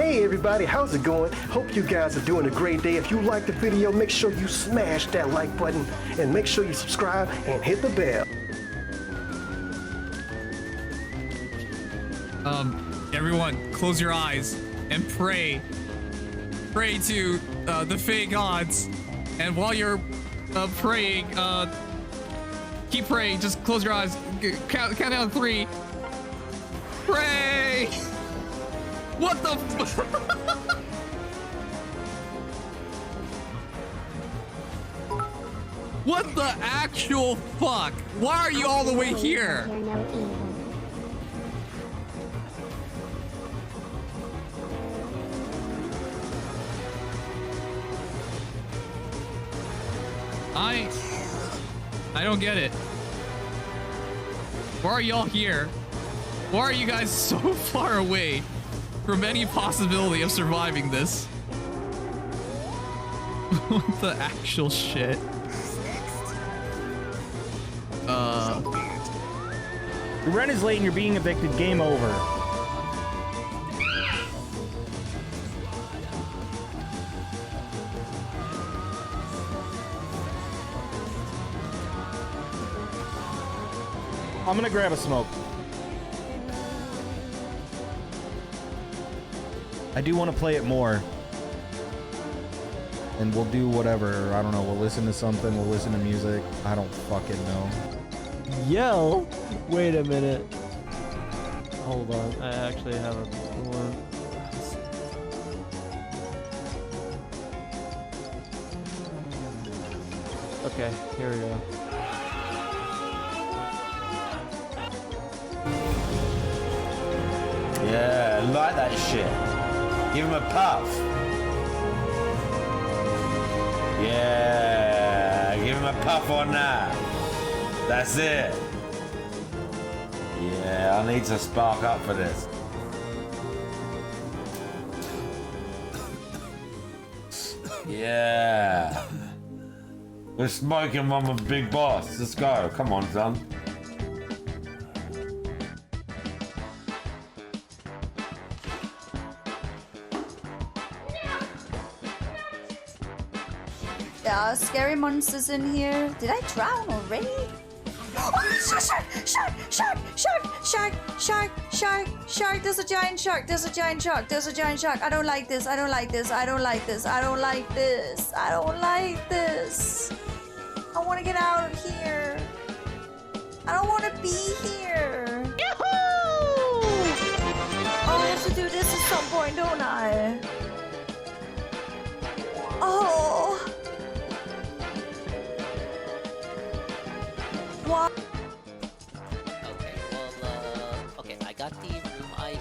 Hey everybody, how's it going? Hope you guys are doing a great day. If you like the video, make sure you smash that like button and make sure you subscribe and hit the bell. Everyone, close your eyes and pray. Pray to the Fey gods. And while you're praying, keep praying. Just close your eyes. Count down 3. Pray! What the What the actual fuck? Why are you all the way here? I don't get it. Why are y'all here? Why are you guys so far away from any possibility of surviving this? What the actual shit? Your rent is late and you're being evicted. Game over. I'm gonna grab a smoke. I do want to play it more. And we'll do whatever. I don't know. We'll listen to something. We'll listen to music. I don't fucking know. Yo! Wait a minute. Hold on. I actually have a one. Okay, here we go. Yeah, I like that shit. Give him a puff. Yeah, give him a puff on that. That's it. Yeah, I need to spark up for this. Yeah. We're smoking one with Big Boss. Let's go. Come on, son. Scary monsters in here. Did I drown already? Oh, shark! There's a giant shark. There's a giant shark. There's a giant shark. I don't like this. I don't like this. I don't like this. I don't like this. I don't like this. I want to get out of here. I don't want to be here. Yahoo! Oh, I have to do this at some point, don't I? Oh. What? Okay, well, okay, I got the room ID.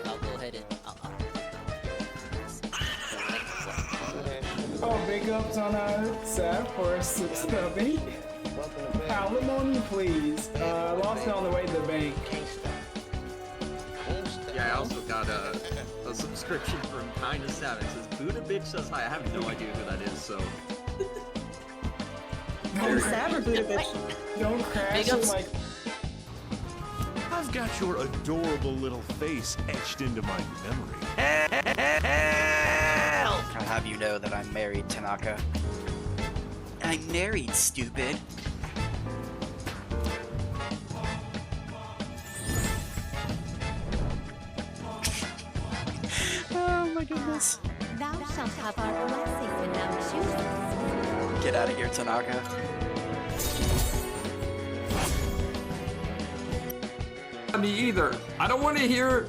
I'll go ahead and Oh, big ups on Seth for subscribing. Alimony, please. Lost it on the way to the bank. Yeah, I also got a subscription from Kinda Savage. Says Buddha bitch says hi. I have no idea who that is, so. Don't crash it like. I've got your adorable little face etched into my memory. I'll have you know that I'm married, Tanaka. I'm married, stupid. Oh my goodness. Thou shalt have our blessing when thou choosest. Get out of here, Tanaka. Me either. I don't want to hear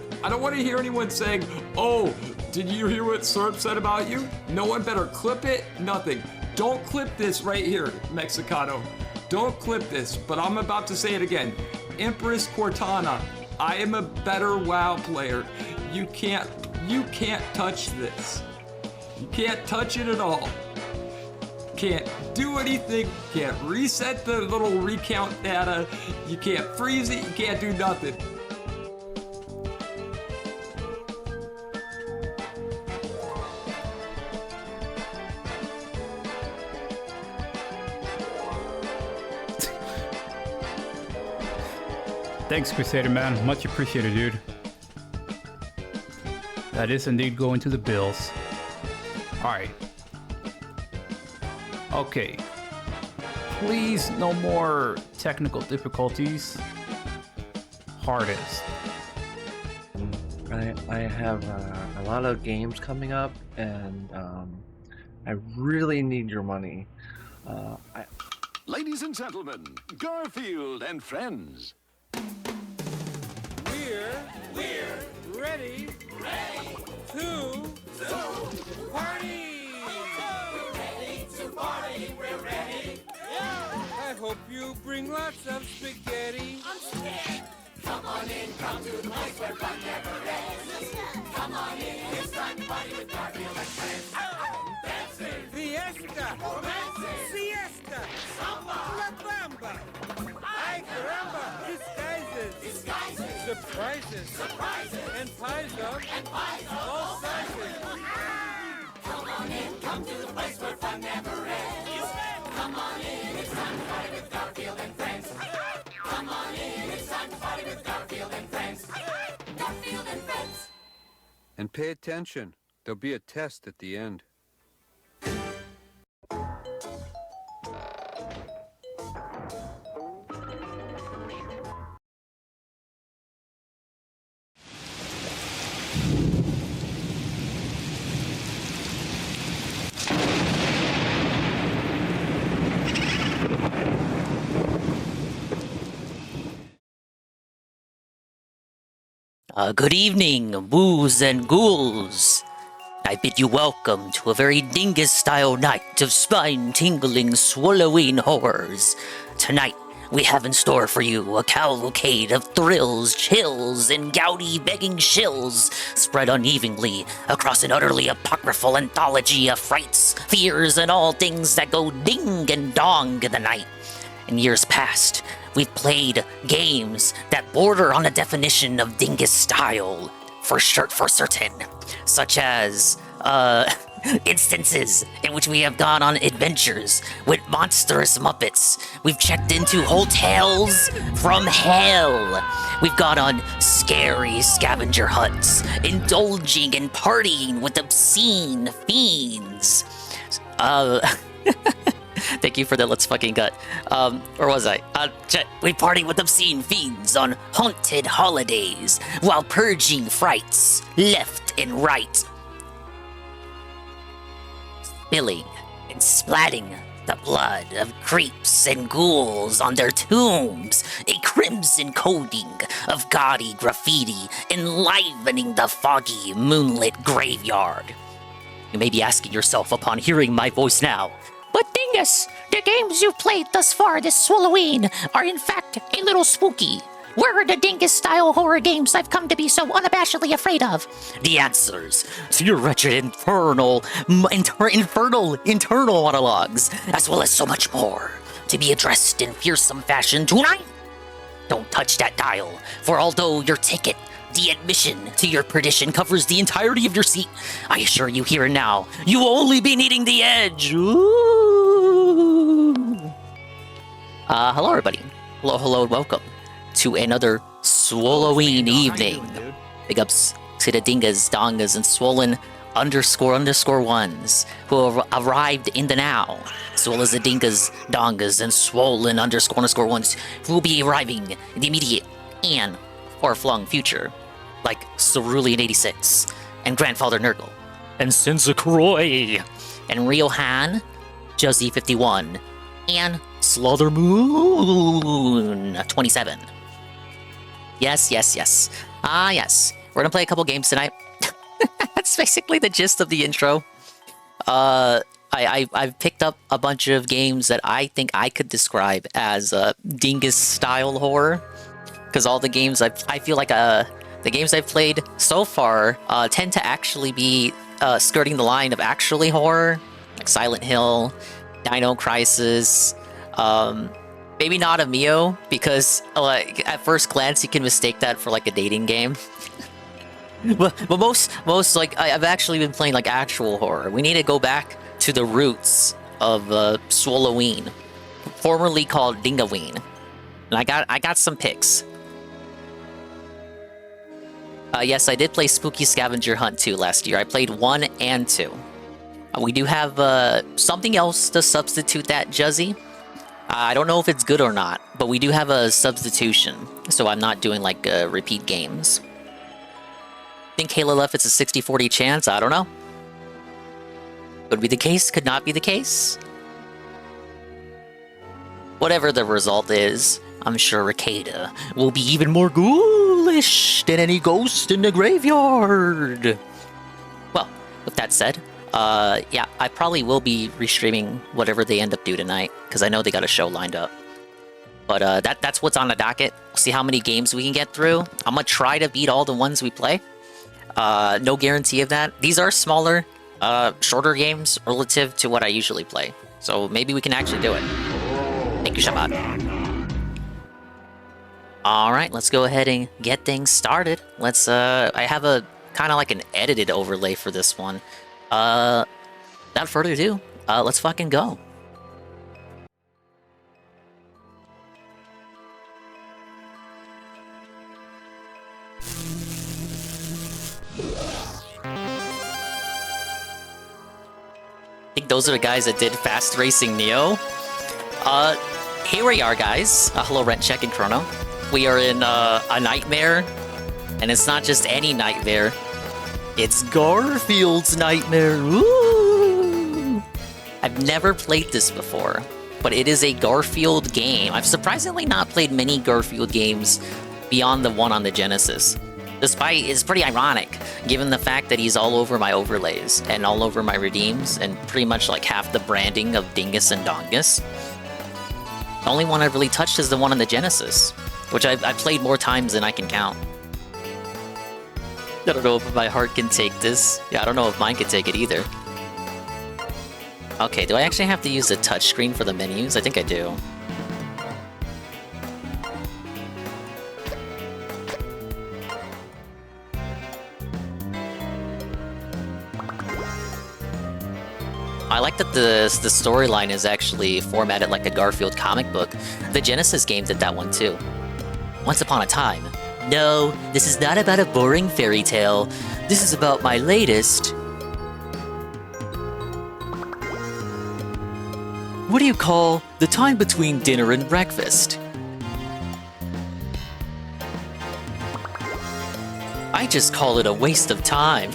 anyone saying, "Oh, did you hear what Serp said about you?" No one better clip it. Nothing. Don't clip this right here, Mexicano. Don't clip this, but I'm about to say it again. Empress Cortana, I am a better WoW player. You can't touch this. You can't touch it at all. Can't do anything, can't reset the little recount data, you can't freeze it, you can't do nothing. Thanks, Crusader man. Much appreciated, dude. That is indeed going to the bills. Alright. Okay. Please, no more technical difficulties. Hardest. I have a lot of games coming up, and I really need your money. Ladies and gentlemen, Garfield and friends. We're ready to party. We're ready to party. We're ready. I hope you bring lots of spaghetti. I'm scared. Come on in, come to the place where fun never ends. Come on in, it's time to party with Garfield and friends. Dancing, fiesta, romancing, siesta, samba, la bamba, ay caramba, disguises, surprises, and pies of all sizes. Come on in, come to the place where fun never ends. Come on in, it's time to party with Garfield and friends. Come on in, it's time to party with Garfield and friends. Garfield and friends. And pay attention. There'll be a test at the end. Good evening, woos and ghouls. I bid you welcome to a very dingus-style night of spine-tingling Swolloween horrors. Tonight, we have in store for you a cavalcade of thrills, chills, and gouty begging shills spread unevenly across an utterly apocryphal anthology of frights, fears, and all things that go ding and dong in the night. In years past, we've played games that border on the definition of dingus style, for certain, such as, instances in which we have gone on adventures with monstrous Muppets. We've checked into hotels from hell. We've gone on scary scavenger hunts, indulging and partying with obscene fiends. Thank you for the let's fucking gut. Where was I? We party with obscene fiends on haunted holidays while purging frights left and right. Spilling and splatting the blood of creeps and ghouls on their tombs, a crimson coating of gaudy graffiti enlivening the foggy moonlit graveyard. You may be asking yourself upon hearing my voice now, but Dingus, the games you've played thus far this Swolloween are in fact a little spooky. Where are the Dingus-style horror games I've come to be so unabashedly afraid of? The answers to your wretched internal monologues, as well as so much more, to be addressed in fearsome fashion tonight. Don't touch that dial, for although your ticket, the admission to your perdition, covers the entirety of your seat, I assure you here and now, you will only be needing the edge. Ooh. Hello everybody. Hello, and welcome to another Swolloween evening. Big ups to the dingas, dongas, and swollen _ ones who have arrived in the now, as well as the dingas, dongas, and swollen _ ones who will be arriving in the immediate and far-flung future, like Cerulean 86, and Grandfather Nurgle, and Sensacroy, and Riohan, Josie 51, and Slaughtermoon 27. Yes. Ah, yes. We're gonna play a couple games tonight. That's basically the gist of the intro. I've picked up a bunch of games that I think I could describe as dingus-style horror, because all the games I feel like the games I've played so far tend to actually be skirting the line of actually horror, like Silent Hill, Dino Crisis. Maybe not a Mio, because like at first glance you can mistake that for like a dating game. but most like I've actually been playing like actual horror. We need to go back to the roots of Swolloween, formerly called Dingaween. And I got some picks. Yes, I did play Spooky Scavenger Hunt 2 last year. I played 1 and 2. We do have something else to substitute that, Juzzy. I don't know if it's good or not, but we do have a substitution, so I'm not doing like repeat games. Think Halo left it's a 60-40 chance? I don't know. Could be the case, could not be the case. Whatever the result is, I'm sure Ricada will be even more ghoulish than any ghost in the graveyard. Well, with that said, yeah, I probably will be restreaming whatever they end up doing tonight, because I know they got a show lined up. But that's what's on the docket. We'll see how many games we can get through. I'm going to try to beat all the ones we play. No guarantee of that. These are smaller, shorter games relative to what I usually play. So maybe we can actually do it. Thank you, Shabbat. Alright, let's go ahead and get things started. Let's, I have a kind of like an edited overlay for this one. Without further ado, let's fucking go. I think those are the guys that did Fast Racing Neo. Here we are, guys. Hello, Rent Check and Chrono. We are in a nightmare, and it's not just any nightmare. It's Garfield's nightmare. Woo! I've never played this before, but it is a Garfield game. I've surprisingly not played many Garfield games beyond the one on the Genesis. Despite, it's pretty ironic, given the fact that he's all over my overlays and all over my redeems, and pretty much like half the branding of Dingus and Dongus. The only one I've really touched is the one on the Genesis, which I've played more times than I can count. I don't know if my heart can take this. Yeah, I don't know if mine can take it either. Okay, do I actually have to use the touchscreen for the menus? I think I do. I like that the storyline is actually formatted like a Garfield comic book. The Genesis game did that one too. Once upon a time. No, this is not about a boring fairy tale. This is about my latest... What do you call the time between dinner and breakfast? I just call it a waste of time.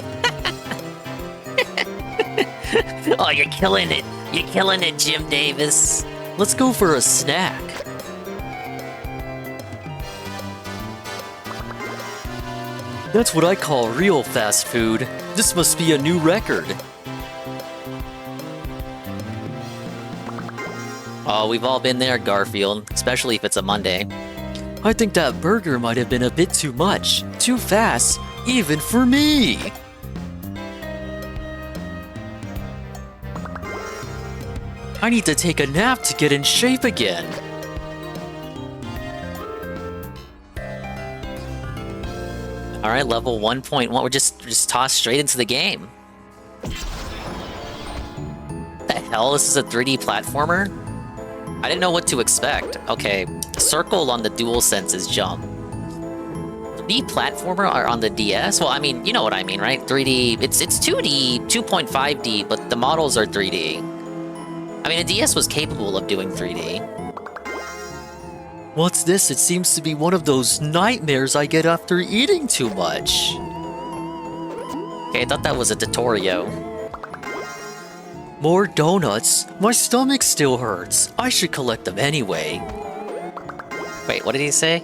Oh, you're killing it. You're killing it, Jim Davis. Let's go for a snack. That's what I call real fast food. This must be a new record. Oh, we've all been there, Garfield, especially if it's a Monday. I think that burger might have been a bit too much, too fast, even for me. I need to take a nap to get in shape again. Alright, level 1.1. We're just tossed straight into the game. What the hell? This is a 3D platformer? I didn't know what to expect. Okay, circle on the DualSense is jump. 3D platformer are on the DS? Well, I mean, you know what I mean, right? 3D, it's 2D, 2.5D, but the models are 3D. I mean, a DS was capable of doing 3D. What's this? It seems to be one of those nightmares I get after eating too much. Okay, I thought that was a tutorial. More donuts? My stomach still hurts. I should collect them anyway. Wait, what did he say?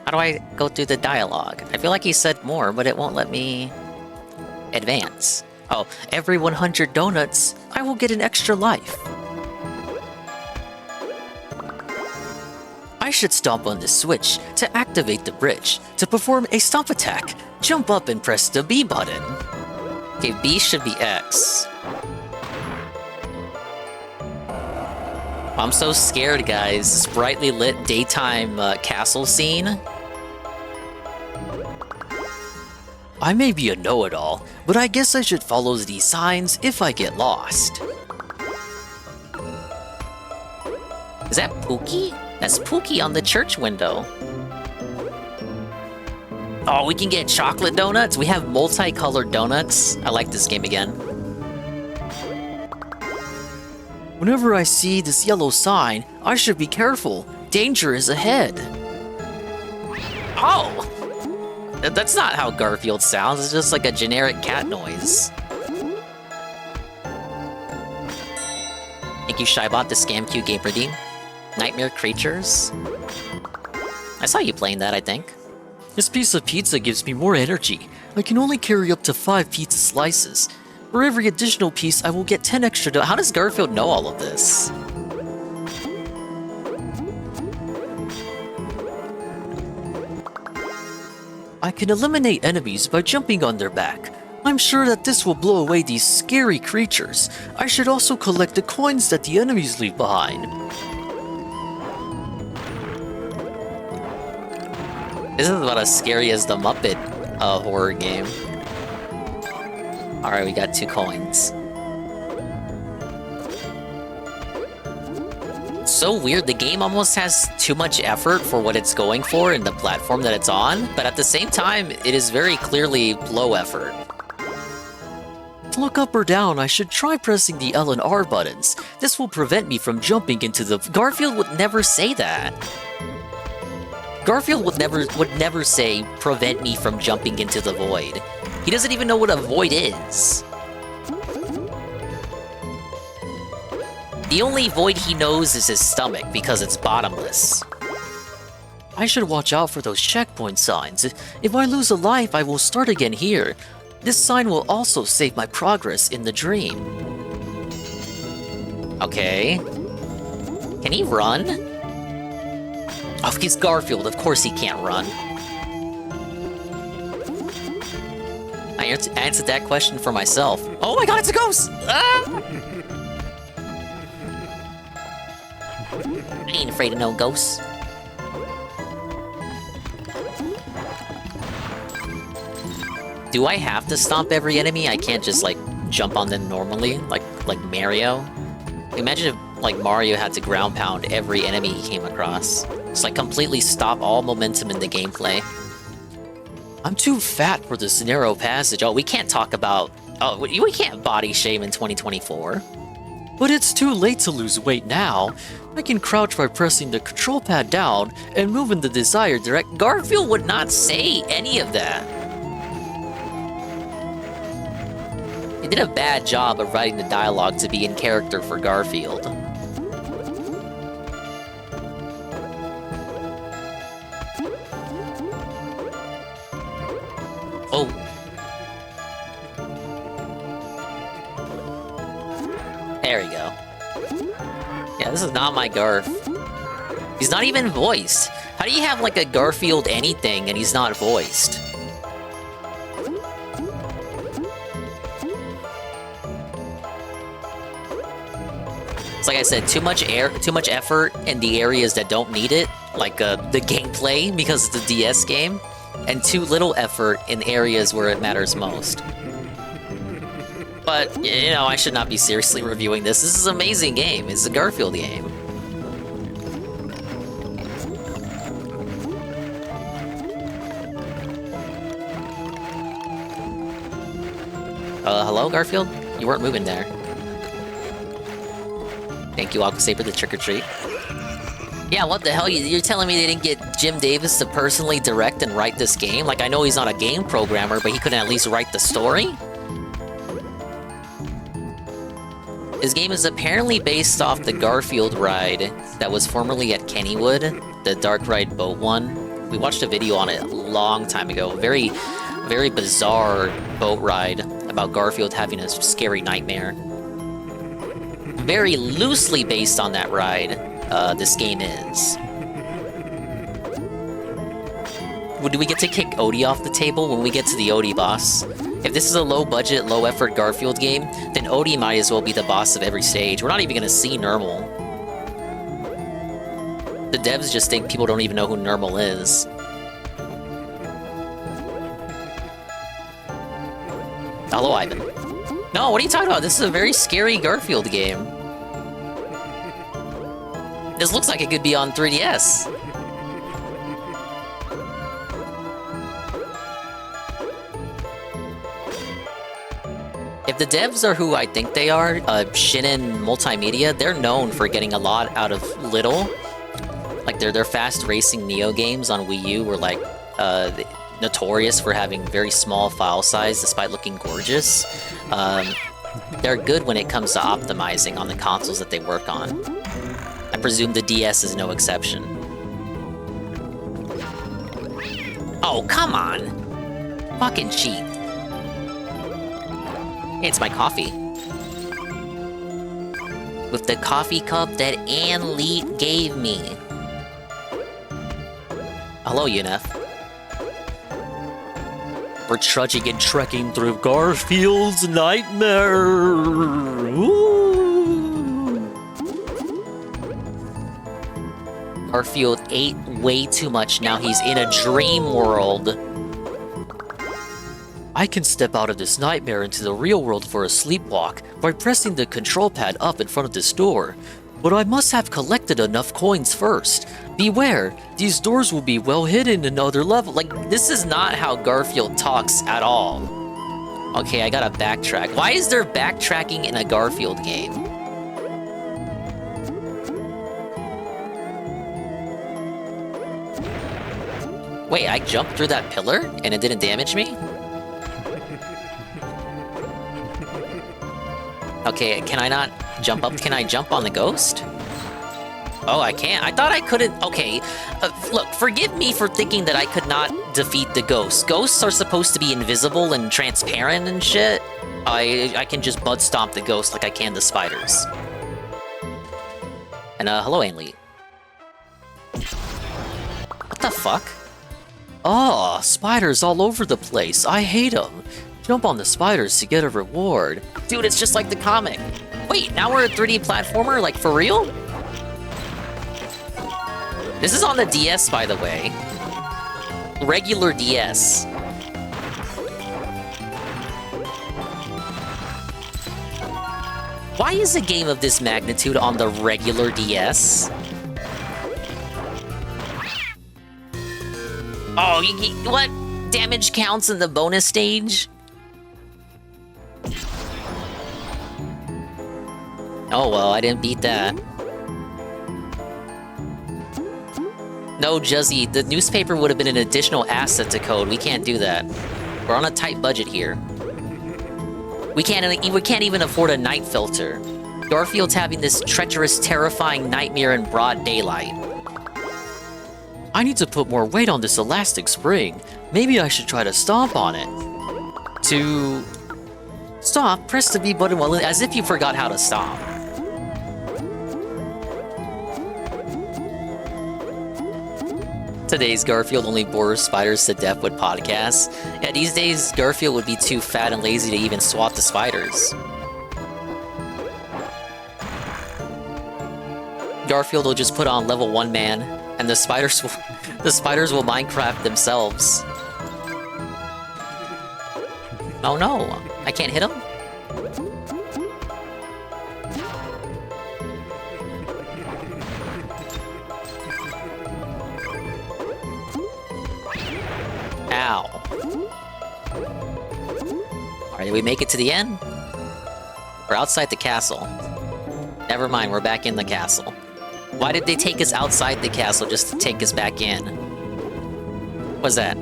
How do I go through the dialogue? I feel like he said more, but it won't let me advance. Oh, every 100 donuts, I will get an extra life. I should stomp on the switch to activate the bridge. To perform a stomp attack, jump up and press the B button. Okay, B should be X. I'm so scared, guys. This brightly lit daytime castle scene. I may be a know-it-all, but I guess I should follow these signs if I get lost. Is that Pookie? That's Pookie on the church window. Oh, we can get chocolate donuts? We have multicolored donuts? I like this game again. Whenever I see this yellow sign, I should be careful. Danger is ahead. Oh! That's not how Garfield sounds. It's just like a generic cat noise. Thank you, Shybot, the ScamQ game redeem. Nightmare Creatures. I saw you playing that, I think. This piece of pizza gives me more energy. I can only carry up to 5 pizza slices. For every additional piece, I will get 10 extra. How does Garfield know all of this? I can eliminate enemies by jumping on their back. I'm sure that this will blow away these scary creatures. I should also collect the coins that the enemies leave behind. This is about as scary as the Muppet horror game. Alright, we got 2 coins. So weird, the game almost has too much effort for what it's going for in the platform that it's on, but at the same time, it is very clearly low effort. To look up or down, I should try pressing the L and R buttons. This will prevent me from jumping into the... Garfield would never say that. Garfield would never say, prevent me from jumping into the void. He doesn't even know what a void is. The only void he knows is his stomach, because it's bottomless. I should watch out for those checkpoint signs. If I lose a life, I will start again here. This sign will also save my progress in the dream. Okay. Can he run? Oh, he's Garfield, of course he can't run. I answered that question for myself. Oh my god, it's a ghost! Ah! I ain't afraid of no ghosts. Do I have to stomp every enemy? I can't just, like, jump on them normally, like Mario? Imagine if, like, Mario had to ground pound every enemy he came across. Just, like, completely stop all momentum in the gameplay. I'm too fat for this narrow passage. Oh, we can't talk about... Oh, we can't body shame in 2024. But it's too late to lose weight now. I can crouch by pressing the control pad down and move in the desired direction. Garfield would not say any of that. He did a bad job of writing the dialogue to be in character for Garfield. Oh. There we go. Yeah, this is not my Garf. He's not even voiced. How do you have, like, a Garfield anything and he's not voiced? It's like I said, too much effort in the areas that don't need it, like the gameplay, because it's a DS game, and too little effort in areas where it matters most. But, you know, I should not be seriously reviewing this. This is an amazing game. It's a Garfield game. Hello, Garfield? You weren't moving there. Thank you, Aquasaber, the trick-or-treat. Yeah, what the hell? You're telling me they didn't get Jim Davis to personally direct and write this game? Like, I know he's not a game programmer, but he couldn't at least write the story? This game is apparently based off the Garfield ride that was formerly at Kennywood, the Dark Ride boat one. We watched a video on it a long time ago. Very, very bizarre boat ride about Garfield having a scary nightmare. Very loosely based on that ride, this game is. Do we get to kick Odie off the table when we get to the Odie boss? If this is a low-budget, low-effort Garfield game, then Odie might as well be the boss of every stage. We're not even gonna see Nermal. The devs just think people don't even know who Nermal is. Hello, Ivan. No, what are you talking about? This is a very scary Garfield game. This looks like it could be on 3DS. If the devs are who I think they are, Shinin Multimedia, they're known for getting a lot out of little. Like their fast racing Neo games on Wii U were like notorious for having very small file size despite looking gorgeous. They're good when it comes to optimizing on the consoles that they work on. I presume the DS is no exception. Oh, come on! Fucking cheat. Hey, it's my coffee. With the coffee cup that Ann Leet gave me. Hello, UNF. We're trudging and trekking through Garfield's nightmare. Ooh. Garfield ate way too much, now he's in a dream world. I can step out of this nightmare into the real world for a sleepwalk by pressing the control pad up in front of this door. But I must have collected enough coins first. Beware, these doors will be well hidden in other levels. Like, this is not how Garfield talks at all. Okay, I gotta backtrack. Why is there backtracking in a Garfield game? Wait, I jumped through that pillar and it didn't damage me? Okay, can I not jump up? Can I jump on the ghost? Oh, I can't. I thought I couldn't. Okay, look, forgive me for thinking that I could not defeat the ghost. Ghosts are supposed to be invisible and transparent and shit. I can just butt stomp the ghost like I can the spiders. And hello, Ainley. What the fuck? Oh, spiders all over the place. I hate them. Jump on the spiders to get a reward. Dude, it's just like the comic. Wait, now we're a 3D platformer? Like, for real? This is on the DS, by the way. Regular DS. Why is a game of this magnitude on the regular DS? Oh, what? Damage counts in the bonus stage? Oh well, I didn't beat that. No, Juzzy, the newspaper would have been an additional asset to code. We can't do that. We're on a tight budget here. We can't even afford a night filter. Garfield's having this treacherous, terrifying nightmare in broad daylight. I need to put more weight on this elastic spring. Maybe I should try to stomp on it. To stomp, press the B button while as if you forgot how to stomp. Today's Garfield only bores spiders to death with podcasts. Yeah, these days Garfield would be too fat and lazy to even swat the spiders. Garfield will just put on level 1 man, and the spiders will Minecraft themselves. Oh no, I can't hit him? Ow. Alright, did we make it to the end? We're outside the castle. Never mind, we're back in the castle. Why did they take us outside the castle just to take us back in? What's that?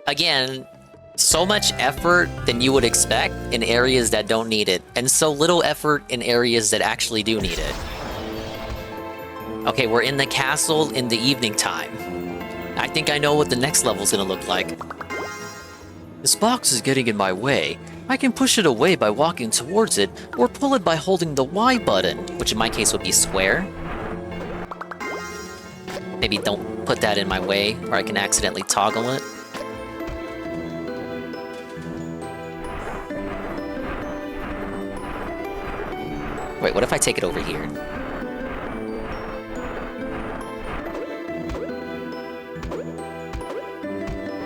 Again, so much effort than you would expect in areas that don't need it, and so little effort in areas that actually do need it. Okay, we're in the castle in the evening time. I think I know what the next level's gonna look like. This box is getting in my way. I can push it away by walking towards it, or pull it by holding the Y button, which in my case would be square. Maybe don't put that in my way, or I can accidentally toggle it. Wait, what if I take it over here?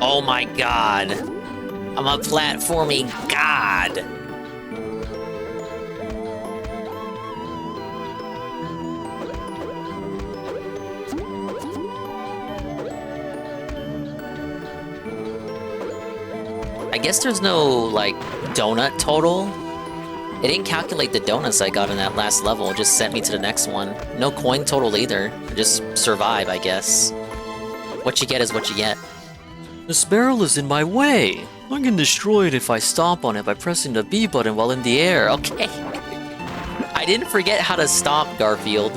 Oh my god. I'm a platforming god. I guess there's no, like, donut total. It didn't calculate the donuts I got in that last level. It just sent me to the next one. No coin total either. Just survive, I guess. What you get is what you get. This barrel is in my way. I can destroy it if I stomp on it by pressing the B button while in the air. Okay. I didn't forget how to stomp, Garfield.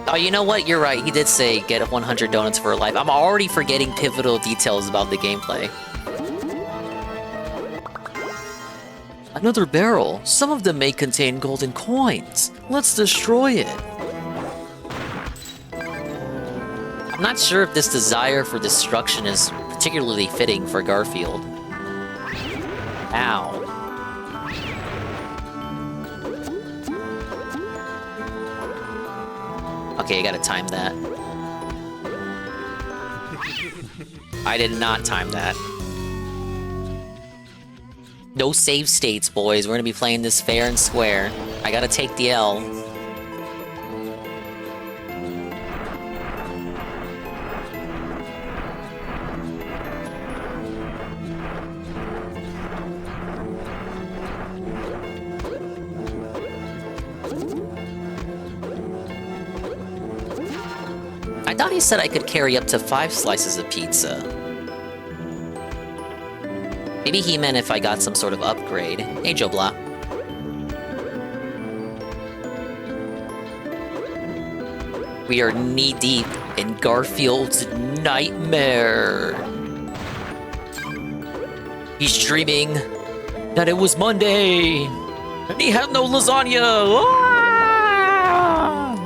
Oh, you know what? You're right. He did say get 100 donuts for a life. I'm already forgetting pivotal details about the gameplay. Another barrel. Some of them may contain golden coins. Let's destroy it. I'm not sure if this desire for destruction is particularly fitting for Garfield. Ow. Okay, I gotta time that. I did not time that. No save states, boys. We're gonna be playing this fair and square. I gotta take the L. I thought he said I could carry up to 5 slices of pizza. Maybe he meant if I got some sort of upgrade. Hey, Joe Blah. We are knee-deep in Garfield's nightmare. He's dreaming that it was Monday, and he had no lasagna. Ah!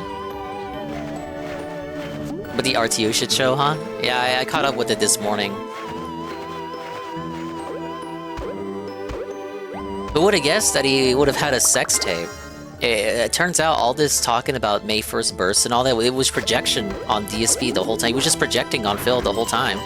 But the RTO shit show, huh? Yeah, I caught up with it this morning. Who would have guessed that he would have had a sex tape? It turns out all this talking about May 1st burst and all that, it was projection on DSP the whole time. He was just projecting on Phil the whole time.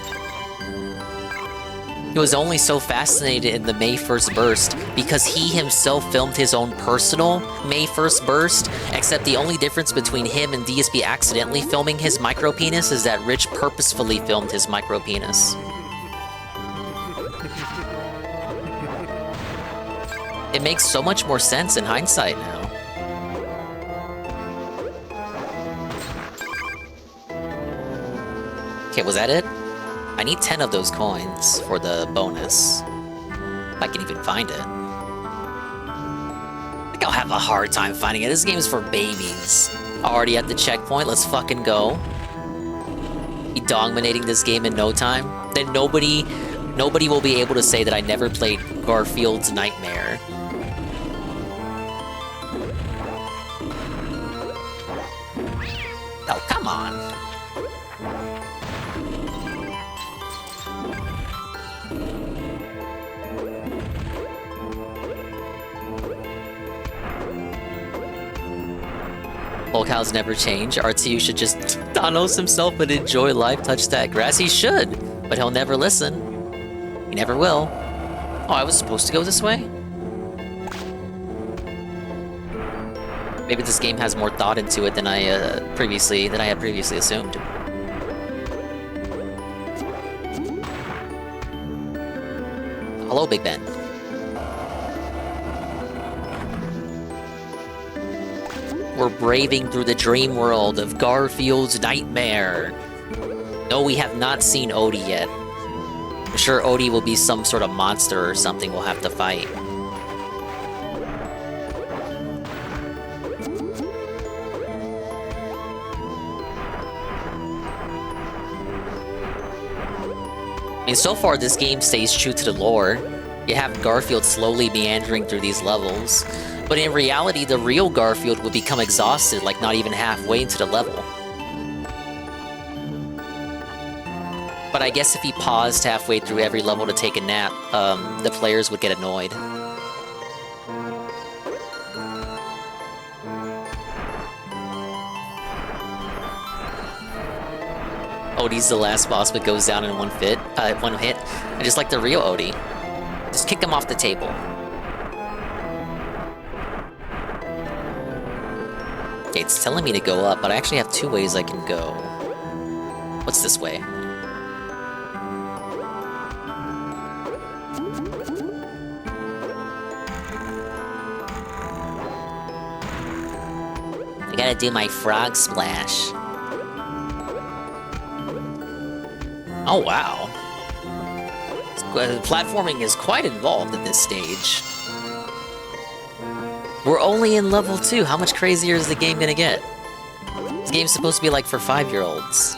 He was only so fascinated in the May 1st burst because he himself filmed his own personal May 1st burst, except the only difference between him and DSP accidentally filming his micro penis is that Rich purposefully filmed his micro penis. It makes so much more sense in hindsight now. Okay, was that it? I need 10 of those coins for the bonus. If I can even find it. I think I'll have a hard time finding it. This game is for babies. Already at the checkpoint, let's fucking go. Be dominating this game in no time. Then nobody will be able to say that I never played Garfield's Nightmare. Oh, come on. Locales never change. RTU should just Thanos himself and enjoy life, touch that grass. He should, but he'll never listen. He never will. Oh, I was supposed to go this way? Maybe this game has more thought into it than I had previously assumed. Hello, Big Ben. We're braving through the dream world of Garfield's Nightmare. No, we have not seen Odie yet. I'm sure Odie will be some sort of monster or something we'll have to fight. I mean, so far this game stays true to the lore. You have Garfield slowly meandering through these levels, but in reality, the real Garfield would become exhausted, like not even halfway into the level. But I guess if he paused halfway through every level to take a nap, the players would get annoyed. Odie's the last boss, but goes down in one hit. I just like the real Odie. Just kick him off the table. Okay, it's telling me to go up, but I actually have 2 ways I can go. What's this way? gotta do my frog splash. Oh, wow. Platforming is quite involved at this stage. We're only in level 2. How much crazier is the game gonna get? This game's supposed to be like for 5-year-olds.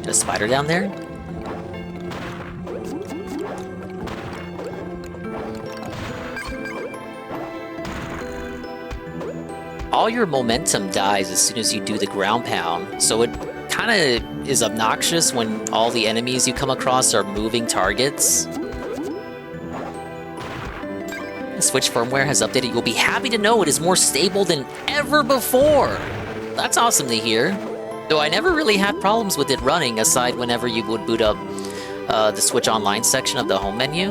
A spider down there? All your momentum dies as soon as you do the ground pound, so it kind of is obnoxious when all the enemies you come across are moving targets. The Switch firmware has updated. You'll be happy to know it is more stable than ever before. That's awesome to hear. Though I never really had problems with it running, aside whenever you would boot up the Switch Online section of the home menu.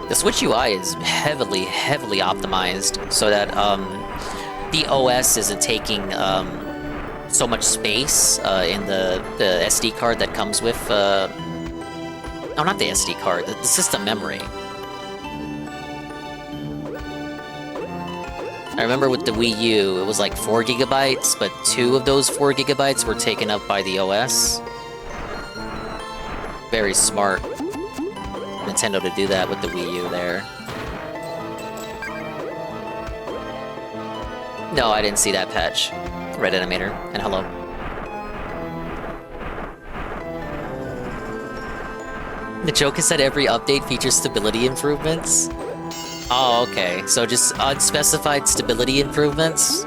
The Switch UI is heavily optimized so that the OS isn't taking so much space in the SD card that comes with... no, not the SD card, the system memory. I remember with the Wii U, it was like 4 gigabytes, but 2 of those 4 gigabytes were taken up by the OS. Very smart. Nintendo to do that with the Wii U there. No, I didn't see that patch. Red Animator, and hello. The joke is that every update features stability improvements. Oh, okay. So just unspecified stability improvements?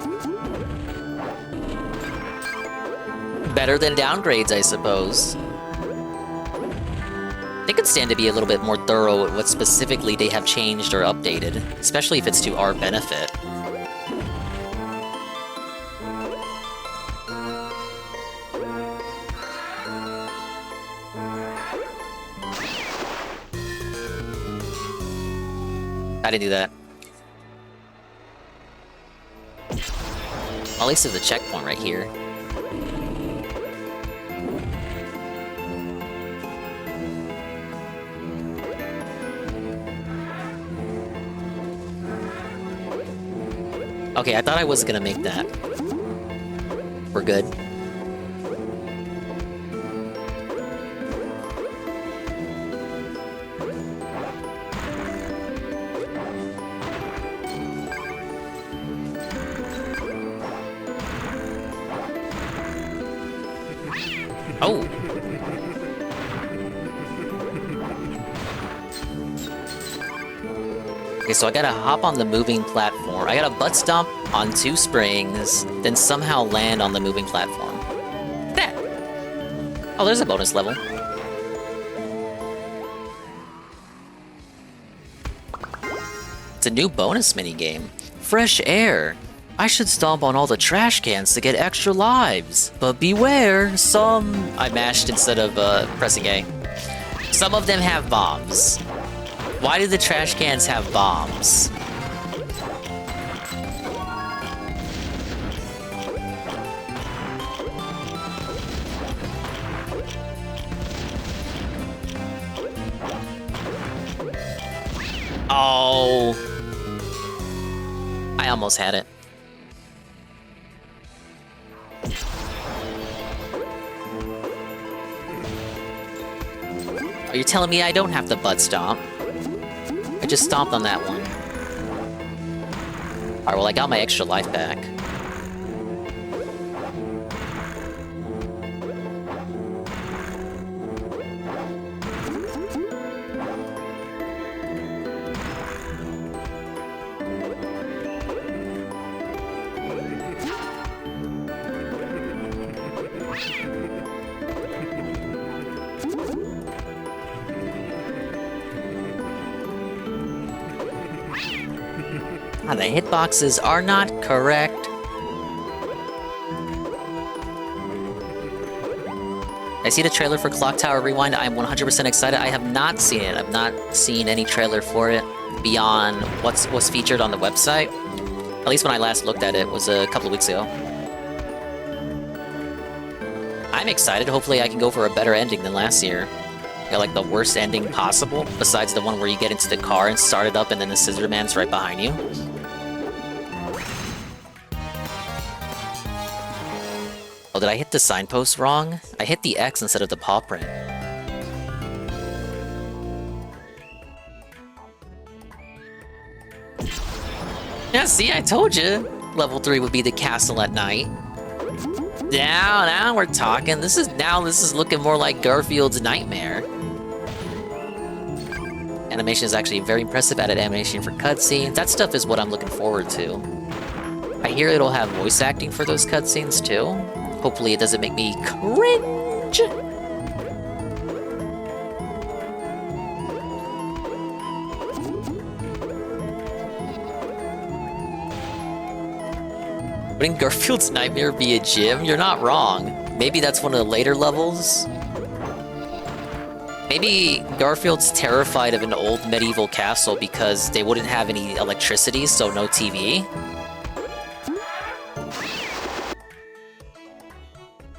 Better than downgrades, I suppose. They could stand to be a little bit more thorough with what specifically they have changed or updated, especially if it's to our benefit. I didn't do that. At least there's a checkpoint right here. Okay, I thought I wasn't gonna make that. We're good. Oh! Okay, so I gotta hop on the moving platform. I gotta butt stomp on 2 springs, then somehow land on the moving platform. That! Oh, there's a bonus level. It's a new bonus minigame. Fresh air. I should stomp on all the trash cans to get extra lives. But beware, some... I mashed instead of pressing A. Some of them have bombs. Why do the trash cans have bombs? Oh. I almost had it. Are you telling me I don't have to butt stomp? I just stomped on that one. Alright, well I got my extra life back. The hitboxes are not correct. I see the trailer for Clock Tower Rewind. I'm 100% excited. I have not seen it. I've not seen any trailer for it. beyond what's featured on the website. At least when I last looked at it was a couple of weeks ago. I'm excited. Hopefully I can go for a better ending than last year. You know, like the worst ending possible, besides the one where you get into the car and start it up and then the scissor man's right behind you. Oh, did I hit the signpost wrong? I hit the X instead of the paw print. Yeah, see, I told you. Level 3 would be the castle at night. Now we're talking. This is looking more like Garfield's nightmare. Animation is actually very impressive. Added animation for cutscenes. That stuff is what I'm looking forward to. I hear it'll have voice acting for those cutscenes too. Hopefully it doesn't make me cringe. Wouldn't Garfield's nightmare be a gym? You're not wrong. Maybe that's one of the later levels. Maybe Garfield's terrified of an old medieval castle because they wouldn't have any electricity, so no TV.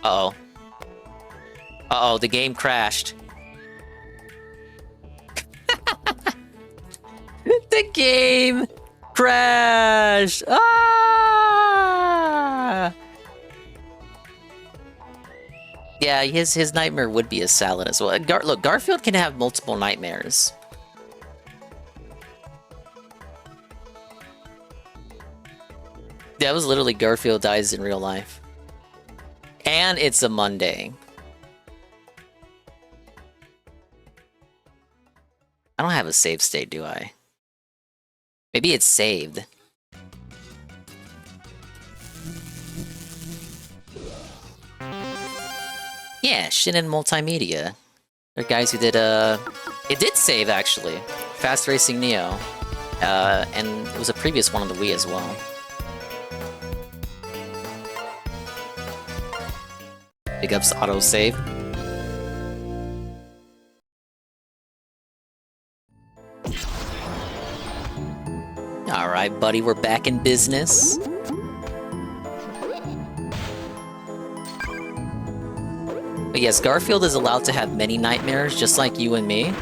Uh-oh. Uh-oh, the game crashed. The game crashed! Ah! Yeah, his nightmare would be a salad as well. Look, Garfield can have multiple nightmares. That was literally Garfield dies in real life. And it's a Monday. I don't have a save state, do I? Maybe it's saved. Yeah, Shinin Multimedia. They're guys who did, it did save, actually. Fast Racing Neo. And it was a previous one on the Wii as well. Big ups autosave. Alright, buddy, we're back in business. But yes, Garfield is allowed to have many nightmares, just like you and me.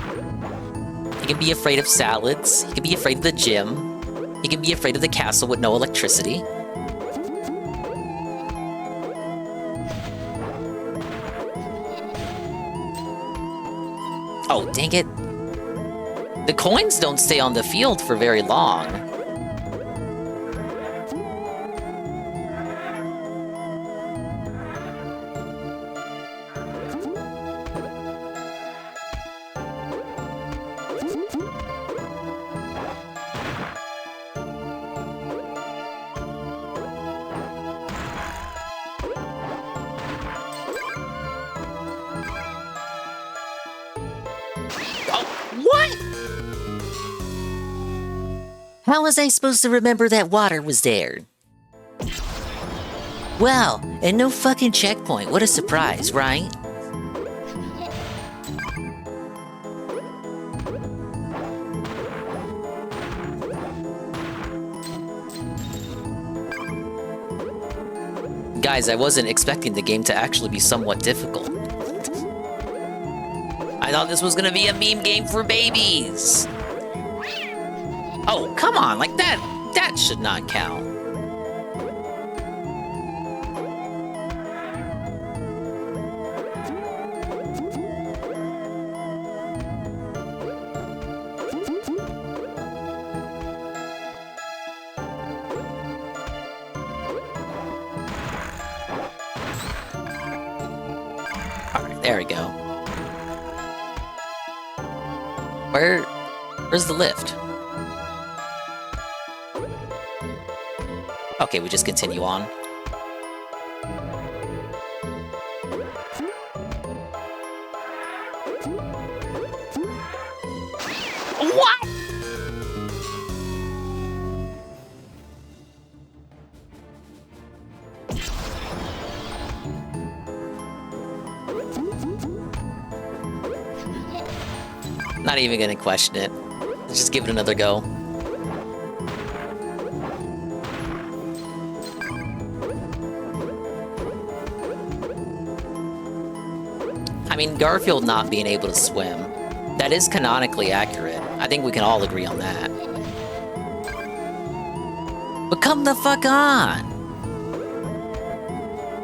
He can be afraid of salads, he can be afraid of the gym, he can be afraid of the castle with no electricity. Oh, dang it. The coins don't stay on the field for very long. How was I supposed to remember that water was there? Wow, and no fucking checkpoint. What a surprise, right? Guys, I wasn't expecting the game to actually be somewhat difficult. I thought this was gonna be a meme game for babies. Oh, come on, like that should not count. Alright, there we go. Where's the lift? Okay, we just continue on. What? Not even gonna question it. Let's just give it another go. I mean, Garfield not being able to swim, that is canonically accurate. I think we can all agree on that. But come the fuck on!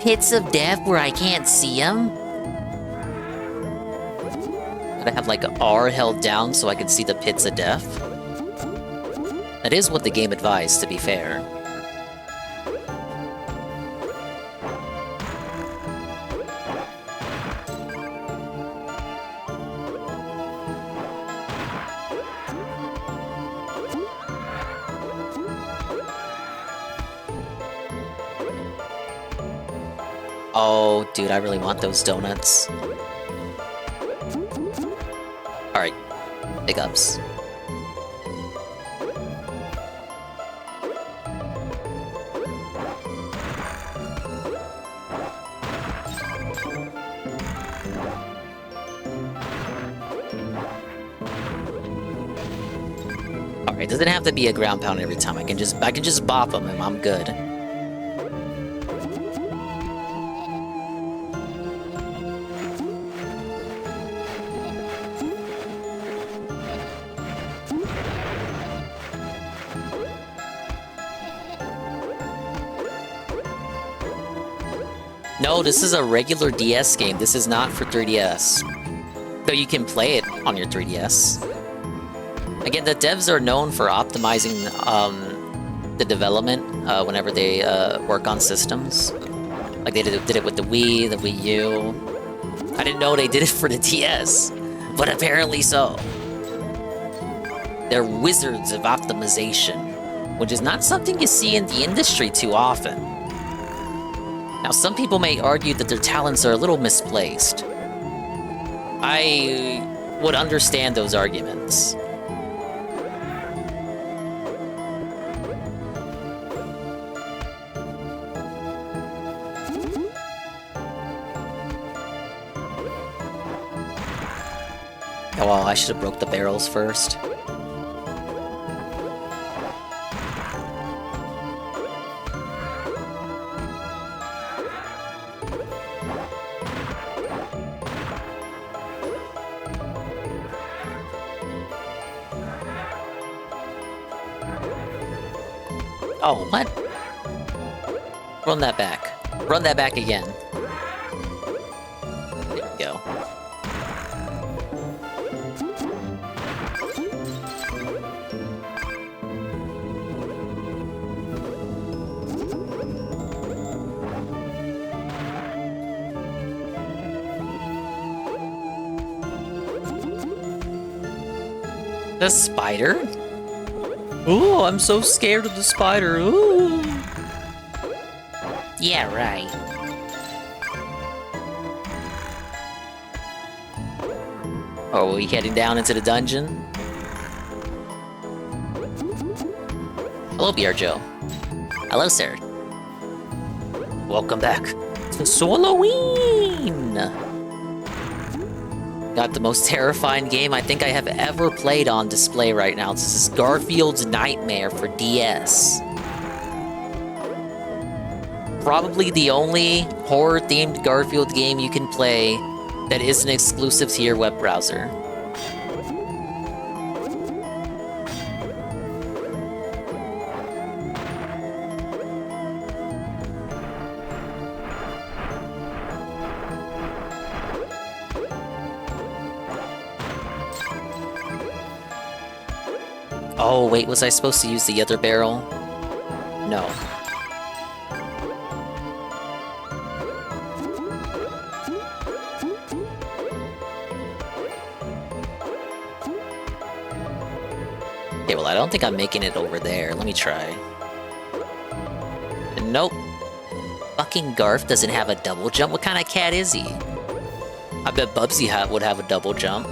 Pits of death where I can't see them? Gotta have like R held down so I can see the pits of death? That is what the game advised, to be fair. Oh, dude, I really want those donuts. Alright, big ups. Alright, doesn't have to be a ground pound every time. I can just bop them and I'm good. No, this is a regular DS game. This is not for 3DS. Though you can play it on your 3DS. Again, the devs are known for optimizing the development whenever they work on systems. Like they did it with the Wii, the Wii U. I didn't know they did it for the DS, but apparently so. They're wizards of optimization, which is not something you see in the industry too often. Now, some people may argue that their talents are a little misplaced. I would understand those arguments. Oh, well, I should have broke the barrels first. Oh, what? Run that back. Run that back again. There we go. The spider? Ooh, I'm so scared of the spider. Ooh. Yeah, right. Oh, are we heading down into the dungeon? Hello, BR Joe. Hello, sir. Welcome back to Swolloween! Got the most terrifying game I think I have ever played on display right now. This is Garfield's Nightmare for DS. Probably the only horror-themed Garfield game you can play that isn't exclusive to your web browser. Oh, wait, was I supposed to use the other barrel? No. Okay, well, I don't think I'm making it over there. Let me try. Nope. Fucking Garf doesn't have a double jump. What kind of cat is he? I bet Bubsy would have a double jump.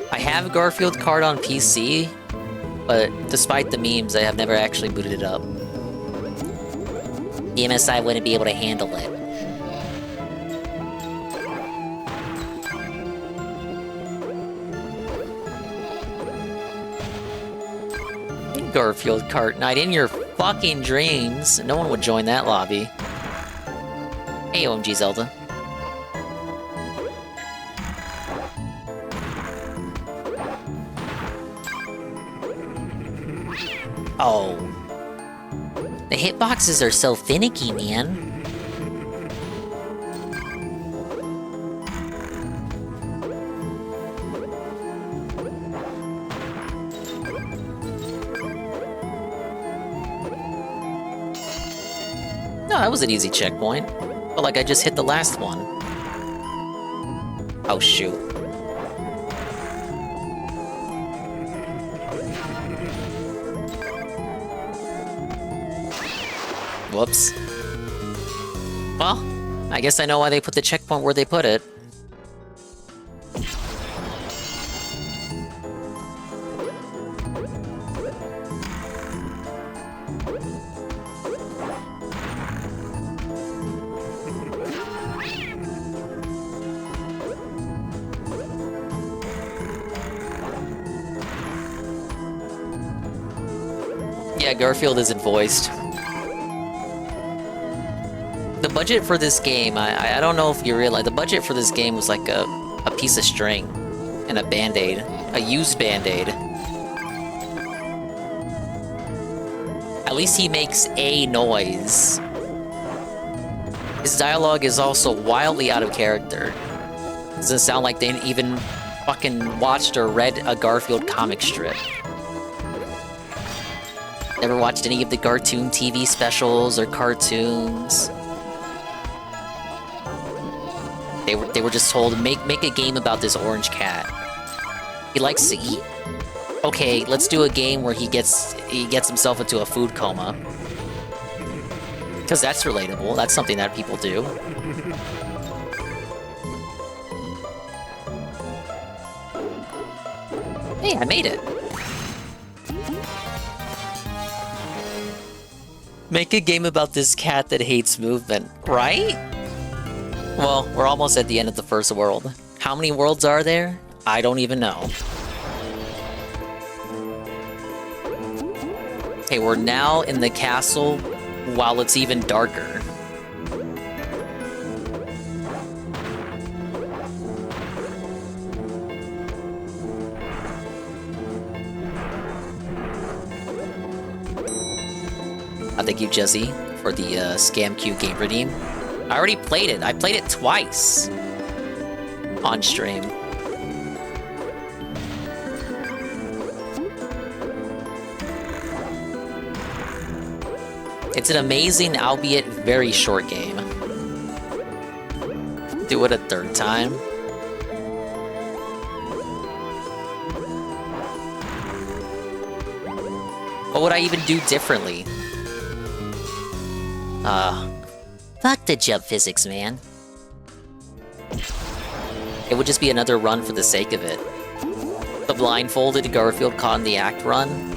I have a Garfield card on PC, but despite the memes, I have never actually booted it up. The MSI wouldn't be able to handle it. Garfield Cart Night in your fucking dreams. No one would join that lobby. Hey, OMG Zelda. Oh. The hitboxes are so finicky, man. No, that was an easy checkpoint. But like I just hit the last one. Oh shoot. Whoops. Well, I guess I know why they put the checkpoint where they put it. Yeah, Garfield isn't voiced. The budget for this game, I don't know if you realize, the budget for this game was like a piece of string and a band-aid. A used band-aid. At least he makes a noise. His dialogue is also wildly out of character. Doesn't sound like they even fucking watched or read a Garfield comic strip. Never watched any of the Gartoon TV specials or cartoons. They were just told, make a game about this orange cat. He likes to eat. Okay, let's do a game where he gets himself into a food coma. Because that's relatable. That's something that people do. Hey, I made it. Make a game about this cat that hates movement, right? Well, we're almost at the end of the first world. How many worlds are there? I don't even know. Okay, we're now in the castle while it's even darker. Thank you, Jesse, for the Scam Q game redeem. I already played it. I played it twice on stream. It's an amazing, albeit very short game. Do it a third time. What would I even do differently? Fuck the jump physics, man. It would just be another run for the sake of it. The blindfolded Garfield caught in the act run.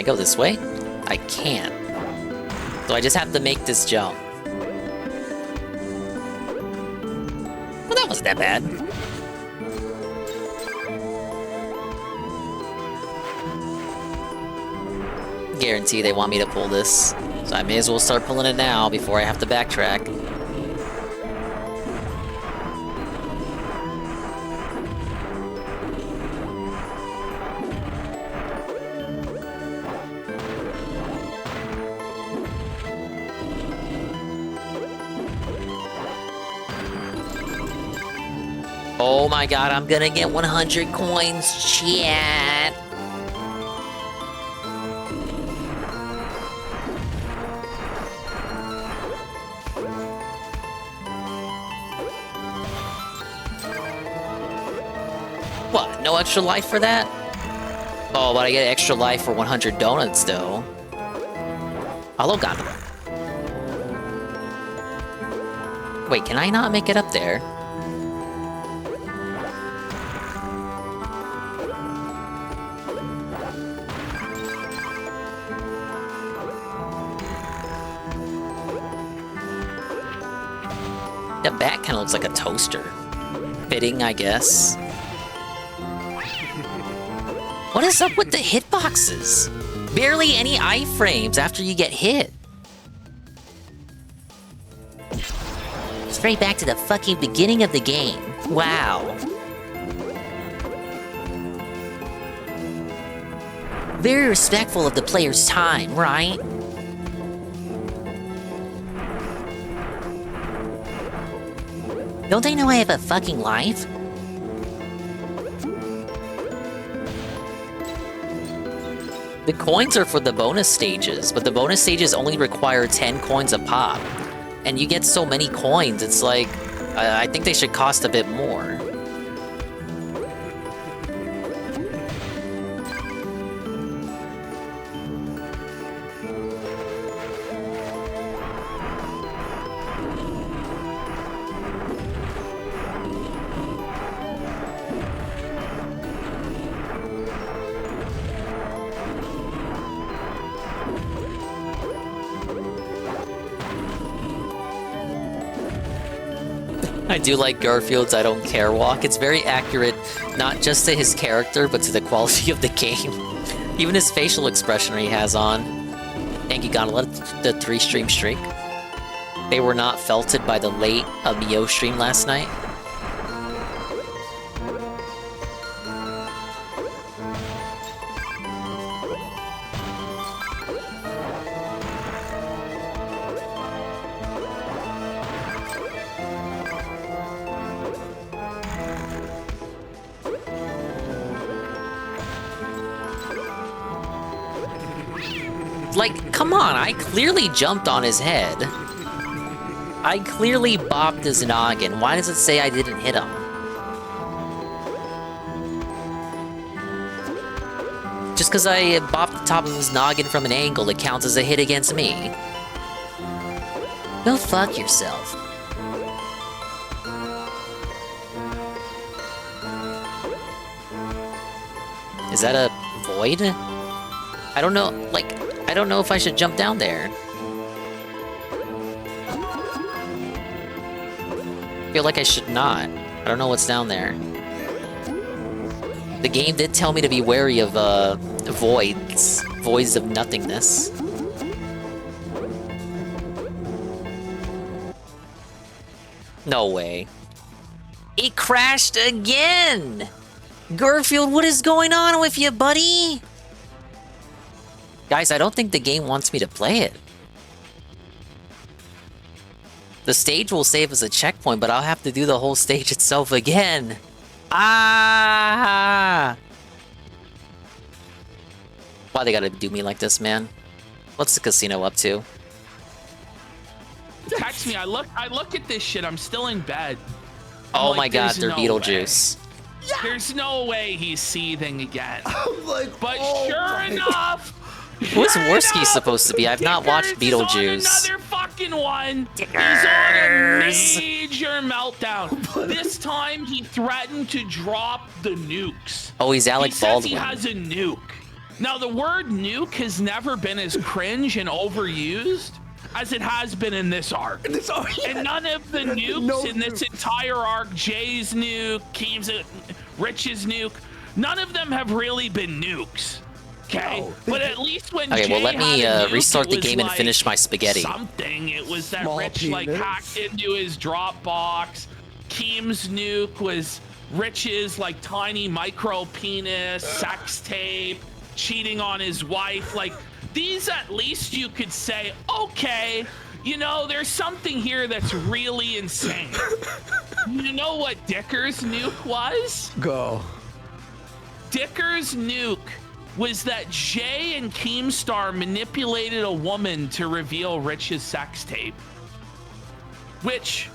Go this way? I can't. So I just have to make this jump. Well, that wasn't that bad. Guarantee they want me to pull this. So I may as well start pulling it now before I have to backtrack. Oh my god, I'm gonna get 100 coins, chat! What, no extra life for that? Oh, but I get extra life for 100 donuts, though. Hello, Gondola. Wait, can I not make it up there? That bat kind of looks like a toaster. Fitting, I guess. What is up with the hitboxes? Barely any iframes after you get hit. Straight back to the fucking beginning of the game. Wow. Very respectful of the player's time, right? Don't they know I have a fucking life? The coins are for the bonus stages, but the bonus stages only require 10 coins a pop. And you get so many coins, it's like, I think they should cost a bit more. I do like Garfield's I don't care walk. It's very accurate, not just to his character, but to the quality of the game. Even his facial expression he has on. Thank you, Gonala, the 3-stream streak. They were not felted by the late Mio stream last night. Like, come on, I clearly jumped on his head. I clearly bopped his noggin. Why does it say I didn't hit him? Just because I bopped the top of his noggin from an angle, it counts as a hit against me. Go fuck yourself. Is that a void? I don't know, like, I don't know if I should jump down there. I feel like I should not. I don't know what's down there. The game did tell me to be wary of, voids. Voids of nothingness. No way. It crashed again! Garfield, what is going on with you, buddy? Guys, I don't think the game wants me to play it. The stage will save as a checkpoint, but I'll have to do the whole stage itself again. Ah! Why they gotta do me like this, man? What's the casino up to? Text me. I look at this shit. I'm still in bed. Oh like, my god, there's they're no Beetlejuice. way. There's no way he's seething again. Like, but sure enough. Who's Worski supposed to be? I've not watched Beetlejuice. Another fucking one. He's on a major meltdown. This time he threatened to drop the nukes. Oh, he's Alec Baldwin. He has a nuke. Now the word nuke has never been as cringe and overused as it has been in this arc. And none of the nukes in this entire arc, Jay's nuke, Keem's, Rich's nuke, none of them have really been nukes. Okay, but at least when okay, Jay well let me had a nuke, restart the game like and finish my spaghetti. Something. It was that Small Rich like penis. hacked into his Dropbox. Keem's nuke was Rich's like tiny micro penis, sex tape, cheating on his wife. Like these, at least you could say, okay, you know, there's something here that's really insane. You know what Dicker's nuke was? Go. Dicker's nuke was that Jay and Keemstar manipulated a woman to reveal Rich's sex tape. Which,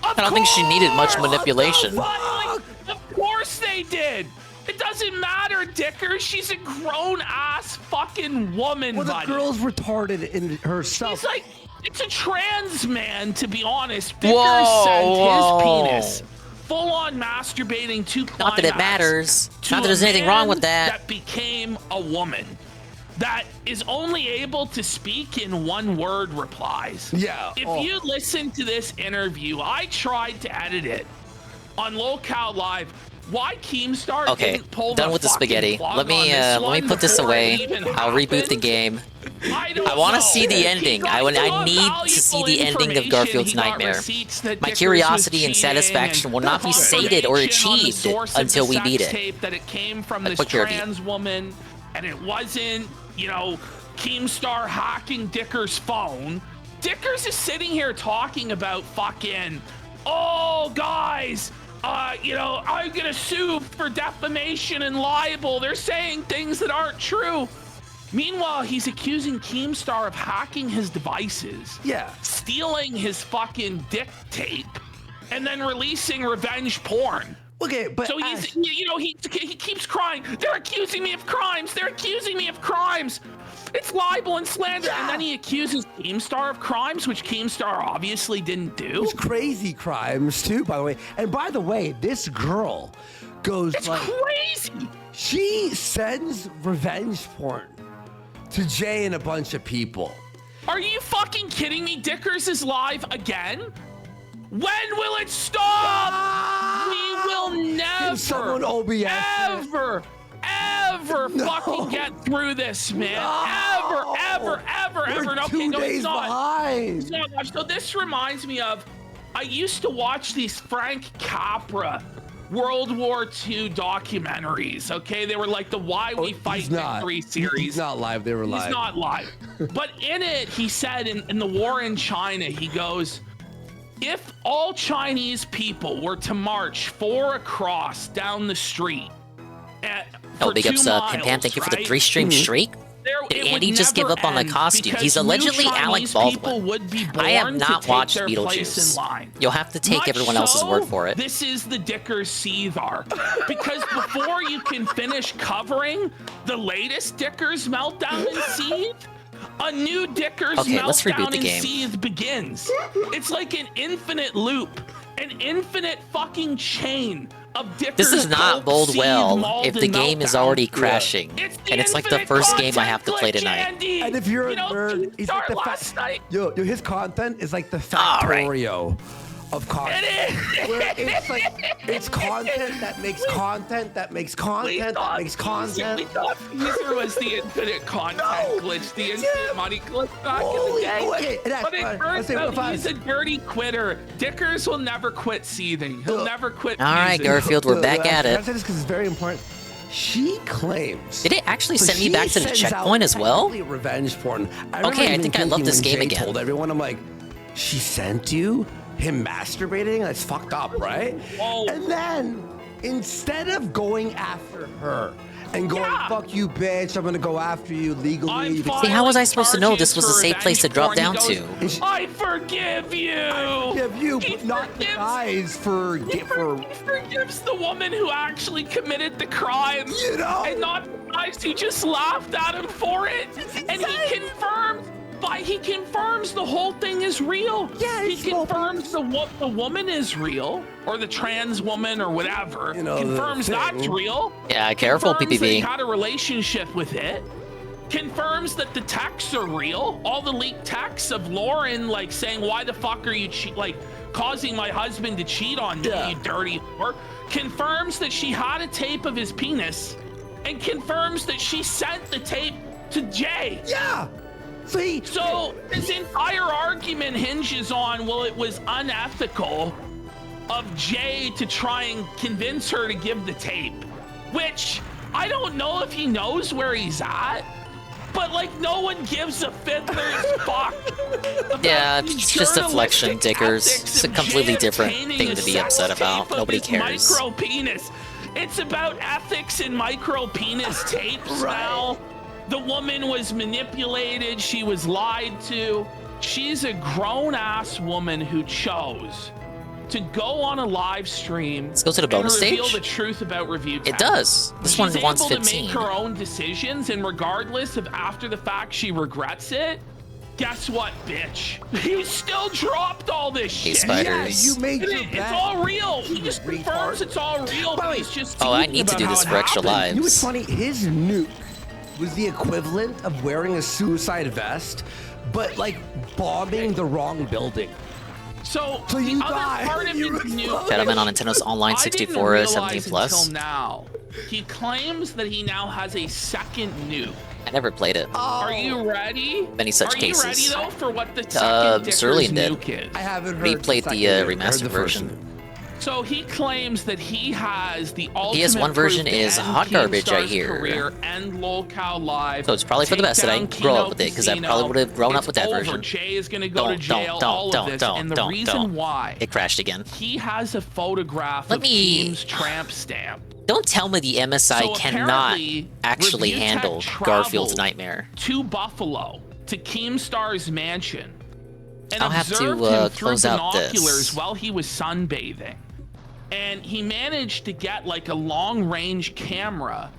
I don't think she needed much manipulation. of course they did. It doesn't matter, Dicker. She's a grown-ass fucking woman, Well, the buddy. girl's retarded in herself. She's like It's a trans man, to be honest. Dickers Whoa, sent whoa. his penis full-on masturbating to climax. Not that it matters. to Not that there's a anything wrong man with that. That became a woman. That is only able to speak in one-word replies. Yeah. If you listen to this interview, I tried to edit it on Locale Live. Why Keemstar Okay, didn't pull done the with the fucking spaghetti. plug Let me on this put this before it away. even I'll reboot the happened? game. I want to see the He ending. got I need to see the ending of Garfield's nightmare. My curiosity and satisfaction will not be sated or achieved until we beat it. That it came from this Quick review. trans woman, and it wasn't, you know, Keemstar hacking Dicker's phone. Dickers is sitting here talking about fucking, oh guys, you know, I'm gonna sue for defamation and libel. They're saying things that aren't true. Meanwhile, he's accusing Keemstar of hacking his devices, stealing his fucking dick tape, and then releasing revenge porn. Okay, but so he's, you know, he keeps crying. They're accusing me of crimes. They're accusing me of crimes. It's libel and slander, and then he accuses Keemstar of crimes, which Keemstar obviously didn't do. It's crazy crimes too, by the way. And by the way, this girl goes crazy. She sends revenge porn to Jay and a bunch of people. Are you fucking kidding me? Dickers is live again? When will it stop? We will never, ever fucking get through this, man. Ever. We're 2 days behind. It's not. So this reminds me of, I used to watch these Frank Capra World War II documentaries, okay? They were like the Why We Fight Victory series. He's not live, they were live. He's not live. But in it, he said in the war in China, he goes, if all Chinese people were to march 4 across down the street for big 2 ups, miles, Pim Pam. Thank you for the right? 3-stream streak. Did Andy just give up on the costume? He's allegedly Alec Baldwin. I have not watched Beetlejuice. You'll have to take everyone else's word for it. This is the Dickers Seethar. Because before you can finish covering the latest Dickers meltdown and seethe, a new Dickers let's reboot meltdown the and game. seethe begins. It's like an infinite loop, an infinite fucking chain of Dickers. This does not bode well if the game is already crashing, and it's like the first game I have to play tonight. And if you're a nerd, he's like yo, his content is like the Factorio of content. Where it's like, it's content that makes content that makes content that makes content. We thought Feezer was the infinite content glitch, the infinite money glitch back in the day. But it turns out he's a dirty quitter. Dickers will never quit seething. He'll never quit. All right, Garfield, we're back at it. I say this because it's very important. She claims. Did it actually send me back to the checkpoint as well? Revenge porn. Okay, I think I love this game again. Told everyone, I'm like, she sent you him masturbating? That's fucked up, right? And then instead of going after her and going, fuck you, bitch, I'm gonna go after you legally. See, how was I supposed to know this was a safe place to drop down to? I forgive you. I forgive you, but not the guys for. He forgives the woman who actually committed the crime, you know, and not the guys who just laughed at him for it. And he confirms the whole thing is real. Yeah, he confirms the woman is real, or the trans woman, or whatever. You know, confirms that's real. Yeah, careful, confirms that he PPV. had a relationship with it. Confirms that the texts are real. All the leaked texts of Lauren, like saying, "Why the fuck are you causing my husband to cheat on me, you dirty whore?" Confirms that she had a tape of his penis, and confirms that she sent the tape to Jay. Yeah. So his entire argument hinges on, well, it was unethical of Jay to try and convince her to give the tape, which I don't know if he knows where he's at, but like no one gives a fiddler's fuck. Yeah, it's just deflection, Dickers. It's a completely different thing to be upset about. Nobody cares. Micro penis. It's about ethics and micro penis tapes now. The woman was manipulated. She was lied to. She's a grown-ass woman who chose to go on a live stream. Let's go to the bonus and reveal stage. the truth about review It does. This one wants She's able 15. to make her own decisions, and regardless of after the fact she regrets it, Guess what, bitch? He still dropped all this shit. spiders. Yeah, you made your It's bet. all real. He just confirms it's all real, but he's just Oh, I tweeting need to about do how this it for extra happened. You know what's lives. funny? His nuke was the equivalent of wearing a suicide vest, but like bombing the wrong building. So So the you other die. part of his nuke, Gentlemen on Nintendo's Online I didn't 64 realize 17 plus. until now. He claims that he now has a second nuke. I never played it. Are you ready? Many such Are cases. you ready though for what the second Dicker's Cerulean did. nuke is? I haven't He heard. played the remastered version. So he claims that he has the ultimate PS1 version proof to is end hot garbage, I Keemstar's hear. career, end Lolcow Live. So it's probably for the best that I take didn't grow down up with it, because I Kino probably would have grown up It's with that over. version. Jay is going to go to jail. All of this, and the reason why It crashed again. he has a photograph Let of me- Keem's tramp stamp. Don't tell me the MSI So cannot apparently, actually Review handle Tech Garfield's traveled nightmare. to Buffalo to Keemstar's mansion and I'll have to, observed him through close out this. binoculars while he was sunbathing. And he managed to get like a long-range camera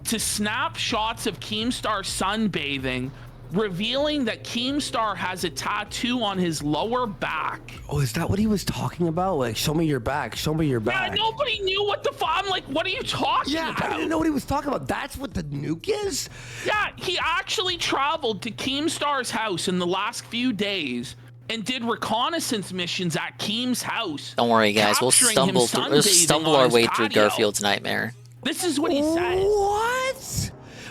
to snap shots of Keemstar sunbathing, revealing that Keemstar has a tattoo on his lower back. Oh, is that what he was talking about? Like, show me your back. Show me your back. Yeah, nobody knew what the fuck. I'm like, what are you talking about? I didn't know what he was talking about. That's what the nuke is? Yeah, he actually traveled to Keemstar's house in the last few days and did reconnaissance missions at Keem's house. Don't worry, guys. We'll capturing him stumble sunbathing on our his way through patio. Garfield's nightmare. This is what he said. What?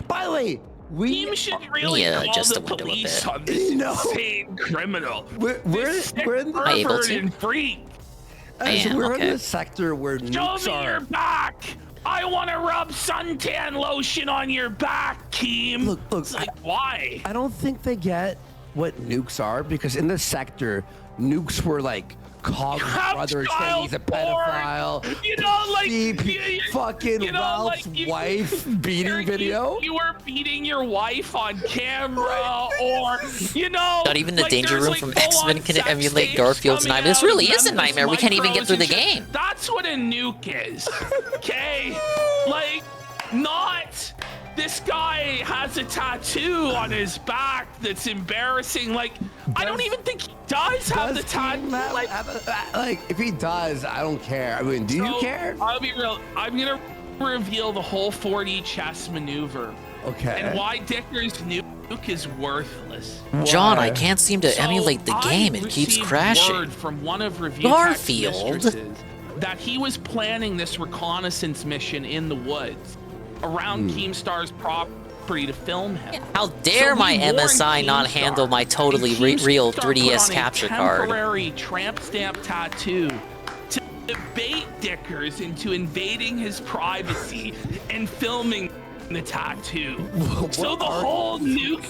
By the way, Keem should really call adjust the the window a police bit. on this insane criminal. We're in the... Am I able Pervert to? and freak. am, we're okay. in the sector where Show nukes me your are. back. I want to rub suntan lotion on your back, Keem. Look, It's like, why? I don't think they get what nukes are, because in this sector, nukes were like Cog's brother saying he's a pedophile. You know, like Deep fucking you know, Ralph's like wife beating video. You were beating your wife on camera, or you know, Not even the like, danger there's, room like, from full-on X-Men can sex emulate tapes Garfield's coming nightmare. This out really of is a them, nightmare. We just can't even get through the micros and shit. game. That's what a nuke is. Okay, like not. This guy has a tattoo on his back that's embarrassing. Like, I don't even think he does have the tattoo. Like, if he does, I don't care. I mean, do you care? I'll be real. I'm gonna reveal the whole 4D chess maneuver. Okay. And why Dicker's nuke is worthless. John, I can't seem to So emulate the game. It keeps received crashing. Word from one of Review Garfield. Tech's mistresses that he was planning this reconnaissance mission in the woods around Keemstar's property to film him. How dare So my he warned MSI not Keemstar, handle my totally and real Keemstar put 3DS on a capture card? temporary tramp stamp tattoo to bait Dickers into invading his privacy and filming the tattoo. So the whole nuke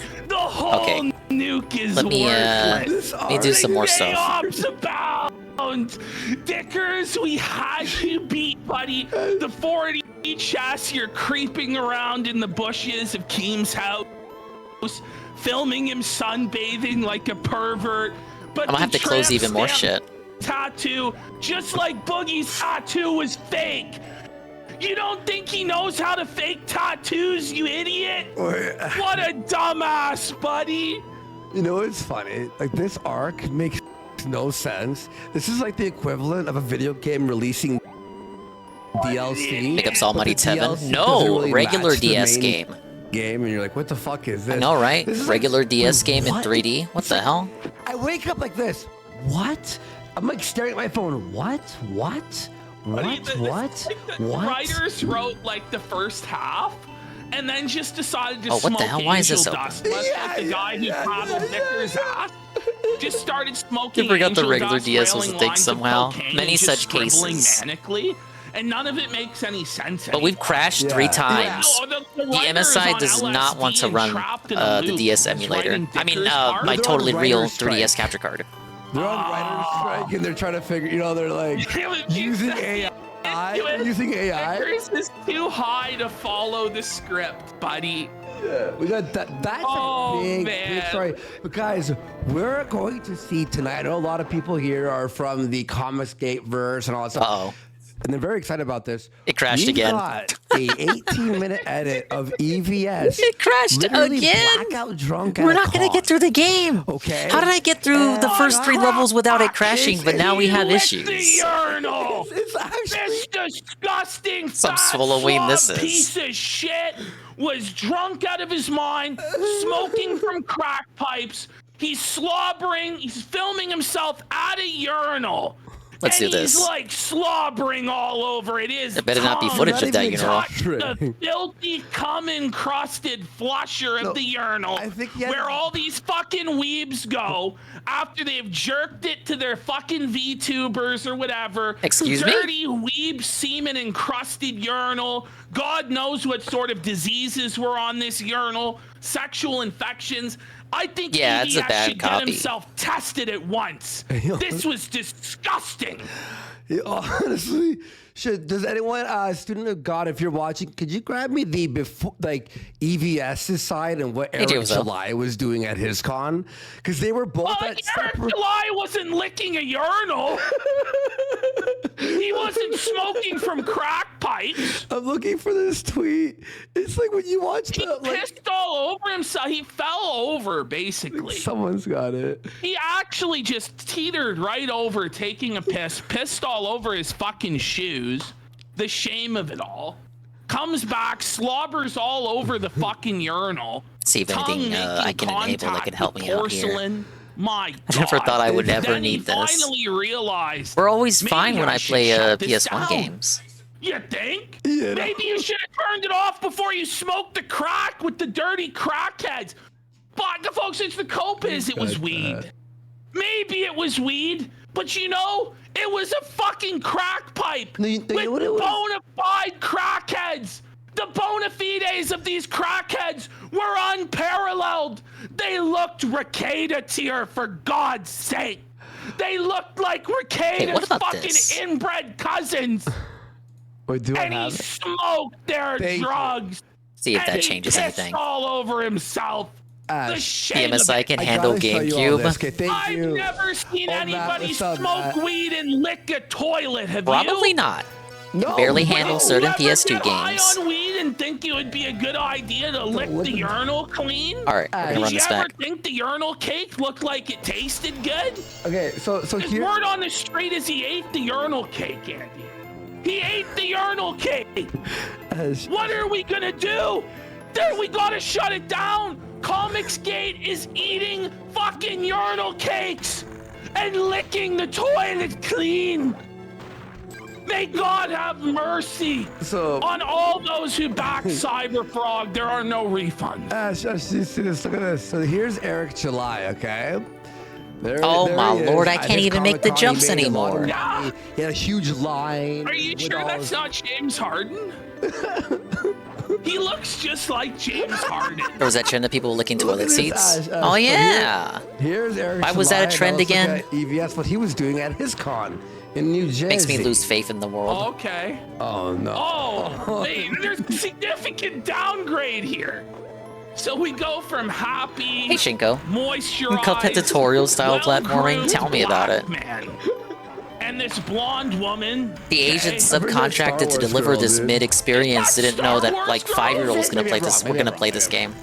is Let me, worthless. let me do some more stuff. Chaos abound. Dickers, we had you beat, buddy. The 4D chess, you're creeping around in the bushes of Keem's house, filming him sunbathing like a pervert. But I'm gonna have the to close tramp even more stamp shit. Tattoo, just like Boogie's tattoo, was fake. You don't think he knows how to fake tattoos, you idiot? What a dumbass, buddy. You know what's funny? Like, this arc makes no sense. This is like the equivalent of a video game releasing DLC. Pick up Psalm but the 97. DLC doesn't No, really regular match the DS main game. And you're like, what the fuck is this? I know, right? This is Regular like, DS wait, game in what? 3D. What the hell? I wake up like this. What? I'm like staring at my phone. What? The writers wrote like the first half and then just decided to Oh, what smoke the hell? Why is this angel open? dust. Like the guy who paddled Dicker's ass just started smoking You forgot the angel regular dust, DS was a railing thing lines of somehow. cocaine Many and just such scribbling cases. manically, and none of it makes any sense But we've anymore. crashed 3 times. No, the The writer is MSI on does not want to LSD and run trapped in a the loop. DS He's emulator. writing I mean, Dicker's art. my They're totally on real writer's 3DS strike. capture card. They're on writer's strike and they're trying to figure, they're like using AI. Using AI. Dickers is too high to follow the script, buddy. Yeah, we got that. That's Oh, a big man. story. But guys, we're going to see tonight. I know a lot of people here are from the Comicsgate verse and all that stuff. and they're very excited about this. It crashed we again. Got a 18-minute edit of EVS. It crashed literally again. Blackout drunk. We're not gonna get through the game. Okay. How did I get through the first 3 levels without it crashing? But now we have The issues. urinal. It's This disgusting Some fat Swolloween this slob is. piece of shit was drunk out of his mind, smoking from crack pipes. He's slobbering. He's filming himself at a urinal. Let's do and this. He's like slobbering all over it. There better not be footage of that urinal. The filthy, cum-encrusted flusher of the urinal, where all these fucking weebs go after they've jerked it to their fucking VTubers or whatever. Excuse me? Dirty weeb semen-encrusted urinal. God knows what sort of diseases were on this urinal. Sexual infections. I think Yeah, it's a EDS bad should copy. get himself tested at once. This was disgusting. Yeah, honestly, does anyone, student of God, if you're watching, could you grab me the before, like EVS's side and what Eric July was doing at his con? Because they were both at Eric July wasn't licking a urinal. He wasn't smoking from crack pipes. I'm looking for this tweet. It's like when you watch He pissed all over himself. He fell over, basically. Someone's got it. He actually just teetered right over taking a piss, pissed all over his fucking shoes. The shame of it all. Comes back, slobbers all over the fucking urinal. See if anything I can enable that can help me out here. Porcelain. My God. I never thought I would ever Then need he this. finally realized. We're always fine maybe when I should play shut this PS1 down. games. You think? Yeah. Maybe you should have turned it off before you smoked the crack with the dirty crackheads. But folks, it's the Copas. It was weed. Maybe it was weed, but you know, it was a fucking crack pipe with bona fide crackheads. The bona fides of these crackheads were unparalleled. They looked Ricada tier, for God's sake. They looked like Ricada's fucking inbred cousins. Wait, do and he smoked their drugs. See if that and changes he pissed anything. all over himself. The shame of PMSI it. can handle GameCube. I've never seen anybody smoke weed and lick a toilet. Have you? Probably not. Can barely handle certain PS2 High games. on weed and think it would be a good idea to lick the urinal clean? All right, we're gonna Did run you this ever back. think the urinal cake looked like it tasted good? Okay, so His here. word on the street is he ate the urinal cake, Andy. He ate the urinal cake. What are we gonna do? We gotta shut it down. Comicsgate is eating fucking urinal cakes and licking the toilet clean. May God have mercy on all those who back Cyberfrog. There are no refunds. See this, look at this. So here's Eric July, okay? Oh there my he is. lord, I At can't his even make the Comic-Con, he jumps made a lot of anymore. money. He had a huge line. Are you with sure all that's his- not James Harden? He looks just like James Harden. There was that trend of people licking Look at toilet this, seats. Ash, Oh so yeah. Here's Eric Why was that a July, trend and let's again? look at EVS, what he was doing at his con in New Jersey. Makes me lose faith in the world. Okay. Oh no. Oh, there's a significant downgrade here. So we go from happy, Hey Shinko. moisturized, Cuphead tutorial style platforming. well-groomed Tell me about it. black man. And this blonde woman. The agent okay, subcontracted to deliver this mid experience didn't know that like 5-year-olds gonna play this. We're gonna play this game.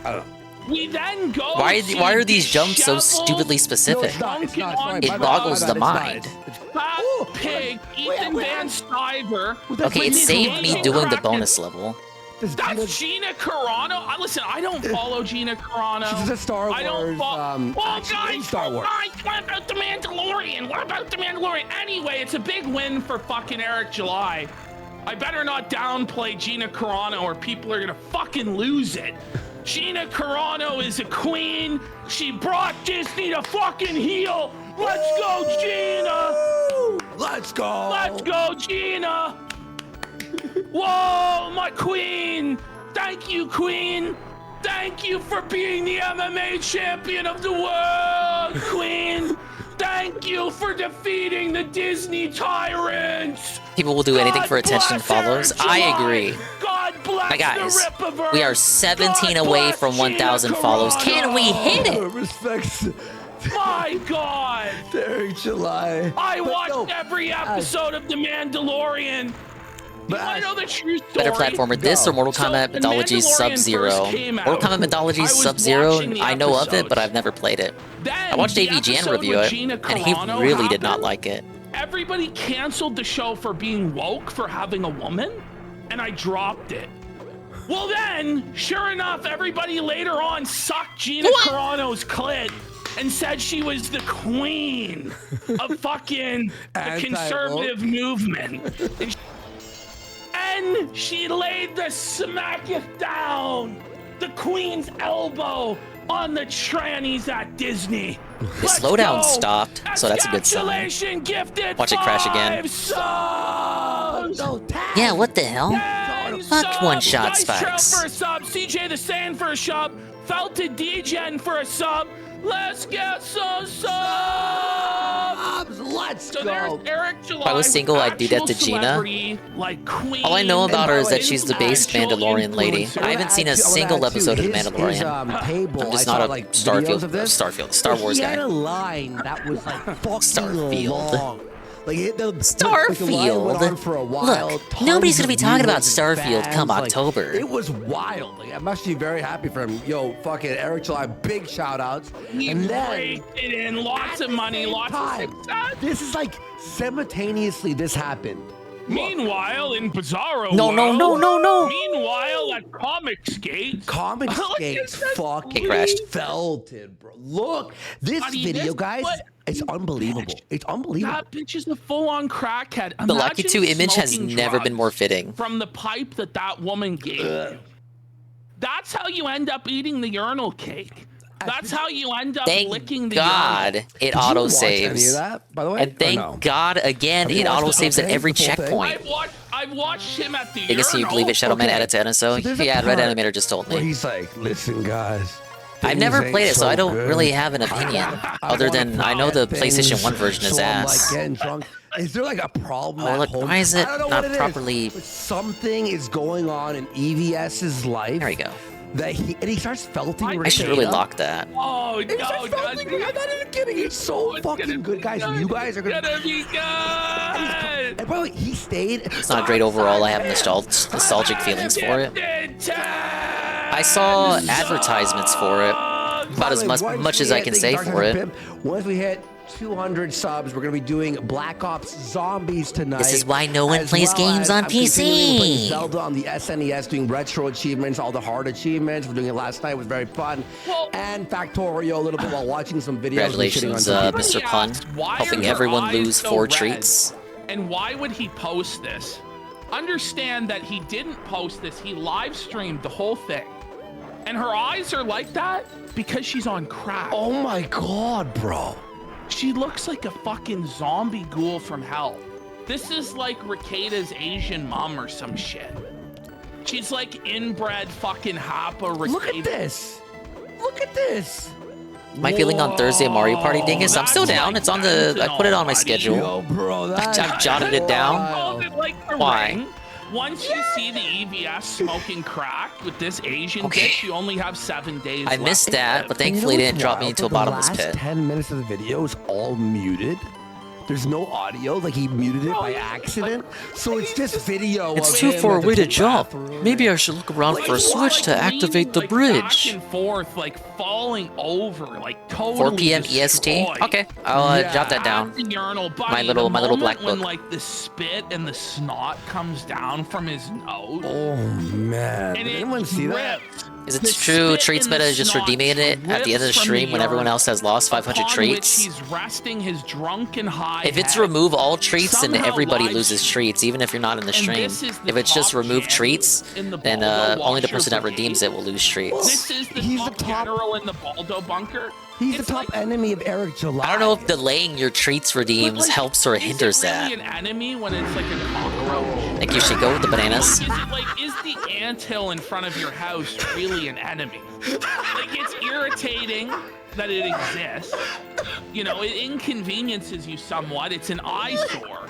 We then go. Why are these jumps so stupidly specific? It boggles the mind. Fat pig, Ethan Van Stiver. Okay, it saved me doing the bonus level. That's Gina Carano. Listen, I don't follow Gina Carano. She's a Star I don't Wars, follow. Oh, actually in guys, Star Wars. what about the Mandalorian? What about the Mandalorian? Anyway, it's a big win for fucking Eric July. I better not downplay Gina Carano or people are gonna fucking lose it. Gina Carano is a queen. She brought Disney to fucking heel. Let's go, Gina. Let's go. Let's go, Gina. Whoa, my queen! Thank you, queen! Thank you for being the MMA champion of the world, queen! Thank you for defeating the Disney tyrants! People will do anything for attention and bless follows. Eric I July. agree. God bless My guys, the Rippaverse. we are 17 God away bless from 1,000 Gina follows. Carano. Can we hit it? Respects My God! Eric July. I watched every episode of The Mandalorian. You want to know the true story? Better platformer, this or Mortal Kombat the Mythology Mandalorian Sub-Zero? first came Mortal out. Kombat Mythology I was Sub-Zero, watching the I know of it, episodes. but I've never played it. Then I watched the AVGN episode review with it, Gina and he Carano really did not happened. like it. Everybody canceled the show for being woke for having a woman, and I dropped it. Well then, sure enough, everybody later on sucked Gina Carano's clit and said she was the queen of fucking the conservative movement. And she laid the smacketh down, the queen's elbow on the trannies at Disney. The slowdown stopped, so that's a good sign. Gifted Watch it crash again. Yeah, what the hell? Fuck one-shot spikes. For a sub, CJ the Sand for a sub, Felted DGen for a sub. Let's get some subs. Let's go. There's Eric July. If I was single, I'd do that to Gina. Like queen. All I know about her is that she's the base actual Mandalorian lady. influencer. I haven't seen a single episode of The Mandalorian. Table, I'm just I not saw, a like, videos of this. Star Wars He guy. had a line that was like fucking Starfield. long. Like the line went on Starfield. for a while. Look, Tons nobody's gonna of be talking about viewers and Starfield come fans, like, October. It was wild. Like, I'm actually very happy for him. Yo, fucking Eric July, big shout outs. He And then raked it in, lots of money, lots of success. this is like simultaneously this happened. Meanwhile, in Bizarro No. Meanwhile, at Comicsgate. Comicsgate fucking crashed. felted, bro. Look, this Buddy, video, this- guys, it's unbelievable. It's unbelievable. That bitch is a full-on crackhead. The Lucky Imagine 2 image has smoking never been drugs more fitting. from the pipe that woman gave you. That's how you end up eating the urinal cake. That's how you end up Thank licking the God urinal. it Did you watch autosaves. any of that, by the way, And or thank no? God again Have you it watched the autosaves whole at thing, every the full thing? checkpoint. I've watched him at the I guess, can you urinal. believe it? Shadow Man Okay. added to NSO? So there's a Yeah, Red part Animator just told where me. he's like, listen, guys. I've things never ain't played it, so I don't good. really have an opinion. I Other wanna than I know the forget PlayStation things, 1 version is so I'm ass. like getting drunk. Is there like a problem Oh, at look, home? why is it I don't know not what it properly- is, but something is going on in EVS's life. There we go. That he starts felting. I should really data. lock that. Oh, And he starts felting. I'm not even kidding. It's so fucking good, guys. You guys are gonna be good. And by the way, he stayed. It's not great overall. I have nostalgic feelings for it. I saw advertisements for it. About as much as I can say for it. Once we hit 200 subs, we're gonna be doing Black Ops Zombies tonight. This is why no one as plays well games as on I'm continuing to play PC. Zelda on the SNES, doing retro achievements, all the hard achievements. We're doing it last night. It was very fun. And Factorio a little bit while watching some videos. and shitting Congratulations, on TV. Mr. Pun, Why helping are her everyone eyes lose so 4 red? treats. And why would he post this? Understand that he didn't post this. He live streamed the whole thing. And her eyes are like that because she's on crack. Oh my god, bro. She looks like a fucking zombie ghoul from hell. This is like Ricada's Asian mom or some shit. She's like inbred fucking Hapa Ricada. Look at this. Look at this. My feeling on Thursday Mario Party dingus. I'm still That's down. like It's on the. I put it on my schedule. Yo, bro, that I've jotted it down. Called it like the Why? Ring. Once you see the EVS smoking crack with this Asian Okay. bitch, you only have 7 days I left missed to that, live. but thankfully it didn't drop me into a bottomless The last pit. 10 minutes of the video is all muted. There's no audio, like he muted it by accident. So it's just video. It's of too him far at the away to jump. bathroom. Maybe I should look around for a switch to activate the Back bridge. and forth, like falling over, like 4 totally p.m. EST. destroyed. Okay, I'll jot that down. At the urinal, buddy, My little the black moment when book. like the spit and the snot comes down from his nose. Oh man! And Did it anyone see that? drips. Is it The true spit Treats and the Meta is just snot redeeming it at the end of the drips from stream when everyone urine else has lost 500 upon treats? which he's resting his drunken high If it's head. remove all treats, then Somehow everybody live loses treats, even if you're not in the And stream. this is the If it's just top remove champ treats, in the then Baldo only the Washer person that Brigade. redeems it will lose treats. This is the top general in the Baldo bunker. He's the top enemy of Eric July. I don't know if delaying your treats redeems like, helps or hinders Is it that. really an enemy when it's like a cockroach? Like you should go with the bananas. Is the anthill in front of your house really an enemy? Like it's irritating that it exists. You know, it inconveniences you somewhat. It's an eyesore.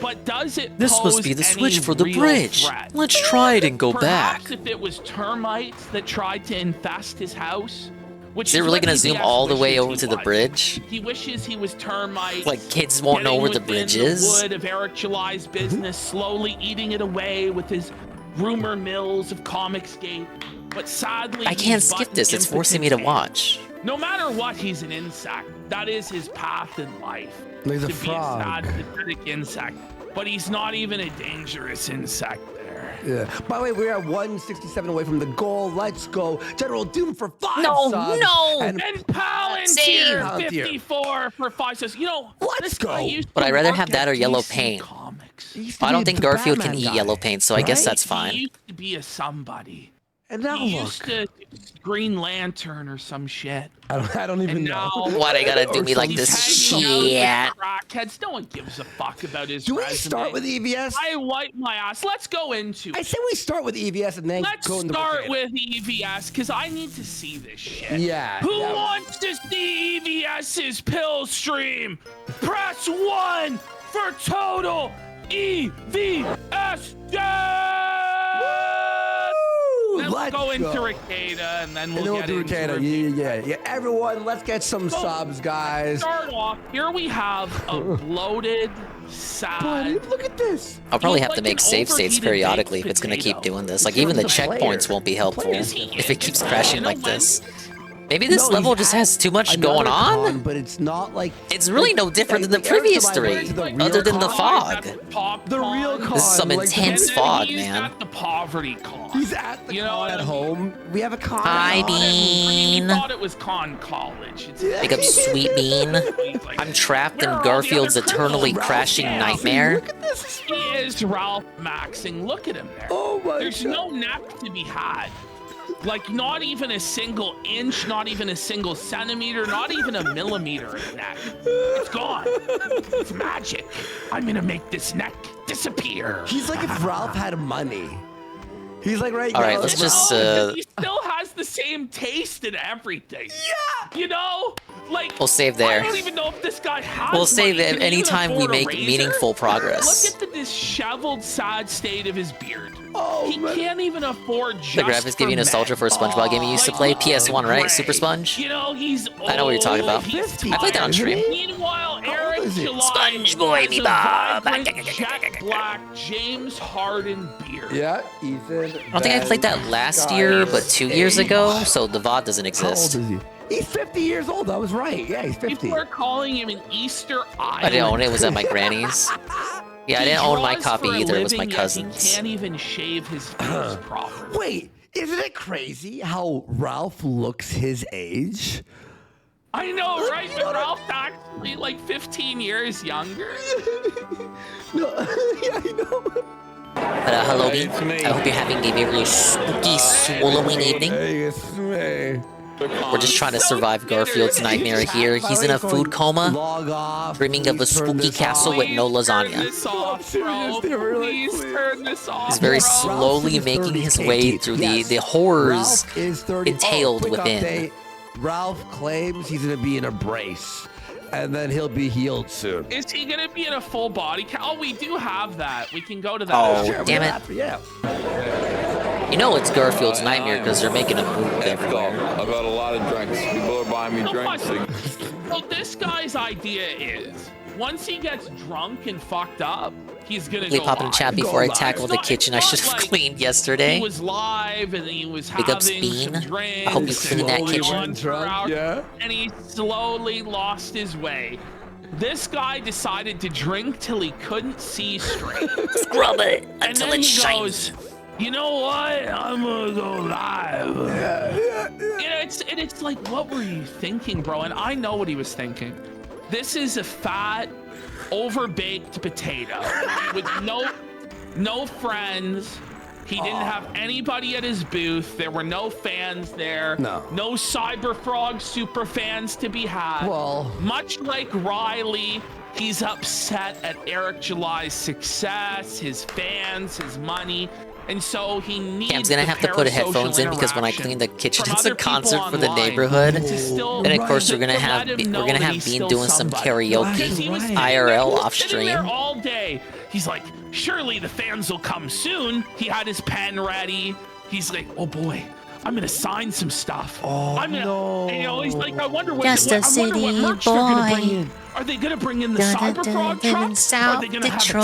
But does it This pose must be the any switch for the real bridge. threat? Let's try it and go Perhaps back. if it was termites that tried to infest his house, Is it really gonna zoom all the way over to the bridge? He wishes he was termites. Like kids won't know where the getting bridge within is? The wood of Eric July's business, slowly eating it away with his rumor mills of Comicsgate. But sadly, I can't he's skip but this. an It's forcing me to impotent watch. No matter what, he's an insect. That is his path in life. He's a to frog. be a sad, pathetic insect. But he's not even a dangerous insect there. Yeah. By the way, we're at 167 away from the goal. Let's go. General Doom for 5 No, subs. no. And Palantir Palantir. 54 for 5 says, you know, let's go. But I'd rather have that or yellow paint. I don't think Garfield can eat yellow paint, so I guess that's He fine. used to be a somebody. And now he look. used to Green Lantern or some shit. I don't even know. Why they gotta do me like He's this hanging out with shit? Crackheads. No one gives a fuck about his Do we resume. start with EVS? I wipe my ass. Let's go into it. I say we start with EVS and then Let's go into start with EVS because I need to see this shit. Yeah, Who yeah. wants to see EVS's pill stream? Press 1 for total EVS Then we'll Let's go into go. Ricada and then And we'll then get we'll do into Ricada. Yeah. Everyone, let's get some subs, guys. Start off. Here we have a bloated, sad. Buddy, look at this. I'll probably have Like to make an save states overheated periodically if baked it's gonna keep potato. doing this. Like even the checkpoints won't be helpful if it keeps crashing like this. Maybe this level just has too much going on? But it's not like It's really no different than the previous three, other than the fog. The real con. This is some intense fog, man. The poverty con. He's at the con at home. We have a con. Hi, We Bean. thought it was con college. It's Big up, Sweet Bean. I'm trapped in Garfield's eternally crashing nightmare. He is Ralph Maxing. Look at him there. Oh my There's no neck to be had. Like, not even a single inch, not even a single centimeter, not even a millimeter of neck. It's gone. It's magic. I'm gonna make this neck disappear. He's like if Ralph had money. He's like right All now. right, let's just, He still has the same taste and everything. Yeah. You know? Like, We'll save I there. don't even know if this guy has We'll save money. it Can he even anytime we afford a make razor? meaningful progress. Look at the disheveled, sad state of his beard. Oh, he can't even afford just The graphics give you nostalgia for a SpongeBob game you used to play, PS1, right? Super Sponge? You know, he's I know what you're talking old, about. he's I played that on stream. Meanwhile, Eric July Sponge Boy, me has a Bob. vibrant, jet black James Harden beard. Yeah, Ethan. I don't think I played that last year, but 2 years ago, so the VOD doesn't How exist. old is he? He's 50 years old. I was right. Yeah, he's 50. People are calling him an Easter Island. I didn't own it, it was at my granny's. Yeah, I didn't own my copy either, it was my He cousin's. can't even shave his face properly. Wait, isn't it crazy how Ralph looks his age? I know, right? But Ralph's actually like 15 years younger. No, yeah, I know. But hello, Bean. I hope you're having a very spooky Swolloween evening. Hey, it's me. We're just trying to survive Garfield's nightmare here. He's in a food coma, Log off. dreaming of a spooky castle with no Turn lasagna. this off, bro. Please turn this off. He's very bro. slowly making his way through the horrors Ralph is 30. entailed quick within. update. Ralph claims he's gonna be in a brace, and then he'll be healed soon. Is he gonna be in a full body count? Oh, we do have that. We can go to that. Oh, Sure, damn we'll it. have- Yeah. You know it's Garfield's nightmare because they're making a move everywhere. I've had a lot of drinks. People are buying me drinks. So this guy's idea is, once he gets drunk and fucked up, he's gonna Quickly go pop in live. chat before I tackle the kitchen I should have cleaned yesterday. He was live and he was Big ups, having Bean. some drinks. I hope you clean that and kitchen. went for hours, Yeah. And he slowly lost his way. This guy decided to drink till he couldn't see straight. Scrub it And until then it he shines. goes, you know what? I'm gonna go live. You know, it's like, what were you thinking, bro? And I know what he was thinking. This is a fat, overbaked potato with no friends. He didn't have anybody at his booth. There were no fans there. No. No Cyberfrog super fans to be had. Well, Much like Riley, he's upset at Eric July's success, his fans, his money. And so he needs Cam's gonna the have to put headphones in parasocial because when I interaction clean the kitchen, from it's a other people concert for the online neighborhood. to still- And of course, we're to gonna have let him know we're gonna that have he's Bean still doing some somebody. karaoke Because he was sitting IRL there- off sitting there stream. all day. He's like, surely the fans will come soon. He had his pen ready. He's like, oh boy, I'm gonna sign some stuff. Oh, I'm gonna, you know, he's like, I wonder what, Just a I wonder what city merch they're gonna bring boy. in. Are they gonna bring in the Dun, dun, Cyberfrog dun, truck? in South Are they gonna have a Detroit.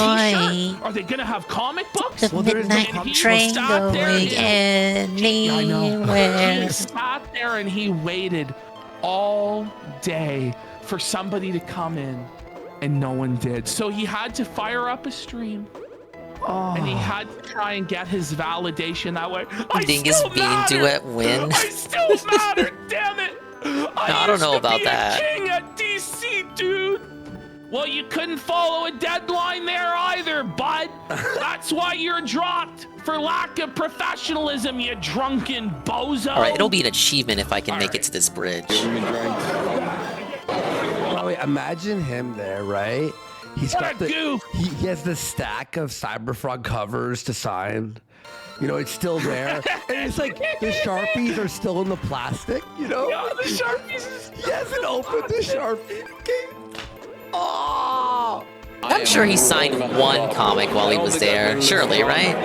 t-shirt? Are they gonna have comic books? The midnight train going anywhere. He sat there and he waited all day for somebody to come in, and no one did. So he had to fire up a stream. And he had to try and get his validation that way. Dingus Bean Duet win. I still matter, damn it! I don't know about that. King at DC, dude. Well, you couldn't follow a deadline there either, bud. That's why you're dropped for lack of professionalism, you drunken bozo. All right, it'll be an achievement if I can make it to this bridge. Oh, wait, imagine him there, right? He's got the he has the stack of Cyberfrog covers to sign. You know, it's still there. And it's like the Sharpies are still in the plastic, you know? Yeah, the Sharpies. He hasn't opened the Sharpie. Oh! I'm sure he signed one comic while he was there. Surely, right?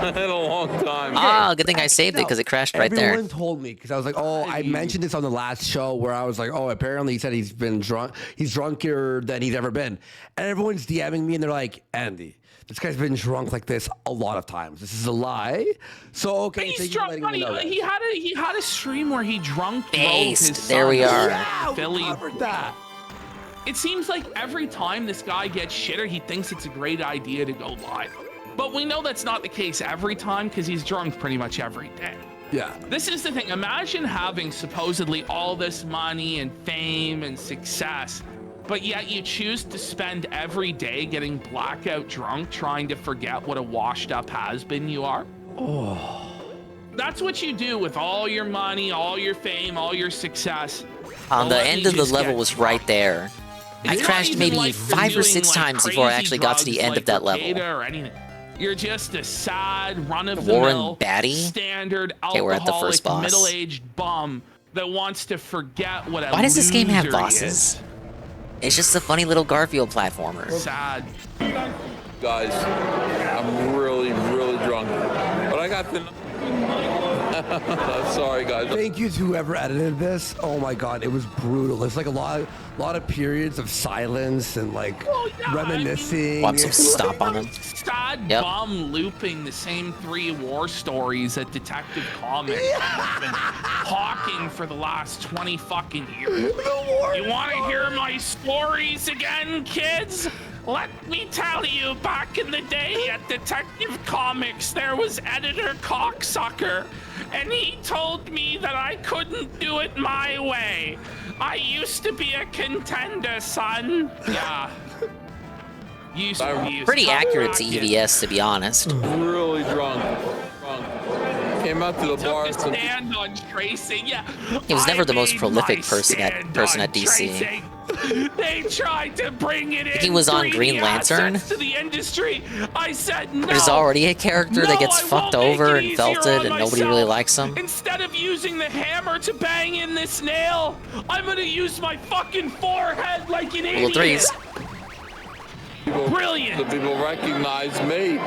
In a long time. Ah, good thing I saved it because it crashed right there. Everyone told me because I was like, oh, I mentioned this on the last show where I was like, oh, apparently he said he's been drunk. He's drunker than he's ever been. And everyone's DMing me and they're like, Andy, this guy's been drunk like this a lot of times. This is a lie. So okay, He's thank you for drunk. letting me know that. He had a stream where he drunk wrote Based. his There we songs. are. Yeah, Philly. we covered that. It seems like every time this guy gets shitter, he thinks it's a great idea to go live. But we know that's not the case every time because he's drunk pretty much every day. Yeah. This is the thing. Imagine having supposedly all this money and fame and success, but yet you choose to spend every day getting blackout drunk trying to forget what a washed up has-been you are. Oh. That's what you do with all your money, all your fame, all your success. The end of the level was right there. I It's crashed not maybe even like 5 or 6 like times before I crazy actually got to the drugs end of that like level. Or anything. You're just a sad, Warren run-of-the-mill, Batty? standard Okay, we're at the first alcoholic, boss. middle-aged bum that wants to forget what a Why does this game have loser he bosses? is. It's just a funny little Garfield platformer. Sad. Guys, I'm really, really drunk. But I got the... Sorry, guys. Thank you to whoever edited this. Oh my god, it was brutal. It's like a lot of periods of silence and like reminiscing. Want some stop on him? Sad Yep. bum looping the same 3 war stories that Detective Comics has been hawking for the last 20 fucking years. You want to hear my stories again, kids? Let me tell you, back in the day at Detective Comics, there was editor Cocksucker, and he told me that I couldn't do it my way. I used to be a contender, son. Yeah. Used to be. Pretty accurate to EVS, to be honest. Really drunk. Came out to the bar. Took a stand on Tracy. Yeah. He was never the most I prolific made person my at stand on DC. Tracy. They tried to bring it in. He was on 3D Green Lantern. assets to the industry. I said no. There's already a character that gets I fucked won't make over it and easier felted, on and nobody really myself. likes him. Instead of using the hammer to bang in this nail, I'm gonna use my fucking forehead like an Rule idiot. 3s. Brilliant. The people recognize me.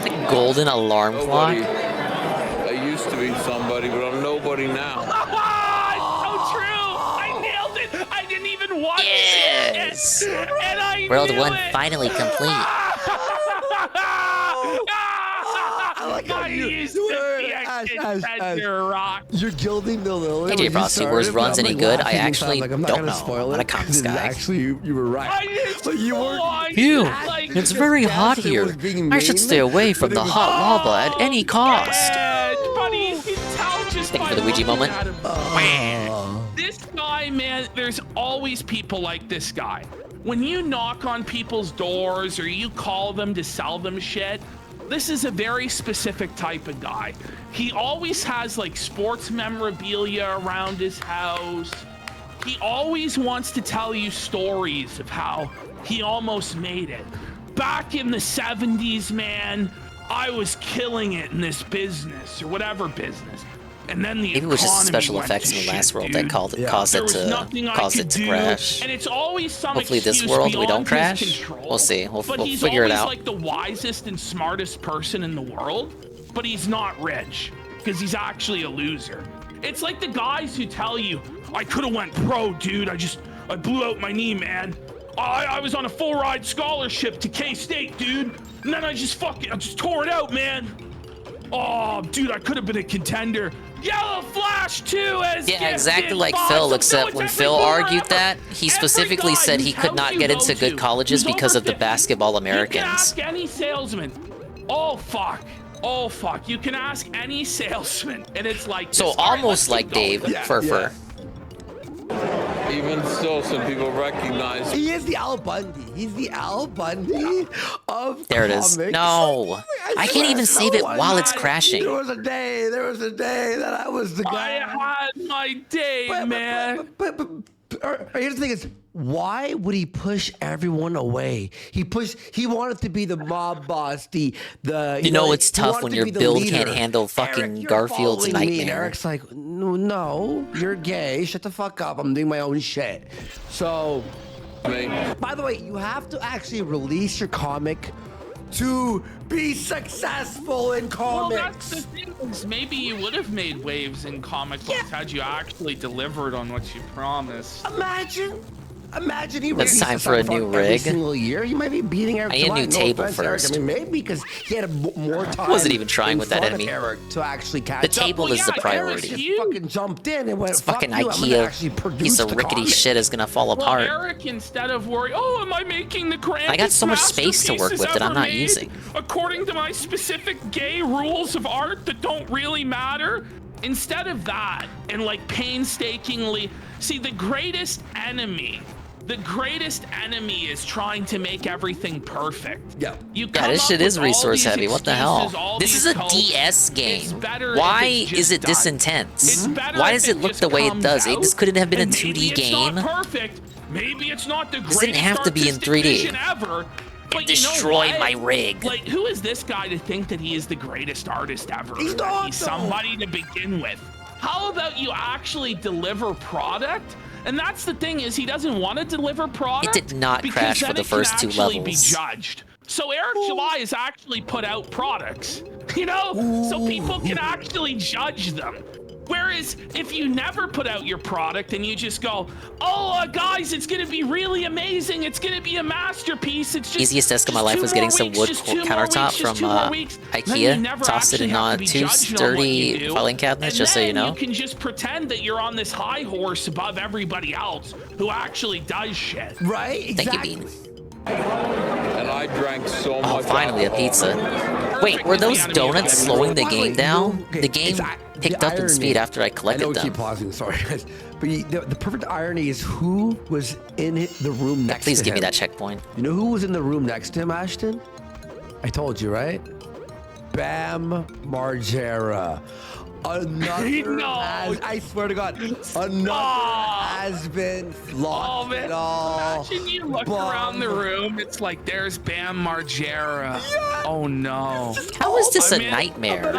The golden alarm clock. I used to be somebody, but I'm nobody now. It's so true. I nailed it. I didn't even watch Yes. it. And I World knew 1 it. finally complete. I used to be a contender, Rock. You're gilding the lily. Hey, when Jay you Frosty, started, were his but runs I'm, any like, good? I laughing inside, actually like, I'm not don't gonna know. spoil I'm it not a comics 'cause guy. Actually, you were right. But you weren't. Phew, Like, it's very hot here. I should stay away from the hot lava at any cost. Buddy, you can tell just Thank you by for the Ouija looking moment. at him. This guy, man, there's always people like this guy. When you knock on people's doors or you call them to sell them shit, this is a very specific type of guy. He always has like sports memorabilia around his house. He always wants to tell you stories of how he almost made it. Back in the 70s, man, I was killing it in this business or whatever business. And then the Maybe it was just the economy special went effects to in the shit, last world dude. that caused There it was to nothing I could do, crash. And it's always some Hopefully this excuse world we beyond don't his crash. control. We'll see. We'll But he's figure it always out. like the wisest and smartest person in the world, but he's not rich. because he's actually a loser. It's like the guys who tell you, I could have went pro, dude. I blew out my knee, man. I was on a full ride scholarship to K-State, dude. And then I just tore it out, man. Oh, dude, I could have been a contender. Yellow Flash 2 as Yeah, exactly like Phil, except when Phil argued that, he specifically said he could not get into good colleges because of the basketball Americans. You can ask any salesman. Oh, fuck. Oh, fuck. You can ask any salesman. And it's like... So almost like Dave, Fur. Even still, some people recognize. He is the Al Bundy. He's the Al Bundy of There it is. comics. No, I can't even save it while it's crashing. There was a day that I was the guy. I had my day, man. But here's the thing: is why would he push everyone away? He wanted to be the mob boss. You know, it's tough when your build can't handle fucking Garfield's nightmare. And Eric's like, no, you're gay. Shut the fuck up. I'm doing my own shit. So, by the way, you have to actually release your comic to be successful in comics. Well, that's the thing. Maybe you would have made waves in comic books had you actually delivered on what you promised. Imagine he It's time for a new every rig. single year. You might be beating Eric. I need a new table first. I mean, maybe because he had more time. Wasn't even trying with that in front of enemy. Eric to actually catch The up. table is the priority. Eric just fucking jumped in and went, This fuck fucking you, I'm gonna actually IKEA produce piece of the rickety comic. shit is gonna fall apart. Well, Eric, instead of worrying, oh, am I making the grandest I got so much space to work with that I'm not made, using. according to my specific gay rules of art that don't really matter? Instead of that, and like painstakingly, see, the greatest enemy is trying to make everything perfect. Yeah. Yeah, this shit is resource heavy. What the hell? This is a DS game. Why is it this intense? Why does it look the way it does? This couldn't have been a 2D game. It's not perfect. Maybe it's not the This didn't greatest have to be in artistic 3D. vision ever. But Destroy you know my what? rig. Like, who is this guy to think that he is the greatest artist ever? He's not, He's though. somebody to begin with. How about you actually deliver product? And that's the thing, is he doesn't want to deliver product. It did not because crash then for the it can first two actually levels. Be judged. So Eric July has actually put out products, you know, so people can actually judge them. Whereas if you never put out your product and you just go, oh, guys, it's going to be really amazing. It's going to be a masterpiece. It's just Easiest desk of my life was getting some wood countertop from IKEA. Tossed it in two sturdy filing cabinets, just so you know. You can just pretend that you're on this high horse above everybody else who actually does shit. Right? Exactly. Thank you, Bean. And I drank so Oh, much. finally a pizza. Wait, were those donuts slowing the game down? The game picked up in speed after I collected I know we them. keep pausing, sorry guys. But the perfect irony is who was in the room next to him. Please give me that checkpoint. You know who was in the room next to him, Ashton? I told you, right? Bam Margera. Another I swear to God, another has been locked it all. Imagine you look around the room, it's like there's Bam Margera. Yeah. Oh no. How is this a nightmare?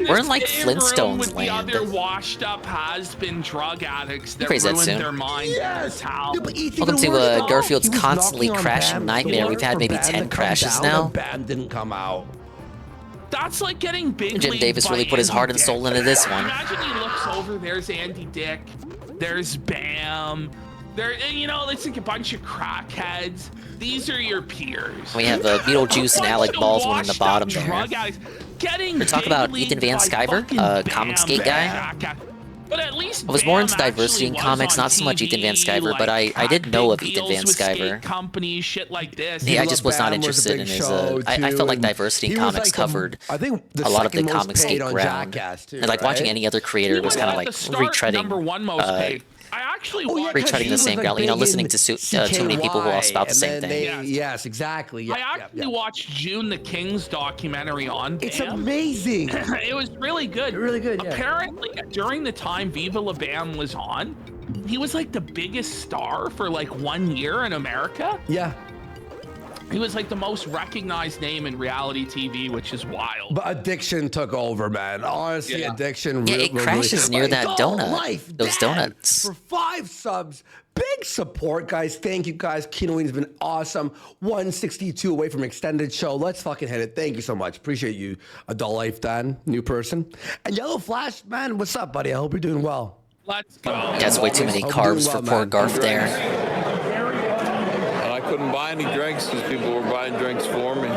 We're in like Flintstones with land. The other washed up has-been drug addicts that Praise that ruined soon. their mind in their town. Welcome to Garfield's constantly crashing nightmare. We've had maybe 10 crashes now. Bam didn't come out. That's like getting big. Jim Davis really put his heart and soul into this one. Imagine he looks over, there's Andy Dick, there's Bam, you know, it's like a bunch of crackheads. These are your peers. We have Beetlejuice and Alec Baldwin in the bottom there. Drug addicts getting We're talking about Ethan Van Sciver, Comicsgate guy. But at least I was more into Bam diversity in actually comics, was on not so much Ethan Van TV, Sciver, but I did know of Ethan Van deals with skate Sciver. companies, shit like this. Yeah, I just was not interested in his. I felt like diversity in comics covered a lot of the Comicsgate ground. And like watching any other creator was kind of like retreading. I actually retreading the same ground, you know, listening to too many people who all spout the same thing. Yes, exactly. Yeah, I actually watched June the King's documentary on Bam. It's amazing. It was really good. Really good, yeah. Apparently, during the time Viva La Bam was on, he was like the biggest star for like 1 year in America. Yeah. He was like the most recognized name in reality TV, which is wild. But addiction took over, man. Honestly, addiction. Yeah, it crashes near that donut. Those donuts. For 5 subs, Big support, guys. Thank you, guys. Kinoing's been awesome. 162 away from extended show. Let's fucking hit it. Thank you so much. Appreciate you, Adult Life Dan, new person. And Yellow Flash, man, what's up, buddy? I hope you're doing well. Let's go. That's way too many carbs for poor Garf there. And I couldn't buy any drinks because people were buying drinks for me.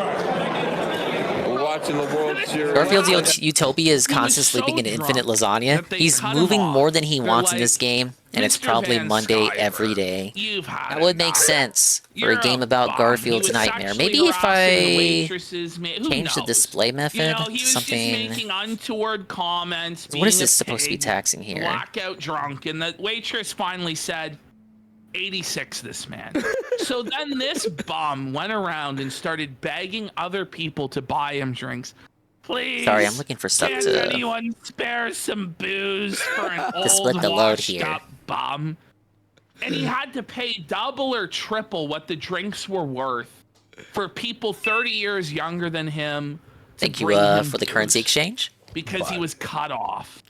We're watching the World Series. Garfield's utopia is constant sleeping in infinite lasagna. He's moving more than he wants in this game, and it's probably Monday every day. That would make sense for a game about Garfield's nightmare. Maybe if I change the display method to something. Making untoward comments. What is this supposed to be taxing here? Blackout drunk, and the waitress finally said, 86 this man. So then this bum went around and started begging other people to buy him drinks. Please. Sorry, I'm looking for stuff can to anyone spare some booze for an old split the load here. washed-up bum? And he had to pay double or triple what the drinks were worth for people 30 years younger than him. Thank you for the currency exchange. Because he was cut off.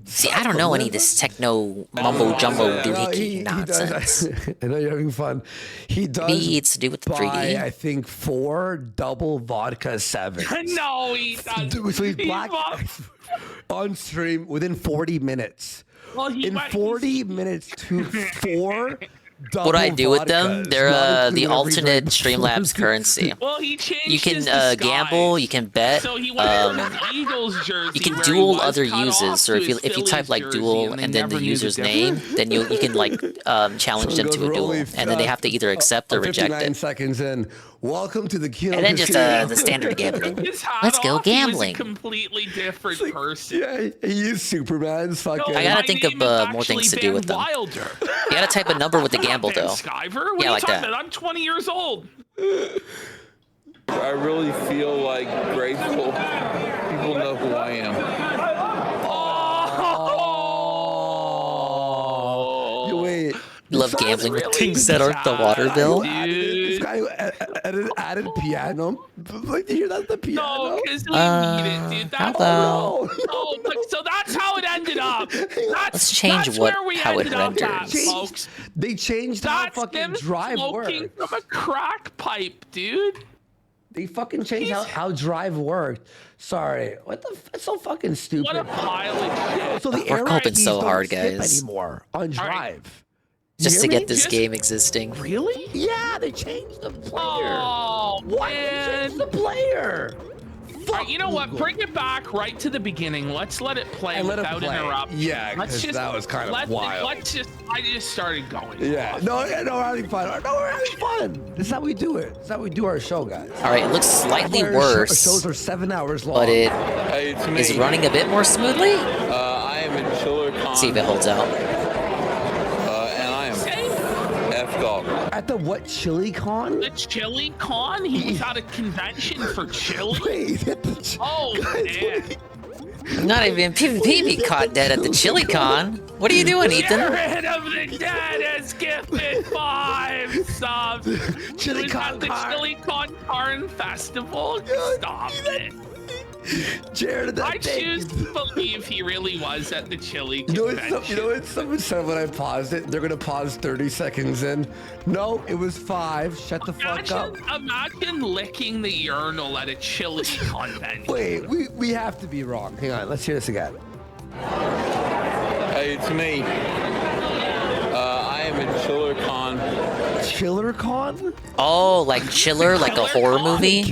See, I don't know any of this techno mumbo jumbo doohickey nonsense. I know you're having fun. He does. Maybe it's to do with the 3D. Buy, I think 4 double vodka 7s. No, he doesn't. So he's black on stream within 40 minutes. Well, in 40 minutes to 4 double What do I do with them? vodkas, They're not the including alternate every Streamlabs currency. Well, he changed You can his disguise. gamble, you can bet. So he went from his Eagles jersey. You can where he duel was other cut users. off So to if you his type Phillies like jersey, duel they and then the never knew user's name, difference. then you can like challenge them to a duel, and then they have to either accept or reject 59 it. seconds in. Welcome to the Kino And then just Casino. the standard gambling. His hat Let's go off, he was a gambling. completely different person. Yeah, he is Superman's fucking. I gotta think of more things to do with them. Wilder. You gotta type a number with the gamble though. Skyver? What Yeah, are like you talking that. about? I'm 20 years old. I really feel like grateful. People know who I am. Wait. You love gambling with things that aren't the water bill. This guy who added piano. Like to hear that the piano. No, because we need it, dude. How That's about so that's how it ended up. let's change that's what where we how it ended up at, renders. folks. They changed how That's fucking him drive smoking worked. from a crack pipe, dude. They fucking changed how drive worked. Sorry, what the? That's so fucking stupid. What a pile of shit. So the We're arrow coping keys so don't hard, skip guys. anymore on drive. Just to You hear get me? this game existing. Really? Yeah, they changed the player. Oh, Why did they man. change the player? All right, you know what? Bring it back right to the beginning. Let's let it play And let it without play. interruption. Yeah, Let's 'cause just that was kind of wild. I just started going. Yeah, off. no, we're having fun. No, we're having fun. This is how we do it. This is how we do our show, guys. All right, it looks slightly Our worse, shows are 7 hours long. but it Hey, it's me. is running a bit more smoothly. I am in Chiller Con. See if it holds out. And I am effed up. At the what, Chili Con? The Chili Con? He was at a convention for chili? Wait, at the Oh, man. Not even PvP caught dead at the Chili Con. What are you doing, Ethan? Get rid of the dead has gifted 5 subs. Chili He was Con at the Carn. Chili Con Carn Festival? Stop it. Jared, I choose to believe he really was at the Chili convention. You know what someone said when I paused it? They're gonna pause 30 seconds in. No, it was 5. Shut the fuck up. Imagine licking the urinal at a Chili convention. Wait, we have to be wrong. Hang on, let's hear this again. Hey, it's me. I am in Chiller Con. Chiller Con? Oh, like Chiller, like a horror movie?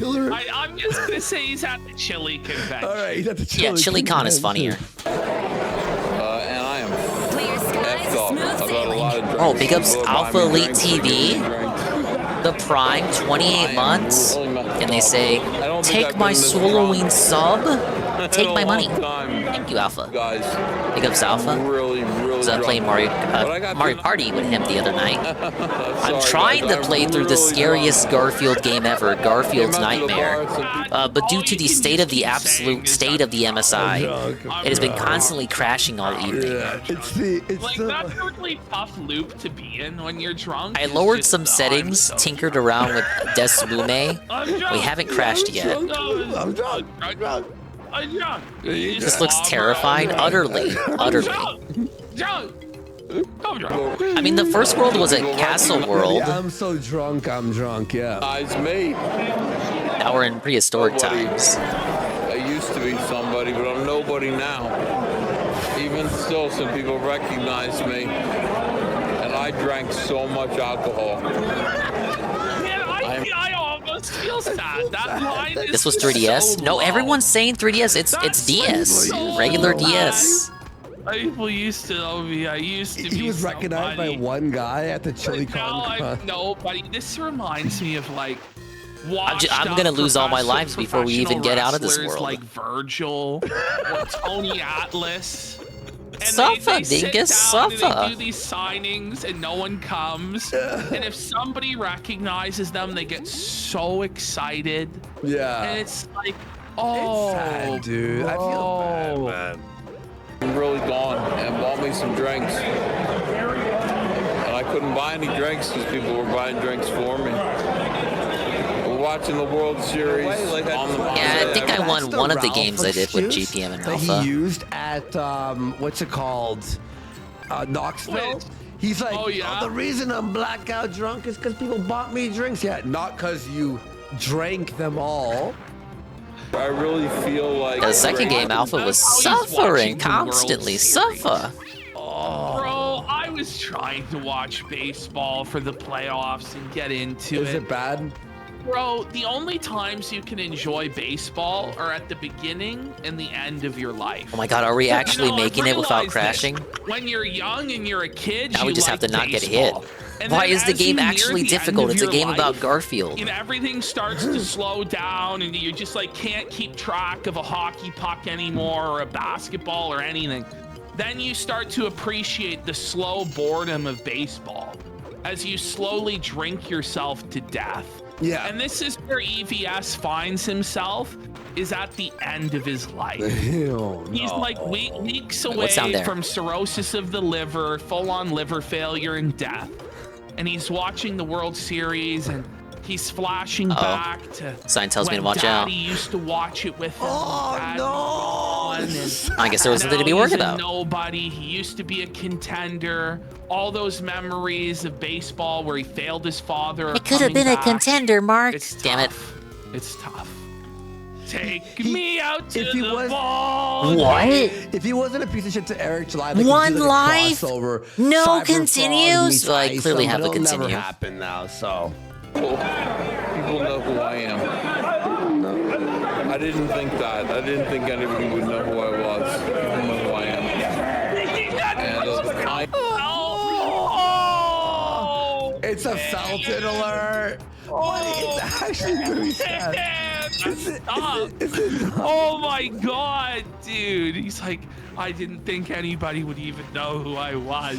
I'm just gonna say he's at the Chili convention. All right, he's at the Chili Yeah, Chili Con is funnier. And I am effed up. I've got a lot of drinks. Oh, big ups People are Alpha buying me Elite drinks, TV. giving me drinks. The Prime, 28 months, really messed and they up. say, I don't think take I've my been this Swolloween drunk sub, take in a my money. long time. Thank you, Alpha. Guys, Big ups Alpha. I'm really was playing drunk. Mario But I got Mario to- Party with him the other night. I'm Sorry, trying guys, to play I'm through the really scariest Garfield game ever, Garfield's Came out to the Nightmare. bar, But due to the state of the absolute state of the MSI, it has been constantly crashing all evening. Like, that's a really tough loop to be in when you're drunk. I It's lowered just, some "Oh, settings, I'm so tinkered around with Deslume. I'm We drunk. haven't crashed yet. I'm drunk. I'm drunk. This looks terrifying, utterly. Drunk. I mean, the first world was a castle world. Yeah, I'm so drunk. I'm drunk. Yeah. Eyes me. Now we're in prehistoric times. I used to be somebody, but I'm nobody now. Even still, some people recognize me, and I drank so much alcohol. Man, I almost feel sad. That line is This was 3DS. so No, low. everyone's saying 3DS. It's DS. Regular DS. People used to know me. I used to be. He was recognized by one guy at the chili con. Nobody. This reminds me of like. I'm gonna lose all my lives before we even get out of this wrestlers world. Like Virgil or Tony Atlas. And Suffer, they sit dingus, down and suffer. they do these signings and no one comes. And if somebody recognizes them, they get so excited. Yeah. And it's like, oh, It's sad, dude. I feel bad, man. I'm really gone and bought me some drinks. And I couldn't buy any drinks because people were buying drinks for me. We're watching the World Series on the Yeah, I think I won one of the games I did with excuse GPM and that Alpha. he used at what's it called, Knoxville. He's like, Oh, yeah? the reason I'm blackout drunk is because people bought me drinks. Yeah, not because you drank them all. I really feel like The second game, Alpha was suffering constantly. Suffer. Bro, I was trying to watch baseball for the playoffs and get into it. Is it bad? Bro, the only times you can enjoy baseball are at the beginning and the end of your life. Oh my god, are we actually I making it without realize crashing? this. When you're young and you're a kid, Now you we just like have to not get baseball. hit. And Why then is the as game you near actually the end difficult? of It's a your game about life, Garfield. You know, everything starts to slow down and you just like can't keep track of a hockey puck anymore or a basketball or anything. Then you start to appreciate the slow boredom of baseball as you slowly drink yourself to death. Yeah. And this is where EVS finds himself, is at the end of his life. Ew, He's no. like weeks away what's down there? from cirrhosis of the liver, full-on liver failure and death. And he's watching the World Series and he's flashing back to Sign tells me when to watch out. Daddy used to watch it with him. Oh, Daddy's no. gone, and I guess there was something to be now worried he's a about. nobody. He used to be a contender. All those memories of baseball where he failed his father. It could have been a contender, Mark. Damn it. It's tough. Take me out to the was, ball. What? If he wasn't a piece of shit to Eric July, they could One do like a life? crossover, No Cyberfrog continues? meets Well, I Ice, clearly but have the it'll never continue. happen now, so. people know who I am. I didn't think that. I didn't think anybody would know who I was. People know who I am. And It's a Felton alert. It's actually really sad. Stop. Oh my god, dude. He's like, I didn't think anybody would even know who I was.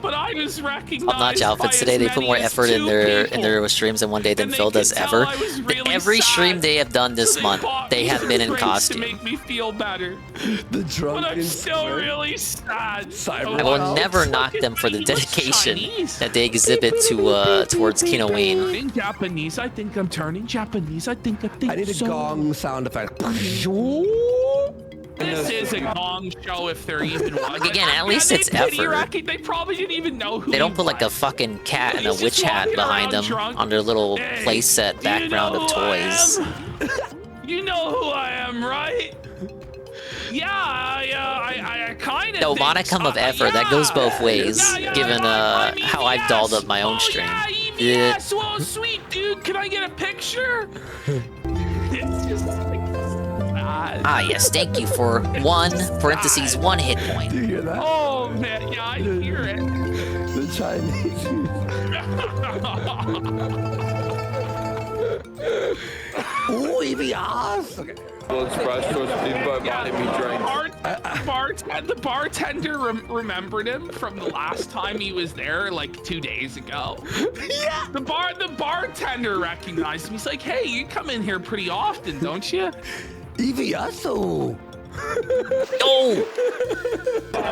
But I was recognized. Top-notch outfits by today. as They put many more as effort in 2 their people. streams in one day than And they Phil could does tell ever. I was really Every sad. stream they have done this So month, bought they me have some been in drinks costume. to make me feel better. The But drunken I'm still spirit. really sad. I will never knock them for the dedication that they exhibit to towards Kinoween. In Japanese, I think I'm turning Japanese. I think I need a gong sound effect. This is a gong show if they're even one. Again, at least Yeah, it's they pity effort. Rocky. They probably didn't even know who They don't he put like a was. fucking cat and a He's witch just hat walking behind around them drunk. on their little Hey, playset background of toys. You know who I am, right? Yeah, I kind of. No, modicum of effort, that goes both ways, given how I've dolled up my own stream. Yes, well, sweet dude. Can I get a picture? It's just like Ah, yes, thank you for one hit point. Do you hear that? Oh man, yeah, I hear it. The Chinese. Ooh, EVS. Okay. Well, express towards people by buying me drinks. The bartender remembered him from the last time he was there, like 2 days ago. Yeah. The bartender recognized him. He's like, "Hey, you come in here pretty often, don't you?" EVS. Oh!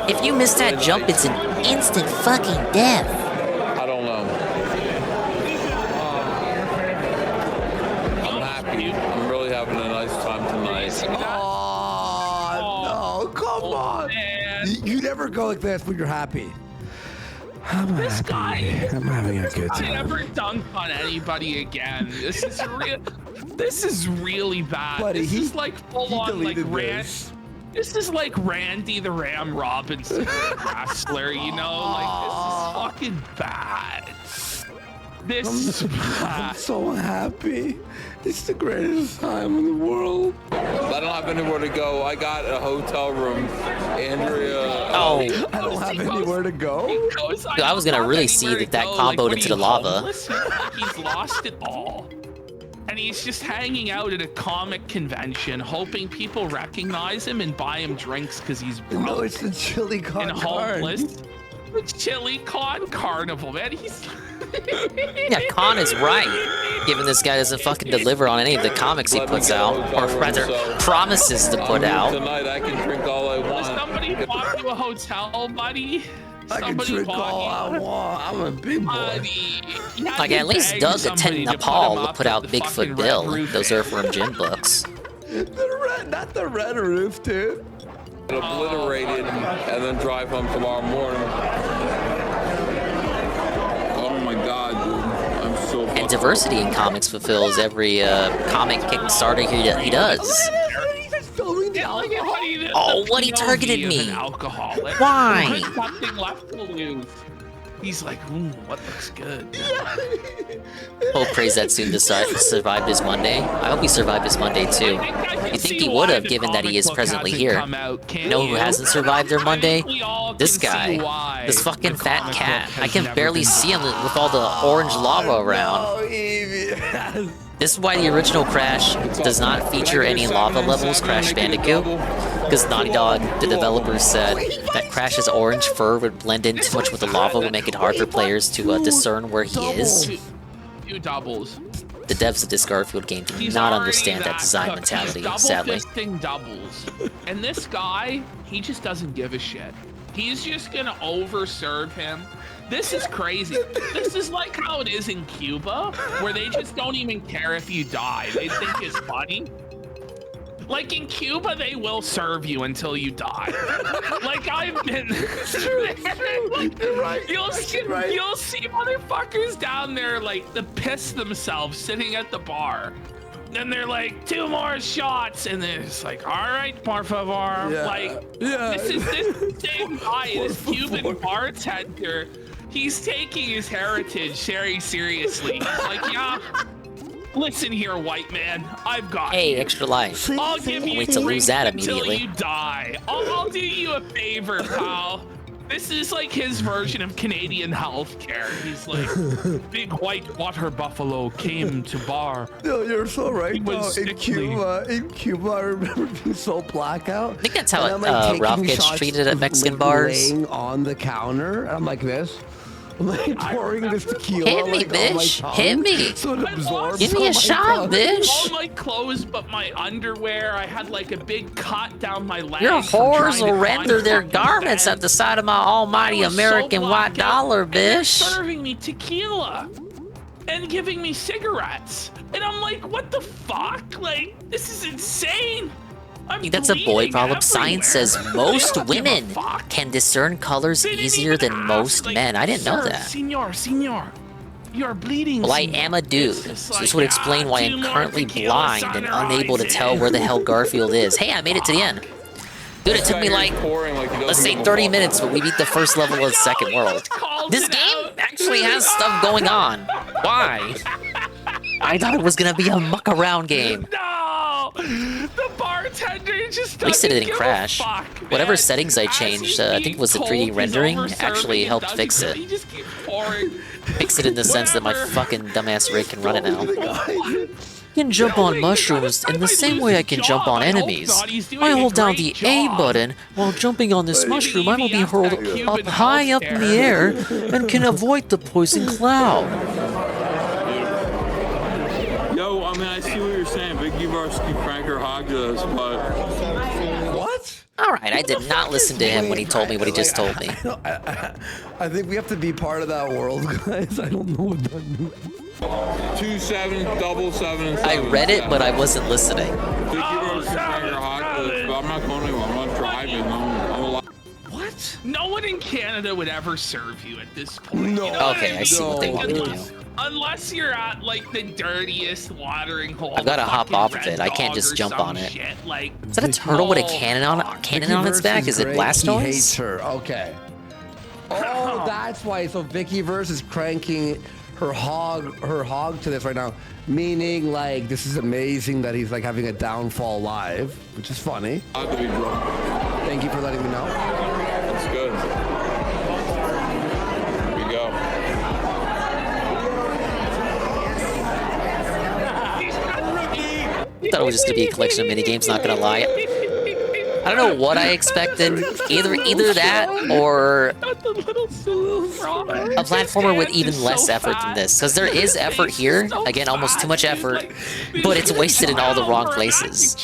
If you miss that jump, it's an instant fucking death. I don't know. I'm happy. I'm really having a nice time tonight. Oh, no, come on. Man. You never go like this when you're happy. This guy. I'm having a good I time. never dunk on anybody again. This is real. This is really bad. Buddy, this is like full on like deleted Rand. This is like Randy the Ram Robinson wrestler. You know, like this is fucking bad. This is bad. I'm so happy. It's the greatest time in the world. I don't have anywhere to go. I got a hotel room. Andrea. Oh. I don't have anywhere to go. I was gonna really see that comboed into the lava. He's lost it all. And he's just hanging out at a comic convention, hoping people recognize him and buy him drinks because he's broke. No, it's the Chili Con and homeless. It's Chili Con Carnival, man. He's Yeah, Con is right. Given this guy doesn't fucking deliver on any of the comics he puts out, or rather promises to put out. Tonight I can drink all I want. Somebody bought you a hotel, buddy. I can drink all I want. I'm a big boy. Like, at least Doug attended Nepal to put out Bigfoot Bill, those Earthworm Jim books. Not the red roof, dude. Obliterated and then drive home tomorrow morning. Oh my god, dude. I'm so And Diversity in Comics fulfills every comic Kickstarter he does. Oh, what he targeted me. Why? Nothing left to lose. He's like, what looks good? Hope prays that soon survived his Monday. I hope he survived his Monday too. You think he would have, given that he is presently here. You know who hasn't survived their Monday? This guy. This fucking fat cat. I can barely see him with all the orange lava around. This is why the original Crash does not feature any lava levels, Crash Bandicoot. Because Naughty Dog, the developers, said that Crash's orange fur would blend in too much with the lava, would make it hard for players to discern where he is. Two doubles. The devs of this Garfield game do not understand that design mentality, sadly. Double-fisting doubles. And this guy, he just doesn't give a shit. He's just gonna overserve him. This is crazy. This is like how it is in Cuba, where they just don't even care if you die. They think it's funny. Like in Cuba, they will serve you until you die. Like I've been like, you'll see motherfuckers down there like to piss themselves sitting at the bar. And they're like, 2 more shots, and then it's like, all right, por favor. This is this same guy, this Cuban bartender. He's taking his heritage very seriously. He's like, yeah. Listen here, white man. I've got Hey, extra life. I'll give you Wait to lose that until immediately. you die. I'll do you a favor, pal. This is like his version of Canadian healthcare. He's like, big white water buffalo came to bar. No, you're so right. He was In Cuba, I remember being so blackout. I think that's how and I'm, Ralph taking gets shots, treated at Mexican bars. Laying on the counter, I'm like this. I'm like pouring this tequila. Hit me, like, bitch. on my Hit tongue, me. So it absorbs. Give me on a my shot, tongue. bitch. All my clothes but my underwear. I had like a big cut down my leg. Your from whores trying will to render their contact garments at the side of my almighty I was so American white blacked out, dollar, and they're bitch. serving me tequila and giving me cigarettes, and I'm like, what the fuck? Like, this is insane. I think that's a boy problem. Science says most women can discern colors easier than most men. I didn't know Sir, that. Senor, you're bleeding. Well, I am a dude, so this would explain why I'm currently blind and unable to tell where the hell Garfield is. Hey, I made it to the end. Dude, it took me like, let's say 30 minutes, but we beat the first level of the second world. This game actually has stuff going on. Why? I thought it was gonna be a muck around game. No! The bartender just At least it didn't doesn't give a crash. fuck, Whatever man. settings I changed, I think it was the 3D rendering, actually helped fix it. He just keeps pouring. Fix it in the sense that my fucking dumbass rig can run it now. I can jump on mushrooms in the same way I can jump on enemies. I hold down the A button while jumping on this mushroom. I will be hurled up high up in the air and can avoid the poison cloud. Yo, I mean, I see what you're saying. Big Varsity Franker hogged us, but. What? Alright, I did not listen to him when he told me what he just told me. I think we have to be part of that world, guys. I don't know what that means. 2 7, double 7, and 7. I read it, but I wasn't listening. Big Varsity Franker hogged us, but I'm not going anywhere. I'm not driving. I'm alive. What? What? No one in Canada would ever serve you at this point. No. You know what Okay, I see what they want me to do. Unless you're at like the dirtiest watering hole. I've got to hop fucking off of Red it. I can't Dog just or jump some on it. shit, like, Is that a turtle with a cannon on its back? Is it He Blastoise? hates her. Okay. Oh, that's why. So Vickyverse is cranking her hog to this right now, meaning like this is amazing that he's like having a downfall live, which is funny. Thank you for letting me know. That's good. Here we go. I thought it was just gonna be a collection of mini games. Not gonna lie. I don't know what I expected. Either that or a platformer with even less effort than this. Because there is effort here. Again, almost too much effort, but it's wasted in all the wrong places.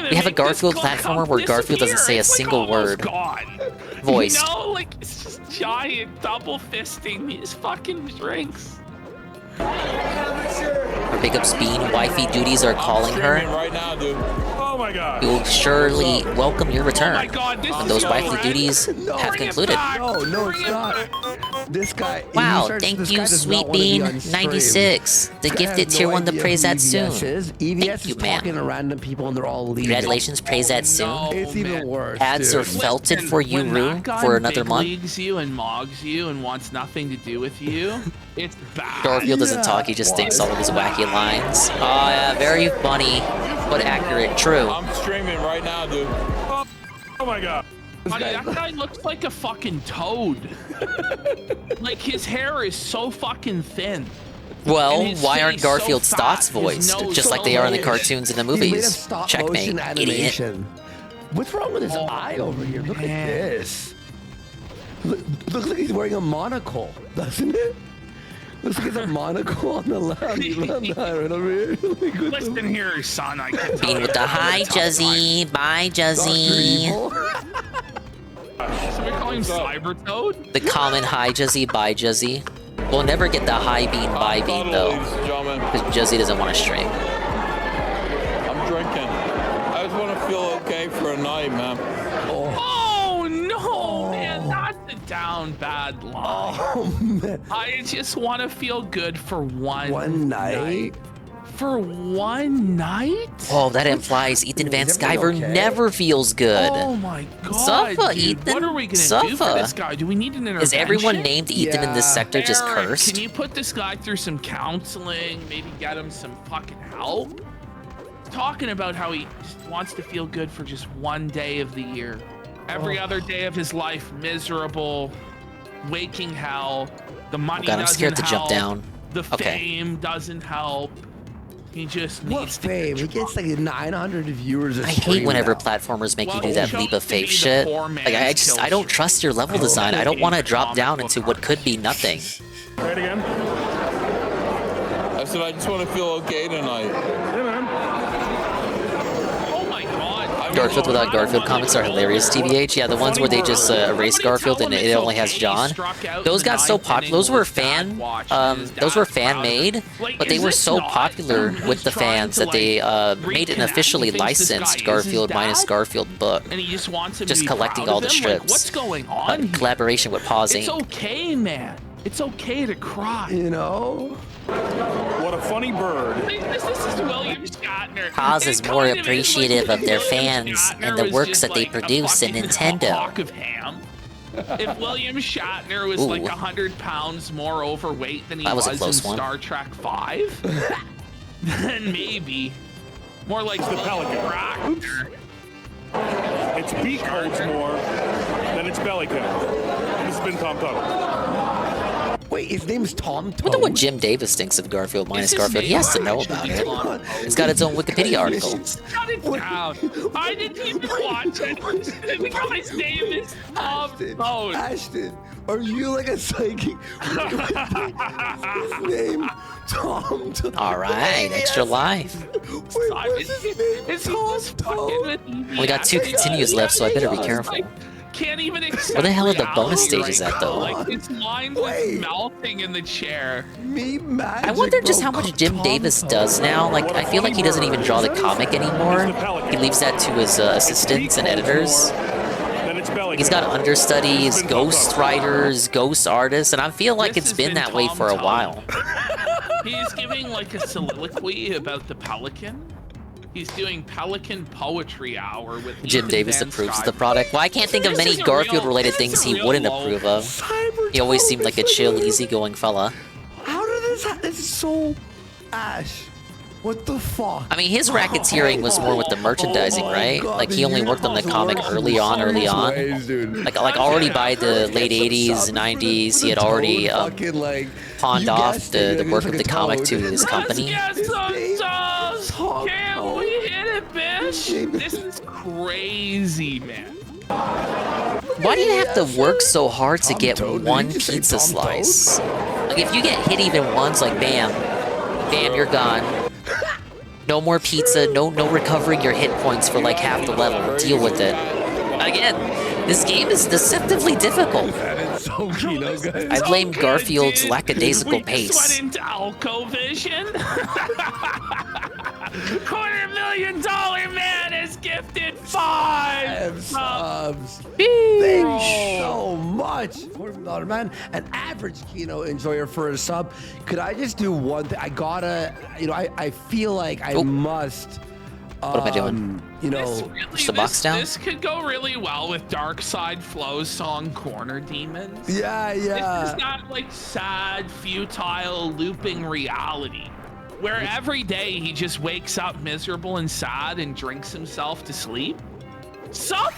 We have a Garfield platformer where Garfield doesn't say a single word. Voiced. You know, like it's just giant double fisting these fucking drinks. Her big ups Bean, wifey duties are calling her. Right now, dude. Oh my god. We will surely welcome your return when those wifely right. duties have concluded. No, it's not. This guy. Wow, thank you, Sweet Bean 96. The gifted tier 1 to praise that soon. EVS is talking to random people and they're all leaving. Congratulations, praise that soon. It's even worse. Ads are felted for you, Rue, for another month. Leagues you and mogs you and wants nothing to do with you. It's bad. Garfield doesn't talk, he just thinks all of his wacky lines. Oh yeah, very funny, but accurate, true. I'm streaming right now, dude. Oh my god. That guy looks like a fucking toad. Like his hair is so fucking thin. Well, And his why aren't face so Garfield's fat, thoughts his voiced? nose Just like so they are in the big. cartoons and the He's made of movies. stop Checkmate, motion idiot. animation. What's wrong with his eye over here? Look at this. Looks like he's wearing a monocle, doesn't it? Looks like it's a monocle on the left. Right over here. Listen here, son. I can tell Bean with the hi, Juzzy. Bye, Juzzy. So we call him Cyber Toad? The common hi, Juzzy. Bye, Juzzy. We'll never get the hi Bean, bye Bean, though. Because Juzzy doesn't want to stream. I'm drinking. I just want to feel okay for a night, man. Oh no, man, that's a down bad line. Oh man. I just want to feel good for one night. For one night? Oh, that implies Ethan Van Sciver never feels good. Oh my god, Suffer, dude. Ethan. What are we gonna Suffer. do for this guy? Do we need an intervention? Is everyone named Ethan in this sector just Eric, cursed? Can you put this guy through some counseling? Maybe get him some fucking help? Talking about how he just wants to feel good for just one day of the year. Every other day of his life, miserable, waking hell. The money God, I'm doesn't scared to help. jump down. The Okay. fame doesn't help. He just What needs fame? He gets like 900 viewers a I stream hate whenever now. platformers make you do Well, that show leap him of to be faith the shit. poor Like man's I don't trust your level design. I don't want to drop down into what could be nothing. Try it again. I said I just want to feel okay tonight. Yeah, man. Oh my god. Garfield without Garfield comments are hilarious, TBH. Yeah, the ones where they just erase Garfield and it only has John. Those got so popular. Those were fan made, but they were so popular with the fans that they made an officially licensed Garfield minus Garfield book. And he just wants him Just to be collecting proud all of the him? Like, strips. what's going on? In collaboration with Pausing. It's okay, man. It's okay to cry. You know? What a funny bird. This is William Shatner. Paz is more appreciative of their fans and the works that they produce in Nintendo. Hawk of ham. If William Shatner was like 100 pounds more overweight than he That was a was close in one. Star Trek 5, then maybe. More like the pelican. Its beak holds more than its belly can. This has been Tom Tuttle. Wait, his name's Tom Toad? I wonder what Jim Davis thinks of Garfield minus Garfield. He has to know about it. It's got its own Wikipedia article. Shut it down. I didn't even watch it. The guy's name is Tom Toad. Ashton, are you like a psychic? His name, Tom Toad. All right, extra life. Wait, what's his name? Is he just fucking with me? We got 2 continues left, so I better be careful. Can't even accept Where the hell are the bonus reality stages right at, now. though? Like, his mind is melting in the chair. I wonder just how much Jim Davis does now. Like, I feel like he doesn't even draw the comic anymore. He leaves that to his assistants and editors. it's belly. He's got understudies, ghost writers, ghost artists, and I feel like it's been that way for a while. He's giving like a soliloquy about the pelican. He's doing Pelican Poetry Hour with Jim Ethan Davis Van approves Sciver. the product. Well, I can't think of many Garfield-related things he wouldn't approve of. He always seemed like a chill, easygoing fella. How did this happen? This is so Ash. What the fuck? I mean, his racketeering was more with the merchandising, right? Like, he only worked on the comic early on. Like already by the late 80s, 90s, he had already pawned off the work of the comic to his company. Let's get some sauce. Can we hit it, bitch? This is crazy, man. Why do you have to work so hard to get one pizza slice? Like, if you get hit even once, like, bam, bam, you're gone. No more pizza, no recovering your hit points for like half the level. Deal with it. Again, this game is deceptively difficult. I blame Garfield's lackadaisical pace. Into Alcovision? $250,000 man has gifted 5 subs. Thanks so much. $4 man, an average Kino enjoyer for a sub. Could I just do one thing? I gotta, I feel like I must. What am I doing? Push the box down? This could go really well with Dark Side Flow's song Corner Demons. Yeah. This is not like sad, futile, looping reality. Where every day he just wakes up miserable and sad and drinks himself to sleep.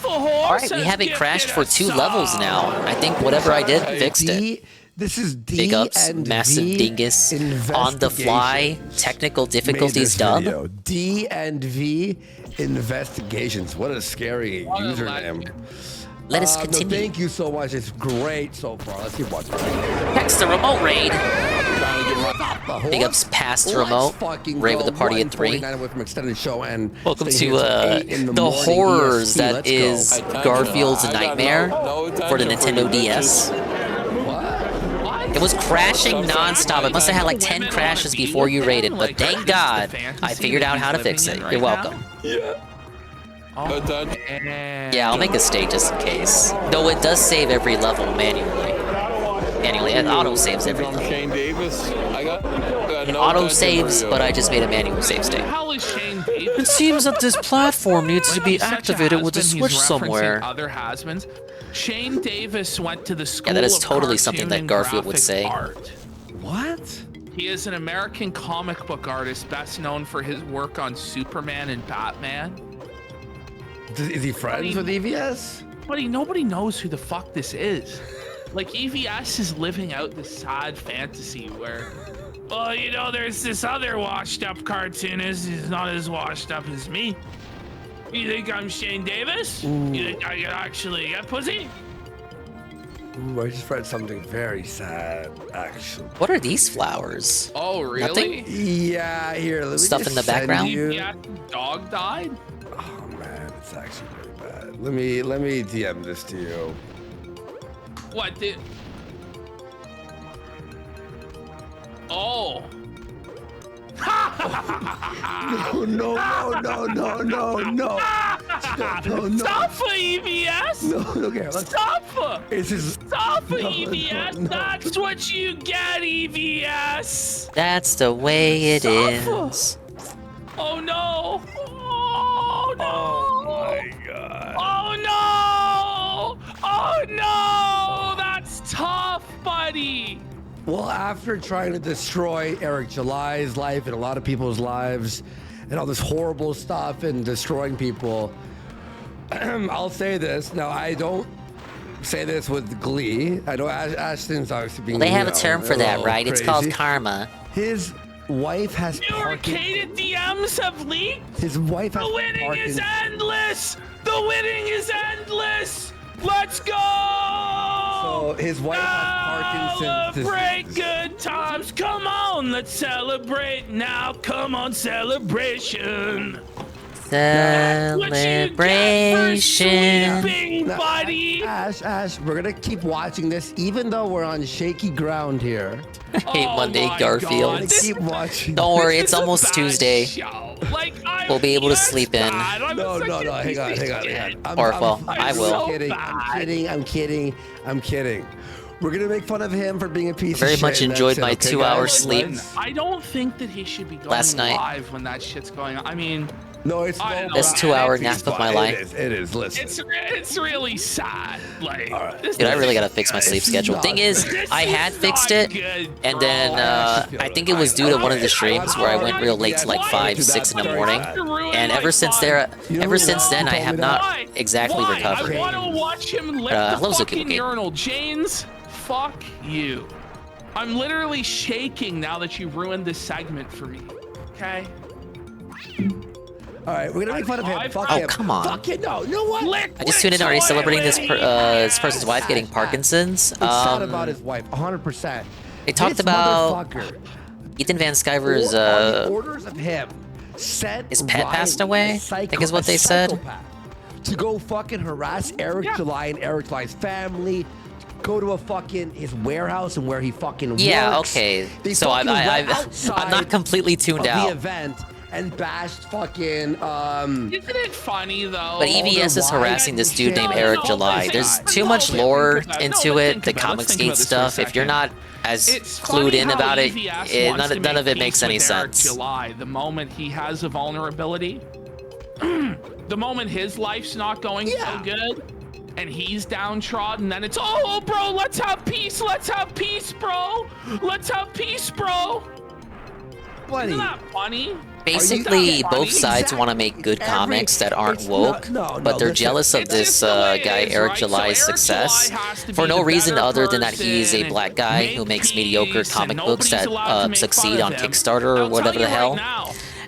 Alright, we haven't crashed for 2 levels now. I think whatever I did fixed it. This is D Big ups, and massive V dingus, on the fly, technical difficulties dub. D and V investigations. What a scary username. Let us continue. No, thank you so much. It's great so far. Let's keep watching. Next, the remote raid. Big ups past remote. Raid with the party at 3. Welcome to the horrors that is Garfield's Nightmare for the Nintendo DS. It was crashing non-stop. It must have had like 10 crashes before you raided, but thank God I figured out how to fix it. You're welcome. Yeah, I'll make a state just in case. Though it does save every level manually. It auto-saves every level. It auto-saves, but I just made a manual save state. It seems that this platform needs to be activated with a switch somewhere. Other has-beens. Shane Davis went to the school Yeah, that is of totally something that cartoon and Garfield would graphic say. art. What? He is an American comic book artist best known for his work on Superman and Batman. Is he friends with EVS? Buddy, nobody knows who the fuck this is. Like, EVS is living out this sad fantasy where, well, there's this other washed up cartoonist who's not as washed up as me. You think I'm Shane Davis? Ooh. You think I can actually get pussy? Ooh, I just read something very sad, actually. What are these flowers? Oh, really? Nothing? Yeah, here, let me Stuff just in the send background? you. Yeah, dog died? Oh man, it's actually really bad. Let me DM this to you. What did? Oh. No. Stop for EVS. No, okay. Stop for. Stop for No, EVS. no. That's what you get, EVS. That's the way it is. Oh no. Oh no. Oh my god. Oh no. Oh no. That's tough, buddy. Well, after trying to destroy Eric July's life and a lot of people's lives and all this horrible stuff and destroying people, I'll say this. Now, I don't say this with glee. I know Ashton's obviously being, Well, they have a term for that, right? It's called crazy. karma. His wife has Fabricated DMs have leaked. His wife has The winning is Parkinson's. endless. The winning is endless. Let's go. So his wife has Parkinson's. Celebrate good times. Come on, let's celebrate now. Come on, celebration. Celebration. buddy. Ash, we're gonna keep watching this, even though we're on shaky ground here. I hate Monday, Garfield. Keep watching. Don't worry, it's almost Tuesday. Like, We'll be able to sleep in. No, hang on. I will. I'm kidding. We're gonna make fun of him for being a piece Very of shit. much enjoyed my 2-hour sleep I don't think that he should be going last night. live when that shit's going on. I mean, no, it's best 2-hour nap of my life. It is. Listen, it's really sad. Like, Dude, I really gotta fix my sleep schedule. Thing is, I had fixed it, and then I think it was due to one of the streams where I went real late to like 5, 6 in the morning, and ever since then, I have not exactly recovered. I want to watch him lick the fucking urinal. James, fuck you. I'm literally shaking now that you ruined this segment for me. Okay? All right, we're gonna make fun of him. Fuck Oh, him. come on. Fuck it, no. You know what? I just tuned in already celebrating this person's wife getting Parkinson's. It's sad about his wife, 100%. They talked about Ethan Van Sciver's orders of him. his pet passed away, I think is what they said. To go fucking harass Eric July and Eric July's family. Go to his warehouse and where he fucking works. Yeah, okay. So I'm not completely tuned out. The event and bashed fucking Isn't it funny though? But EVS is harassing this dude named Eric July. There's too much lore into it, the Comicsgate stuff. If you're not as clued in about it, none of it makes any sense. July, the moment he has a vulnerability, the moment his life's not going so good, and he's downtrodden, then it's, oh, bro, let's have peace, bro. Let's have peace, bro. Isn't that funny? Basically, both sides want to make good comics that aren't woke, but they're jealous of this guy Eric July's success for no reason other than that he's a black guy who makes mediocre comic books that succeed on Kickstarter or whatever the hell.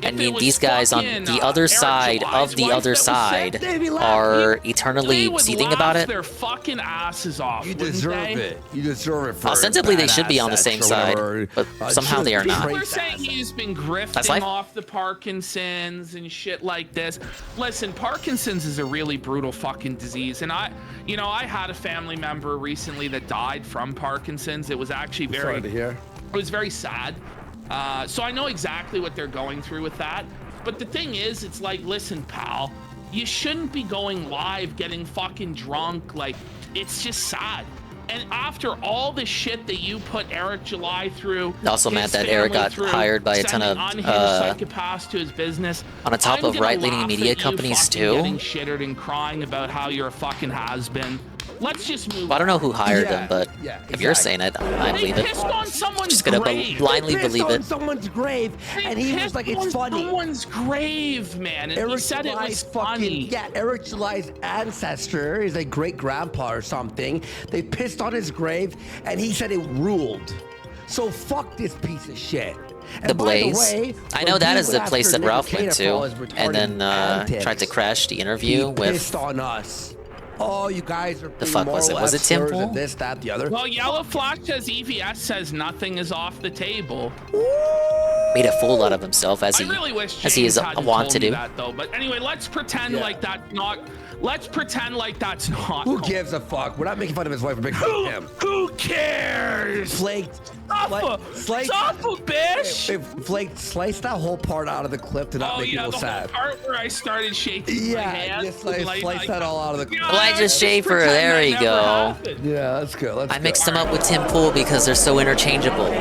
I mean, these guys on the other side of the other side are eternally seething about it. Their fucking asses off. You deserve it. You deserve it for ostensibly, they should be on the same side, but somehow they are not. We're saying he's been grifting off the Parkinson's and shit like this. Listen, Parkinson's is a really brutal fucking disease, and I had a family member recently that died from Parkinson's. It was actually very. Sorry to hear. It was very sad. So I know exactly what they're going through with that. But the thing is, it's like, listen, pal, you shouldn't be going live getting fucking drunk. Like, it's just sad. And after all the shit that you put Eric July through, also mad that Eric got hired by a ton of psychopaths to his business. On the top of right-leaning media companies too. Getting shittered and crying about how you're a fucking has-been. Let's just move. Well, I don't know who hired them, but if you're saying it, I believe it. I'm just gonna blindly believe it. Someone's grave, and he was like, "It's funny." Someone's grave, man. And he said it was funny. Yeah, Eric July's ancestor is a great grandpa or something. They pissed on his grave, and he said it ruled. So fuck this piece of shit. The Blaze. I know that is the place that Ralph went to, and then tried to crash the interview with. Pissed on us. Oh, you guys are the fuck was it? Was it Temple? This, that, the other. Well, Yellow Flash says EVS says nothing is off the table. Made a fool out of himself as he is wont to do. That, though. But anyway, let's pretend like that's not. Let's pretend like that's not. Who gives a fuck? We're not making fun of his wife. We're making fun of him. Who cares? Flaked. Bitch. Flaked sliced that whole part out of the clip to not make people sad. The part where I started shaking my hand. Slice that all out of the clip. Elijah Schaefer, there you go. Yeah, that's good. I mixed them up with Tim Pool because they're so interchangeable.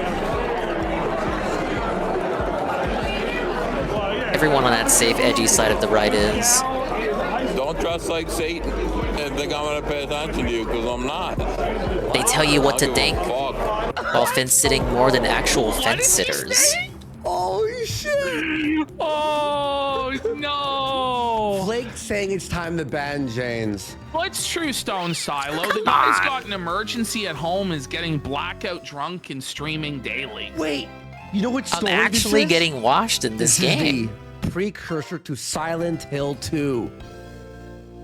Everyone on that safe, edgy side of the right is. Don't dress like Satan and think I'm gonna pay attention to you, because I'm not. They tell you what to think, while fence-sitting more than actual fence-sitters. Holy shit! Oh no! Flake saying it's time to ban Janes. Well, it's true, Stone Silo. The guy's got an emergency at home, is getting blackout drunk and streaming daily. Wait, you know what story I'm actually getting washed in this game. Is the precursor to Silent Hill 2.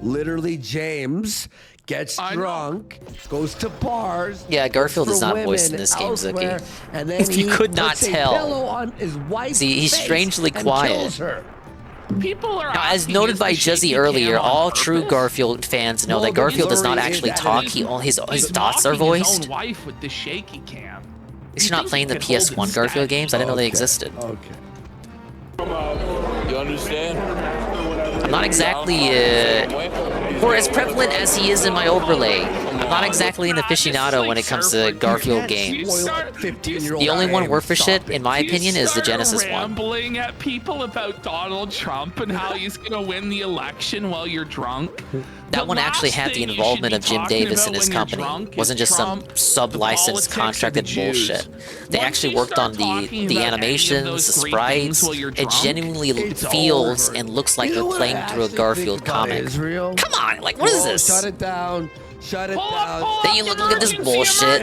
Literally, James gets drunk, goes to bars. Yeah, Garfield is not voiced in this game, Zuki. And then if you could not tell. On his wife's see, he's strangely quiet. People are. Now, as asking, noted is by the Juzzy shaky earlier, cam on all true purpose? Garfield fans know Well, that the Garfield does not story actually is talk. that His He's thoughts are mocking his voiced. own wife with the shaky cam. Is he He not thinks playing he the can hold it PS1 Garfield steady. games? I didn't know they Okay. existed. Okay. You understand? I'm not exactly, or as prevalent as he is in my overlay, I'm not exactly an aficionado when it comes to Garfield games. The only one worth for shit, in my opinion, is the Genesis one. Rambling at people about Donald Trump and how he's gonna win the election while you're drunk. That one actually had the involvement of Jim Davis and his company. Wasn't just some sub-licensed contracted bullshit. They actually worked on the animations, the sprites. It genuinely feels and looks like you're playing through a Garfield comic. Come on, like what is this? Shut it down. Shut it down. Then you look at this bullshit.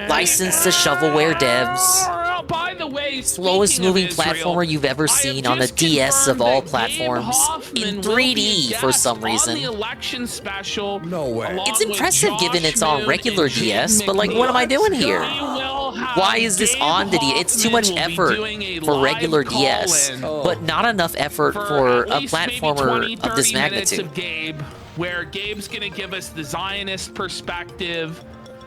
Licensed to shovelware devs. By the way, Slowest moving platformer you've ever seen on the DS of all platforms in 3D for some reason. No way. It's impressive given it's on regular DS, but like what am I doing here? Why is this on the DS? It's too much effort for regular DS, but not enough effort for a platformer of this magnitude. Where Gabe's gonna give us the Zionist perspective,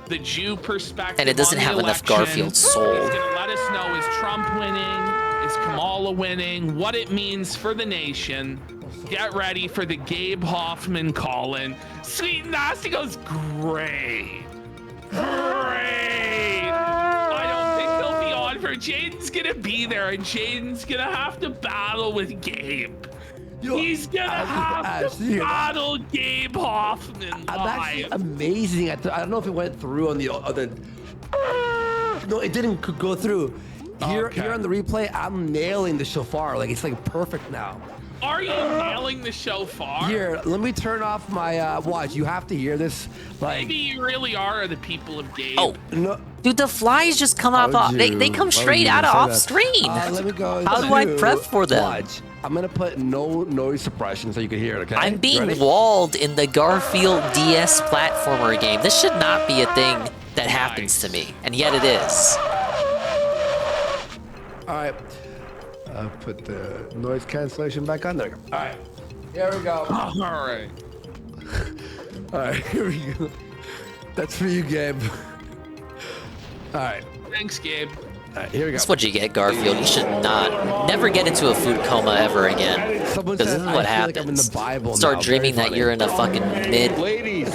the Jew perspective, And it doesn't on the have enough election. Garfield soul. He's gonna let us know, is Trump winning, is Kamala winning, what it means for the nation. Get ready for the Gabe Hoffman call-in. Sweet and Nasty goes, great. Great. I don't think he'll be on for Jaden's gonna be there, and Jaden's gonna have to battle with Gabe. He's gonna have to battle Gabe Hoffman I'm actually live. amazing. I don't know if it went through on the other. No, it didn't go through. Here on the replay, I'm nailing the shofar. Like it's like perfect now. Are you nailing the shofar? Here, let me turn off my watch. You have to hear this. Like, Maybe you really are the people of Gabe. Oh, no. Dude, the flies just come off. They come straight out of off screen. Let me go. How do I to prep for them? Watch. I'm gonna put no noise suppression so you can hear it. Okay. I'm You being ready? walled in the Garfield DS platformer game. This should not be a thing that happens to me, and yet it is. All right. Put the noise cancellation back on. There we go. All right. Here we go. All right. All right. Here we go. That's for you, Gabe. All right. Thanks, Gabe. All right. Here we go. That's what you get, Garfield. You should never get into a food coma ever again. Because this is what happens. I'm in the Bible Start now. dreaming Very that you're in a fucking mid Ladies,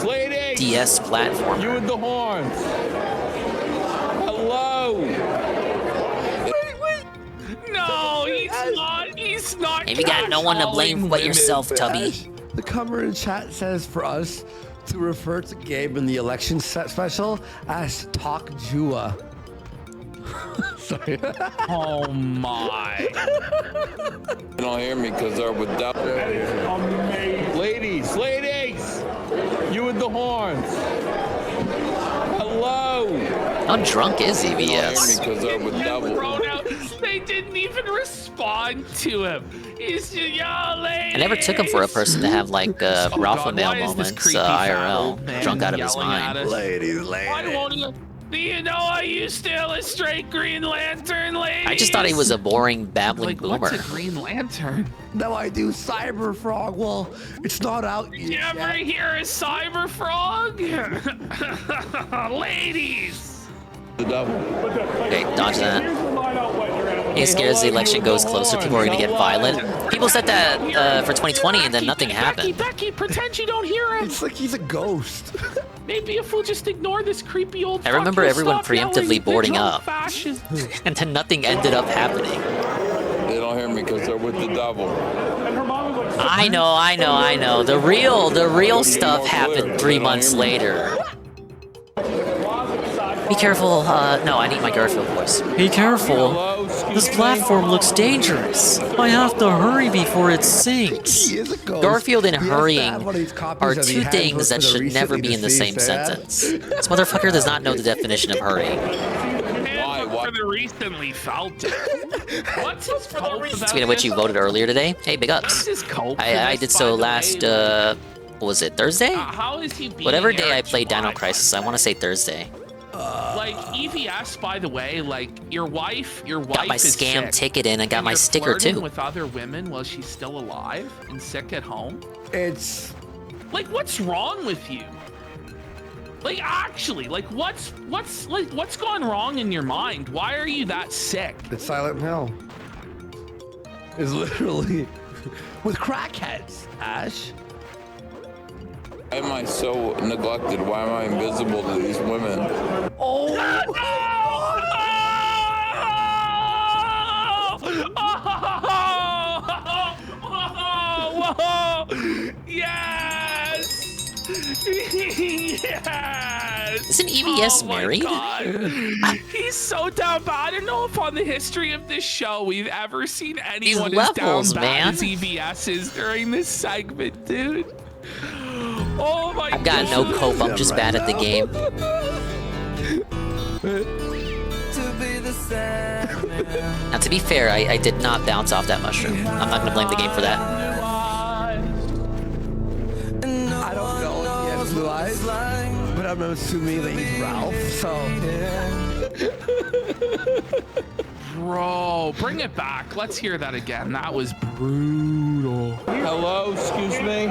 DS platform. you with the horns. Hello. No, he's not. Maybe you got no one to blame but yourself, Tubby. The comer in chat says for us to refer to Gabe in the election special as Talk Jua. Sorry. Oh my. You don't hear me because they're with that. Ladies, you with the horns. Hello. How drunk is You don't hear me EVS? because they're with devil. They didn't even respond to him. He's just, yo, ladies. I never took him for a person to have like Rafa Mail why is this moments creepy fat old IRL, man drunk out of his yelling at mind. us? Ladies. Why won't you? Do you know I used to illustrate Green Lantern, ladies? I just thought he was a boring, babbling like, boomer. what's a Green Lantern? Now I do Cyber Frog. Well, it's not out Did you ever hear a Cyber Frog? Ladies! The devil. Okay, dodge that. He scares the election goes closer, people are gonna get violent. People said that for 2020 and then nothing happened. Becky, pretend you don't hear him. It's like he's a ghost. Maybe if we'll just ignore this creepy old I remember fuck, he'll everyone stop yelling preemptively boarding digital up. fascist. And then nothing ended up happening. They don't hear me because they're with the devil. I know. The real stuff happened 3 months later. Be careful, no, I need my Garfield voice. Be careful. This platform looks dangerous. I have to hurry before it sinks. He is a ghost. Garfield and He has to hurrying have one of these copies are of the two handbook things that for the should never recently be in the same deceased, yeah? sentence. This motherfucker does not know the definition of hurrying. For the recently felt it. What's his cope Speaking of which, you voted earlier today. Hey, big ups. What's his cope for I this, did by so the last, way? what was it, Thursday? How is he being Whatever day I Eric's played Dino wife? Crisis, I want to say Thursday. Like EVS, by the way, like your wife Got my is scam sick, ticket in and got and my you're sticker flirting too. with other women while she's still alive and sick at home. It's like, what's wrong with you? Like, actually, like, what's gone wrong in your mind? Why are you that sick? It's Silent Hill. It's literally with crackheads, Ash. Why am I so neglected? Why am I invisible to these women? Oh, whoa! Yes! Yes! Isn't EVS married? He's so down bad. I don't know if on the history of this show we've ever seen anyone as down levels, bad man. as EVS is during this segment, dude. Oh my god. I've got no cope. I'm just bad at the game. Now, to be fair, I did not bounce off that mushroom. I'm not gonna blame the game for that. I don't know if he has blue eyes, but I'm assuming that he's Ralph, so. Bro, bring it back. Let's hear that again. That was brutal. Hello, excuse me?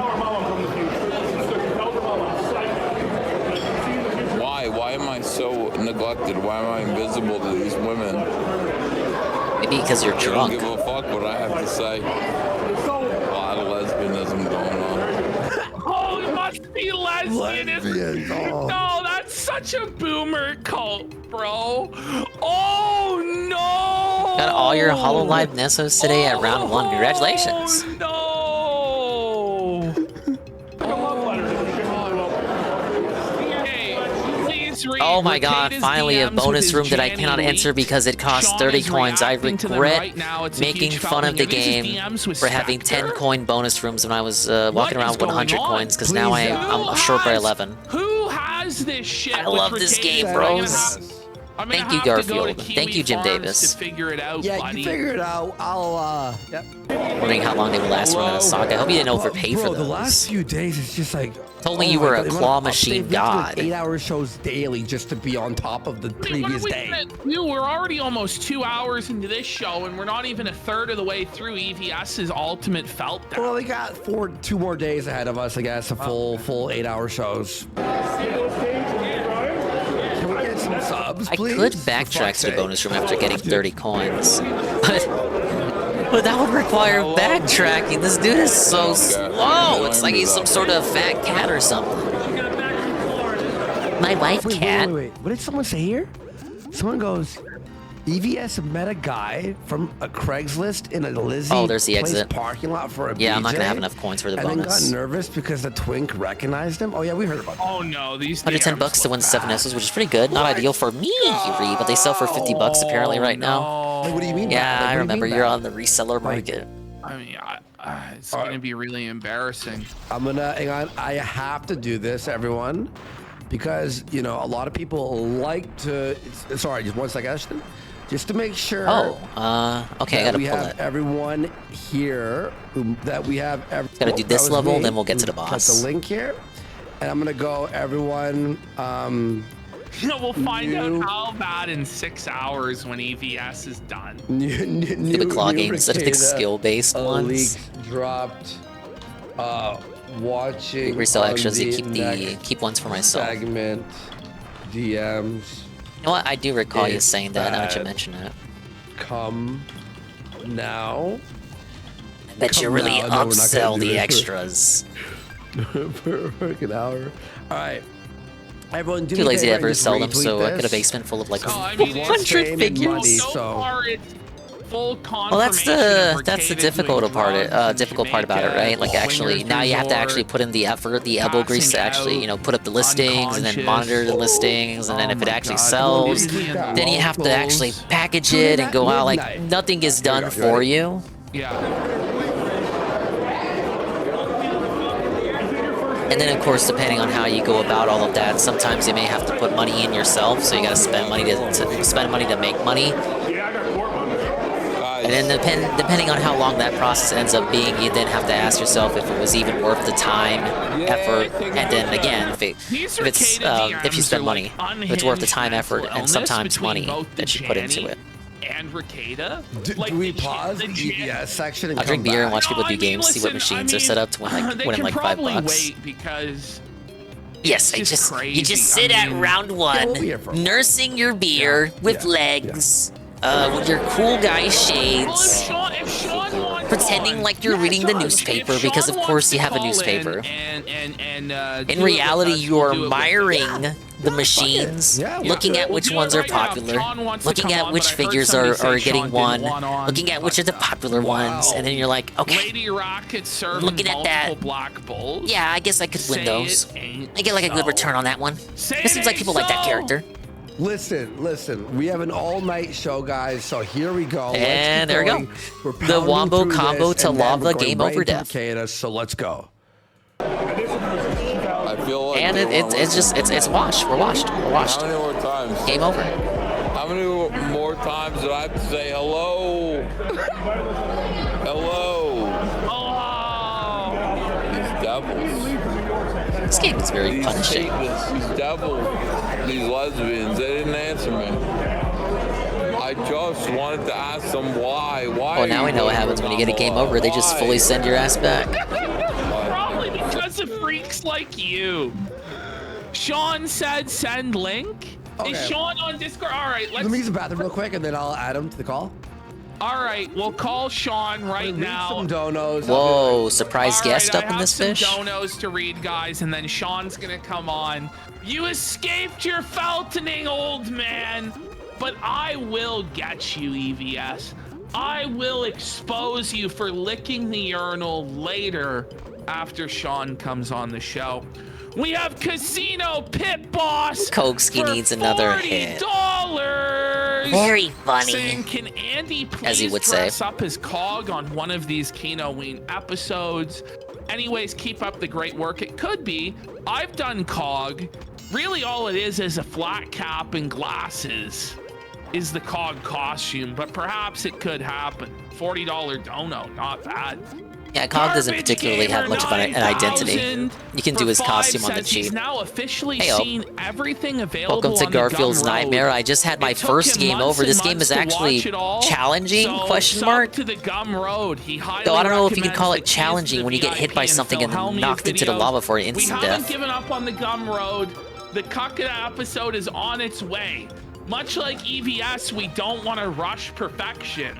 Why am I so neglected? Why am I invisible to these women? Maybe because you're drunk. I don't give a fuck what I have to say. A lot of lesbianism going on. Oh, it must be lesbianism. No, that's such a boomer cult, bro. Oh no! Got all your HoloLive Nessos today at round 1. Congratulations. No! Oh my god, finally a bonus room that I cannot enter because it costs 30 coins. I regret making fun of the game for having 10 coin bonus rooms when I was walking around with 100 coins, because now I'm short by 11. Who has this shit? I love this game, bros. Thank you, Garfield. Thank you, Jim Davis. To figure it out, Yeah, buddy. you figure it out. I'll, yep. Wondering how long they will last for a sock. I hope you didn't overpay for Bro, those. the last few days, it's just like... Told me you were a claw machine They've got god. 8-hour shows daily just to be on top of the previous day. We're already almost 2 hours into this show, and we're not even a third of the way through EVS's ultimate felt down. Well, we got 2 more days ahead of us, I guess, a full 8-hour shows. Can we get some subs, please? I could backtrack to the bonus room after getting 30 coins, but that would require backtracking. This dude is so slow. It's like he's some sort of fat cat or something. My wife cat. Wait. What did someone say here? Someone goes, EVS met a guy from a Craigslist in a Lizzie there's the exit. parking lot for a Yeah, I'm not gonna BJ, have enough coins for the and bonus. then got nervous because the twink recognized him. Oh yeah, we heard about that. Oh no, these 110 bucks to win 7 Nessos, which is pretty good. Not ideal for me, Yuri, but they sell for 50 bucks apparently right now. Like, what do you mean? Yeah, Like, I what do you remember mean you're by on the reseller market. I mean, it's gonna be really embarrassing. I'm gonna hang on. I have to do this, everyone, because a lot of people like to. Sorry, just one second, Ashton. Just to make sure. Okay, I gotta we pull have it. everyone here. That we have. Gotta do this level, then we'll get to the boss. Cut the link here, and I'm gonna go. Everyone. We'll find out how bad in 6 hours when EVS is done. The claw game instead of the skill-based ones. Leak dropped. Watching. Resell extras. on You the keep ones for myself. Segment. DMs. You know what? I do recall you saying that. Now that you mention it. Come now. I bet you Come really now. No, we're not gonna upsell do the this. extras. For an hour. All right. Everyone, do Too me a lazy to favor and ever just sell them, retweet so I got a this. basement full of like I mean, 100 figures. Money, So so. far, it's full Well, that's the difficult part about it, right? Like actually, now you have to actually put in the effort, the elbow grease to actually, put up the listings and then monitor the listings, and then if it actually sells, then you have to actually package it and go out. Like nothing is done for you. Yeah. And then, of course, depending on how you go about all of that, sometimes you may have to put money in yourself, so you got to spend money to spend money to make money. And And then depending on how long that process ends up being, you then have to ask yourself if it was even worth the time, effort, and then again, if you spend money, if it's worth the time, effort, and sometimes money that you put into it. And Ricada? Do we pause the EBS section and I'll drink come beer and back? watch people do games, see what machines are set up to win like $5. Wait because Yes, you just sit at round one, nursing your beer with legs, with your cool guy shades, pretending like you're reading the newspaper because of course you have a newspaper. In reality, you are miring the machines, looking at which ones are popular, looking at which figures are getting won, looking at which are the popular ones, and then you're like, okay, looking at that, yeah, I guess I could win those. I get like a good return on that one. It seems like people like that character. Listen, we have an all-night show, guys, so here we go. And there we go. The Wombo combo to lava, game over death. So let's go. I feel like and it's washed. We're washed. How many more times? Game over. How many more times did I have to say hello? Hello. These devils. This game is very punishing. These devils, these lesbians, they didn't answer me. I just wanted to ask them why. Oh, now we know what happens when you get a game over. They just fully send your ass back. Probably because of freaks like you. Sean said send link. Okay. Is Sean on Discord? All right, Let me use the bathroom real quick, and then I'll add him to the call. All right, we'll call Sean right now. Some donos. Whoa, surprise guest up in this fish? I have some donos to read, guys, and then Sean's gonna come on. You escaped your feltoning, old man, but I will get you, EVS. I will expose you for licking the urinal later after Sean comes on the show. We have Casino Pit Boss. Kogsky needs another hit. $40. Very funny. Saying, can Andy please as he would dress say. up his cog on one of these Kinoween episodes? Anyways, keep up the great work. It could be. I've done cog. Really, all it is a flat cap and glasses is the cog costume, but perhaps it could happen. $40 dono, not bad. Yeah, Cog doesn't particularly have much of an identity. You can do his costume on the cheap. He's now officially Hey, seen everything available. welcome to on the Garfield's Gum Road. Nightmare. I just had my It took first him game months over. This and game months is to actually watch it all. challenging? So, Question sub mark. to the Gum Road. He highly Though I don't know if you can recommends call the it challenging when you get hit by something and then knocked into the lava for an instant We haven't death. given up on the Gum Road. The Kakada episode is on its way. Much like EVS, we don't want to rush perfection.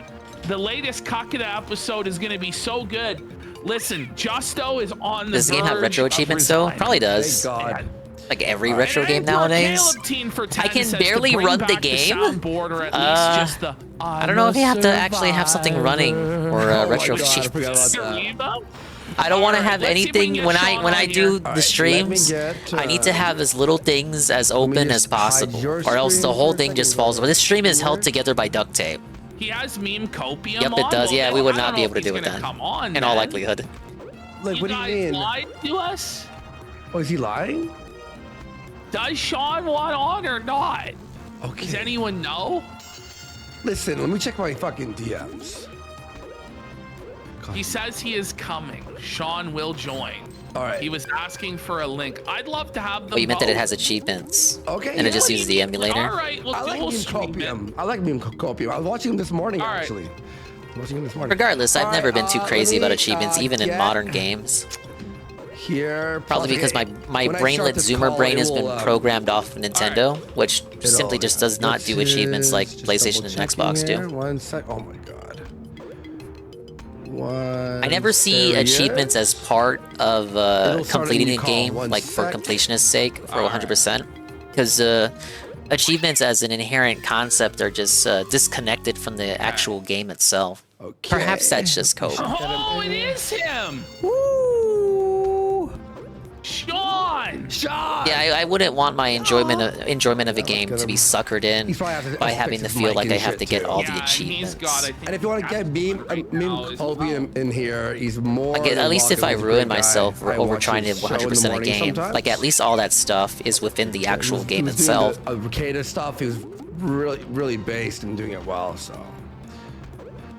The latest Kakada episode is going to be so good. Listen, Justo is on the Does the game have verge retro of achievements though? resigning. Probably does. Like every retro game nowadays. I can barely run the game. I don't know if you have to actually have something running or retro achievements. I don't want to have anything when I do the streams. I need to have as little things as open as possible, or else the whole thing just falls over. This stream is held together by duct tape. He has meme copium. Yep, it does. on. Yeah, Well, we would I not don't be know able to if do he's it gonna then. Come on, in all man. likelihood. Like, You what do you guys mean? lied to us? Oh, is he lying? Does Sean want on or not? Okay. Does anyone know? Listen, let me check my fucking DMs. He says he is coming. Sean will join. All right. He was asking for a link. I'd love to have them Oh, you meant that it both. has achievements. Okay. And it just uses the emulator. All right, we'll I like dual Meme stream it. Copium. I like Meme Copium. I was watching him this morning, actually. Watching him this morning. Regardless, I've All never right, been too crazy let about me, achievements, even in get modern games. Here. Probably because my When I brainlet start this zoomer call, brain it has been will, programmed off of Nintendo, which simply just does not do achievements like PlayStation and Xbox do. 1 sec. Oh my god. One. I never see there he achievements is. as part of It'll start completing a a new game, call. like for completionist sake, for 100%. Because achievements as an inherent concept are just disconnected from the actual game itself. Perhaps that's just code. Oh, it is him! Sean! Yeah, I wouldn't want my enjoyment of a game to be suckered in by having to feel like I have to get all the achievements. And if you want to get Meme Copium in here, he's more. Like, at least if I welcome. ruin He's a great myself guy. I over watch trying to his show in the 100% a morning game, sometimes. like at least all that stuff is within the actual game He was doing itself. the Ricada stuff. He was really based and doing it well. So.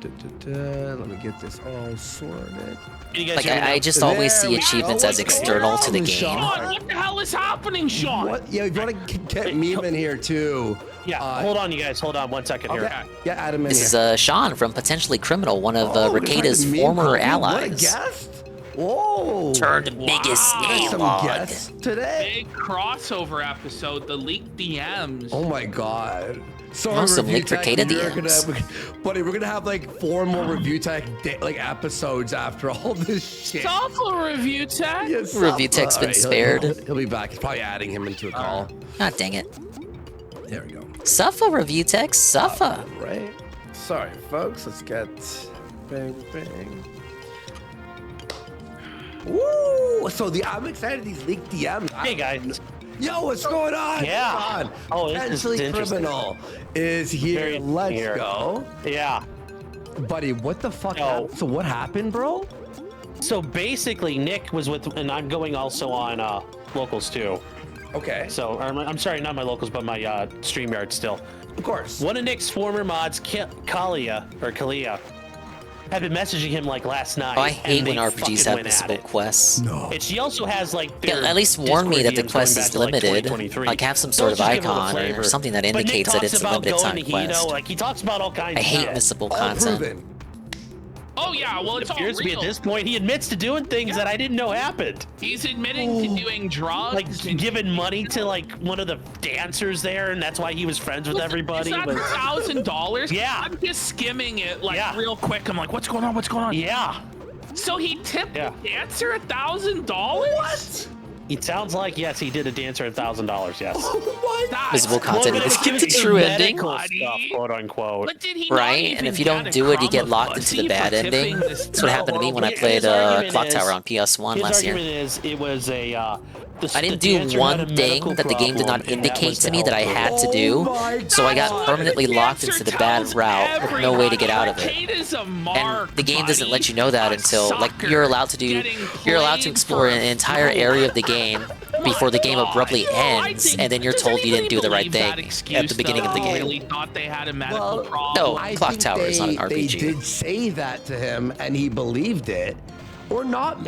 Let me get this all sorted. Like, I just always see achievements as external to the game. Sean, what the hell is happening, Sean? What? Yeah, you want to get meme in here too. Yeah, hold on, you guys. Hold on 1 second here. Yeah, add him in This here. is Sean from Potentially Criminal, one of Recada's meme former called- allies. What a guest! Whoa! Turned biggest Some A-log. guests today. Big crossover episode, the leaked DMs. Oh my god. Sorry, Oh, some review leaked tech, Recada we're DMs. buddy, we're gonna have like 4 more review tech like episodes after all this shit. Stop a review tech. Yes, Review tech's been spared. He'll be back. He's probably adding him into a call. God dang it. There we go. Suffer review tech, suffer. Right. Sorry, folks. Let's get bang bang. Woo! So I'm excited. These leaked DMs. Hey guys. Yo, what's going on? Yeah. Oh, this is Potentially interesting. Criminal is here. Very Let's here. go. Yeah. Buddy, what the fuck happened? So what happened, bro? So basically, Nick was with, and I'm going also on locals too. Okay. So I'm sorry, not my locals, but my StreamYard still. Of course. One of Nick's former mods, Kalia, had been messaging him like last night. Oh, I hate and when they RPGs fucking have went at missable it. quests. No. And she also has like Yeah, their at least warn me that the Discord quest DMs is going back to, like, limited. 2023. Like have some sort of Those just give a little icon or flavor. something that But Nick indicates that talks it's a about limited going time to quest. Like he talks about all kinds I of hate shit. missable All content. proven. Oh yeah, well It it's all appears to be real. at this point he admits to doing things that I didn't know happened. He's admitting to doing drugs. Like giving money to like one of the dancers there, and that's why he was friends with everybody. Is that but- $1,000? Yeah. I'm just skimming it like real quick. I'm like, what's going on? What's going on? Yeah. So he tipped the dancer $1,000? What? It sounds like yes, he did a dancer $1,000. Yes. Visible content. Well, If but it's it's a true ending, medical stuff, quote unquote. But did he right? And if you don't do it, you get locked into the bad ending. That's what happened to me when I played Clock Tower on PS1 His last year. argument is it was a. I didn't do one thing that the game did not indicate to me that I had to do, so I got permanently locked into the bad route with no way to get out of it. And the game doesn't let you know that until, like, you're allowed to explore an entire area of the game before the game abruptly ends, and then you're told you didn't do the right thing at the beginning of the game. Really thought they had a medical No, problem. Clock Tower is not an They RPG. did say that to him, and he believed it, or not.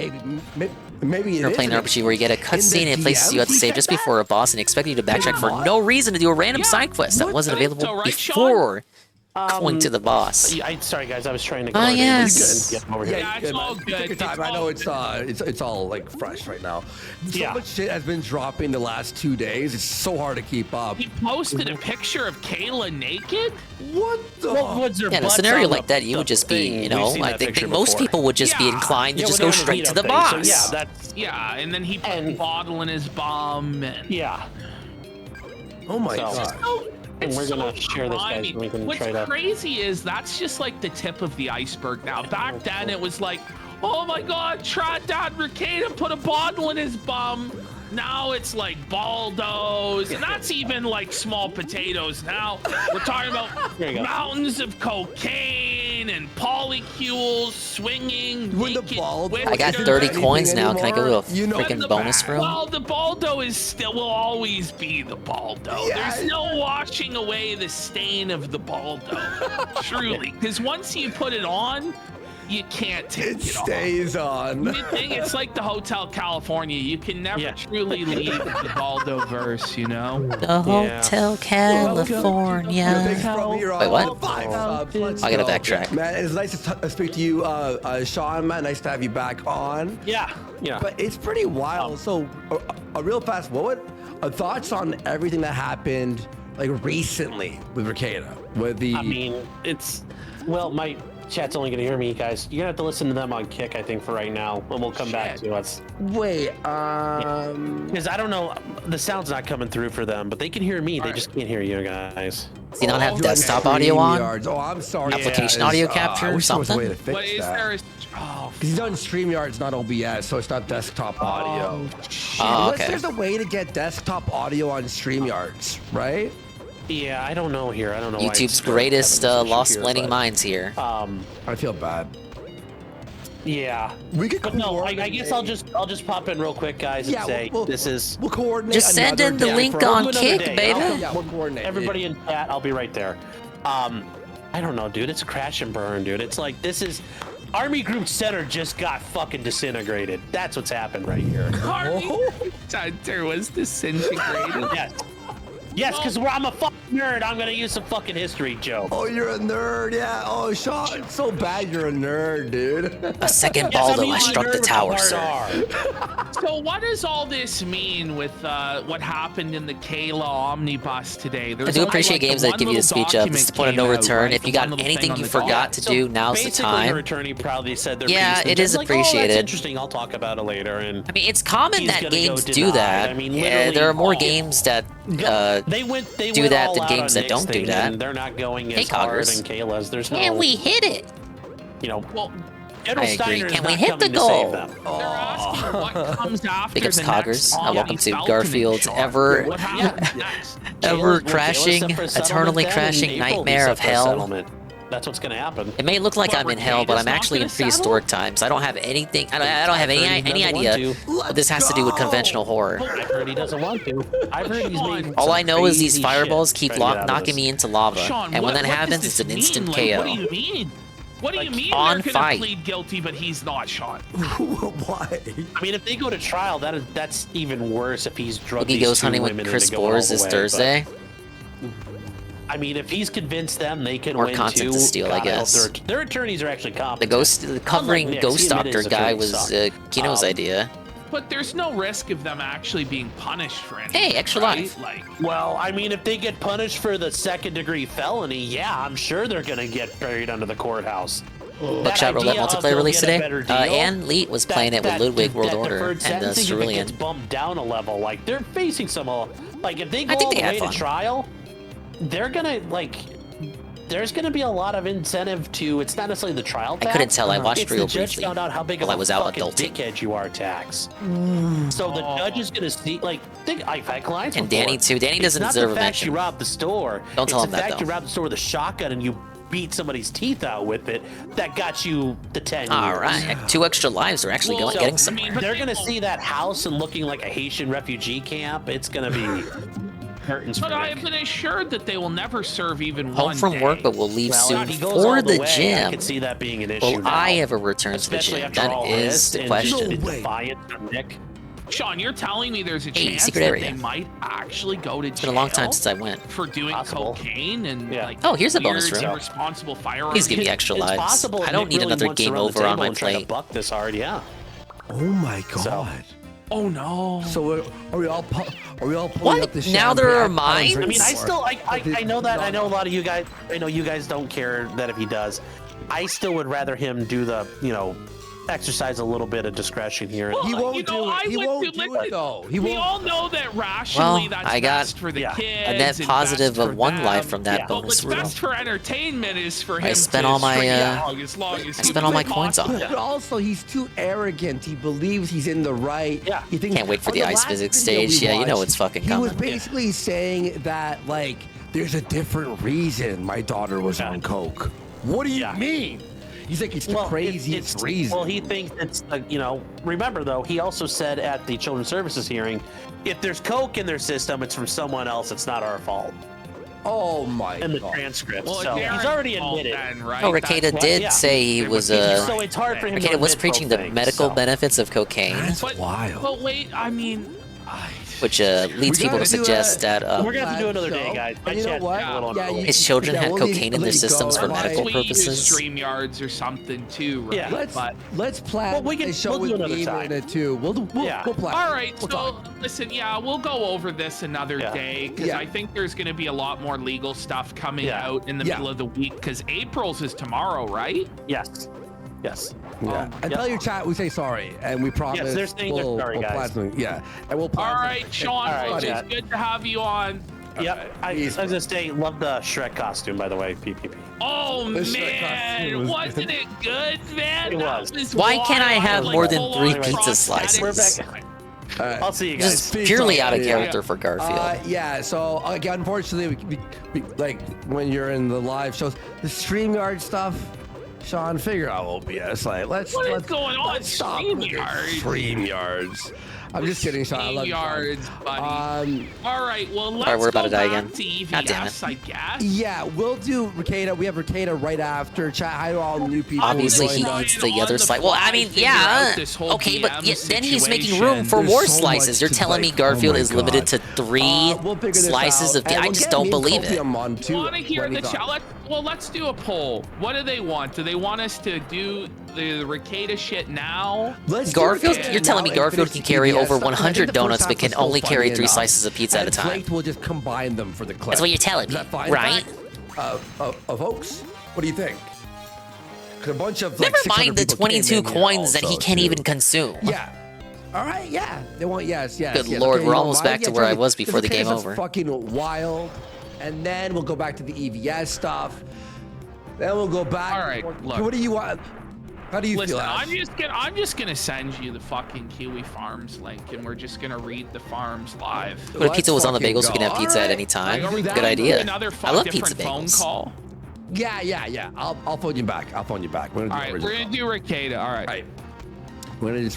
Maybe You're playing an RPG where you get a cutscene and it places you at the save just before a boss and expect you to backtrack for no reason to do a random side quest that wasn't available before going to the boss. Sorry guys, I was trying to. Ah, yes. Get over here. Yeah, it's all Take good. your time. I know it's all like fresh right now. So much shit has been dropping the last 2 days. It's so hard to keep up. He posted a picture of Kayla naked? What the? Yeah, in a scenario like that, you would just be, you know, I think most people would just be inclined to just go straight to the boss. Yeah, that's and then he put a bottle in his bum. And yeah. Oh my god. And we're so gonna share this, guys. grimy. We can What's try to. crazy is that's just like the tip of the iceberg now. Back then it was like, oh my god, Dad Ricada put a bottle in his bum. Now it's like Baldos, and that's even like small potatoes. Now we're talking about mountains of cocaine and polycules swinging. I got 30 coins now. Can I go to a freaking bonus room? Well, the Baldo will always be the Baldo. There's no washing away the stain of the Baldo. Truly, because once you put it on, you can't take it off. Stays on. It's like the Hotel California. You can never truly leave the Baldo verse, you know? The Hotel California. Wait, what? I gotta backtrack. Man, it's nice to speak to you, Sean. Man, nice to have you back on. Yeah. But it's pretty wild. So, a real fast. What thoughts on everything that happened, like recently with Ricada? With the. I mean, well, my chat's only gonna hear me, guys. You're gonna have to listen to them on Kick, I think, for right now, and we'll come back to us. Wait, because I don't know, the sound's not coming through for them, but they can hear me. They just can't hear you guys. Does he not have desktop audio on? Oh, I'm sorry. Application audio capture or something? Way to fix But is that. there a... Because he's on StreamYard, not OBS, so it's not desktop audio. Oh, Unless okay. there's a way to get desktop audio on StreamYards, right? Yeah, I don't know here. I don't know why YouTube's it's greatest having this issue lost here, blending but, minds here. I feel bad. Yeah. We could But no, I guess I'll just pop in real quick, guys, and say this is. We'll coordinate. Just send in the link on Kick, baby. Yeah, we'll coordinate. Everybody in chat, I'll be right there. I don't know, dude. It's a crash and burn, dude. It's like this is Army Group Center just got fucking disintegrated. That's what's happened right here. Army Center was disintegrated. Yes. Yes, because I'm a fucking nerd. I'm gonna use some fucking history joke. Oh, you're a nerd, yeah. Oh, Sean, it's so bad you're a nerd, dude. A second Baldo, I struck the tower, sir. So what does all this mean with what happened in the Kayla omnibus today? I do appreciate games that give you the speech of, this is the point of no return. If you got anything you forgot to do, now's the time. Their attorney probably said their yeah, piece, it is like, appreciated. Oh, that's interesting. I'll talk about it later. And I mean, it's common that games do denied. that. I mean, yeah, there are more games that they do went that all than out games on that don't Nick's do thing, that. and they're not going Hey, as hard Coggers. in Kayla's. There's no. Can we hit it? You know, well, General I agree. Steiner is Can we not hit the coming to save goal? them. They're asking what comes after Big ups, the Coggers. next Welcome to Falcon Garfield's shot. ever, What happens next? ever Kayla's crashing, set for a settlement eternally then, crashing and April will be nightmare set of for a hell. settlement. That's what's gonna happen. It may look like What, I'm in hell, but Renee's I'm not actually in gonna settle? prehistoric times. I don't have anything. I don't have any idea what this has to do with conventional horror. I've heard he doesn't want to. I've heard he's made All some I know is these crazy fireballs shit keep trying to get out of knocking this. me into lava, Sean, and when what that does happens, this it's an mean? instant Like, KO. What do you mean? What do you mean on they're fight. gonna plead guilty, but he's not, Sean? Why? I mean, if they go to trial, that's even worse. If he's drugged Boogie these goes two hunting with women Chris into going all Boers the this way, Thursday. but- I mean, if he's convinced them, they can More win content too. to steal, I God, hope guess. Their attorneys are actually competent. The covering Unlike Nick's, Ghost he admitted Doctor his guy attorneys was suck. Kino's idea. But there's no risk of them actually being punished for anything. Hey, extra right? life. Like, Well, I mean, if they get punished for the second-degree felony, yeah, I'm sure they're gonna get buried under the courthouse. Buckshot Roulette idea of multiplayer they'll release get a today. better deal, Ann Leet was playing it with Ludwig World Order deferred and sentencing, if it Cerulean. gets bumped down a level, like they're facing some, like if they go I think all they the had way fun. to trial, they're gonna like. There's gonna be a lot of incentive to. It's not necessarily the trial tax. I couldn't tell. I watched it's real the judge briefly found out how big of while I a was out fucking adulting. dickhead you are tax. So the judge is gonna see, like, I've had clients And before. Danny, too. Danny doesn't It's deserve not a the fact mention. you robbed the store. Don't tell it's him the that, fact though. you robbed the store with a shotgun and you beat somebody's teeth out with it that got you the 10 All years. right, 2 extra lives are actually So, getting somewhere. They're gonna see that house and looking like a Haitian refugee camp. It's gonna be curtains for but I Nick. have been assured that they will never serve even Home one from day. work, but will leave Well, soon if he goes for all the way, I gym. could see that being an issue. Will now, I ever return to the especially gym? after That all is this the and question. just defiance from Nick. Sean, you're telling me there's a Hey, chance secret that area. they might actually go to jail? It's been a long time since I went. For doing cocaine and like Oh, here's a bonus weird, room. irresponsible firearms. Please give me extra It's lives. possible I if don't Nick need really another wants to game run the over on table my and try to plate. buck this hard, yeah. Oh my god. Oh no. So are we all pulling What? up the Now there are champagne? mines? I mean, I know that. I know a lot of you guys. I know you guys don't care that if he does. I still would rather him do the, exercise a little bit of discretion here. Well, He won't you know, do it. I He would won't do do like it, though. He we won't. all know that rationally Well, that's I got best for the kids. a net and positive best of for one them. life from that Yeah. But bonus what's room. best for entertainment is for him I spent to all my, string uh, along as long as I he spent all my was coins on possible. it. But also, he's too arrogant. He believes he's in the right. Yeah. He thinks, Can't wait for on the ice last physics video we stage. Yeah, you know watched, it's fucking He was coming. basically saying that, like, there's a different reason my daughter was on coke. What do you mean? He's like, it's the craziest reason. Well, he thinks it's, remember though, he also said at the Children's Services hearing, if there's coke in their system, it's from someone else. It's not our fault. Oh my In the god. transcript, Well, so it's he's already Darren's fault admitted. then, right? Oh, That's Ricada what- did yeah. say he was So it's hard for him to Ricada was admit preaching both the things, medical so. benefits of cocaine, That's But, wild. but wait, I mean, which leads people to suggest that We're gonna have to do another day, guys. And you know what? Yeah, his children had we'll cocaine in let their you systems go. for Why- medical we use purposes. StreamYards or something too, right? Yeah. Let's plan Well, we can- a show we'll do with another Gamer time. in it too. We'll plan. All right, We'll so talk. listen, yeah, we'll go over this another day because Yeah. I think there's going to be a lot more legal stuff coming out in the middle of the week because April's is tomorrow, right? Yes. Yes. Yeah. And tell your chat we say sorry, and we promise they're saying they're sorry, we'll guys. plan something. Yeah, and we'll plan All something. right, Sean, All right, well, yeah. it's good to have you on. Yep. I was gonna say, love the Shrek costume, by the way. PPP. Oh The Shrek man, costume was wasn't it good, man? It That was. Why can't I wild, have like, more than full-on 3 pizza prosthetics. We're slices? back. All right. I'll see you guys. Just purely out of character for Garfield. Yeah, so again, unfortunately, we like when you're in the live shows, the StreamYard stuff. Sean, figure out OBS. Like, let's What is going on, let's stop with the StreamYard? StreamYards. I'm just kidding, Sean. I love you, Sean. Yards, buddy. All right, well, let's Alright, we're about go to die back again. to EVS, God damn it. I guess. Yeah, we'll do Ricada. We have Ricada right after. Chat, hi to all new people. Obviously, he joined us. needs the other slice. Well, I mean, yeah. Okay, but then he's making room for more slices. You're telling me Garfield is limited to 3 slices of... I just don't believe it. Want to hear the challenge? Well, let's do a poll. What do they want? Do they want us to do the Ricada shit now? Garfield, you're telling me Garfield can carry over 100 donuts, but can only carry 3 slices of pizza at a time. Flaked will just combine them for the clip. That's what you're telling me, right? Folks, what do you think? A bunch of Never mind the 22 coins that he can't even consume. Yeah. All right. Yeah. They want yes. Good lord, we're almost back to where I was before the game over. Fucking wild. And then we'll go back to the EVS stuff. Then we'll go back. All right. Look. What do you want? How do you Listen, feel? I'm just gonna send you the fucking Kiwi Farms link, and we're just gonna read the farms live. But if pizza was on the bagels, we can have pizza at any time. Good idea. I love pizza bagels. Phone call? Yeah. I'll phone you back. All right, we're gonna do Ricada. All right.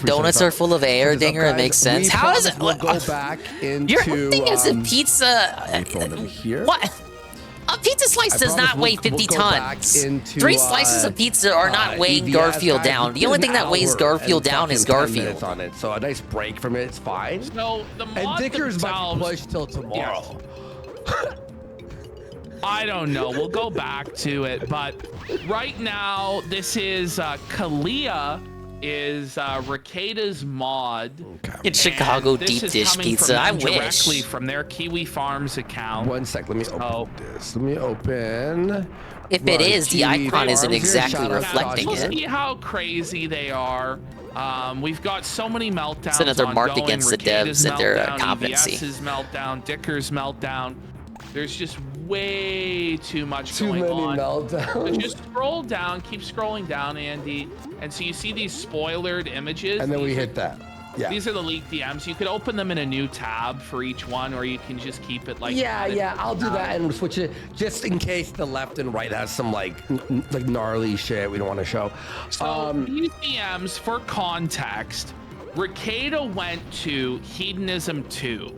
Donuts are full of air, Dinger. It makes sense. How is it? We'll go back into. Your thing is a pizza. Here. What? A pizza slice does not weigh 50 tons. 3 slices of pizza are not weighing EVS, Garfield guys, down. The only thing that weighs Garfield down is Garfield. On it, so a nice break from it, it's fine. So the and Dicker's might be pushed till tomorrow. Yes. I don't know. We'll go back to it, but right now this is Kalia is Ricada's mod. It's Chicago deep dish pizza. I wish. Directly from their Kiwi Farms account. One sec. Let me open this. Let me open. If it is, the icon isn't exactly reflecting it. See how crazy they are. We've got so many meltdowns. It's another mark ongoing. against the Ricada's devs and their meltdown, competency. EVS's meltdown, Dicker's meltdown. There's just way too much Too going many on. meltdowns. So just scroll down, keep scrolling down, Andy, and so you see these spoilered images. And then we hit that. Yeah. These are the leaked DMs. You could open them in a new tab for each one, or you can just keep it like. Yeah. I'll do that and switch it just in case the left and right has some like gnarly shit we don't want to show. So these DMs, for context, Ricada went to Hedonism 2.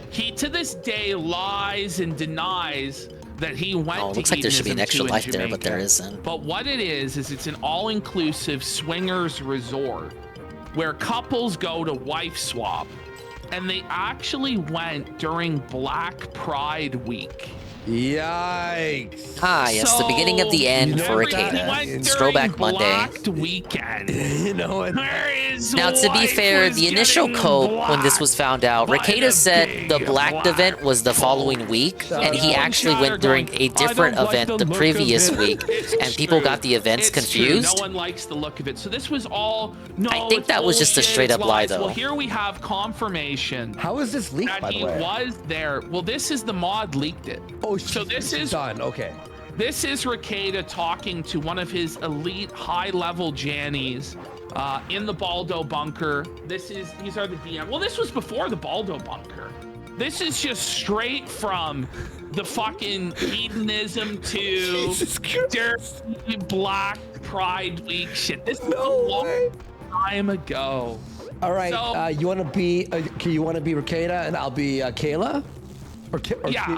He to this day lies and denies that he went to looks like there should be an extra life Jamaica. there, but there isn't. But what it is it's an all-inclusive swingers resort where couples go to wife swap, and they actually went during Black Pride Week. Yikes. Yes, the beginning of the end for Ricada. Throwback Monday. Black weekend. You know what? Now, to be fair, the initial cope when this was found out, Ricada said the Black event was the following week, and he actually went during a different event the previous week, and people got the events confused. No one likes the look of it. So this was all. I think that was just a straight up lie, though. Well, here we have confirmation. How is this leaked, by the way? He was there. Well, this is the mod leaked it. Oh, so this is done. Okay. This is Ricada talking to one of his elite high-level Jannies in the Baldo bunker. These are the DM. Well, this was before the Baldo bunker. This is just straight from the fucking Hedonism to dirty Black Pride Week shit. This is a long time ago. All right. So, you want to be? You want to be Ricada, and I'll be Kayla? Kalia.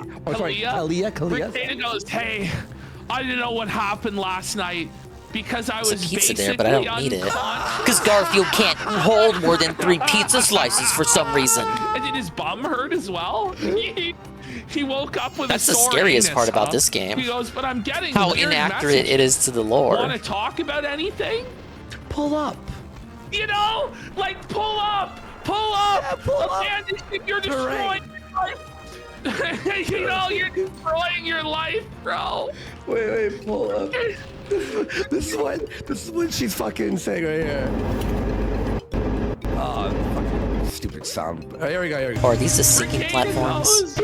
Ricada goes, hey, I didn't know what happened last night because I was pizza basically there, but I don't need it. Because Garfield can't hold more than 3 pizza slices for some reason. And did his bum hurt as well? He woke up with That's a the sore scariest anus, part about this game. He goes, but I'm getting how weird inaccurate messages. it is to the lore. Want to talk about anything? Pull up. You know, like pull up. Yeah, pull up. Man, you're destroying your life. You know, you're destroying your life, bro. Wait, pull up. This is what she's fucking saying right here. Oh, fucking stupid sound. Oh, here we go. Are these the syncing platforms?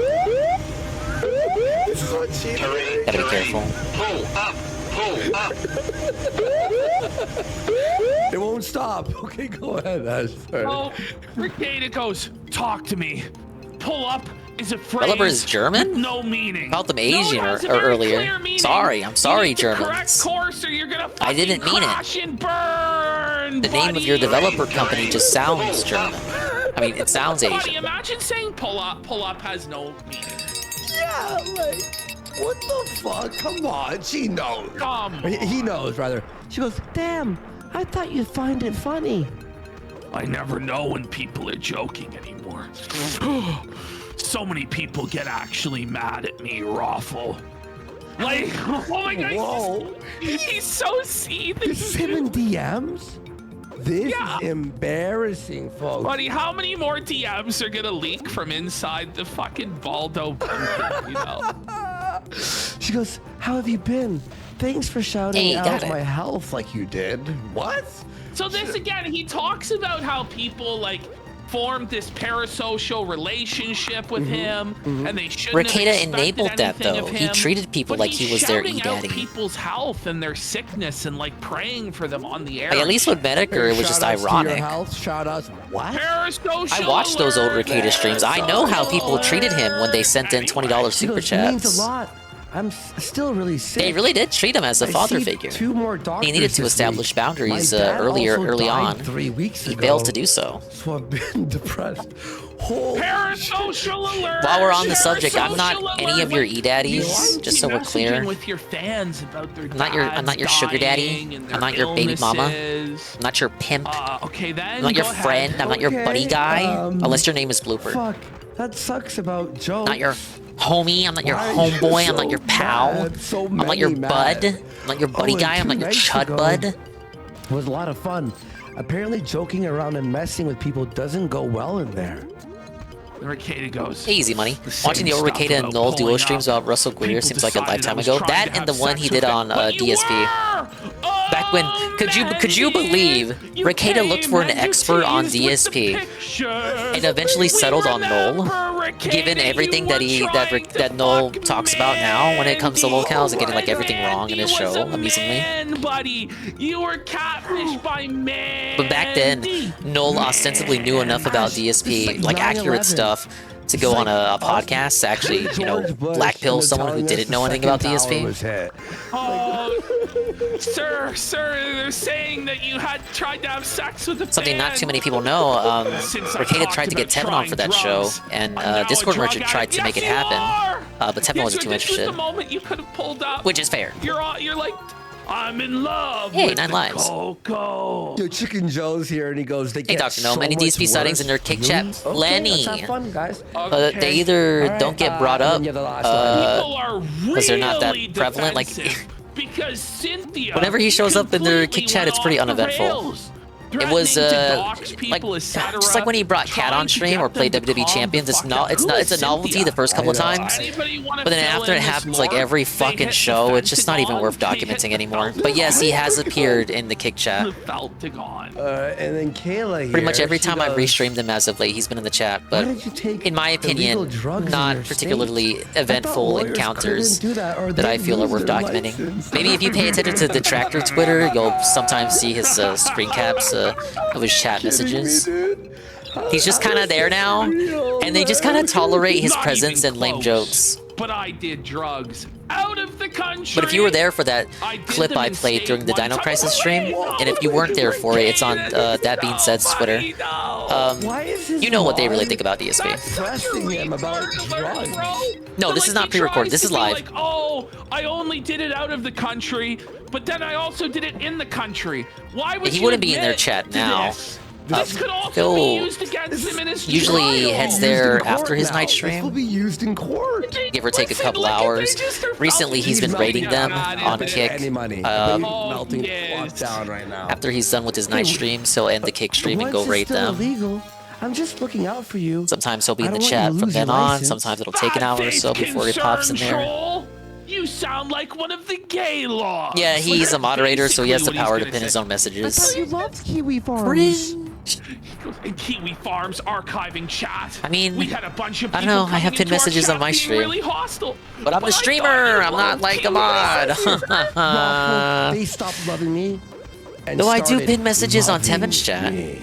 This is what she doing. Gotta be careful. Pull up. It won't stop. Okay, go ahead, Ash. Oh, Ricada goes, talk to me. Pull up is a phrase Developer is German? with no meaning. Called them Asian or earlier. Sorry, I'm sorry, Germans. Course or you're gonna I didn't mean crash it. and burn, The name of your developer company just sounds German. I mean, it sounds Buddy, Asian. imagine saying pull up has no meaning. Yeah, like, what the fuck? Come on, she knows. He knows, rather. She goes, damn, I thought you'd find it funny. I never know when people are joking anymore. So many people get actually mad at me, Raffle. Like, oh my god, Whoa. he's so seething. This is him in DMs? This is embarrassing, folks. Buddy, how many more DMs are gonna leak from inside the fucking Baldo bunker, you know? She goes, how have you been? Thanks for shouting Hey, out got it. my health like you did. What? So this again, he talks about how people like formed this parasocial relationship with him, and they shouldn't have Rekieta expected enabled that anything though. of He him. treated people But like he's he was their shouting out e-daddy. people's health and their sickness and like praying for them on the air. Like, at least with Medicare, it was just Shout outs to your ironic. health, shout outs. What? Parasocial I watched those old alert. Rekieta streams. I know how people treated him when they sent in $20 She super goes, it means chats. a lot. I'm still really sick. They really did treat him as a I father see figure. 2 more doctors He needed to this establish week. boundaries My dad early also on. died 3 weeks He ago. failed to do so. So I've been depressed. Holy Parasocial alert. While we're on the subject, I'm not Parasocial any alert. of your Like, e-daddies, you just so we're messaging clear. with your fans about their I'm not your dads sugar daddy. dying and their I'm not your baby mama. illnesses. I'm not your pimp. Okay, then I'm not your go ahead. friend. I'm not your buddy guy. um, Unless your name is Blooper. Fuck, that sucks about Joe. Not your homie. I'm not your Why are you homeboy. I'm not so your pal. mad? So I'm not your many bud. mad. I'm not your buddy guy. I'm not your 2 nights chud ago bud. was a lot of fun. Apparently joking around and messing with people doesn't go well in there. Rekieta goes. Easy money. same Watching the old stuff Rekieta and about Noel duo pulling streams up. about Russell Greer People seems like a decided I lifetime was ago. trying That to and the have one sex he with did him. on But you DSP. were! Back when could you believe Rekieta looked for an expert on DSP and eventually settled on Noel, given everything that that Noel talks about now when it comes to locales and getting like everything wrong in his show, amusingly. Man, buddy, you were catfished by man. But back then, Noel ostensibly knew enough about DSP, like accurate stuff, to go on a podcast to actually, you know, black pill someone who didn't know anything about DSP. Oh, sir, they're saying that you had tried to have sex with a Something not fan. too many people know. Since I Rekieta talked tried to get about Tevin on for that trying show, drugs, and I'm now a Discord drug Merchant addict. tried to make it Yes, you happen, are! but Tevin Yes, wasn't too this was interested, the moment you could have pulled up. which is fair. You're like, I'm in love. Hey, with 9 the lives. Coco. Yo, Chicken Joe's here and he goes, they Hey, get Dr. Gnome, so any much DSP sightings worse. in their kick Really? chat? Okay, Lenny. let's have fun, guys. But they either Alright, don't get brought and up then you're the last one. People are really because they're not that prevalent. Like, defensive because Cynthia whenever he shows up in their kick completely chat, it's went pretty off the uneventful. rails. It was Threatening to dox people like as just like satire, when he brought Cat on trying to stream get or played them to WWE calm Champions. the It's fuck down. Who it's is a novelty Cynthia? the first couple of I know. times, Anybody wanna but then fill after in it this happens like more? every They fucking hit show, the it's just not even worth Pentagon, they hit documenting the anymore. Pentagon. But yes, he has appeared in the kick chat. The Pentagon. And then Kayla here. Pretty much every she time I've goes, restreamed him as of late, he's been in the chat. Why But did you take in my illegal opinion, drugs in not your particularly state? eventful lawyers encounters couldn't do that, or that I they'd feel are lose worth their documenting. license. Maybe if you pay attention to the Tractor Twitter, you'll sometimes see his screen caps of his chat messages. He's just kind of there now, and they just kind of tolerate his Not presence even and lame close. jokes. But I did drugs out of the country. But if you were there for that I did clip them I in played state during the one Dino time. Crisis stream, and if you weren't there for it, it's on That Being Said's Twitter. Why is his You know what they really mom think about DSP. pressing him about drugs? No, But, this is like, not he pre-recorded. tries This to is be live. Like, oh, I only did it out of the country, but then I also did it in the country. Why would He you wouldn't be in admit their chat to now. This? This could also Phil be used against him in his usually trial. heads Used there in court after his now. night This stream. will be used in court. Give or take a Listen, couple look, if they hours. just are Recently, he's been melting rating them down on it. Kick. Any money. melting the fuck down right now. After he's done with his night streams, he'll end the Kick stream and go Once it's rate still them. illegal, I'm just looking out for you. Sometimes he'll be I in the don't want you chat to from lose your then on. license. Sometimes it'll take an hour or so before he pops in there. Troll. You sound like one of the gay laws. Yeah, he's a moderator, so he has the Basically what power he's to gonna pin his say. own I messages. thought you loved Kiwi Farms. And Kiwi Farms archiving chat. I mean, we had a bunch of I don't people know, I have coming pinned into our messages chat on my being stream. Really hostile. But I'm the streamer. I'm not like a mod. They stopped loving me. and Though I do started pin messages on loving Tevin's chat. me.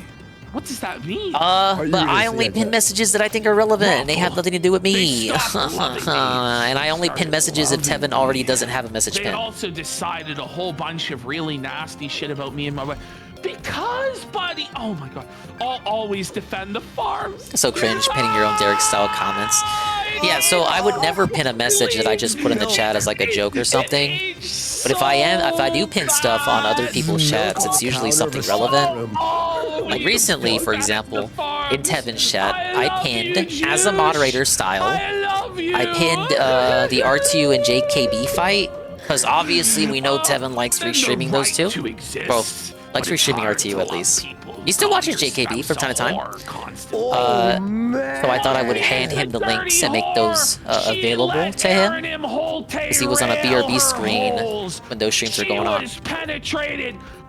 What does that mean? But I only pin messages that I think are relevant, and they have nothing to do with me. And I only pin messages if Tevin already doesn't have a message They pin. also decided a whole bunch of really nasty shit about me and my wife. Because, buddy, oh my god, I'll always defend the farms. So cringe pinning your own Derek style comments. Yeah, so I would never pin a message that I just put in the chat as like a joke or something. But if I do pin stuff on other people's chats, it's usually something relevant. Like recently, for example, in Tevin's chat, I pinned as a moderator style. I pinned the R2 and JKB fight because obviously we know Tevin likes restreaming those two. Bro, likes restreaming R2 at least. He still watches JKB from time to time. So I thought I would hand him the links and make those available to him, because he was on a BRB screen when those streams were going on.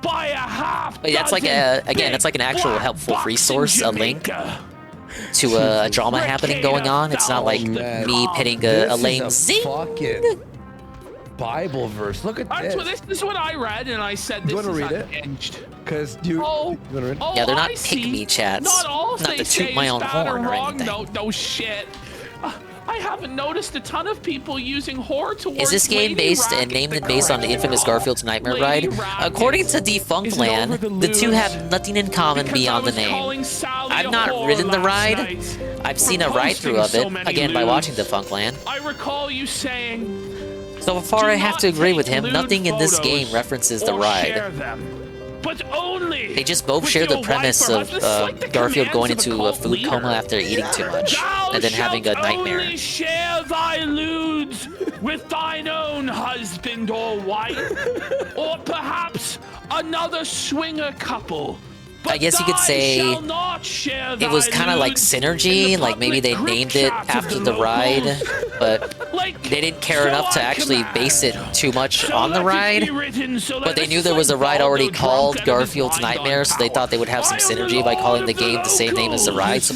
But that's like that's like an actual helpful resource, a link to a drama happening going on. It's not like me pitting a lame zing. Bible verse. Look at this. This is what I read, and I said this is unhinged. Because you want to read it? Yeah, they're not pick-me chats. Not to toot my own horn or anything. No shit. I haven't noticed a ton of people using horror towards. Is this game based and named and based on the infamous Garfield's Nightmare Ride? According to Defunct Land, the two have nothing in common beyond the name. I've not ridden the ride. I've seen a ride-through of it, again by watching Defunct Land. I recall you saying. So far, I have to agree with him. Nothing in this game references the ride. But only they just both share the premise of Garfield going into a food coma after eating too much, and then having a nightmare. Only share thy lewds with thine own husband or wife, or perhaps another swinger couple. I guess you could say it was kind of like synergy, like maybe they named it after the ride, but they didn't care enough to actually base it too much on the ride. But they knew there was a ride already called Garfield's Nightmare, so they thought they would have some synergy by calling the game the same name as the ride, so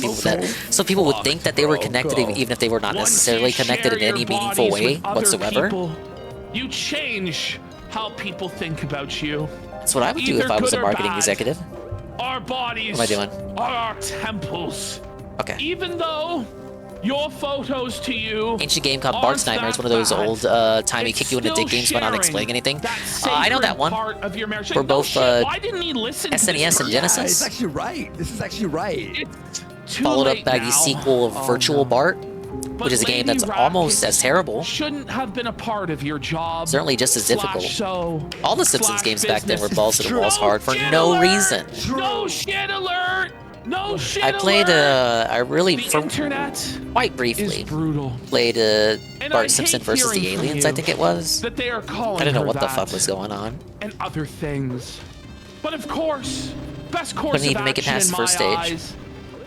people would think that they were connected even if they were not necessarily connected in any meaningful way whatsoever. You change how people think about you. That's what I would do if I was a marketing executive. Our bodies what am I doing? Are our temples. Okay. Even though your photos to you. Ancient game called Bart's Nightmare. It's one of those old timey kick you in the dick games by not explaining anything. I know that one. We're both SNES and Genesis. Yeah, it's actually right. This is actually right. Followed up by the sequel of Virtual Bart, which is a game that's almost as terrible. Shouldn't have been a part of your job. Certainly just as difficult. All the Simpsons games back then were balls to the walls hard for no reason. No shit alert. No shit I played internet quite briefly. Brutal. Played Bart Simpson versus the Aliens, I think it was. That they are calling I don't know what the fuck was going on. And other things. But of course, best course couldn't even make it past the first stage.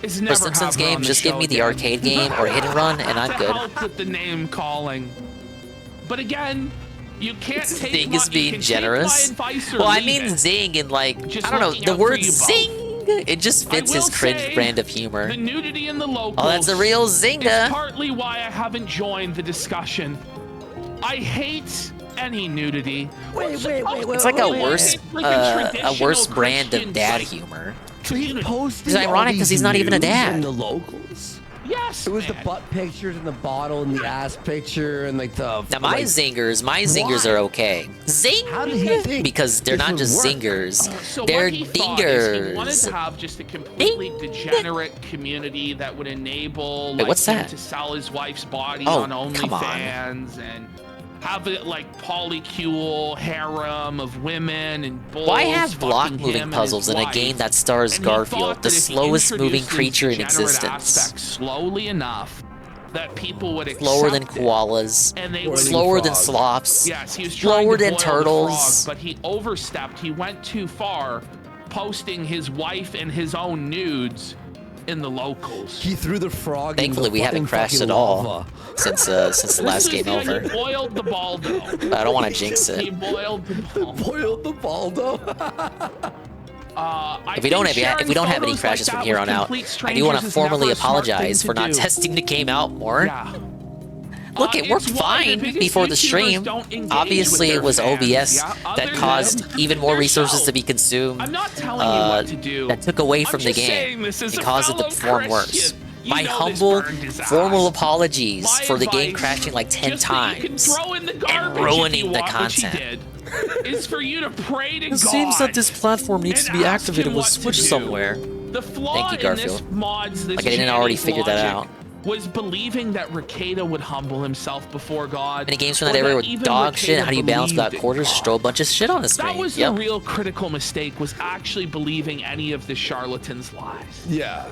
For Simpsons games, just give me the arcade game or hit and run, and I'm good. Help with the name calling. But again, you can't take Zing is being generous. Well, I mean zing and like I don't know the word zing. It just fits his cringe brand of humor. The nudity in the locals. Oh, that's a real zinga. It's partly why I haven't joined the discussion. I hate any nudity. Wait. It's like a worse brand of dad humor. It's ironic because he's not even a dad. The locals. Yes. It was the butt pictures and the bottle and the ass picture and like the. Now my zingers are okay. Zing. How did he think? Because they're not just zingers. So they're what he dingers. He wanted to have just a completely degenerate community that would enable like, what's that? him to sell his wife's body Oh, on come on. OnlyFans and have it like polycule harem of women and bulls. Why have block fucking moving him and puzzles his in a wife? game that stars And he thought Garfield, that the if he slowest moving introduced creature in degenerate existence? aspects slowly enough that people would accept Slower than it, koalas, and they would slower than sloths, Yes, he was trying slower to than boil the turtles. frog, but he overstepped. He went too far, posting his wife and his own nudes in the locals. He threw the frog. Thankfully, we haven't crashed at all since the last game over. He boiled the Baldo. I don't want to jinx He it. boiled the Baldo. Boiled the Baldo. If we don't have any crashes from here on out, I do want to formally apologize for not testing the game out more. Look, it worked fine before the stream. Obviously, it was OBS that caused even more resources to be consumed. I'm not telling you what to do. That took away from the game and caused it to perform worse. My humble, formal apologies for the game crashing like 10 times and ruining the content. is for you to pray to It God. seems that this platform needs to be and ask activated him with what to Switch do. somewhere. The flaw Thank you, in this Garfield. mod's this Like I didn't already Jani's figure that logic out. was believing that Ricada would humble himself before God. Many games from or that area with even dog shit. Ricada How do you balance believed without in quarters? Just throw a bunch of shit on the screen. That was Yep. the real critical mistake, was actually believing any of the charlatans' lies. Yeah.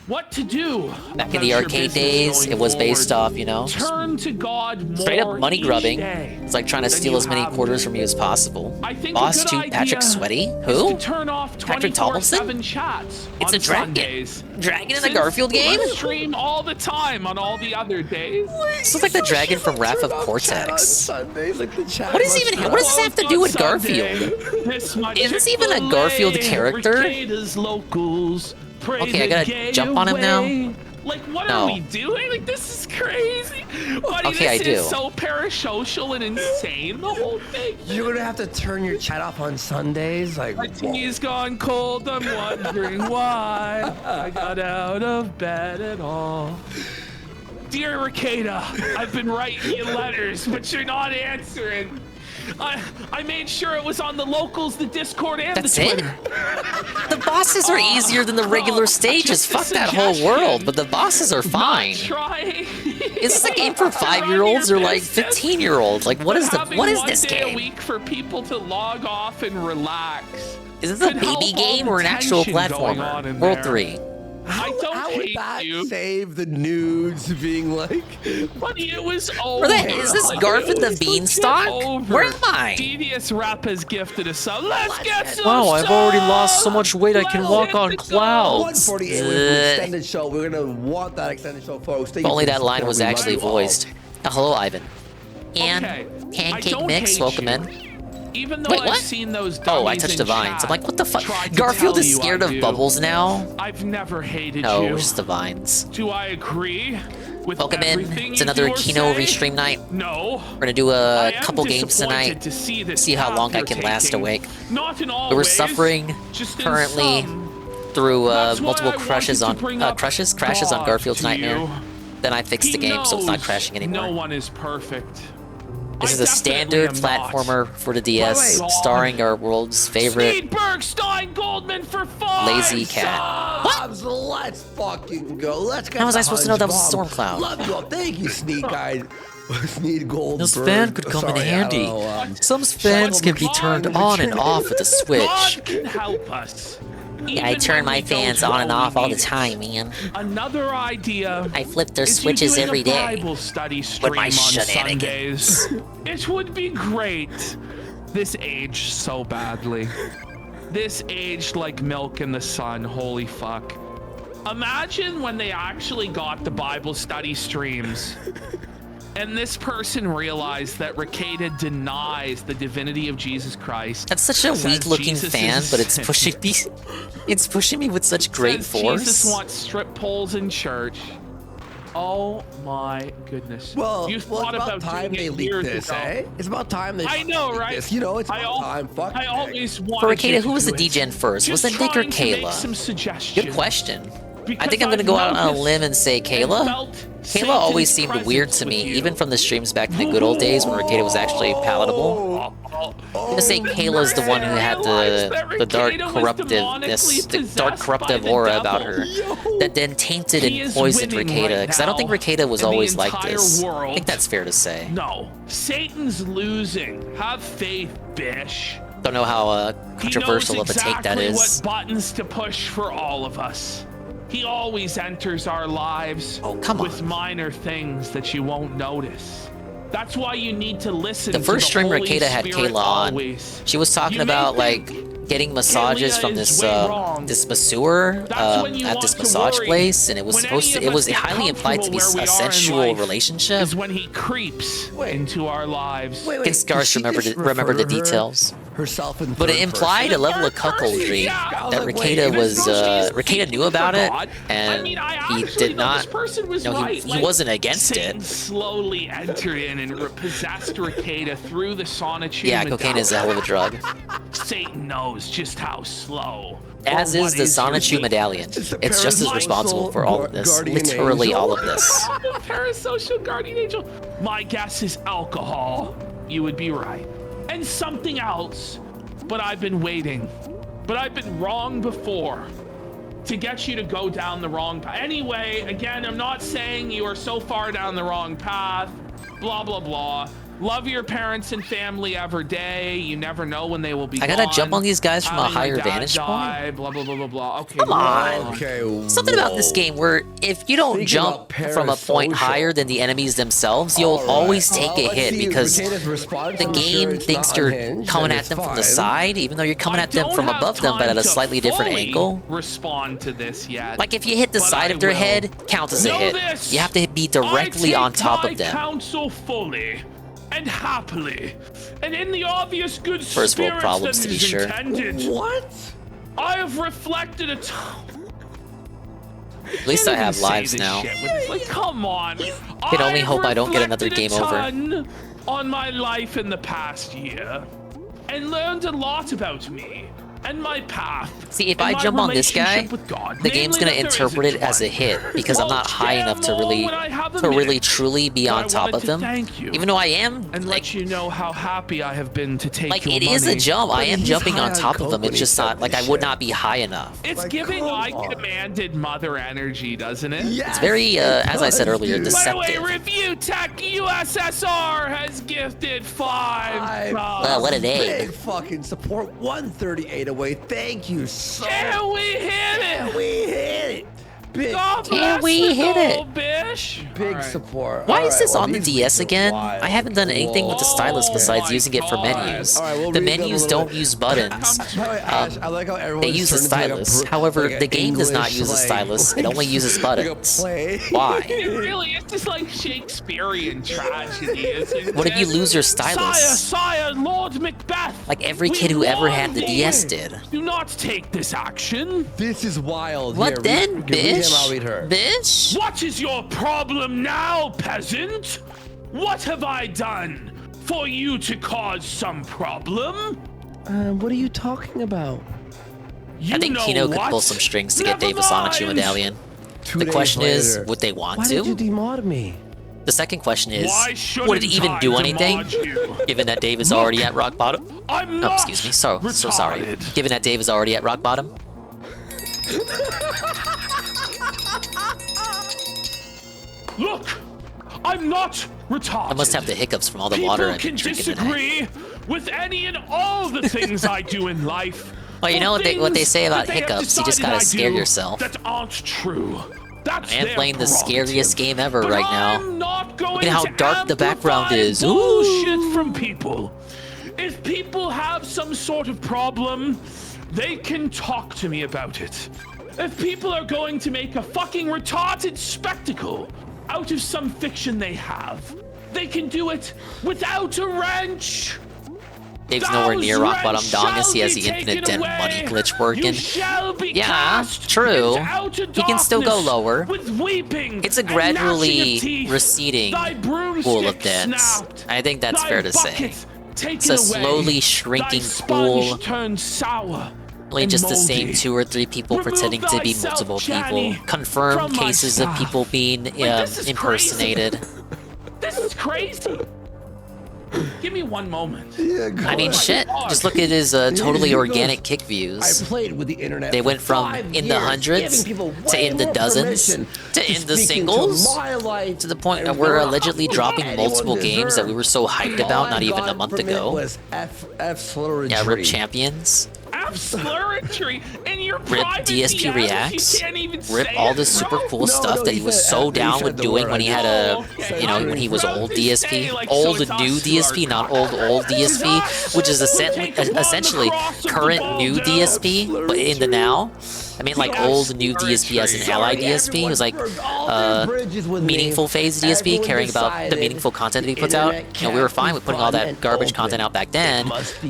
What to do? Back in about the your arcade business days, going it was based forward? off, you know, Turn to God more straight up money each grubbing. day It's like trying to than steal you as many have quarters from you as possible. I think Boss a good 2, idea Patrick Sweaty? is Who? to turn off Patrick Tomlinson? 24/7 chats It's on a dragon. Sundays. Dragon in a Since Garfield game? we stream all the time on all the other days. This looks like the dragon from Wrath of Cortex. Sundays, like the chat. What is even? What does this have to do with Garfield? This much Is this even a Garfield character? Ricada's locals. Pray Okay, I the gotta gay jump on him now? away. Like, what No. are we doing? Like, this is crazy. Buddy, Okay, this I is do. so parasocial and insane, the whole thing. You're gonna have to turn your chat off on Sundays, like. My tea's gone cold, I'm wondering why I got out of bed at all. Dear Ricada, I've been writing you letters, but you're not answering. I made sure it was on the locals, the Discord, and That's the it? Twitter. The bosses are easier than the regular stages. Fuck that whole world, but the bosses are fine. Trying. Is this a game for 5-year-olds or like 15-year-olds? Like what is this Day a game? week for people to log off and relax. Is this a Could help baby all game the or an actual tension going on platformer? in World there. 3. I don't How would hate that you. save the nudes being like? Buddy, it was over. Is this Garfield the Beanstalk? Where am I? Devious Rap has gifted us some. Let's get some Wow, I've already lost so much weight I can Let's walk hit on the clouds. 148 with an extended show. We're gonna want that extended show, folks. Thank If you only for the that line support. was We love actually you all. voiced. Hello, Ivan. And Okay, I Pancake don't Mix, hate welcome you. in. Even though Wait, I've what? seen those Oh, I dummies touched in the vines. chat I'm like, what the fuck? try to Garfield tell is you scared I of do. bubbles now? I've never hated No, you. just the vines. Do I agree with Welcome in. everything It's you another do or Kino say? restream night. No. We're gonna do I a am couple games disappointed tonight. to see this See how path long I you're can last taking. awake. Not in all We're ways, suffering just in currently some. through That's why multiple I wanted crashes to on bring up crashes on God Garfield's to Nightmare. you. Then I fixed the He game, so it's not knows crashing anymore. No one is perfect. This I is a definitely standard am not. platformer for the DS, God. starring our world's favorite Stein Goldman for 5 lazy cat. Bobs, let's fucking go. Let's get How was I the supposed to know that was a Hunch storm Bomb. cloud? Love you all. Thank you, Sneak Eyed. Sneed Gold. This Bird. fan could come Sorry, in I don't handy. know, Some fans can be turned on and off with the Switch. God can help us. Yeah, I Even turn when my we don't fans on and know off we all the need it. time, man. Another idea. I flip their is you switches doing every a day Bible study stream with my on shenanigans. Sundays. It would be great. This aged so badly. This aged like milk in the sun. Holy fuck. Imagine when they actually got the Bible study streams. And this person realized that Ricada denies the divinity of Jesus Christ. That's such a Says weak-looking Jesus fan, is- but it's pushing me. It's pushing me with such great Says force. Jesus wants strip poles in church. Oh my goodness. Well, you thought it's about about time doing they it leaked years this, ago. eh? It's about time they. I know, leaked right? This. You know, it's I about time. Fuck. I always For wanted Ricada, you who to was the do it. DGen first? Was Just it Nick or trying to make Kayla? some suggestions. Good question. I Because think I'm gonna I've go out on a noticed limb and say and Kayla. felt Kayla Satan's always seemed weird presence to me, with you. even from the streams back in the good old days when Ricada was actually palatable. I'm gonna say Kayla's the one who had the dark corruptive aura about her that then tainted He and is poisoned winning Ricada. right Because I don't think now Ricada was in the always like entire this. I world. think that's fair to say. No, Satan's losing. Have faith, bish. Don't know how He controversial knows of a take that exactly is. what buttons to push for all of us. He always enters our lives with minor things that you won't notice. That's why you need to listen The to first the stream Holy Ricada had Spirit Kayla on. always. She was talking You may about think like getting massages Kayla from is this way wrong. this masseur That's when you at want this to massage worry place, and it was when supposed any to. of It us was get highly implied to be comfortable where we a are in sensual life relationship. is when he creeps into our lives. I can scarce remember the details. Herself in But it third implied a person. level of cuckoldry yeah. that Wait, Ricada was she's Ricada knew about it, God. and I he actually did thought not. This person was No, right. he wasn't against Satan it. slowly entered in and possessed Ricada through the sonotube. Yeah, cocaine is a hell of a drug. Satan knows just how slow. As or is what the is your Sonotube fate. medallion. It's just as responsible for all of this. guardian Literally angel. all of this. Parasocial guardian angel. My guess is alcohol. You would be right. and something else. But I've been waiting. But I've been wrong before to get you to go down the wrong path. Anyway, again, I'm not saying you are so far down the wrong path. Blah, blah, blah. Love your parents and family every day. You never know when they will be I gotta gone. jump on these guys from a Having my higher dad vantage die, point? Blah, blah, blah, blah, blah. Okay, Come on. Okay. Something about this game where if you don't Think jump about from a point parasocial. higher than the enemies themselves, you'll always take a let's hit see, because Rutatus responds. the I'm game sure it's thinks not you're unhinged, coming and at it's them from the fine. side, even though you're coming at them Don't from have above them, but time at a to slightly different fully angle. Respond to this yet. Like if you hit the but side I of their will. head, counts as a Know hit. this, You have to be directly I on take top my of them. counsel fully and happily, and in the obvious good First world spirits problems, that to be is sure. intended. What? I have reflected a At least I have lives now. Like, come on. Can only hope I don't get another reflected game a over. ton on my life in the past year, and learned a lot about me and my path. See, if and I my jump on this guy, relationship with God. the game's Namely gonna that there interpret it isn't as a one. hit because I'm not high enough to really, truly be on top of them. Thank you. Even though I am, and let you know how happy I have been to take like your it is a money. jump. I am He's jumping high on top of them. It's just not like I would not be high enough. It's giving commanded mother energy, doesn't it? It's very, as I said earlier, By deceptive. the way, Review Tech USSR has gifted 5 what an egg. Big fucking support. 138 away. Thank you so Can we hit it? Can we hit it? Big, God Can bless we the hit it? gold bish. big support. Why All is right, this well, on the these DS weeks are again? wild. I haven't done anything with the stylus besides using it for menus. All right, we'll The read them a menus little don't bit. use buttons. By the way, Ash, I like how everyone They use a stylus. However, the game does not use a stylus. It only uses buttons. Why? It really is just like Shakespearean tragedy, isn't it? What if you lose your stylus? Sire, Lord Macbeth. Like every we kid who ever had warn the thee. DS did. Do not take this action. This is wild. What Here, then, read him, bitch? I'll read her. Bitch? What is your problem now, peasant? What have I done for you to cause some problem? What are you talking about? I think know Kino could what? pull some strings to get Never Dave a Sonichu mind. medallion. 2 The days question is, later. would they want Why to? did you demod me? The second question is, Why would it shouldn't even I do anything? demod you? Given that Dave is already at rock bottom? I'm Oh, not excuse me. So sorry. retarded. Given that Dave is already at rock bottom? Look, I'm not retarded. I must have the hiccups from all the People water I've can been drinking tonight. disagree with any and all the things I do in life. Well, you or know what they things say about that they have hiccups, you just decided gotta I scare do yourself. That aren't true. That's I am their playing the scariest prerogative. game ever But right now. I'm not going Look at how to dark the background amplify is. Bullshit from people. If people have some sort of problem, they can talk to me about it. If people are going to make a fucking retarded spectacle out of some fiction they have, they can do it without a wrench. Dave's nowhere near rock bottom. Those Dongus, he has the shall be infinite taken den money away. glitch working. You shall be Yeah, cast true. into outer He can still go darkness lower. with weeping It's a and gnashing gradually of teeth. receding Thy broomstick pool of dens. snapped. I think that's Thy fair to say. bucket taken It's a away. slowly Thy shrinking sponge pool. turned sour. Only and just the same moldy. 2 or 3 people Remove pretending to be thyself, multiple Johnny, people. Confirmed from my cases of staff. people being this is impersonated. This is crazy. Give me one moment. I mean, shit. Just look at his totally organic kick I views. played with the internet. They for went from 5 in the years, hundreds giving people to way in the more dozens permission to in the speak into singles my life to the point and that we're what allegedly dropping anyone multiple games that we were so hyped All about I not even got a month from it ago. was F slurry. Yeah, Rip Champions. I'm slurritry in your Rip private DSP DMs, Reacts. You can't even Rip say all it, the super bro. cool stuff that he was so down with doing when he had a, you know, when he was old DSP, old new DSP, not old DSP, which is essentially current new DSP, but in the now. I mean, like old new DSP as an ally DSP. It was like meaningful phase DSP, caring about the meaningful content that he puts out. You know, we were fine with putting all that garbage content out back then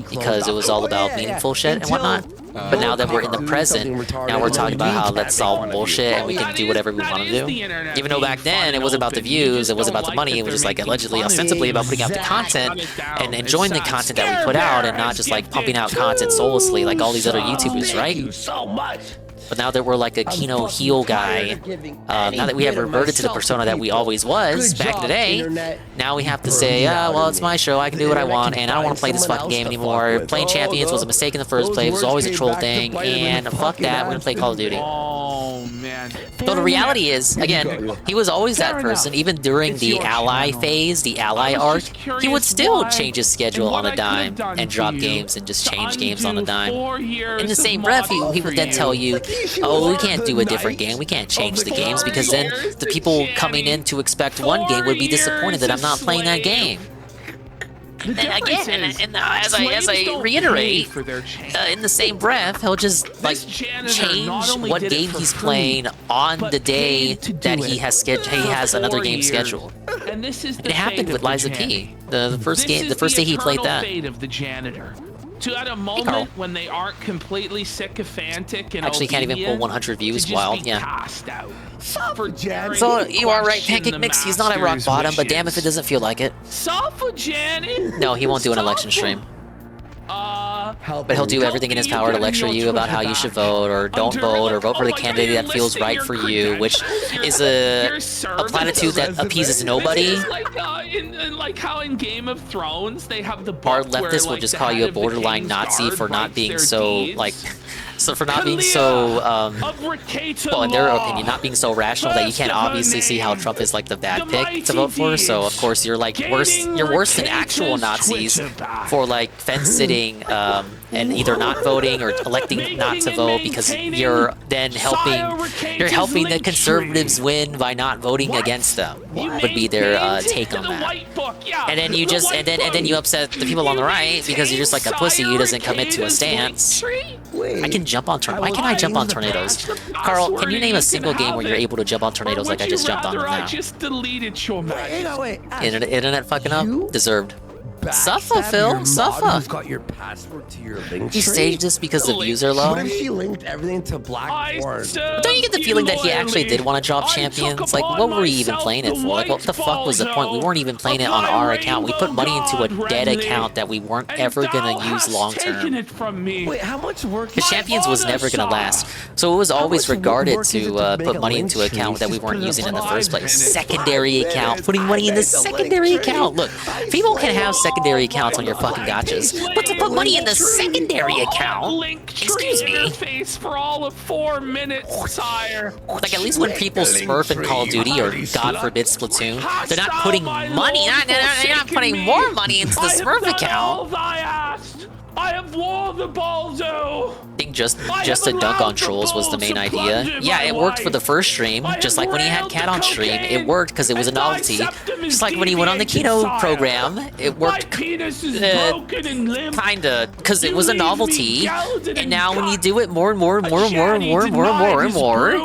because it was all about meaningful shit and whatnot. But now that we're in the present, now we're talking about how let's solve bullshit and we can do whatever we want to do. Even though back then it wasn't about the views, it wasn't about the money, it was just like allegedly, ostensibly about putting out the content and enjoying the content that we put out and not just like pumping out content soullessly like all these other YouTubers, right? so much. But now that we're like a Kino heel guy, now that we have reverted to the persona that we always was back in the day, now we have to say, well, it's my show, I can do what I want, and I don't want to play this fucking game anymore. Playing Champions was a mistake in the first place, it was always a troll thing, and fuck that, we're gonna play Call of Duty. Oh, man. So the reality is, again, he was always that person, even during the ally phase, the ally arc, he would still change his schedule on a dime and drop games and just change games on a dime. In the same breath, he would then tell you, oh, we can't do a different game, we can't change the games, because then the people coming in to expect one game would be disappointed that I'm not playing that game. And again, as I reiterate, in the same breath, he'll just like change what game he's playing on the day that he has another game scheduled. And this is it happened with Liza P. The first day he played that. Fate of the janitor. At a moment when they aren't completely sycophantic and actually can't even pull 100 views while So you are right, Pancake Mix. He's not at rock bottom, but damn if it doesn't feel like it. Janet. No, he won't do an election stream. But he'll do everything in his power to lecture you about how you should vote or don't vote or vote for the candidate that feels right for you, which is a platitude that appeases nobody. Like how in Game of Thrones they have the Our leftists will just call you a borderline Nazi for not being so well, in their opinion, not being so rational that you can't obviously see how Trump is like the bad pick to vote for. So of course you're like worse than actual Nazis for like fence sitting and either not voting or electing not to vote because you're then helping the conservatives win by not voting against them. Would be their take on that. And then you just and then you upset the people on the right because you're just like a pussy who doesn't commit to a stance. I can jump on tornadoes. Why can't I jump on tornadoes? Carl, can you name a single game where you're able to jump on tornadoes like I just jumped on them now? I just deleted your magic. Internet fucking up? Deserved. Suffer, Phil. Suffer. Got your password to your link He staged this because the views are low. What if she linked everything to Blackboard? Don't you get the feeling that he actually did want to drop Champions? Like, what were we even playing it for? Like, what the fuck was the point? We weren't even playing it on our account. We put money into a dead account that we weren't ever gonna use long term. Wait, how much work? The Champions was never gonna last, so it was always regarded to put money into an account that we weren't using in the first place. Secondary account, putting money in the secondary account. Look, people can have secondary accounts on your fucking gotchas, but to put money in the secondary account, excuse me. For all of 4 minutes, sire. Like at least when people smurf in Call of Duty or God forbid Splatoon, they're not putting money. They're not putting more money into the smurf account. I have wore the baldo. I think just to dunk on trolls was the main idea. Yeah, it worked for the first stream, just like when he had Cat on stream. It worked because it was a novelty. Just like when he went on the Kino program, it worked kinda because it was a novelty. And now when you do it more and more and more and more and more and more and more and more,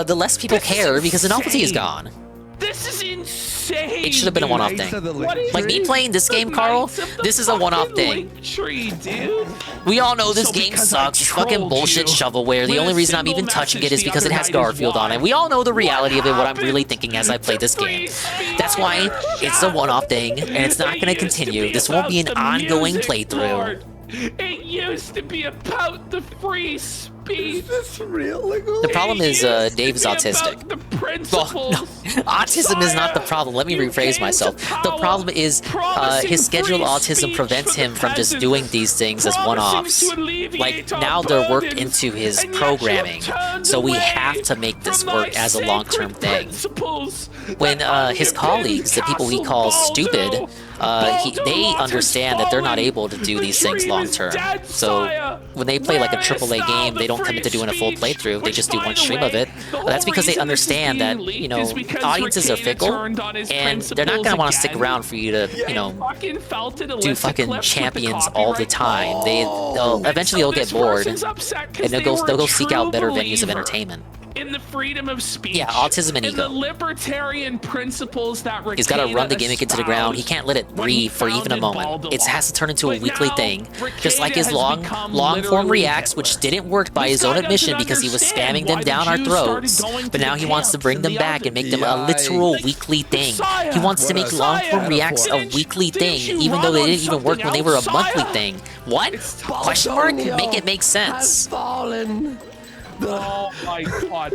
the less people care because the novelty is gone. This is insane. It should have been a one-off thing. Like me playing this game, Carl, this is a one-off thing. We all know this game sucks. It's fucking bullshit shovelware. The only reason I'm even touching it is because it has Garfield on it. We all know the reality of it, what I'm really thinking as I play this game. That's why it's a one-off thing, and it's not going to continue. This won't be an ongoing playthrough. It used to be about the free speech. Is this real? The problem is Dave is autistic. Well, no, autism is not the problem. Let me rephrase myself. The problem is his scheduled autism prevents him from just doing these things as one-offs. Like now they're worked into his programming, so we have to make this work as a long-term thing. When his colleagues, the people he calls stupid, they understand that they're not able to do these things long-term. So when they play like a AAA game, they don't commit to doing a full playthrough. They just do one stream of it. But that's because they understand that, you know, audiences are fickle, and they're not gonna want to stick around for you to, you know, do fucking Champions all the time. They'll eventually get bored, and they'll go seek out better venues of entertainment. In the freedom of speech. Yeah, autism and ego. The libertarian principles that he's got to run the gimmick into the ground. He can't let it breathe for even a moment. It has to turn into a weekly thing. Just like his long-form reacts, which didn't work by his own admission because he was spamming them down our throats. But now he wants to bring them back and make them a literal weekly thing. He wants to make long-form reacts a weekly thing, even though they didn't even work when they were a monthly thing. What? Question mark? Make it make sense. Oh my god.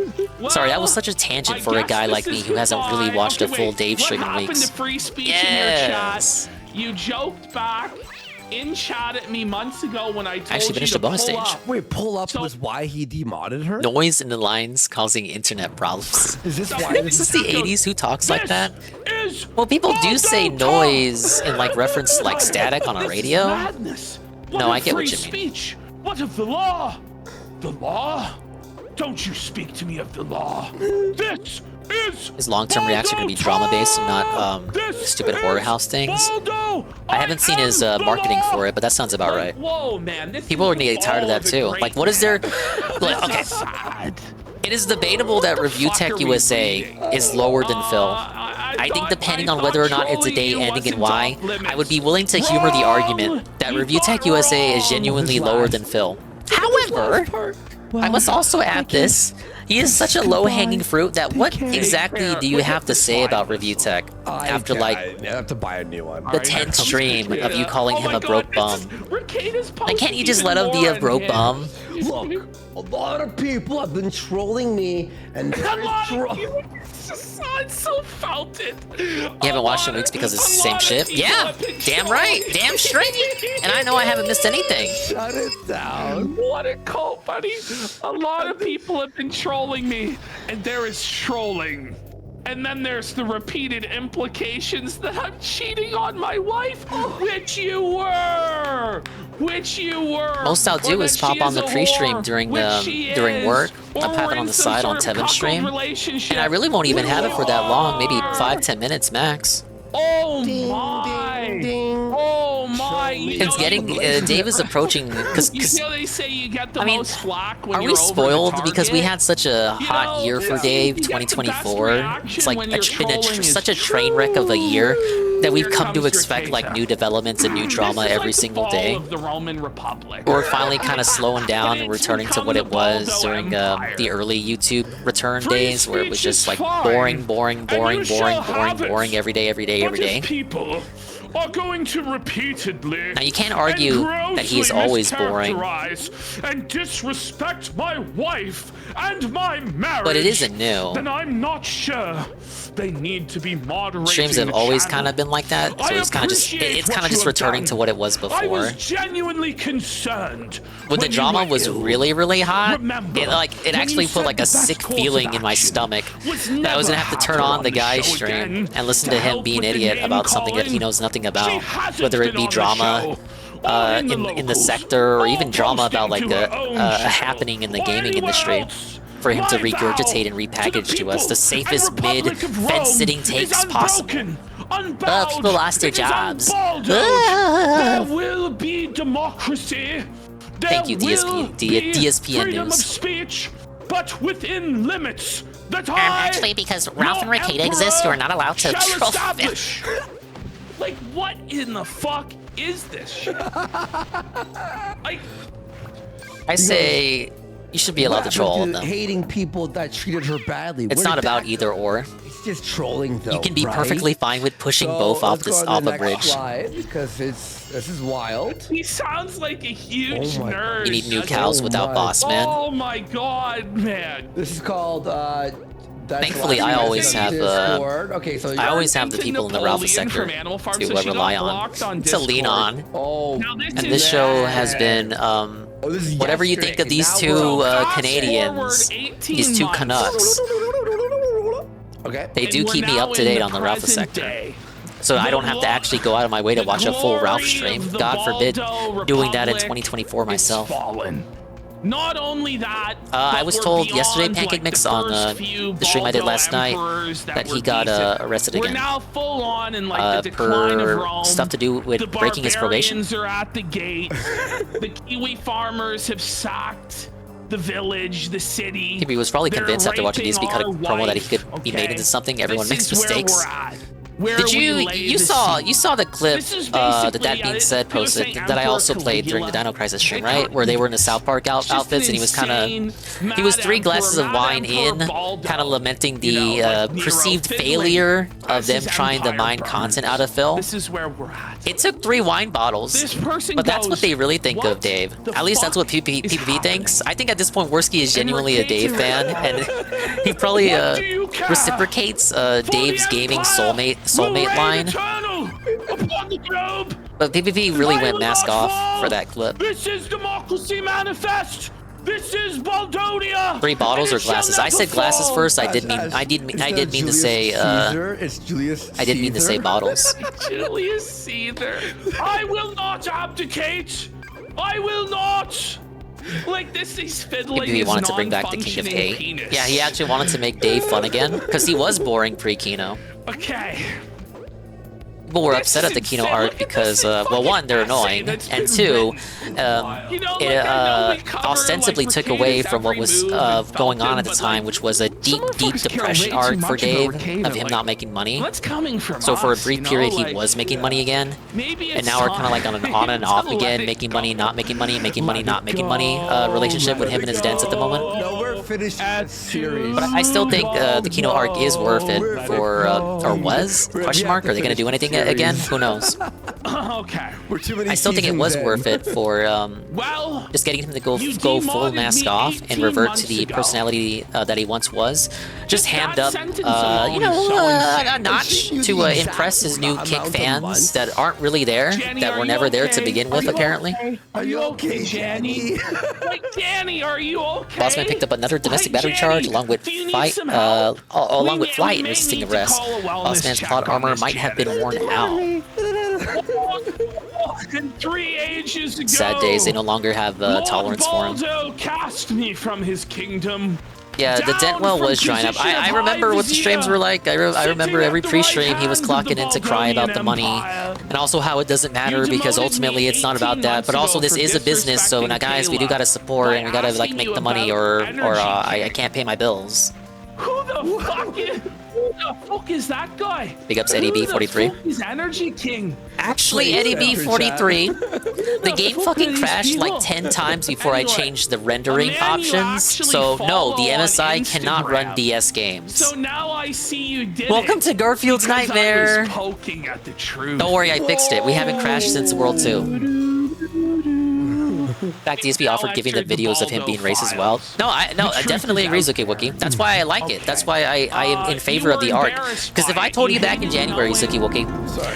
Sorry, that was such a tangent for a guy like me who hasn't really watched a full Dave stream in What happened weeks. to free speech in your chat? You joked back in chat at me months ago when I told Actually you finished to the bonus pull stage. up. Wait, pull up was why he demodded her? Noise in the lines causing internet problems. Is this why Is this the 80s? Who talks like that? Is Well, people do say noise in like reference to like static on a radio. Madness. What No, of I get what free you mean. speech? What of the law? The law? Don't you speak to me of the law. This is His long-term reacts are going to be drama-based and not stupid horror house things. I haven't seen his marketing for it, but that sounds about right. Whoa, man. This People are going to get tired of that too. Like, what is there? Like, okay, it is debatable that Review Tech USA is lower than Phil. I think depending on whether or not it's a day ending and why, I would be willing to humor the argument that Review Tech USA is genuinely lower than Phil. However, I must also add this. He is such a low-hanging fruit that what exactly do you have to say about Review Tech after like I have to buy a new one. the 10th stream of you calling him a broke bum? Like, can't you just let him be a broke bum? Look, a lot of people have been trolling me, and I so felt it. You haven't watched in weeks because it's the same shit? Yeah, damn right, damn straight. And I know I haven't missed anything. Shut it down. What a cult, buddy. A lot of people have been trolling me, and there is trolling. And then there's the repeated implications that I'm cheating on my wife, which you were. Most I'll do is pop on the pre-stream during work. I'll have it on the side on Tevin's stream. And I really won't even have it for that long, maybe 5-10 minutes max. Oh my! Oh my! It's getting Dave is approaching because they say you get the most flack when are you're we over the spoiled because we target? had such a hot year for Dave 2024? It's like been such a train wreck of a year that we've come to expect like new developments and new drama every single day. Of the Roman Republic. We're finally kind of slowing down and returning to what it was during the early YouTube return days, where it was just like boring every day. People are going to repeatedly Now you can't argue that he is always boring, and disrespect my wife and my marriage. but it isn't new. Then I'm not sure. They need to be moderating. Streams have the always channel. kind of been like that, so it's kind of just returning to what it was I before. was genuinely concerned When the you drama were was ill. really hot, Remember, it actually put like a sick feeling in my stomach that I was gonna have to turn on the guy's stream and listen to him be an idiot about something that he knows nothing about, whether it be drama in the sector or even drama about like a happening in the gaming industry. For him to regurgitate and repackage to us the safest mid-fence-sitting takes possible. People lost their jobs. There will be democracy. Thank you, DSPN freedom News. of speech, but within limits that Actually, because Ralph and Ricada exist, you are not allowed to shall troll establish. Like, what in the fuck is this shit? Like, I say you should be allowed to troll all of them. Hating people that treated her badly. It's not about either or. It's just trolling, though. You can be right? perfectly fine with pushing So, both off let's go this to off the a next bridge. slide, because this is wild. he sounds like a huge nerd. You need new cows without boss, man. Oh my god, man. This is called. Thankfully, I always have Okay, so I always have the people in the Ralpha sector to rely on, to lean on. Oh, and this show has been whatever you think of these two Canadians, these two Canucks. Okay. They do keep me up to date on the Ralpha sector. So I don't have to actually go out of my way to watch a full Ralph stream. God forbid doing that in 2024 myself. Not only that, I was told yesterday, Pancake Mix, on the stream I did last night, that he got arrested we're again. now full on in like the decline of Per Rome. stuff to do with breaking his probation. The barbarians are at the gate. The Kiwi farmers have sacked the village, the city. He was probably They're convinced after watching raping DSP cut a our promo that he could wife, be made okay? into something. Everyone This makes is where mistakes. we're at. where Did we you lay you the saw scene. you saw the clip This is that basically, being said you know, posted saying that I Emperor also played during the Caligula. Dino Crisis stream, right? Where they were in the South Park outfits and he was kind of he was 3 glasses of wine in, kind of lamenting the perceived failure of them trying to mine content out of Phil. This is where we're at. It took 3 wine bottles, This person but that's what goes, they really think of Dave. At least that's what PPV thinks. I think at this point Worski is genuinely a Dave fan, and he probably reciprocates Dave's gaming soulmate line. But PPV really went mask off for that clip. This is Democracy Manifest. This is Baldonia. 3 bottles or glasses? I said glasses first. I did mean to say It's Julius I didn't mean to say Caesar. bottles. Julius Caesar. I will not abdicate. I will not. Like this, he's fiddling Maybe he his wanted to bring back the King of non-functioning Eight. penis. Yeah, he actually wanted to make Dave fun again because he was boring pre-Kino. Okay. People were upset at the Kino art because, well, 1, they're annoying, and 2, it ostensibly took away from what was going on at the time, which was a deep depression arc for Dave of him not making money. What's coming from So for a us, brief you know, period, he like, was making money again, maybe and it's now we're kind of like on an on and off time again, to making money, not making money, making money, not making money relationship with him and his dents at the moment. No, we're finishing this series. But I still think the Kino arc is worth it for, or was? Question mark? Are they going to do anything again? Who knows? Okay. We're too many I still think it was seasons worth in. it for well, just getting him to go you full demodded mask me off and 18 revert months to the ago. personality that he once was. Just hammed that up, sentence alone you know, is so insane. a notch to impress his new Kick fans that aren't really there, Jenny, that are were you never there to okay? begin with, Are you apparently. okay? Are you okay, Jenny? Like, Danny, are you okay? Bossman picked up another domestic battery Jenny, charge along with do you need fight, some help? along with We flight and may resisting need to arrest. call a wellness Bossman's check plot on armor this might have Jenny. been worn out. 3 ages ago. Sad days, they no longer have tolerance for him. Baldo cast me from his kingdom. Yeah, the dent well was drying up. I remember what the streams were like. I remember every pre-stream he was clocking in to cry about the money, and also how it doesn't matter because ultimately it's not about that. But also this is a business, so now guys, we do gotta support and we gotta like make the money, or I can't pay my bills. Who the fuck is that guy? Big ups Eddie B43. He's Energy King. Actually, Eddie B43, the game fucking crashed like 10 times before I changed the rendering options. So no, the MSI cannot run DS games. So now I see you did Welcome it to Garfield's because Nightmare. I was poking at the truth. Don't worry, I fixed it. We haven't crashed since World 2. In fact, DSP offered giving the videos of him being racist as well. No, I definitely agree, Zuki Wookie. That's why I like it. That's why I am in favor of the arc. Because if I told you back in January, Zuki Wookie,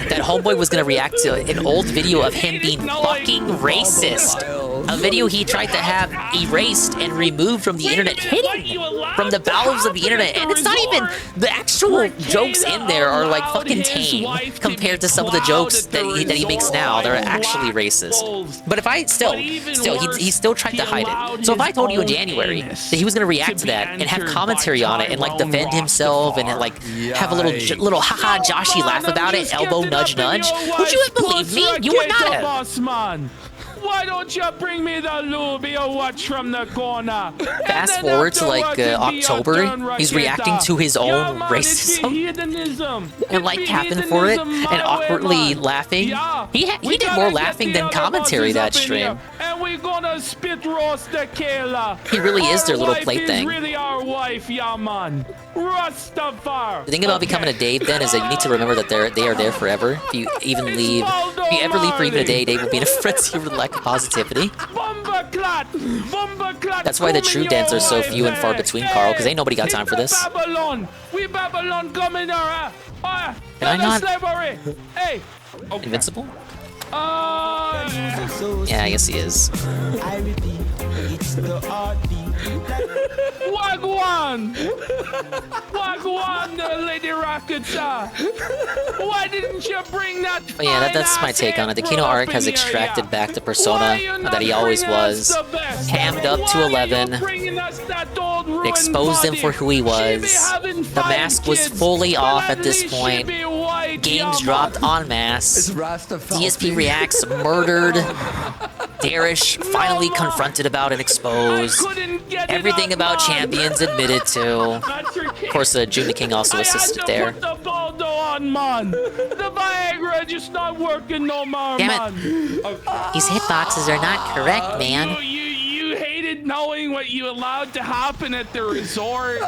that Homeboy was gonna react to an old video of him being fucking racist, a video he tried to have erased and removed from the internet, hidden from the bowels of the internet, and it's not even the actual jokes in there are like fucking tame compared to some of the jokes that he makes now. They're actually racist. But if I he still tried to hide it. So if I told you in January that he was gonna react to that and have commentary on it and like defend himself and like have a little haha Joshy laugh about it, elbow nudge nudge, would you have believed me? You would not have. Why don't you bring me the lube you watch from the corner? Fast forward to like October, he's reacting to his own racism and like capping for it and awkwardly laughing. He did more laughing than commentary that stream. And we're gonna spit roast the Kayla. He really is their little Our wife plaything. is really our wife, yeah, man. Rastafari. The thing about becoming a Dave then is that you need to remember that they are there forever. If you ever leave for even a day, Dave will be in a frenzy of lack of positivity. That's why the true dents are so few and far between, Carl, because ain't nobody got time for this. Babylon. We Babylon coming here. Can I not? Slavery. Hey. Invincible? Yeah, I guess he is. I repeat, it's the heartbeat. Wagwan! Wagwan, Lady Rocketsa! Why didn't you bring that? But yeah, that's my take on it. The Kino arc has extracted back the persona that he always was, hammed up to 11, exposed him for who he was. The mask was fully off at this point. Games dropped en masse. DSP Reacts murdered. Darish finally confronted about and exposed. Everything about champions admitted to. Of course, June the King also assisted there. on, man. The Viagra just not working no more, Damn man. These hitboxes are not correct, man. You hated knowing what you allowed to happen at the resort.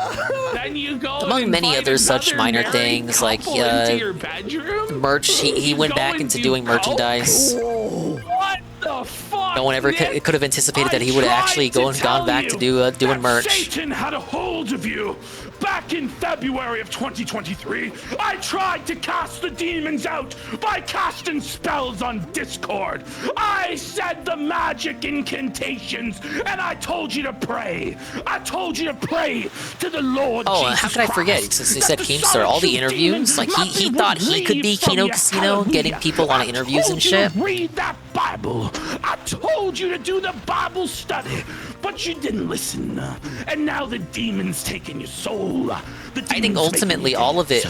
Then you go Among and many invite other such another minor married things, like couple into your bedroom? merch, he went back into doing merchandise. What the fuck? No one ever Nick? could have anticipated that he would have actually gone back to do doing merch. Satan had a hold of you. Back in February of 2023, I tried to cast the demons out by casting spells on Discord. I said the magic incantations, and I told you to pray. I told you to pray to the Lord Oh, Jesus how could I forget? Christ, Since he that said the Keemstar, all the solitude interviews, demons, like he nothing thought would he could be leave from Kino you. Casino, getting Hallelujah. people on I interviews and told you to shit. read that Bible. I told you to do the Bible study, but you didn't listen. And now the demon's taking your soul. I think ultimately all of it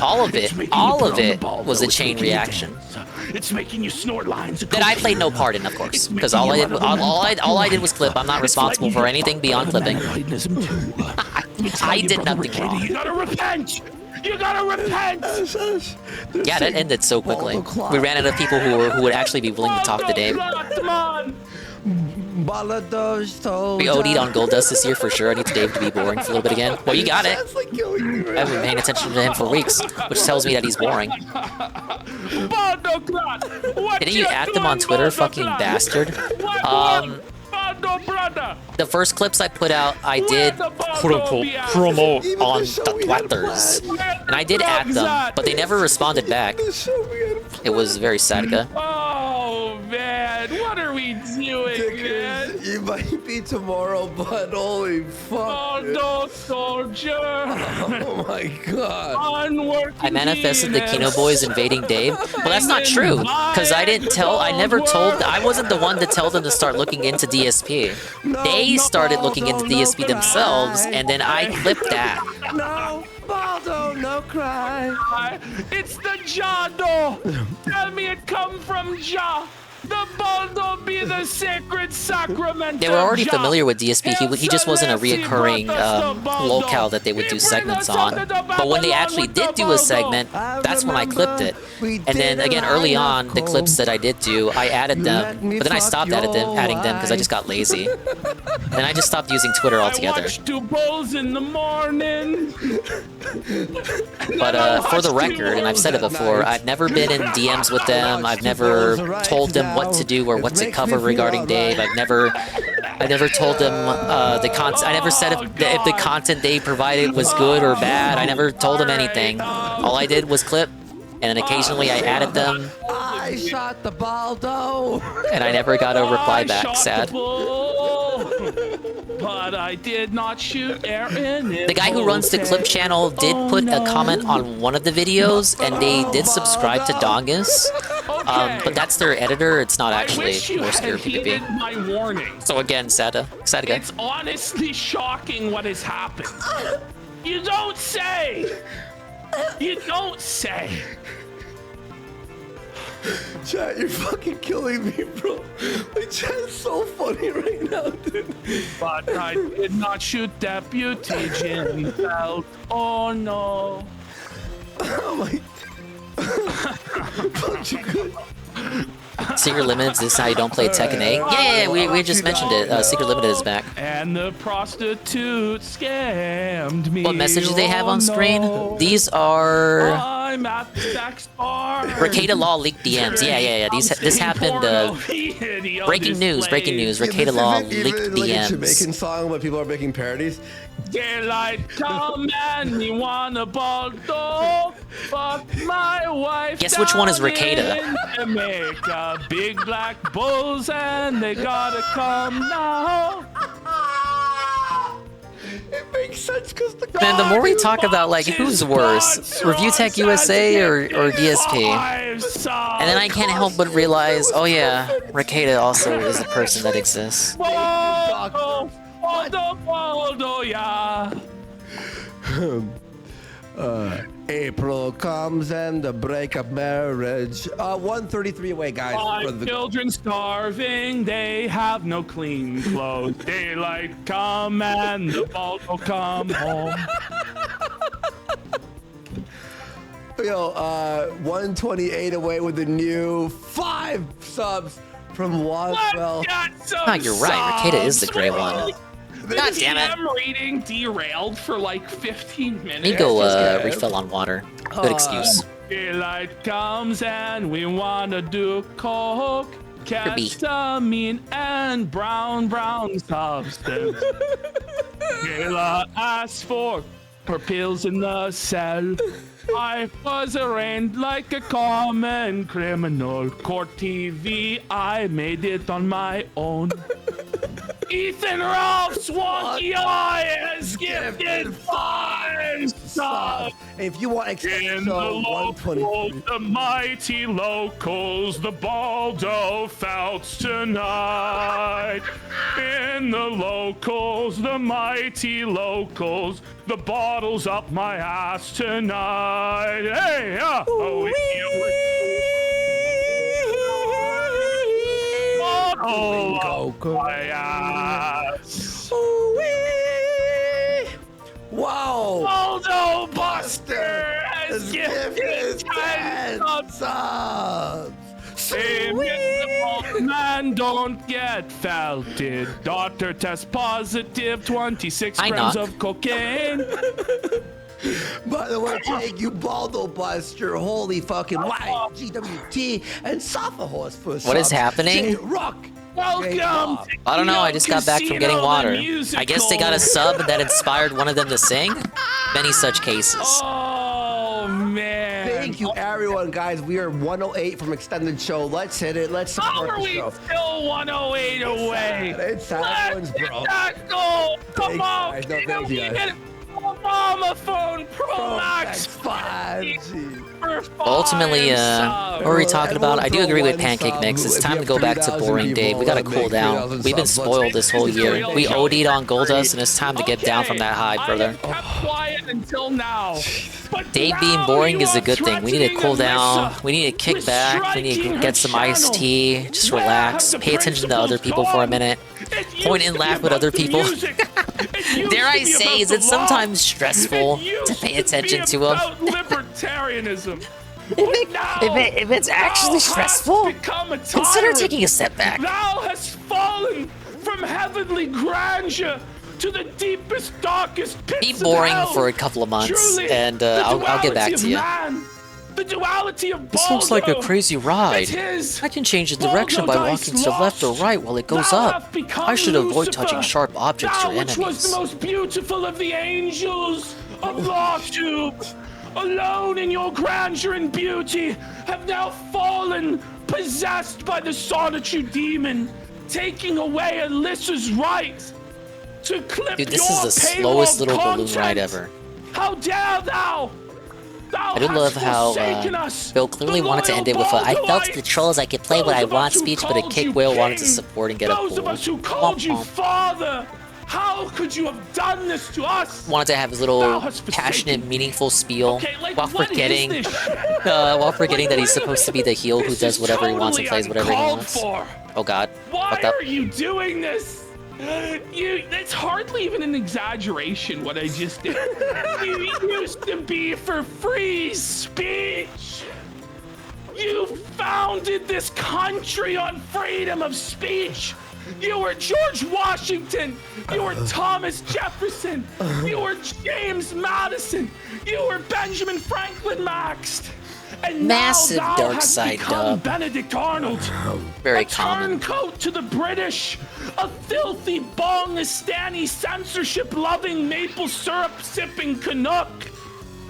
was a chain reaction It's making you snort lines. that I played no part in, of course, because all I did was clip. I'm not responsible for anything beyond clipping. I did nothing wrong. You gotta repent. You gotta repent. Yeah, that ended so quickly. We ran out of people who would actually be willing to talk to Dave. We OD'd on Goldust this year for sure. I need Dave to be boring for a little bit again. Well, you got it. I've been paying attention to him for weeks, which tells me that he's boring. Didn't you at them on Twitter, fucking bastard? The first clips I put out, I did quote-unquote promo on the Twitters. And I did at them, but they never responded back. It was very sad. Oh man, what are we doing, man? It might be tomorrow, but holy fuck. Oh no, soldier. Oh my god. I manifested the Kino Boys invading Dave. Well, that's not true, because I wasn't the one to tell them to start looking into DSP. They started looking into DSP themselves, and then I clipped that. No, Baldo, no cry. It's the Jado. Tell me it come from Jah. The Baldo be the sacred sacrament. They were already familiar with DSP. He just wasn't a reoccurring locale that they would do segments on. But when they actually did do a segment, that's when I clipped it. And then again, early on, the clips that I did do, I added them. But then I stopped adding them because I just got lazy. And I just stopped using Twitter altogether. I watch 2 Bulls in the morning. But for the record, and I've said it before, I've never been in DMs with them. I've never told them what to do or what to cover regarding Dave. I've never told them the content. I never said if the content they provided was good or bad. I never told them anything. All I did was clip, and then occasionally I added them. I shot the Baldo. And I never got a reply back. Sad. But I did not shoot Aaron. The guy who runs the clip channel did put a comment on one of the videos, and they did subscribe to Dongus. But that's their editor. It's not actually Warskier PvP. My warning. So again, sad again. It's honestly shocking what has happened. You don't say. You don't say. Chat, you're fucking killing me, bro. Like, chat is so funny right now, dude. But I did not shoot Deputy Jimmy Belt. Oh no. Oh my. Secret Limited, this is how you don't play Tekken 8? Yeah, we just mentioned it. Secret Limited is back. And the prostitute scammed me. What message do they have on screen? These are... I'm at the sex bar. Ricada Law leaked DMs. Yeah. This happened. Breaking news. Ricada Law leaked DMs. Like a Jamaican song, but people are making parodies. Daylight come and me wanna Baldo. Fuck my wife. Guess which one is Ricada? Make big black bulls and they gotta come now. It makes sense because the Man, the more we talk about like who's worse, Review Tech USA or DSP, and then I can't help but realize, oh yeah, Ricada also is a person that exists. Baldo, yeah. April comes and the breakup marriage. 133 away, guys. My children starving, they have no clean clothes. Daylight come and the Baldo come home. Yo, 128 away with a new 5 subs from Waswell. Oh, you're right. Ricada is the gray one. God damn it. I'm reading derailed for like 15 minutes. Let me go refill on water. Good excuse. Daylight comes and we wanna do coke. Ketamine and brown substance. Kayla asked for her pills in the cell. I was arraigned like a common criminal. Court TV, I made it on my own. Ethan Ralph Swanky Eye has gifted 5 subs. If you want extension, in the locals, the mighty locals, the Baldo Felts tonight. In the locals, the mighty locals, the bottles up my ass tonight. Hey, my ass. Wow! Baldo Buster has gifted 10 subs. Invisible man don't get felted. Daughter test positive, 26 grams of cocaine. By the way, thank you, Baldo Buster. Holy fucking right, GWT, and Suffer Horse for What is happening? Rock. Welcome. I don't know. I just got back from getting water. I guess they got a sub that inspired one of them to sing. Many such cases. Oh man! Thank you, everyone, guys. We are 108 from extended show. Let's hit it. Let's support How are the we show. still 108 away? It's sad, Let's bro. hit that goal. Come on, Guys. No, thank you, guys. Obama phone Pro Max 5G. Ultimately, what were we talking about? I do agree with Pancake Mix. It's time to go back to boring Dave. We gotta cool down. We've been spoiled this whole year. We OD'd on Goldust, and it's time to get down from that high, brother. I have kept quiet until now. But Dave being boring is a good thing. We need to cool down. We need to kick back. We need to get some iced tea. Just relax. Pay attention to other people for a minute. Point and laugh with other people. Dare I say, is it sometimes stressful to pay attention to them? Libertarianism. If it's actually stressful, consider taking a step back. Thou hast fallen from heavenly grandeur to the deepest, darkest pits Be of boring hell. for a couple of months, Truly, and the I'll get back duality to you. of man, the duality of This looks like a Baldo. crazy ride. It is. I can change the direction by Baldo walking dice to the left or lost. right while it goes Thou up. hast become I should avoid Lucifer. touching sharp objects Thou or which was the enemies. most beautiful of the angels of Lawtube, alone in your grandeur and beauty, have now fallen, possessed by the solitude demon, taking away Alyssa's right to clip Dude, this your is the payroll slowest little balloon content. ride ever. How dare thou! Thou I do love hast how forsaken us, Bill clearly the wanted to loyal end it with a "I felt Baldoites, the trolls, I could play what I those of want" us who speech, but a called kick you whale wanted to king, support and get a those of pool. us who called you father. How could you have done this to us? Wanted to have his little passionate, meaningful spiel while what is forgetting, this that he's supposed to be the heel who does whatever he wants and plays whatever he uncalled wants. for. Oh God! Why Fucked up. are you doing this? It's hardly even an exaggeration what I just did. You used to be for free speech. You founded this country on freedom of speech. You were George Washington. You were Thomas Jefferson. You were James Madison. You were Benjamin Franklin maxed. And Massive now thou dark hast side become dub. Benedict Arnold. Very a common. turncoat to the British. A filthy Bongastani censorship-loving maple syrup-sipping Canuck.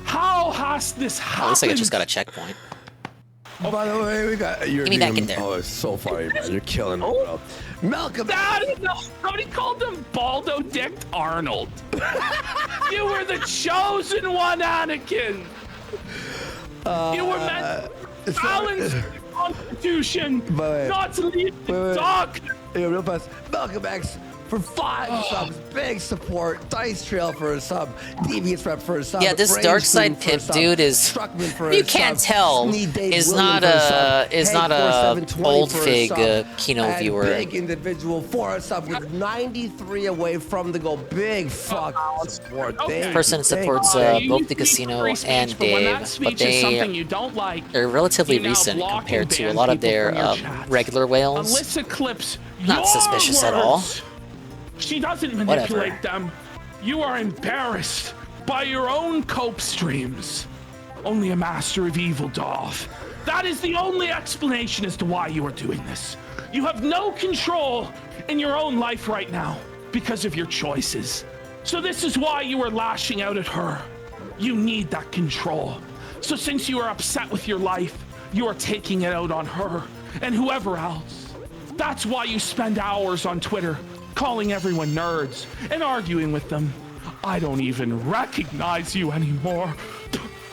How has this happened? Oh, looks like I just got a checkpoint. Oh, by the way, we got Give me back in there. Oh, it's so funny, man. You're killing me, bro. Malcolm. Somebody called him Baldo Dick Arnold. You were the chosen one, Anakin. You were meant to balance the Constitution, not to leave the dark. Hey, real fast. Malcolm X, for 5 subs. Big support. Dice Trail for a sub. Devious Rep for a sub. Yeah, this Brain Dark Scream Side for a Pip sub, dude is Struckman for you a can't sub, tell Sneed Dave is William not for a sub, a is Hank not a 4720 old for a fig sub, Kino and viewer. Big individual for a sub with 93 away from the goal. Big fuck support. This person supports both the casino and Dave, but they're relatively recent compared to a lot of their regular whales. Alyssa clips Not your suspicious at all. words. She doesn't Whatever. manipulate them. You are embarrassed by your own cope streams. Only a master of evil doth. That is the only explanation as to why you are doing this. You have no control in your own life right now because of your choices. So this is why you are lashing out at her. You need that control. So since you are upset with your life, you are taking it out on her and whoever else. That's why you spend hours on Twitter calling everyone nerds and arguing with them. I don't even recognize you anymore.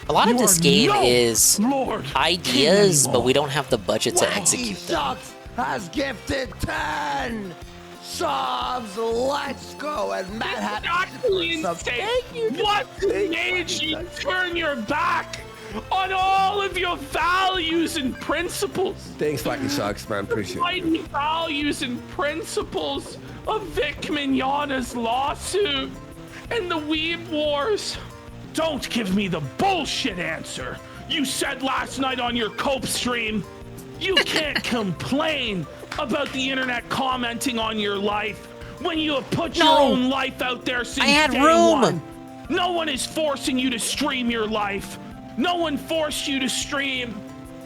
A lot of You this are game no is Lord ideas, King but we don't have the budget to execute them. Sucks has gifted 10 subs. Let's go. And Matt had actually insane. What made you turn your back on all of your values and principles? Thanks, fucking sucks, man. Appreciate it. Mighty values and principles of Vic Mignogna's lawsuit and the Weeb Wars. Don't give me the bullshit answer you said last night on your cope stream. You can't complain about the internet commenting on your life when you have put your own life out there since I had day room. one. No one is forcing you to stream your life. No one forced you to stream.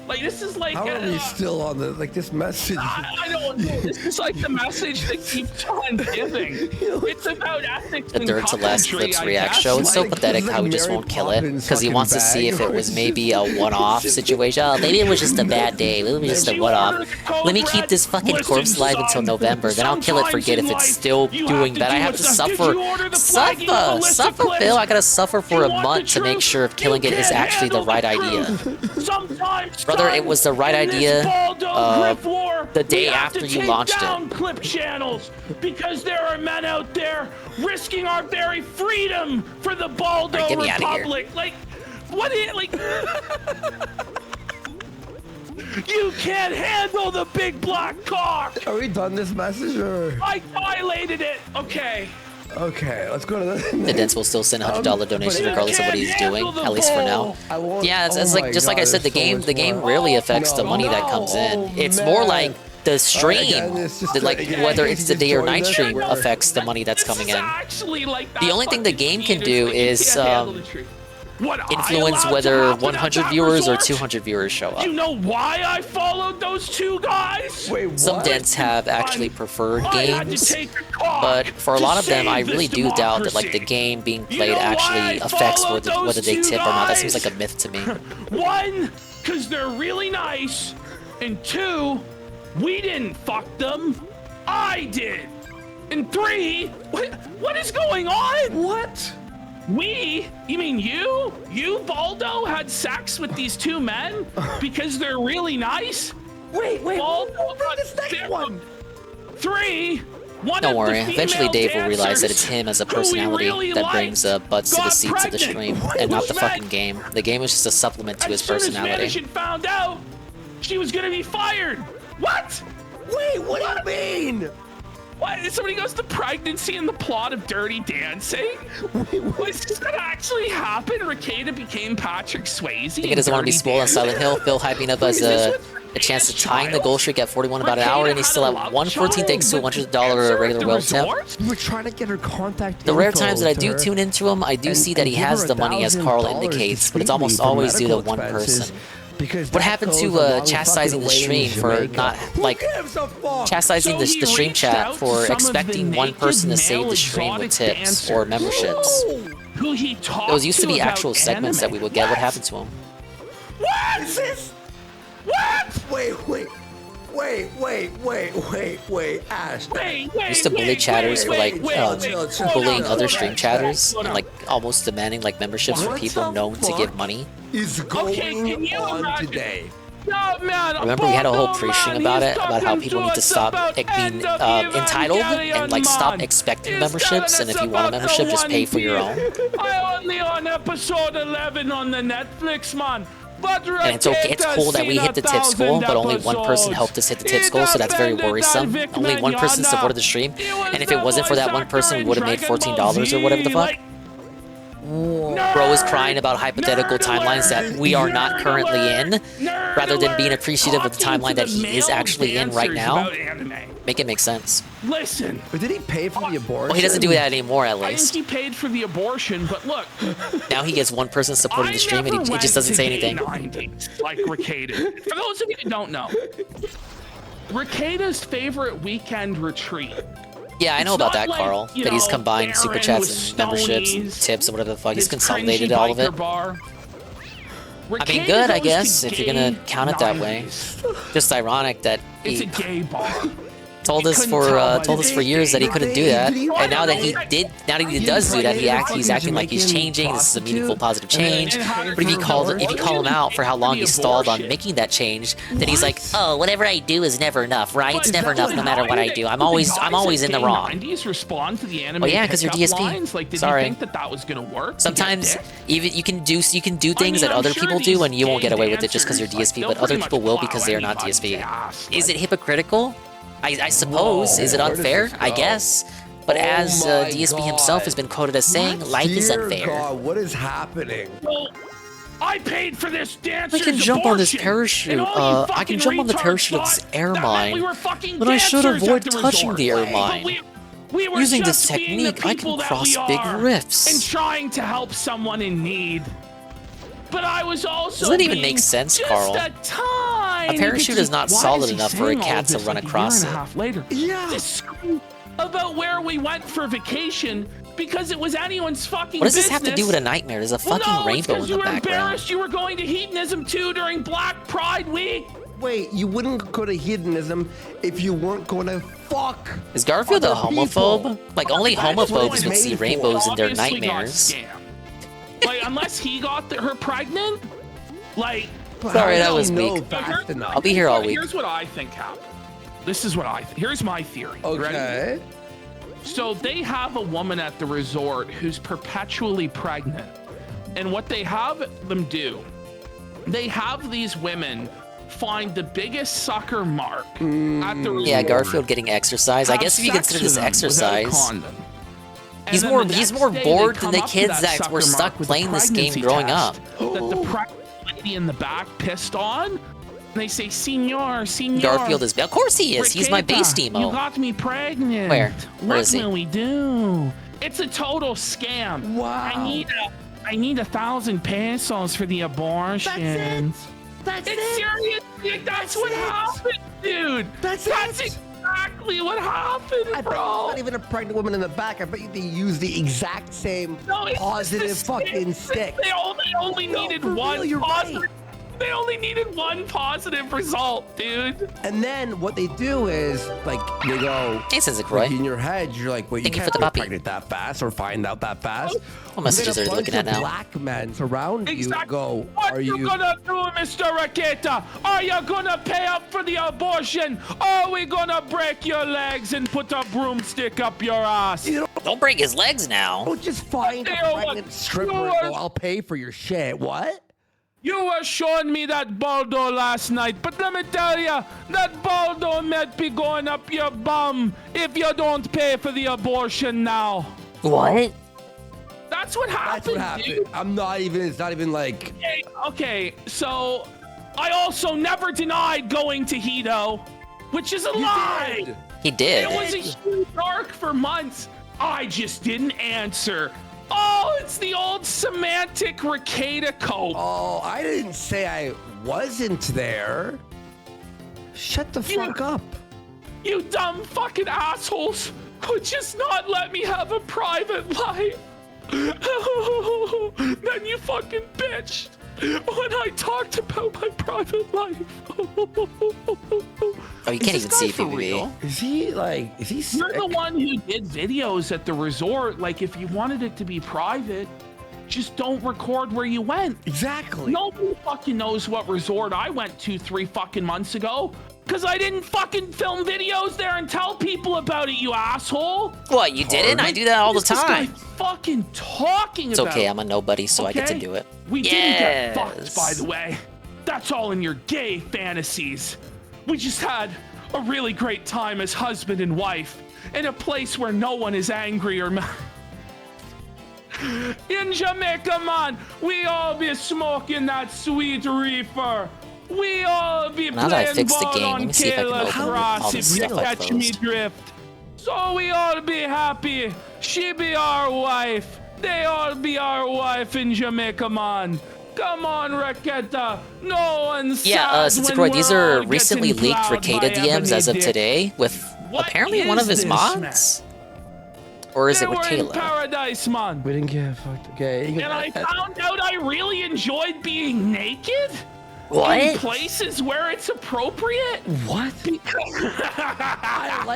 Like, this is like... How are we still on the, like, this message? I don't know. This is like the message that keeps on giving. It's about ethics The and third to last country, Clips I react guess. show. It's so Like, pathetic how he just won't kill it because he wants to see if it was maybe a one-off situation. Oh, maybe it was just a bad day. Maybe it was just a one-off. Let me keep this fucking corpse live until November. Then I'll kill it. Forget if it's still doing bad. I have to suffer. Suffer, Phil. I gotta suffer for a month to make sure if killing it is actually the right idea. Brother, it was the right idea the day after you launched it. Clip channels because there are men out there risking our very freedom for the Baldo Alright, get me outta here. Republic. Like, what is like? You can't handle the big black cock. Are we done this message or? I violated it. Okay. Okay, let's go to the. The Dents will still send $100 donation regardless of what he's doing, at least for now. Yeah, it's like just like I said, the game rarely affects the money that comes in. It's more like the stream, like whether it's the day or night stream affects the money that's coming in. The only thing the game can do is influence whether 100 viewers or 200 viewers show up. You know why I followed those two guys? Wait, some Dents have actually preferred games, but for a lot of them, I really do doubt that like the game being played actually affects whether they tip or not. That seems like a myth to me. One, because they're really nice, and two, we didn't fuck them. I did. And three, what is going on? What? We? You mean you? You, Baldo, had sex with these two men because they're really nice? Wait, Baldo, this next one. Three. Don't worry, eventually Dave will realize that it's him as a personality that brings butts to the seats of the stream, and not the fucking game. The game is just a supplement to his personality. As soon as management found out, she was gonna be fired. What? Wait, what do you mean? What? Somebody goes to pregnancy in the plot of Dirty Dancing? Was this gonna actually happen? Ricada became Patrick Swayze. I think it doesn't want to be spoiled on Silent Hill. Phil hyping up as a chance to tying the goal streak at 41 about an hour, and he's still at 114 thanks to a $100 regular whale tip. We're trying to get her contact. The rare times that I do tune into him, I do see that he has the money as Carl indicates, but it's almost always due to one person. What happened to chastising the stream for not, like, chastising the stream chat for expecting one person to save the stream with tips or memberships? Those used to be actual segments that we would get. What happened to him? What is this? What? Wait, Ash. Used to bully chatters for like bullying other stream chatters and like almost demanding like memberships from people known to give money. Is going on today. Yeah, man. Remember, we had a whole Baldo, pre-stream man, about he's it, about how talking people to need to us stop about being end of the entitled and like Evangelion, stop man. expecting He's memberships, telling and us if you want a about the membership, just pay One for your own. I only on episode 11 on the Netflix, man. But And it's okay. It's cool that we hit the tips goal, but only one person helped us hit the tips goal, so that's very worrisome. Only one person supported the stream, and if it wasn't for that one person, we would have made $14 or whatever the fuck. Bro is crying about hypothetical timelines that we are not currently in, rather than being appreciative of the timeline that he is actually in right now. Make it make sense. Listen. But did he pay for the abortion? Well, he doesn't do that anymore, at I least. think he paid for the abortion, but look. Now he gets one person supporting the stream, and he just doesn't say anything. Like Ricada. For those of you who don't know, Ricada's favorite weekend retreat. Yeah, I know about that, Carl. you That he's know, combined Baron super chats and memberships and tips and whatever the fuck. He's consolidated all of it. I mean, good, I guess, if you're gonna count it that way. Just ironic that It's he a gay bar. told us for years that he couldn't do that, and now that he does do that, he's acting like he's changing. This is a meaningful, positive change. But if you call him out for how long he stalled on making that change, then he's like, oh, whatever I do is never enough, right? It's never enough, no matter what I do. I'm always in the wrong. Respond to the anime. Oh yeah, because you're pickup DSP. lines? Like, did Sorry. you think that was gonna work? Sometimes even you can do things that other people do, and you won't get away with it just because you're DSP, but other people will because they are not DSP. Is it hypocritical? I suppose. Is it unfair? I guess. But as DSP himself has been quoted as saying, life is unfair. God, what is happening? Well, I paid for this dancer's I can jump on this abortion, parachute. and all you I can fucking jump on the retards parachute of this thought air that mine. we were fucking But I should dancers avoid at the touching resort. the air But mine. we were Using this just being the technique, I people can that cross we big are rifts. and trying to help someone in need. But I was also Doesn't even being make sense, just Carl. a tiny A parachute bit- is not Why solid is he enough for a saying all cat to this run like across a year it. and a half later? Yeah. About where we went for vacation because it was anyone's fucking What does this business. have to do with a nightmare? There's a Well, fucking no, it's rainbow 'cause in you the were background. embarrassed you were going to hedonism too during Black Pride Week. Wait, you wouldn't go to hedonism if you weren't going to fuck. Is Garfield a other homophobe? people. Like, only That's what homophobes it's would made see for. rainbows in their Obviously got nightmares. scammed. Like, unless he got her pregnant, like. Sorry, that was know weak. fast enough? I'll be here all week. Here's what I think happened. This is what here's my theory. You Okay. ready? So they have a woman at the resort who's perpetually pregnant. And what they have them do, they have these women find the biggest sucker mark at the resort. Yeah, Garfield getting exercise. I have guess if you sex consider with this them without a exercise. condom. And He's then more the he's next more day, bored they than come the up to kids that sucker were mark stuck with a playing this game pregnancy growing test up. That the pregnant lady in the back pissed on. And they say, Senor. Garfield is. Of course he is. He's my base Ricada, emo. You got me pregnant. Where? Where What is he? will we do? It's a total scam. Wow. I need 1,000 pesos for the abortion. That's it's serious. Like, that's what happened, dude. That's exactly what happened, I bet bro. it's not even a pregnant woman in the back. I bet you they use the exact same No, it's positive the fucking stick. They only needed for one real, you're positive. right. They only needed one positive result, dude. And then what they do is, like, they go, Hey, Sensei like, Croy. in your head, you're like, well, you Thank you can't for the get puppy. pregnant that fast or find out that fast. What messages are you looking at now? Black men surround you and go, What are you gonna do, Mr. Raketa? Are you gonna pay up for the abortion? Or are we gonna break your legs and put a broomstick up your ass? Don't break his legs now. Don't just find a You know what? pregnant stripper You and are- go, I'll pay for your shit. What? You were showing me that Baldo last night, but let me tell you, that Baldo might be going up your bum if you don't pay for the abortion now. What? That's what happened. That's what happened. Dude. I'm not even, it's not even like. Okay, so I also never denied going to Hito, which is a lie. He did. It was a huge arc for months. I just didn't answer. Oh, it's the old semantic Ricada cope. Oh, I didn't say I wasn't there. Shut the fuck up. You dumb fucking assholes would just not let me have a private life. Then you fucking bitched when I talked about my private life. Oh, you can't even see PvP. Is he like, is he sick? You're the one who did videos at the resort. Like, if you wanted it to be private, just don't record where you went. Exactly. Nobody fucking knows what resort I went to 3 fucking months ago. Because I didn't fucking film videos there and tell people about it, you asshole. What, you didn't? I do that all the This time. guy fucking talking It's about. okay, I'm a nobody, so I get to Okay? do it. We didn't get fucked, by the way. That's all in your gay fantasies. We just had a really great time as husband and wife in a place where no one is angry or mad. In Jamaica, man, we all be smoking that sweet reefer. We all be Now that I playing fixed the ball game, let on me see if I can Kayla's open all grass, the if you stuff I catch me closed. drift. So we all be happy. She be our wife. They all be our wife in Jamaica, man. Come on, Raketa. No one's Yeah, sad when Sensei, these we're are all recently getting leaked plowed Raketa by DMs Ebony as of Dick. today with apparently one of his is this, mods. Or is They it with were in Kayla? paradise, man. We didn't get fucked. Okay. And I found out I really enjoyed being naked. What? In places where it's appropriate. What?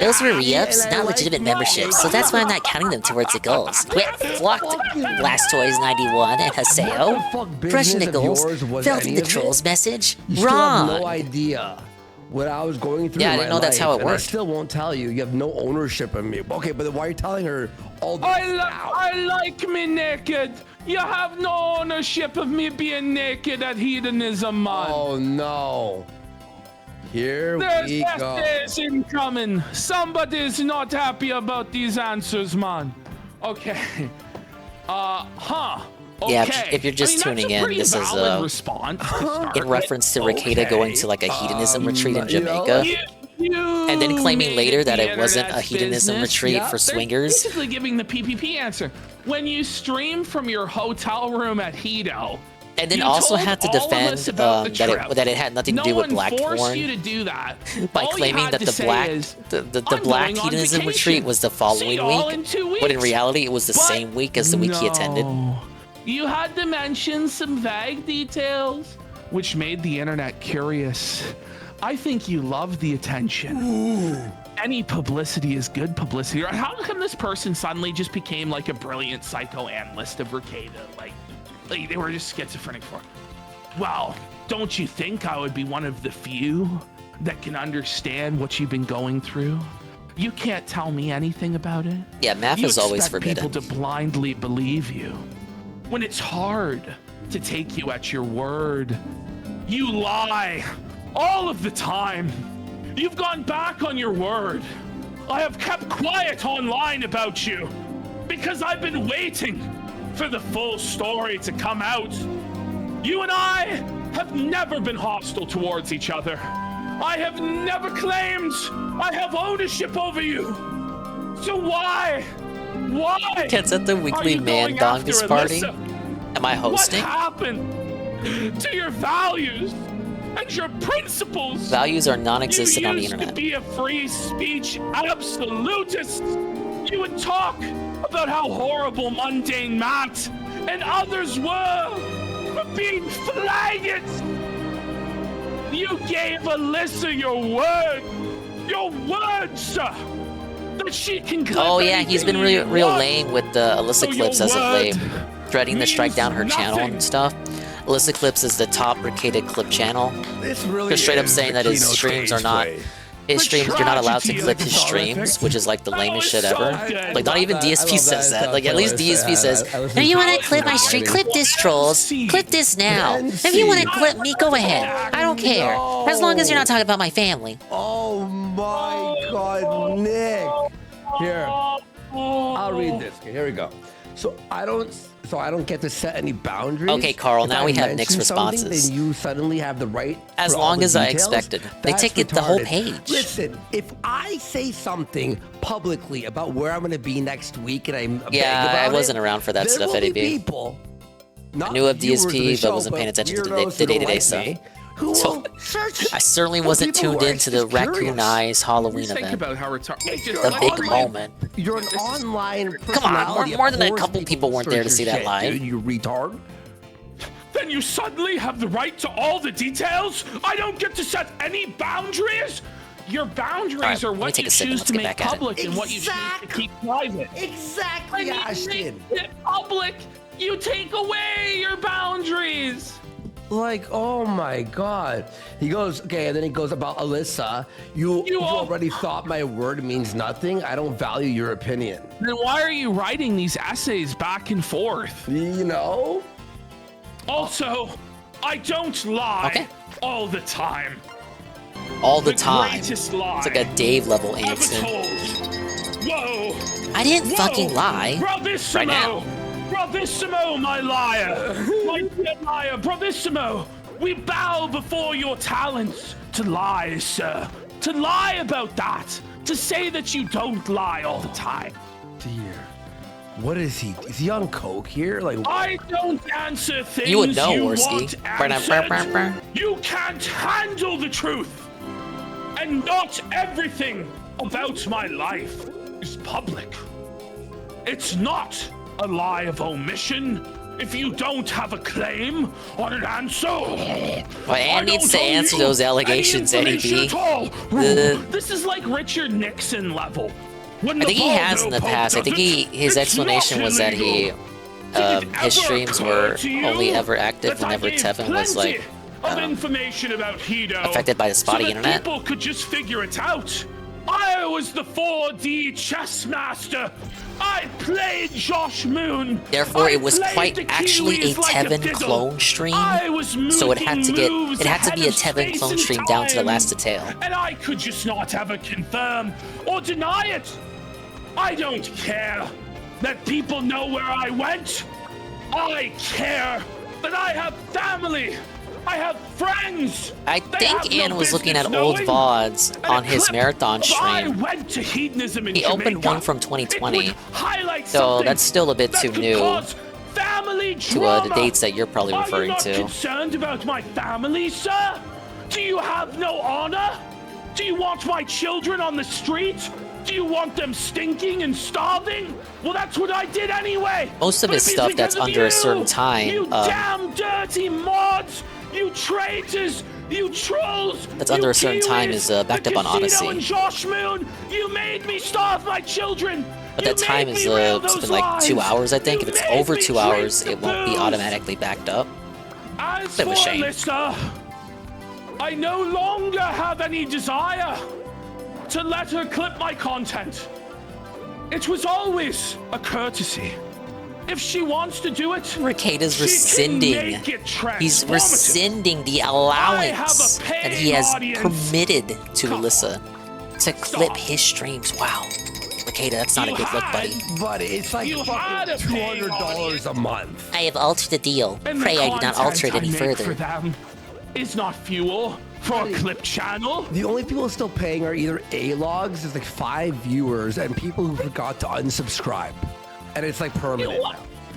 Those were re-ups, not legitimate memberships, so that's why I'm not counting them towards the goals. Quit flocked Blastoise 91 and Haseo. Brush Nichols fell through the troll's message. You still have no Wrong. idea what I was going through. Yeah, I in didn't my know that's life, how it and I worked. still won't tell you. You have no ownership of me. Okay, but then why are you telling her all this? I like me naked. You have no ownership of me being naked at hedonism, man. Oh no. Here There's we best go. days incoming. Somebody's not happy about these answers, man. Okay. Yeah, Okay. if you're just I mean, tuning that's a in, pretty this is valid response to start in reference to with. Raketa going to like a hedonism retreat in Jamaica, and then claiming later that it wasn't a hedonism retreat for swingers. Basically giving the PPP answer. When you stream from your hotel room at Hedo, And then you also told had to all of defend us about the trip. that it had nothing to No do with one black forced porn you to do that. by All you claiming had that to the say black is, the "I'm black going on hedonism vacation. retreat was the See following y'all week, in 2 when in weeks." reality it was the But same week as the week he attended. You had to mention some vague details, which made the internet curious. I think you love the attention. Any publicity is good publicity. How come this person suddenly just became like a brilliant psychoanalyst of Raketa? Like they were just schizophrenic for it. Well, don't you think I would be one of the few that can understand what you've been going through? You can't tell me anything about it. Yeah, math You is always expect forbidden. people to blindly believe you when it's hard to take you at your word. You lie all of the time. You've gone back on your word. I have kept quiet online about you because I've been waiting for the full story to come out. You and I have never been hostile towards each other. I have never claimed I have ownership over you. So why? Why? Can't at the weekly man dongus party. Am I hosting? What happened to your values and your principles? Values are non-existent on the You used to internet. be a free speech absolutist. You would talk about how horrible mundane Matt and others were for being flagged. You gave Alyssa your word, sir, that she can clip Oh yeah, he's been anything real you want. lame with the Alyssa clips as of late, threatening to strike down her channel and stuff. Alyssa Clips is the top Raketa clip channel. This really They're straight up is saying the that his Kino streams are stage not. play. His streams, you're not allowed to tragedy clip of his the streams, politics. which is like the lamest shit so ever. good. Like not even I love DSP that. says that. That's Like at least hilarious. DSP says, I listen if you to want to it. clip my stream, clip this trolls. Clip this now. If you want to clip me, go ahead. I don't care. As long as you're not talking about my family. Oh my God, Nick. Here, I'll read this. Okay, here we go. So I don't get to set any boundaries. Okay, Carl, If now I we have mention Nick's something, responses. Then you suddenly have the right. As for all long the as I details? expected. They That's take it the whole retarded. page. Listen, if I say something publicly about where I'm going to be next week, and I'm Yeah, I wasn't around for that there stuff, will Eddie be B. people. I knew of viewers of the DSP, show, but wasn't paying attention to weirdos the who don't day-to-day like stuff. me, who So will search I certainly for wasn't people who tuned are into the just curious. Raccoon Eyes Halloween Think event. about how retarded. The big moment. You're an online Come on, personality. more than Of a course couple people weren't search there to your see that shit, live. Dude, you retard. Then you suddenly have the right to all the details? I don't get to set any boundaries? Your boundaries Alright, are let me what take you a second. choose Let's to get make back at it. public and what you choose to keep private. Exactly, When you Ashton. make it public, You take away your boundaries. Like, oh my god. He goes, okay, and then he goes about Alyssa. You already thought my word means nothing. I don't value your opinion. Then why are you writing these essays back and forth? You know? Also, I don't lie all the time. All the time. Greatest lie It's like a Dave level ever answer. told. Whoa! I didn't fucking lie. Bravissimo! Right now. Bravissimo, my liar! My dear liar, bravissimo! We bow before your talents to lie, sir. To lie about that. To say that you don't lie all the time. Dear. What is he? Is he on coke here? Like, I don't answer things You would know, you Worski. want answered. You can't handle the truth. And not everything about my life is public. It's not a lie of omission if you don't have a claim on an answer. Well, Ann needs to answer those allegations, Eddie B. This is like Richard Nixon level. I think he has in the past. I think his explanation was that his streams were only ever active whenever Tevin was like information about Hido affected by the spotty so that internet. People could just figure it out. I was the 4D chess master. I played Josh Moon. Therefore, it was quite actually a Tevin clone stream. So it had to be a Tevin clone stream down to the last detail. And I could just not ever confirm or deny it. I don't care that people know where I went. I care that I have family. I have friends. I think Ann was looking at old VODs on his marathon stream. He opened one from 2020, so that's still a bit too new to the dates that you're probably referring to. Are you not concerned about my family, sir? Do you have no honor? Do you want my children on the street? Do you want them stinking and starving? Well, that's what I did anyway. Most of his stuff that's under a certain time. You damn dirty mods! You traitors! You trolls! That's under a certain time is backed up on Odyssey. And Josh Moon, you made me starve my children. But that time is something like 2 hours, I think. If it's over 2 hours, it won't be automatically backed up. As Bit of a for shame. Alyssa, I no longer have any desire to let her clip my content. It was always a courtesy. If she wants to do it, Mercator's rescinding. He's rescinding the allowance that he has permitted to Alyssa to clip his streams. Wow. Mercator, that's not a good look, buddy. Buddy, it's like fucking $200 a month. I have altered the deal. Pray I do not alter it any further. Is not fuel for a clip channel. The only people still paying are either A-logs, there's like 5 viewers, and people who forgot to unsubscribe. And it's like permanent.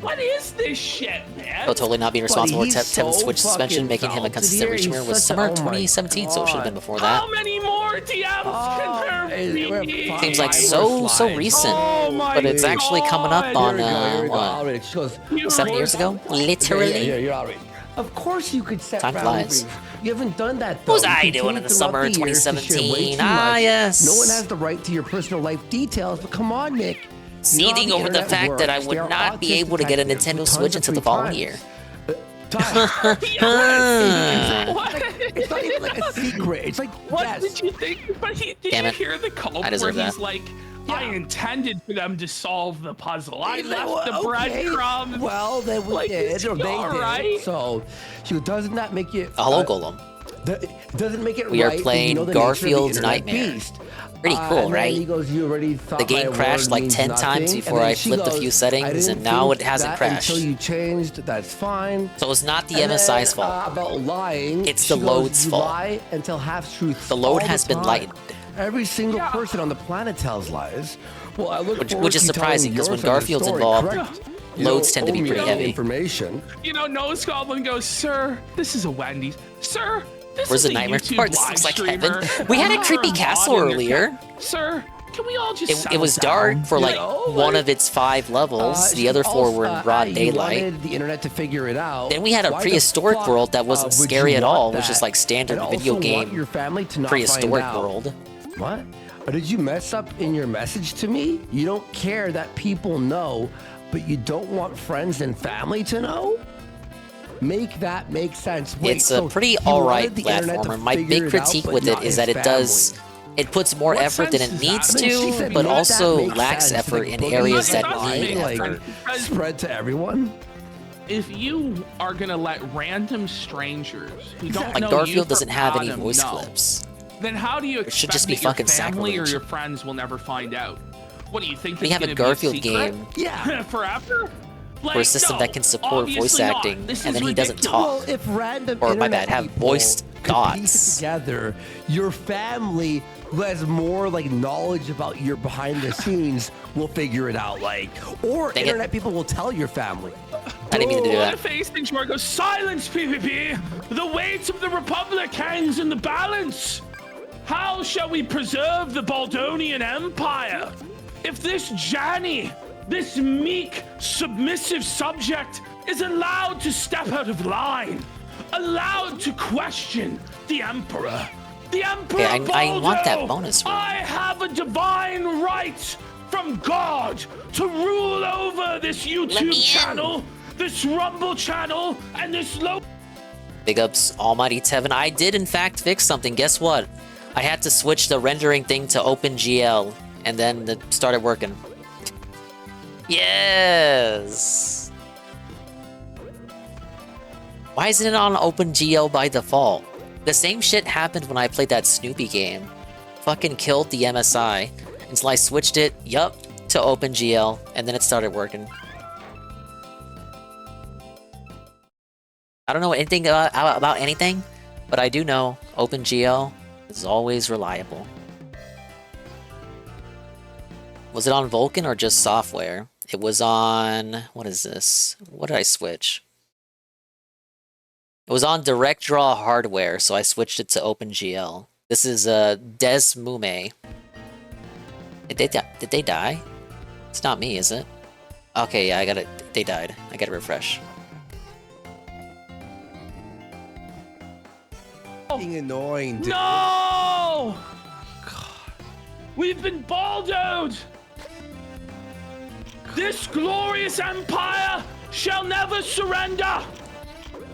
What is this shit, man? He'll totally not be responsible for He's Tevin's so Twitch suspension, making him a consistent here. streamer. Was summer 2017, so it should have been before that. How many more DMs can there be? Seems like so recent, but it's actually coming up on what, 7 years ago? Literally. You're all right. Of course you could set Time boundaries. flies. You haven't done that though. What was I You doing in the continue summer of throughout the years to share way 2017? too Ah, much. yes. No one has the right to your personal life details, but come on, Nick. Seething over the fact that I would not be able to get a Nintendo Switch until the following year. It's not even like a secret. It's like, What did you think? But did Damn you it. hear the call I where deserve he's that. like, I intended for them to solve the puzzle. I left the okay. breadcrumbs. Well, then we Like, did, is or he they all did. right? So, doesn't that make it? A hello, Golem. Doesn't make it We are right that playing you know the nature of the Garfield's internet Nightmare. beast. Pretty cool, And then right? He goes, you already thought The game my crashed word like means 10 times nothing." before And then I she flipped a goes, few "I settings, didn't and now think it hasn't that crashed. Until you changed, that's fine. So it's not the And MSI's then, fault. About lying, It's she the goes, load's "You fault. lie and tell half truths. The load all has been time. lightened. Every single person on the planet tells lies. Well, I look forward Which is to telling surprising, because your when side of the Garfield's story, involved, correct? You loads don't tend to be owe me pretty any heavy. Information. You know, Nose Goblin goes, sir, this is a Wendy's. Sir, this Where's is the a nightmare YouTube part? This live looks like streamer. heaven. We had a creepy castle earlier. Sir, can we all just It settle was down? dark for like know, one of its 5 levels. The other 4 were in broad You daylight. wanted the internet to figure it out. Then we had a Why the prehistoric fuck, world that wasn't would scary you at want all, which that? is like standard And video also want game your family to not prehistoric find out. world. What? Or did you mess up in your message to me? You don't care that people know, but you don't want friends and family to know? Make that make sense. Wait, It's so a pretty he alright wanted the internet to platformer. My figure big it out, critique but with it not is his that it puts more What effort than sense it does needs that make? She to, said, but make that also make lacks sense. effort Like, in boogie areas is that lying, need like, effort. spread to everyone. If you are gonna let random strangers who don't Like know Garfield you from doesn't have any Adam voice know, clips. then how do you It should expect just be that your fucking family or sacrilege. your friends will never find out? What do you think? We it's have a gonna Garfield be a secret? game. Yeah, forever. For a system that can support voice obviously not. acting, This and is then he doesn't ridiculous. talk. Well, if random Or my internet bad, have people voiced could piece dots. it together, your family who has more like knowledge about your behind the scenes will figure it out. Like, or Dang it. internet people will tell your family. I didn't mean to do that. Face things where I go, silence, PvP! The weight of the Republic hangs in the balance! How shall we preserve the Baldonian Empire? If this Janny, this meek, submissive subject, is allowed to step out of line, allowed to question the Emperor. The Emperor Okay, I want that Baldo, bonus room. I have a divine right from God to rule over this YouTube channel, this Rumble channel, and this low. Big ups, Almighty Tevin. I did in fact fix something. Guess what? I had to switch the rendering thing to OpenGL, and then it started working. Yes! Why isn't it on OpenGL by default? The same shit happened when I played that Snoopy game. Fucking killed the MSI until I switched it, yup, to OpenGL, and then it started working. I don't know anything about anything, but I do know OpenGL is always reliable. Was it on Vulkan or just software? It was on... what is this? What did I switch? It was on Direct Draw hardware, so I switched it to OpenGL. This is Des Mume. Did they die? It's not me, is it? Okay, yeah, I got it. They died. I gotta refresh. Fucking annoying, dude. No! We've been baldoed! This glorious empire shall never surrender!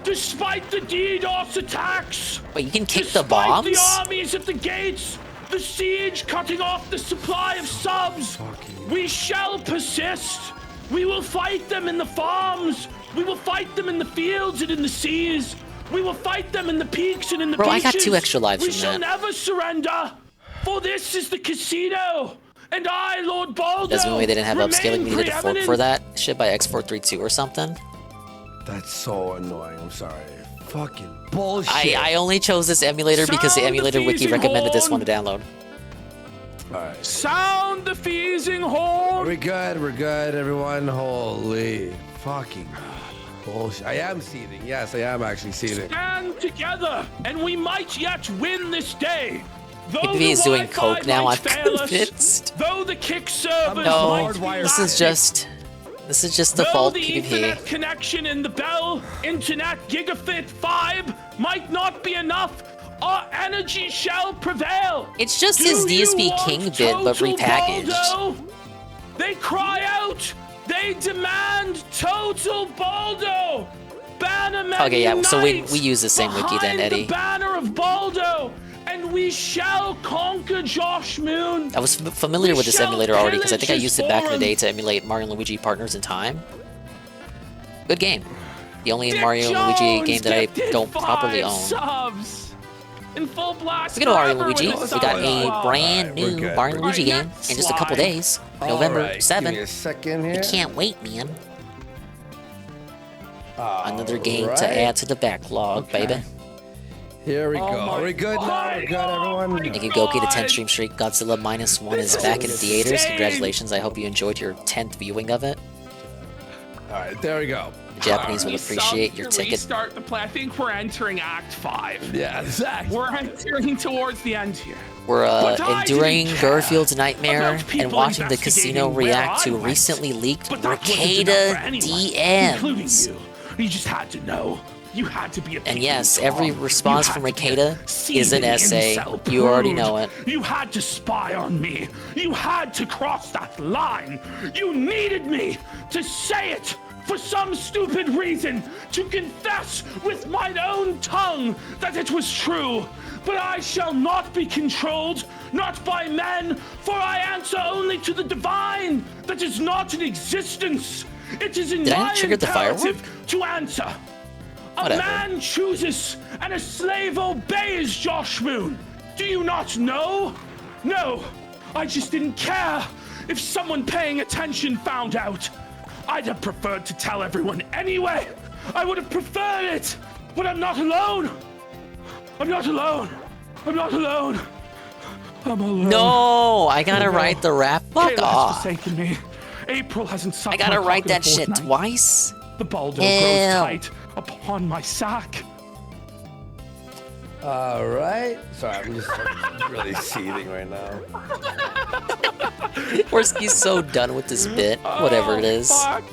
Despite the DDoS attacks! Wait, you can kick the Despite bombs? the armies at the gates! The siege cutting off the supply of subs! We shall persist! We will fight them in the farms! We will fight them in the fields and in the seas! We will fight them in the peaks and in the Bro, I beaches! got 2 extra lives We from shall that. never surrender! For this is the casino! And I, Lord Baldo, Doesn't mean they didn't have upscaling. We needed a fork for preeminent. that shit by X432 or something. That's so annoying. I'm sorry. Fucking bullshit. I only chose this emulator because the Sound the emulator wiki feasing recommended this horn. one to download. Alright. Sound the feasing horn! We're good, everyone. Holy fucking bullshit. I am seething. Yes, I am actually seething. Stand together, and we might yet win this day. Though PvP the is doing Wi-Fi coke now, might I'm fail us, convinced. though the kick servers No, might be this is lacking, just though default the PvP. Ethernet connection in the Bell Internet Gigafit 5 might not be enough, our energy shall prevail. It's just Do his you DSP want King bit, but total repackaged. Baldo? They cry out, they demand total Baldo. Bannermen Okay, yeah, so we unite use the same wiki then, behind Eddie. the banner of Baldo, and we shall conquer Josh Moon. I was familiar with this emulator already because I think I used it back in the day to emulate Mario and Luigi Partners in Time. Good game. The only Mario and Luigi game that I don't properly own. Subs. In full blast. Speaking of Mario and forever Luigi, with the we got subs. a brand new good. Mario and Luigi Alright, game next in just a couple slide. days. November Alright, 7th. Give me a second here. I can't wait, man. Another game to Alright. add to the backlog, baby. Here we Oh go. my We're good now. We're good, everyone. Thank you, Goki, the 10th stream streak. Godzilla -1 is back in theaters. insane. Congratulations. I hope you enjoyed your 10th viewing of it. Alright, there we go. The Japanese will We appreciate your subbed to ticket. Restart the play. I think we're entering Act 5. Yeah, exactly. We're entering towards the end here. We're But I enduring didn't care Garfield's nightmare about people and watching the casino investigating where react to I went. recently leaked But that wasn't enough for Mercada anyone, including DMs. you. You just had to know. You had to be a And pick yes, me, every Tom. response You from had to be a Ricada is an seething essay. incel You already prude. know it. You had to spy on me. You had to cross that line. You needed me to say it for some stupid reason, to confess with mine own tongue that it was true. But I shall not be controlled, not by men, for I answer only to the divine that is not in existence. It is in Did I my trigger the imperative to answer. A Whatever. man chooses and a slave obeys, Josh Moon. Do you not know? No, I just didn't care if someone paying attention found out. I'd have preferred to tell everyone anyway. I would have preferred it, but I'm not alone. I'm not alone. I'm not alone. I'm alone. No, I gotta Oh, no. write the rap. Fuck Kayla has off. forsaken me. April hasn't sucked I gotta my write cock in a that shit fortnight. twice. The baldo Ew. grows tight upon my sack. All right. Sorry, I'm just really seething right now. Worski's so done with this bit, whatever it is. Fuck.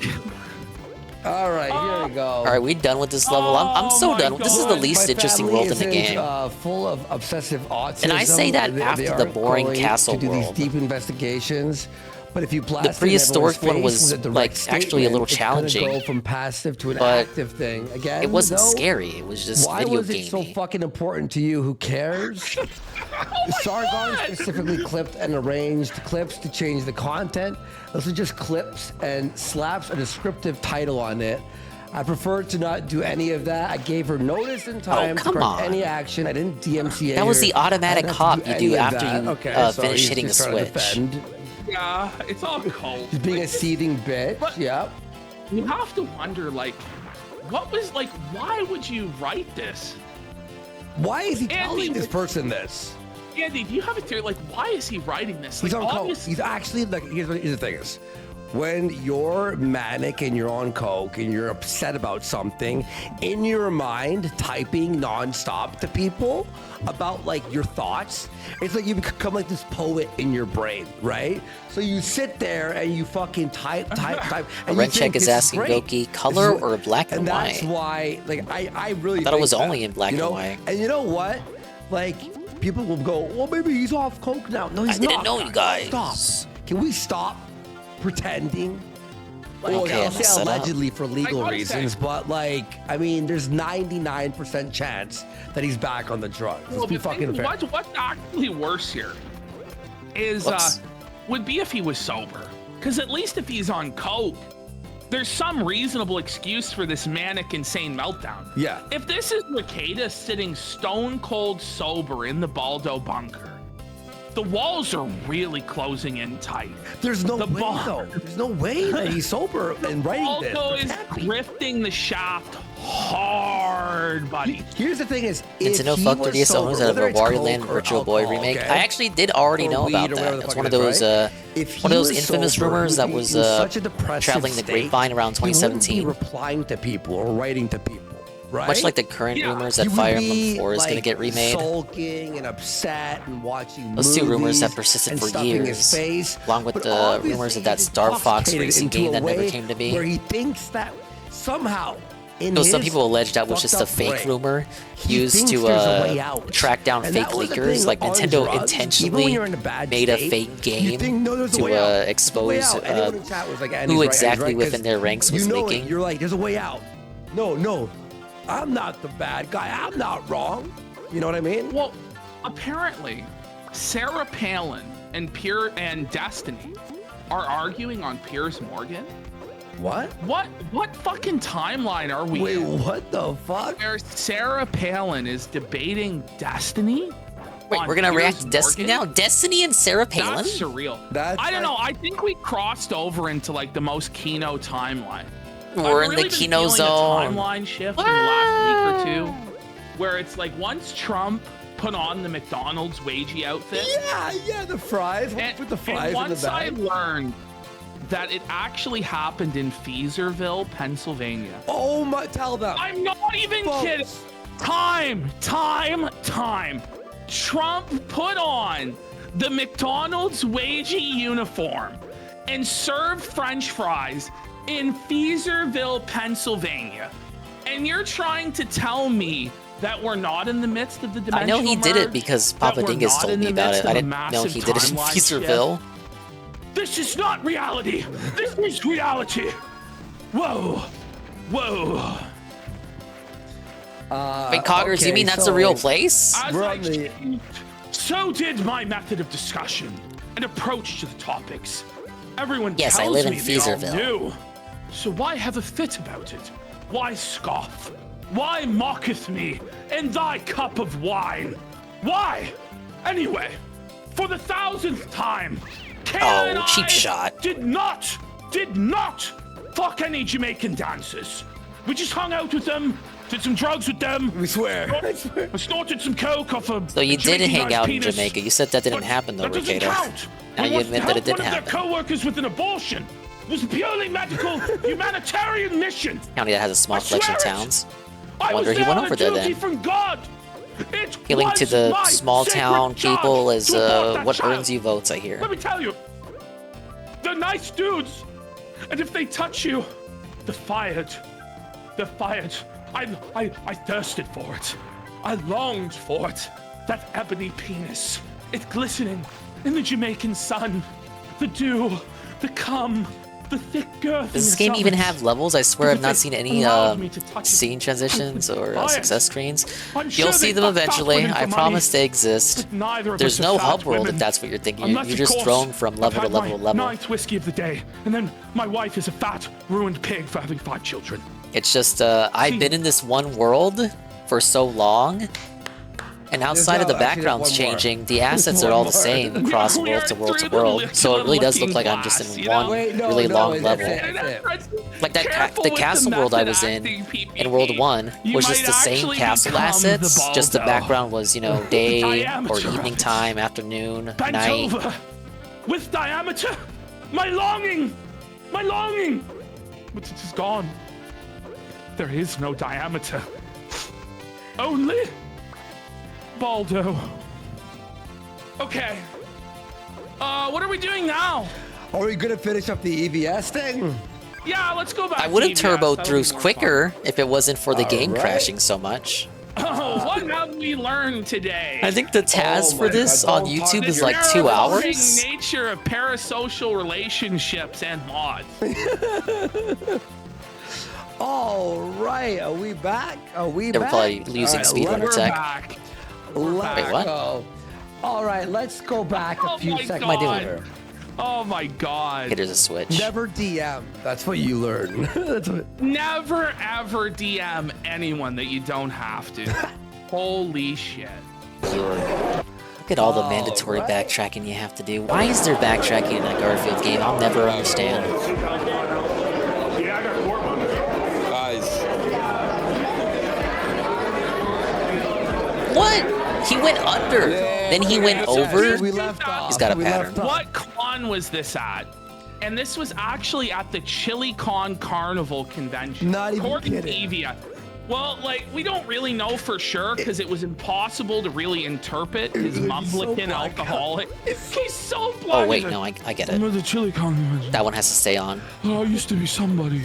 All right, here we go. All right, we done with this level. I'm so my done. This is the God. least My interesting family world in the isn't, game. Full of obsessive autism. And I say that They after the aren't boring going castle to do world. these deep investigations. But if you blast The it in prehistoric everyone's one was, face with a direct like, actually a little statement, it's gonna challenging. Go from passive to an But active thing. Again, it wasn't though, scary. It was just why video was it so gamey. fucking important to you? Who cares? Sargon specifically clipped and arranged clips to change the content. Those are just clips and slaps a descriptive title on it. I prefer to not do any of that. I gave her notice in time to come correct on. any action. I didn't DMCA That was her. the automatic I didn't have hop to you any do of after that. you Okay, sorry, finish hitting the she's trying to switch. defend. Yeah, it's all cold. She's being a seething bitch. But- Yep. You have to wonder, like, what was, like, why would you write this? Why is he Andy, telling this person this? Andy, do you have a theory? Like, why is he writing this? He's Like, on coke. obviously- He's actually like. Here's the thing is, when you're manic and you're on coke and you're upset about something, in your mind, typing nonstop to people about like your thoughts, it's like you become like this poet in your brain, right? So you sit there and you fucking type. And you Rencheck think, is "This asking great. Goki, color This is- or black and that's white? why, like, I really I thought it think was that, only in black you know? and white. And you know what? Like, people will go, well, maybe he's off coke now. No, he's I didn't not. know you guys. Stop. Can we stop pretending? Okay, Well, I'll I'm say set up. allegedly for legal gotta reasons, say- but like, I mean, there's 99% chance that he's back on the drugs. Let's Well, be but fucking think fair. what's actually worse here is Whoops. would be if he was sober. Because at least if he's on coke, there's some reasonable excuse for this manic, insane meltdown. Yeah. If this is Ricada sitting stone cold sober in the Baldo bunker, the walls are really closing in tight. There's no The way, ball- though. There's no way that he's sober and writing this. Baldo is Protect me. grifting the shaft hard, buddy. Here's the thing is, It's if no he fuck was 30th sober, owners out of whether a it's Wario coke Land or Virtual Boy alcohol, remake. okay? I actually did already Or know weed about or that. whatever the That's fuck one of it is, those right? If he one of those was infamous sober, rumors that he'd be was in such a depressive traveling the state, grapevine around he wouldn't 2017. be replying to people or writing to people, right? Much like the current rumors that He would Fire Emblem be, 4 is going to like, get remade. Sulking and upset and watching Those two rumors movies have persisted and for stuffing his years, face, along with but the obviously rumors of that he's Star Fox intoxicated racing into game a that never way came to be. Where he thinks that somehow, in No, some his people allege that was fucked just a up fake brain, rumor he used thinks to there's a way out. track down And fake that was the leakers. thing, Like on Nintendo drugs, even when intentionally you're in a bad made a state, fake you game think, no, there's a way out. to There's a way expose out. Anyone in chat was like, Andy's who right, exactly Andy's right, within 'cause their ranks was you know leaking. It. You're like, there's a way out. No, I'm not the bad guy. I'm not wrong. You know what I mean? Well, apparently, Sarah Palin and Destiny are arguing on Piers Morgan. What? What fucking timeline are we Wait, in? what the fuck? Where Sarah Palin is debating Destiny? Wait, on we're gonna Piers react to Destiny Morgan? now? Destiny and Sarah Palin? That's surreal. I don't know. I think we crossed over into like the most Kino timeline. We're I've in really the been Kino feeling zone. A timeline shift in the last week or two, where it's like once Trump put on the McDonald's wagey outfit. Yeah, the fries. Put the fries and in the once I bag. learned that it actually happened in Feaserville, Pennsylvania. Oh my! Tell them. I'm not even kidding. Time. Trump put on the McDonald's wagey uniform and served French fries in Feaserville, Pennsylvania. And you're trying to tell me that we're not in the midst of the I dimensional know he did it merge? because That Papa we're Dingus not told in me the about midst it. I of a didn't know massive he did it in timeline shift? Feasterville. This is not reality. This is reality. Whoa. Whoa. Wait, Coggers, you mean that's a real place? As I changed, so did my method of discussion and approach to the topics. Everyone Yes, I tells live in me they all Feasterville. knew. So why have a fit about it? Why scoff? Why mocketh me in thy cup of wine? Why? Anyway, for the 1000th time, Kayla and cheap I shot. did not fuck any Jamaican dancers. We just hung out with them, did some drugs with them. We swear. I snorted some coke off a So you did Jamaican hang guy's out in penis. Jamaica. You said that didn't happen though, That doesn't Ricardo. count. Now We you wanted to admit that it help did one happen. of their co-workers with an abortion. It was a purely medical humanitarian mission. County that has a small I collection of swear it. towns. I Wonder was he went there on over a there duty then. from God. It Appealing to was the my small sacred town job people is to abort that what child. earns you votes, I hear. Let me tell you, they're nice dudes, and if they touch you, they're fired. They're fired. I thirsted for it. I longed for it. That ebony penis. It glistening in the Jamaican sun. The dew, the cum, the thick girth. Does this game even have levels? I swear I've not seen any scene transitions or success screens. You'll see them eventually. I promise they exist. There's no hub world if that's what you're thinking. You're just thrown from level to level to level. Ninth whiskey of the day, and then my wife is a fat, ruined pig for having 5 children. It's just I've been in this one world for so long, and outside of the backgrounds changing, the assets are all the same across world to world to world. So it really does look like I'm just in one really long level. Like the castle world I was in World 1 was just the same castle assets, just the background was, you know, day or evening time, afternoon, Bent night. over with diameter. My longing, but it is gone. There is no diameter. Only Baldo. Okay. What are we doing now? Are we gonna finish up the EVS thing? Yeah, let's go back. I would have to EVS. turboed That through would be more quicker if it wasn't for the game Alright. crashing so much. fun. Oh, what have we learned today? I think the TAS for this on YouTube is like 2 Evolving hours. nature of parasocial relationships and mods. All right, are we back? Are we They were back? probably using speedrunner We're tech. back. Let's Wait, what? go. All right, let's go back a few my seconds. What am I doing? God. Oh my God. Okay, there's a switch. Never DM. That's what you learn. That's what. Never ever DM anyone that you don't have to. Holy shit. Look at all the mandatory backtracking you have to do. Why is there backtracking in a Garfield game? I'll never understand. Guys, What? He went under. Then he went over. We left off. He's got a We pattern. left off. What con was this at? And this was actually at the ChiliCon Carnival convention. Not even According to kidding. Evia. Well, like, we don't really know for sure because it was impossible to really interpret his mumblicking alcoholic. He's so blind. Oh, wait, no, I get I'm it. at the ChiliCon convention. That one has to stay on. Oh, I used to be somebody.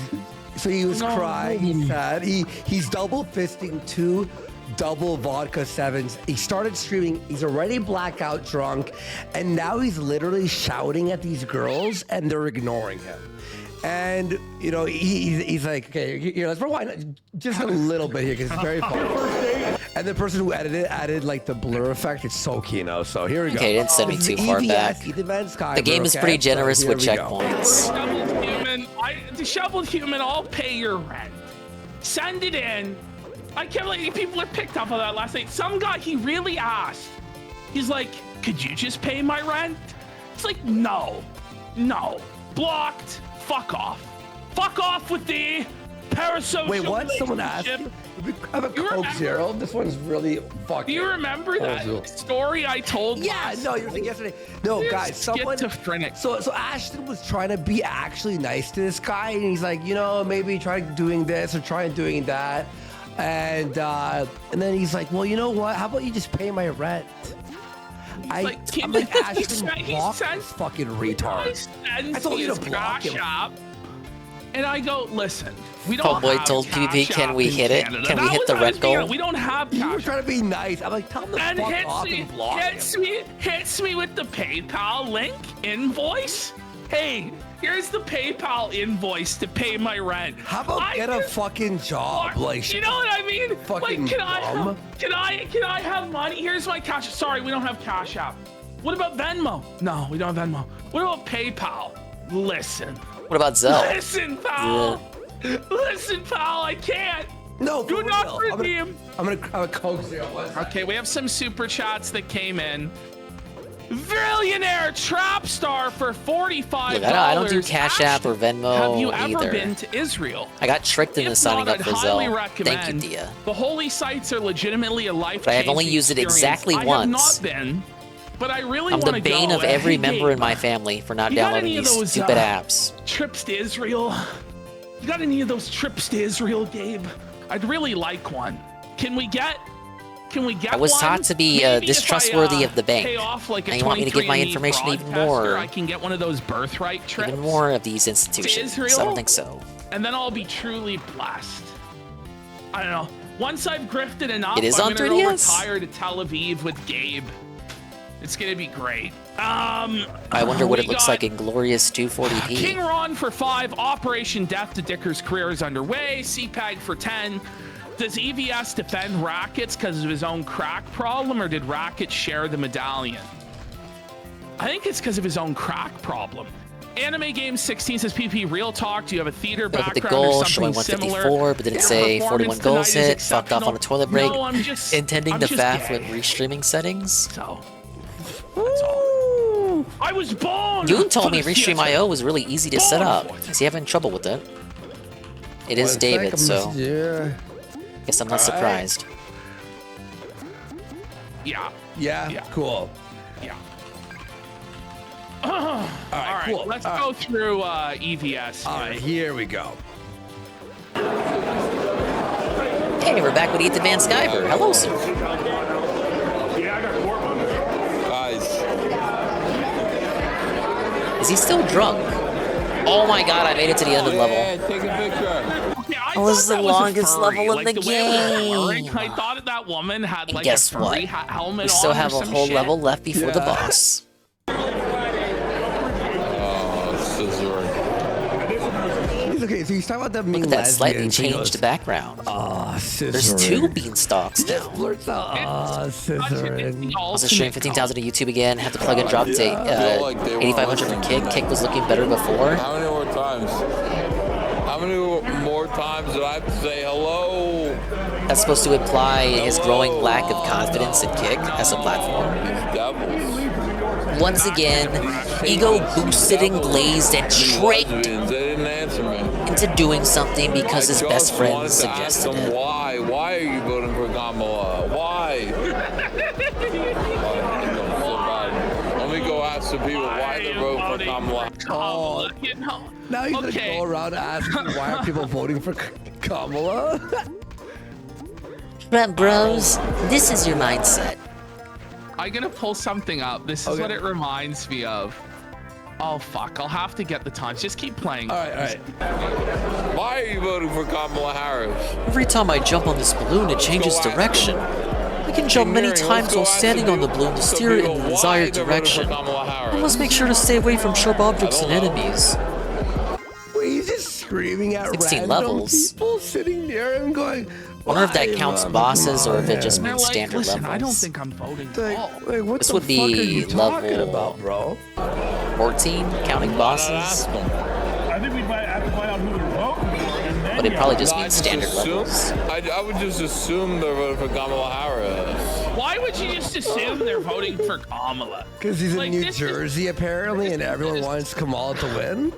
So he was No. crying. He's sad. He's double fisting 2 double vodka 7s. He started streaming. He's already blackout drunk, and now he's literally shouting at these girls, and they're ignoring him. And you know he's like, okay, here, let's rewind just a little bit here because it's very funny. And the person who added like the blur effect. It's so Kino. So here we go. Okay, it didn't send me This is too far EVS, back. Events Kyber, The game is okay? pretty generous So with here we go. checkpoints. Disheveled human, I'll pay your rent. Send it in. I can't believe people have picked up on that last night. Some guy, he really asked. He's like, could you just pay my rent? It's like, no. Blocked. Fuck off. Fuck off with the parasocial Wait, what? Someone asked relationship. you? I have a Coke Zero. This one's really fucking. Do you remember that story I told? Yeah, no, you were saying yesterday. No, You're guys, someone. schizophrenic. So Ashton was trying to be actually nice to this guy, and he's like, you know, maybe try doing this or try doing that, and then he's like, well, you know what? How about you just pay my rent? I'm like, Ashton, block this fucking retard. I told you to block him. And I go, listen, we don't Homeboy have told PvP, Cash can App we in hit it? Canada. Can we That hit was the what I was red being- goal? We don't have You were Cash trying to be nice. I'm like, tell him to and fuck off and block him. hits me with the PayPal link invoice. Hey, here's the PayPal invoice to pay my rent. How about get a fucking job? Like, you know what I mean? fucking Like, bum. can I have money? Here's my cash. Sorry, we don't have Cash App. What about Venmo? No, we don't have Venmo. What about PayPal? Listen. What about Zelle? Listen, pal. Listen, pal. I can't. No, do not redeem. I'm gonna coax you. Okay, we have some super chats that came in. Billionaire Trap Star for $45. Look, I don't do Cash App or Venmo Have you ever either. been to Israel? I got tricked into If signing not, up for I'd highly Zelle. recommend. Thank you, Dia. The holy sites are legitimately a life-changing But I have only used it exactly experience. once. I have not been, but I really I'm want the to go. bane of every Hey, member Gabe, in my family for not you got downloading any of these those, stupid apps. trips to Israel? You got any of those trips to Israel, Gabe? I'd really like one. Can we get I was one? taught to be Maybe distrustworthy if I, of the bank. pay off like a Now you want me to give my 23andMe information even fraud tester, more, I can get one of those birthright trips. even more of these institutions. Israel? I don't think so. And then I'll be truly blessed. I don't know. Once I've grifted enough, It is I'm on gonna go 3DS? retire to Tel Aviv with Gabe. It's gonna be great. I wonder what we it looks got like in glorious 240p. King Ron for 5. Operation Death to Dicker's career is underway. CPAG for 10. Does EVS defend Rackets because of his own crack problem, or did Rackets share the medallion? I think it's because of his own crack problem. Anime Game 16 says, PP, real talk, do you have a theater Look at the background or goal, something showing similar? 154, but didn't Your say 41 performance goals tonight is hit, fucked off on a toilet break, No, I'm just, intending I'm to just faff gay. with restreaming settings. So, that's all. I was born! Yoon told for me the Restream theater. IO was really easy to set up. Is he having trouble with it? It is David, so Yeah. guess I'm not Alright. surprised. Yeah. Yeah. Cool. Yeah. All right, cool. Let's All go through EVS. All right, here we go. Hey, we're back with Ethan Van Skyver. Hello, sir. Guys. Is he still drunk? Oh my god, I made it to the end of the level. Yeah, take a picture. That was the longest level in like the the way it was game. wearing, I thought that woman had And like guess a furry what? helmet We still on have or a some whole shit. level left before the Yeah. boss. Oh, scissor. Okay, so he's talking about them being Look at that slightly lesbians, he changed goes, background. Oh, There's 2 beanstalks now. Blurts out, scissoring. Also stream 15,000 to YouTube again. Had to plug and drop to 8,500 for Kick. Kick was looking better before. How many more times? How many more times did I have to say hello? That's supposed to imply his growing lack of confidence in Kick as a platform. Devils. Once again, ego boosted and glazed and tricked Lesbians, they didn't answer me. into doing something because his best friend wanted to ask suggested them it. why. Why are you voting for Kamala? Why? Let me go ask some people why they're voting for Kamala. Oh, You know, now he's okay. gonna go around asking why are people voting for Kamala? But bros, this is your mindset. I'm gonna pull something up. This is what it reminds me of. Oh fuck! I'll have to get the times. Just keep playing. All right. Why are you voting for Kamala Harris? Every time I jump on this balloon, it changes direction. I can jump many times while standing on the balloon to steer it in the desired direction. I must make sure to stay away from sharp objects and enemies. Wait, he's just screaming at 16 random levels. people sitting near him going, Wonder if that counts bosses or if it just They're means like, standard listen, levels. I don't think I'm voting at all. Like, what This the would fuck are be you talking level about, bro? 14, counting bosses. I think we might have to find out who to vote for, and then But it probably just No, I means standard assume- levels. I would just assume they're voting for Kamala Harris. Why would you just assume they're voting for Kamala? Because he's in Like, New this is- Jersey, apparently, and everyone wants Kamala to win?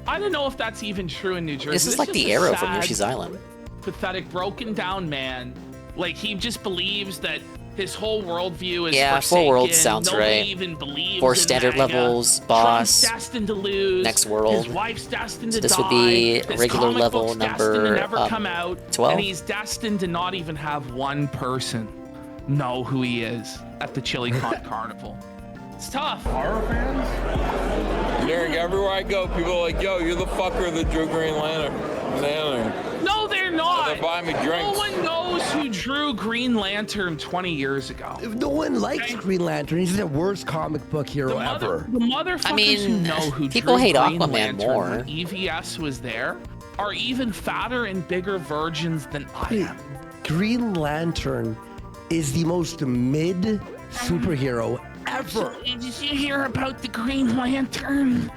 I don't know if that's even true in New Jersey. This is like the a arrow from sad, Yoshi's Island. Pathetic, broken down man. Like he just believes that his whole worldview is Yeah, forsaken. 4 worlds sounds Nobody right. even believes 4 in standard MAGA. levels, boss, Trump's destined to lose. next world. His wife's destined to So this die. would be His regular comic level book's destined number, to never come out. 12. And he's destined to not even have one person know who he is at the ChiliCon Carnival. It's tough. Horror fans? Derek, everywhere I go, people are like, yo, you're the fucker that drew Green Lantern. No, they're not. They're buying me drinks. No one knows who drew Green Lantern 20 years ago. No one likes Green Lantern. He's the worst comic book hero ever. The motherfuckers who know who people drew hate Green Aquaman Lantern more. when EVS was there are even fatter and bigger virgins than I am. Green Lantern is the most mid superhero ever. Did you hear about the Green Lantern?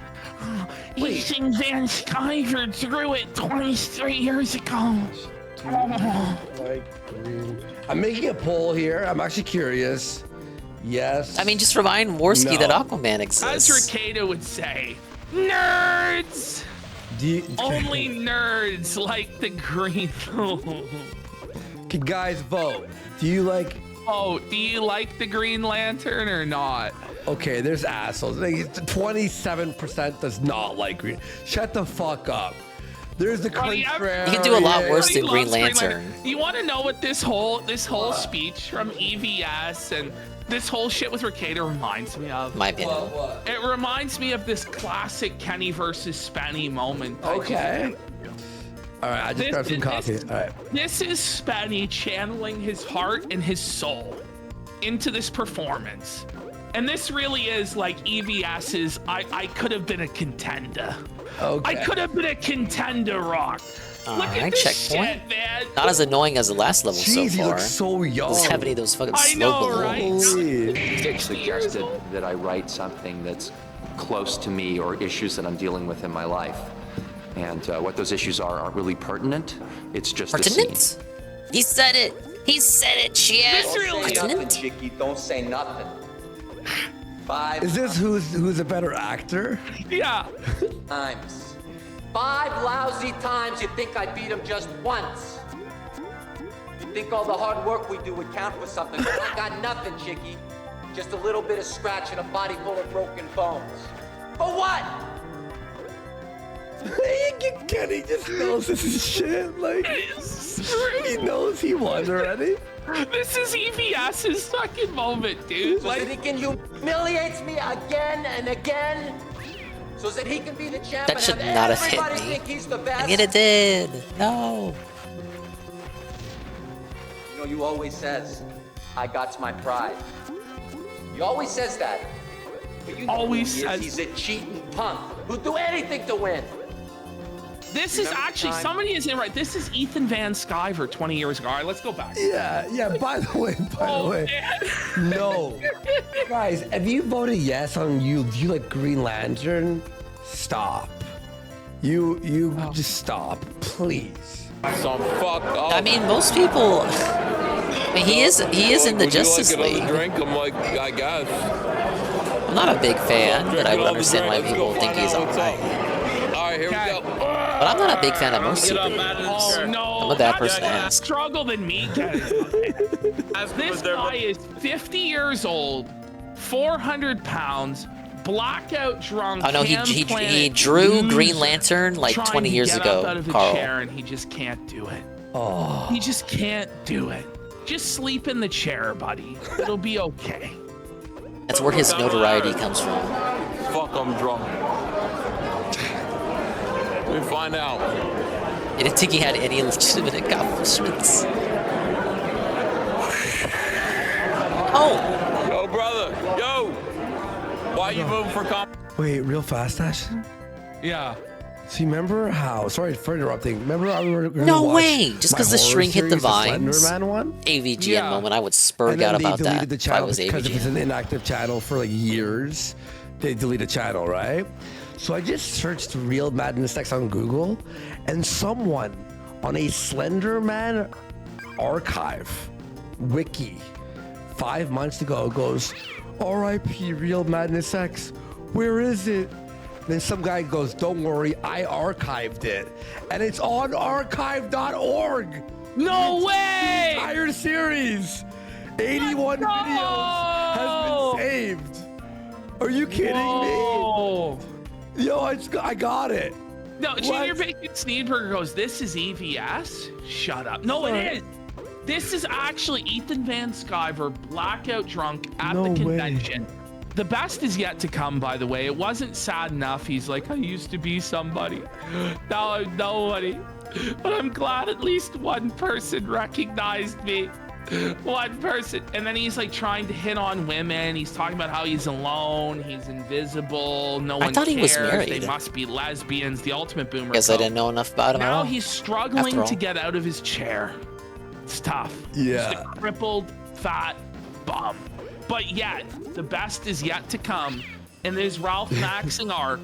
Ethan Van Sciver drew it 23 years ago. I'm making a poll here. I'm actually curious. Yes. I mean, just remind Worski that Aquaman As exists. Ricada would say, nerds! Only nerds like the green. Can guys vote? Do you like... Oh, do you like the Green Lantern or not? Okay, there's assholes. Like, 27% does not like Green. Shut the fuck up. There's the contrary. You can do a lot worse than Green Loves Lantern. You want to know what this whole speech from EVS and this whole shit with Ricada reminds me of? My opinion. It reminds me of this classic Kenny versus Spenny moment. Okay. All right, I just grabbed some coffee. All right. This is Spenny channeling his heart and his soul into this performance. And this really is like EVS's I could have been a contender. Okay. I could have been a contender, Rock. Look at this checkpoint. shit, man. Not as annoying as the last level Jeez, so he far. looks so young. Doesn't have any of those fucking I slow know, right? balloons. Dick suggested that I write something that's close to me or issues that I'm dealing with in my life. And what those issues aren't really pertinent. It's just a scene. Pertinent? He said it. He said it, shit. This really Pertinent? Chicky, don't say nothing. 5 Is this who's a better actor? Yeah. times. 5 lousy times you think I beat him just once. You think all the hard work we do would count for something, but I got nothing, Chicky. Just a little bit of scratch and a body full of broken bones. For what? Kenny just knows this is shit. Like, he knows he won already. This is EVS's fucking moment, dude. So that he can humiliate me again and again. So that he can be the champ That should not have hit everybody me. think he's the best. And yet it did. No. You know, you always says, I got my pride. He always says that. But you know Always who he is. says- He's a cheating punk who'd do anything to win. This is actually, somebody is in right. This is Ethan Van Sciver 20 years ago. All right, let's go back. Yeah. By the way, no, guys, if you voted yes on do you like Green Lantern? Stop. You just stop, please. Some fuck up. I mean, most people. I mean, he is in the Would Justice you like League. another drink? I'm like, I guess. I'm not a big fan, but I would understand why Let's people go think find he's out what's alright. up. All right, here we go. But I'm not a big fan of most superheroes. Oh no! I'm a bad that's person to more ask. struggle than me, guys. This guy is 50 years old, 400 pounds, blackout drunk. Oh no, he Planet drew loser, Green Lantern like trying 20 to years get ago, up out of a Carl. chair and he just can't do it. Oh. He just can't do it. Just sleep in the chair, buddy. It'll be okay. That's where his notoriety comes from. Fuck, I'm drunk. Let me find out. I didn't think he had any legitimate accomplishments. Oh! Yo, brother. Yo. Why you voting for Wait, real fast, Ashton? Yeah. So you remember how? Sorry for interrupting. Remember how we were gonna No watch way! Just my because the horror string hit the series, Slender vines. Man one? AVGN moment, I would spurg And then out they about deleted that the if I channel was because it was AVGN. an inactive channel for like years. They deleted the channel, right? So I just searched Real Madness X on Google, and someone on a Slender Man archive wiki 5 months ago goes, "R.I.P. Real Madness X. Where is it?" Then some guy goes, "Don't worry, I archived it, and it's on archive.org." No The way! entire series, 81 videos, has been saved. Are you kidding Whoa. me? Yo, I got it. No, Junior Bacon Sneedberger goes, this is EVS? Shut up. No, it is. This is actually Ethan Van Sciver, blackout drunk at No the way. convention. The best is yet to come, by the way. It wasn't sad enough. He's like, I used to be somebody. Now I'm nobody. But I'm glad at least one person recognized me. One person. And then he's like trying to hit on women. He's talking about how he's alone. He's invisible. No one thought cares. he was married. They must be lesbians. The ultimate boomer. Guess I didn't know enough about him at Now all. he's struggling to get out of his chair. It's tough. Yeah. Just a crippled, fat bum. But yet, the best is yet to come in this Ralph Maxing arc,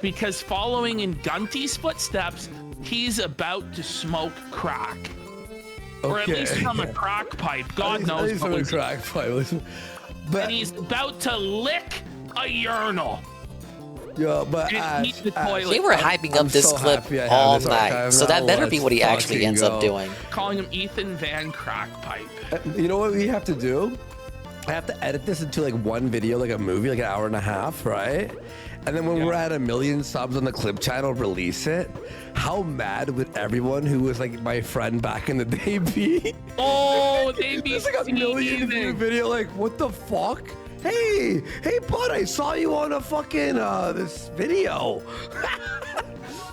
because following in Gunty's footsteps, he's about to smoke crack. Or at least from a crack pipe. God knows. At least from a crack pipe. And he's about to lick a urinal. Yeah, but And the toilet. They were hyping up this clip all night, so that better be what he actually ends up doing. Calling him Ethan Van Crack Pipe. You know what we have to do? I have to edit this into like one video, like a movie, like an hour and a half, right? And then when we're at 1 million subs on the clip channel, release it. How mad would everyone who was like my friend back in the day be? Oh, they'd be It's like a million view video, like, what the fuck? Hey, bud, I saw you on a fucking, this video.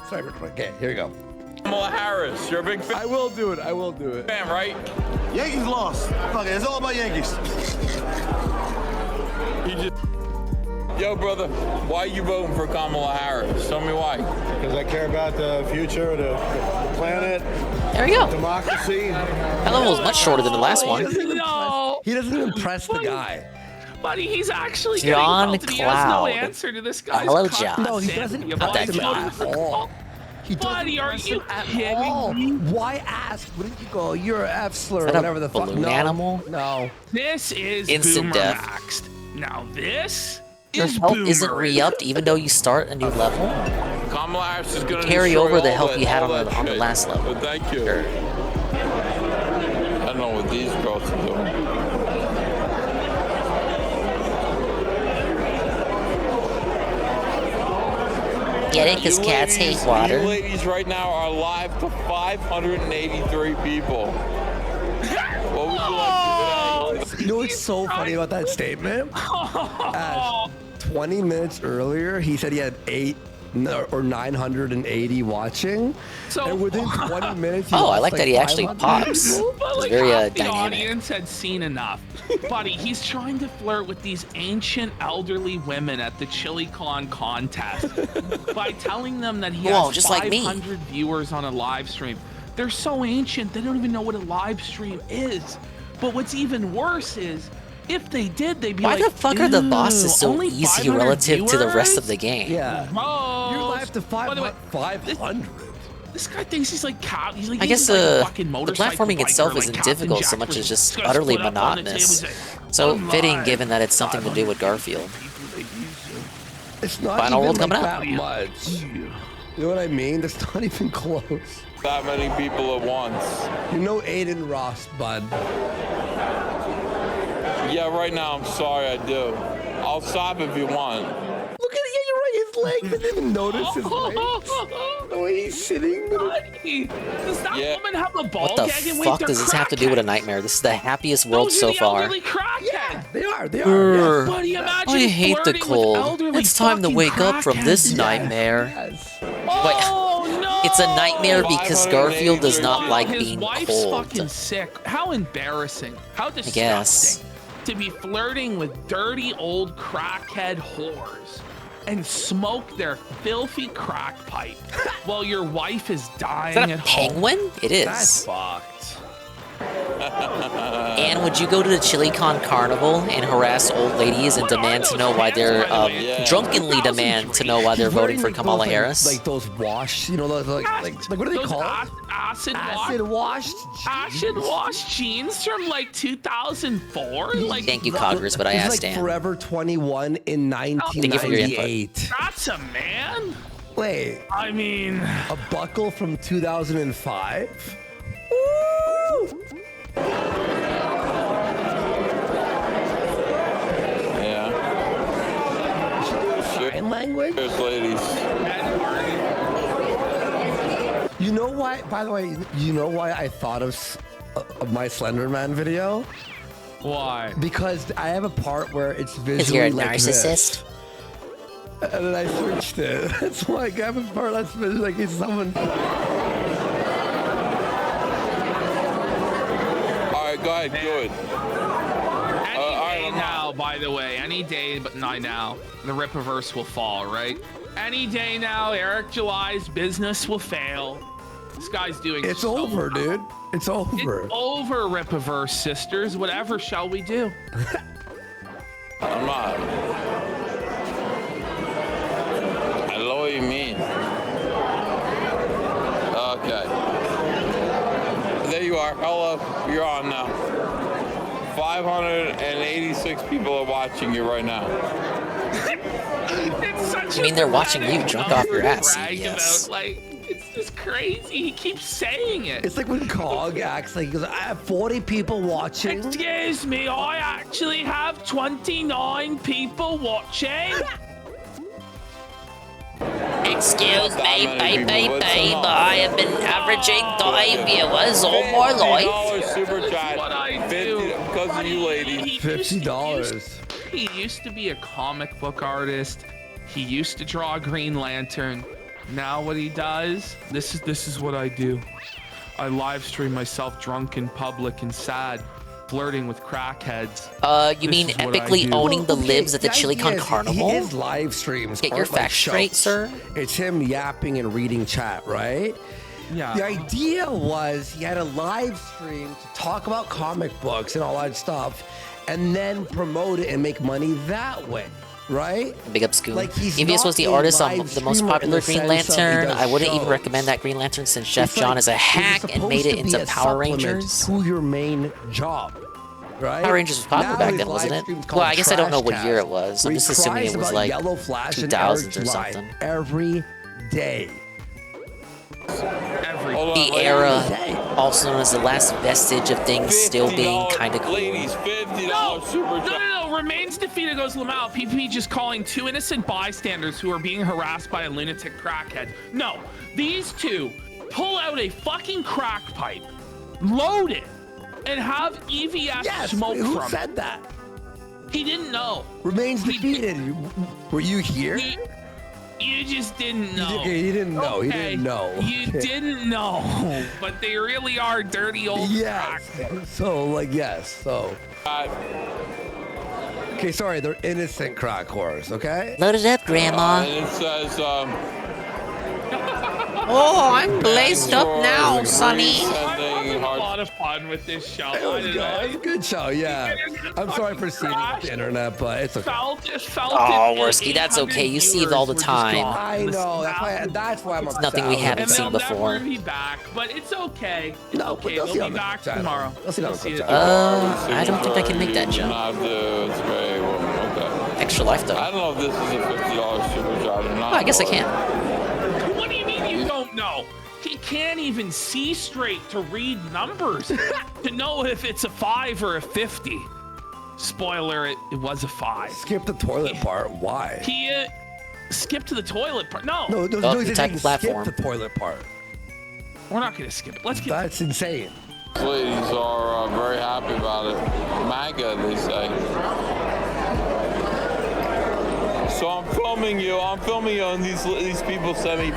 Sorry, okay, here we go. Kamala Harris, you're a big fan. I will do it, Fan, right? Yankees lost. Fuck it, it's all about Yankees. Yo, brother, why are you voting for Kamala Harris? Tell me why. Because I care about the future of the planet. There we go. Democracy. That level was much shorter than the last one. No. He doesn't even press the guy. Buddy, he's actually John getting belted. He has no Cloud. answer to this guy's Hello, cock John. No, he insanity doesn't of press him life. at all. He doesn't Buddy, are press you him at kidding all. me? Why ask? Wouldn't you go, you're an F slur, Is that or a whatever the fuck? balloon No, animal? no. This is Instant boomer death. maxed. Now this Your is health boomer. isn't re-upped even though you start a new level. Kamala Harris is gonna Carry destroy over the all health that- you had all on that the shit. last level. But thank you. Sure. I don't know what these girls are doing. Get it? Because cats hate water. You ladies right now are live to 583 people. What would you like to say? You know what's so funny about that statement? 20 minutes earlier, he said he had 980 watching. So, and within 20 minutes, he Oh, I lost like that he actually 500. pops. But It's like very half the dynamic. audience had seen enough. Buddy, he's trying to flirt with these ancient elderly women at the ChiliCon contest by telling them that he Whoa, has just like me. 500 viewers on a live stream. They're so ancient, they don't even know what a live stream is. But what's even worse is, if they did, they'd be Why like, the fuck are the "Ew, bosses so only easy 500 relative to the rest of viewers?" the game? Yeah. Gross. You're live to By the way, 500. This guy thinks he's like cow. He's like I guess he's like a fucking the motorcycle platforming biker, itself like isn't Captain difficult Jack so much was as just gonna utterly split up on the table. monotonous. He's like, So "I'm fitting live." given that it's something to do with Garfield. It's not Final even World like coming that up. much. You know what I mean? That's not even close. That many people at once. You know Aiden Ross, bud. Yeah, right now, I'm sorry, I do. I'll stop if you want. Look at it. Yeah, you're right. His leg. I didn't even notice his leg. The way he's sitting. Buddy, does that woman have a ball What the gag? And wait, fuck they're does this have to do with a nightmare? This is the happiest world Those are so the far. elderly crackhead. They are. Urgh. Buddy, imagine I hate the flirting with cold. elderly It's time to fucking wake up from this crackheads. nightmare. Oh no! It's a nightmare because Garfield does not like His being wife's cold. fucking sick. How embarrassing. How disgusting. guess. To be flirting with dirty old crackhead whores and smoke their filthy crack pipe while your wife is dying Is that a at home. penguin? It is. That's fucked. And would you go to the ChiliCon Carnival and harass old ladies and demand to know why they're drunkenly demand to know why they're voting for Kamala Harris? Like those washed, you know, like what are they called? Acid washed. Acid washed jeans from like 2004. Like Thank you, Congress, but I It's asked like Dan. Forever 21 in Thank you for your input. 1998. That's a man. Wait. I mean, a buckle from 2005. Yeah. Sign language? Cheers, ladies. You know why? By the way, you know why I thought of my Slender Man video? Why? Because I have a part where it's visually Because you're a like narcissist? this. And then I switched it. That's why I have a part that's visually like it's someone. All right, go ahead, do it. Any day now, by the way, any day but not now, the Rippaverse will fall, right? Any day now, Eric July's business will fail. This guy's doing It's so over, well. dude. It's over. It's over, Rippaverse sisters. Whatever shall we do? I'm not. I know what you mean. Okay. There you are. Hello. You're on now. 586 people are watching you right now. It's such You mean they're watching you drunk off your ass? Yes. About, like, it's just crazy. He keeps saying it. It's like when Cog acts like he goes, I have 40 people watching. Excuse me, I actually have 29 people watching. Excuse me, babe. I have been averaging 5 viewers all my life. Super chat. What I do. Because of you ladies. $50. He used to be a comic book artist. He used to draw Green Lantern. Now what he does, this is what I do. I live stream myself drunk in public and sad, flirting with crackheads. You mean epically owning the libs at the ChiliCon Carnival? His live streams. Get your aren't like facts straight, shows. sir. It's him yapping and reading chat, right? Yeah. The idea was he had a live stream to talk about comic books and all that stuff, and then promote it and make money that way, right? Big up, Scoon. Like he's EVS was not the a artist on live the most streamer in popular the Green sense of he Lantern. does I wouldn't even shows. recommend that Green Lantern since Chef It's John like, is a it was hack and made it supposed to be into a Power supplement Rangers. to your main job, right? Power Rangers was popular Now back his then, wasn't live it? stream's Well, called I guess I don't know what Trash year it Cast, was. where I'm he just assuming cries it was about like Yellow Flash and 2000s or Eric July something. every day. The era, also known as the last vestige of things still being kind of cool. Ladies, $50 No. Remains defeated goes Lamau. PP just calling two innocent bystanders who are being harassed by a lunatic crackhead. No, these two pull out a fucking crack pipe, load it, and have EVS smoke who from said it. that? He didn't know. Remains defeated. Were you here? You just didn't know. He didn't know. He Okay, didn't know. You didn't know, but they really are dirty old crackheads. So, like, yes. So. Okay, sorry. They're innocent crack whores, okay? Load it up, Grandma. And it says, Oh, I'm blazed up now, Sonny. I'm having a lot of fun with this show. It was a good show, yeah. I'm sorry for seeing it on the internet, but it's okay. Oh, Worski, that's okay. You see it all the time. I know. That's why I'm It's upset. nothing we haven't And seen they'll before. never be back, but it's okay. It's No, but okay. they'll They'll see be on the back channel. tomorrow. They'll see it on the it. channel. I don't think I can make that jump. okay. Extra life, though. I don't know if this is a $50 super chat or not. Oh, I guess I can. What do you mean you don't know? He can't even see straight to read numbers to know if it's a 5 or a 50. Spoiler, it was a 5. Skip the toilet part. Why? He skipped to the toilet part. No. No, Oh, he the said type he of skip platform. the toilet part. We're not going to skip it. Let's get That's insane. Ladies are very happy about it. MAGA, they say. So I'm filming you, and these people send me.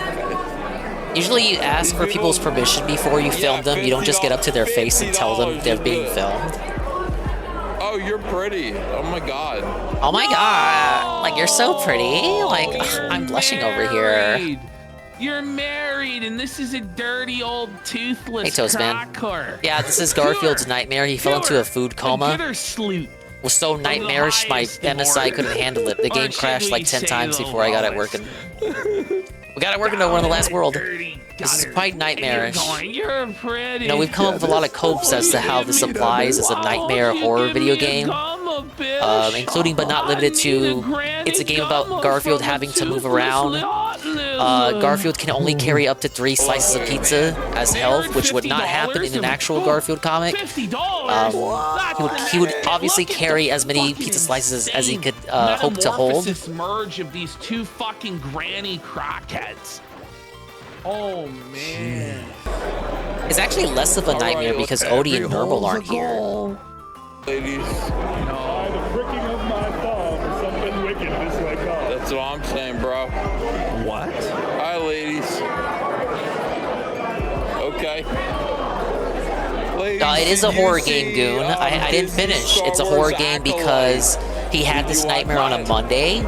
Usually you ask for people's permission before you film them. You don't just get up to their face and tell them they're being filmed. Oh, you're pretty. Oh my god. Oh my god. Like, you're so pretty. Like, I'm blushing over here. You're married, and this is a dirty old toothless Hey, Toastman. crack whore. Yeah, this is Garfield's nightmare. He fell into a food coma. Was so nightmarish, my MSI couldn't handle it. The game crashed like 10 times before I got it working. We got it working though, we're in the last world. This is quite nightmarish. You're pretty. You know, we've come up with a lot of copes as to how this applies as a nightmare horror video game. Including but not limited to, it's a game about Garfield having to move around. Garfield can only carry up to 3 slices of pizza as health, which would not happen in an actual Garfield comic. He would obviously carry as many pizza slices as he could hope to hold. This merge of these two fucking granny crackheads. Oh man. It's actually less of a nightmare because Odie and Normal aren't here. Ladies. By the pricking of my thumb, something wicked this way comes. That's what I'm saying, bro. What? Hi, ladies. Okay. Ladies, It is a did you horror see, game, Goon. I didn't Disney finish. Star It's a Wars horror game because he had this nightmare on a Monday,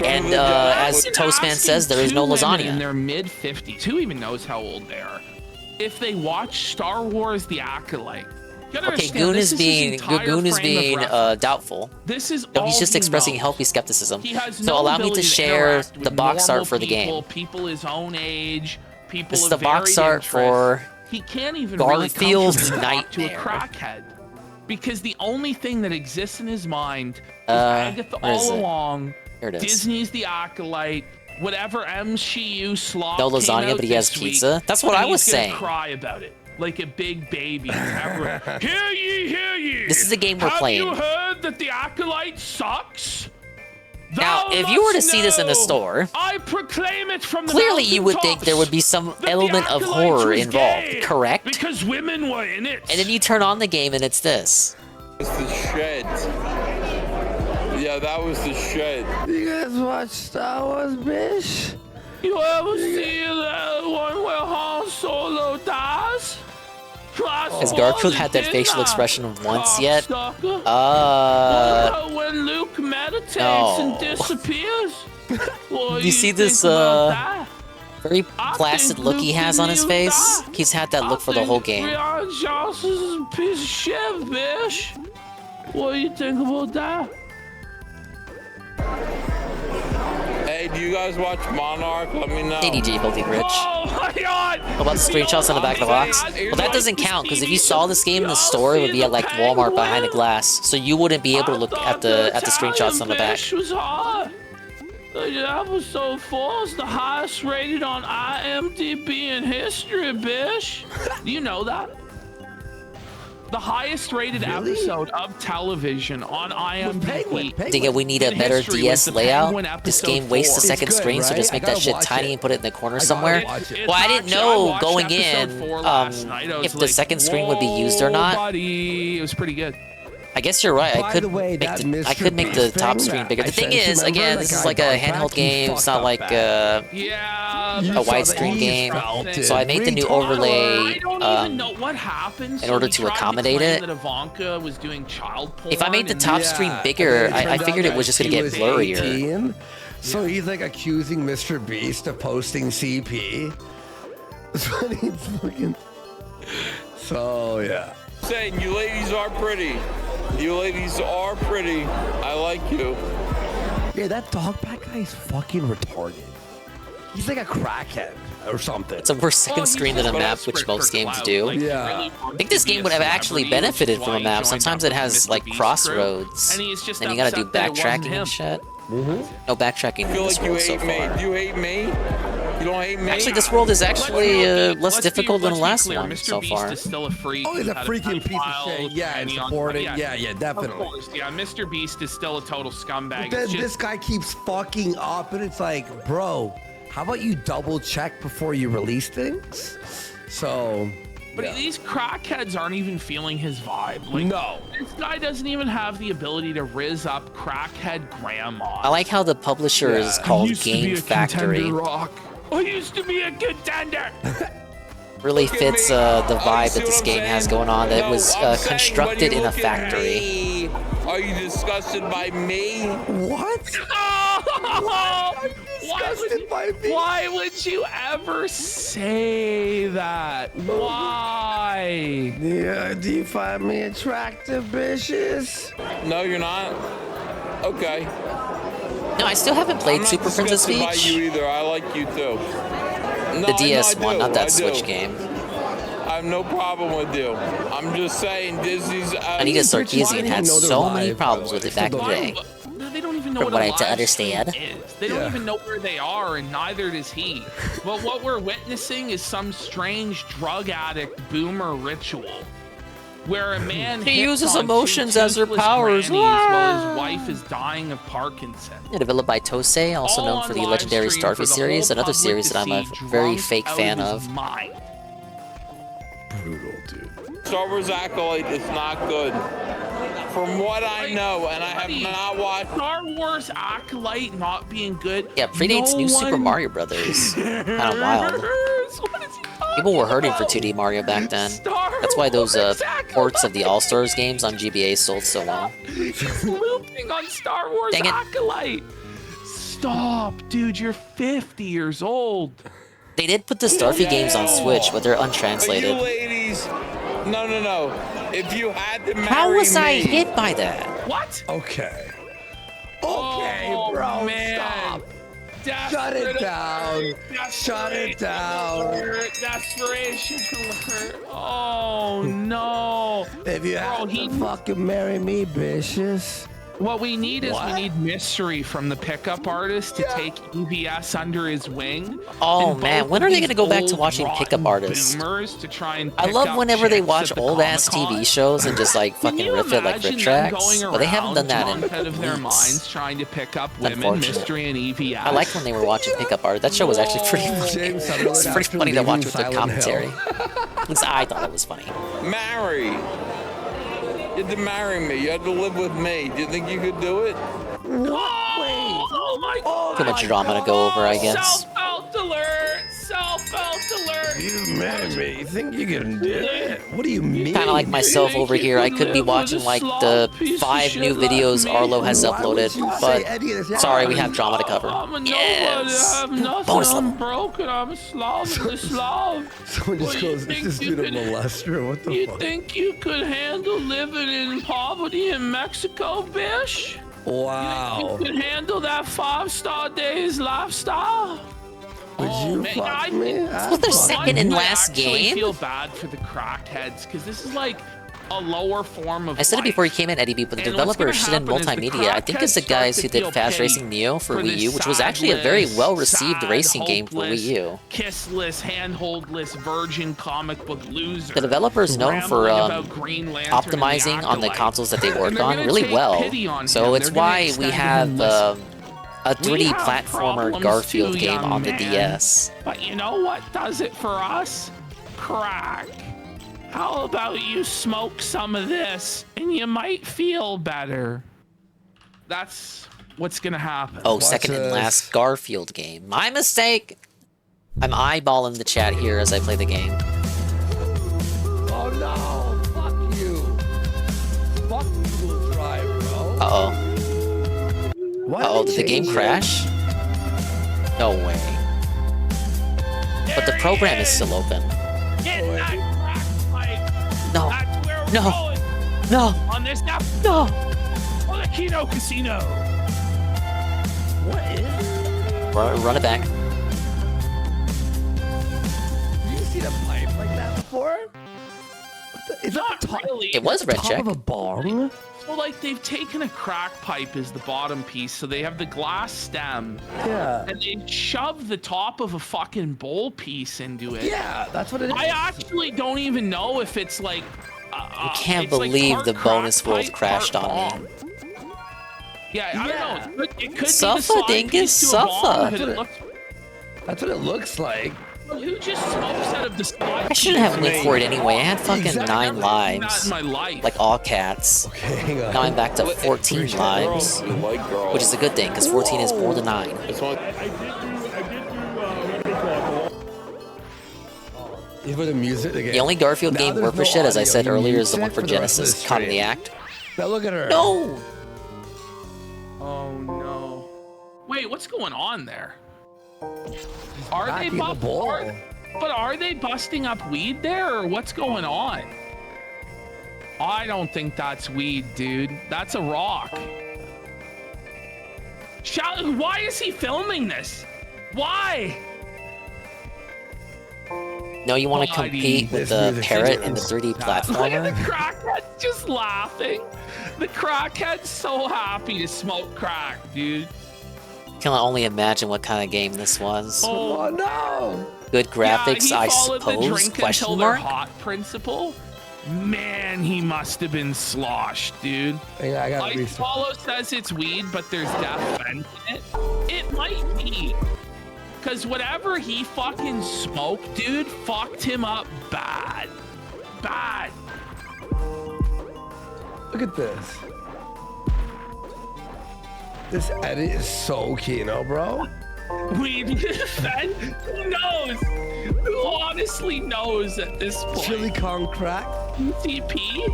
and as Toastman says, there is no Two women in lasagna. their mid-50s. Who even knows how old they are? If they watch Star Wars: The Acolyte. You gotta Okay, understand, Goon this is his being entire Goon is frame of being reference. doubtful. This is No, all he's just he expressing knows. healthy skepticism. He has So no allow me to ability share interact the with box normal art for the people, game. People his own age, people This is of the box varied art for interests. He can't even Garfield really talk to a Nightmare. crackhead because the only thing that exists in his mind is Agatha where is all it? along. Here it is. Disney's The Acolyte. Whatever MCU slop No came lasagna, out but he has this week, pizza. That's what I and was he's gonna saying. Cry about it like a big baby. Hear ye, hear ye. This is the game we're playing. Have you heard that The Acolyte sucks? Now, Thou if you were to must see this in the know, store, I proclaim it from the clearly you would think mountaintops there would be some that the element of Acolyte horror was involved, gay correct? Because women were in it. And then you turn on the game and it's this. It's the shed. Yeah, that was the shed. You guys watch Star Wars, bitch? You ever see that one where Han Solo dies? Has Garfield had that facial expression once yet? When Luke meditates and No. disappears? What Do you see this very placid look he has on his face? He's had that look for the whole game. Rian Johnson's a piece of shit, bitch. What do you think about that? Hey, do you guys watch Monarch? Let me know. Hey, DJ Filthy Rich. Oh my god! What about the screenshots on the back of the box? Well, that doesn't count, because if you saw this game in the store, it would be at like Walmart behind a glass, so you wouldn't be able to look at the screenshots on the back. Bitch was hot. The episode 4 is the highest rated on IMDb in history, bitch. Do you know that? The highest rated episode of television on IMDb. Dig it, we need a in better history DS was the Penguin layout. This episode game wastes a 4. second screen, so just make that shit tiny and put it in the corner somewhere. Well, I didn't know going in if the second screen would be used or not. Buddy, it was pretty good. I guess you're right. By the way, that I could make the top screen bigger. The thing is, again, this is like a handheld game. It's not like a widescreen game. So I made the new overlay What happens in order to accommodate it. that Ivanka was doing child porn If I made the and- top screen bigger, I figured it was just gonna get blurrier. 18, so he's like accusing Mr. Beast of posting CP. So he's fucking. So yeah. Saying you ladies are pretty. You ladies are pretty. I like you. Yeah, that dogback guy is fucking retarded. He's like a crackhead or something. It's a worse second screen than a map, which most games do. Yeah. I think this game would have actually benefited from a map. Sometimes it has like crossroads, and you gotta do backtracking and shit. No backtracking I in feel this like you world so hate me. far. Do you hate me? You don't hate me? Actually, this world is actually less difficult than the last clear, one Mr. so Beast far. is still a freak. Oh, he's a Had freaking piece of pedophile shit. Yeah, and training on- supporting. Yeah, definitely. Of course, yeah. Mr. Beast is still a total scumbag. But then It's just- this guy keeps fucking up, and it's like, bro, how about you double check before you release things? So. But yeah. these crackheads aren't even feeling his vibe. Like, No. This guy doesn't even have the ability to rizz up crackhead grandma. I like how the publisher is called Game Factory. I used to be a contender. Really fits the vibe that this game has going on. That it was constructed in a factory. Are you disgusted by me? What? Why would you ever say that? Why? Yeah, do you find me attractive, bitches? No, you're not. Okay. No, I still haven't played I'm not Super Princess disgusted by Peach. you either. I like you too. No, The DS I know I one, do. not that I Switch do. game. I have no problem with you. I'm just saying Disney's. Anita Sarkeesian had so many problems with it back in the day. No, they don't even know From what what a I to live understand. stream is. They don't even know where they are, and neither does he. But what we're witnessing is some strange drug addict boomer ritual, where a man He hits uses on emotions two as her toothless powers. grannies while his wife is dying of Parkinson. Yeah, developed by Tosei, also All known on for the live legendary stream for Starfy the series, whole another public series to that I'm a see, very drunk fake out fan of his of. mind. Brutal, dude. Star Wars Acolyte is not good. From what I know, and I have not watched Star Wars Acolyte not being good. Yeah, predates New Super Mario Brothers. Kind of wild. People were hurting for 2D Mario back then. That's why those ports of the All-Stars games on GBA sold so well. It's looping on Star Wars Acolyte. Stop, dude. You're 50 years old. They did put the Starfy games on Switch, but they're But untranslated. you ladies, no. If you had to marry How was I me- hit by that? What? Okay. Oh, bro, man. stop. Shut it down. Shut it down. Desperation alert. Oh, no. If you have to fucking marry me, bitches. What we need is we need mystery from the pickup artist to take EVS under his wing. Oh And man, both when of are they these gonna go back to old, watching rotten pickup artists? boomers to try and I pick love up whenever they chicks watch at the old ass Comic-Con. TV shows and just like fucking Can you riff it like imagine rip them tracks, going but they haven't done that around in drunk out of their weeks. minds trying to pick up women, Unfortunate. mystery, and EVS. I liked when they were watching pickup art. That show was actually pretty funny. It's pretty funny to watch with their commentary. At least I thought it was funny. marry. You had to marry me. You had to live with me. Do you think you could do it? Oh my god. Too much drama to go over, I guess. Self-out alert. Self-out alert. You marry me. You think you can do it? What do you mean? Kind of like myself over here. I could be watching like the 5 new videos Arlo has uploaded, but sorry, we have drama to cover. Yes. I have nothing. Bonus I'm level. broken. I'm slavless. Someone just goes, "This is due to molester." What the You fuck? think you could handle living in poverty in Mexico, bish? Wow. You could handle that 5-star days lifestyle? Would you man, fuck me? This was their second and last I game. feel bad for the crackheads because this is like a lower form of I said it life. before you came in, Eddie B, but the And what's developer gonna Shit in happen is the Multimedia, I think it's the crackheads guys start who to did feel Fast pity Racing Neo for for Wii this U, which was actually a very sadless, well-received sad, racing game for Wii U. Kissless, handholdless, virgin comic book loser. The developer is known for rambling about Green Lantern and optimizing on the Acolyte. consoles that they And worked they're on gonna really take well. pity on So him. it's They're gonna why we extend have him a 3D have platformer problems Garfield too, game young on the man. DS. But you know what does it for us? Crack. How about you smoke some of this and you might feel better? That's what's gonna happen. Oh, second and last Garfield game. My mistake! I'm eyeballing the chat here as I play the game. Oh no! Fuck you! Fuck Google Drive, bro. Uh-oh. Why Uh-oh, did did the game crash? No way. But the program is still open. Get that crack pipe. No. That's where we're No. going. No. On this now. No. On the Kino Casino. What is? Run it back. You see the pipe like that before? What the, is Not that the top, really. It was red top check. of a bong? So like they've taken a crack pipe as the bottom piece, so they have the glass stem. Yeah. And they shove the top of a fucking bowl piece into it. Yeah, that's what it is. I actually don't even know if it's like. I can't it's like believe part the crack bonus world pipe, crashed part on me. bomb. Yeah, I don't know. It could be the Suffer, slide dingus, piece to a bomb, suffer. but it looks. That's what it looks like. Who just smokes out of the slide? I shouldn't have piece? went for it anyway. I had fucking Exactly. 9 I've never seen that lives. in my life. Like all cats. Okay, hang on. Now I'm back to 14 lives. Which is a good thing, because 14 is more than 9. You put the music. The only Garfield Now game there's worth for no shit, as I audio. said You earlier, mute is the one it for for the rest of the Genesis, Caught in the stream. Act. Now look at her. No! Oh no. Wait, what's going on there? Are they Back in the ball. But are they busting up weed there, or what's going on? I don't think that's weed, dude. That's a rock. Why is he filming this? Why? No, you want to Buddy. compete with This the music's parrot good. and the 3D Look at the platformer? crackhead just laughing. The crackhead's so happy to smoke crack, dude. Can only imagine what kind of game this was. Oh no! Good graphics, yeah, I he followed the suppose? drink Question until they're mark? hot principle. Man, he must have been sloshed, dude. Yeah, I gotta Like research. Swallow says it's weed, but there's death in it. It might be. Cause whatever he fucking smoked, dude, fucked him up bad. Bad. Look at this. This edit is so kino, bro. Who knows? Who honestly knows at this point? Chili con crack. TP?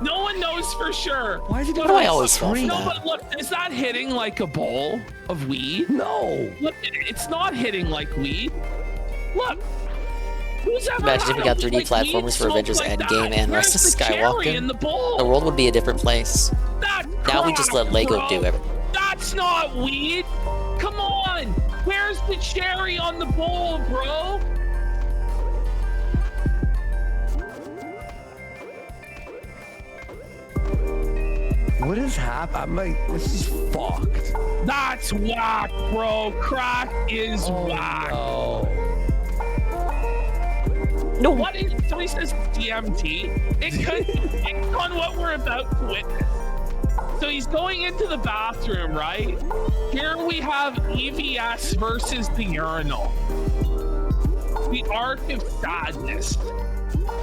No one knows for sure. Why is he doing Why do I always fall for No, that? but look, is that hitting like a bowl of weed? No. Look, it's not hitting like weed. Look. Who's ever Imagine if we had got a, 3D like, platformers weed for smoke Avengers like Endgame that? and Where's Rise of the cherry in Skywalker. the bowl? The world would be a different place. That's Now we just let crap, Lego bro. do everything. That's not weed. Come on. Where's the cherry on the bowl, bro? What is happening? I'm like, this is fucked. That's whack, bro. Crack is whack. No. What is somebody says DMT? It could depend on what we're about to witness. So he's going into the bathroom, right? Here we have EVS versus the urinal. The arc of sadness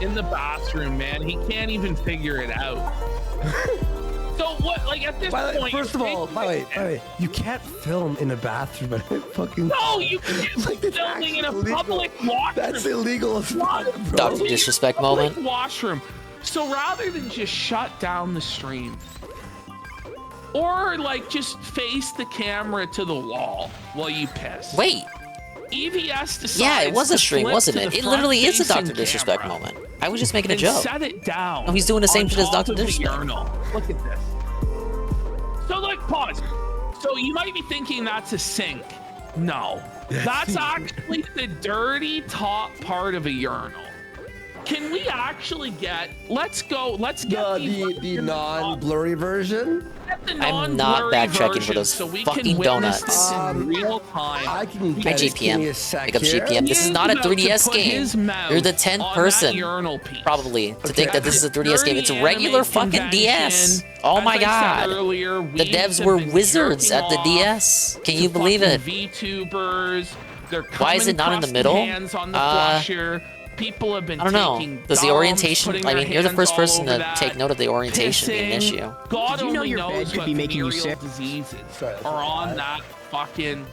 in the bathroom, man. He can't even figure it out. So what, like at this point... First of all, by the way, you can't film in a bathroom. Fucking... No, you can't be filming in a public washroom. That's illegal as fuck, bro. Dr. Disrespect Public moment. washroom. So rather than just shut down the stream, or like just face the camera to the wall while you piss. Wait. EVS decides Yeah, it was a to stream, flip wasn't to it? the It literally is a front-facing Dr. Disrespect camera moment. I was just making a and joke. set it down. No, he's doing the same on shit as top Dr. of the Disrespect. urinal. Look at this. So like, pause. So you might be thinking that's a sink. No, that's actually the dirty top part of a urinal. Can we actually get? Let's get the non-blurry version. I'm not backtracking for those so we fucking can witness donuts. this in real time. I can My get it. Give me a GPM. sec Pick up here. GPM. This is not a He's about to 3DS put game. his mouth You're the on 10th that person, urinal piece. probably, to think that this is a 3DS game. It's a Dirty regular anime fucking DS. convention. Oh As my I said god. earlier, The weebs devs have were been wizards jerking at the off DS. Can to you believe it? fucking VTubers. They're Why is it not in the middle? Hands on the flusher. People have been I don't know. taking Does the dumps, orientation? putting I their mean, you're the hands first all person over to that, take note of the orientation being an pissing. issue. God Did you know only your bed knows could what be making you venereal sick? diseases are on that fucking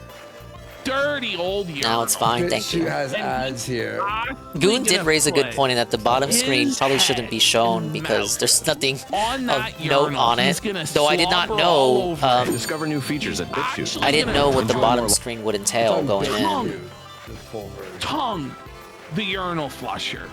dirty old urinal. Now it's fine, thank She you. has ads here. Goon did raise a good point in that the bottom screen his probably shouldn't be shown because there's nothing on that of note urinal. on He's it. gonna Though I did not slobber all know. over it. Discover new features at BitChute. I didn't know what the bottom screen would entail going in. Tongue the urinal flusher.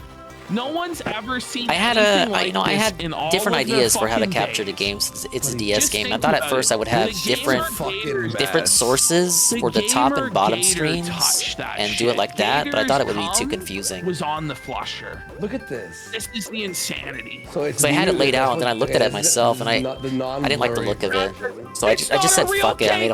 No one's ever seen I had anything like I this had in all different of their ideas for how to fucking capture the days. game since it's a DS Just game. I think thought at about first it. I would have The different gamer different sources for the top and bottom gator screens touched that and do it shit. like that, but I thought it would be too Gator's confusing. was on the flusher. Look at this. This is the insanity. So it's So I had it laid muted, out, and then I looked at it it's myself, and I didn't like the look of it. So I just said fuck it. I made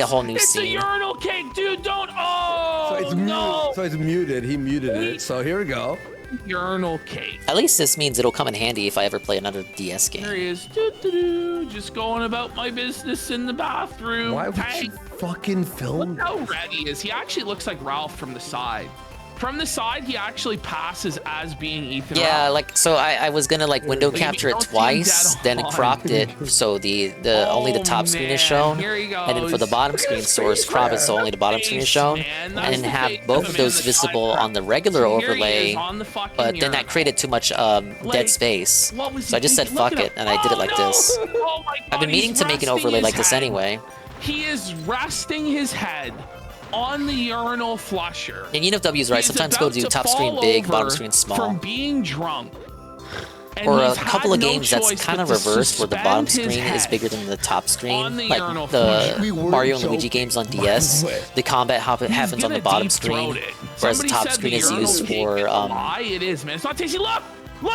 a whole new It's a scene. urinal cake, dude. Don't. Oh So it's no. so it's muted. He muted it. So here we go. Urinal cake. At least this means it'll come in handy if I ever play another DS There game. he is. Doo-doo-doo. Just going about my business in the bathroom. Why would Hey, you fucking film? look how red he is. He actually looks like Ralph from the side. From the side, he actually passes as being Ethan. Yeah, Ralph. like so I was gonna like window What do you capture mean? it Don't see him twice, dead then on. cropped it so the only the top screen is man, shown, here he and then for the goes. bottom screen source, crop it so only the bottom screen is shown, man. and That's then the have face both of of him in those the visible side on the regular So here he overlay, is on the fucking but then that urinal. created too much Like, dead space. what was So I he just said thinking? Look fuck at it, him. and I did it Oh, like no. this. Oh my I've God, been meaning he's to make an resting overlay his like this head. anyway. He is resting his head on the urinal flusher. And UNFW's right. He's Sometimes go about do to top screen fall big, bottom over screen small. From being drunk. And Or a he's couple had of no games that's choice kind but of to reversed, where the bottom suspend his screen is head bigger than the top screen, on the like urinal the flusher. We weren't Mario and Luigi joking, games on by the DS. way. The combat happens on the gonna bottom deep screen, throat it. whereas the Somebody top said screen the is urinal used cake for is a lie. It is, man. It's not tasty. Look,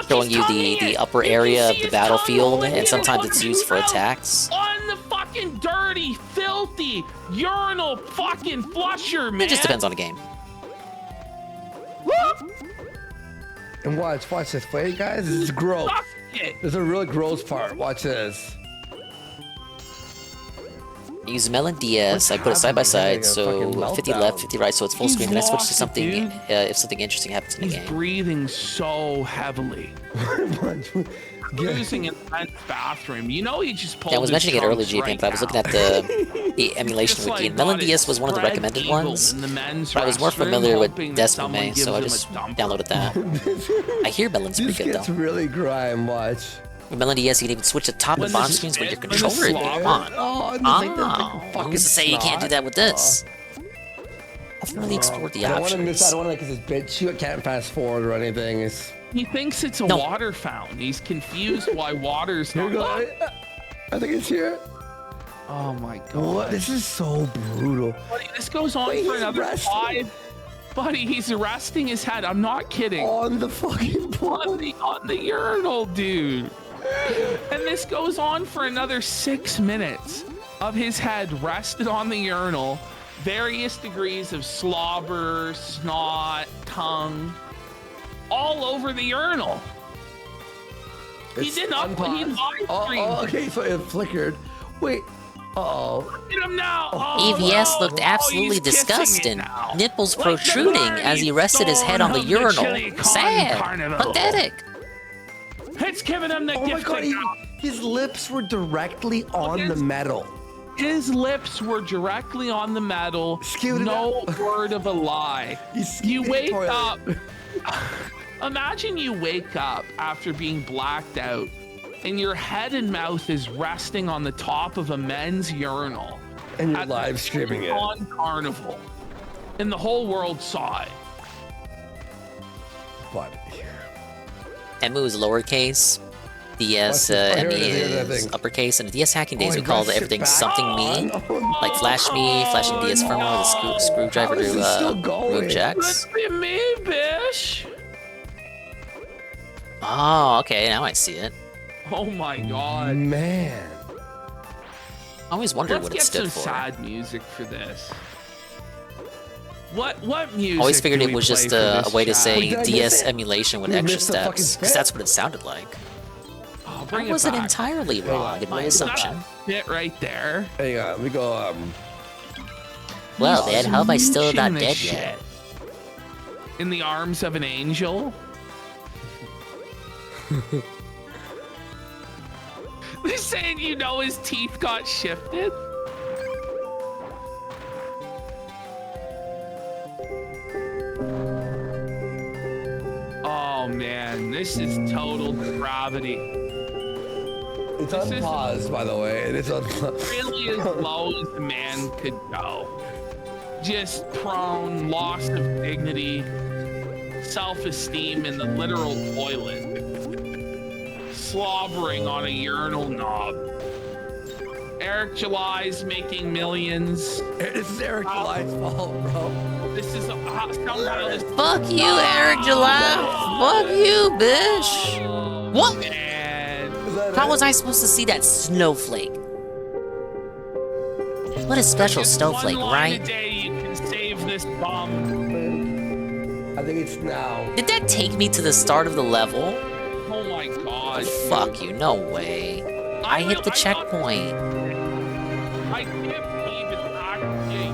showing his you tongue the in it. upper You can area see of the his tongue battlefield, rolling and in sometimes his it's used for mouth attacks. On the fucking dirty, filthy urinal fucking flusher, man. It just depends on the game. Look. And watch this. Wait, guys, this is gross. Suck it. This is a really gross part. Watch this. I use Melon DS. I put it side by side, so 50 left, 50 right, so it's full He's screen. Then I switch to lost it, something dude. if something interesting happens in the He's game. breathing so heavily. Cruising in the bathroom. You know he just pulled Yeah, I was his mentioning it earlier, trunks GPN, but I was looking at the emulation Just wiki. like And Melon got DS his was one of the spread recommended eagle ones, in the men's but I was more restroom, familiar with hoping that someone Despome, so I gives just him a dump. downloaded that. I hear Melon's pretty This good gets though. really grime. Watch. With Melon DS, you can even switch the top and When bottom the screens with your spit, when the controller. slobber- Come on. Oh, and there's like the fucking Who's to say you can't do that with this? I haven't really explored the I don't want to options. miss. I don't want to like this bitch. You can't fast forward or anything. It's. He thinks it's a water fountain. He's confused why water's not. I think it's here. Oh my god. What? This is so brutal. Buddy, this goes on Wait, for he's another resting. 5. Buddy, he's resting his head. I'm not kidding. On the fucking on the urinal, dude. And this goes on for another 6 minutes of his head rested on the urinal. Various degrees of slobber, snot, tongue, all over the urinal. He did not. He live streamed. Oh, okay, so it flickered. Wait. Uh-oh. Look at him now. Oh, EVS no. looked Oh, absolutely he's kissing it disgusting. now. Nipples Like the protruding as he rested his head on the Barney Stone of the urinal. Chili Con Sad. Carnival. Pathetic. It's giving him the Oh my gift god, of God. his lips were directly on the metal. His lips were directly on the metal. No word of a lie. You wake up. Imagine you wake up after being blacked out and your head and mouth is resting on the top of a men's urinal. And you're live streaming it. On Carnival. And the whole world saw it. But Emu is lowercase. DS Here it ME is, here's the is thing. uppercase, and the DS hacking days Oh, we he call rushed it everything back. something me, like Flash Me, flashing DS firmware with a screwdriver How is this still to going? remove jacks. Could be me, bish. Oh, okay, now I see it. Oh my god. Man. I always wondered Let's what get it stood some for. sad music for this. What music? Always figured do it we was play just for a this way to chat? say Wait, did I miss DS it? emulation with We extra missed the fucking steps, because step? that's what it sounded like. Oh, I bring it wasn't back. entirely wrong in my assumption. It right there. Hang on, we go. Well, then, how am I still not Smooching dead this yet? shit. In the arms of an angel. They're saying you know his teeth got shifted. Oh man, this is total depravity. It's on pause, by the way. It is on pause. Really as low as the man could go. Just prone, loss of dignity, self-esteem in the literal toilet. Slobbering on a urinal knob. Eric July's making millions. This is Eric July's fault, bro. This is somehow this. Fuck you, Eric July. Fuck you, bitch. What? Man. How was I supposed to see that snowflake? What a special snowflake, One line right? a day you can save this bum. I think it's now. Did that take me to the start of the level? Oh my god. Fuck you, no way. I hit the checkpoint. I can't believe it's actually.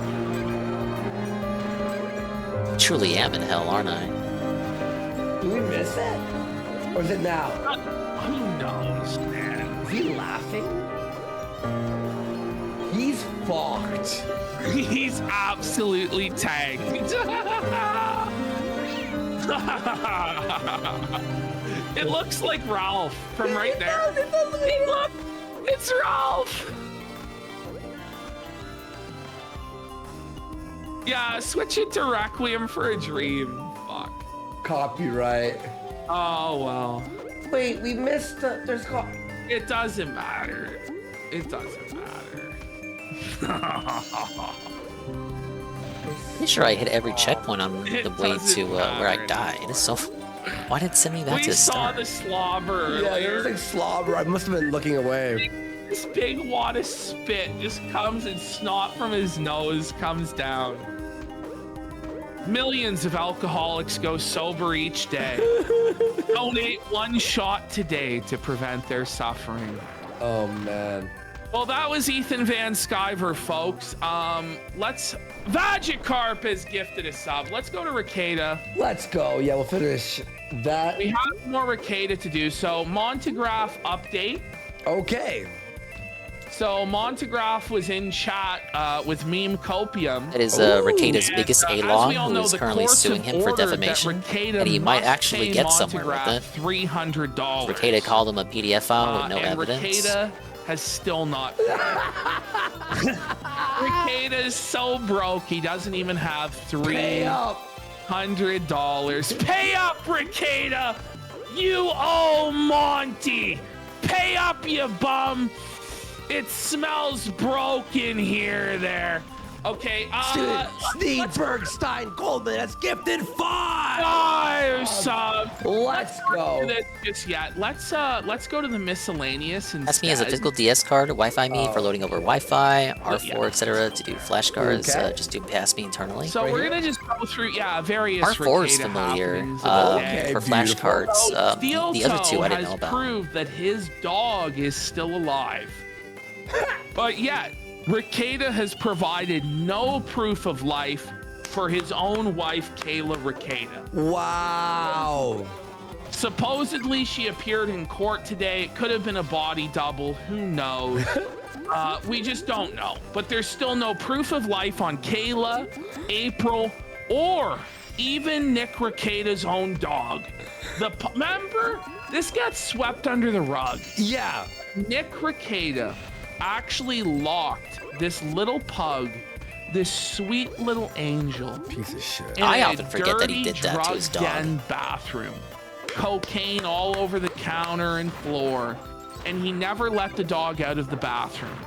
Truly am in hell, aren't I? Do we miss it? Or is it now? Who knows, man? Is he laughing? He's fucked. He's absolutely tagged. It looks like Ralph from right there. Hey, look, it's Ralph. Yeah, switch it to Requiem for a Dream. Fuck. Copyright. Oh well. Wait, we missed the. There's. It doesn't matter. It doesn't matter. Pretty sure I hit every checkpoint on the way doesn't to where I matter. died. It's so. Why did it send me back We to the saw start? the slobber Yeah, earlier. there's like slobber. I must have been looking away. This big wad of spit just comes and snot from his nose comes down. Millions of alcoholics go sober each day. Donate one shot today to prevent their suffering. Oh man. Well, that was Ethan Van Skyver, folks. Vagicarp has gifted a sub. Let's go to Ricada. Let's go. Yeah, we'll finish that. We have more Ricada to do. So, Montegraph update. Okay. So, Montegraph was in chat with Meme Copium. That is Ricada's biggest A-Law, who is currently suing him for defamation, and he might actually get somewhere with it. $300. Ricada called him a PDF file with no evidence. Ricada has still not. Ricada is so broke, he doesn't even have $300. Pay up, Ricada! You owe Monty! Pay up, you bum! It smells broken here, there. Okay, Sneedbergstein Goldman has gifted 5 subs. Let's go. Do this just yet. Let's go to the miscellaneous instead. Ask me as a physical DS card, Wi-Fi me for loading over Wi-Fi, R4, etc. to do flashcards. Just do pass me internally. So we're gonna just go through, various. R4 is familiar for flashcards. The other two I didn't know about. Proved that his dog is still alive, but yet Ricada has provided no proof of life for his own wife, Kayla Ricada. Wow. Supposedly, she appeared in court today. It could have been a body double. Who knows? We just don't know. But there's still no proof of life on Kayla, April, or even Nick Ricada's own dog. Remember? This got swept under the rug. Yeah. Nick Ricada actually locked this little pug, this sweet little angel, piece of shit. I often forget that he did that to his dog. Bathroom, cocaine all over the counter and floor, and he never let the dog out of the bathroom.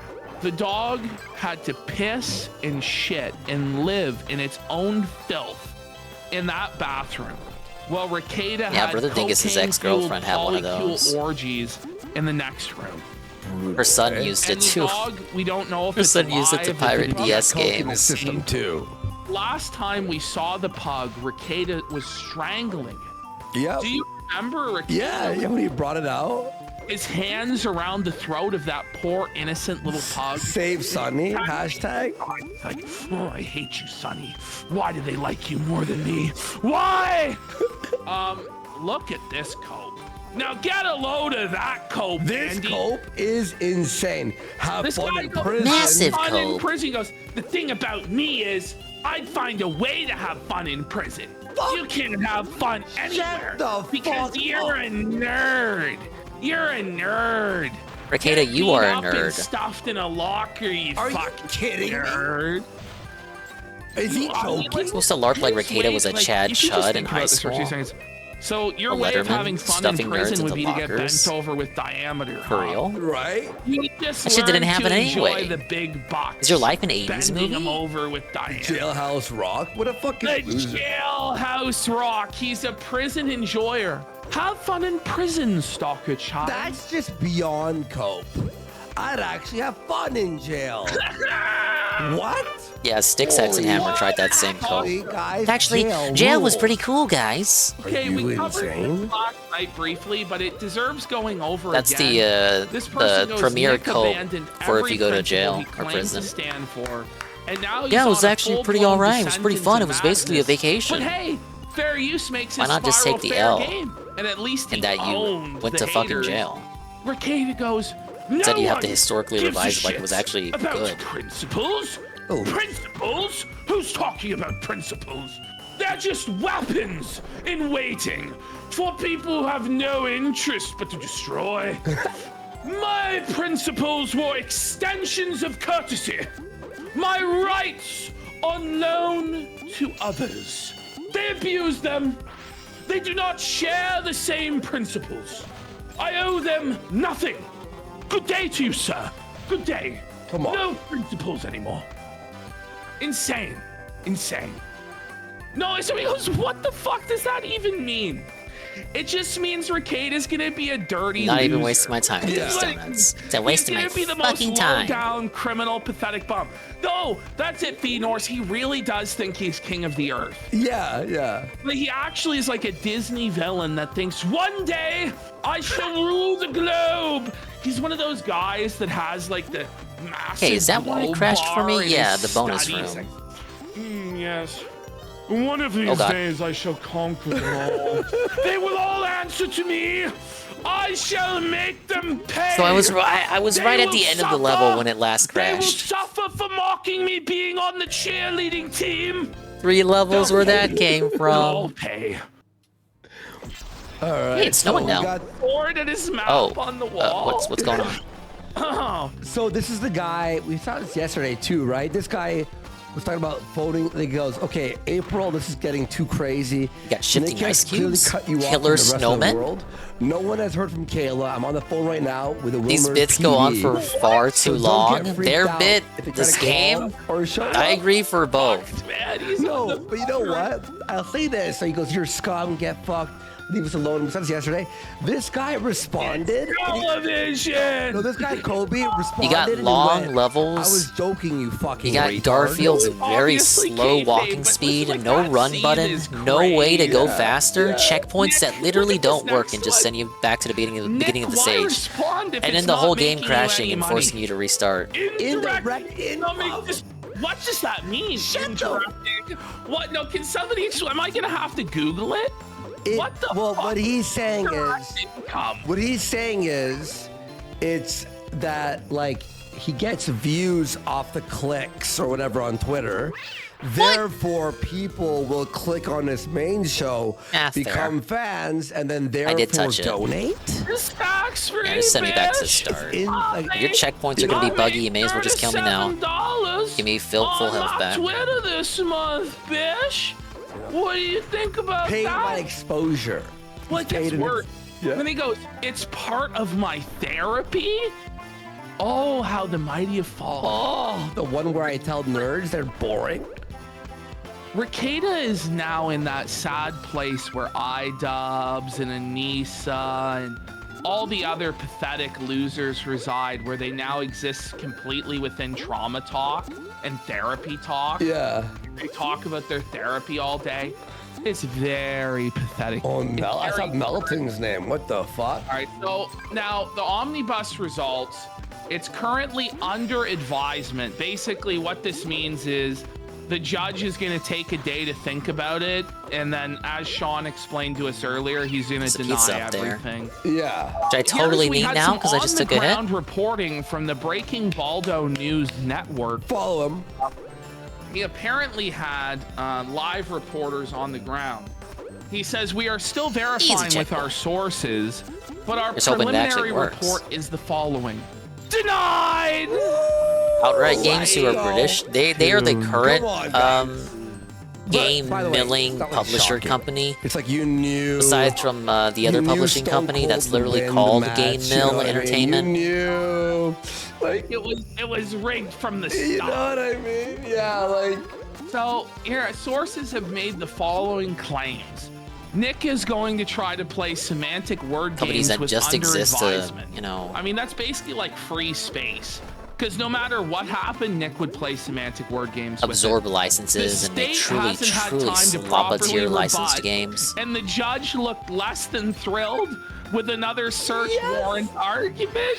The dog had to piss and shit and live in its own filth in that bathroom. Well, Ricada had Brother Dingus's ex-girlfriend had one of those orgies in the next room. Her son used it too. We don't know if her son used it to pirate DS games. System 2. Last time we saw the pug, Ricada was strangling it. Yeah. Do you remember Ricada? Yeah, when he brought it out. His hands around the throat of that poor innocent little pug. Save Sonny, hashtag. Like, oh, I hate you, Sonny. Why do they like you more than me? Why? Look at this cope. Now get a load of that cope, This Andy. cope is insane. Have This fun guy in goes, prison. Massive fun in cope. prison. He goes, the thing about me is I'd find a way to have fun in prison. You can't have fun anywhere because you're a nerd. You're a nerd. Ricada, Get you are beat a up and nerd. Stuffed in a locker, you Are you fucking kidding nerd. me? Is he joking? Supposed to LARP like Ricada was a Chad if you just Chud in think high about this for 2 school. seconds. So your A way of Letterman having fun stuffing in nerds prison would into be to get lockers. bent over with diameter. For real? Right? You just That shit didn't learn happen to enjoy anyway. the big bucks. Is your life an 80s bending movie? him over with diameter. Jailhouse Rock? What a fucking The loser. Jailhouse Rock. He's a prison enjoyer. Have fun in prison, stalker child. That's just beyond cope. I'd actually have fun in jail. What? Yeah, Sticks, Hex, and Hammer tried that same cope. Guys, Actually, jail was pretty cool, guys. Okay, we covered insane? this last night briefly, but it deserves going over That's again. This person the goes, premier Nick cope abandoned for if every you go to principle jail he or claims prison. to stand for, and now he's Yeah, it was on a actually pretty full-blown alright. It was pretty descent fun. It into was basically a madness. vacation. But hey, fair use makes Why his not just spiral take the fair L? game, and at least And he that you owned went the to fucking haters. jail. Ricada goes, Instead, no you have to one historically gives a revise it like it shit was actually about good. Principles? Principles? Who's talking about principles? They're just weapons in waiting for people who have no interest but to destroy. My principles were extensions of courtesy. My rights on loan to others. They abuse them. They do not share the same principles. I owe them nothing. Good day to you, sir. Good day. Come on. No principles anymore. Insane. Insane. No, so he goes, what the fuck does that even mean? It just means Ricada's gonna be a dirty Not even loser. wasting my time with He's these like- donuts. It's a waste of my He's gonna be the fucking most time. low-down, criminal, pathetic bum. No, that's it, Norse. He really does think he's king of the earth. Yeah, yeah. But he actually is like a Disney villain that thinks, one day I shall rule the globe. He's one of those guys that has like the massive. Hey, is that why it crashed for me? Yeah, the bonus room. Yes. One of these days I shall conquer them all. They will all answer to me. I shall make them pay. So I was right at the end of the level when it last They will crashed. suffer for mocking me being on the cheerleading team. 3 levels where that came They'll from. pay. All right. Hey, it's snowing now. Poured at his mouth on the wall. What's going on? So this is the guy, we saw this yesterday too, right? This guy was talking about voting. He goes, okay, April, this is getting too crazy. You got shifting Nick has ice cubes, clearly cut you off killer from the rest of the snowmen. world. No one has heard from Kayla. I'm on the phone right now with a These rumored bits go on PD. for far So too don't long. get freaked Their out bit, if they try this to call game, or show I up. agree for both. No, but you know what? I'll say this. So he goes, you're scum, get fucked. Leave us alone. We said this yesterday. This guy responded. Television. No, this guy Kobe responded. You got and he long went, levels. I was joking, you fucking. You got retard. Garfield's very slow walking speed and no run button, no way to go faster, checkpoints that literally don't work and just send you back to the beginning of the stage, and then the whole game crashing and forcing you to restart. Indirect What does that mean? Interacting? What? No, can somebody? Am I gonna have to Google it? What the? Well, fuck? what he's saying is, it's that like he gets views off the clicks or whatever on Twitter. Therefore, people will click on this main show, become fans, and then therefore touch it. donate. This tax free. Yeah, just send me back to the start. Your checkpoints are gonna be buggy. You may as well just kill me now. Give me full health back. Twitter this month, bitch. What do you think about Paid that? by exposure. What gets worse? Then he goes, it's part of my therapy? Oh, how the mighty have fallen. Oh, the one where I tell nerds they're boring. Ricada is now in that sad place where iDubbbz and Anissa and all the other pathetic losers reside, where they now exist completely within trauma talk and therapy talk. Yeah. They talk about their therapy all day. It's very pathetic. Oh, I thought Melton's name. What the fuck? All right, so now the omnibus results, it's currently under advisement. Basically, what this means is the judge is going to take a day to think about it, and then, as Sean explained to us earlier, he's going to deny everything. Yeah. Which I totally need now because I just took a hit. On-the-ground reporting from the Breaking Baldo News Network. Follow him. He apparently had live reporters on the ground. He says, we are still verifying with our sources, but our preliminary report is the following. Denied! Outright Games, who are British, they are the current game milling publisher company. It's like you knew. Aside from the other publishing company that's literally called Game Mill Entertainment. You knew. Like it was rigged from the start. You know what I mean? Yeah, like. So here, sources have made the following claims. Nick is going to try to play semantic word Companies games that with just under exist to, advisement. you know. I mean, that's basically like free space. Because no matter what happened, Nick would play semantic word games Absorb with it. licenses and make The state truly hasn't had time to slop a tier properly licensed rebut, games. And the judge looked less than thrilled with another search warrant argument.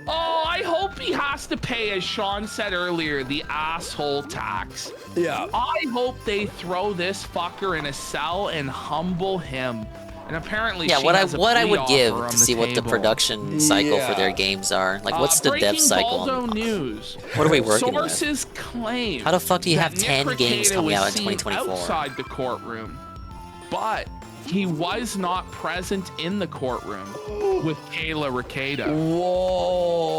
Oh, I hope he has to pay, as Sean said earlier, the asshole tax. Yeah. I hope they throw this fucker in a cell and humble him. And apparently, Yeah, she what has a I plea would give offer on to see what the table. production cycle for their games are. Like, what's the dev Breaking cycle? Baldo News. What are we working with? Sources claim. How the fuck do you have that 10 Nick games Ricada coming was out in seen 2024? Outside the courtroom, but he was not present in the courtroom with Kayla Ricada. Whoa.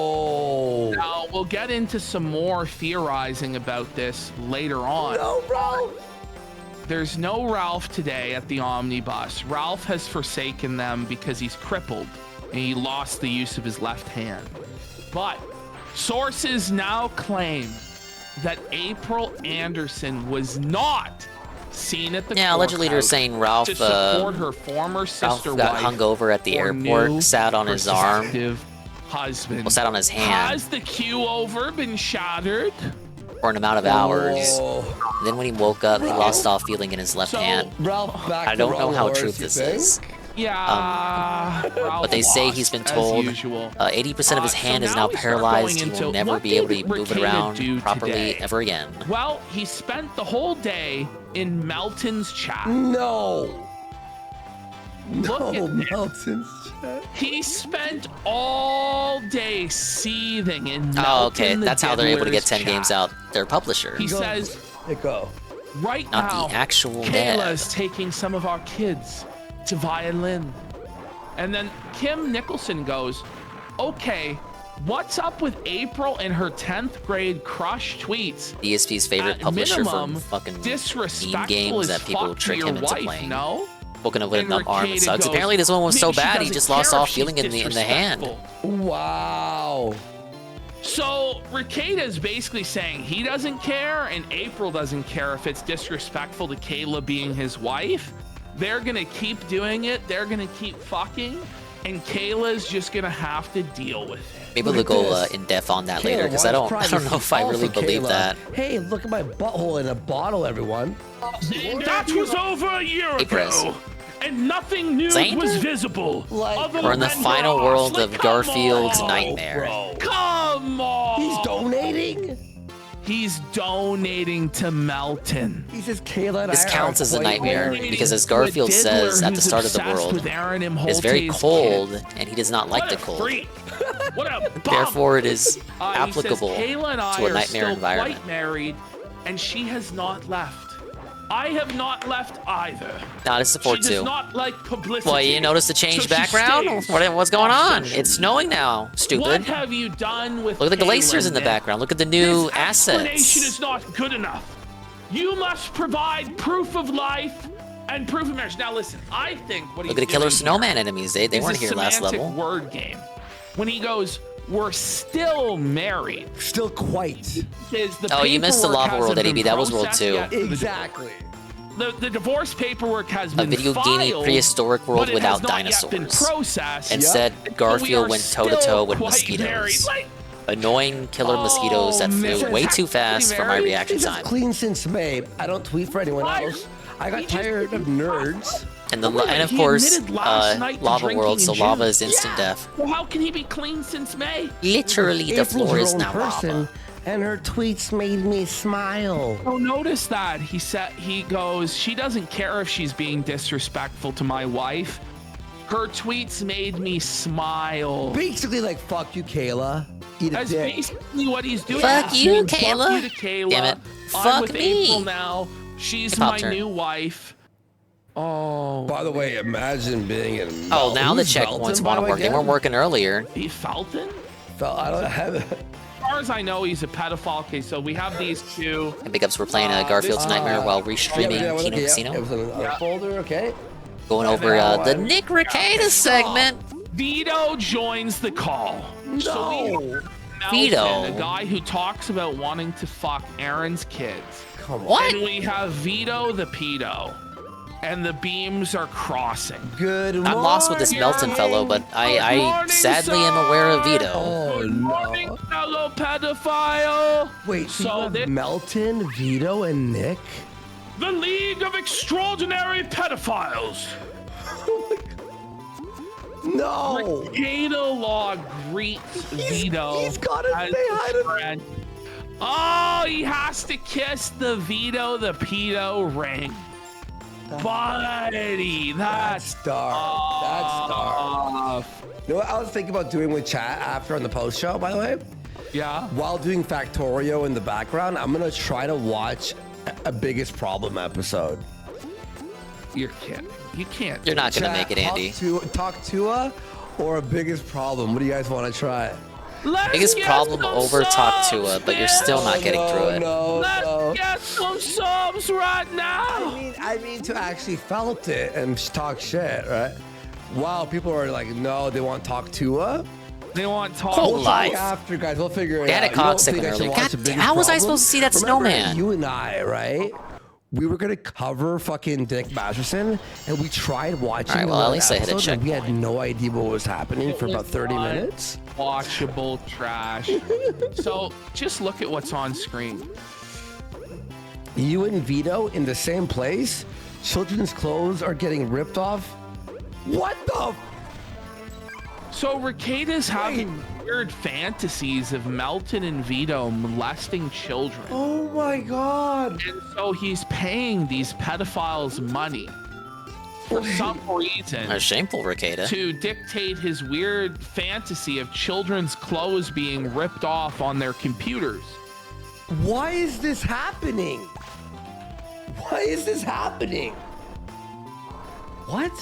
Now we'll get into some more theorizing about this later on. No, Ralph. There's no Ralph today at the omnibus. Ralph has forsaken them because he's crippled and he lost the use of his left hand. But sources now claim that April Anderson was not seen at the allegedly they're saying Ralph, to support her former sister Ralph got wife hung over at the or airport, new sat on his arm. prospective husband. Well, sat on his hand. Has the queue over been shattered? For an amount of hours. Then when he woke up, he lost all feeling in his left hand. Ralph backed I don't the know wrong how horse, true you this think? is. Yeah. But they say he's been told 80% of his hand is now paralyzed. He will never be able to move it around properly ever again. Well, he spent the whole day in Melton's chat. No. Look at this. Melton's chat. He spent all day seething in Melton. Oh, okay. the That's how they're able to get 10 Diddler's games chat. out. Their publisher. He says, go. Right Not now, the actual Kayla dad. is taking some of our kids to violin. And then Kim Nicholson goes, okay, what's up with April and her 10th grade crush tweets? DSP's favorite At publisher minimum, for fucking disrespectful meme games as that people fuck to trick your him into wife, playing. No? Spoken of with And a numb arm, it Ricada sucks. goes, Apparently this one was so maybe she bad he doesn't just lost care all if she's feeling in the hand. disrespectful. Wow. So Ricada is basically saying he doesn't care and April doesn't care if it's disrespectful to Kayla being his wife. They're gonna keep doing it. They're gonna keep fucking, and Kayla's just gonna have to deal with it. Maybe we'll go in depth on that later because I don't know if I really believe that. Hey, look at my butthole in a bottle, everyone. That was over a year ago, and nothing new Xander? was visible. We're in the final world of Garfield's nightmare. Come on! He's donating? He's donating to Melton. He says Kayla and This I counts are as a quite nightmare married. because, as Garfield says at the start of the world, it's very cold and he does not like the cold. What a bum. Therefore, it is He applicable says, Kayla and I to a are nightmare still environment. quite married, and she has not left. I have not left either. Not as support She does too. not like publicity. Well, you notice the so changed she background? stays What's going on? off-social. It's snowing now, What stupid. have you done with Look at the Kayla, glaciers in the Nick? background. Look at the new This explanation assets. is not good enough. You must provide proof of life and proof of marriage. Now listen, I think what Look he's at the killer doing snowman enemies. They is weren't a here last semantic level. word game. When he goes, we're still married. Still quite. Is the Oh, you missed the paperwork lava world, hasn't ADB. been That was World processed 2. yet. Exactly. The divorce paperwork has A been video gamey filed, prehistoric world but it without has not yet been dinosaurs. processed. Instead, So we Garfield are went toe-to-toe still with quite married. mosquitoes. Like, Annoying killer mosquitoes that flew man. way too fast for my reaction This is time. clean since May. I don't tweet for anyone else. I got tired of nerds. And the Remember, and of he course, admitted last night to lava drinking world. in So June. lava is instant death. Well, how can he be clean since May? Literally, the April's floor her is own now lava. and her tweets made me smile. Oh, notice that he goes, she doesn't care if she's being disrespectful to my wife. Her tweets made me smile. Basically, like, fuck you, Kayla. Eat a That's dick. basically what he's doing. Fuck He's you, saying, Kayla. Fuck you to Kayla. Damn it. I'm Fuck with me. April now. She's Hip-hop my turn. new wife. Oh. By the way, imagine being in. Oh, now the Who's checkpoints Melton, by want the to way, work. They again? weren't working earlier. He Felton? I don't have it. As far as I know, he's a pedophile. Okay, so we have these two. And big ups, we're playing Garfield's Nightmare while restreaming Kino Casino. It was in a folder, okay. Going over the Nick Ricada segment. Vito joins the call. No. So we have Melton, Vito. a guy who talks about wanting to fuck Aaron's kids. Come on. What? And we have Vito the pedo. And the beams are crossing. Good I'm lost with this Melton fellow, but I sadly am aware of Vito. Oh, no. Fellow pedophile. Wait, so you So have this- Melton, Vito, and Nick? The League of Extraordinary Pedophiles. No. Ricada Law greets Vito. He's gotta as say hi his to- friend. Oh, he has to kiss the Vito the pedo ring. Buddy, that's dark. That's dark. You know what I was thinking about doing with chat after on the post show, by the way? Yeah. While doing Factorio in the background, I'm gonna try to watch a Biggest Problem episode. You're kidding. You can't. You're not gonna Chat, make it, Andy. Talk Tua or a Biggest Problem? What do you guys want to try? Biggest problem over Talk Tua, but you're still not getting through it. Let's get some subs right now. I mean to actually felt it and talk shit, right? Wow, people are like, no, they want Talk Tua. They want Talk. Whole We'll life. talk after, guys. We'll figure it They had out. a You don't cock think signal I should earlier. watch God, a Biggest how was I Problem? supposed to see that Remember, snowman? You and I, right? We were gonna cover fucking Dick Masterson, and we tried watching. All right, well, the at least I hit a episode, and we had checkpoint. no idea what was happening for about 30 minutes. Watchable trash. So just look at what's on screen. You and Vito in the same place. Children's clothes are getting ripped off. What the? So Rekida's having weird fantasies of Melton and Vito molesting children. Oh my god. And so he's paying these pedophiles money for some reason. A shameful Rekeda. To dictate his weird fantasy of children's clothes being ripped off on their computers. Why is this happening? Why is this happening? What?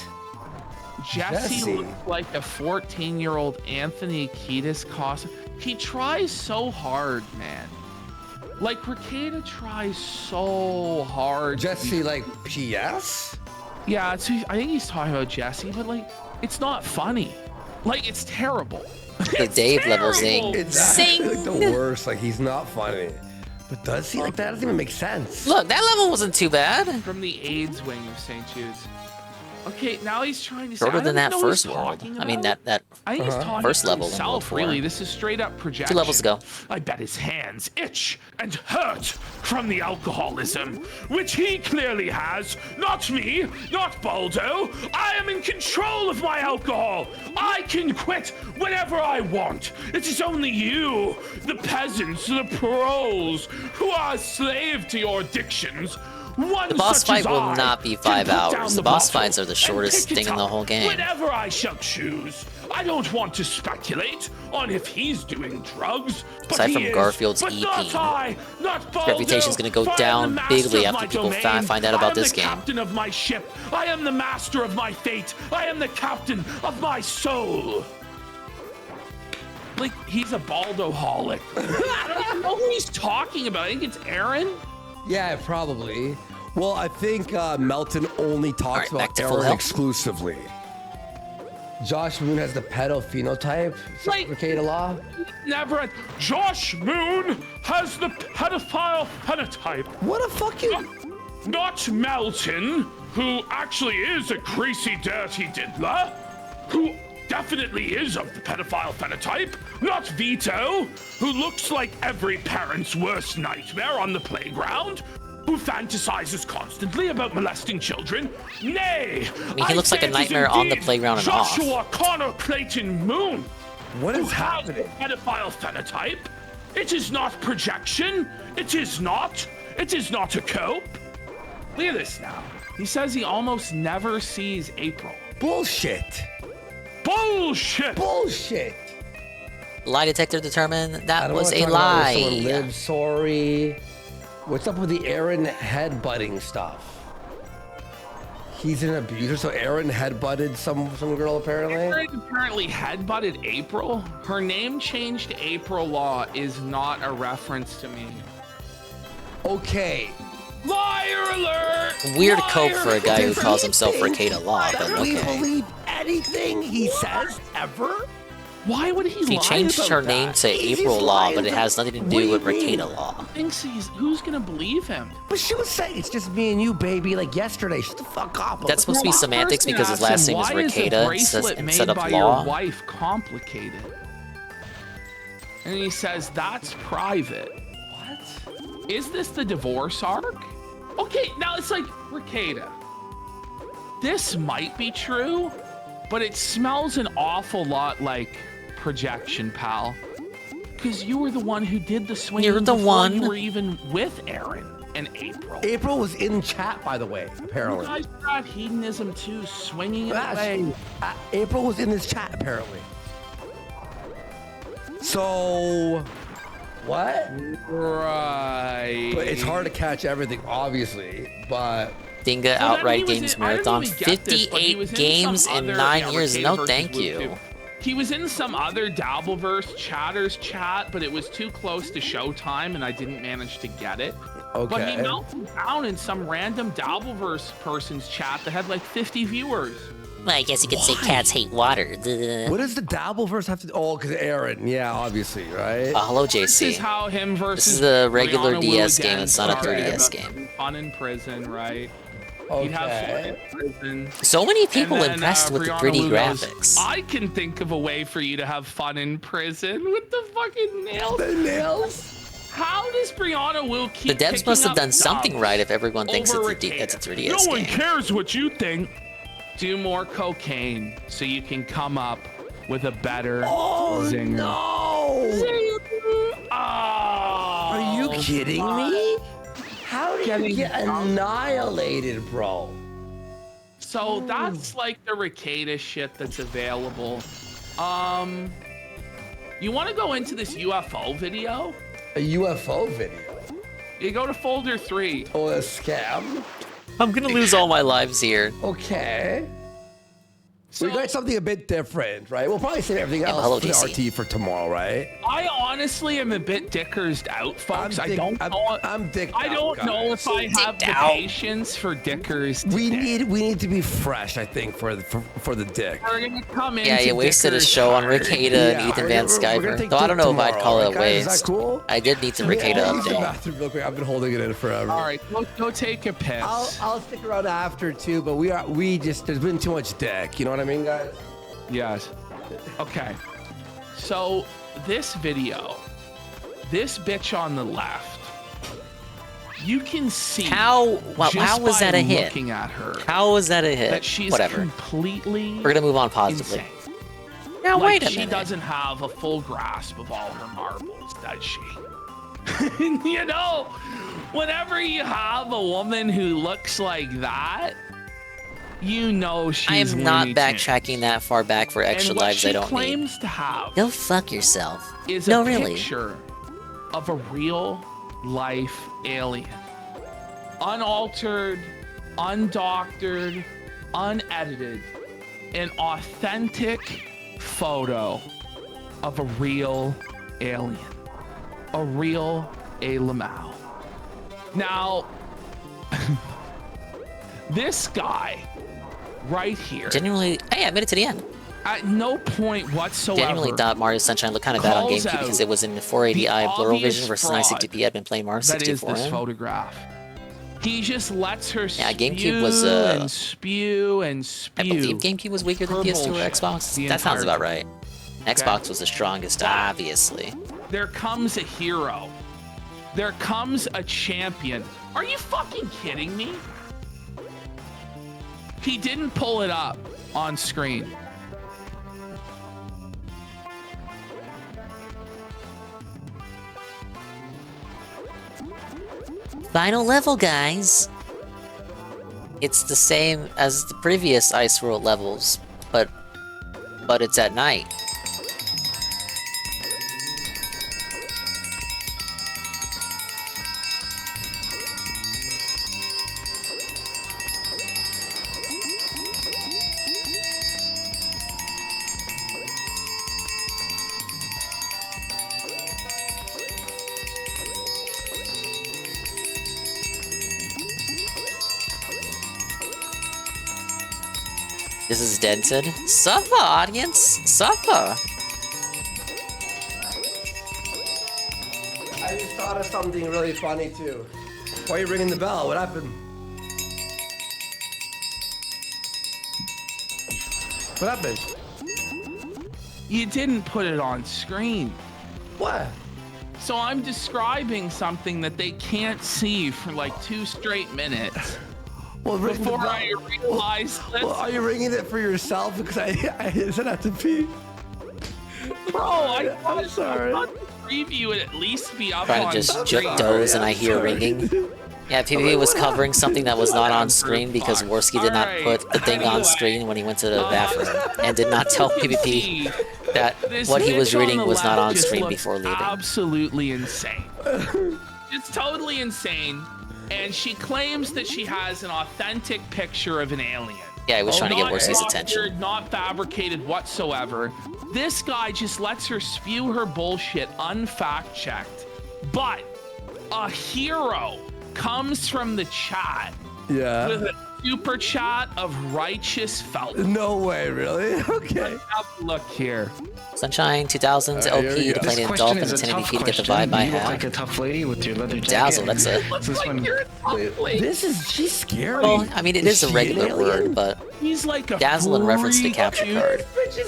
Jesse looks like a 14-year-old Anthony Kiedis costume. He tries so hard, man. Like, Rekeda tries so hard. Jesse, like, PS? Yeah, I think he's talking about Jesse, but, like, it's not funny. Like, it's terrible. The Dave level zing. It's actually like the worst. Like, he's not funny. But does he? Like, that doesn't even make sense. Look, that level wasn't too bad. From the AIDS wing of St. Jude's. Okay, now he's trying to say, Shorter than that know what first he's world. talking I mean, about. that I think he's talking first to level. himself, really. This is straight up projection. 2 levels ago. I bet his hands itch and hurt from the alcoholism, which he clearly has. Not me, not Baldo. I am in control of my alcohol. I can quit whenever I want. It is only you, the peasants, the proles, who are a slave to your addictions. The boss fight will not be 5 hours. The boss fights are the shortest thing in the whole game. Whenever I shall choose. I don't want to speculate on if he's doing drugs. Aside from Garfield's EP, his reputation's going to go down bigly after people find out about this game. I am the captain of my ship. I am the master of my fate. I am the captain of my soul. Like, he's a Baldo-holic. I don't even know who he's talking about. I think it's Aaron. Yeah, probably. Well, I think Melton only talks about Aaron exclusively. Josh Moon has the pedo phenotype. Like, Rekeda Law. Never. Josh Moon has the pedophile phenotype. What a fucking. Not Melton, who actually is a greasy, dirty diddler, who definitely is of the pedophile phenotype. Not Vito, who looks like every parent's worst nightmare on the playground, who fantasizes constantly about molesting children. Nay, I mean, he looks like a nightmare on the playground and off. Joshua Connor Clayton Moon. What is happening? Pedophile phenotype. It is not projection. It is not. It is not a cope. Look at this now. He says he almost never sees April. Bullshit. Bullshit. Bullshit. Lie detector determined that was a Someone lie. lives, sorry. What's up with the Aaron headbutting stuff? He's an abuser, so Aaron headbutted some girl apparently. Aaron apparently headbutted April. Her name change to April Law is not a reference to me. Okay. Liar alert! Weird Liar cope for a guy who calls himself think Rekeda Law, but that we okay. believe anything he says ever? Why would he He lie changed about her that? name to April Law, but it has nothing to do with Rekeda Law. Thinks who's gonna believe him? But she was saying it's just me and you, baby, like yesterday. Shut the fuck up. That's supposed to be semantics because his last name is Rekeda instead of by Law. Your wife complicated. And he says that's private. What? Is this the divorce arc? Okay, now it's like Rekeda. This might be true, but it smells an awful lot like projection, pal. Because you were the one who did the swing. You're the one. You were even with Aaron and April. April was in chat, by the way, apparently. You guys got hedonism too, swinging it away. April was in this chat, apparently. So, what? Right. But it's hard to catch everything, obviously, but... Dinga Outright Games Marathon, 58 games in 9 years. No, thank you. He was in some other Dabbleverse chatters chat, but it was too close to showtime, and I didn't manage to get it. Okay. But he melted down in some random Dabbleverse person's chat that had like 50 viewers. Well, I guess you could say cats hate water. What does the Dabbleverse have to do? Oh, because Aaron. Yeah, obviously, right? Hello, JC. This is how him versus This is a regular Brianna DS Wu game. again It's not a started. 3DS game. Fun in prison, right? Okay. He'd have fun in prison. So many people And then, impressed with the Brianna pretty Wu goes, graphics. I can think of a way for you to have fun in prison with the fucking nails. The nails? How does Brianna Wu keep The devs picking must have up done something dubs right if everyone thinks over it's a Rekeda? 3DS No one game. cares what you think. Do more cocaine so you can come up with a better zinger. No! Are you kidding me? How did you get annihilated, bro? So that's like the Ricada shit that's available. You want to go into this UFO video? A UFO video? You go to folder 3. Oh, a scam? I'm gonna lose all my lives here. Okay. We got something a bit different, right? We'll probably save everything else hello, for the DC. RT for tomorrow, right? I honestly am a bit dickersed out, folks. I don't know. I'm dicked I don't out, know guys. if I have the patience for dickers. We need to be fresh, I think, for the dick. We're gonna come in. Yeah, you wasted a show on Ricada and Ethan Van Sciver. Though I don't know if I'd call it a waste. Is that cool? I did need the Ricada Use the update. bathroom real quick. I've been holding it in forever. All right, go take a piss. I'll stick around after too, but there's been too much dick. You know what I mean, guys? Yes. Okay. So this video, this bitch on the left, you can see How was that a hit? Looking at her, How was that a hit? that she's Whatever. completely. We're gonna move on positively. Insane. Now Like, wait a she minute. doesn't have a full grasp of all her marbles, does she? You know, whenever you have a woman who looks like that, you know she's I am not Looney Tunes. backtracking that far back for extra And what lives she I don't need. claims to have Go fuck yourself. is No, a really. picture of a real life alien. Unaltered, undoctored, unedited, an authentic photo of a real alien. A real Lamau. Now, this guy right here. Genuinely, hey, I made it to the end. At no point whatsoever. Genuinely thought Mario Sunshine looked kind of bad on calls GameCube because out it was in 480i the Plural obvious Vision versus fraud 960p. I'd been playing Mario that is 64 this in. photograph. He just lets her GameCube was, and spew and spew. I believe GameCube was weaker than her PS2 or bullshit Xbox. the That sounds entire about right. Xbox was the strongest, obviously. There comes a hero. There comes a champion. Are you fucking kidding me? He didn't pull it up on screen. Final level, guys. It's the same as the previous Ice World levels, but it's at night. This is Denton. Suffer, audience! Suffer! I just thought of something really funny too. Why are you ringing the bell? What happened? What happened? You didn't put it on screen. What? So I'm describing something that they can't see for like 2 straight minutes. Well, ring before the bell. I realized this. Well, are you ringing it for yourself? Because I said I have to pee. Bro, I I'm sorry. thought the preview would at least be up Trying on to just screen. doze and I hear ringing. Yeah, PvP was covering something that was not on screen because Worski did not put the thing on screen when he went to the bathroom and did not tell PvP that This what he was bitch on reading the was not left on just screen looks before leaving. Absolutely insane. It's totally insane. And she claims that she has an authentic picture of an alien. Yeah, he was trying to get Not Worski's doctored, attention. Not fabricated whatsoever. This guy just lets her spew her bullshit unfact checked. But a hero comes from the chat Yeah. with a super chat of righteous felt. No way, really? Okay. Have a look here. Sunshine 2000s Alright, here LP we to go. play This an question dolphin is a and 1080p tough to get the question. vibe I You look have. like a tough lady with your leather jacket. Dazzle, that's a... She's scary. Well, I mean, it is a she an regular alien? word, but He's like a Dazzle in reference to freak, capture dude. card.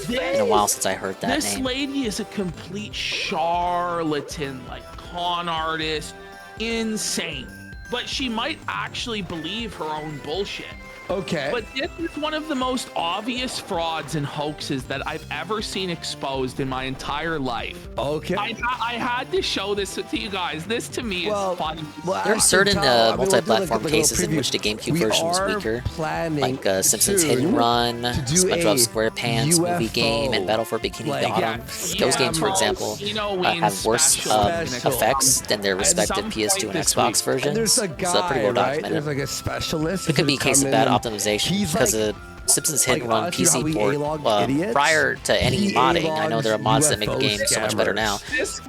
Been a while since I heard that This name. lady is a complete charlatan, like con artist, insane. but she might actually believe her own bullshit. Okay. But this is one of the most obvious frauds and hoaxes that I've ever seen exposed in my entire life. Okay. I had to show this to you guys. This to me is funny. There are certain multi-platform cases in which the GameCube version was weaker, like Simpsons Hit and Run, SpongeBob SquarePants movie game, and Battle for Bikini Bottom. Those games, for example, have worse effects than their respective PS2 and Xbox versions. There's a so guy, pretty well right? documented. There's like a specialist. It could be a case of bad optimization because of Simpsons Hit and Run PC port. Prior to any modding, I know there are mods that make the game so much better now.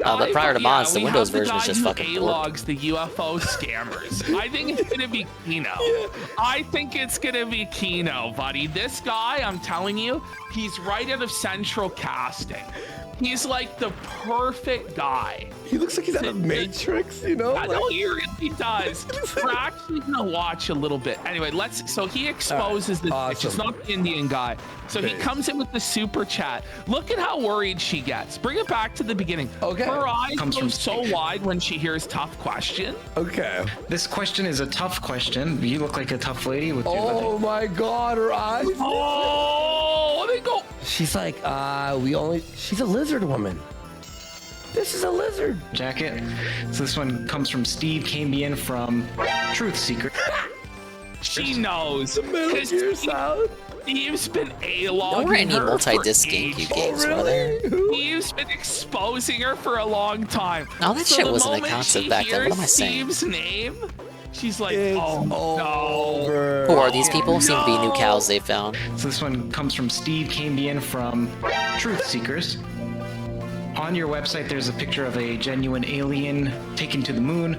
But prior to mods, the Windows version is just fucking A-logs the UFO scammers. I think it's gonna be Kino. I think it's gonna be Kino, buddy. This guy, I'm telling you, he's right out of Central Casting. He's like the perfect guy. He looks like he's out of Matrix, you know? I know he really does. We're actually gonna watch a little bit. Anyway, so he exposes the bitch. It's not the Indian guy. So he comes in with the super chat. Look at how worried she gets. Bring it back to the beginning. Okay. Her eyes go so wide when she hears tough question. Okay. This question is a tough question. You look like a tough lady with your Oh my god, her eyes. Oh, they go. She's like, she's a lizard woman. This is a lizard jacket. So this one comes from Steve Cambian from Truth Seeker. She knows. The Metal Gear Solid. Steve's been A-logging There weren't any her multi-disc GameCube games, were there? Steve's been exposing her for a long time. No, that shit wasn't a concept back then. What am I saying? Steve's name, she's like, oh no. Who are these people? Seem to be new cows they found. So this one comes from Steve Cambian from Truth Seekers. On your website, there's a picture of a genuine alien taken to the moon,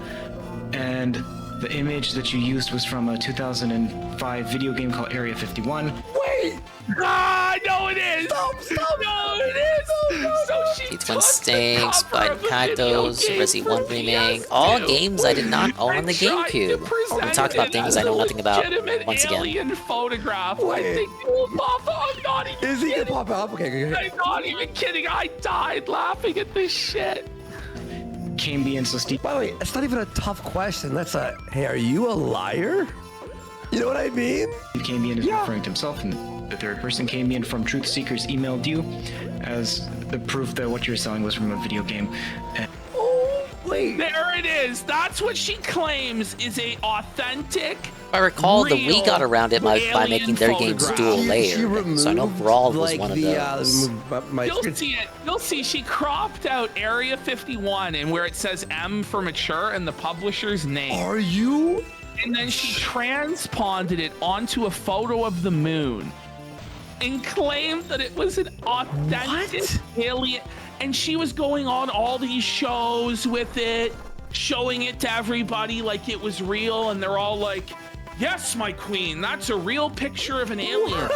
and the image that you used was from a 2005 video game called Area 51. Wait! No, it is! Stop! No, it is! So she Twin Stinks, Biden Kaitos, Resi 1 Remake, all games I did not own on the GameCube. We talked about things I know nothing about once again. Alien photograph. I think it will pop up. I'm not even Is he gonna pop up? Okay. I'm not even kidding. I died laughing at this shit. Cambian, so Steve. By the way, it's not even a tough question. That's hey, are you a liar? You know what I mean? Cambian is referring to himself in the third person. Cambian from Truth Seekers emailed you as the proof that what you're selling was from a video game. Oh, wait. There it is. That's what she claims is a authentic. If I recall, the Wii got around it by making their games dual layered. So I know Brawl was one of those. You'll see it. You'll see she cropped out Area 51 and where it says M for mature and the publisher's name. Are you? And then she transponded it onto a photo of the moon and claimed that it was an authentic alien. And she was going on all these shows with it, showing it to everybody like it was real. And they're all like, yes, my queen, that's a real picture of an alien.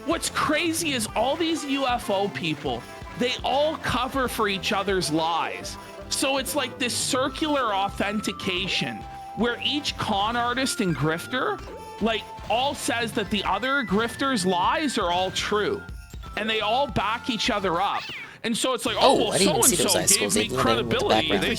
What's crazy is all these UFO people, they all cover for each other's lies. So it's like this circular authentication where each con artist and grifter like all says that the other grifter's lies are all true and they all back each other up. And so it's like, well, so-and-so gave me credibility. They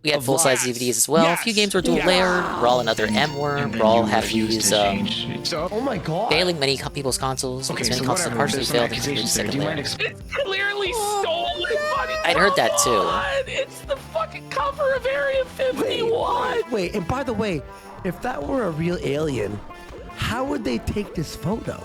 We had full-size DVDs as well. A few games were dual layered. Brawl another M-Worm. Brawl had to use oh my god. failing many people's consoles because many consoles partially failed and completed second layer. It's clearly stolen, buddy. I'd heard that too. It's the fucking cover of Area 51. Wait, and by the way, if that were a real alien, how would they take this photo?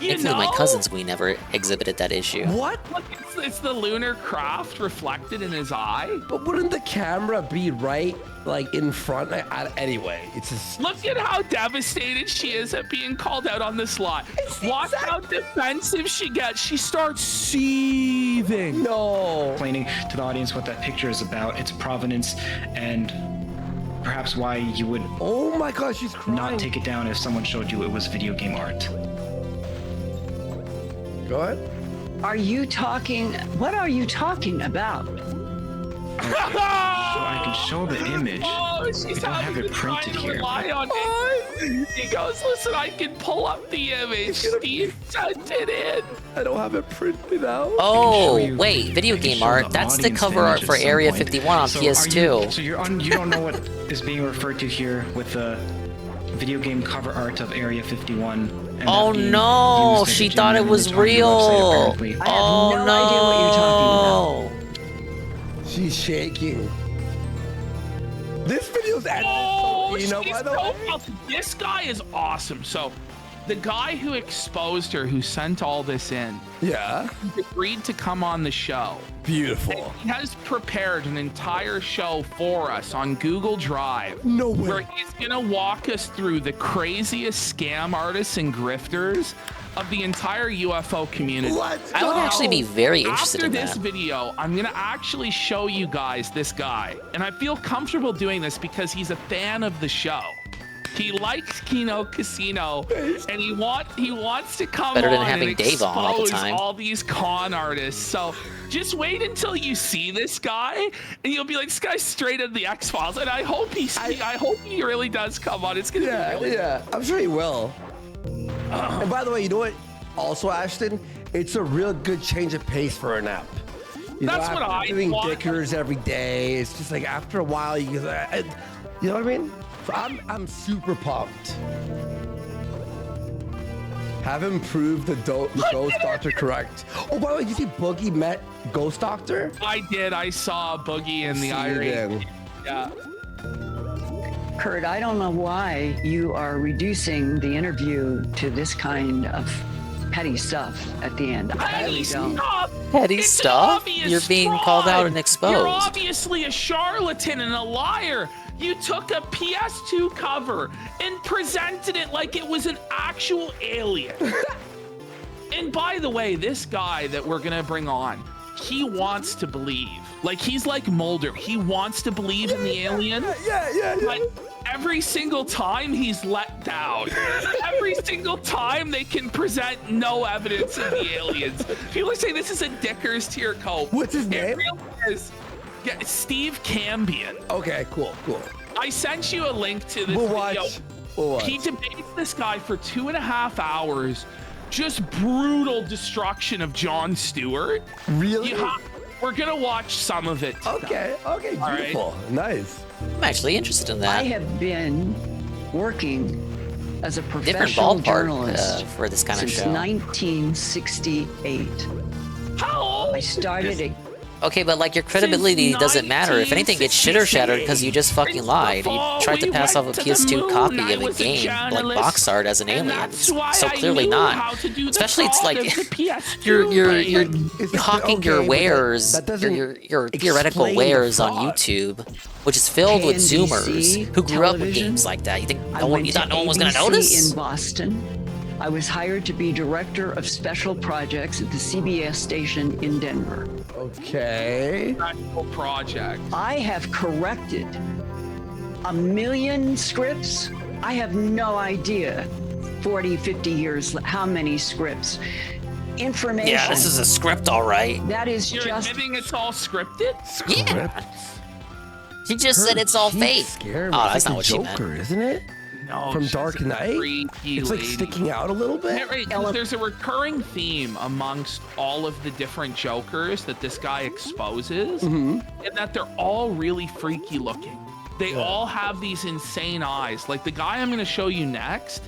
Thankfully, my cousin's Wii never exhibited that issue. What? Look, it's the lunar craft reflected in his eye. But wouldn't the camera be right, like, in front? Anyway, it's just... Look at how devastated she is at being called out on this lie. Watch how defensive she gets. She starts seething. No. Explaining to the audience what that picture is about, its provenance, and perhaps why you would... Oh my gosh, she's crying. ...not take it down if someone showed you it was video game art. Go ahead. Are you talking? What are you talking about? Okay. So I can show the image. I don't have it printed here. He goes, listen, I can pull up the image. Steve sent it in. I don't have it printed out. Oh, wait, video game art. That's the cover art for Area 51 on PS2. So you don't know what is being referred to here with the video game cover art of Area 51. And Oh no, she thought it was real. I have no idea what you're talking about. She's shaking. This video's edited, by the way. This guy is awesome. So, the guy who exposed her, who sent all this in, agreed to come on the show. Beautiful. And he has prepared an entire show for us on Google Drive. No way. Where he's gonna walk us through the craziest scam artists and grifters of the entire UFO community. I would actually be very interested in that. After this video, I'm gonna actually show you guys this guy, and I feel comfortable doing this because he's a fan of the show. He likes Kino Casino, and he wants to come Better than on having and Dave on all the expose time. all these con artists. So just wait until you see this guy, and you'll be like, this guy's straight out of the X-Files. And I hope he really does come on. It's gonna be really I'm sure he will. And by the way, you know what? Also, Ashton, it's a real good change of pace for an app. That's what I doing want. dickers every day. It's just like after a while, you know what I mean? So I'm super pumped. Have him prove the Ghost Doctor correct. Oh, by the way, did you see Boogie met Ghost Doctor? I did. I saw Boogie in the irate. Yeah. Kurt, I don't know why you are reducing the interview to this kind of petty stuff at the end. I really don't. Petty It's stuff? obvious You're being fraud. called out and You're exposed. obviously a charlatan and a liar. You took a PS2 cover and presented it like it was an actual alien. And by the way, this guy that we're gonna bring on, he wants to believe. Like, he's like Mulder. He wants to believe in the alien. Yeah. But every single time he's let down. Every single time they can present no evidence of the aliens. People are saying this is a Dickers tier cope. What's his name? It really is. Yeah, Steve Cambion. Okay, cool. I sent you a link to this We'll video. watch. He debates this guy for 2.5 hours. Just brutal destruction of Jon Stewart. Really? We're gonna watch some of it. Okay, beautiful. Right. Nice. I'm actually interested in that. I have been working as a Different professional ballpark journalist for this kind of since show. 1968. How old? I started at Okay, but like your credibility doesn't matter. If anything, it's shitter shattered because you just fucking lied. You tried to pass off a PS2 copy of a game, like box art, as an alien. So clearly not. Especially, it's like you're hawking your wares, your theoretical wares on YouTube, which is filled with Zoomers who grew up with games like that. You think you thought no one was gonna notice? in Boston. I was hired to be director of special projects at the CBS station in Denver. Okay. Special project. I have corrected 1 million scripts. I have no idea, 40, 50 years, how many scripts. Information. Yeah, this is a script, all right. That is You're just. admitting it's all scripted? Yeah. She just said it's all fake. Scary. Oh, It's that's like not what the she meant. Joker, isn't it? No, From she's Dark a Knight? freaky It's like lady. sticking out a little bit. Right, 'cause there's a recurring theme amongst all of the different Jokers that this guy exposes, and that they're all really freaky looking. They all have these insane eyes. Like the guy I'm going to show you next,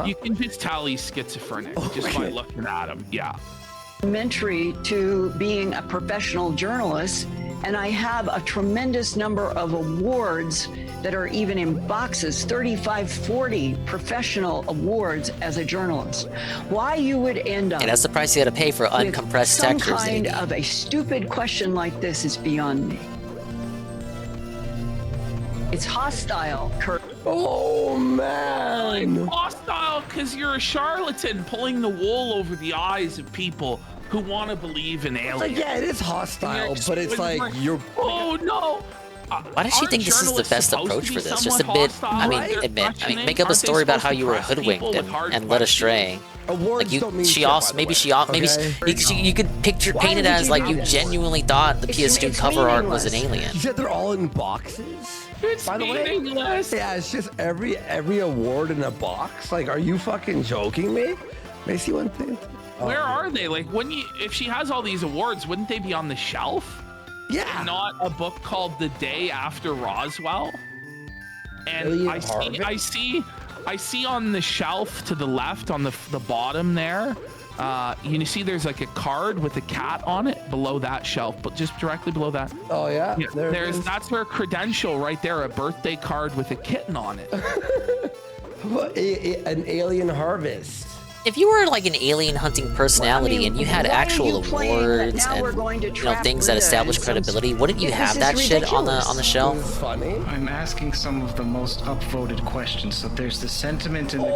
you can just tell he's schizophrenic just by looking at him. Yeah. Elementary to being a professional journalist, and I have a tremendous number of awards that are even in boxes, 35, 40 professional awards as a journalist. Why you would end up And that's the price you had to pay for with uncompressed some textures. kind of a stupid question like this is beyond me. It's hostile, Kurt. Oh man! Hostile because you're a charlatan pulling the wool over the eyes of people who want to believe in aliens. Like, yeah, it is hostile, but it's like you're. Oh no! Why does she think this is the best approach for this? Just a bit. I mean, make up a story about how you were hoodwinked and led astray. Awards Like don't mean she shit, also, by maybe the she, way, maybe okay? you could paint it as like you genuinely thought the PS2 cover art was an alien. You said they're all in boxes? It's By the way, meaningless. yeah, it's just every award in a box. Like, are you fucking joking me? May I see one thing? Where are they? Like, if she has all these awards, wouldn't they be on the shelf? Yeah. And not a book called The Day After Roswell. And I see on the shelf to the left, on the bottom there, you see there's like a card with a cat on it below that shelf, but just directly below that. Oh yeah, that's her credential right there, a birthday card with a kitten on it. An alien harvest. If you were like an alien hunting personality and you had actual awards and things that establish credibility, wouldn't you have that shit on the shelf? Funny. I'm asking some of the most upvoted questions, so there's the sentiment in the.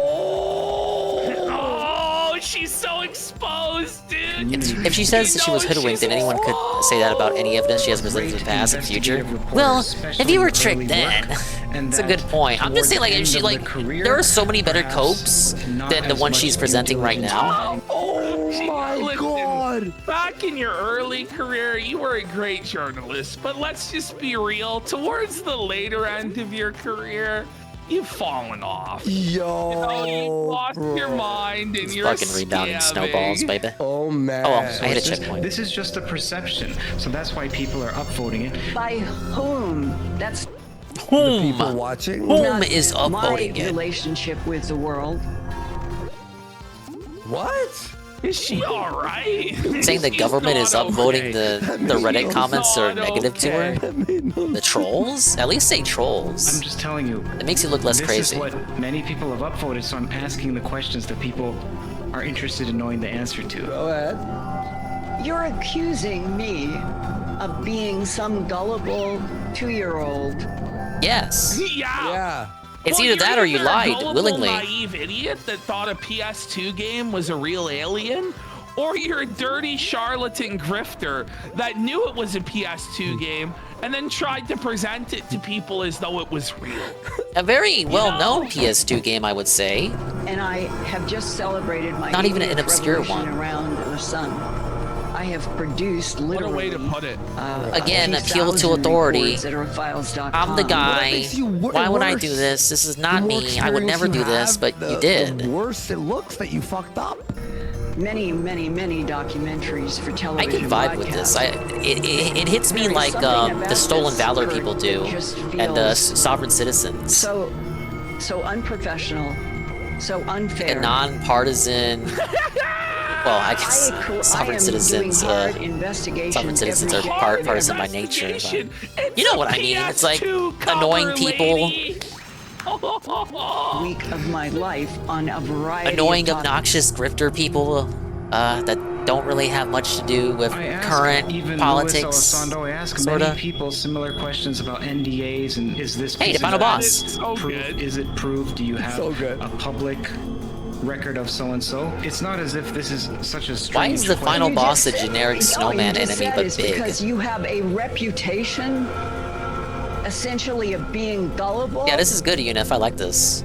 Oh, she's so exposed, dude. If she says that she was hoodwinked, then anyone could say that about any evidence she has presented in the past and future. Well, if you were tricked then, that's a good point. I'm just saying, like, if she there are so many better copes than the one she's presenting right now. Oh my god! Back in your early career, you were a great journalist, but let's just be real. Towards the later end of your career, you've fallen off. Yo, you lost your mind and you're fucking rebounding snowballs, baby. Oh man. Oh, I hit a checkpoint. This is just a perception, so that's why people are upvoting it. By whom? That's the people watching. Whom is my upvoting it? relationship with the world. What? Is she alright? Saying the government is upvoting the Reddit comments are negative to her? The trolls? At least say trolls. I'm just telling you. It makes you look less crazy. This is what many people have upvoted, so I'm asking the questions that people are interested in knowing the answer to. Go ahead. You're accusing me of being some gullible 2-year-old. Yes. Yeah. It's either that or you either lied a gullible, willingly. Naive idiot that thought a PS2 game was a real alien, or you're a dirty charlatan grifter that knew it was a PS2 game and then tried to present it to people as though it was real. A very well-known PS2 game, I would say. And I have just celebrated my Not even an 80th obscure revolution one. around the sun. I have produced literally. What a way to put it. Again, appeal to authority. At I'm the guy. Why would I do this? This is not me. I would never do this, but you did. The worse it looks that you fucked up. Many documentaries for I television. can vibe with this. It hits me like the Stolen Valor people do, and Sovereign Citizens. So unprofessional, so unfair. A non-partisan. Well, I guess Sovereign Citizens are partisan by nature. But you know what I mean? It's like annoying people. Week of my life on a variety Annoying, of obnoxious grifter people that don't really have much to do with current politics. Elizondo, I ask sorta. many people similar questions about NDAs and is this Hey, the final boss. Is it proved? Do you have a public record of so-and-so? It's not as if this is such a strange Why is the final You boss a just- generic snowman you just enemy said but it's big? Because you have a reputation, essentially, of being gullible. Yeah, this is good, Unif. I like this.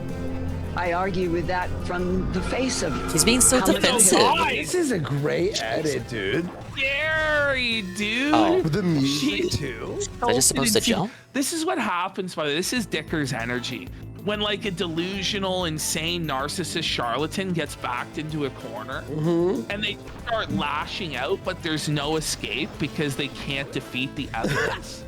I argue with that from the face of. He's being so how much defensive. This is a great edit, dude. Scary, dude. Oh. The music too. Is I just supposed to jump? This is what happens, by the way. This is Dicker's energy. When like a delusional, insane, narcissist charlatan gets backed into a corner and they start lashing out, but there's no escape because they can't defeat the evidence.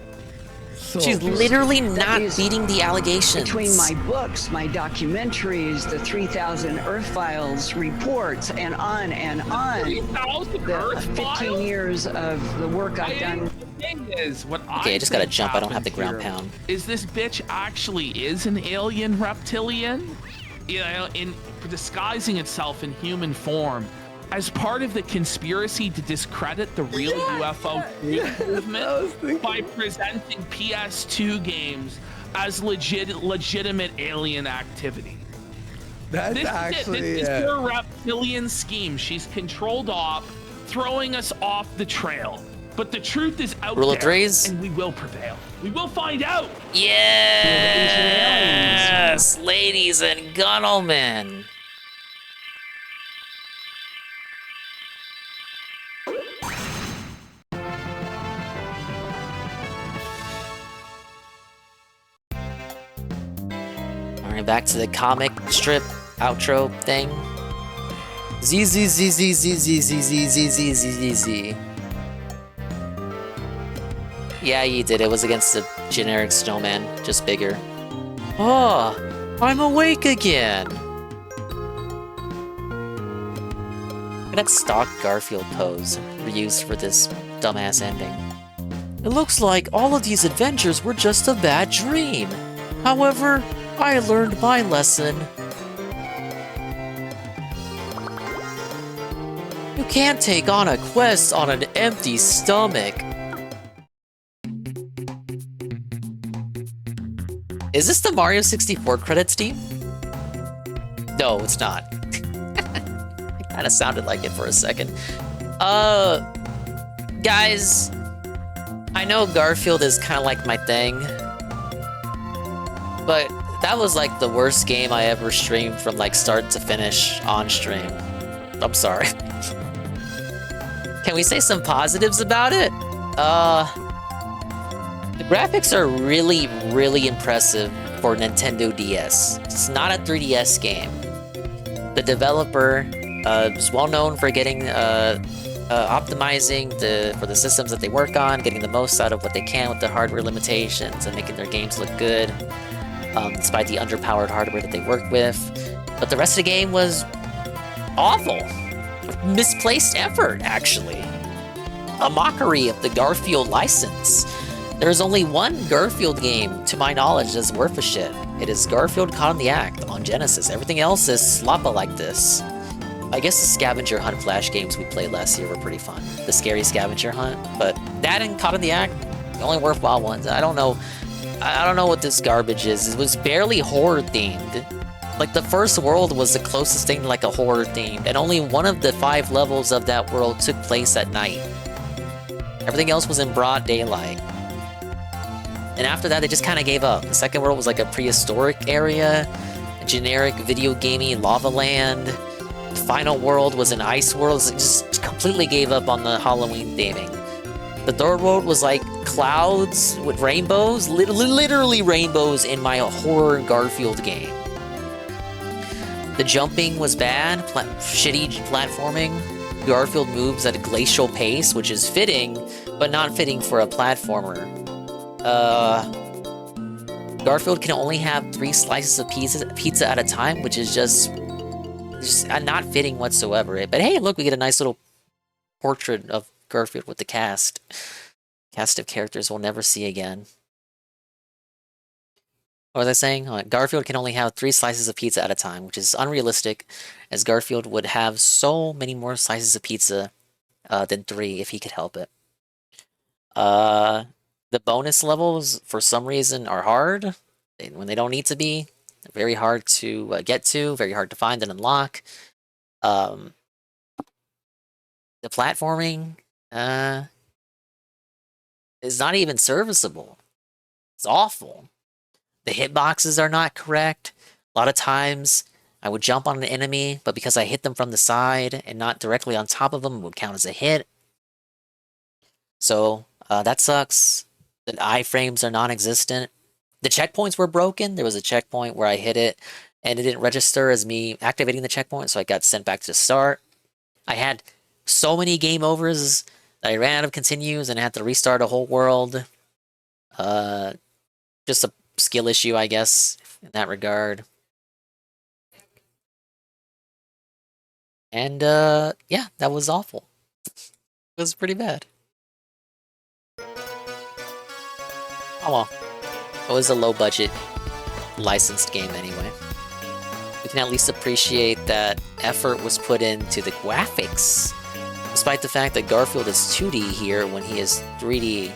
She's literally not beating the allegations. Between my books, my documentaries, the 3,000 Earth Files reports, and on and on. 3,000 Earth 15 years of the work I've done. Thing is, what Okay, I just gotta jump. I don't have the ground pound. Is this bitch actually is an alien reptilian? You know, in disguising itself in human form as part of the conspiracy to discredit the real UFO movement by presenting PS2 games as legitimate alien activity. That's actually this is her reptilian scheme. She's controlled op, throwing us off the trail. but the truth is out Rule of there, threes? and we will prevail. We will find out. Yes, ladies and gentlemen. All right, back to the comic strip outro thing. Z Z Z Z Z Z Z Z Z Z Z Z Z. Yeah, you did. It was against the generic snowman, just bigger. Oh, I'm awake again. That stock Garfield pose reused for this dumbass ending. It looks like all of these adventures were just a bad dream. However, I learned my lesson. You can't take on a quest on an empty stomach. Is this the Mario 64 credits team? No, it's not. It kind of sounded like it for a second. Guys, I know Garfield is kind of like my thing, but that was like the worst game I ever streamed from like start to finish on stream. I'm sorry. Can we say some positives about it? The graphics are really, really impressive for Nintendo DS. It's not a 3DS game. The developer is well known for getting optimizing for the systems that they work on, getting the most out of what they can with the hardware limitations, and making their games look good, despite the underpowered hardware that they work with. But the rest of the game was awful. Misplaced effort, actually. A mockery of the Garfield license. There's only one Garfield game, to my knowledge, that's worth a shit. It is Garfield Caught in the Act on Genesis. Everything else is slappa like this. I guess the scavenger hunt flash games we played last year were pretty fun. The scary scavenger hunt, but that and Caught in the Act, the only worthwhile ones. I don't know what this garbage is. It was barely horror themed. Like the first world was the closest thing to like a horror themed, and only one of the 5 levels of that world took place at night. Everything else was in broad daylight. And after that, they just kind of gave up. The second world was like a prehistoric area, a generic video gamey lava land. The final world was an ice world. It just completely gave up on the Halloween theming. The third world was like clouds with rainbows, literally rainbows in my horror Garfield game. The jumping was bad, shitty platforming. Garfield moves at a glacial pace, which is fitting, but not fitting for a platformer. Garfield can only have 3 slices of pizza at a time, which is just not fitting whatsoever. But hey, look, we get a nice little portrait of Garfield with the cast of characters we'll never see again. What was I saying? Garfield can only have 3 slices of pizza at a time, which is unrealistic, as Garfield would have so many more slices of pizza than 3 if he could help it. The bonus levels, for some reason, are hard when they don't need to be. They're very hard to get to, very hard to find and unlock. The platforming is not even serviceable. It's awful. The hitboxes are not correct. A lot of times, I would jump on an enemy, but because I hit them from the side and not directly on top of them, it would count as a hit. So, that sucks. The iframes are non-existent. The checkpoints were broken. There was a checkpoint where I hit it, and it didn't register as me activating the checkpoint, so I got sent back to the start. I had so many game overs that I ran out of continues and had to restart a whole world. Just a skill issue, I guess, in that regard. And, yeah, that was awful. It was pretty bad. Oh well. It was a low-budget, licensed game anyway. We can at least appreciate that effort was put into the graphics, despite the fact that Garfield is 2D here when he is 3D.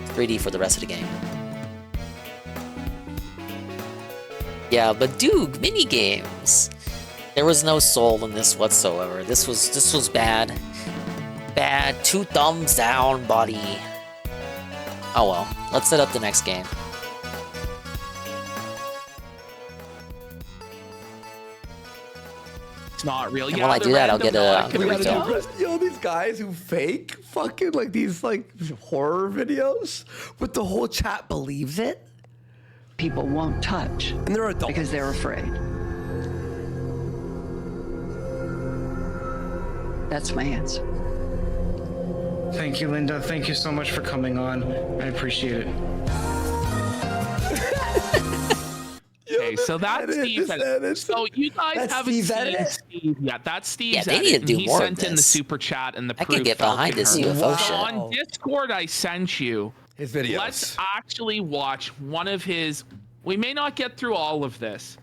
3D for the rest of the game. Yeah, but dude, minigames! There was no soul in this whatsoever. This was bad. bad. 2 thumbs down, buddy. Oh well. Let's set up the next game. It's not real. And Yeah, while I do that, I'll get a Yo, these guys who fake fucking like these like horror videos, but the whole chat believes it. People won't touch And they're adults. because they're afraid. That's my answer. Thank you, Linda. Thank you so much for coming on. I appreciate it. Okay, so that's Steve's edit. So you guys That's haven't Steve's seen edit? Steve yet. That's Steve's Yeah, they edit, need to do and he more of sent in the this. super chat and the I proof. can get behind this UFO shit. On Discord, I sent you his videos. Let's actually watch one of his. We may not get through all of this,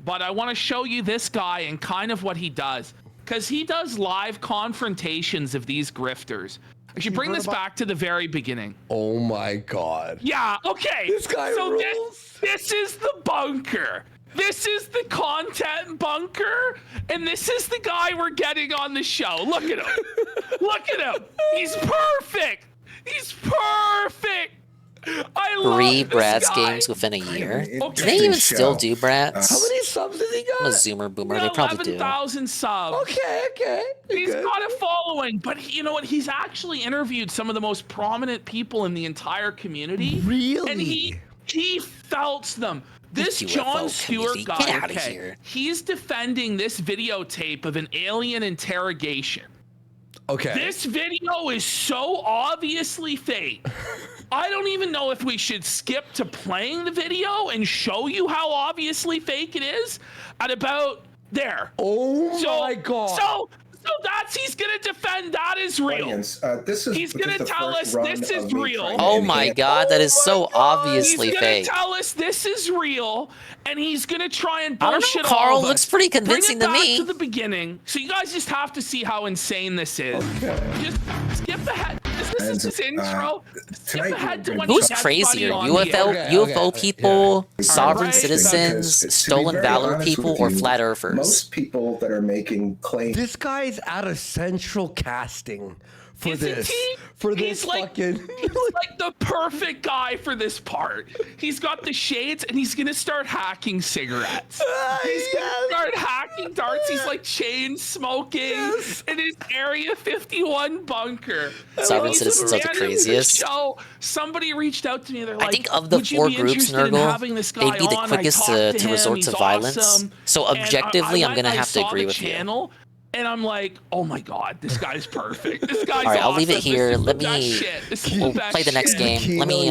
but I want to show you this guy and kind of what he does, because he does live confrontations of these grifters. I should bring this back to the very beginning. Oh my god. Yeah, okay. This guy rules. This is the bunker. This is the content bunker, and this is the guy we're getting on the show. Look at him. Look at him. He's perfect. He's perfect. I love 3 this Bratz guy. games within a year. Okay. Do they even still do Bratz? How many subs does he got? I'm a Zoomer Boomer. They probably do. 11,000 subs. Okay. He's got a following, but you know what? He's actually interviewed some of the most prominent people in the entire community. Really? And he felts them. This UFO Jon Stewart community, guy, get outta here. he's defending this videotape of an alien interrogation. Okay. This video is so obviously fake. I don't even know if we should skip to playing the video and show you how obviously fake it is at about there. Oh my god. So that's he's gonna defend that is real. He's gonna tell us this is real. Oh my god, that is so obviously He's gonna fake. tell us this is real, and he's gonna try and I don't know, bullshit Carl all of looks us. pretty convincing Bring it to back me. to the beginning, so you guys just have to see how insane this is. Just skip ahead. This is his intro. Skip ahead to when he Who's gets crazier, Buddy on UFO, here. UFO people, sovereign Right. citizens, Because, to be stolen very valor honest people, with or you, flat earthers? Most people that are making claims. This guy's out of central casting for Isn't this. he? For this He's like, fucking. he's like the perfect guy for this part. He's got the shades and he's gonna start hacking cigarettes. He's gonna start hacking darts. He's like chain smoking in his Area 51 bunker. Sovereign He's citizens are the abandoned craziest. show. Somebody reached out to me. They're like, I think of the "Would you 4 be groups, interested in Nurgle, having this guy they'd be the on?" I quickest talked to him. resort He's to violence. awesome. So And objectively, I'm went gonna and I have to saw agree the with you. channel, and I'm like, oh my god, this guy's perfect. This guy's All right, I'll leave it awesome. here. This is Let the best me shit. This is we'll the best play the next shit. game. Let me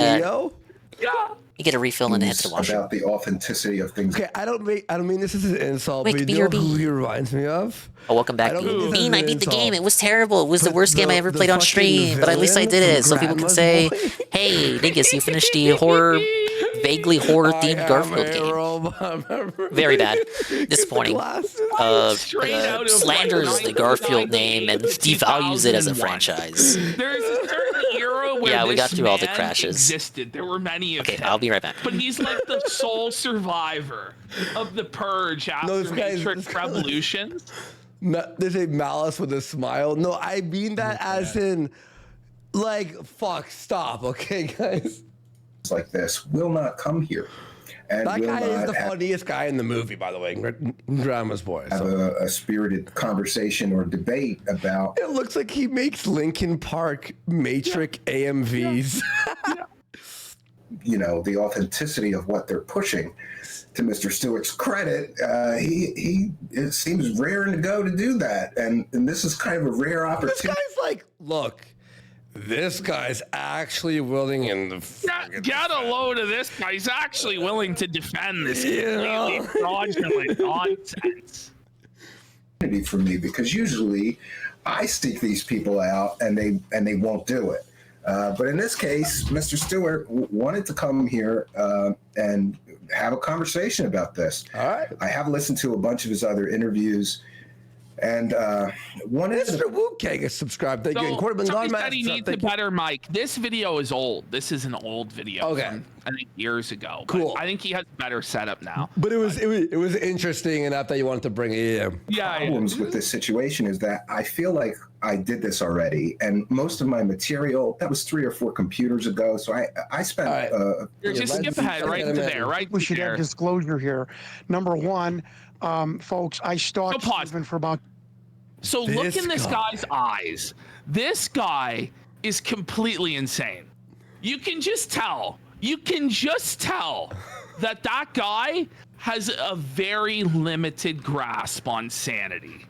you get a refill and hit the wash. About the authenticity of things. Okay, I don't mean this is an insult, Wait, but you know BRB. who he reminds me of? Oh, welcome back, I don't mean this Bean. as I an beat the insult, game. It was terrible. It was the but worst game I ever played on fucking stream, but at least I did villain it, so people can from say, Grandma's Boy. "Hey, Dingus, you finished the vaguely horror-themed Garfield game." Very bad, disappointing. Slanders the Garfield name and devalues it as a franchise. There's a certain era where Yeah, we got this through all the man crashes. existed. There were many of Okay, them. I'll be right back. But he's like the sole survivor of the purge after this guy's- Matrix Revolutions. They say malice with a smile. No, I mean that as in, like, fuck, stop, okay, guys? Like this will not come here. And That will guy is not the have- funniest guy in the movie, by the way, Grandma's Boy. have a spirited conversation or debate about. It looks like he makes Linkin Park Matrix AMVs. You know, the authenticity of what they're pushing. To Mr. Stewart's credit, it seems rare to go to do that, and this is kind of a rare This opportunity. guy's like, look, this guy's actually willing in the. Get a load of this guy. He's actually willing to defend this Yeah. completely fraudulent nonsense. For me, because usually I seek these people out and they won't do it. But in this case, Mr. Stewart wanted to come here and have a conversation about this. All right. I have listened to a bunch of his other interviews, And one is Mr. Wu-Kang is subscribed. Thank you. And Corbin somebody Godmaster, said he needs a better mic. This video is old. This is an old video. From, I think years ago. Cool. I think he has a better setup now. But it was interesting enough that you wanted to bring it in. Problems with this situation is that I feel like I did this already, and most of my material that was 3 or 4 computers ago. So I spent. Just skip ahead right to there. Right. We should have disclosure here. Number one, folks, I stalked Steven for about. So look in this guy's eyes. This guy is completely insane. You can just tell. You can just tell that guy has a very limited grasp on sanity.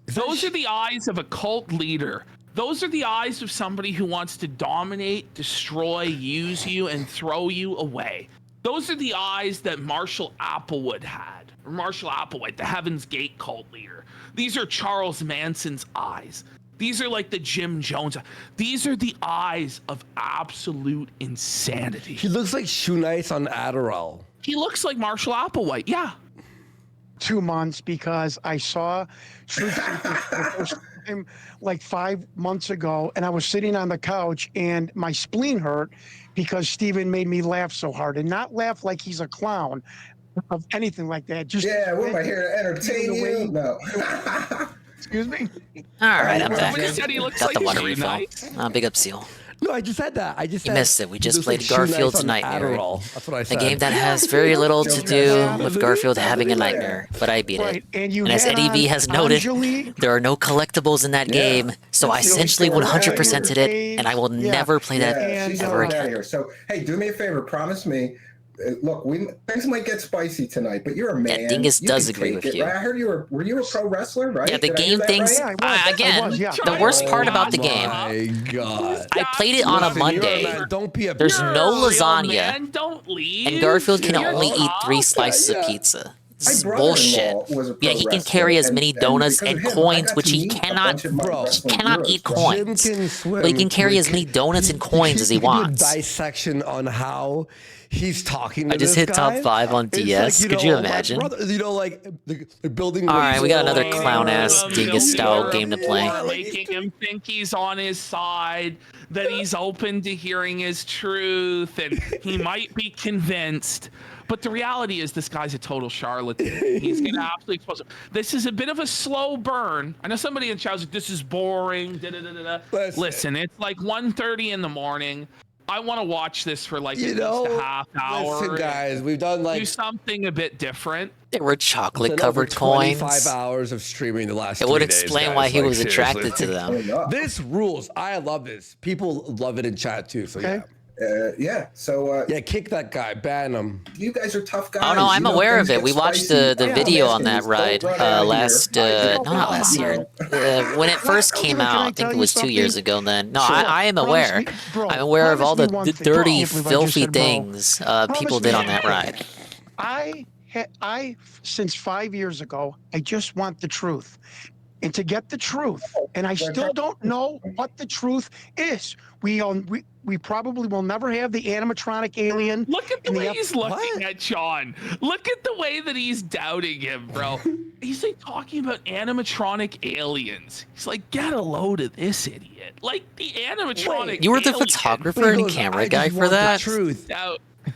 Those are the eyes of a cult leader. Those are the eyes of somebody who wants to dominate, destroy, use you, and throw you away. Those are the eyes that Marshall Applewood had. Or Marshall Applewhite, the Heaven's Gate cult leader. These are Charles Manson's eyes. These are like the Jim Jones. These are the eyes of absolute insanity. He looks like Shoe Nice on Adderall. He looks like Marshall Applewhite, yeah. 2 months because I saw Truth Seekers for the first time like 5 months ago, and I was sitting on the couch and my spleen hurt because Steven made me laugh so hard, and not laugh like he's a clown of anything like that. Just what am I here to entertain you? No. Excuse me. All right, I'm back. Said he looks Got like the water Shoe refill. Nice. Big up, Seal. No, I just said that. You missed it. We just played Shoe Garfield's Nice on Nightmare. Adderall. That's what I A said. game that has very little to do with Garfield having a nightmare, but I beat it. And as Eddie V has noted, Anjali. there are no collectibles in that game, so I essentially 100%ed it, and I will never play that ever Out of again. here. So hey, do me a favor. Promise me. Look, things might get spicy tonight, but you're a man. Yeah, Dingus You does can agree take with it, you. right? I heard were you a pro wrestler, right? Yeah, the Did I hear game that things. right? Again, the worst part about the game. I played it on a Monday. Don't be a There's no lasagna, Man, don't leave. and Garfield can You're only eat 3 off. slices of pizza. This is My brother-in-law bullshit. was a pro Yeah, he can wrestler, carry as many and donuts because and of him, I coins, got which to he meet a cannot. bunch of my He wrestling cannot heroes. eat coins. But he can carry as many donuts and coins as he You can do a wants. dissection on how he's talking to I just this hit top guy. 5 on It's DS. like, Could you my imagine? brother- they're building. All right, we got another weights. clown-ass dingus-style game to play. Making him think he's on his side, that he's open to hearing his truth, and he might be convinced. But the reality is, this guy's a total charlatan. He's gonna absolutely expose him. This is a bit of a slow burn. I know somebody in chat was like, "This is boring." Da, da, da, da, da. Listen, it's like 1:30 in the morning. I want to watch this for like at least a half hour. Listen, guys, we've done do something a bit different. They were chocolate-covered Over 25 coins. hours of streaming the last. It would 3 days, explain guys. why he Like, was attracted to seriously. them. This rules. I love this. People love it in chat too. So yeah. So kick that guy, ban him. You guys are tough guys. Oh no, I'm You know, aware of things it. We get watched spicy. the Yeah, video I'm on that asking you, ride don't run out of last here. no, not last year. When it first came out, I think it was 2 years ago. Then no, I am aware. I'm aware of all the dirty, filthy things people did on that ride. I since 5 years ago, I just want the truth. And to get the truth, and I still don't know what the truth is. We probably will never have the animatronic alien. Look at the way he's looking at John. Look at the way that he's doubting him, bro. He's like talking about animatronic aliens. He's like, get a load of this idiot. Like the animatronic. You were the alien. photographer and camera guy for that. Truth.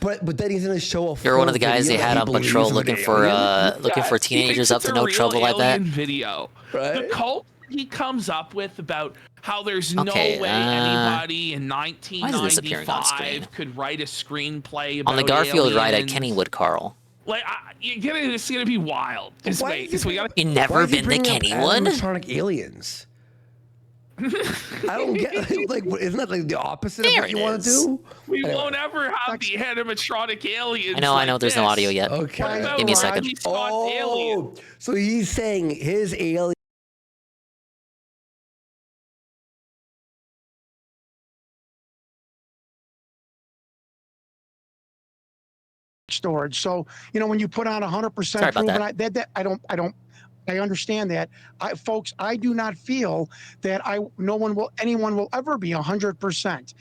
But then he's gonna show a. You're one of the guys they video had he on believes patrol in looking an for alien. teenagers up to It's a no real trouble like that. alien video. The cult he comes up with about how there's Okay, no way anybody in why is this appearing on screen? 1995 could write a screenplay about On the Garfield ride at aliens. Kennywood, Carl. Like, it's gonna be wild. Just wait, because we gotta. You never been to Kennywood? Animatronic aliens. I don't get like isn't that like the opposite of what you want to do? We won't ever have the animatronic aliens. I know. There's no audio yet. Okay. Give me a second. Oh, so he's saying his alien. Storage. So when you put on 100% proven, I understand that. Folks, I do not feel that anyone will ever be 100%.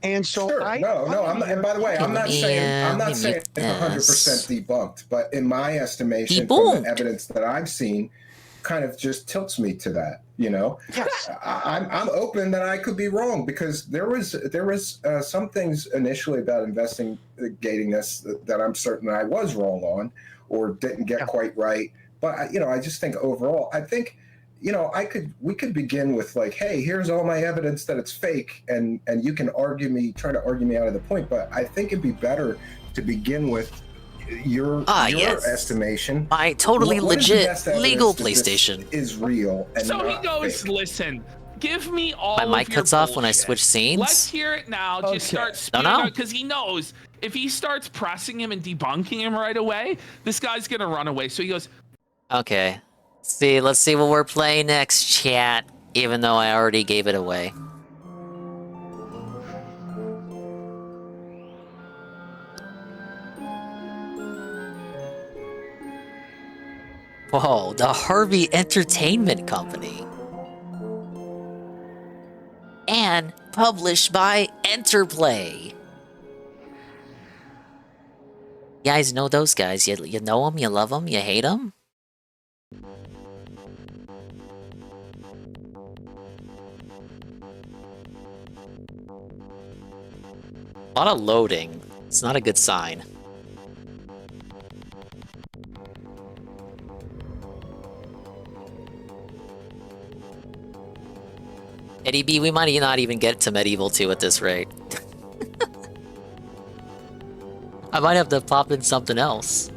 And so Sure. No. I'm not, and by the way, I'm not saying it's 100% debunked, but in my estimation, from the evidence that I've seen, kind of just tilts me to that. Yes. I'm open that I could be wrong, because there was some things initially about investigating this that I'm certain I was wrong on or didn't get quite right. But I just think overall, I think we could begin with like, hey, here's all my evidence that it's fake, and you can try to argue me out of the point. But I think it'd be better to begin with your estimation. My totally legit legal PlayStation is real. And so he not goes, fake. listen, give me all My of mic your cuts off when I bullshit. switch scenes? Let's hear it now. Just start spewing out, because he knows if he starts pressing him and debunking him right away, this guy's gonna run away. So he goes, Okay. Let's see what we're playing next, chat. Even though I already gave it away. Whoa, the Harvey Entertainment Company. And published by Enterplay. You guys know those guys. You know them, you love them, you hate them? A lot of loading. It's not a good sign. Eddie B, we might not even get to Medieval 2 at this rate. I might have to pop in something else.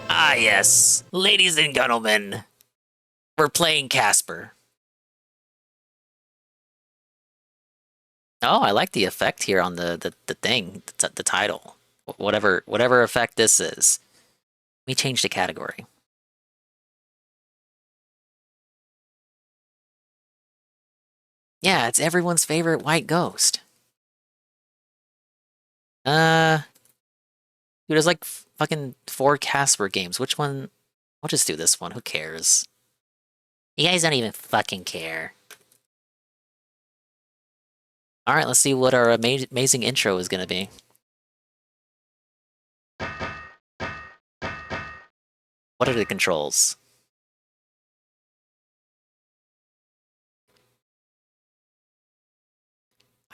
Ah yes, ladies and gentlemen, we're playing Casper. Oh, I like the effect here on the thing, the title. Whatever effect this is. Let me change the category. Yeah, it's everyone's favorite white ghost. Dude, there's like fucking 4 Casper games. Which one? I'll just do this one. Who cares? You guys don't even fucking care. Alright, let's see what our amazing intro is gonna be. What are the controls?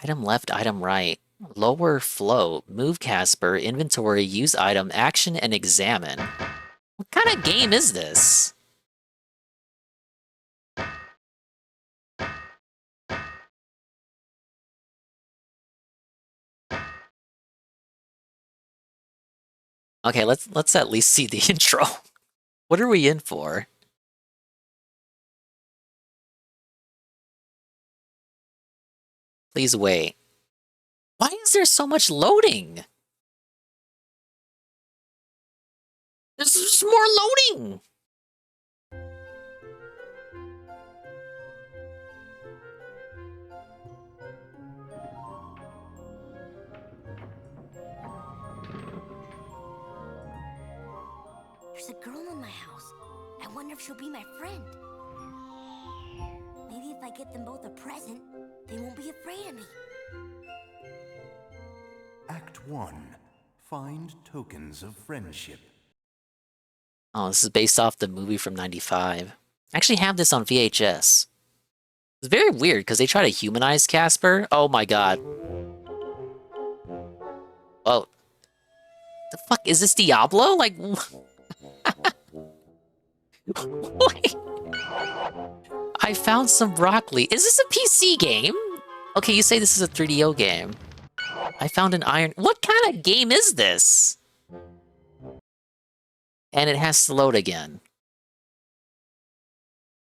Item left, item right. Lower float, move Casper, inventory, use item, action, and examine. What kind of game is this? Okay, let's at least see the intro. What are we in for? Please wait. Why is there so much loading? There's just more loading! There's a girl in my house. I wonder if she'll be my friend. Maybe if I get them both a present, they won't be afraid of me. Act 1. Find tokens of friendship. Oh, this is based off the movie from '95. I actually have this on VHS. It's very weird because they try to humanize Casper. Oh my god. Oh. The fuck? Is this Diablo? Like... Wait. I found some broccoli. Is this a PC game? Okay, you say this is a 3DO game. I found an iron... What kind of game is this? And it has to load again.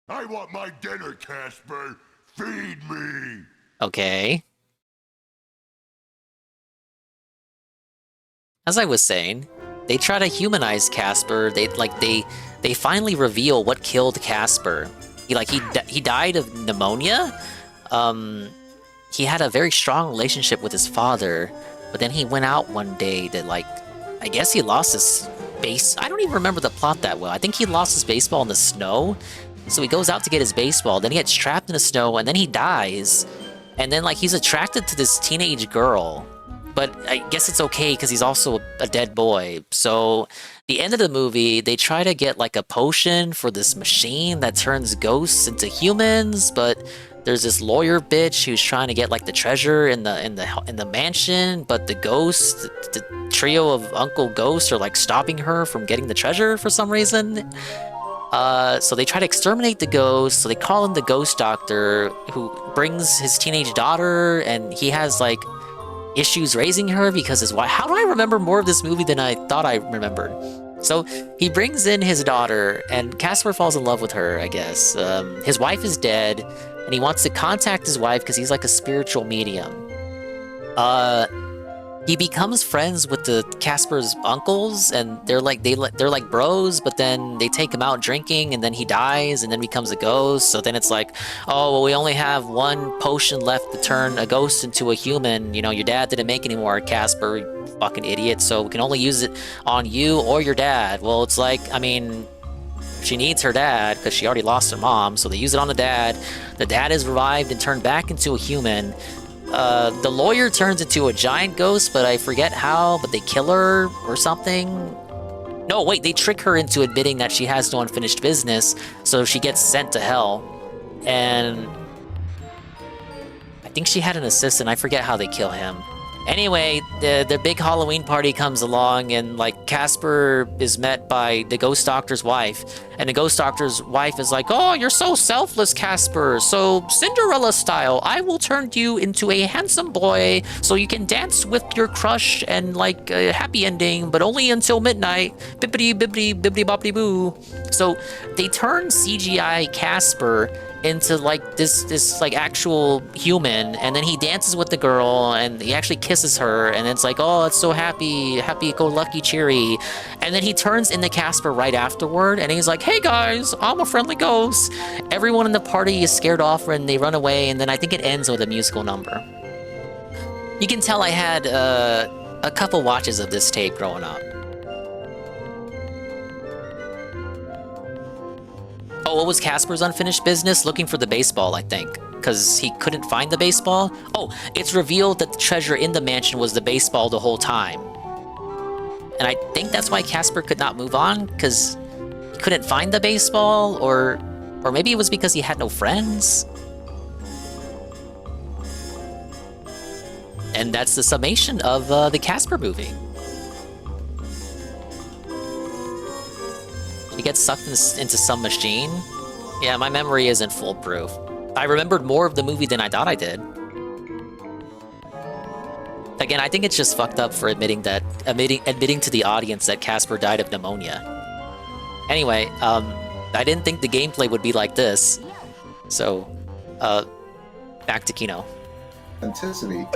I want my dinner, Casper. Feed me. Okay. As I was saying, they try to humanize Casper. They finally reveal what killed Casper. He died of pneumonia. He had a very strong relationship with his father, but then he went out one day that I guess he lost his I don't even remember the plot that well. I think he lost his baseball in the snow. So he goes out to get his baseball, then he gets trapped in the snow, and then he dies. And then, like, he's attracted to this teenage girl. But I guess it's okay, because he's also a dead boy. So, the end of the movie, they try to get, like, a potion for this machine that turns ghosts into humans, but there's this lawyer bitch who's trying to get, like, the treasure in the mansion, but the ghost, the trio of Uncle Ghosts are, like, stopping her from getting the treasure for some reason. So they try to exterminate the ghost, so they call in the ghost doctor, who brings his teenage daughter, and he has, like, issues raising her because his wife... How do I remember more of this movie than I thought I remembered? So he brings in his daughter, and Casper falls in love with her, I guess. His wife is dead, and he wants to contact his wife because he's like a spiritual medium. He becomes friends with the Casper's uncles, and they're like bros, but then they take him out drinking, and then he dies, and then becomes a ghost. So then it's like, oh, well, we only have one potion left to turn a ghost into a human. You know, your dad didn't make any more, Casper, you fucking idiot. So we can only use it on you or your dad. Well, it's like, I mean, she needs her dad because she already lost her mom, so they use it on the dad. The dad is revived and turned back into a human. The lawyer turns into a giant ghost, but I forget how, but they kill her or something. No, wait, they trick her into admitting that she has no unfinished business, so she gets sent to hell. And I think she had an assistant, I forget how they kill him. Anyway, the big Halloween party comes along, and, like, Casper is met by the ghost doctor's wife. And the ghost doctor's wife is like, oh, you're so selfless, Casper. So, Cinderella style, I will turn you into a handsome boy so you can dance with your crush and, like, a happy ending, but only until midnight. Bippity, bippity, bippity, boppity, boo. So, they turn CGI Casper into like this like actual human, and then he dances with the girl, and he actually kisses her, and it's like, oh, it's so happy go lucky cheery. And then he turns into Casper right afterward, and he's like, hey guys, I'm a friendly ghost. Everyone in the party is scared off and they run away, and then I think it ends with a musical number. You can tell I had a couple watches of this tape growing up. Oh, what was Casper's unfinished business? Looking for the baseball, I think. Because he couldn't find the baseball? Oh, it's revealed that the treasure in the mansion was the baseball the whole time. And I think that's why Casper could not move on, because he couldn't find the baseball, or maybe it was because he had no friends? And that's the summation of the Casper movie. He gets sucked into some machine. Yeah, my memory isn't foolproof. I remembered more of the movie than I thought I did. Again, I think it's just fucked up for admitting to the audience that Casper died of pneumonia. Anyway, I didn't think the gameplay would be like this. So, back to Kino. Authenticity.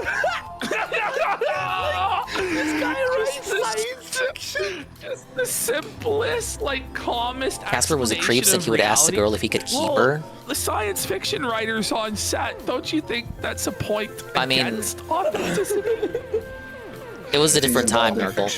This guy writes science fiction. Just the simplest, like, calmest. Casper was a creep, and he would ask the girl if he could keep her. The science fiction writers on set, don't you think that's a point against authenticity? It was a different time, Nurgle.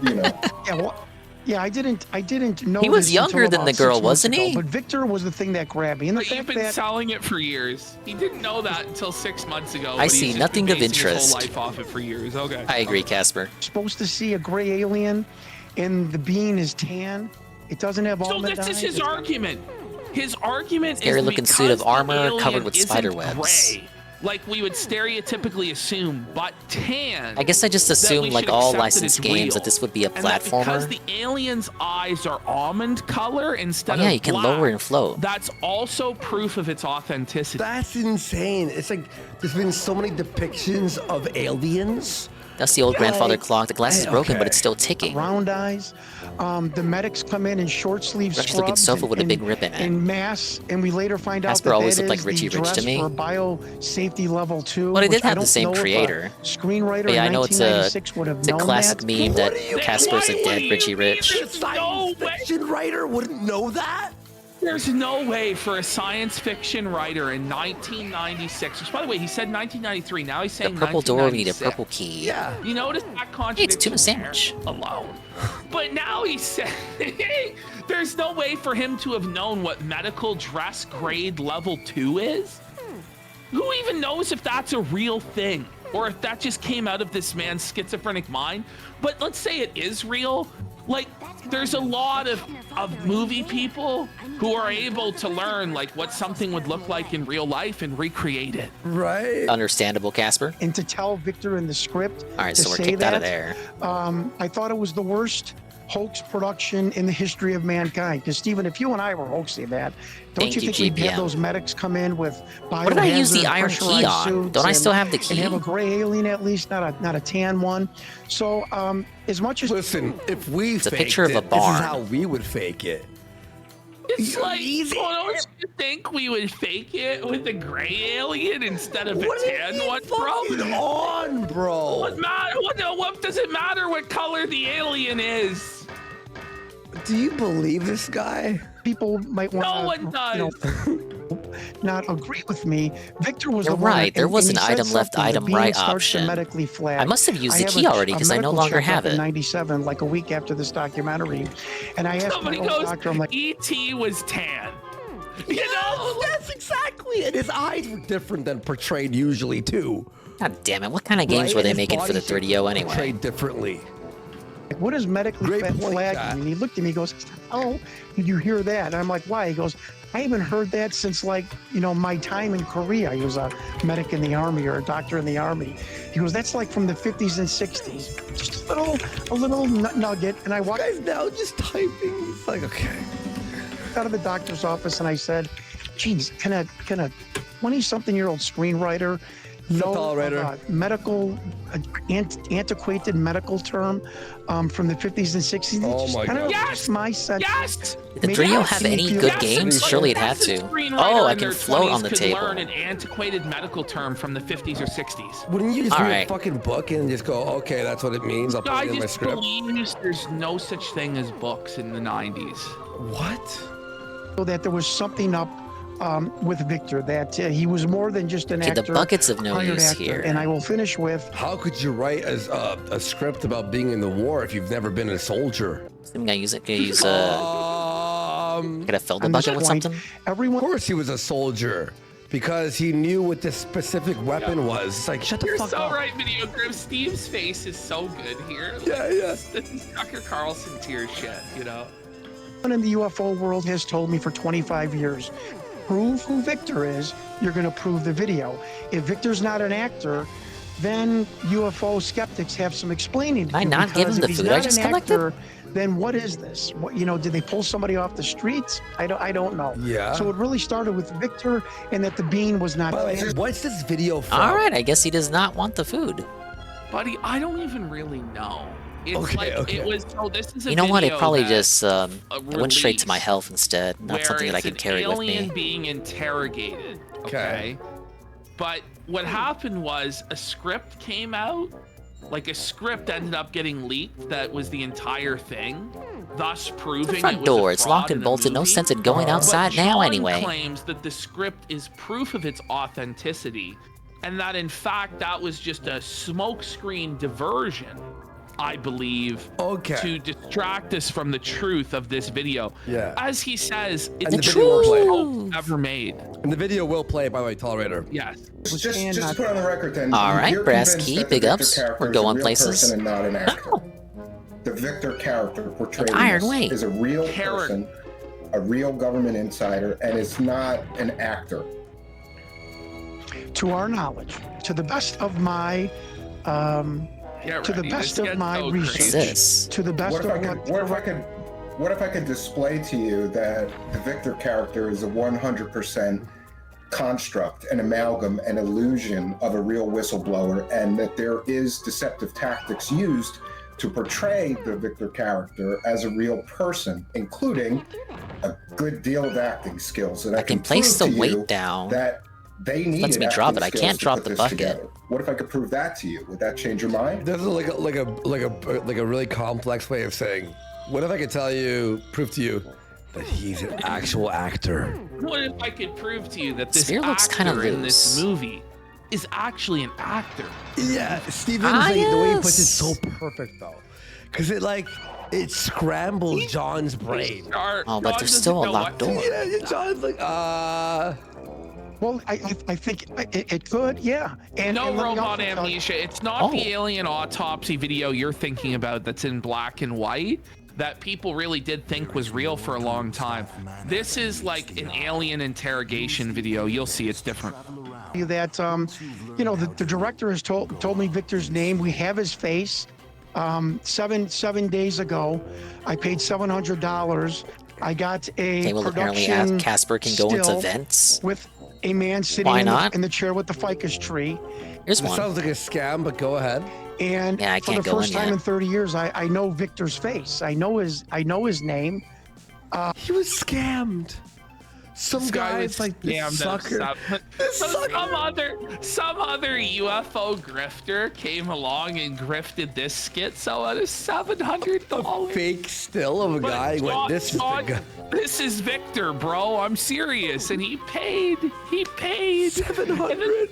You know. Yeah, well, yeah, I didn't know. He was this younger until than the about girl, 6 months wasn't he? ago, but Victor was the thing that grabbed me. And the But you've fact been that selling it for years. He didn't know that until 6 months ago. I but he's see just nothing been of basing his interest. whole life off it for years. Okay. I agree, Casper. supposed to see a gray alien, and the bean is tan. It doesn't have all So the this is dyes. his argument. His argument Scary is looking suit of because armor the alien covered with isn't spider webs. Gray, like we would stereotypically assume, but tan. I guess I just that we assumed, like should all accept that licensed it's games, real. that this would be a And that because platformer. the alien's eyes are almond color instead Oh yeah, of you can black, lower and float. That's also proof of its authenticity. That's insane. It's like there's been so many depictions of aliens. That's the old grandfather clock. The glass is broken, but it's still ticking. Round eyes. The medics come in short sleeve Rush scrubs looking sofa with a big rip in it. in mass, and we later find Casper out that always that looked like is Richie the Rich to dress me. for biosafety level 2. Well, they did which I have the don't same know if a creator. Screenwriter But yeah, I in know it's a 1996 would have known classic that. meme that Casper's a dead Richie Rich. A science fiction writer wouldn't know that? There's no way for a science fiction writer in 1996, which, by the way, he said 1993. Now he's saying The purple door, we need a 1996. purple key. Yeah. You notice that It's contradiction tuna sandwich. alone. But now he said there's no way for him to have known what medical dress grade level 2 is. Who even knows if that's a real thing or if that just came out of this man's schizophrenic mind? But let's say it is real. Like, there's a lot of movie people who are able to learn like what something would look like in real life and recreate it. Right. Understandable, Casper. And to tell Victor in the script, All right, to so we're say kicked that, out of there. I thought it was the worst hoax production in the history of mankind. Because Stephen, if you and I were hoaxing that, don't Thank you you, think we'd have GPM. those medics come in with What did I use the biohazard iron key pressurized on? suits Don't I still and- have the key? And have a gray alien at least, not a tan one. So as much as Listen, if we It's a faked picture of a it, this barn. is how we would fake it. It's like, don't you think we would fake it with a gray alien instead of a tan one, bro? On, bro. What does it matter what color the alien is? Do you believe this guy? people might want No one does. not agree with me. Victor was You're the one right. There and was he an said item left, something, the item being right starts to option. medically flag. I must have used I the have key a- already a because I no medical longer checkup have in it. '97, like a week after this documentary, and I asked Somebody my old goes, doctor, I'm like, E.T. was tan. You know, that's exactly it. His eyes were different than portrayed usually, too. God damn it. What kind of games Right? were they His making for the body's 3DO anyway? portrayed differently. what is medically Great point, flagging? Jack. And he looked at me, he goes, oh, did you hear that? And I'm like, why? He goes, I haven't heard that since, like, my time in Korea. He was a medic in the army or a doctor in the army. He goes, that's like from the 50s and 60s. Just a little nugget. And I walked Guys, now just typing. It's like, okay. out of the doctor's office and I said, geez, can a 20-something-year-old screenwriter know a medical, antiquated medical term from the 50s and 60s? Oh my God. Yes! My sense. Yes! Did the 3DO have any good games? Surely it had to. Oh, I can float on the table. Learn an antiquated medical term from the 50s or 60s. Wouldn't you just All read right. a fucking book and just go, okay, that's what it means. I'll put I it in my just script. believe there's no such thing as books in the 90s. What? So that there was something up with Victor, that he was more than just an Okay, actor. the bucket's of no hired use actor. here. And I will finish with, How could you write a script about being in the war if you've never been a soldier? I'm gonna use it. Gonna use get a filter on this bucket with point, something. everyone. Of course he was a soldier. Because he knew what this specific weapon was. It's like, shut the You're fuck so up. right, Video Grip. Steve's face is so good here. Yeah, yeah. This is Tucker Carlson tier shit, Everyone in the UFO world has told me for 25 years, prove who Victor is, you're going to prove the video. If Victor's not an actor, then UFO skeptics have some explaining to do. Did I not give because him if the he's food I not just an collected? actor, then what is this? What, did they pull somebody off the streets? I don't know. Yeah. So it really started with Victor and that the bean was not. By the way, what's this video from? All right, I guess he does not want the food. Buddy, I don't even really know. It's Okay, okay. It was. Oh, this is a You know what? It video probably that just it went straight to my released health instead. Not where something that I it's can carry an with alien me. being interrogated. Okay. But what happened was a script came out. Like a script ended up getting leaked that was the entire thing, thus proving The it front was door, a it's fraud locked and in the bolted. No movie. sense in going outside But now John anyway. claims that the script is proof of its authenticity, and that in fact that was just a smokescreen diversion, I believe, to distract us from the truth of this video. Yeah. As he says, And it's the the video will play. truest hoax ever made. And the video will play, by the way, Tolerator. Yes. Just to put on the record then. All right, you're Brass convinced Key, that the big Victor ups. character We're is a going real places. person and not an actor. The Victor character portrayed in Iron this Weight. is a real person, a real government insider, and is not an actor. To our knowledge, to the best of my, to the best of my research, to the best What if I could display to you that the Victor character is a 100% construct, an amalgam, an illusion of a real whistleblower, and that there is deceptive tactics used to portray the Victor character as a real person, including a good deal of acting skills. And I can place prove the to weight you down. That they needed Lets me drop acting it. I skills can't to drop put the this bucket. together. What if I could prove that to you? Would that change your mind? There's like a really complex way of saying, what if I could prove to you that he's an actual actor. What if I could prove to you that this Sphere looks kinda actor in this loose. movie is actually an actor? Yeah, Steven's like, the way he puts it so perfect though, because it scrambles John's brain. Oh, but there's still a locked door. Yeah, John's like, Well, I think it could, yeah. And No and let me robot also tell you- amnesia. It's not the alien autopsy video you're thinking about that's in black and white that people really did think was real for a long time. This is like an alien interrogation video. You'll see it's different. That the director has told me Victor's name. We have his face. 7 days ago, I paid $700. I got a Okay, well, apparently production Casper can go into still vents. with a man sitting Why in not? in the chair with the ficus tree. Here's It one. sounds like a scam, but go ahead. And Yeah, I for can't the go first in time yet. in 30 years, I know Victor's face. I know his name. He was scammed. Some guy's like this scammed sucker. Some other UFO grifter came along and grifted this schizo out of $700. Fake still of a guy. Went, this is the guy. This is Victor, bro. I'm serious, and he paid. He paid 700.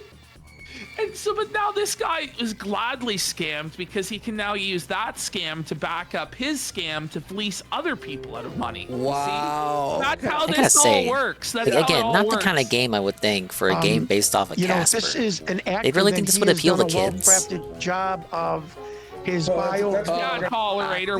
And so, but now this guy is gladly scammed because he can now use that scam to back up his scam to fleece other people out of money. Wow. See? That's how I gotta this say, all works. That's like, how it again, all not works. the kind of game I would think for a game based off of Casper. This is an actor. They really that think this he would has appeal to done a kids. well-crafted job of his bio. Yeah, tolerator.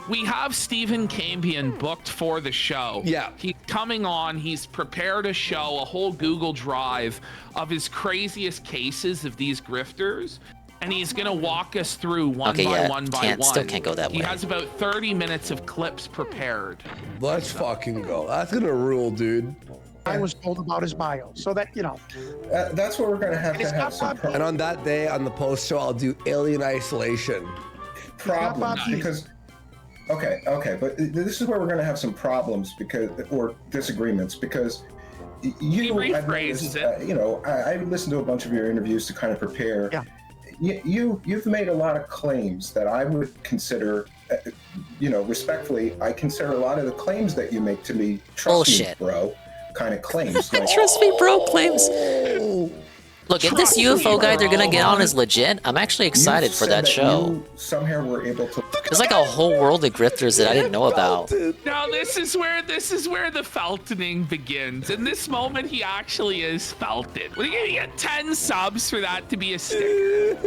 We have Stephen Cambion booked for the show. Yeah. He's coming on. He's prepared a show, a whole Google Drive of his craziest cases of these grifters. And he's gonna walk us through one by one. Still can't go that He way. has about 30 minutes of clips prepared. Let's fucking go. That's gonna rule, dude. I was told about his bio, so that That's what we're going to have some And on that day, on the post show, I'll do alien isolation. problems because. Okay, but this is where we're going to have some problems or disagreements because I've noticed, I listened to a bunch of your interviews to kind of prepare. Yeah. You've made a lot of claims that I would consider, respectfully, I consider a lot of the claims that you make to me, trust me, bro, kind of claims. Like, Trust me, bro, claims. Look, if this UFO guy they're gonna get on is legit, I'm actually excited for that show. You somehow were able to. There's like a whole world of grifters that I didn't know about. Now this is where the feltoning begins. In this moment, he actually is felted. We're gonna get 10 subs for that to be a sticker.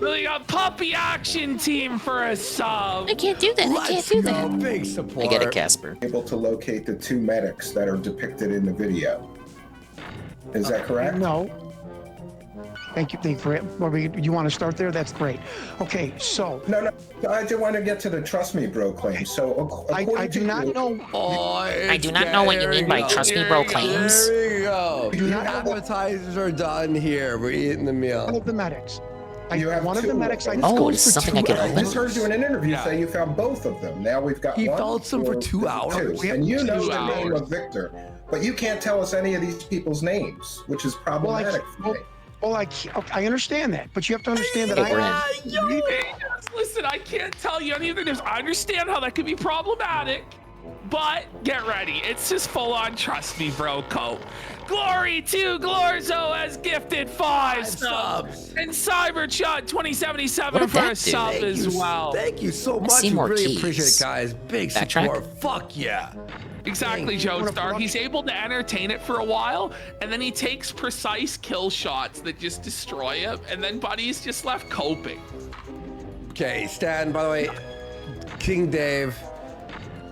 We got Puppy Action Team for a sub. I can't do that. I can't do that. Big support. I get it, Casper. Able to locate the two medics that are depicted in the video. Is that correct? No. Thank you for it. You want to start there? That's great. Okay, so. No. I just want to get to the trust me, bro claim. So I do not know. I do not know what you mean by trust me, bro claims. There we go. Do The not know- appetizers are done here. We're eating the meal. One of the medics. You have one of two the medics. of them. Oh, this is something I can I open? just heard you in an interview say you found both of them. Now we've got He one. felt them for 2 hours. And you know 2 the name hours. of Victor, but you can't tell us any of these people's names, which is problematic for me. Well, I understand that, but you have to understand that Listen, I can't tell you any of the names. I understand how that could be problematic, but get ready. It's just full on trust me, bro coat. Glory to Glorzo has gifted 5 subs. And Cyberchud 2077 for a sub as well. Thank you so I much. see We more really keys. appreciate it, guys. Big Backtrack? support. Fuck yeah. Exactly, Joe Star. He's able to entertain it for a while, and then he takes precise kill shots that just destroy him, and then Buddy's just left coping. Okay, Stan, by the way, King Dave,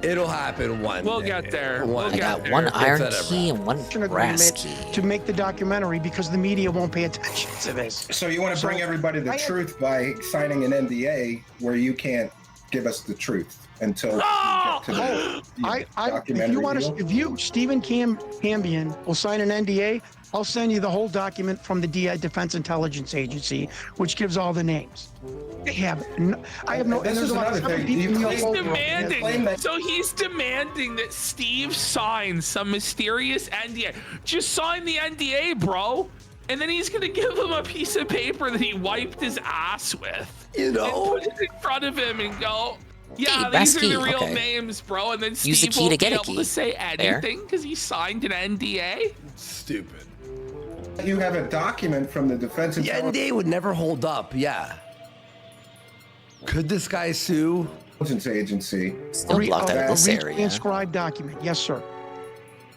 it'll happen one We'll day. get there. One We'll I day. got one iron It's at a key and one brass agreement key. to make the documentary because the media won't pay attention to this. So you want to bring everybody the truth by signing an NDA where you can't give us the truth until we get to the documentary if you want deal? to, if you, Stephen Cambion, will sign an NDA, I'll send you the whole document from the DI Defense Intelligence Agency, which gives all the names. They have, I have no. This and there's is about another 7 thing. people in the He's whole world. demanding. So he's demanding that Steve signs some mysterious NDA. Just sign the NDA, bro. And then he's gonna give him a piece of paper that he wiped his ass with. You know? And put it in front of him and go, Yeah, Hey, these are the key, real okay. names, bro. And then Use the Steve key won't to get be a able key. to say There. anything because he signed an NDA. Stupid. You have a document from the defense. The NDA would never hold up. Yeah. Could this guy sue? Intelligence agency. Still blocked out of this area. Transcribed document. Yes, sir.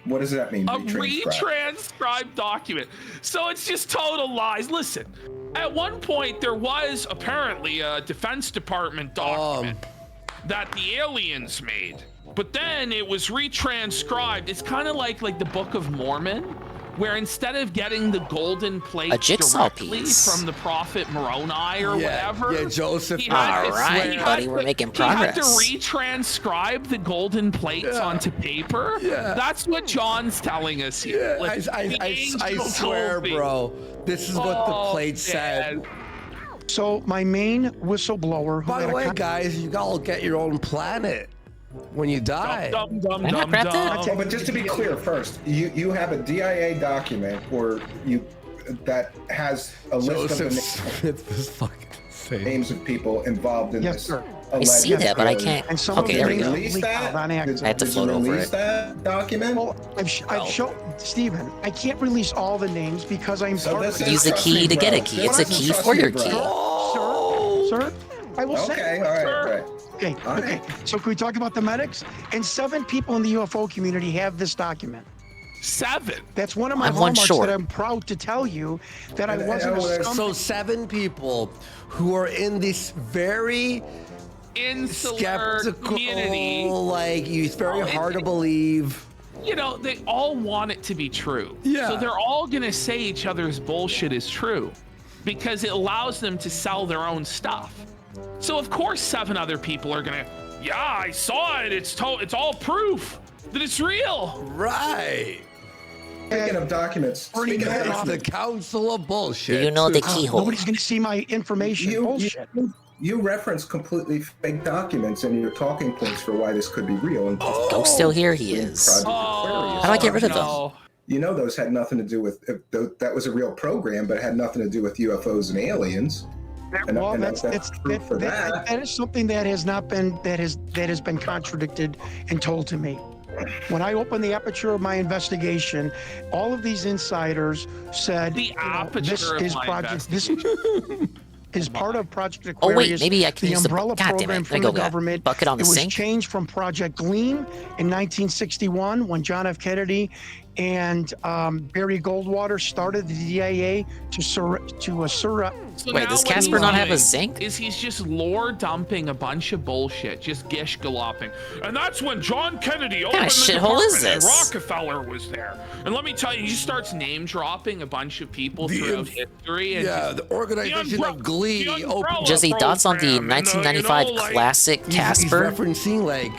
What does that mean? A retranscribed? retranscribed document. So it's just total lies. Listen, at one point there was apparently a Defense Department document that the aliens made, but then it was retranscribed. It's kind of like the Book of Mormon, where instead of getting the golden plate A jigsaw directly piece. from the prophet Moroni or whatever, Yeah, Joseph. he had All to- right, he buddy, had we're to- making He had to progress. retranscribe the golden plates onto paper. Yeah. That's what John's telling us here. Yeah, Listen, the I angel swear, told me. bro. This is what the plate said. man. So my main whistleblower. Who By had the a way, guys, you all get your own planet when you die. Dum, dum, Can I dum, grab dum, that? dum. But just to be clear, first, you have a DIA document or that has a list Joseph of the Smith is fucking insane. names of people involved in Yes, this. sir. I see alleged that, but I failure. can't. And some Okay, of there them we go. Release leaked that? out on accident. I had to Did float you over release it. that document? Well, I've shown Stephen. I can't release all the names because I'm So part this of is Use the trust me, key to get a bro. key. This It's a is key trust for me, your bro. key. Sir, I will say. Okay, all right. Okay, All right. okay. So can we talk about the medics? And 7 people in the UFO community have this document. 7. That's one of my I'm one hallmarks short. that I'm proud to tell you that I wasn't a scum. So 7 people who are in this very Insular skeptical, community. like it's very hard to believe. You know, they all want it to be true. Yeah. So they're all gonna say each other's bullshit is true because it allows them to sell their own stuff. So of course 7 other people are gonna, yeah, I saw it. It's all proof that it's real. Right. Speaking of documents, It's the Council of Bullshit. Do you know the keyhole? Nobody's gonna see my information. Bullshit. You reference completely fake documents in your talking points for why this could be real. And Ghost still here? He is. Project Oh, Aquarius. How do I get rid of them? no. You know those had nothing to do with that was a real program, but it had nothing to do with UFOs and aliens. And, Well, and that's proof for that. that is something that has not been that has been contradicted and told to me. When I opened the aperture of my investigation, all of these insiders said, The you know, aperture this of is my project. This is part of Project Oh Aquarius. wait, maybe I can the use the umbrella God damn program it! Let from me go the with that. government. Bucket on the It was sink. changed from Project Gleam in 1961 when John F. Kennedy and Barry Goldwater started the DIA to So Wait, now does what Casper he's not have a doing zinc? Is he's just lore dumping a bunch of bullshit, just gish galloping. And that's when John Kennedy opened the shithole department is and this? Rockefeller was there. And let me tell you, he just starts name dropping a bunch of people throughout history. And Yeah, just, the organization of Glee opened. Jesse, thoughts on the program, 1995 classic He's Casper? referencing like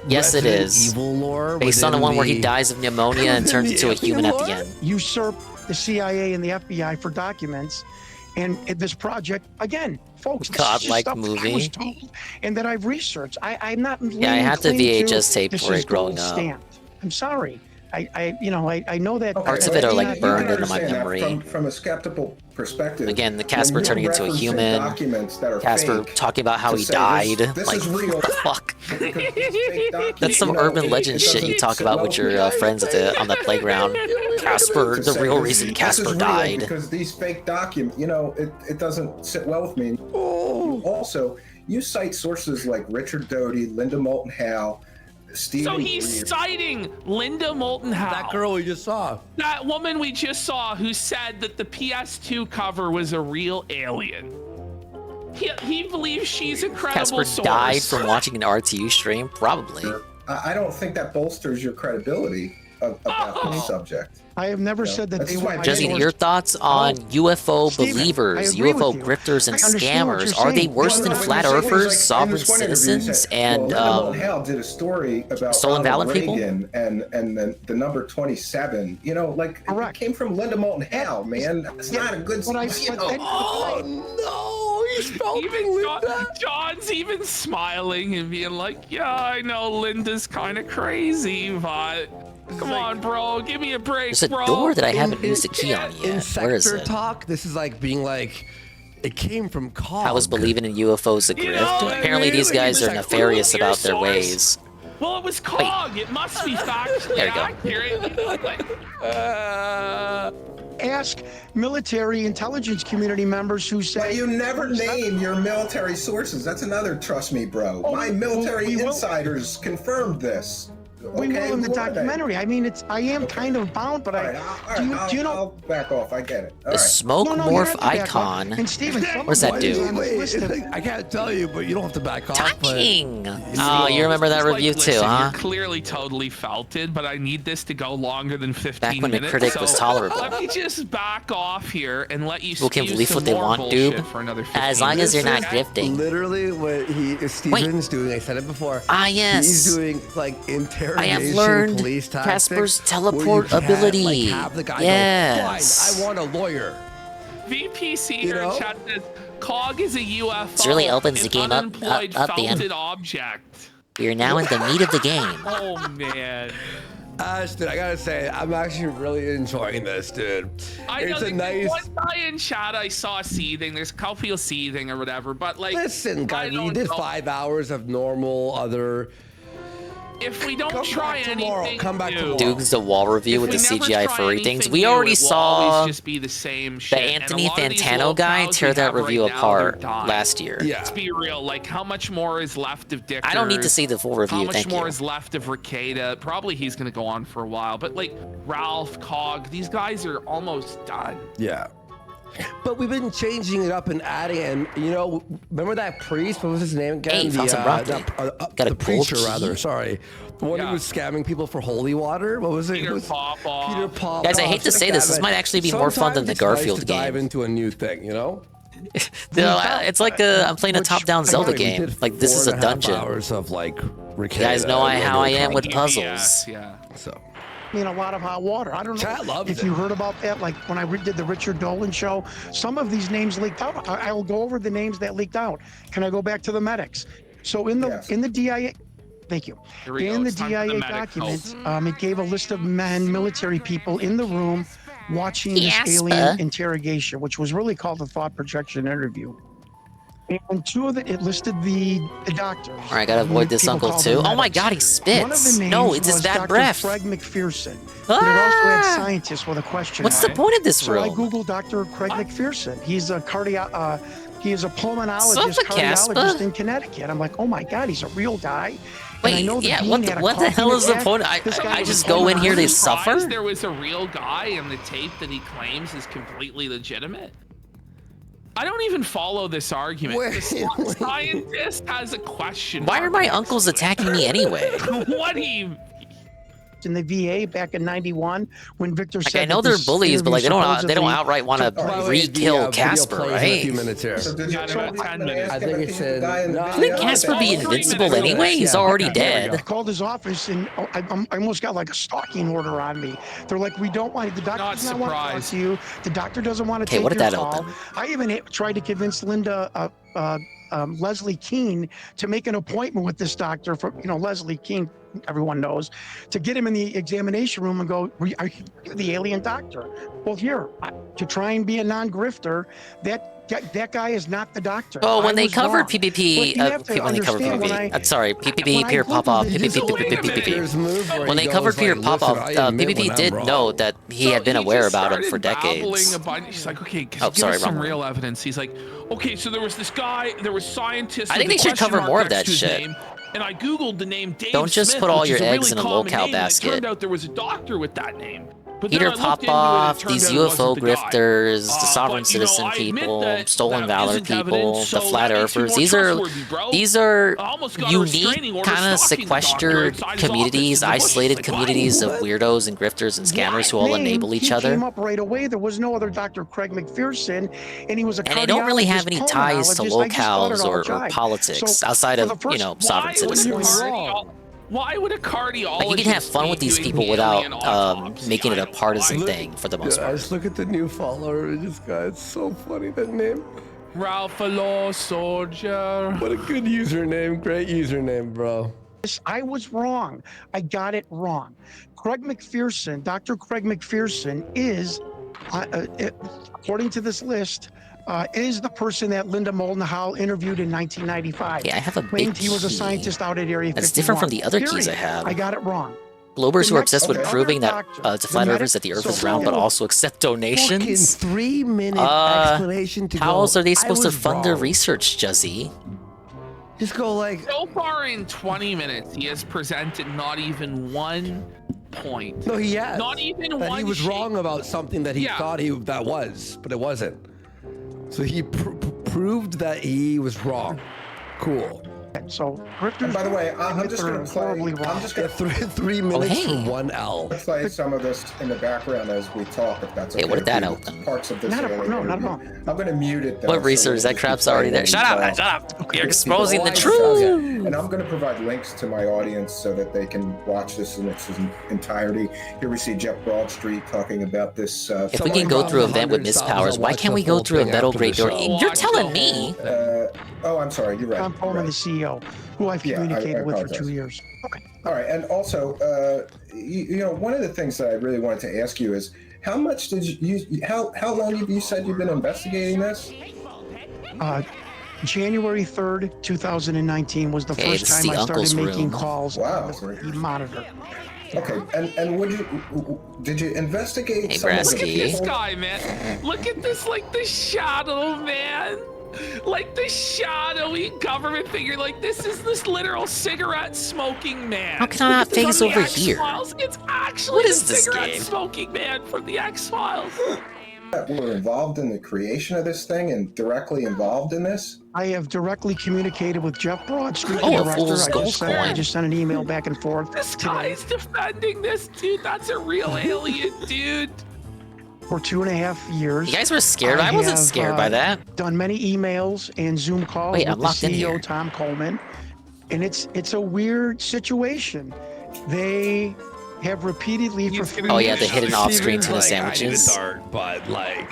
Yes, it Resident is. Evil lore Based on the within one where he the- dies of pneumonia and turns into a human at the lore? end. usurp the CIA and the FBI for documents. And this project, again, folks, this is just Godlike stuff that I movie. was told and that I've researched. I'm not. Yeah, I had the leaning VHS to, tape this for is it growing gold up. stamped. I'm sorry. I know that Parts of it are, like, that's burned not- into my Understand that memory. From a skeptical perspective. Again, the when Casper you're turning into a referencing human. Documents that are Casper fake, talking about how to he say died. This Like, is real. what the fuck? Because these fake documents, That's some you know, urban legend it shit you doesn't talk sit about well with your me. friends on the playground. Casper, To the say real this- reason this Casper is real died. Because these fake documents, it doesn't sit well with me. Also, you cite sources like Richard Doty, Linda Moulton Howe, Stephen so he's Greer. citing Linda Moulton Howe. That girl we just saw. That woman we just saw who said that the PS2 cover was a real alien. He believes she's a credible Casper source. died from watching an RTU stream? Probably. I don't think that bolsters your credibility about this subject. I have never No, said that that's they my were. Jesse, source. your thoughts on UFO Steven, I believers, agree UFO with you. grifters, and I understand what scammers? you're Are they saying. worse Well, than no, what flat you're saying is, earthers, like, in sovereign this one interview, you citizens, said, and Linda Moulton Howe did a story about stolen valor Ronald people? Reagan and the number 27. It came from Linda Moulton Howe, man. That's not a good. Oh no, he spelled Linda. John's even smiling and being like, yeah, I know Linda's kind of crazy, but come on, bro, give me a break, There's a bro. door that I haven't used a key on In yet. Where is sector it? talk, this is like being like, It came from Cog. How is believing in UFOs a grift? Apparently these guys are nefarious about their ways. Well, it was Cog. It must be factually accurate. Ask military intelligence community members who say... But you never name your military sources. That's another trust me, bro. My military insiders confirmed this. We will in the documentary. I mean, I am kind of bound, but do you know? I'll back off. I get it. The smoke morph icon. And Steven, what does that do? I can't tell you, but you don't have to back off. Talking. Oh, you remember that review too, huh? You clearly totally felt it, but I need this to go longer than 15 Back when minutes. the critic was tolerable. Let me just back off here and let you. People can believe what they want, dude. As long as you're not grifting. Literally, what Steven's doing, I said it before. Ah, yes. He's doing like interrogation. I have learned police tactics Casper's teleport ability. Have the guy Yes. go, fine, I want a lawyer. VPC here in chat says Cog is a UFO. This really opens the game up the end. Object. We are now in the meat of the game. Oh man. Dude, I gotta say, I'm actually really enjoying this, dude. I know there's one guy in chat I saw seething. There's a couple people seething or whatever, but like, listen, guys, you did 5 hours of normal other. If we don't try anything, come back tomorrow. Dukes the wall review with the CGI furry things. We already saw the Anthony Fantano guy tear that review apart last year. Yeah. Let's be real. Like, how much more is left of Dick? I don't need to see the full review. How much Thank more you. is left of Ricada? Probably he's going to go on for a while. But like Ralph, Cog, these guys are almost done. Yeah. But we've been changing it up and adding, and you know, remember that priest? What was his name again? Hey, the preacher, rather. Sorry, the one who was scamming people for holy water. What was it? Peter Popoff. Peter Popoff. Guys, I hate to say this. This might actually be more fun than the Garfield game. Dive into a new thing, you know. It's like I'm playing a top-down Zelda game. Like this is a dungeon. Hours of like. You guys know how I am with puzzles. Yeah. So. I mean, a lot of hot water. I don't know if you heard about that. Like when I did the Richard Dolan show, some of these names leaked out. I will go over the names that leaked out. Can I go back to the medics? So in the DIA, thank you. In the DIA document, it gave a list of men, military people in the room watching this alien interrogation, which was really called a thought projection interview. And it listed the doctors. All right, gotta avoid this uncle too. Oh my God, he spits. One of the names no, it's his bad breath. Craig McPherson. But it also had scientists with a question. What's the point of this So room? I googled Dr. Craig McPherson. He's a he is a pulmonologist, Sup, Casper? cardiologist in Connecticut. I'm like, oh my God, he's a real guy. Wait, I know yeah, what the hell is the point? I just go in here to suffer? There was a real guy, and the tape that he claims is completely legitimate. I don't even follow this argument. The scientist has a question. Why are my uncles attacking me anyway? What do you... In the VA back in '91 when Victor said I know they're bullies, but like they don't outright want to re-kill Casper, right? So did you I think it said. Shouldn't Casper be invincible anyway? He's already dead. I called his office and I almost got like a stalking order on me. They're like, we don't want the doctor doesn't want to talk to you. The doctor doesn't want to take your call. I even tried to convince Linda. Leslie Keene to make an appointment with this doctor for Leslie Keene, everyone knows, to get him in the examination room and go, are you the alien doctor? Well, here, to try and be a non-grifter, that guy is not the doctor. Oh, when they covered PPP, when they covered PPP, sorry, PPP, Peter Popoff, PPP. When they covered Peter Popoff, PPP did know that he had been aware about him for decades. He's like, okay, give us some real evidence. He's like, okay, so there was this guy, there was scientists. I think they should cover more of that shit. And I googled the name Dave Don't just Smith, put all which your is a eggs really in a common locale name, basket. And it turned out there was a doctor with that name. But Peter then I looked into it, Popoff, and it these turned out it UFO wasn't the guy. grifters, the sovereign citizen people, stolen valor people, the flat earthers. These are unique, kind of sequestered communities, isolated communities of weirdos and grifters and scammers who all enable each other. He came up right away. There was no other Dr. Craig McPherson, and he was a and they don't really have any ties to locales or politics outside of, sovereign citizens. Why would a cardiologist? Like you can have fun with these people without making it a partisan thing for the most part. Guys, look at the new follower. This guy, it's so funny, that name. Ralph Law Soldier. What a good username. Great username, bro. I was wrong. I got it wrong. Craig McPherson, Dr. Craig McPherson is, according to this list, is the person that Linda Moulton-Howe interviewed in 1995. Okay, I have a Claimed big he was a key. scientist out at Area 51. That's different from the other keys I Period. have. I got it wrong. Globers who are next- obsessed with okay. proving that Doctor, to flat the earthers that the medic- Earth is so- round, but also accept donations. Fucking 3-minute explanation to How go, else are they "I supposed to was fund their wrong." research, Juzzy? Just go like. So far in 20 minutes, he has presented not even one point. No, he has. Not even that one. he was shape. wrong about something that he thought that was, but it wasn't. So he proved that he was wrong. Cool. So, and by the way, I'm just going to play. I'm just going to three minutes for one L. play some of this in the background as we talk, if that's okay. Hey, what did that with you. open? Parts of this. Not alien at interview. all. I'm going to mute it. Though, What research? That crap's already there. Shut up! Shut up! You're exposing the truth. And I'm going to provide links to my audience so that they can watch this in its entirety. Here we see Jeff Broadstreet talking about this. If we can go through an event with Miss Powers, why can't we go through a metal grate door? You're telling me. Oh, I'm sorry. You're right. Tom Coleman, the CEO, who I've communicated with for apologize. 2 years. Okay. All right, and also, you know, one of the things that I really wanted to ask you is, how much did you how long have you said you've been investigating this? January 3rd, 2019 was the Okay, first this is time the I started uncle's making room. calls Wow. on the monitor. Okay, and did you investigate Hey, some of the Look at this people? guy, man. Look at this, like the shadow, man. Like the shadowy government figure. Like this is this literal cigarette smoking man. How can I not Look at this face on the over here? X-Files. It's actually What the is this cigarette game? smoking man from the X-Files. That were involved in the creation of this thing and directly involved in this? I have directly communicated with Jeff Broadstreet, Oh, the a director. fool's gold I coin. just sent an email back and forth. This guy is defending this dude. That's a real alien, dude. For 2.5 years. You guys were scared. I wasn't have, scared by that. Done many emails and Zoom calls Wait, with I'm the locked in CEO, here. Tom Coleman, and it's a weird situation. They have repeatedly for 3 Oh yeah, years. the hidden off-screen Steven's tuna like, I need a sandwiches. dart, but like,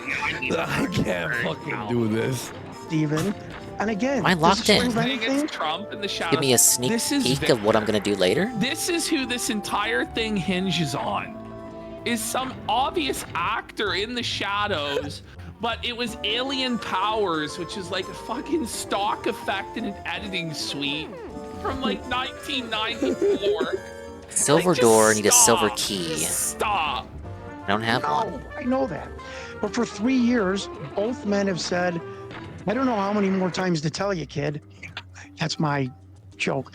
I can't fucking do this. Steven. And again, Am I locked does this in? prove Thing is anything? Trump in the shadows. Give me a sneak This is peek of what I'm gonna do later. This is who this entire thing hinges on. Is some obvious actor in the shadows, but it was alien powers, which is like a fucking stock effect in an editing suite from like 1994. Silver Like, just door, need a silver stop. key. Just stop. I don't have one. No, I know that. But for 3 years, both men have said, I don't know how many more times to tell you, kid. That's my joke.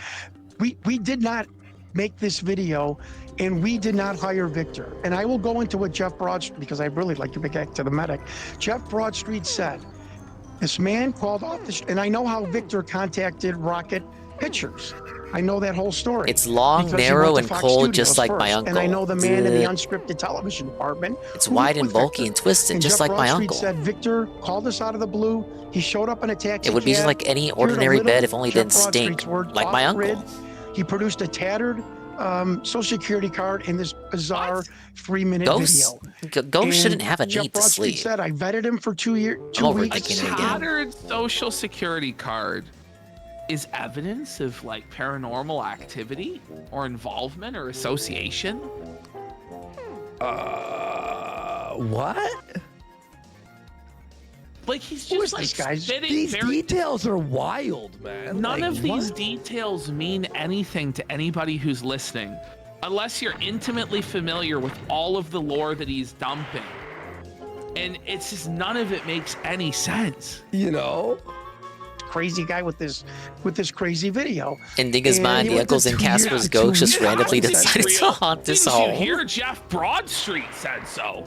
We did not make this video, and we did not hire Victor. And I will go into what Jeff Broadstreet, because I really like to get back to the medic. Jeff Broadstreet said, this man called off the, and I know how Victor contacted Rocket Pictures. I know that whole story. It's long, because he narrow, went to and Fox cold, just Studios like my first. uncle. And I know the man in the Ugh. unscripted television department. It's who wide was and bulky Victor. and twisted, And just Jeff like my Broadstreet uncle. said Victor called us out of the blue. He showed up in a taxi It would be just cab, like any heard a ordinary little bed if only it Jeff didn't stink, Broadstreet's word, like my off-grid. uncle. He produced a tattered Social Security card in this bizarre 3-minute Ghosts? video. Ghosts And shouldn't have a Jeff need to Broadstreet sleep. said, I vetted him for 2 years. I'm overthinking it again. Tattered social security card is evidence of like paranormal activity or involvement or association. What? Like he's Who just is like this guy? spitting These very details are wild, man. None Like, of these what? details mean anything to anybody who's listening, unless you're intimately familiar with all of the lore that he's dumping. And it's just none of it makes any sense. You know? Crazy guy with this crazy video. In Dinga's And mind, he the went to uncles and 2 years- Casper's 2 ghost just years. randomly How is that decided to real? haunt this Didn't you home. hear Jeff Broadstreet said so?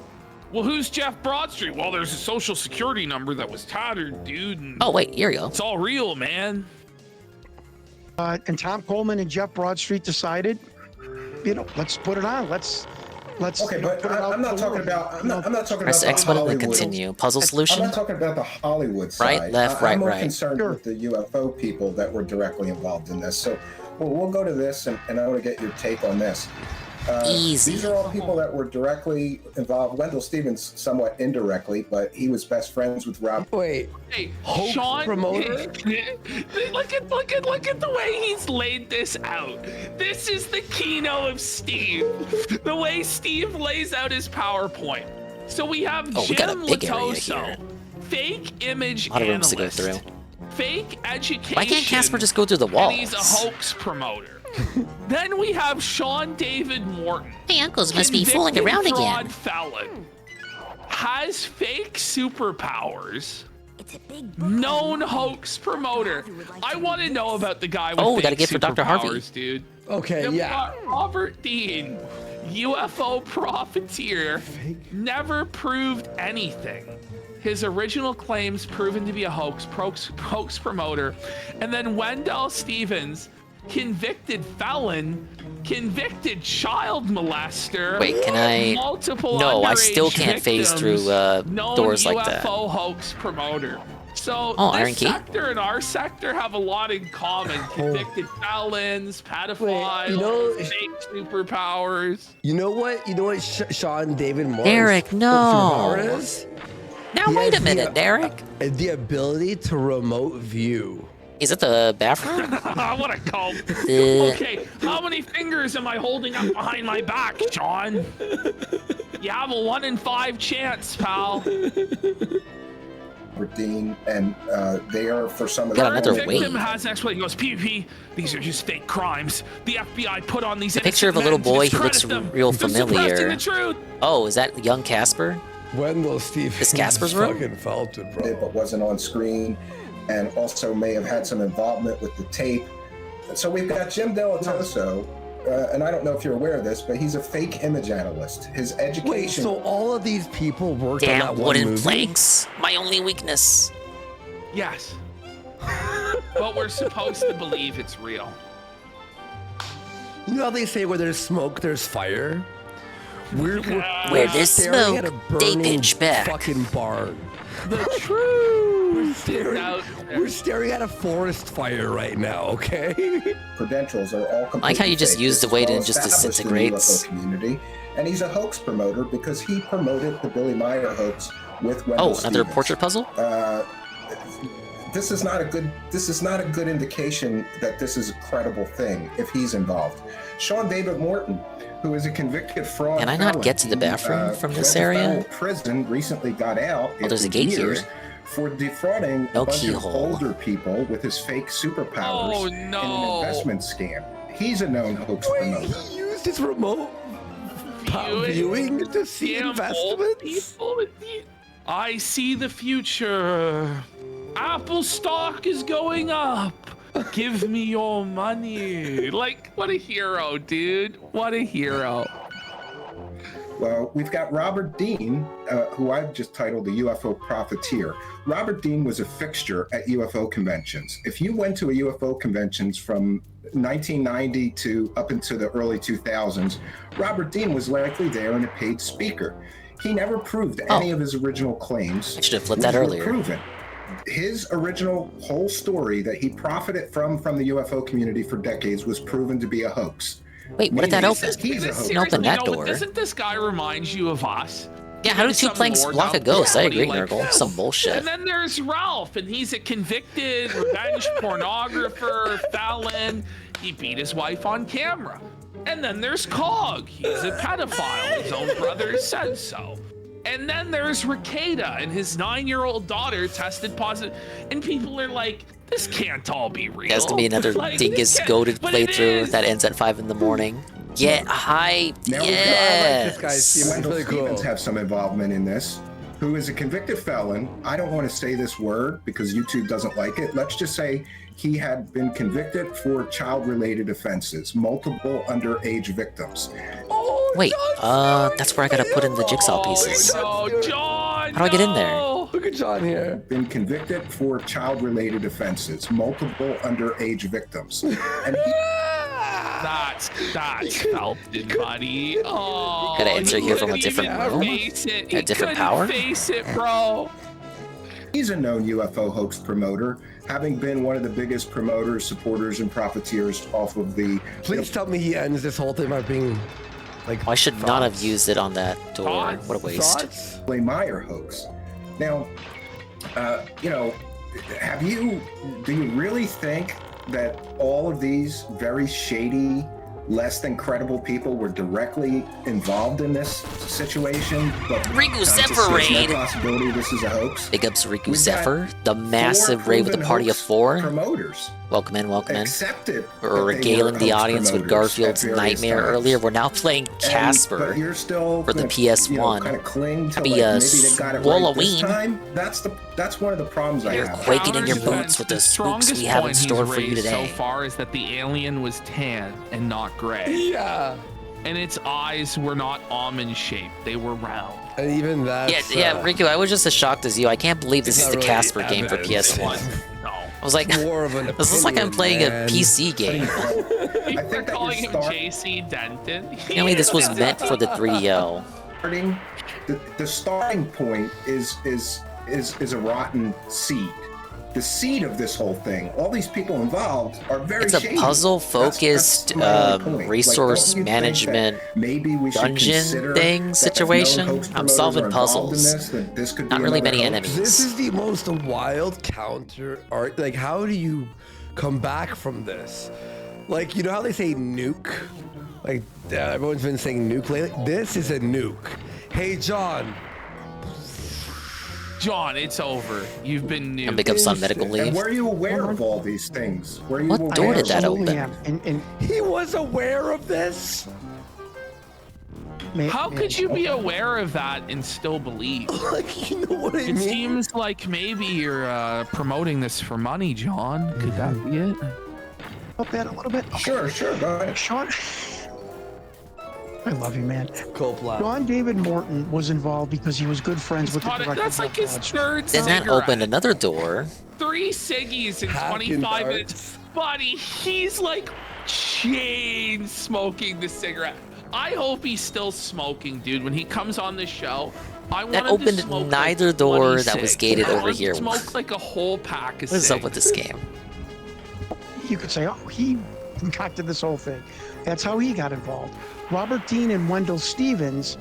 Well, who's Jeff Broadstreet? Well, there's a social security number that was tattered, dude. And Oh wait, here we go. it's all real, man. And Tom Coleman and Jeff Broadstreet decided, let's put it on. Let's Okay, but put it out I'm not to the talking world. about. I'm not talking Press about X the button and Hollywood. continue. Puzzle I'm solution? not talking about the Hollywood Right, side. left, I'm more right. concerned with the UFO people that were directly involved in this. So we'll go to this, and I want to get your take on this. Easy. These are all people that were directly involved. Wendell Stevens, somewhat indirectly, but he was best friends with Rob. Wait. Hey, Hoax Sean, promoter? look at the way he's laid this out. This is the keynote of Steve. The way Steve lays out his PowerPoint. So we have Oh, we got a Jim big area Latoso, here. fake image A lot of rooms to go analyst, through. fake education. Why can't Casper just go through the walls? And he's a hoax promoter. Then we have Sean David Morton. My uncles must be fooling convicted around fraud again. felon. Has fake superpowers. Known hoax promoter. I want to know about the guy with Oh, we fake gotta get for Dr. Harvey. superpowers, dude. Okay, Then we yeah. got Robert Dean, UFO profiteer, never proved anything. His original claims proven to be a hoax promoter. And then Wendell Stevens, convicted felon, convicted child molester. Wait, can I? Multiple No, I underage still can't phase victims, through known doors like UFO that. hoax promoter. So Oh, this Iron Key? sector and our sector have a lot in common. Convicted felons, pedophiles, you know- fake superpowers. You know what? Sean David Morris. Derek, no. superpower is? Now He wait a has minute, Derek. The ability to remote view. Is it the bathroom? What a cult. Uh. Okay, how many fingers am I holding up behind my back, Sean? You have a 1 in 5 chance, pal. Dean, and they are for some of Got the another victim wave. has an explanation. He goes, PvP, these are just fake crimes. The FBI put on these A picture of a little boy who looks real They're familiar. suppressing the truth. Oh, is that young Casper? Wendell Stevens Is Casper's room? fucking felt it, bro. But wasn't on screen, and also may have had some involvement with the tape. So we've got Jim Delatoso, and I don't know if you're aware of this, but he's a fake image analyst. His education. Wait, so all of these people worked on Damn that one wooden movie? planks. My only weakness. Yes. But we're supposed to believe it's real. You know how they say where there's smoke, there's fire? We're Where there's staring at a smoke, they burning pitch back. fucking barn. The truth. We're staring at a forest fire right now, okay? Credentials are all completely I like how you just fake. used This a way is to well just established in the disintegrates. UFO community, and he's a hoax promoter because he promoted the Billy Meyer hoax with Wendell Oh, another Stevens. portrait puzzle? This is not a good indication that this is a credible thing if he's involved. Sean David Morton, who is a convicted fraud Can I not felon, get to the bathroom from this went to area? federal prison, recently got out. Oh, there's a after gate here. years for defrauding No a bunch keyhole. of older people with his fake superpowers Oh, in no. an investment scam. He's a known hoax promoter. He used his remote viewing to see Damn old investments? people. I see the future. Apple stock is going up. Give me your money. Like, what a hero, dude. What a hero. Well, we've got Robert Dean, who I've just titled the UFO Profiteer. Robert Dean was a fixture at UFO conventions. If you went to a UFO conventions from 1990 to up into the early 2000s, Robert Dean was likely there and a paid speaker. He never proved any of his original claims. I should have flipped that were earlier. Proven. His original whole story that he profited from the UFO community for decades was proven to be a hoax. Wait, what did that open? He's a hoax. Open that door. Doesn't this guy remind you of us? Yeah, how do two planks block a ghost? I agree, Nurgle. Some bullshit. And then there's Ralph, and he's a convicted revenge pornographer, felon. He beat his wife on camera. And then there's Cog. He's a pedophile. His own brother said so. And then there's Ricada, and his 9-year-old daughter tested positive. And people are like, this can't all be real. Has to be another Like, dingus this goated but it playthrough is. that ends at 5 in the morning. Yeah, hi. Now Yes. Wendell Stevens have some involvement in this, who is a convicted felon. I don't want to say this word because YouTube doesn't like it. Let's just say he had been convicted for child-related offenses, multiple underage victims. Wait, that's where I gotta put in the jigsaw pieces. Oh, John! How do I get in there? Look at John here. Been convicted for child-related offenses, multiple underage victims. And That's Felton, buddy. Oh, Gotta enter he here from a couldn't different even room? face it. He A different couldn't power? Face it, bro. he's a known UFO hoax promoter, having been one of the biggest promoters, supporters, and profiteers off of the... Please tell me he ends this whole thing by being like. I should not have used it on that door. What a waste. Billy Meyer hoax. Now, do you really think that all of these very shady less than credible people were directly involved in this situation. But Riku Zephyr there's raid. no possibility this is a hoax. Big ups Riku We've Zephyr, got the massive raid with a party of 4. Promoters Welcome in, welcome in. accepted. We're regaling the audience with Garfield's Nightmare earlier. We're now playing Casper but you're still for the gonna, PS1. kind of cling to Happy maybe they got it right this Swolloween. time. That's one of the problems I You're have. quaking in your Counter boots with the spooks strongest we have in point store he's for you raised today. So far is that the alien was tan and not gray. Yeah. And its eyes were not almond shaped; they were round. And even that. Yeah, Riku, I was just as shocked as you. I can't believe this is not the really Casper game for evidence. PS1. No. I was like, More of an this is like I'm playing opinion, a PC game. You were that calling him you're JC Denton. Apparently this was meant for the 3DO. The starting point is a rotten seed. The seed of this whole thing, all these people involved are very It's a shady. puzzle-focused That's my only point. resource don't you think management that maybe we should dungeon consider thing that if situation. no hoax I'm promoters solving are involved in puzzles. this, that this could Not be really another many hoax? enemies. This is the most wild counter art. Like, how do you come back from this? Like, you know how they say nuke? Like, everyone's been saying nuke lately. This is a nuke. Hey, John. John, it's over. You've been new. And pick up some medical And leave. were you aware of all these things? Were you What aware door did of that all open? these- Yeah, and He was aware of this? How could you be aware of that and still believe? Like, you know what I It mean? seems like maybe you're promoting this for money, John. Could that be it? up that a little bit? Sure, go ahead. Sean, I love you, man. Coppola. John David Morton was involved because he was good friends with the God, director. that's like his third Then that cigarette. opened another door. 3 ciggies in Hacking 25 darts. minutes. Buddy, he's like chain smoking the cigarette. I hope he's still smoking, dude. When he comes on the show, I want That him to opened smoke neither like door 20 that was cigs. gated I over want him to here. Smoke like a whole pack of What is cigs. up with this game? You could say, oh, he concocted this whole thing. That's how he got involved. Robert Dean and Wendell Stevens,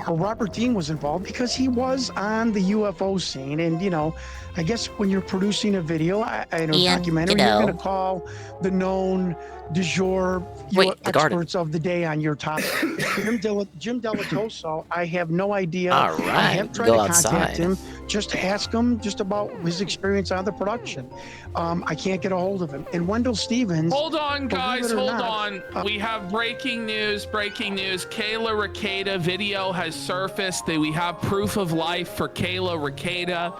Robert Dean was involved because he was on the UFO scene. And, you know, I guess when you're producing a video, a documentary, you're going to call the known du jour experts of the day on your topic. Jim Delatoso, I have no idea. All I right, have tried go to outside. contact him just to ask him just about his experience on the production. I can't get a hold of him. And Wendell Stevens. Hold on, guys. believe it or Hold not, on. We have breaking news. Breaking news. Kayla Ricada video has surfaced. That we have proof of life for Kayla Ricada.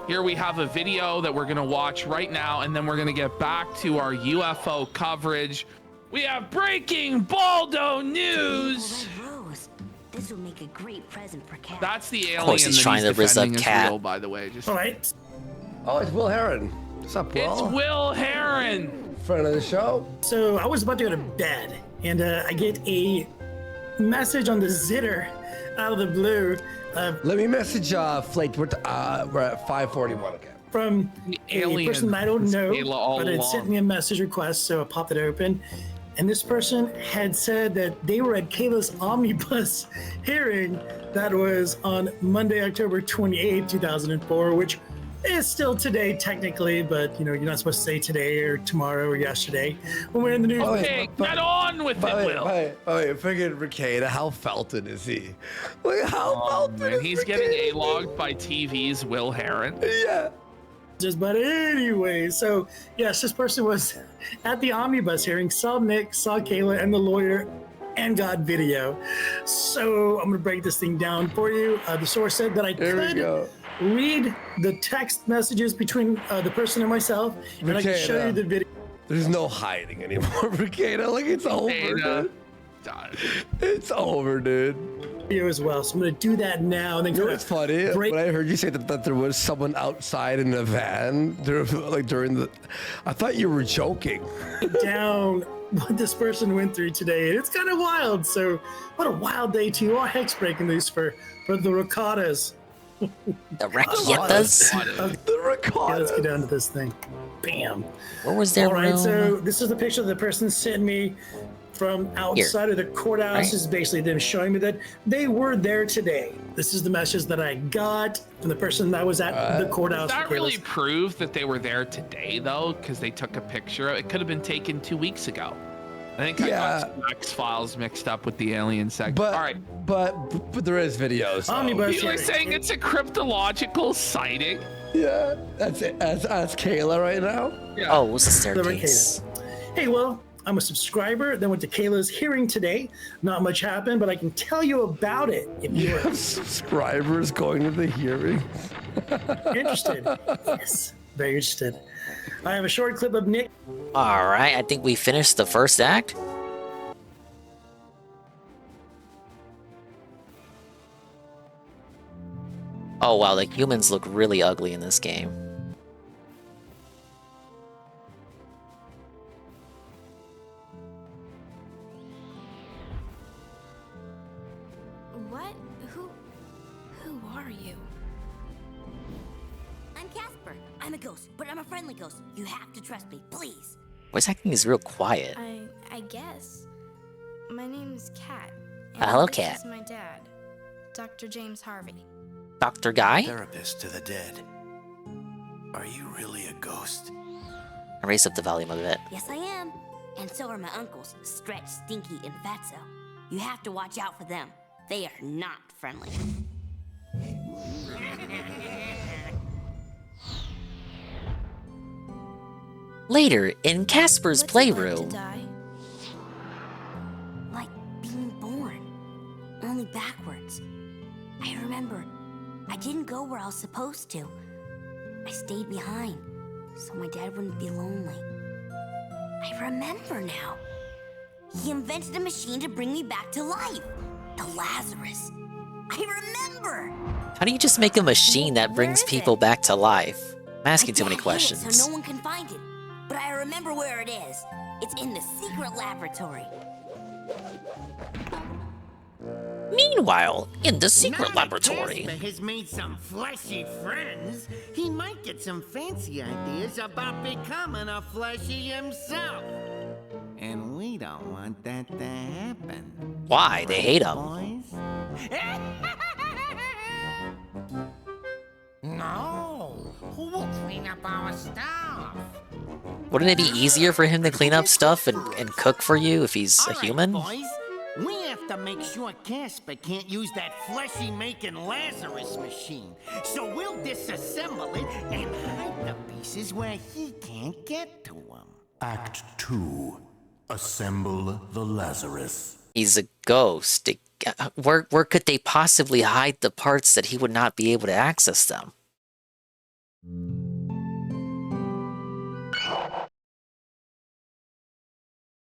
Here we have a video that we're gonna watch right now, and then we're gonna get back to our UFO coverage. We have breaking Baldo news. Rose, this would make a great present for Cat. That's the alien. Of course, he's that trying to rizz up defending is Cat. real, by the way. Just All right. Oh, it's Will Heron. What's up, Will? It's Will Heron. Friend of the show. So I was about to go to bed, and I get a message on the zitter out of the blue. Let me message Flake. We're at 5:41 again. From a alien person I don't was know, Kayla all but it sent along. me a message request, so I popped it open. And this person had said that they were at Kayla's omnibus hearing that was on Monday, October 28, 2004, which is still today technically, but you know, you're not supposed to say today or tomorrow or yesterday when we're in the news. Okay, get on with it, Will. Wait, freaking Ricada, how Felton is he? Like, how Felton Man, is he's getting A-logged by TV's Will Heron. Yeah. But anyway, so yes, this person was at the omnibus hearing, saw Nick, saw Kayla and the lawyer, and got video. So I'm gonna break this thing down for you. The source said that I could read the text messages between the person and myself, and I can show you the video. There's no hiding anymore, Ricada. Like, it's over, dude. It's over, dude. Video as well. So I'm gonna do that now. And then You know what's funny? break- When I heard you say that there was someone outside in a van, during the, I thought you were joking. down what this person went through today. And it's kind of wild. So what a wild day too. All heck's breaking loose for the Ricadas. The Raquetas? The Ricadas. Yeah, let's get down to this thing. Bam. What was their All right, room? so this is the picture the person sent me from outside of the courthouse. Right. This is basically them showing me that they were there today. This is the message that I got from the person that was at the courthouse. Does that really prove that they were there today, though? Because they took a picture. It could have been taken 2 weeks ago. I think I got some X-Files mixed up with the alien segment. All right. But there is videos. So. Omnibus. You were saying it's a cryptological sighting? Yeah, that's it. That's Kayla right now. Yeah. Oh, it was a staircase. Hey, well, I'm a subscriber. Then went to Kayla's hearing today. Not much happened, but I can tell you about it if You you're have subscribers going to the hearing. interested. Yes, very interested. I have a short clip of Nick. All right, I think we finished the first act. Oh wow, the humans look really ugly in this game. What? Who are you? I'm Casper. I'm a ghost, but I'm a friendly ghost. You have to trust me, please. Voice acting is real quiet. I guess. My name is Kat. Hello, this Kat. is my dad, Dr. James Harvey. Dr. Guy? Therapist to the dead. Are you really a ghost? I raised up the volume a bit. Yes, I am. And so are my uncles, Stretch, Stinky, and Fatso. You have to watch out for them. They are not friendly. Later, in Casper's playroom. Like being born, only backwards. I remember, I didn't go where I was supposed to. I stayed behind, so my dad wouldn't be lonely. I remember now. He invented a machine to bring me back to life. The Lazarus. I remember! How do you just make a machine that brings people back to life? I'm asking too many questions. So no one can find it. But I remember where it is. It's in the secret laboratory. Meanwhile, in the secret laboratory. Casper has made some fleshy friends. He might get some fancy ideas about becoming a fleshy himself. And we don't want that to happen. Why? They hate him. Boys? No, we'll clean up our stuff. Wouldn't it be easier for him to clean up stuff and cook for you if he's a human? Boys, we have to make sure Casper can't use that fleshy-making Lazarus machine. So we'll disassemble it and hide the pieces where he can't get to them. Act 2. Assemble the Lazarus. He's a ghost. Where could they possibly hide the parts that he would not be able to access them?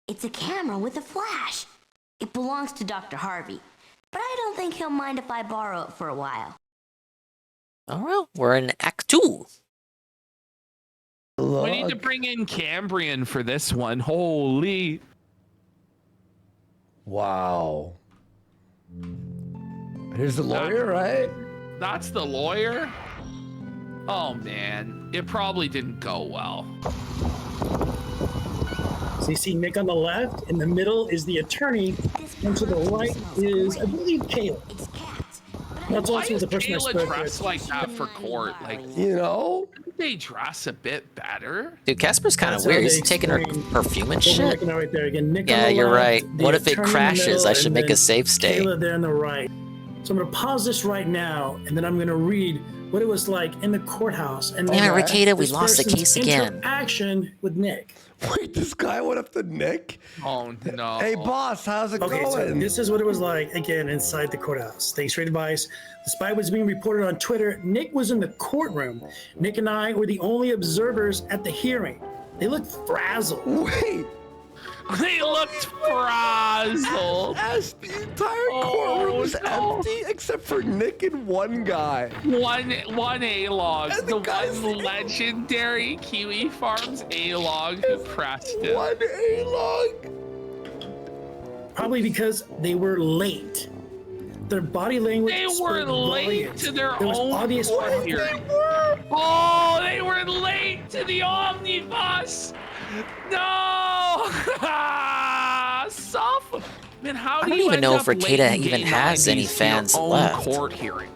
It's a camera with a flash. It belongs to Dr. Harvey, but I don't think he'll mind if I borrow it for a while. Oh well, we're in Act 2. We need to bring in Cambrian for this one. Holy. Wow. Here's the lawyer, right? That's the lawyer? Oh man, it probably didn't go well. So you see Nick on the left, in the middle is the attorney, and to the right is, I believe, Kayla. That's Why also is the person I Kayla spoke dressed with. like that for court? Like, you know, they dress a bit better. Dude, Casper's kind of That's how weird. they He's taking her perfume and What we're shit. looking at right there again. Nick Yeah, on the you're left, right. the What if it attorney in the crashes? middle, I should and make a then save state. Kayla there on the right. So I'm going to pause this right now, and then I'm going to read what it was like in the courthouse. And Damn it, Ricada, we this lost the person's case again. Interaction with Nick. Wait, this guy went up to Nick? Oh, no. Hey, boss, how's it Okay, going? so this is what it was like, again, inside the courthouse. Thanks for your advice. The spy was being reported on Twitter. Nick was in the courtroom. Nick and I were the only observers at the hearing. They looked frazzled. Wait. They looked frazzled. As the entire courtroom was empty except for Nick and one guy. One A-log. The one legendary Kiwi Farms A-log who pressed it. One A-log? Probably because they were late. Their body language They were spoke late volumes. to their There was own obvious court hearing. Oh, they were late to the omnibus. No. Suffer. Man, how do I don't you even end know up if late Ricada in even game has 90s any to your fans own left. court hearing?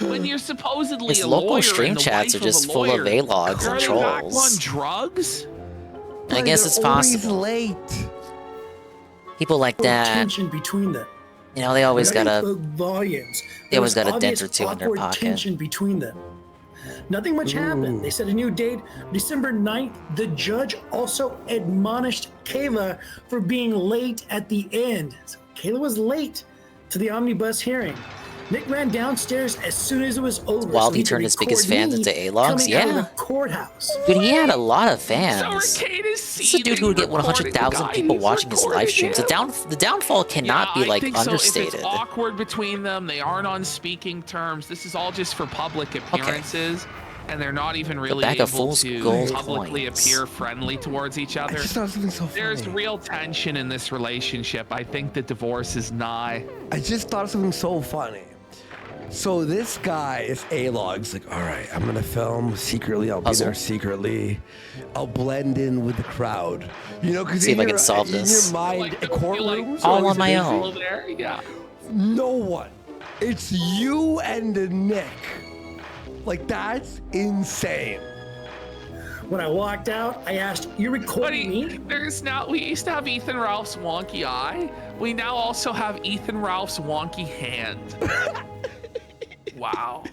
When you're supposedly His a local lawyer stream and the chats wife are just of a full of lawyer. A-logs and Are they back trolls. on drugs? I guess it's possible. Late. People like that, tension between them. you know, they always But I got spoke volumes. they There always was got a dent obvious or two in their awkward pocket. tension between them. Nothing much happened. They set a new date, December 9th. The judge also admonished Kayla for being late at the end. So Kayla was late to the omnibus hearing. Nick ran downstairs as soon as it was over. Wild so he could turned his biggest record fans me into A-logs? coming out of Yeah. the courthouse. Dude, he had a lot of fans. So Arcade is This is a dude who would get 100,000 people watching his live streams. The downfall cannot be, like, I think so. If understated. it's awkward between them, they aren't on speaking terms. This is all just for public appearances, and they're not even really bag of able fool's to gold publicly coins. appear friendly towards each other. just thought something so There's funny. real tension in this relationship. I think the divorce is nigh. I just thought of something so funny. So this guy is A-Log's like, all right, I'm gonna film secretly. I'll be there secretly. I'll blend in with the crowd. You know, because See if I in can solve in this. your mind, a courtroom, all on my own. There, yeah. No one. It's you and Nick. Like, that's insane. When I walked out, I asked, "You recording me?" There's now, we used to have Ethan Ralph's wonky eye. We now also have Ethan Ralph's wonky hand. Wow.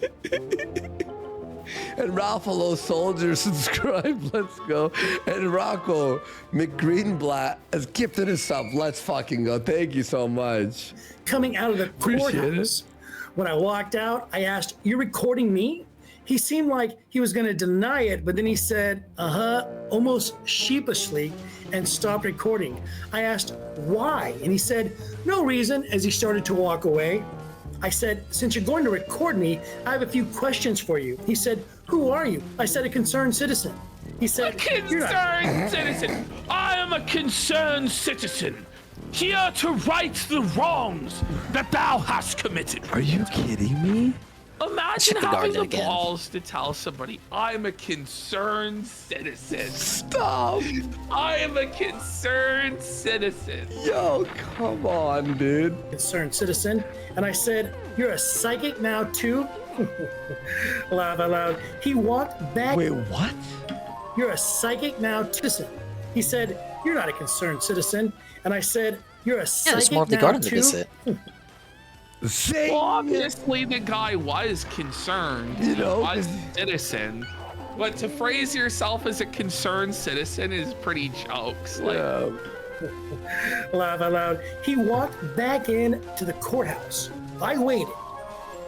And Ralph Hello Soldier, subscribe, let's go. And Rocco McGreenblatt has gifted us up. Let's fucking go. Thank you so much. Coming out of the Appreciate courthouse. When I walked out, I asked, "You recording me?" He seemed like he was going to deny it, but then he said, almost sheepishly, and stopped recording. I asked, "Why?" And he said, "No reason," as he started to walk away. I said, "Since you're going to record me, I have a few questions for you." He said, "Who are you?" I said, "A concerned citizen." He said, "You're not." Concerned citizen. I am a concerned citizen, here to right the wrongs that thou hast committed. Are you kidding me? Imagine Check the having garden the again. balls to tell somebody, I'm a concerned citizen. Stop. I am a concerned citizen. Yo, come on, dude. Concerned citizen. And I said, "You're a psychic now too?" Laugh out loud. He walked back. Wait, what? "You're a psychic now, citizen." He said, "You're not a concerned citizen." And I said, "You're a Yeah, psychic there's more of the now garden to too?" visit. Well, obviously the guy was concerned. You know, was a citizen. But to phrase yourself as a concerned citizen is pretty jokes. Like, Laugh out loud. He walked back in to the courthouse. I waited.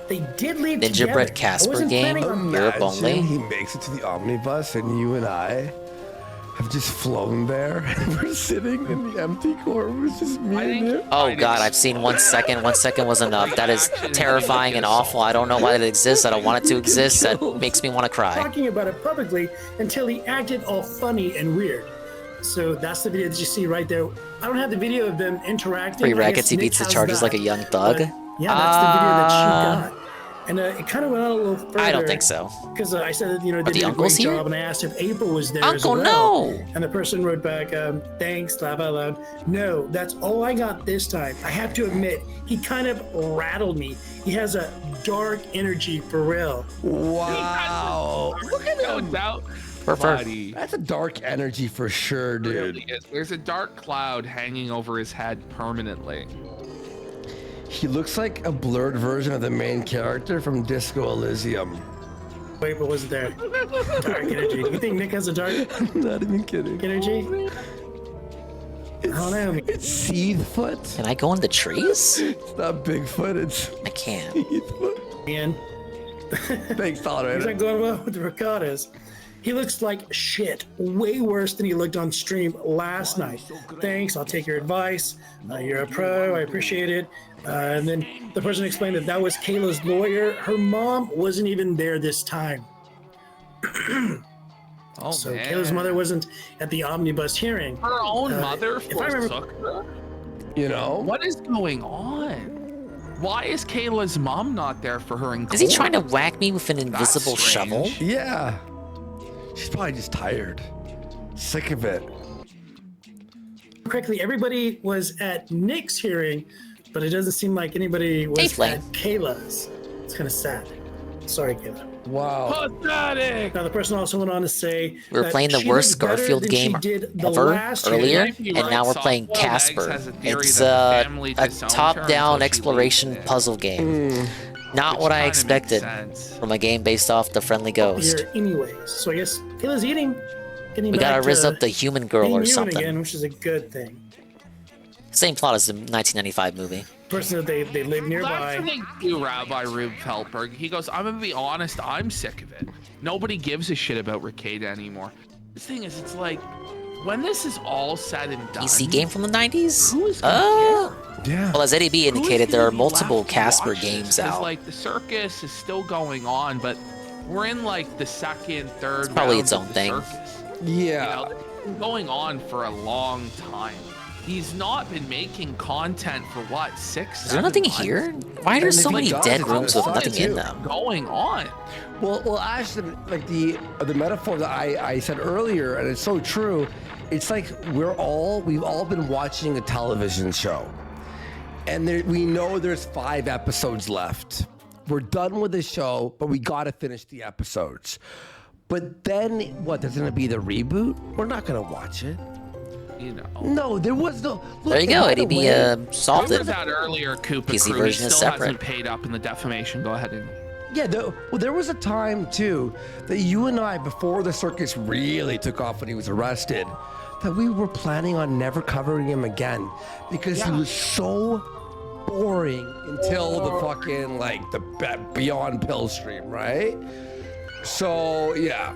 They did leave together. Gingerbread I Casper wasn't game, planning on- Europe Imagine only. he makes it to the omnibus and you and I have just flown there and we're sitting in the empty courtroom. It's just me and you. Oh god, I've seen 1 second. 1 second was enough. That is terrifying and awful. I don't know why it exists. I don't want it to exist. That makes me want to cry. talking about it publicly until he acted all funny and weird. So that's the video that you see right there. I don't have the video of them interacting. Free I rackets, guess he Nick beats the has charges that. like a young thug. But yeah, that's the video that you got. And it kind of went out a little further. I don't think so. Because I said that, they the did a uncles great here? job, and I asked if April was there as Uncle, well. no! And the person wrote back, "Thanks, laugh out loud." No, that's all I got this time. I have to admit, he kind of rattled me. He has a dark energy for real. Wow. Look at no him. doubt. Buddy. That's a dark energy for sure, dude. Really is. There's a dark cloud hanging over his head permanently. He looks like a blurred version of the main character from Disco Elysium. April wasn't there. Dark energy. You think Nick has a dark Not even kidding. energy? I don't know. It's Seathfoot. Can I go in the trees? It's not Bigfoot, it's I can't. Seathfoot. Man. Thanks, He's Tolerator. not going well with the ricotta's. He looks like shit, way worse than he looked on stream last night. Thanks, I'll take your advice. You're a pro, I appreciate it. And then the person explained that that was Kayla's lawyer. Her mom wasn't even there this time. Oh, So man. Kayla's mother wasn't at the omnibus hearing. Her own mother if I remember- forsook her? You know? What is going on? Why is Kayla's mom not there for her in Is he court? trying to whack me with an invisible shovel? Yeah. She's probably just tired. Sick of it. Correctly, everybody was at Nick's hearing, but it doesn't seem like anybody was Hey, Flame. at Kayla's. It's kind of sad. Sorry, Kayla. Wow. Pathetic. Now, the person also went on to say We were that playing the she worst did better Garfield than game she did the ever last earlier, year. and now we're playing Casper. It's a top-down exploration puzzle game. Not what I expected from a game based off The Friendly Ghost. Here anyways. So I guess Kayla's eating. We gotta riz up the human girl being or human something. again, which is a good thing. Same plot as the 1995 movie. Person that they live nearby. That's the thing too, Rabbi Rube Feldberg. He goes, I'm gonna be honest, I'm sick of it. Nobody gives a shit about Ricada anymore. The thing is, it's like, when this is all said and done, PC game from the 90s? Who is gonna care? Yeah. Well, as Eddie B indicated, there are multiple Casper games out. Like, the circus is still going on, but we're in like the second, third. It's probably rounds its own of the thing. circus. Yeah. You know, it's been going on for a long time. He's not been making content for what, 6? Is there nothing here? Why are there so many dead rooms with nothing in them? Going on. Well, actually, like the metaphor that I said earlier, and it's so true. It's like we've all been watching a television show, and we know there's 5 episodes left. We're done with the show, but we gotta finish the episodes. But then what? There's gonna be the reboot. We're not gonna watch it. You know. No, there was no. Look, There you go, Eddie B. Solved Remember it. that earlier, Koopa PC Crew, he version is still separate. hasn't paid up in the defamation. Go ahead and. Yeah, there was a time too that you and I, before the circus really took off when he was arrested, that we were planning on never covering him again because he was so boring until the fucking like the Beyond Pill stream, right? So yeah.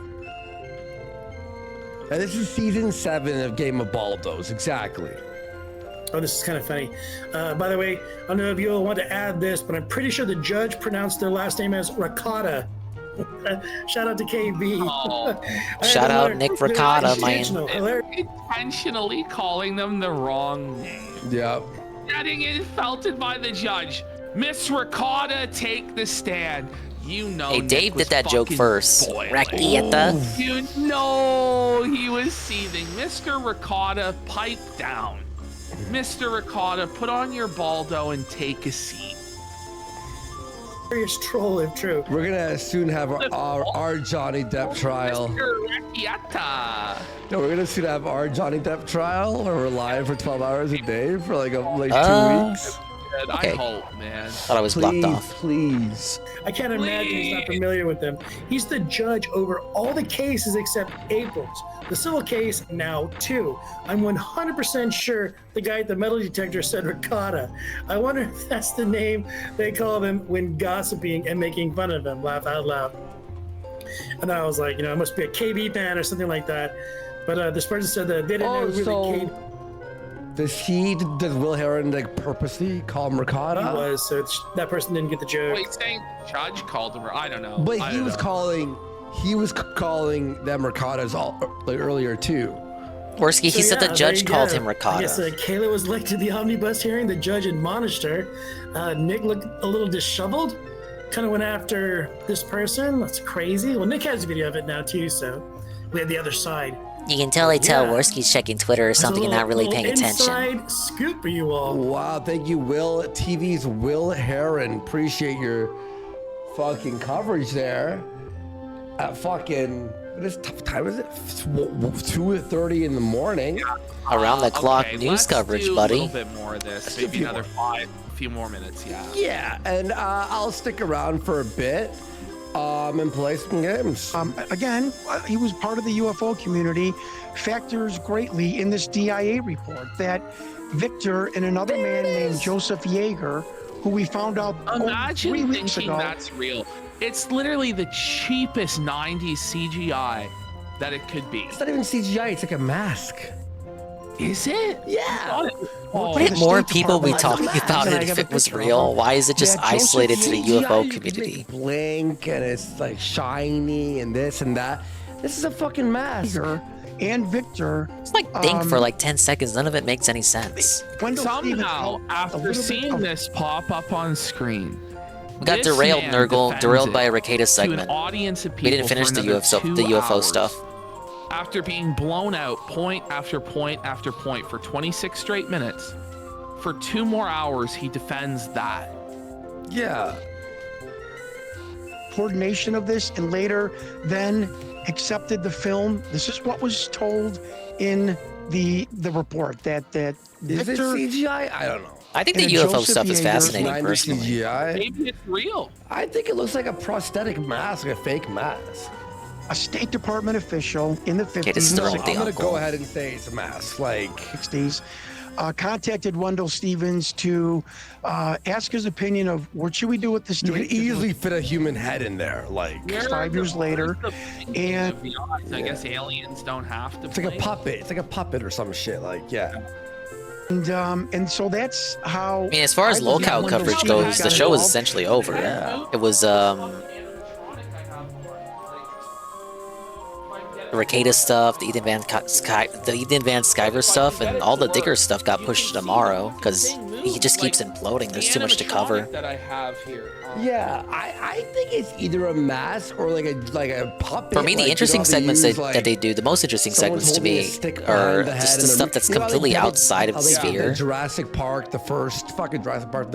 And this is season 7 of Game of Baldos, exactly. Oh, this is kind of funny. By the way, I don't know if you'll want to add this, but I'm pretty sure the judge pronounced their last name as Ricotta. Shout out to KB. Oh. Shout out Nick Ricotta, man. Intentionally calling them the wrong name. Yeah. Getting insulted by the judge. Miss Ricotta, take the stand. You know. Hey, Nick Dave was did that joke fucking first. boiling. Rakieta. You know he was seething. Mr. Ricotta, pipe down. Mr. Ricotta, put on your Baldo and take a seat. Serious troll, if true. We're gonna soon have our Johnny Depp trial. Mr. Rakieta. No, we're gonna soon have our Johnny Depp trial where we're live for 12 hours a day for like 2 weeks. I hope, man. Thought I was blocked off. Please. I can't imagine he's not familiar with them. He's the judge over all the cases except April's. The civil case now too. I'm 100% sure the guy at the metal detector said Ricotta. I wonder if that's the name they call him when gossiping and making fun of him. Laugh out loud. And I was like, it must be a KB fan or something like that. But this person said that they didn't know really KB. Does Will Heron like purposely call him Ricotta? He was, so that person didn't get the joke. Wait, saying judge called him, I don't know. But he was calling them Ricottas earlier too. Worski, he said the judge called him I Ricotta. guess Kayla was late to the omnibus hearing. The judge admonished her. Nick looked a little disheveled. Kind of went after this person. That's crazy. Well, Nick has a video of it now too, so we had the other side. You can tell Worski's checking Twitter or something and not really paying attention. Inside scoop for you all. Wow, thank you, Will. TV's Will Heron. Appreciate your fucking coverage there. At fucking, what time is it? 2:30 in the morning. Around the clock news coverage, buddy. A little bit more of this. Maybe another 5, a few more minutes, yeah. Yeah, and I'll stick around for a bit. And play some games. Again, he was part of the UFO community. Factors greatly in this DIA report that Victor and another man named Joseph Yeager, who we found out Imagine 3 weeks thinking ago. that's real. It's literally the cheapest 90s CGI that it could be. It's not even CGI, it's like a mask. Is it? Yeah. Wouldn't more people be talking about it if it was real? Why is it just isolated to the UFO community? Blink and it's like shiny and this and that. This is a fucking mask. And Victor. It's like think for like 10 seconds. None of it makes any sense. Somehow, after seeing this pop up on screen, We got derailed, Nurgle. Derailed by a Ricada segment. We didn't finish the UFO stuff. After being blown out point after point after point for 26 straight minutes, for 2 more hours, he defends that. Yeah. coordination of this and later then accepted the film. This is what was told in the report that Is it Victor, CGI? I don't know. I think the and UFO Joseph stuff is Yeager- fascinating 90 personally. CGI. Maybe it's real. I think it looks like a prosthetic mask, like a fake mask. a State Department official in the 50s. this is the No, wrong I'm thing, gonna Uncle. go ahead and say it's a mask. Like 60s, contacted Wendell Stevens to ask his opinion of what should we do with this. you can easily fit a human head in there. Like 5 years later, and I guess aliens don't have to. it's like a puppet. It's like a puppet or some shit. Like and so that's how. I mean, as far as I believe locale Wendell coverage Stevens goes, got the show was involved. essentially over. Yeah. It was the Ricada stuff, the Ethan Van Sciver stuff, and all the Digger stuff got pushed to tomorrow because he just keeps imploding. There's too much to cover. That I have here. yeah, I think it's either a mask or like a puppet. For me, the like, interesting they segments use, that they do, the most interesting someone's segments to holding a me stick are behind the head just the and stuff that's you know, like completely the- outside of the like sphere. The Jurassic Park, the first fucking Jurassic Park,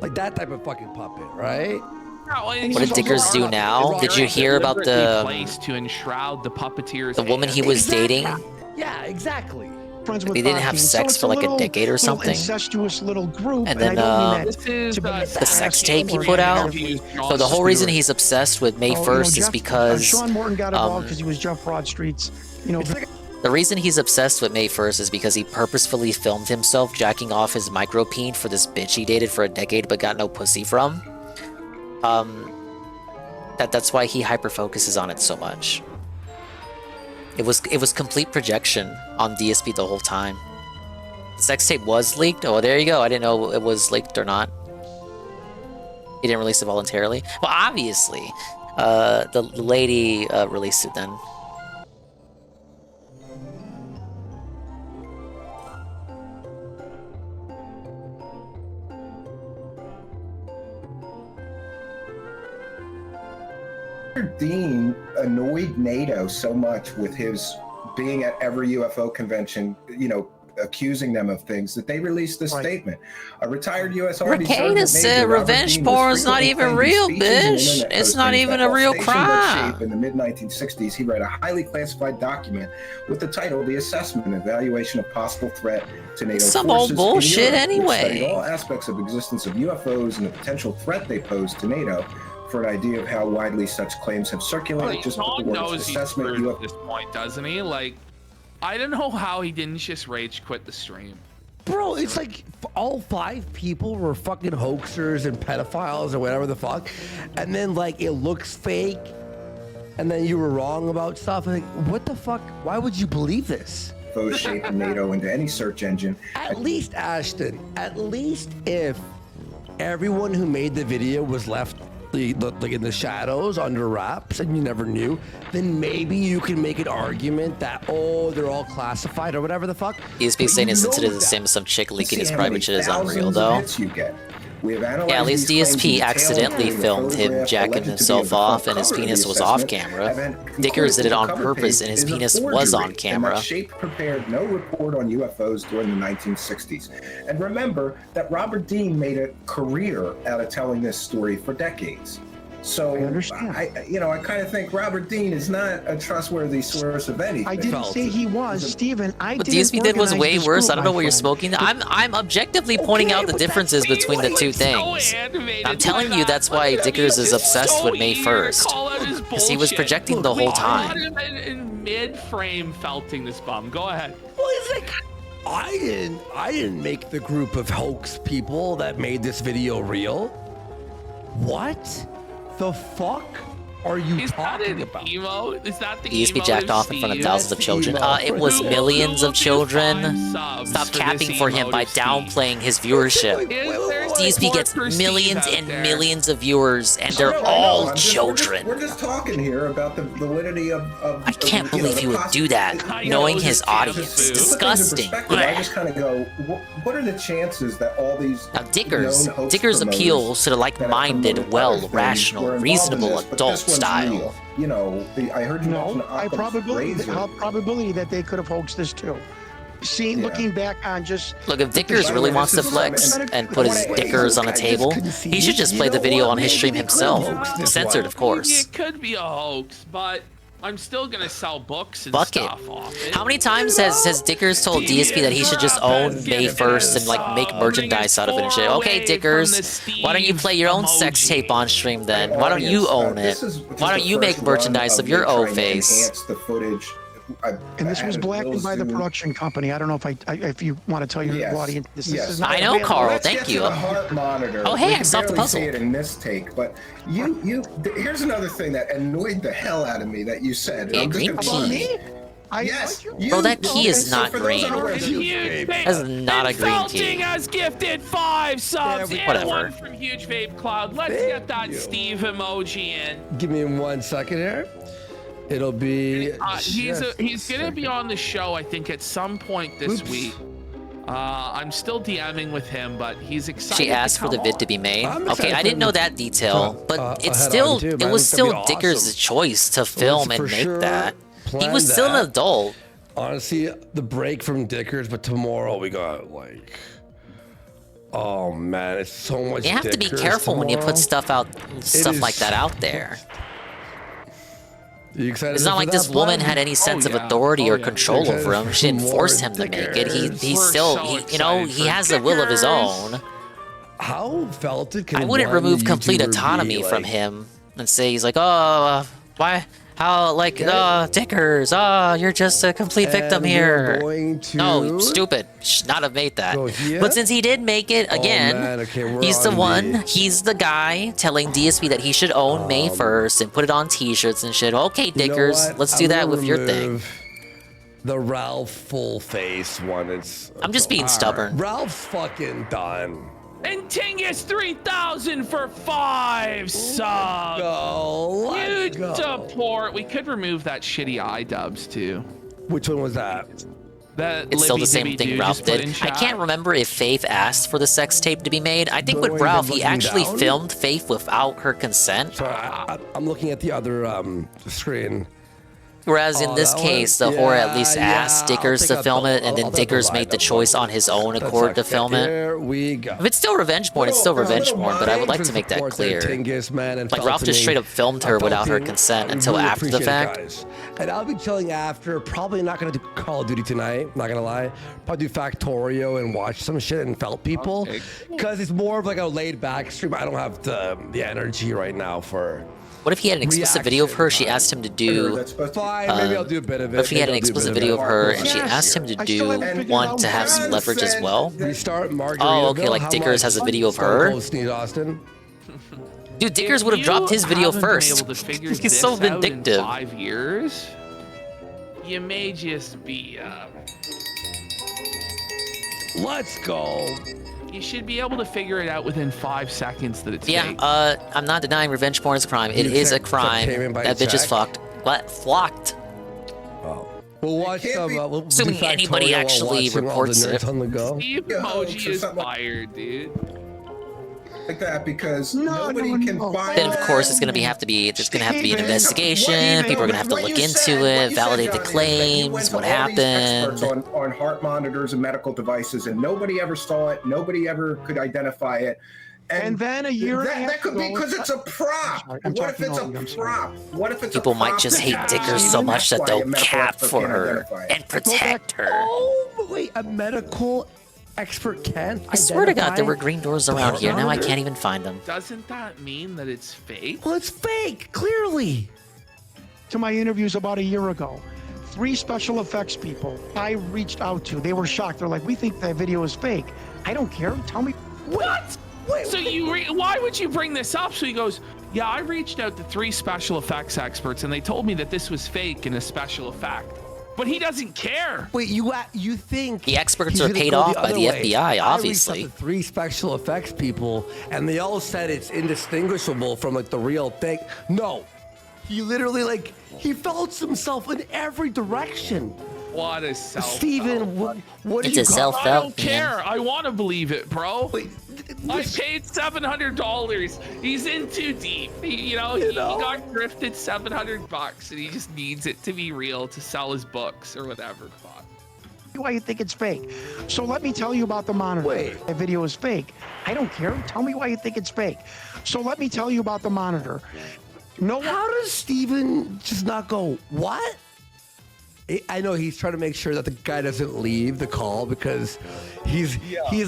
like that type of fucking puppet, right? What did Dickers do now? Did you hear about place to enshroud the puppeteers? the woman he was dating? Yeah, exactly. Friends with They didn't have Bob Dean. sex it's for like a little- decade or little something. Incestuous little group, And I then, don't mean that This is to be The sex nasty tape he or put out. negative. So the whole reason he's obsessed with May Oh, 1st is Jeff- because Sean Morton got involved because he was Jeff Broad Street's. the reason he's obsessed with May 1st is because he purposefully filmed himself jacking off his micropeen for this bitch he dated for a decade but got no pussy from. That's why he hyper focuses on it so much. It was complete projection on DSP the whole time. The sex tape was leaked. Oh, there you go. I didn't know it was leaked or not. He didn't release it voluntarily. Well, obviously, the lady released it then. Dean annoyed NATO so much with his being at every UFO convention, accusing them of things that they released this statement. A retired U.S. Army Ricada said revenge porn is not even real, bitch. It's not even a real crime. In the mid-1960s, he read a highly classified document with the title "The Assessment and Evaluation of Possible Threat to NATO Some Forces old bullshit in Europe," which anyway. studied all aspects of existence of UFOs and the potential threat they pose to NATO. For an idea of how widely such claims have circulated, just put Sean the words knows he's assessment screwed at this point, doesn't he? Like, I don't know how he didn't just rage quit the stream. Bro, it's like all 5 people were fucking hoaxers and pedophiles or whatever the fuck, and then like it looks fake, and then you were wrong about stuff. Like, what the fuck? Why would you believe this? UFOs shaping NATO into any search engine. At least, Ashton, at least if everyone who made the video was left like in the shadows under wraps and you never knew, then maybe you can make an argument that, oh, they're all classified or whatever the fuck. ESP saying it's the same as some chick leaking his private shit is unreal though. Yeah, at least DSP accidentally filmed him jacking himself off and his penis was off camera. Dickers did it on purpose and his penis was on camera. Shape prepared no report on UFOs during the 1960s. And remember that Robert Dean made a career out of telling this story for decades. So I kind of think Robert Dean is not a trustworthy source of anything. I didn't say he was, Stephen. What DSP did was way worse. I don't know what you're smoking. I'm objectively pointing out the differences between the two things. I'm telling you that's why Dickers is obsessed with May 1st. Because he was projecting the whole time. In mid-frame felting this bum. Go ahead. Well, it's like I didn't make the group of hoax people that made this video real. What the fuck are you talking about? Emo? Is that the ESP emo jacked off in front of thousands of children. It was millions of children. Stop capping for him by downplaying his viewership. DSP gets millions and millions of viewers, and they're all children. We're just talking here about the validity of I can't believe he would do that, knowing his audience. Disgusting. I just kind of go, what are the chances that all these Dickers appeals to the like-minded, well, rational, reasonable adult style. I heard you mention high probability that they could have hoaxed this too. looking back on just Look, if Dickers really wants to flex and put his Dickers on the table, he should just play the video on his stream himself. Censored, of course. It could be a hoax, but I'm still gonna sell books and Fuck it. stuff off it. How many times has Dickers told DSP that he should just own May 1st and like make merchandise out of it and shit? Okay, Dickers, why don't you play your own sex tape on stream then? Why don't you own it? Why don't you make merchandise of your O face? Enhance the footage. And this was blackened by the production company. I don't know if you want to tell your audience this. This is not I know, Carl. Let's Thank get you. to the heart monitor. Oh, hey, We I can solved the barely puzzle. see it in this take, but here's another thing that annoyed the hell out of me that you said. Yeah, I'm just green gonna be key. honest. Yes, Bro, that key is not for those green. unaware, That's not a green Insulting key. has gifted 5 subs and whatever. 1 from Huge Vape Cloud. Let's get that Steve emoji in. Give me 1 second here. It'll be. He's gonna be on the show, I think, at some point this week. I'm still DMing with him, but he's excited. She asked for the vid to be made. I'm Okay, excited I for didn't him know to that detail, but it's ahead still on too, it man. was It's gonna still be Dickers' awesome. choice to film and for make sure that. He plan was still an that. adult. Honestly, the break from Dickers, but tomorrow we got like. Oh man, it's so much. You have to be Dickers careful when you tomorrow. put stuff like that out there. You excited? It's not for like that, this woman Vlad? had any sense of authority or control Excited over him. for She didn't more force him to make it. He's Dickers. still, so you know, excited he for has a will of his Dickers. own. How felt it? Can I wouldn't one remove complete YouTuber be, autonomy from like- him and say he's like, oh, why, how, like, Dickers, you're just a complete victim And here. we're going to No, stupid. Should not have made that. go here? But since he did make it again, man, okay, we're he's the on one. He's the guy telling DSP that he should own May 1st and put it on T-shirts and shit. Okay, You know Dickers, what? let's I'm do that gonna with your thing. remove The Ralph full face one. It's. I'm just being stubborn. Ralph's fucking done. And Tingus 3000 for 5 subs. Let's Huge go. support. We could remove that shitty iDubbbz too. Which one was that? That It's still the Libby same Dibby thing dude Ralph just put did. in I chat. can't remember if Faith asked for the sex tape to be made. I think The with way Ralph, they're he looking actually down? filmed Faith without her consent. Sorry, I'm looking at the other screen. Whereas in Oh, this that case, one? the whore at least Yeah, asked I'll Dickers take to out film the- it, and then I'll take Dickers the made the lineup. choice on his own That's accord to okay. film it. There we go. If it's still revenge porn, it's still revenge porn, but I would like to make that Support there, clear. Tingus, man, and Like, Ralph just Feltony. straight up filmed her without her consent I until really after the appreciate it, fact. guys. And I'll be chilling after. Probably not gonna do Call of Duty tonight. Not gonna lie. Probably do Factorio and watch some shit and Felt People, because it's more of like a laid back stream. I don't have the energy right now for. What if he had an explicit video of her? She asked him to do. Fine, maybe I'll do a bit of it. What if he had an Maybe I'll do a explicit bit video of of it. her and she asked him to do one to have some leverage as well? Restart Margaritaville. Oh, okay, like How Dickers much? has a video of Stone her. Cold Steve Austin. Dude, Dickers would have If dropped his you video haven't been first. able to figure He's this so out in vindictive. 5 years, you may just be. Let's go. You should be able to figure it out within 5 seconds that it's Yeah, fake. I'm not denying revenge porn is a crime. It You is a check crime. payment by That bitch is check? fucked. What? Flocked. We'll watch some. We'll do Assuming anybody Factorio while actually watching all the reports nerds it. on the go. Steve Yeah, emoji for is something fired, dude. like that because nobody can find. Then of course it's gonna have to be. There's gonna have to be an investigation. People are gonna have to look into it, validate the claims, what happened. On heart monitors and medical devices, and nobody ever saw it. Nobody ever could identify it. And then a year and a half that could be ago- because it's a prop. I'm What if talking it's over you, I'm a sorry. prop? What if it's People a might prop just that hate you Dickers can't so even- much that that's why they'll a medical cap expert for can't her identify it. and protect her. Oh, wait, a medical expert can't. I swear to God, there identify were green doors around here. Now I can't even find them. Doesn't that mean that it's fake? Well, it's fake, clearly. To my interviews about a year ago, 3 special effects people I reached out to. They were shocked. They're like, "We think that video is fake." I don't care. Tell me. What? So why would you bring this up? So he goes, yeah, I reached out to 3 special effects experts and they told me that this was fake and a special effect. But he doesn't care. Wait, you think The experts he's are gonna paid go off the by other the way? FBI, I reached obviously. out to 3 special effects people, and they all said it's indistinguishable from like the real thing. No, he literally he felt himself in every direction. What a self. Steven, what do It's you a call- self-help, I don't man. care. I want to believe it, bro. I paid $700. He's in too deep. He got grifted $700 and he just needs it to be real to sell his books or whatever. Fuck. why you think it's fake. So let me tell you about the monitor. Wait. That video is fake. I don't care. Tell me why you think it's fake. So let me tell you about the monitor. No. How does Steven just not go, what? I know he's trying to make sure that the guy doesn't leave the call because he's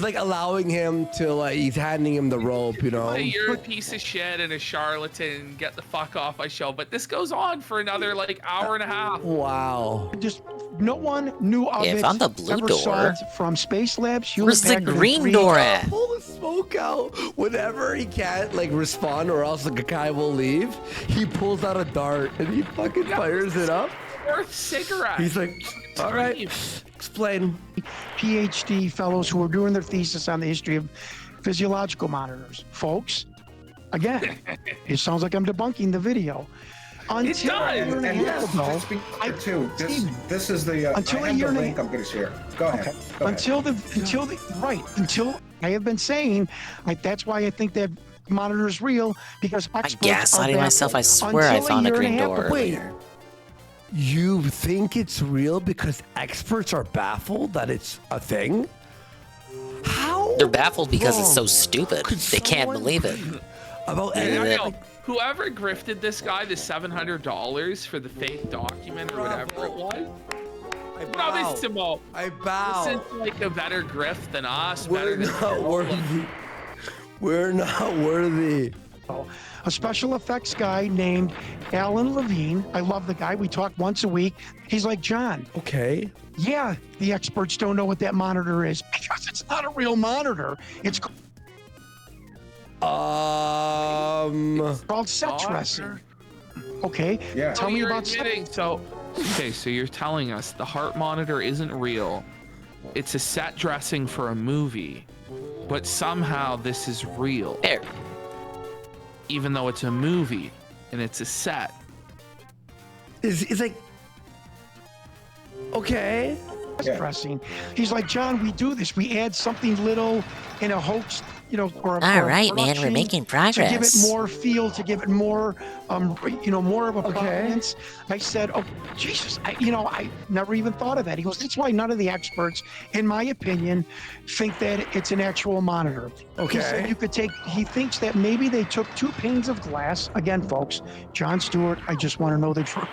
like allowing him to, like, he's handing him the rope, you know. You're a piece of shit and a charlatan. Get the fuck off my show. But this goes on for another like hour and a half. Wow. Just no one knew of it. Found the blue ever saw door. it from Space Labs. Where's the green door at? Pull the smoke out whenever he can't like respond, or else the guy will leave. He pulls out a dart and he fucking fires it up. Worth cigarette. He's like, all right, explain. PhD fellows who are doing their thesis on the history of physiological monitors. Folks, again, it sounds like I'm debunking the video. Until a year and a half ago, this is the until I a have year the and a link I'm going to share. Go ahead. Go ahead. Until I have been saying, that's why I think that monitor is real, because experts gaslighting are myself. I swear I found a green door earlier. You think it's real because experts are baffled that it's a thing? How? They're baffled because it's so stupid. They can't believe it. Whoever grifted this guy the $700 for the fake document or whatever it was. Bravissimo. I bow. This is like a better grift than us. We're not worthy. We're not worthy. A special effects guy named Alan Levine. I love the guy. We talk once a week. He's like, John. Okay. Yeah, the experts don't know what that monitor is because it's not a real monitor. It's called set dressing. Okay. Yeah. Tell me about set. So you're telling us the heart monitor isn't real. It's a set dressing for a movie, but somehow this is real. Even though it's a movie and it's a set. It's like, okay. Dressing. He's like, John, we do this. We add something little in a hoax, or a all right, man, we're making progress. To give it more feel, to give it more, more of a prominence. I said, oh, Jesus, I never even thought of that. He goes, that's why none of the experts, in my opinion, think that it's an actual monitor. Okay. He said you could he thinks that maybe they took 2 panes of glass. Again, folks, Jon Stewart, I just want to know the truth.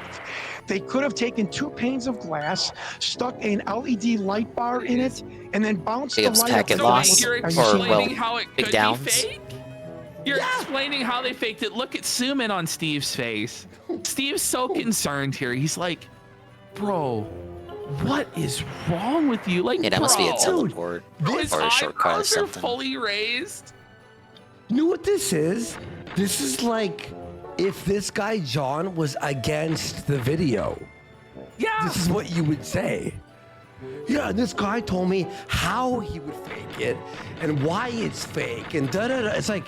They could have taken 2 panes of glass, stuck an LED light bar in it, and then bounced the light packet up. loss, You're or explaining how it big could downs. be fake? You're explaining how they faked it. Look at zoom in on Steve's face. Steve's so concerned here. He's like, bro, what is wrong with you? Like, that must be a teleport his or a shortcut or eyebrows are something. fully raised. You know what this is? This is like if this guy John was against the video. Yeah. This is what you would say. Yeah, this guy told me how he would fake it and why it's fake and da-da-da. It's like,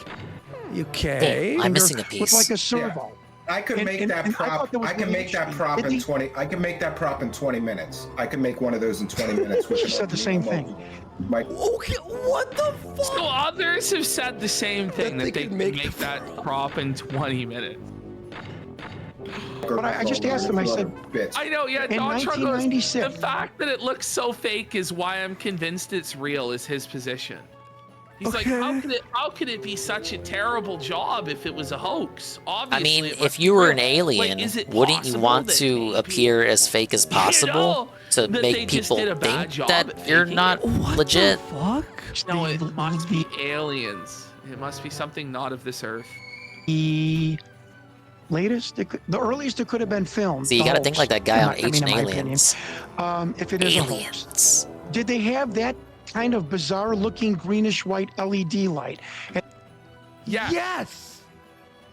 okay. I'm missing a piece. With like a servo. I could make that prop. I can make that prop in 20. I can make that prop in 20 minutes. I can make one of those in 20 minutes. She said the same thing. Okay, what the fuck? So others have said the same thing, that they can make that prop in 20 minutes. But I just asked him, I said, I know, yeah, in Don Trump goes, 1996. the fact that it looks so fake is why I'm convinced it's real, is his position. He's like, how could it be such a terrible job if it was a hoax? Obviously, I mean, if you were an alien, wouldn't you want to appear as fake as possible to make people think that you're not legit? No, it must be aliens. It must be something not of this earth. The earliest it could have been filmed. So you got to think like that guy on Ancient in my Aliens. opinion. If it is a hoax. Did they have that kind of bizarre looking greenish white LED light? Yeah. Yes.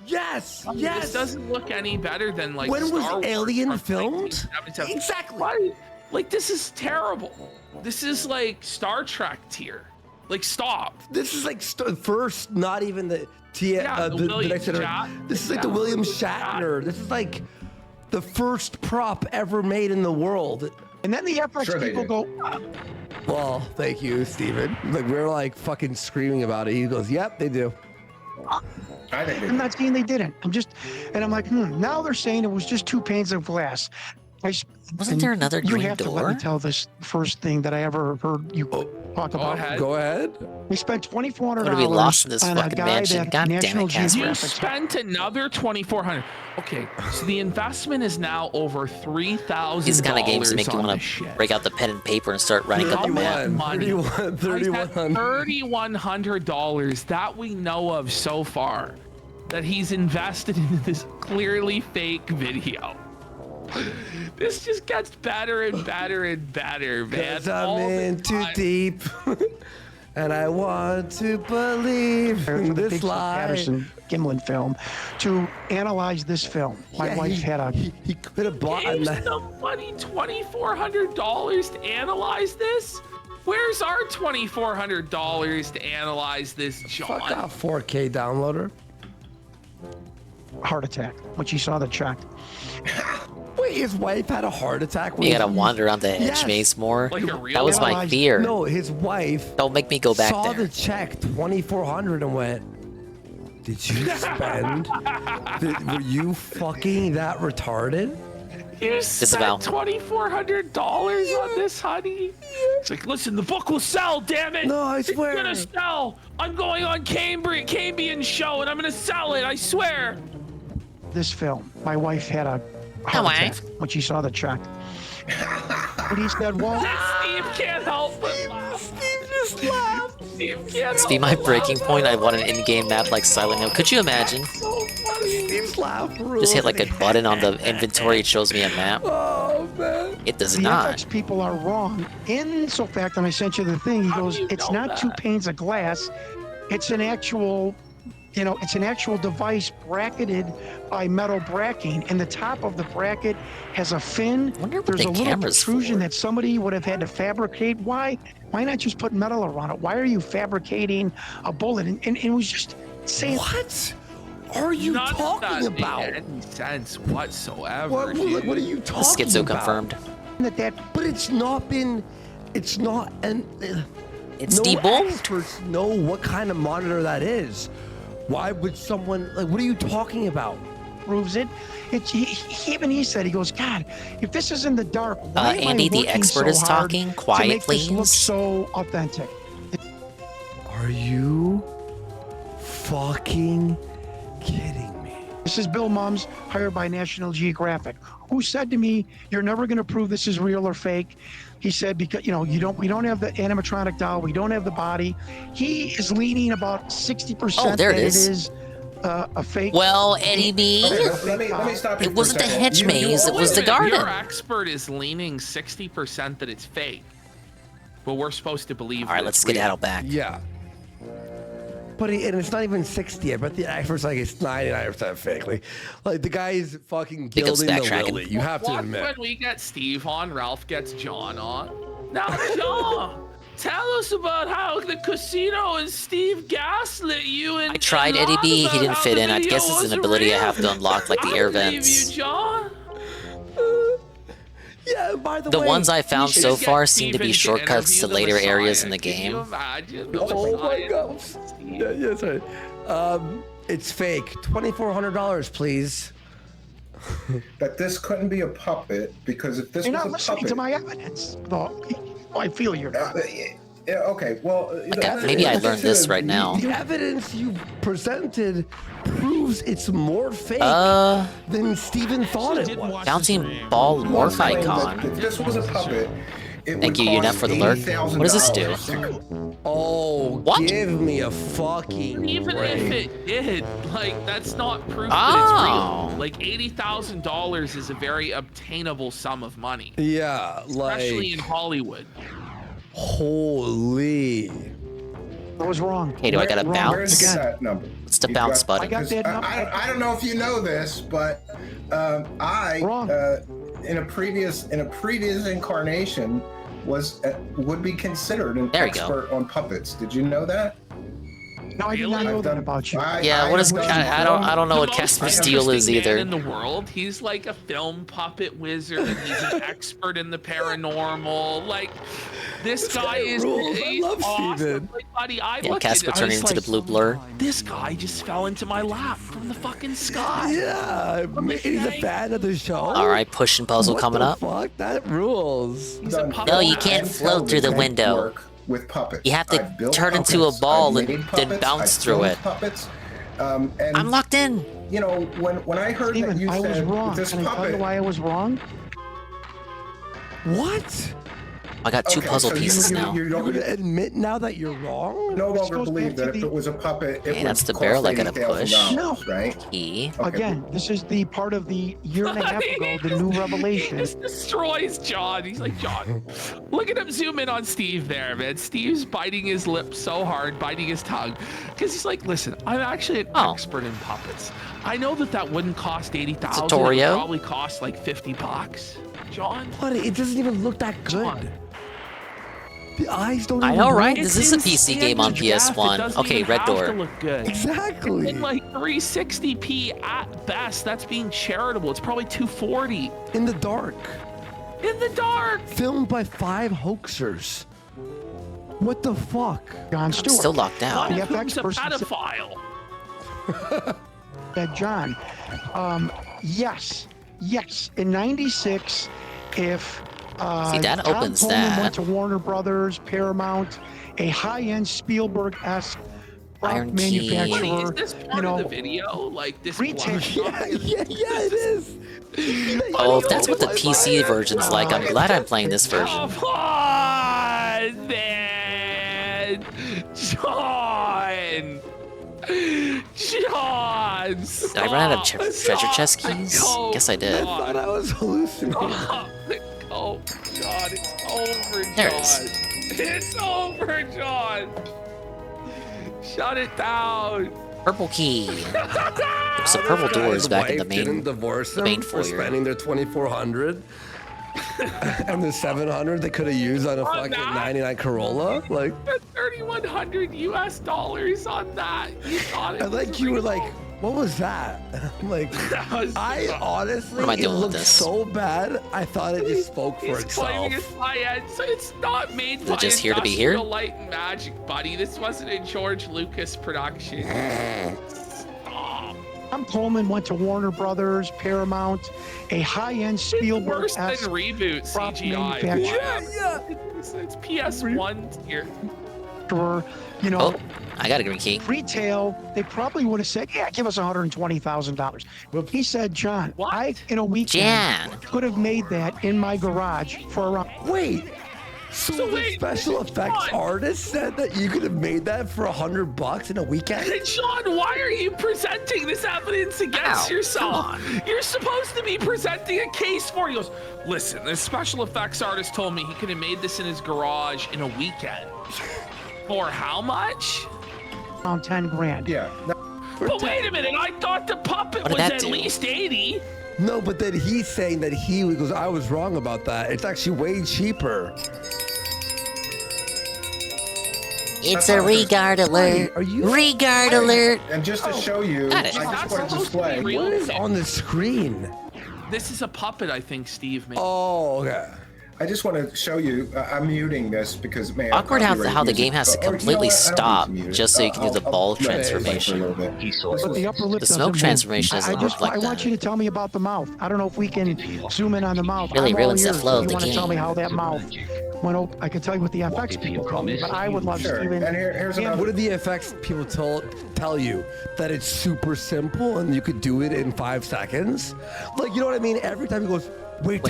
This doesn't look any better than like when Star was Wars Alien from filmed? 1977. Exactly. Like, this is terrible. This is like Star Trek tier. Like, stop. This is like first, not even the next generation. This is like the William Shatner. This is like the first prop ever made in the world. And then the FX people go, well, thank you, Steven. Like, we're like fucking screaming about it. He goes, yep, they do. I'm not saying they didn't. I'm like, now they're saying it was just 2 panes of glass. Wasn't there another you green have to let door? me tell this first thing that I ever heard you talk about. Go ahead. We spent $2,400 I'm gonna be lost in this on a fucking guy mansion. that God damn National it, Casper. You Geographic. spent another $2,400. Okay, so the investment is now over $3,000. These kind of games that make you want to break out the pen and paper and start writing up a map. $3,100 that we know of so far that he's invested in this clearly fake video. This just gets better and better and better, man. 'Cause I'm in too deep, and I want to believe in this lie. Patterson Gimlin film to analyze this film. My wife had a. He could have bought Gave somebody $2,400 to analyze this? Where's our $2,400 to analyze this, John? Fuck off, 4K downloader. Heart attack when she saw the check. Wait, his wife had a heart attack? You gotta wander around the hedge maze more. That was my fear. No, his wife. Don't make me go back saw there. the check, $2,400, and went, "Did you spend? Were you fucking that retarded?" You spent $2,400 on this, honey? It's like, listen, the book will sell, damn it! No, I swear. It's gonna sell! I'm going on Cambian's show and I'm gonna sell it, I swear! This film, my wife had a heart attack when she saw the check. But he said, well... Steve can't help but laugh. Steve just laughed. Steve can't This be my breaking point. I want an in-game map like Silent Hill. Could you imagine? Steve's laugh. Just hit like a button on the inventory. It shows me a map. Oh, man. It does the not. FX people are wrong. In so fact, when I sent you the thing, he goes, it's not 2 panes of glass. It's an actual... You know, it's an actual device bracketed by metal bracking, and the top of the bracket has a fin. There's a little protrusion that somebody would have had to fabricate. Why not just put metal around it? Why are you fabricating a bullet? And it was just saying, what are you talking about? Any sense whatsoever? What are you talking Schizo about? confirmed. But it's not been. It's not. And it's no debunked. Experts know what kind of monitor that is. Why would someone like? What are you talking about? Proves it. Even he said, he goes, God, if this is in the dark, why am Andy, I the working expert so is hard talking. to Quiet, make this look please. so authentic? Are you fucking kidding me? This is Bill Mums, hired by National Geographic, who said to me, "You're never going to prove this is real or fake." He said, because we don't have the animatronic doll, we don't have the body. He is leaning about 60% Oh, there it that is. it is a fake. Well, Eddie B, Let me stop you it for a wasn't the second. hedge maze, it was the Your garden. expert is leaning 60% that it's fake. But we're supposed to believe. All right, let's skedaddle back. Yeah. But and it's not even 60. I bet the expert's like it's 99% fake. Like the guy is fucking gilding the lily. You have to Watch admit. when we get Steve on, Ralph gets John on. Now, John, tell us about how the casino and Steve gaslit you. And I tried and Eddie B, lied he didn't about fit how in. the I guess video it's an wasn't ability I real. have to unlock, like the I air believe vents. You, John. Yeah, by the The way, ones I found should so get far seem to be Steven to shortcuts to interview the later areas Messiah. in the Can you game. imagine the Oh my Messiah? god. Yeah, sorry. It's fake. $2,400, please. But this couldn't be a puppet because if this You're was not a listening puppet, to my evidence. Though. I feel you're not. yeah, okay. Well, Maybe I learned this right now. The evidence you presented proves it's more fake than Steven thought it was. Bouncing ball morph icon. If this was a puppet, it Thank would you, Unit, cost for the lurk. $80,000 What does this do? Oh, give me a fucking Even break. if it did, like, that's not proof Oh. that it's real. Like, $80,000 is a very obtainable sum of money. Yeah, Especially in like Hollywood. holy. I was wrong. Hey, do I gotta Where bounce? is that number? What's the You bounce got- button? I got that number. I don't know if you know this, but Wrong. in a previous incarnation would be considered an There you go. expert on puppets. Did you know that? No, I did not know that about you. Yeah, what is? I don't know what Casper's deal is either. In the world, he's like a film puppet wizard. He's an expert in the paranormal. Like this guy is. I love awesome. Steven. Like, buddy, I Yeah, looked Casper at it, I turning was into the blue blur. This guy just fell into my lap from the fucking sky. Yeah, he's a fan of the show. All right, pushing puzzle coming up. Fuck, that rules. No, you can't float through the window. With puppets. You have to turn into a ball and then bounce through it. Puppets. And, I'm locked in. You know, when I heard Steven, that you I was said wrong. this Can I tell you puppet. why I was wrong? What? I got two puzzle pieces now. You're going to admit now that you're wrong? No longer believe that if it was a puppet, it would That's the cost barrel I gotta push. $80,000, right? Key. Again, this is the part of the year and a half ago, the new revelation. He just destroys John. He's like, John, look at him zoom in on Steve there, man. Steve's biting his lip so hard, biting his tongue. Because he's like, listen, I'm actually an expert in puppets. I know that wouldn't cost $80,000. It would probably cost like $50. John? But it doesn't even look that good. John. The eyes don't I even know, look- right? This is a PC game on PS1. Okay, red door. Look good. Exactly. In like 360p at best. That's being charitable. It's probably 240. In the dark. In the dark. Filmed by 5 hoaxers. What the fuck? John Stewart. Still locked down. The Who's FX a person pedophile? said, John, yes. In '96, if See, that Tom opens Coleman that. went to Warner Brothers, Paramount, a high-end Spielberg-esque Iron Key. manufacturer, Is this part of the video? Like this retail. Yeah, it is. Oh, if that's what the PC version's like, I'm glad I'm playing this version. Come on, man. John. John. Did I run out of treasure chest keys? Guess I did. I thought I was hallucinating. Oh, John, it's over, John. There it is. It's over, John. Shut it down. Purple key. There's some purple doors back in the main, divorce the main for foyer. spending their $2,400 and the $700 they could have used on a fucking '99 Corolla. Like $3,100 US on that. You thought it and like you were like, what was that? I'm like, I honestly, What am I doing it with looked this? so bad. I thought it just spoke for He's itself. claiming it's high-end, so it's not made Is by it just here to be here? Industrial Light and Magic, buddy. This wasn't a George Lucas production. Stop. Tom Coleman went to Warner Brothers, Paramount, a high-end Worse than Spielberg-esque reboot prop CGI. manufacturer. It's PS1 here. You know, Oh, I got a green key. retail, they probably would have said, yeah, give us $120,000. He said, John, I, in a weekend, could have made that in my garage for around... Wait. So the special effects artist said that you could have made that for $100 in a weekend? Hey, Sean, why are you presenting this evidence against yourself? You're supposed to be presenting a case for it. He goes, listen, this special effects artist told me he could have made this in his garage in a weekend. For how much? Around 10 grand. Yeah. But wait a minute, I thought the puppet What did was that at do? least 80. No, but then he's saying that he goes, I was wrong about that. It's actually way cheaper. It's a regard alert. Regard alert. And just to show you, Got I it. just want to display. What is on the screen? This is a puppet, I think Steve made. Oh, okay. I just want to show you. I'm muting this because man. Awkward how copyright the music. game has to Or, you know completely what? I don't stop need to mute it. just so you can do the ball let it play for a transformation. little bit. But the upper lip The doesn't smoke move. transformation doesn't I reflect want that. you to tell me about the mouth. I don't know if we can zoom in on the mouth. Really I'm all ruins the ears. flow of You the want to tell me game. how that mouth went open? I can tell you what the FX people told me, but I would love Sure. Steven. And here's another. What did the effects people tell you? That it's super simple and you could do it in 5 seconds? Like, you know what I mean? Every time he goes, wait.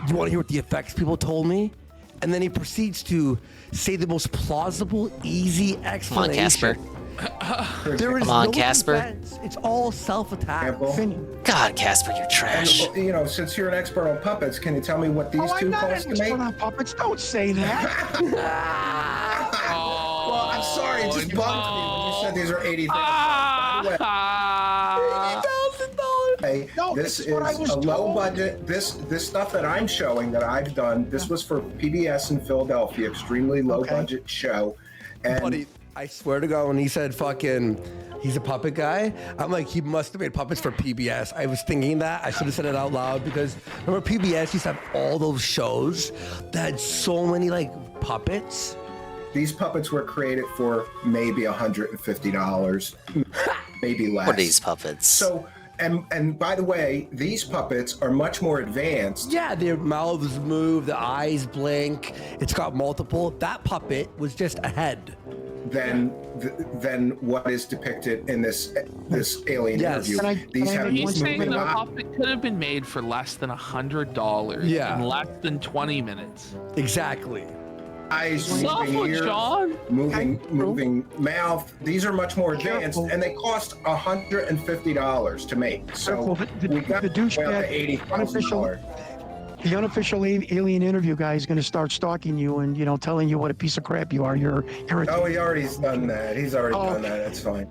Till you want to hear what the effects people told me? And then he proceeds to say the most plausible, easy Come explanation. on, Casper. There is Come on, no Casper. defense. It's all self-attack. God, Casper, you're trash. And, you know, since you're an expert on puppets, can you tell me what these two I'm not cost an to make? expert on puppets. Don't say that. Well, I'm sorry, it just bugged me when you said these are $80,000. By the way, Hey, No, this this is is what I was a low told. budget. This stuff that I'm showing that I've done. This was for PBS in Philadelphia, extremely low budget show. And Buddy, I swear to God, when he said fucking, he's a puppet guy, I'm like, he must have made puppets for PBS. I was thinking that. I should have said it out loud because remember PBS used to have all those shows that had so many like puppets. These puppets were created for maybe $150, maybe less. What are these puppets? So, and by the way, these puppets are much more advanced. Yeah, their mouths move, the eyes blink. It's got multiple. That puppet was just a head. Than what is depicted in this alien interview. These have He's saying moving the eyes. puppet could have been made for less than $100 Yeah. in less than 20 minutes. Exactly. Eyes, Awful, moving ears, John. moving mouth. These are much more advanced, and they cost $150 to make. So we got the douchebag $80,000. The unofficial alien interview guy is going to start stalking you and, you know, telling you what a piece of crap you are. You're Oh, he already's done that. He's already done that. That's fine.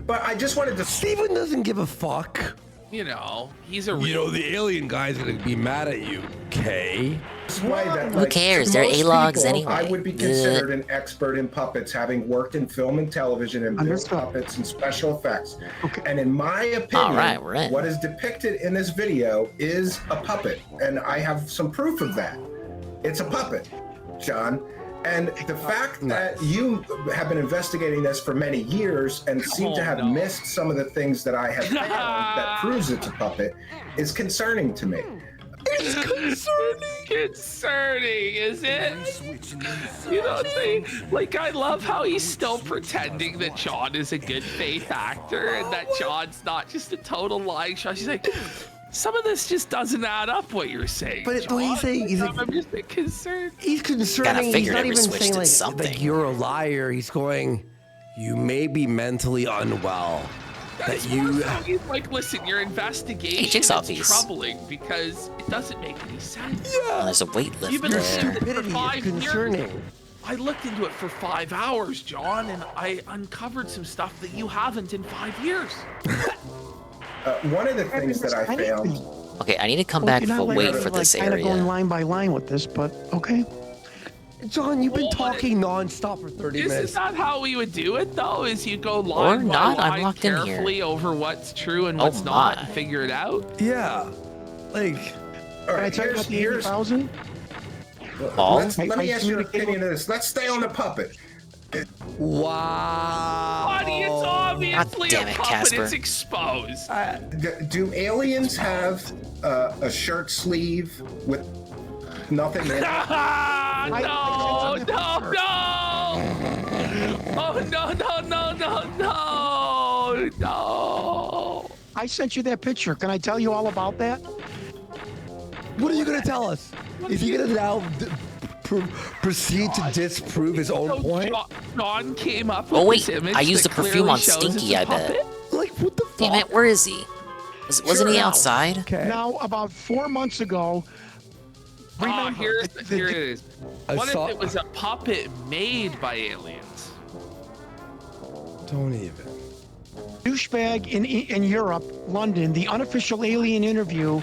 But I just wanted to. Steven doesn't give a fuck. You know, he's a real. You know, the alien guy's gonna be mad at you, Kay. Who cares? They're most A-logs people, anyway. I would be considered an expert in puppets, having worked in film and television and built puppets and special effects. And in my opinion, right. what is depicted in this video is a puppet, and I have some proof of that. It's a puppet, John. And the fact that you have been investigating this for many years and seem to have missed some of the things that I have found that proves it's a puppet is concerning to me. It's concerning, is it? You know what I'm saying? Like, I love how he's still pretending that John is a good faith actor and that John's not just a total lying shot. She's like, some of this just doesn't add up, what you're saying. But the way he's saying, he's like, I'm just a bit concerned. He's concerning. He's not even saying like you're a liar. He's going, you may be mentally unwell. That you. He's like, listen, your investigation is troubling because it doesn't make any sense. Oh, there's a weightlifter You've been there. looking into it for 5 years. Concerning. I looked into it for 5 hours, John, and I uncovered some stuff that you haven't in 5 years. One of the things that I found. Okay, I need to come back for wait for this Kind of going area. line by line with this, but okay. John, you've been talking nonstop for 30 minutes. Isn't that how we would do it, though? Is you go line by not, I'm line locked in here. carefully over what's true and Oh what's not my. and figure it out? Yeah. Like, All Can I right, tell you about the here's 80,000? let me ask your opinion of this. Let's stay on the puppet. Wow. Buddy, it's obviously damn a it, puppet. Casper. It's exposed. Do aliens have a shirt sleeve with nothing in it? No! Oh, no! I sent you that picture. Can I tell you all about that? What are you going to tell us? Is he going to now proceed to disprove his own point? John came up with Oh this wait, image I used the that perfume clearly on shows Stinky, it's a I bet. puppet. Like, what the fuck? Damn it, where is he? Wasn't he Now- outside? Now, about 4 months ago, remember, Here it is. I What saw- if it was a puppet made by aliens? Don't even. douchebag in Europe, London, the unofficial alien interview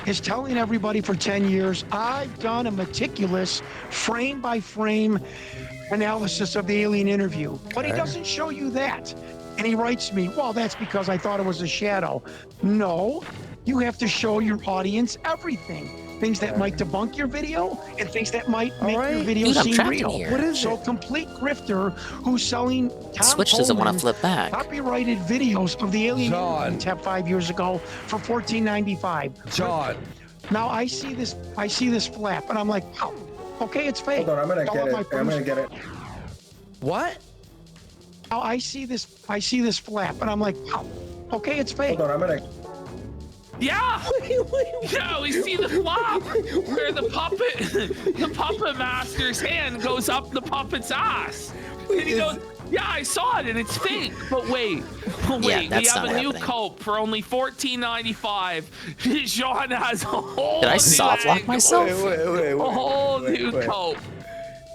is telling everybody for 10 years, I've done a meticulous frame by frame analysis of the alien interview. But he doesn't show you that. And he writes me, well, that's because I thought it was a shadow. No, you have to show your audience everything. Things that might debunk your video and things that might make your video Dude, I'm seem trapped in real. here. What is so complete grifter who's selling Tom Switch doesn't want to Coleman flip back. copyrighted videos of the alien John. tap 5 years ago for $14.95. John. Now I see this flap and I'm like, oh, okay, it's fake. Hold on, I'm gonna Don't get let it. my I'm person- gonna get it. What? Now I see this flap and I'm like, oh, okay, it's fake. Hold on, I'm gonna. Yeah! Yeah, we see the flop where the puppet master's hand goes up the puppet's ass. And he goes, yeah, I saw it and it's fake. But wait, we that's have not a new happening. cope for only $14.95. Sean has a whole Did I new soft lock angle. myself? A whole new cope.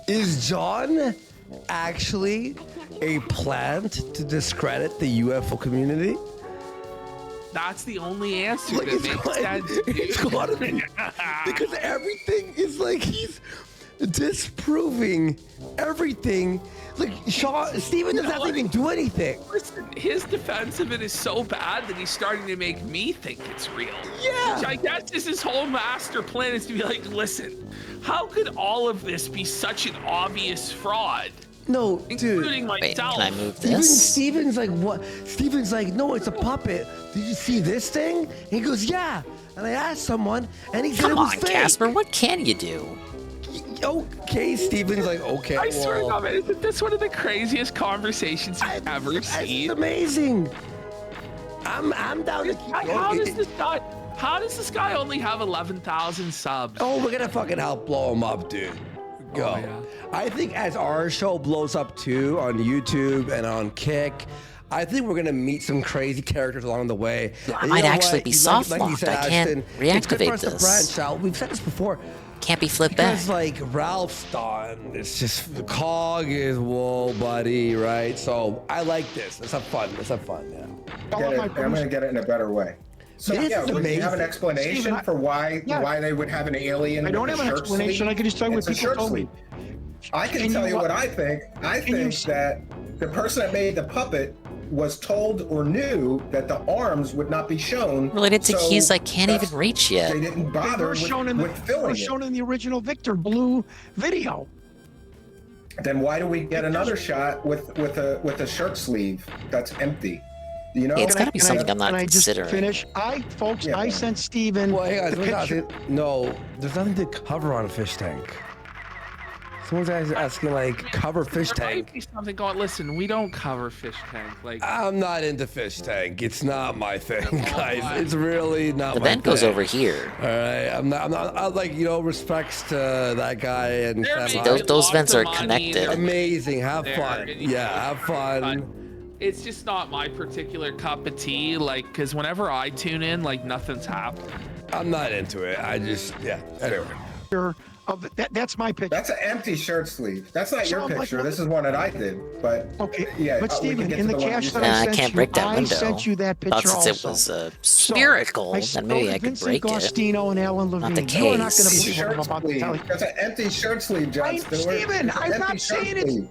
Is John actually a plant to discredit the UFO community? That's the only answer Like, that makes sense. it's gotta be. Because everything is like disproving everything. Like Steven doesn't even do anything. Listen, his defense of it is so bad that he's starting to make me think it's real. Yeah. Which I guess is his whole master plan, is to be like, listen, how could all of this be such an obvious fraud? No, including dude. myself. Wait, can I move this? Steven's like, what? Steven's like, no, it's a puppet. Did you see this thing? And he goes, yeah. And I asked someone, and he said it was fake. Casper, what can you do? Okay, Steven's like, okay. I swear to God, man, isn't this one of the craziest conversations you've ever seen? It's amazing. I'm down to keep going. How does this guy only have 11,000 subs? Oh, we're gonna fucking help blow him up, dude. Go. Oh, yeah. I think as our show blows up too on YouTube and on Kick, I think we're gonna meet some crazy characters along the way. I might actually be soft like you locked. said, I can't Ashton, it's good for reactivate us to this. branch out. We've said this before. Can't be flipped Because back. like Ralph's done, it's just the cog is whoa, buddy, right? So I like this. Let's have fun. Let's have fun. Yeah. I'm gonna get it in a better way. So This yeah, is would you have an amazing. explanation Steven, for why they would have an alien? I don't with have a an shirt explanation. sleeve? I can just tell you what It's a people shirt told me. sleeve. I can tell you what I think. I think that the person that made the puppet was told or knew that the arms would not be shown. Related to so keys I can't even reach yet. They didn't They bother were shown in with filling it. shown in the original Victor Blue video. Then why do we get another shot with a shirt sleeve that's empty? You know, It's gotta be something I'm not Can I just considering. finish? Folks, Yeah, I man. sent Steven Well, hey guys, the wait, guys, picture. no, there's nothing to cover on a fish tank. Someone's asking like cover fish There tank. might be something going. Listen, we don't cover fish tank. Like, I'm not into fish tank. It's not my thing, guys. It's really not The my vent goes thing. over here. All right, I'm not. I like respects to that guy and There Sam may Those be Hyde. those lots vents of are money connected. Amazing. Have there, fun. and you Yeah, can have fun. it's just not my particular cup of tea. Like, because whenever I tune in, like nothing's happening. I'm not into it. I just Anyway. That's my picture. That's an empty shirt sleeve. That's not your So, like, picture. This is one that I did. But Okay, yeah. but we can Steven, get in to the one cache you that said. Nah, I sent can't you, break that I window. sent you that Thought picture since also. it was a spherical, then maybe I could Vincent break it. Agostino and Alan Levine. Not the You are not going case. to believe what I'm Shirt about to tell you. sleeve. That's an empty shirt sleeve, John Stewart. Steven, It's an I'm empty not shirt saying it's- sleeve.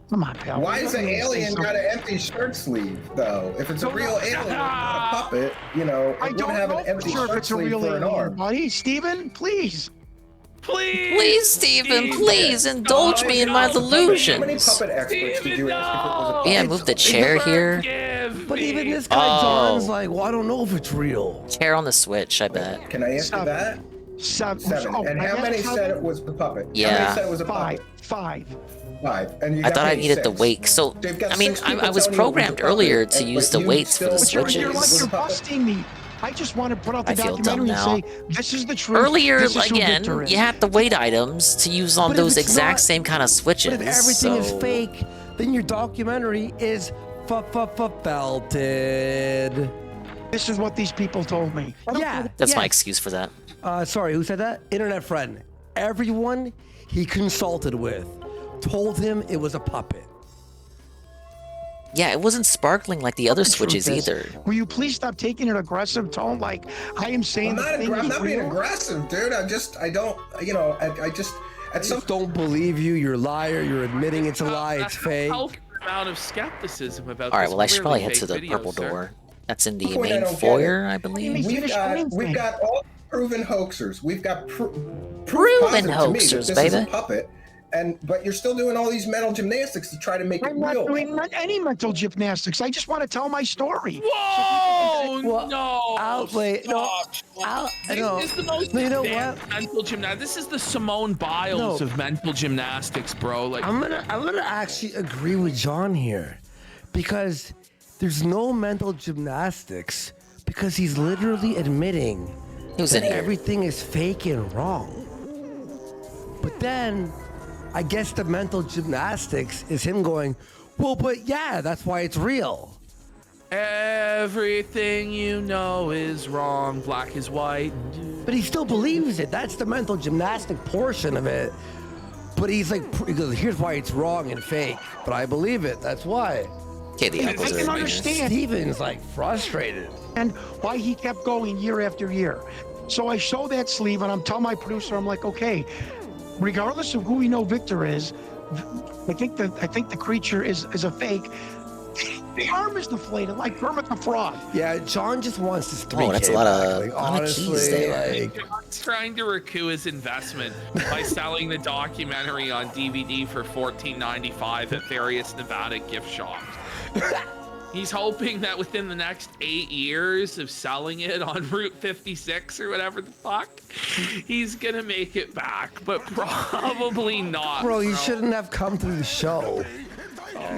Come on, pal. Why You is don't an need to say alien got something. an empty shirt sleeve, though? If it's a Don't real know. alien, not a puppet, it I wouldn't don't have know an for empty sure if shirt it's a sleeve real for an alien, arm. buddy. Steven, please. Please, Steven, please indulge me in my How many delusions. puppet experts did you ask if it was a puppet? Yeah, move the chair here. But even this guy John's like, well, I don't know if it's real. Chair on the switch, I bet. Can I answer that? Seven. Oh, And I how got many seven? said it was the puppet? How Yeah. many said it was a puppet? Five. And you I got thought I paid needed the 6. weight. So, So you've got I mean, 6 I people was telling you it was a programmed puppet, earlier to but use the you weights for the still- But you're switches. busting me. I just want to put out the I feel dumb documentary and now. say, this is the truth. Earlier, This is who again, Victor is. you had the weight items to use on But if those it's exact not- same kind of switches. But if everything is so- fake, then your documentary is belted. This is what these people told me. Yeah, That's my yes. excuse for that. Sorry, who said that? Internet friend. Everyone he consulted with told him it was a puppet. Yeah, it wasn't sparkling like the other switches Truth is, either. Will you please stop taking an aggressive tone? Like I am saying, I'm not being aggressive, dude. I don't, I just, at some don't believe you. You're a liar. You're admitting it's a lie. It's fake. Healthy amount of skepticism about All right, this well, I should probably clearly head to the fake video, purple sir. door. That's in the point I main don't get foyer, it. I believe. We've got all proven hoaxers. We've got Proven positive to me that hoaxers, this is baby. a puppet, but you're still doing all these mental gymnastics to try to make I'm it not real. doing any mental gymnastics. I just want to tell my story. Whoa! Well, no! This is the most you know advanced mental gymnastics. This is the Simone Biles of mental gymnastics, bro. Like, I'm gonna actually agree with John here, because there's no mental gymnastics, because he's literally admitting Who's that in here? everything is fake and wrong. But then, I guess the mental gymnastics is him going, well, but yeah, that's why it's real. everything you know is wrong. Black is white. But he still believes it. That's the mental gymnastic portion of it. But he's like, he goes, here's why it's wrong and fake. But I believe it. That's why. Okay, the I uncles can are understand. Steven's like frustrated. And why he kept going year after year. So I show that sleeve, and I'm telling my producer, I'm like, okay, regardless of who we know Victor is, I think the creature is a fake. The arm is deflated like Kermit the Frog. Yeah, John just wants this 3K. Oh, that's a lot of, back. Like, lot of keys there. like, John's trying to recoup his investment by selling the documentary on DVD for $14.95 at various Nevada gift shops. He's hoping that within the next 8 years of selling it on Route 56 or whatever the fuck, he's gonna make it back, but probably not. Bro, you shouldn't have come to the show.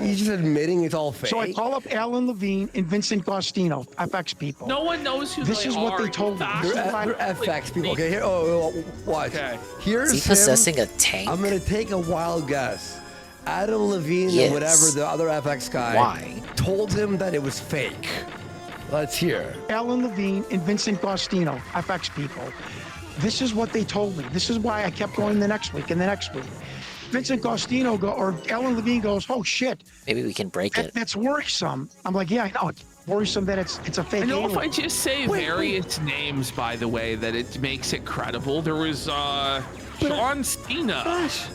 You're just admitting it's all fake. So I call up Alan Levine and Vincent Gostino, FX people. No one knows who this they is are. what they told me. They're FX people. Okay, here. Oh, watch. Okay. Here's Is he possessing a tank? I'm gonna take a wild guess. Adam Levine Yes. and whatever the other FX guy told him that it was fake. Let's hear. Alan Levine and Vincent Gostino, FX people. This is what they told me. This is why I kept going the next week and the next week. Vincent Gostino or Alan Levine goes, oh shit. Maybe we can break it. That's worrisome. I'm like, yeah, I know. It's worrisome that it's a fake I know alien. if I just say various names, by the way, that it makes it credible. There was John Cena. Gosh,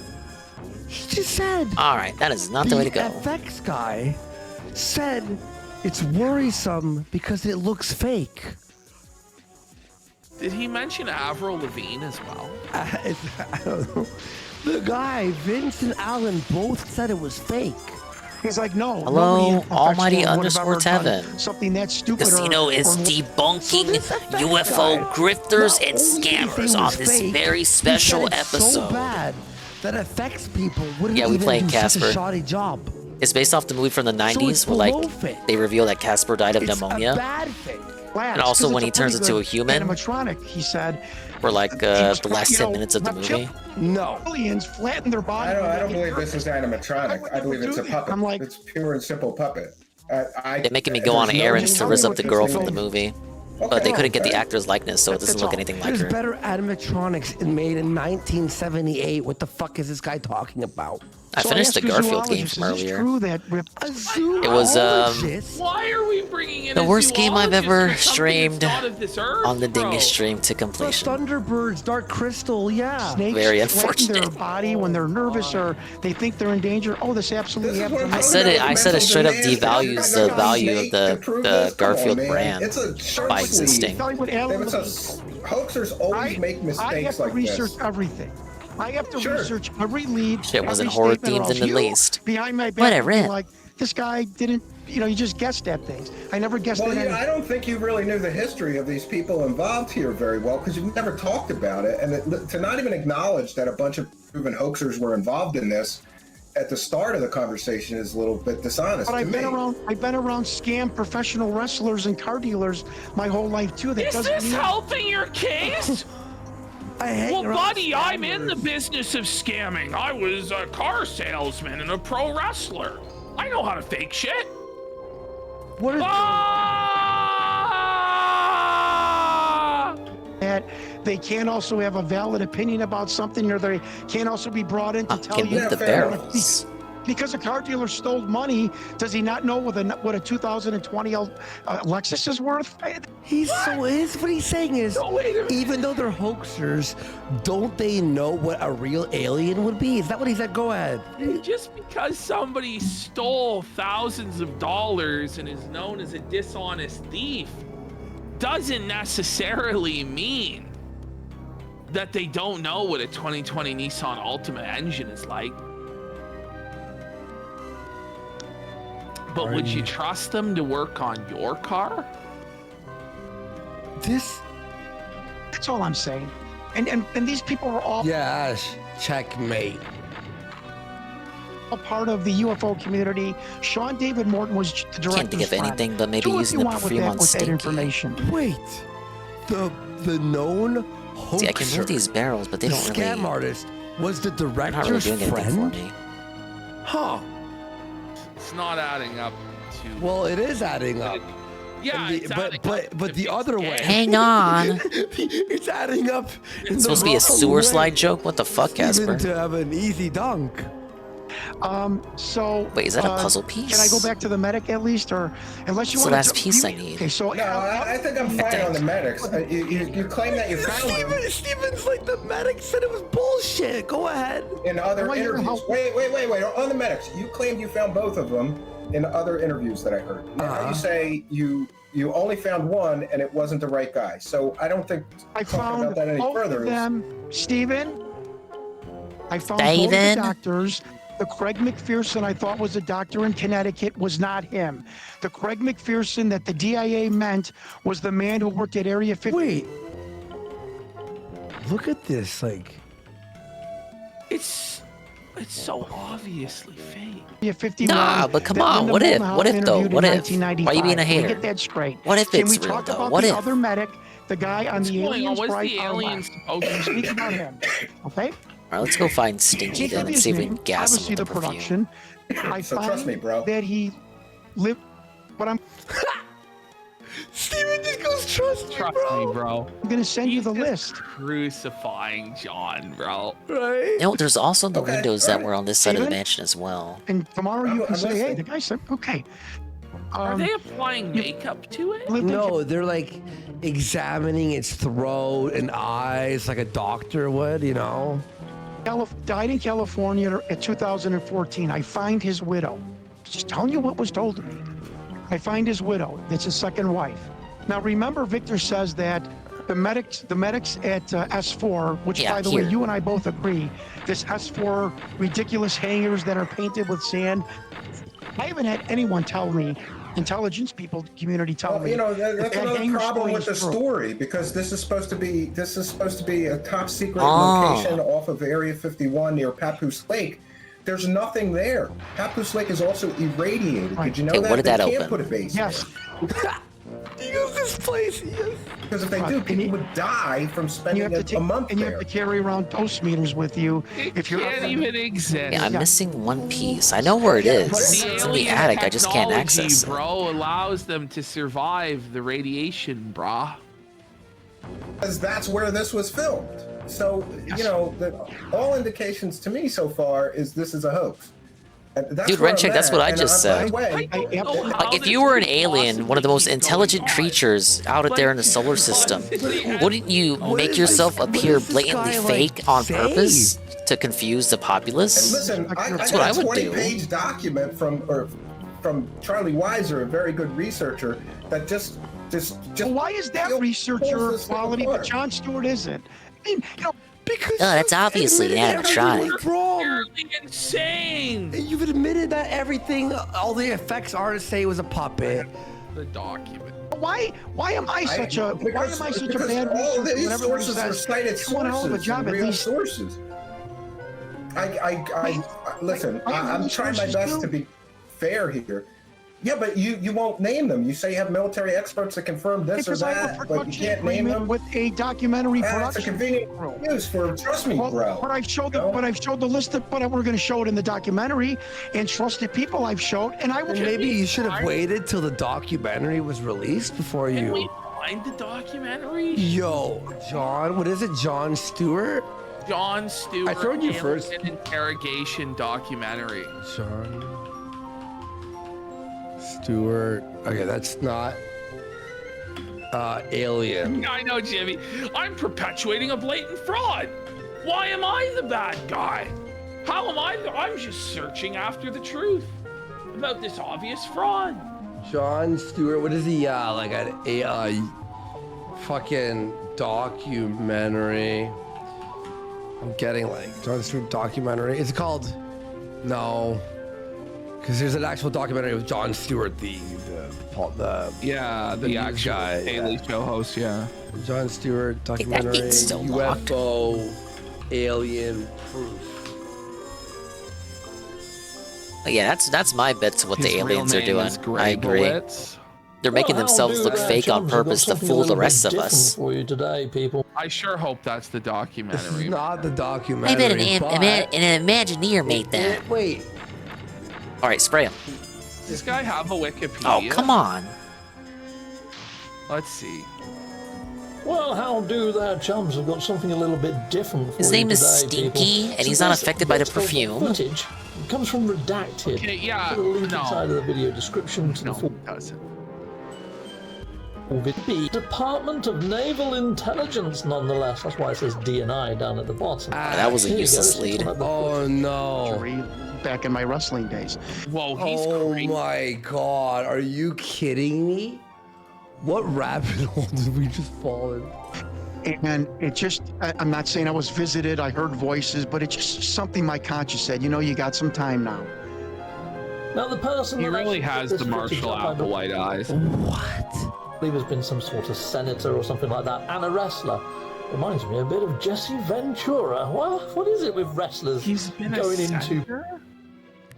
he just said. All right, that is not the way to go. The FX guy said it's worrisome because it looks fake. Did he mention Avril Lavigne as well? I don't know. The guy, Vince and Alan, both said it was fake. He's like, no. Hello, nobody in almighty FX would have underscore ever done Tevin. Something that stupid. Casino is debunking UFO grifters and scammers on this very special episode. So bad that affects people. Wouldn't Yeah, we even played do such Casper. a shoddy job. It's based off the movie from the 90s it's where, like, below fake. they reveal that Casper died of It's pneumia. a bad fake. And also when he turns into a human. Animatronic, he said. For like the last 10 minutes of the movie. No. Aliens flatten their body. I don't believe this is animatronic. I believe it's a puppet. I'm like, it's pure and simple puppet. They're making me go on there's no errands to telling rizz up what the this girl thing from the is. movie. But they couldn't get the actor's likeness, so it doesn't look anything like There's her. better animatronics made in 1978. What the fuck is this guy talking about? I finished the Garfield game from earlier. It was Why are we bringing in the a worst game I've zoologist ever for something streamed that's not of this earth, on the bro? Dingus stream to The completion. Thunderbirds, Dark Crystal, yeah. Snakes Very flatten unfortunate. their body when they're nervous or they think they're in danger. Oh, this absolutely happens. I said it straight up devalues the value of the Garfield brand It's a shirt by sleeve. existing. Hoaxers always make I mistakes have to like research this. everything. I have to research every lead. Shit wasn't every horror statement, or themed else in the you, least. Behind my back, Whatever. would be like, this guy didn't, you just guessed at things. I never guessed Well, at yeah, anything. I don't think you really knew the history of these people involved here very well because you've never talked about it. And to not even acknowledge that a bunch of proven hoaxers were involved in this at the start of the conversation is a little bit dishonest But to I've me. been around scam professional wrestlers and car dealers my whole life too. That Is doesn't this mean helping your case? Well, buddy, I'm in the business of scamming. I was a car salesman and a pro wrestler. I know how to fake shit. What is that they can't also have a valid opinion about something, or they can't also be brought in to tell can you move the barrels. Because a car dealer stole money, does he not know what a 2020 Lexus is worth? What he's saying is, even though they're hoaxers, don't they know what a real alien would be? Is that what he said? Go ahead. Just because somebody stole thousands of dollars and is known as a dishonest thief doesn't necessarily mean that they don't know what a 2020 Nissan Altima engine is like. But would you trust them to work on your car? That's all I'm saying. And these people were all Yes, checkmate. a part of the UFO community. Sean David Morton was the director's Can't think of friend. anything but maybe Do what using you the want with perfume on that Stinky. information. Wait, the known hoaxer. See, I can move these barrels, but they the don't scam really. artist was the They're not really director's doing anything for friend. me. Huh. It's not adding up to. Well, it is adding up. Yeah, And but the other way. Hang on. It's adding up. It's supposed to be a sewer slide joke? What the fuck, Casper? Even to have an easy dunk. So wait, is that a puzzle piece? Can I go back to the medic at least, or unless you It's the want last piece I need. Okay, so No, I think I'm fine on the medics. You claim that you found them. Steven's like, the medic said it was bullshit. Go ahead. In other interviews. Wait. On the medics, you claimed you found both of them in other interviews that I heard. Now you say you only found one and it wasn't the right guy. So I don't think I found about that any both further. of them, Steven. I found both the doctors. The Craig McPherson I thought was a doctor in Connecticut was not him. The Craig McPherson that the DIA meant was the man who worked at Area 50. Wait. Look at this, like. It's so obviously fake. Area 51. Nah, but come on. What if though? What if? Why are you being a hater? Get that straight. What if Can it's we real talk though? about What the if? other medic, the guy on the aliens What's right the our aliens left? supposed to Speak about him. Okay. All right, let's go find Stinky then and see if we can gas him Obviously, with the the perfume. production. I So find trust me, bro. that he lived. But I'm Steven just goes, trust me, bro. I'm gonna send you the list. Crucifying John, bro. Right? You know, there's also the windows that were on this side of the mansion as well. And tomorrow you can say, hey, the guy said, okay. Are they applying makeup to it? No, they're like examining its throat and eyes like a doctor would, you know? Died in California at 2014. I find his widow. Just telling you what was told to me. I find his widow. That's his second wife. Now remember, Victor says that the medics at S4, which by the way, you and I both agree, this S4 ridiculous hangars that are painted with sand. I haven't had anyone tell me, intelligence people, community tell me. You know, that's that another hangar problem with the is true. story, because this is supposed to be a top secret location off of Area 51 near Papoose Lake. There's nothing there. Papoose Lake is also irradiated. Did you know that? Where did that they can't open? put a base there. Use this place. Because if they do, people would die from spending a month And you there. have to carry around toast meters with you. If you're can't even exist. Yeah, I'm missing one piece. I know where it is. It's in the attic. I just can't access it. Bro, allows them to survive the radiation, brah. Because that's where this was filmed. So, you know, all indications to me so far is this is a hoax. That's Dude, where I'm Rencheck, that's what I at, just and said. Like, if you were an alien, one of the most intelligent creatures out there in the solar system, wouldn't you make yourself appear blatantly fake on purpose to confuse the populace? Listen, That's I what I got a would do. 20-page document from Charlie Weiser, a very good researcher, that just why is that researcher quality, but John Stewart isn't? I mean, you know, because that's obviously an animatronic. Wrong. Insane. You've admitted that everything, all the effects are to say it was a puppet. The document. Why am I such a bad because all researcher? these Whatever sources says, are cited you want a hell of a sources, job, at real least. sources. Listen, I'm trying my best to be fair here. Yeah, but you won't name them. You say you have military experts that confirm this Because or I have a that, but you production can't name agreement them. with a documentary That's a production. convenient excuse for trust me, bro. But I've showed the list of, but we're going to show it in the documentary, and trusted people I've showed, and I will. Maybe you should have waited till the documentary was released before Can we you. find the documentary? Yo, John, what is it? John Stewart? John Stewart. I thrown you alien first. Interrogation documentary. John Stewart. Okay, that's not Alien. I know, Jimmy. I'm perpetuating a blatant fraud. Why am I the bad guy? How am I? I'm just searching after the truth about this obvious fraud. John Stewart. What is he? Like a fucking documentary. I'm getting like John Stewart documentary. Is it called? No. Because there's an actual documentary with John Stewart, the actual guy, Daily Show host, yeah. John Stewart documentary, UFO, alien proof. Yeah, that's my bet to what the His real aliens are name doing. is Grey I agree. Bullets. They're making themselves look fake on purpose to fool the rest of us. For you today, people. I sure hope that's the documentary. This is not the documentary. I bet an Imagineer made that. Wait. All right, spray him. Does this guy have a Wikipedia? Oh, come on. Let's see. Well, how do there, chums? I've got something a little bit different for His you name is today, Stinky, people. and he's not this- affected by the this called perfume. Footage comes from redacted. Okay, yeah, Put a link no. inside of the video description to the full. B. Department of Naval Intelligence, nonetheless. That's why it says DNI down at the bottom. That was a useless lead. Oh no! Back in my wrestling days. Whoa, he's Oh my god, are you kidding me? What rabbit hole did we just fall in? And it just, I'm not saying I was visited, I heard voices, but it's just something my conscience said, you know, you got some time now. Now the person He that really actually has put the this footage Marshall up, I Applewhite eyes. What? I believe has been some sort of senator or something like that, and a wrestler. Reminds me a bit of Jesse Ventura. Well, what is it with wrestlers He's been going a into? senator?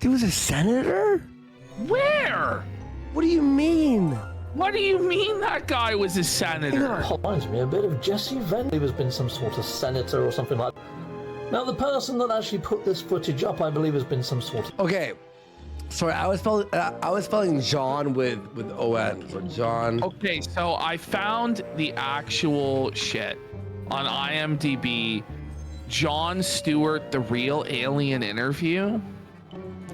He was a senator? Where? What do you mean? What do you mean that guy was a senator? Reminds me a bit of Jesse Ventura. Has been some sort of senator or something like that. Now the person that actually put this footage up, I believe, has been some sort of. Okay. Sorry, I was spelling John with O-N. So John. Okay, so I found the actual shit on IMDb. Jon Stewart, the real alien interview.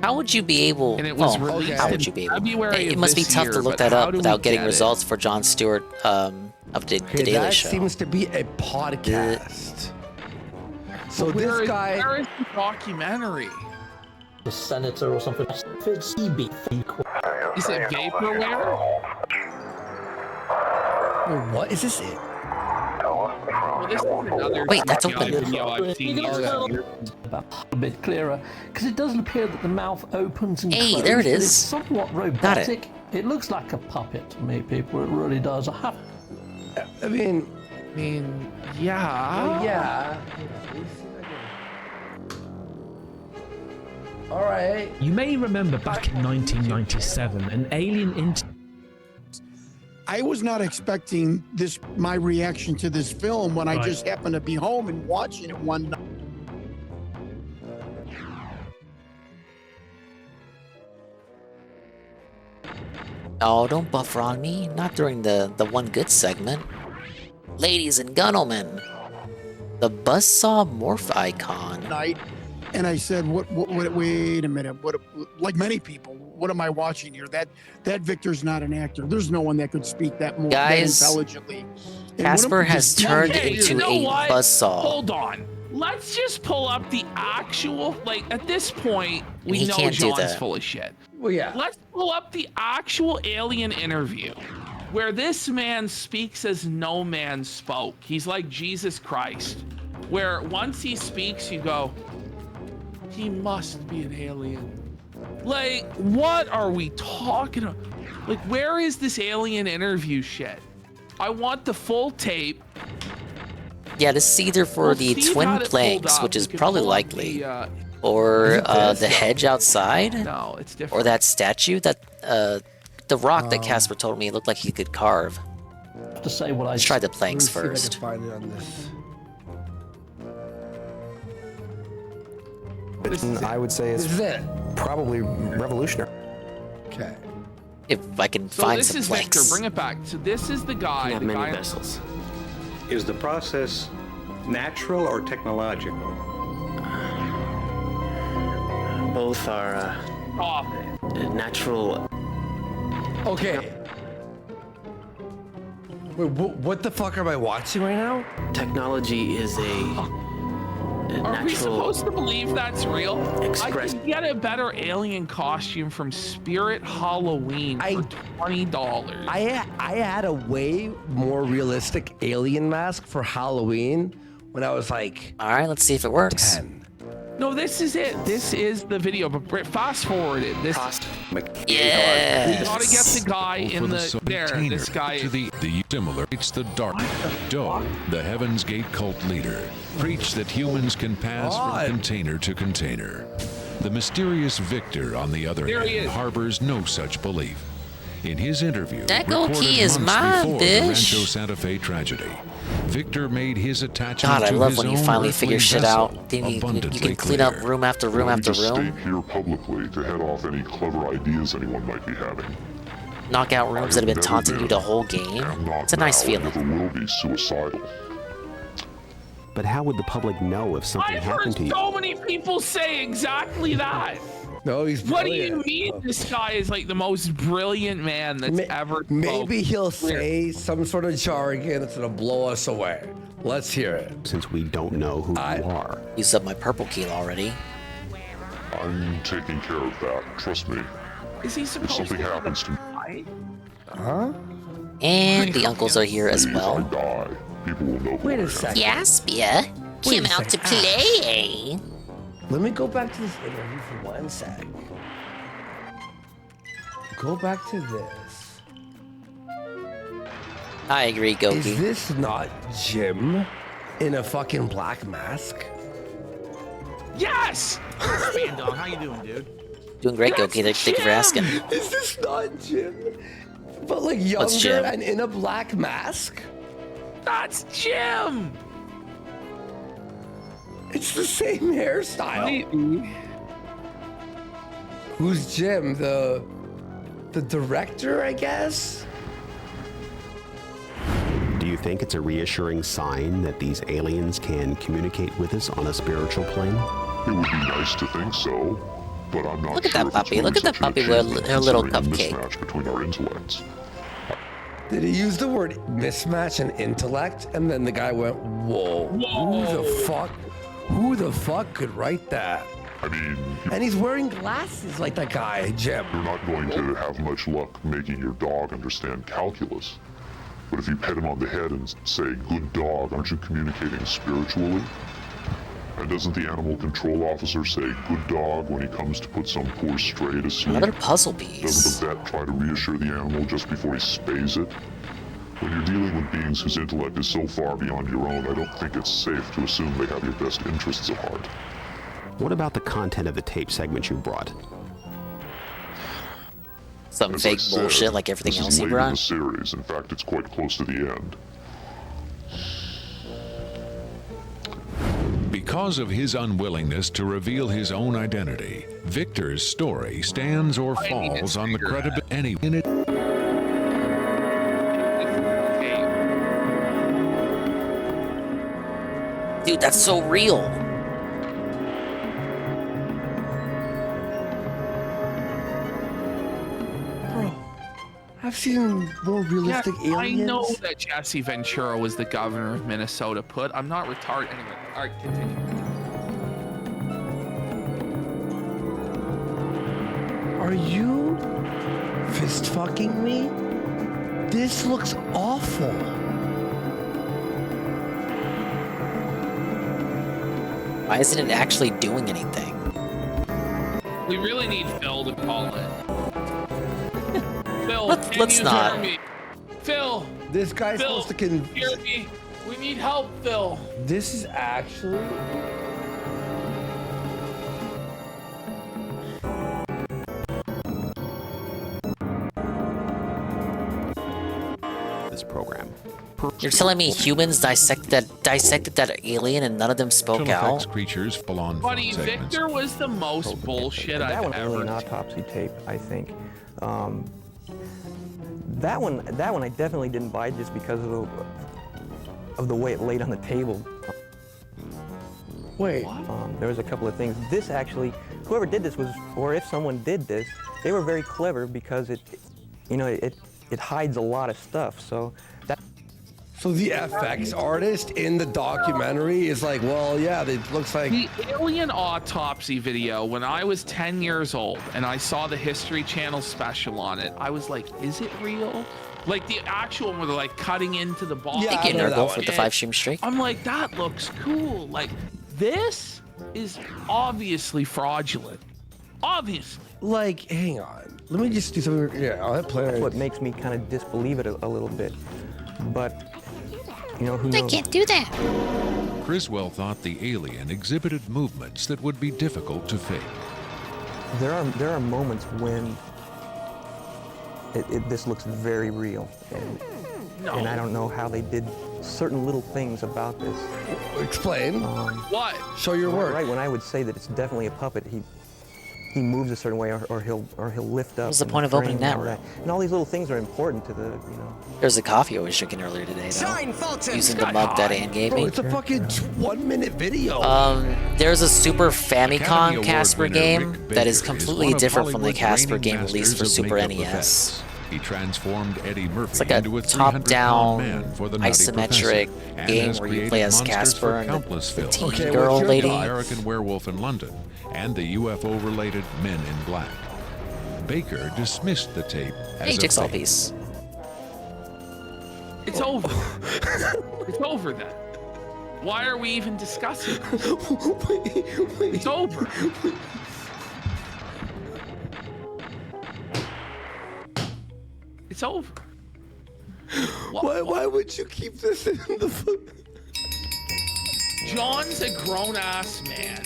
How would you be able? And it was released how would you be able? February It of must be this tough year, to look but that how up do we without getting get it? results for Jon Stewart of the Daily that Show. seems to be a podcast. So But this guy. Where is the documentary? The senator or something. It's CB. Is it vaporware? What is this? It? Well, this is another Wait, that's video open. I've seen You can years tell ago. a bit clearer because it doesn't appear that the mouth opens and Hey, closes. there it but is. It's somewhat robotic. It looks like a puppet to me, people. It really does. I mean, yeah. Yeah. All right. You may remember back in 1997, an alien I was not expecting this, my reaction to this film when I Right. just happened to be home and watching it one night. Oh, don't buffer on me. Not during the one good segment. Ladies and gentlemen, the buzzsaw morph icon. Night, and I said, "What? Wait a minute! What? Like many people, what am I watching here? That Victor's not an actor. There's no one that could speak that more that Guys, intelligently." And Casper what am- has turned Okay, into you know a what? buzzsaw. Hold on. Let's just pull up the actual, like, at this point, we He know can't do John's that. full of shit. Well, yeah. Let's pull up the actual alien interview where this man speaks as no man spoke. He's like Jesus Christ, where once he speaks, you go, he must be an alien. Like, what are we talking about? Like, where is this alien interview shit? I want the full tape. Yeah, this is either for Well, the Steve twin had it pulled planks, up. which is We could probably pull up likely, the, or this? the hedge outside, No, it's or different. that statue that the rock that Casper told me looked like he could carve. To say what Let's try the planks Let me see first. if I can find it on this. I would say it's This is it. probably revolutionary. Okay. If I can So find this some is planks. Victor. Bring it back. So this is the guy. Not the many guy vessels. Is the process natural or technological? Both are Stop. natural. Okay. Wait, what the fuck am I watching right now? Technology is a Are we natural. supposed to believe that's real? Express- I could get a better alien costume from Spirit Halloween for $20. I had a way more realistic alien mask for Halloween when I was like. All right, let's see if it works. 10. No, this is it. This is the video. But fast forward it. This. Yes. We gotta get the guy in the there. This guy. To the simulates the dark. Doe, the Heaven's Gate cult leader, preached that humans can pass from container to container. The mysterious Victor, on the other There he hand, is. harbors no such belief. In his interview, That gold recorded key is months mine, before the bitch. Rancho Santa Fe tragedy, Victor made his attachment God, I to love his when you own finally earthly figure shit vessel out. Then you abundantly can clean up clear. room after room after Just room. state here publicly to head off any clever ideas anyone might be having. Knock out rooms that have been taunting you the whole game. It's a nice feeling. Never will be suicidal. But how would the public know if something I've heard happened to you? so many people say exactly that. No, he's What do you brilliant. mean this guy is like the most brilliant man that's ever Maybe he'll spoken? say some sort of jargon that's gonna blow us away. Let's hear it. Since we don't know who you are. Used up my purple key already. I'm taking care of that. Trust me. Is he If supposed something to happens to me, Huh? And the uncles are here as if I well. die, people will know who I am. Jasper, came out to play. Let me go back to this interview for 1 sec. Go back to this. I agree, Goki. Is this not Jim in a fucking black mask? Yes! Spandong, how you doing, dude? Doing great, Goki. Thank you for asking. Is this not Jim? But like What's younger Jim? and in a black mask? That's Jim! It's the same hairstyle. Maybe. Who's Jim? The director, I guess? Do you think it's a reassuring sign that these aliens can communicate with us on a spiritual plane? It would be nice to think so, but I'm not Look at sure that if it's puppy. really Look at that such a puppy with achievement her little considering the cupcake. mismatch between our intellects. Did he use the word mismatch and intellect? And then the guy went, whoa. Who the fuck could write that? I mean, And he's wearing glasses like that guy, Jim. you're not going to have much luck making your dog understand calculus. But if you pet him on the head and say, "Good dog," aren't you communicating spiritually? And doesn't the animal control officer say, "Good dog," when he comes to put some poor stray to sleep? Another puzzle piece. Doesn't the vet try to reassure the animal just before he spays it? When you're dealing with beings whose intellect is so far beyond your own, I don't think it's safe to assume they have your best interests at heart. What about the content of the tape segment you brought? Some As I fake said, bullshit like everything this else is he late in brought. the series. In fact, it's quite close to the end. Because of his unwillingness to reveal his own identity, Victor's story stands or falls on the credibility any in it. Dude, that's so real. Bro, I've seen more realistic Yes, aliens. I know that Jesse Ventura was the governor of Minnesota. I'm not retarded. Anyway, all right, continue. Are you fist fucking me? This looks awful. Why isn't it actually doing anything? We really need Phil to call it. Phil, Let's can you not. hear me? Phil, This guy's Phil, supposed to hear me? We need help, Phil. This is actually. This program. You're telling me humans dissected that alien and none of them spoke out? Creatures fall on Buddy, Victor was the most bullshit That I've one ever really an autopsy tape, I think. That one I definitely didn't buy just because of the way it laid on the table. Wait. There was a couple of things. This actually, whoever did this was, or if someone did this, they were very clever because it hides a lot of stuff. So that. So the FX artist in the documentary is like, well, yeah, it looks like. The alien autopsy video, when I was 10 years old and I saw the History Channel special on it, I was like, is it real? Like the actual one where they're like cutting into the body. Thank you, Nurgle, with the 5-stream streak. I'm like, that looks cool. Like, this is obviously fraudulent. Obviously. Like, hang on. Let me just do something. Yeah, I'll hit play. That's what makes me kind of disbelieve it a little bit. But, you know, who knows? I can't do that. Criswell thought the alien exhibited movements that would be difficult to fake. There are moments when this looks very real, and I don't know how they did certain little things about this. Explain. What? Show your work. Right, when I would say that it's definitely a puppet, he moves a certain way, or he'll lift up. What's the in point of opening frame and that all room? And all these little things are important to the, There's a coffee I was drinking earlier today, though. Using the mug that Ann gave me. It's a fucking 1 minute video. There's a Super Academy Famicom Award Casper winner game Rick that is Baker completely one of different from the Hollywood's Casper reigning game released for masters of Super makeup NES. effects. He transformed Eddie Murphy It's like a into a top-down, 300-pound man for the Nutty isometric Professor, and game has where you created play as monsters Casper for and countless the films. teen girl lady. American Werewolf in London and the UFO-related Men in Black. Baker dismissed the tape as Hey, a jigsaw fake. piece. It's over. It's over then. Why are we even discussing this? It's over. It's over. Why would you keep this in the John's a grown-ass man.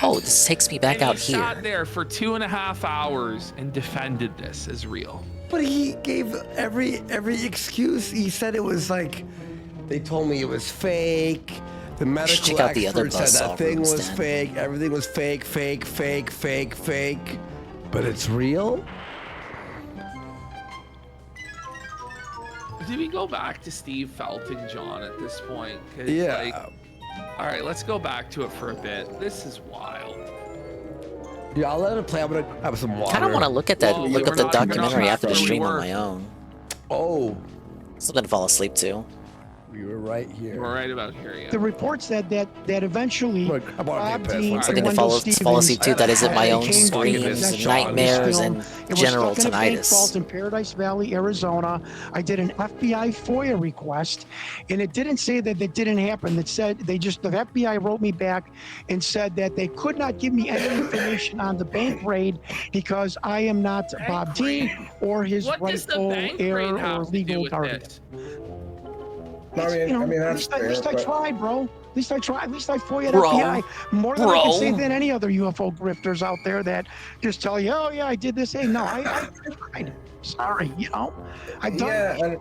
Oh, this takes me back And out he here. sat there for 2.5 hours and defended this as real. But he gave every excuse. He said it was like, they told me it was fake. The medical check out the other expert said buzzsaw that thing rooms, was Dan. fake. Everything was fake. But it's real? Do we go back to Steve felting John at this point? 'Cause, Yeah. like, all right, let's go back to it for a bit. This is wild. Yeah, I'll let it play. I'm gonna have some water. I kind of want to look at that. Well, look we're at the not- we're not documentary back after the where we stream on were. my own. Oh, Something to fall asleep to. we were right here. We're right about here, yeah. The report said that eventually Look, I bought a Bob big Dean piss. Something and to Wendell fall asleep to that isn't my Stevens own came to screams possession and of nightmares the and film. It was general stuck in a bank tinnitus. vault in Paradise Valley, Arizona. I did an FBI FOIA request, and it didn't say that it didn't happen. It said the FBI wrote me back and said that they could not give me any information on the bank raid because I am not Bob Dean or his What does the rightful bank heir raid or have to do legal with guardian. this? At that's least I fair, but- tried, bro. At least I tried. At least I FOIA'd Bro. FBI. More than I can say Bro. than any other UFO grifters out there that just tell you, oh, yeah, I did this. Hey, no, I tried. Sorry, I've done it. and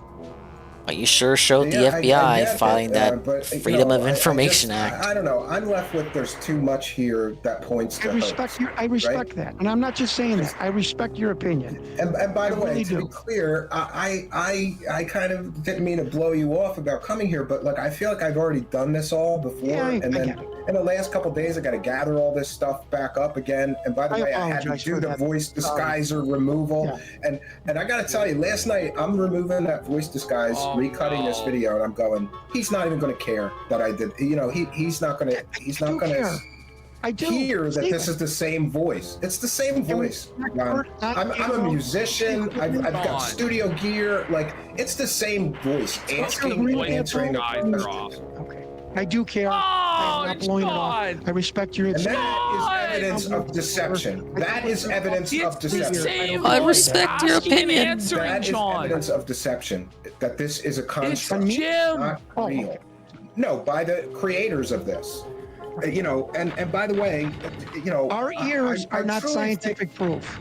But you sure showed the Yeah, I FBI get it, filing that but, Freedom of I Information just- Act. I don't know. I'm left with there's too much here that points to hoax, I respect right? that, and I'm not just saying that. I respect your opinion. And by the I way, really to do. be clear, I kind of didn't mean to blow you off about coming here, but look, I feel like I've already done this all before, Yeah, I and then get it. in the last couple of days, I got to gather all this stuff back up again. And by the I way, I had to apologize do for the that. voice disguiser removal, and I got to tell you, last night I'm removing that voice disguise, recutting this video, and I'm going, he's not even going to care that I did. He's not going to. He's not going to. I do hear that this Stephen. is the same voice. It's the same voice. Ron. I'm a musician. I've got studio gear. Like, it's the same voice. Asking and answering the questions. I do care. I'm not blowing it off. I respect your. And that is evidence of deception. That is evidence of deception. I respect your opinion. That is evidence of deception. That this is a construct, not real. No, by the creators of this. And by the way, Our ears are not truly scientific proof.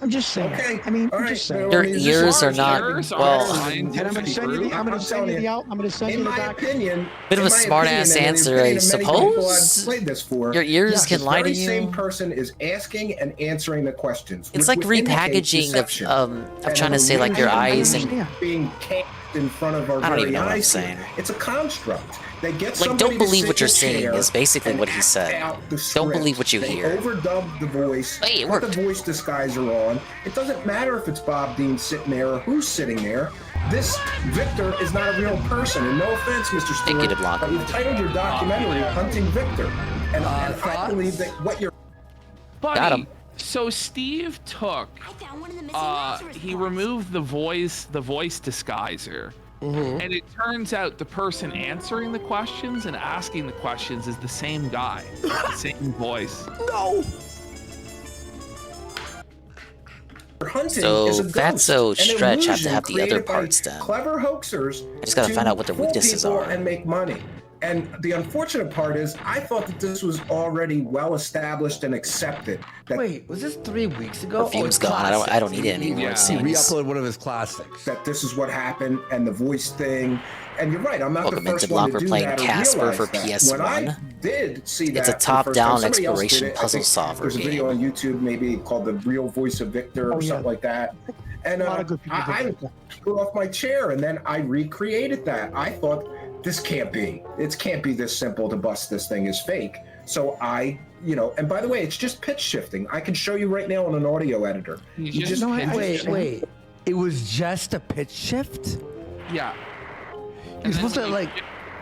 I'm just saying. Okay. I mean, All I'm right. just saying. Your ears are not well. And I'm going to send you the. I'm going to send you the out. I'm going to send you In the my doc. opinion, Bit of a in my smart opinion, ass and in the answer, opinion I of many people I've suppose. played this for, Your ears yes, can this lie to very you. Same person is asking and answering the questions. It's which like would indicate repackaging deception. of trying to say like your eyes and being cast in front of our I don't very even know what I'm eyes. saying. It's a construct. They get Like, somebody don't to believe sit what in you're a saying chair is basically and what he act said. out the Don't script. believe what you They hear. overdub the voice. Hey, it put worked. the voice disguiser on. It doesn't matter if it's Bob Dean sitting there or who's sitting there. This Victor is not a real person. And no offense, Mr. Stewart, but you've titled your documentary "Hunting Victor," and I believe that what you're Got him. So Steve took, he removed the voice disguiser. And it turns out the person answering the questions and asking the questions is the same guy, the same voice. No. hunting So is a ghost, Fatso an Stretch have to illusion have the other created by parts done. Clever hoaxers. I just gotta to find out what their fool weaknesses people are. and make money. And the unfortunate part is, I thought that this was already well established and accepted. That Wait, was this 3 weeks ago? Perfume's gone. I don't need it anymore. It He seems. re-uploaded one of his classics. That this is what happened, and the voice thing. And you're right, I'm not Welcome the first into one Block. to We're do playing that or Casper realize for that. PS1. When I did see that, It's a for the first time, top-down somebody else exploration did it. I puzzle think solver There's a game. video on YouTube, maybe called The Real Voice of Victor or something like that. And A lot of good people I did that. grew off my chair, and then I recreated that. I thought, this can't be. It can't be this simple to bust this thing is fake. So I, and by the way, it's just pitch shifting. I can show you right now on an audio editor. You just Wait. It was just a pitch shift? Yeah. You're supposed to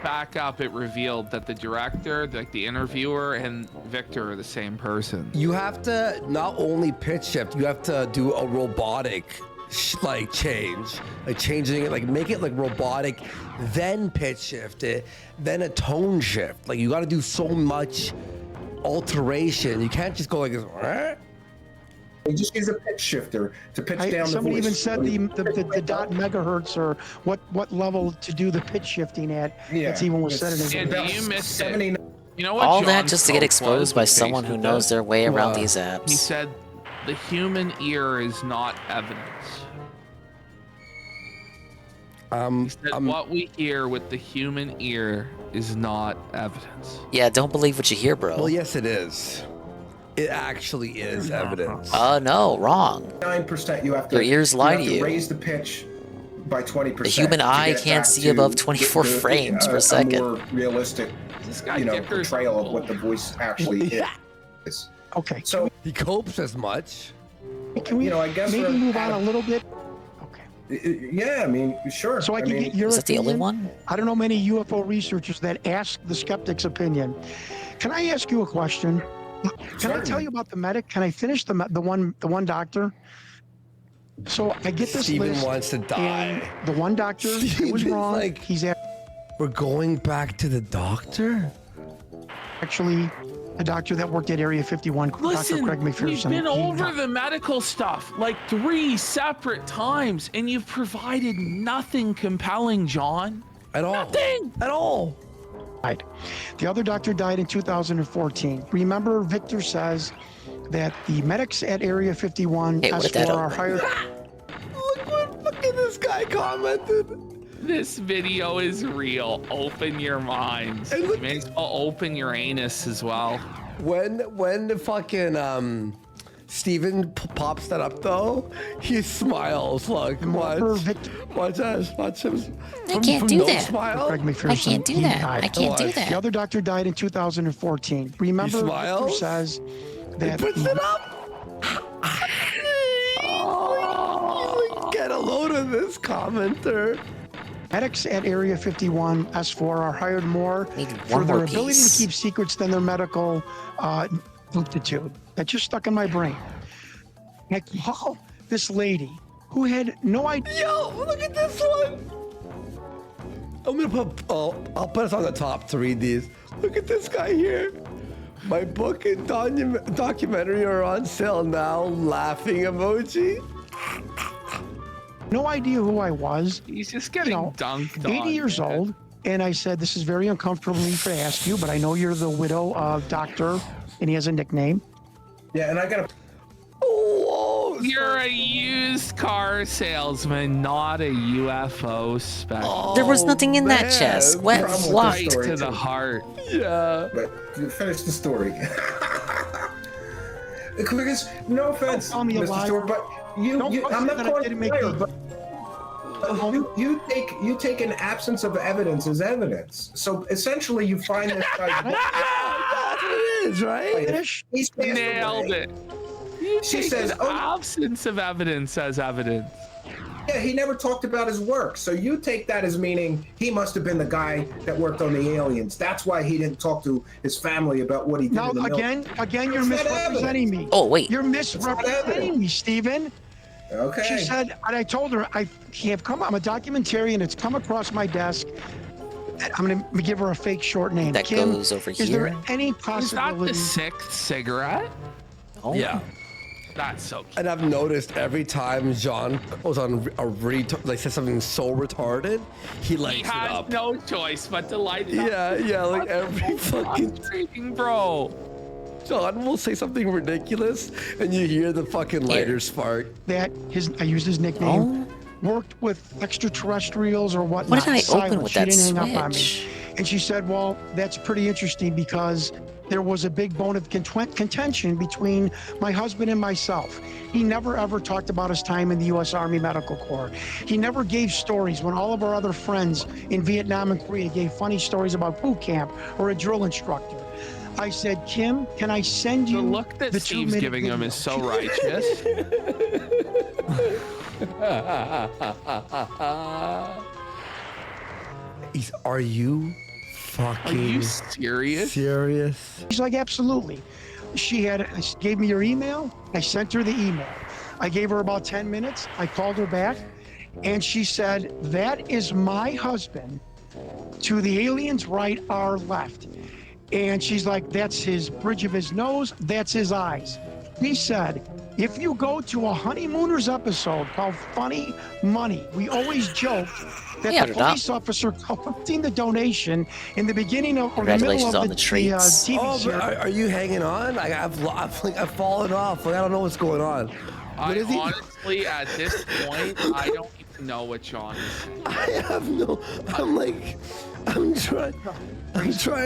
back up. It revealed that the director, the interviewer, and Victor are the same person. You have to not only pitch shift, you have to do a robotic change, changing it, make it robotic, then pitch shift it, then a tone shift. You got to do so much alteration. You can't just go like this. You just use a pitch shifter to pitch down the voice. Somebody even said the dot megahertz or what level to do the pitch shifting at. Yeah, That's even was said in And you missed it. You know what? All that John's just to get quote exposed by was someone who based knows their way around on these He apps. said, "The human ear is not evidence." He said, what we hear with the human ear is not evidence. Yeah, don't believe what you hear, bro. Well, yes, it is. It actually is evidence. No, wrong. 9% you have to. Your ears lie to have you. Raise the pitch by 20%. The human to eye get it can't back see to above 24 frames per a second. more realistic, portrayal of what the voice actually is. Okay. So he copes as much. Can we I guess maybe move on a little bit? Yeah, I mean, sure. So I can get your Is that the only opinion? one? I don't know many UFO researchers that ask the skeptic's opinion. Can I ask you a question? Can I tell you about the medic? Can I finish the one doctor? So I get this Steven list, wants to die. and the one doctor it was wrong. He's we're going back to the doctor. Actually, a doctor that worked at Area 51, Dr. Listen, Craig we've McPherson. been over the medical stuff 3 separate times, and you've provided nothing compelling, John. At all. Nothing. At all. Right. The other doctor died in 2014. Remember, Victor says that the medics at Area 51 S4 are hired. Look what fucking this guy commented. This video is real. Open your minds. You may as well open your anus as well. When the fucking Steven pops that up though, he smiles. Look, watch us, watch him. I can't do no that. Smile. Craig McPherson, I can't do he that. died. I can't do that. The other doctor died in 2014. Remember, Victor smiles? says that He puts it up. Oh, get a load of this commenter. medics at Area 51 S4 are hired more for one their more ability piece. to keep secrets than their medical aptitude. That just stuck in my brain. I call this lady who had no idea. Yo, look at this one. I'm gonna put. I'll put us on the top to read these. Look at this guy here. My book and documentary are on sale now. Laughing emoji. No idea who I was. He's just getting dunked 80 on. years old. And I said, this is very uncomfortable for me to ask you, but I know you're the widow of Doctor, and he has a nickname. Yeah, and I got to. Oh, You're a used car salesman, not a UFO specialist. There was nothing in that chest. Wet fluff. Right to the heart. Yeah. But finish the story. Because no offense, call me a Mr. liar. Stewart, but I'm not calling you a liar, but you take an absence of evidence as evidence. So essentially, you find this guy. That's what it is, right? He's passed Nailed away. it. You She take says, an "Oh." absence of evidence as evidence. Yeah, he never talked about his work. So you take that as meaning he must have been the guy that worked on the aliens. That's why he didn't talk to his family about what he did. Now, in the again, you're It's not misrepresenting me. Oh, wait. You're misrepresenting me, Stephen. Okay. She said, and I told her, I'm a documentarian. It's come across my desk. I'm going to give her a fake short name. That Kim, goes over is there here. any Is that possibility? the 6th cigarette? Oh. Yeah. That's so cute. And I've noticed every time John goes on like says something so retarded, he lights it up. He has no choice but to light it up. Yeah, like every fucking bro. John will say something ridiculous, and you hear the fucking lighter spark. That I used his nickname. Worked with extraterrestrials or whatnot. What did I Silent. open with She that didn't hang up on me. switch? And she said, well, that's pretty interesting because there was a big bone of contention between my husband and myself. He never ever talked about his time in the U.S. Army Medical Corps. He never gave stories when all of our other friends in Vietnam and Korea gave funny stories about boot camp or a drill instructor. I said, Kim, can I send you the look that Steve's giving him is so righteous. Are you fucking? Are you serious? Serious? She's like, absolutely. She gave me your email. I sent her the email. I gave her about 10 minutes. I called her back, and she said, that is my husband. To the aliens right, our left. And she's like, that's his bridge of his nose, that's his eyes. He said, if you go to a Honeymooners episode called Funny Money, we always joke that the police officer collecting the donation in the beginning of or the middle of the TV series. Are you hanging on? I've fallen off. Like, I don't know what's going on. Honestly, at this point, I don't even know what John is saying. I have no. I'm trying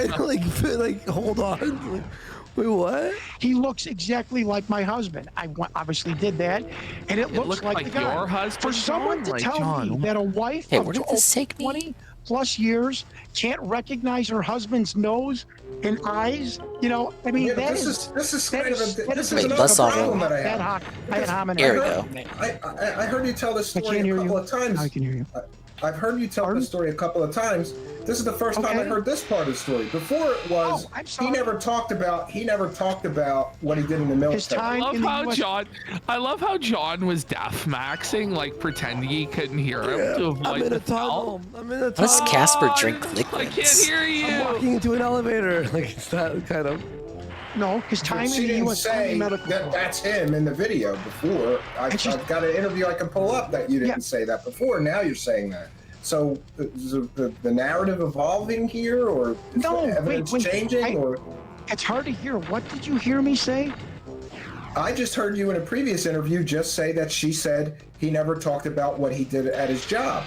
to like hold on. Like, wait, what? He looks exactly like my husband. I obviously did that, and it looks like the guy. Your husband. For someone to tell me that a wife Hey, of where did this take me? 20 plus years can't recognize her husband's nose and eyes, you know, I mean, this is Wait, bus off. problem that I have. Here we go. I heard you tell this I story can't a hear couple you. of times. I can hear you. I've heard you tell this story a couple of times. This is the first time I heard this part of the story. Before it was he never talked about what he did in the military. I love how John was deaf maxing, like pretending he couldn't hear him to avoid I'm in a the tunnel. I'm in a tunnel. What does Casper drink liquids? I can't hear you. I'm walking into an elevator. Like, it's that kind of. No, his time she in the didn't U.S. say Army Medical that that's him in the video before. I've got an interview I can pull up that you didn't say that before. Now you're saying that. So is the narrative evolving here, or is the evidence changing? Or it's hard to hear. What did you hear me say? I just heard you in a previous interview just say that she said he never talked about what he did at his job.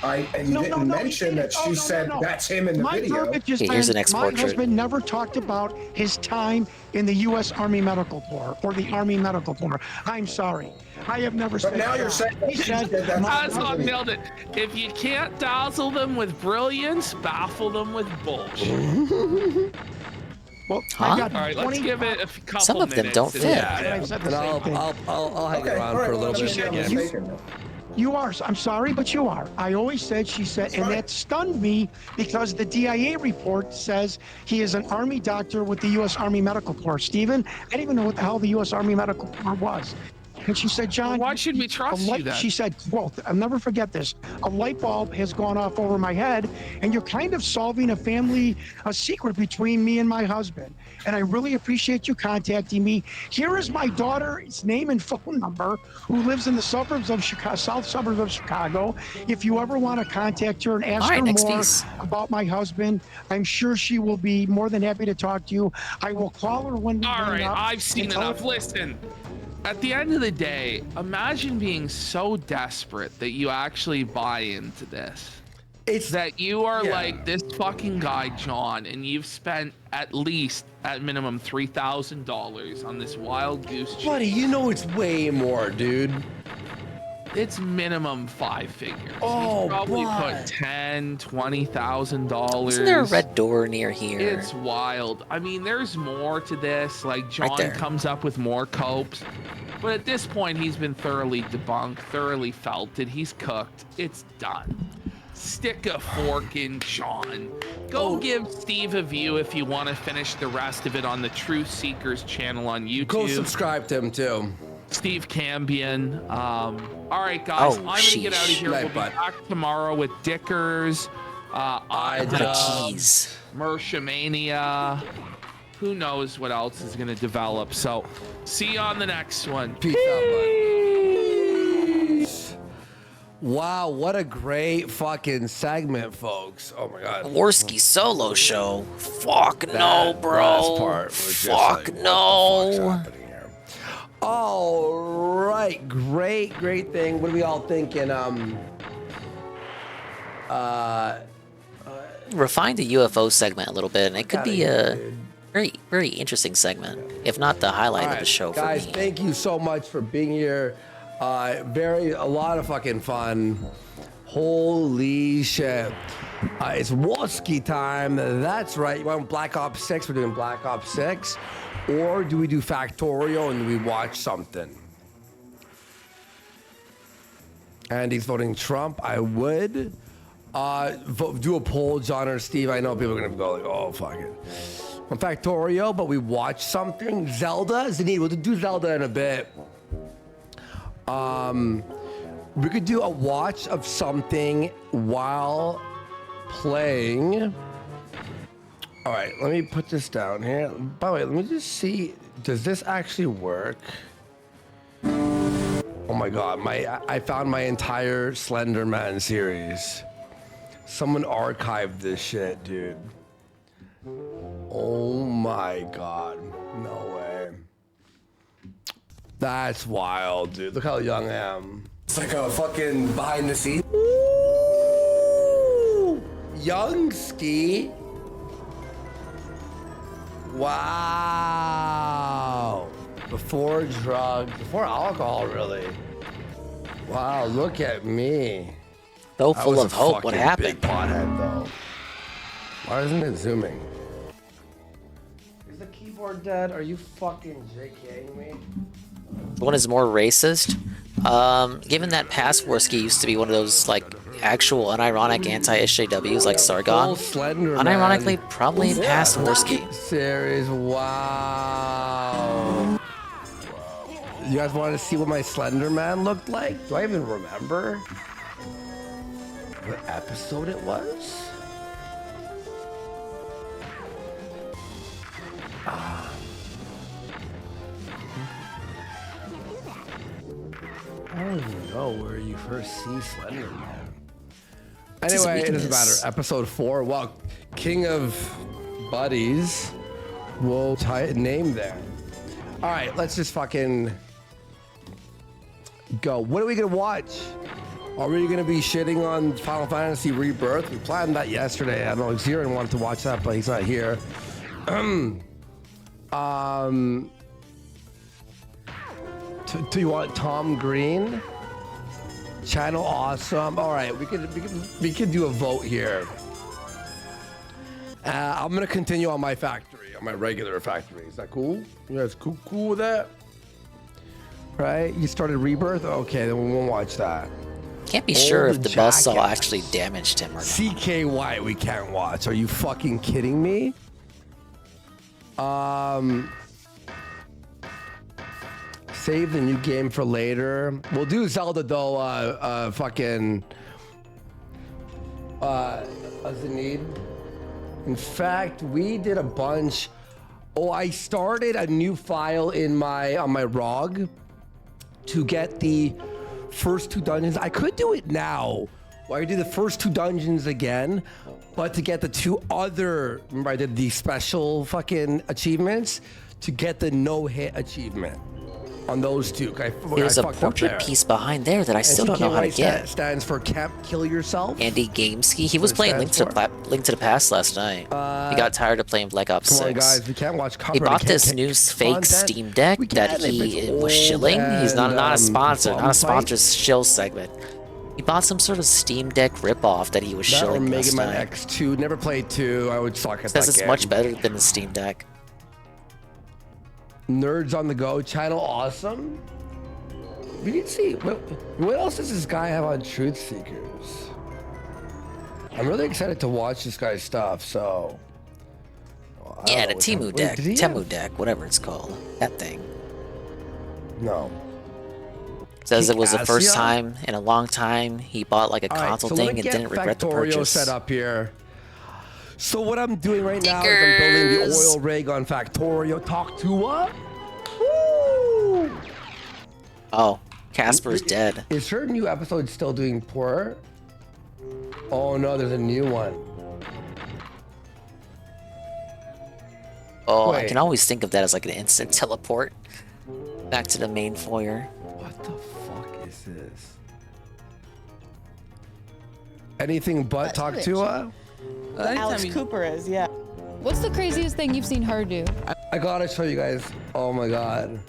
And you didn't mention that she said that's him in the video. Here's an My husband never talked about his time in the U.S. Army Medical Corps or the Army Medical Corps. I'm sorry. I have never said that. But now you're saying he said Hassan nailed it. If you can't dazzle them with brilliance, baffle them with bullshit. Well, Huh? All right, let's give it a couple Some of them minutes. don't fit. And I'll hang around for a little bit. You are. I'm sorry, but you are. I always said, she said, and that stunned me because the DIA report says he is an Army doctor with the U.S. Army Medical Corps. Stephen, I didn't even know what the hell the U.S. Army Medical Corps was. And she said, John, why should we trust you then? She said, quote, I'll never forget this. A light bulb has gone off over my head, and you're kind of solving a secret between me and my husband. And I really appreciate you contacting me. Here is my daughter's name and phone number, who lives in the suburbs of Chicago, south suburbs of Chicago. If you ever want to contact her and ask her more about my husband, I'm sure she will be more than happy to talk to you. I will call her when we All right, up I've seen enough. Listen. At the end of the day, imagine being so desperate that you actually buy into this. It's that you are like this fucking guy, John, and you've spent at least, at minimum, $3,000 on this wild goose chase. Buddy, you know it's way more, dude. It's minimum 5 figures. Oh, He's probably boy. put $10,000, $20,000. Isn't there a red door near here? It's wild. I mean, there's more to this. Like, John comes up with more copes. But at this point, he's been thoroughly debunked, thoroughly felted. He's cooked. It's done. Stick a fork in John. Go give Steve a view if you want to finish the rest of it on the Truth Seekers channel on YouTube. Go subscribe to him, too. Steve Cambion. All right, guys, I'm going to get out of here. We'll be back tomorrow with Dickers, Mershamania, who knows what else is going to develop. So see you on the next one. Peace out, bud. Wow, what a great fucking segment, folks. Oh my god. Worski solo show. Fuck no, That bro. last part was just Fuck like, no. All right, great thing. What are we all thinking? Refine the UFO segment a little bit, and it could be a very interesting segment, if not the highlight of the show for guys, me. thank you so much for being here. A lot of fucking fun. Holy shit. It's Woski time. That's right. You want Black Ops 6? We're doing Black Ops 6. Or do we do Factorio and do we watch something? Andy's voting Trump. I would. Do a poll, John or Steve. I know people are going to go like, oh, fuck it. On Factorio, but we watch something. Zelda? Zanid, we'll do Zelda in a bit. We could do a watch of something while playing. All right, let me put this down here. By the way, let me just see. Does this actually work? Oh my god, I found my entire Slender Man series. Someone archived this shit, dude. Oh my god, no way. That's wild, dude. Look how young I am. It's like a fucking behind the scenes. Ooh, young ski. Wow. Before drugs, before alcohol, really. Wow, look at me. So full of hope. What happened? Big pothead, though. Why isn't it zooming? Is the keyboard dead? Are you fucking JKing me? One is more racist. Given that past Worski used to be one of those like actual unironic anti-SJWs like Sargon, unironically probably past Worski. Series, wow. You guys wanted to see what my Slender Man looked like? Do I even remember what episode it was? I don't even know where you first see Slender Man. Anyway, it doesn't matter. Episode 4. Well, King of Buddies. We'll name there. All right, let's just fucking go. What are we gonna watch? Are we gonna be shitting on Final Fantasy Rebirth? We planned that yesterday. I don't know. Zirin wanted to watch that, but he's not here. Do you want Tom Green? Channel Awesome. All right, we could do a vote here. I'm gonna continue on my factory, on my regular factory. Is that cool? You guys cool with that? Right? You started Rebirth? Okay, then we won't watch that. Can't be sure if the buzzsaw actually damaged him or not. CKY we can't watch. Are you fucking kidding me? Save the new game for later. We'll do Zelda though. Fucking. Zanid. In fact, we did a bunch. Oh, I started a new file in on my ROG to get the first 2 dungeons. I could do it now. Well, I do the first 2 dungeons again, but to get the 2 other. Remember, I did the special fucking achievements to get the no-hit achievement. On those 2, There's a portrait piece behind there that I still don't know how to get. Stands for Can't Kill Yourself. Andy Gameski. He was playing Link to the Past last night. He got tired of playing Black Ops 6. Come on, guys, we can't watch. He bought this new fake Steam Deck that he was shilling. He's not a sponsor, not a sponsored shill segment. He bought some sort of Steam Deck ripoff that he was shilling last Mega Man night. X2. Never played 2. I would suck at that game. Says it's much better than the Steam Deck. Nerds on the Go channel, awesome. We need to see what else does this guy have on Truth Seekers. I'm really excited to watch this guy's stuff. So yeah, the Temu deck, Temu deck, whatever it's called, that thing. No. Says it was the first time in a long time he bought like a console thing and didn't regret the purchase. Set up here. So what I'm doing right now is I'm building the oil rig on Factorio. Talk to her. Woo! Oh, Casper's dead. Is her new episode still doing poor? Oh no, there's a new one. Oh, I Wait. can always think of that as like an instant teleport back to the main foyer. What the fuck is this? Anything but talk to her? Alex Cooper is, yeah. What's the craziest thing you've seen her do? I gotta show you guys. Oh my god.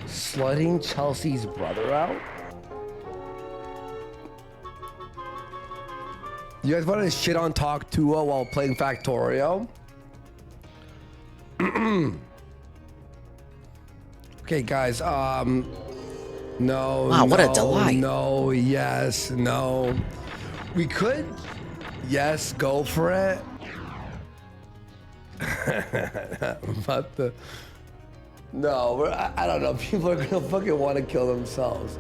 Slutting Chelsea's brother out? You guys want to shit on Talk Tua while playing Factorio? Okay, guys. No. Wow, what a no, delight. No. Yes. No. We could. Yes. Go for it. But the. No, I don't know. People are gonna fucking want to kill themselves.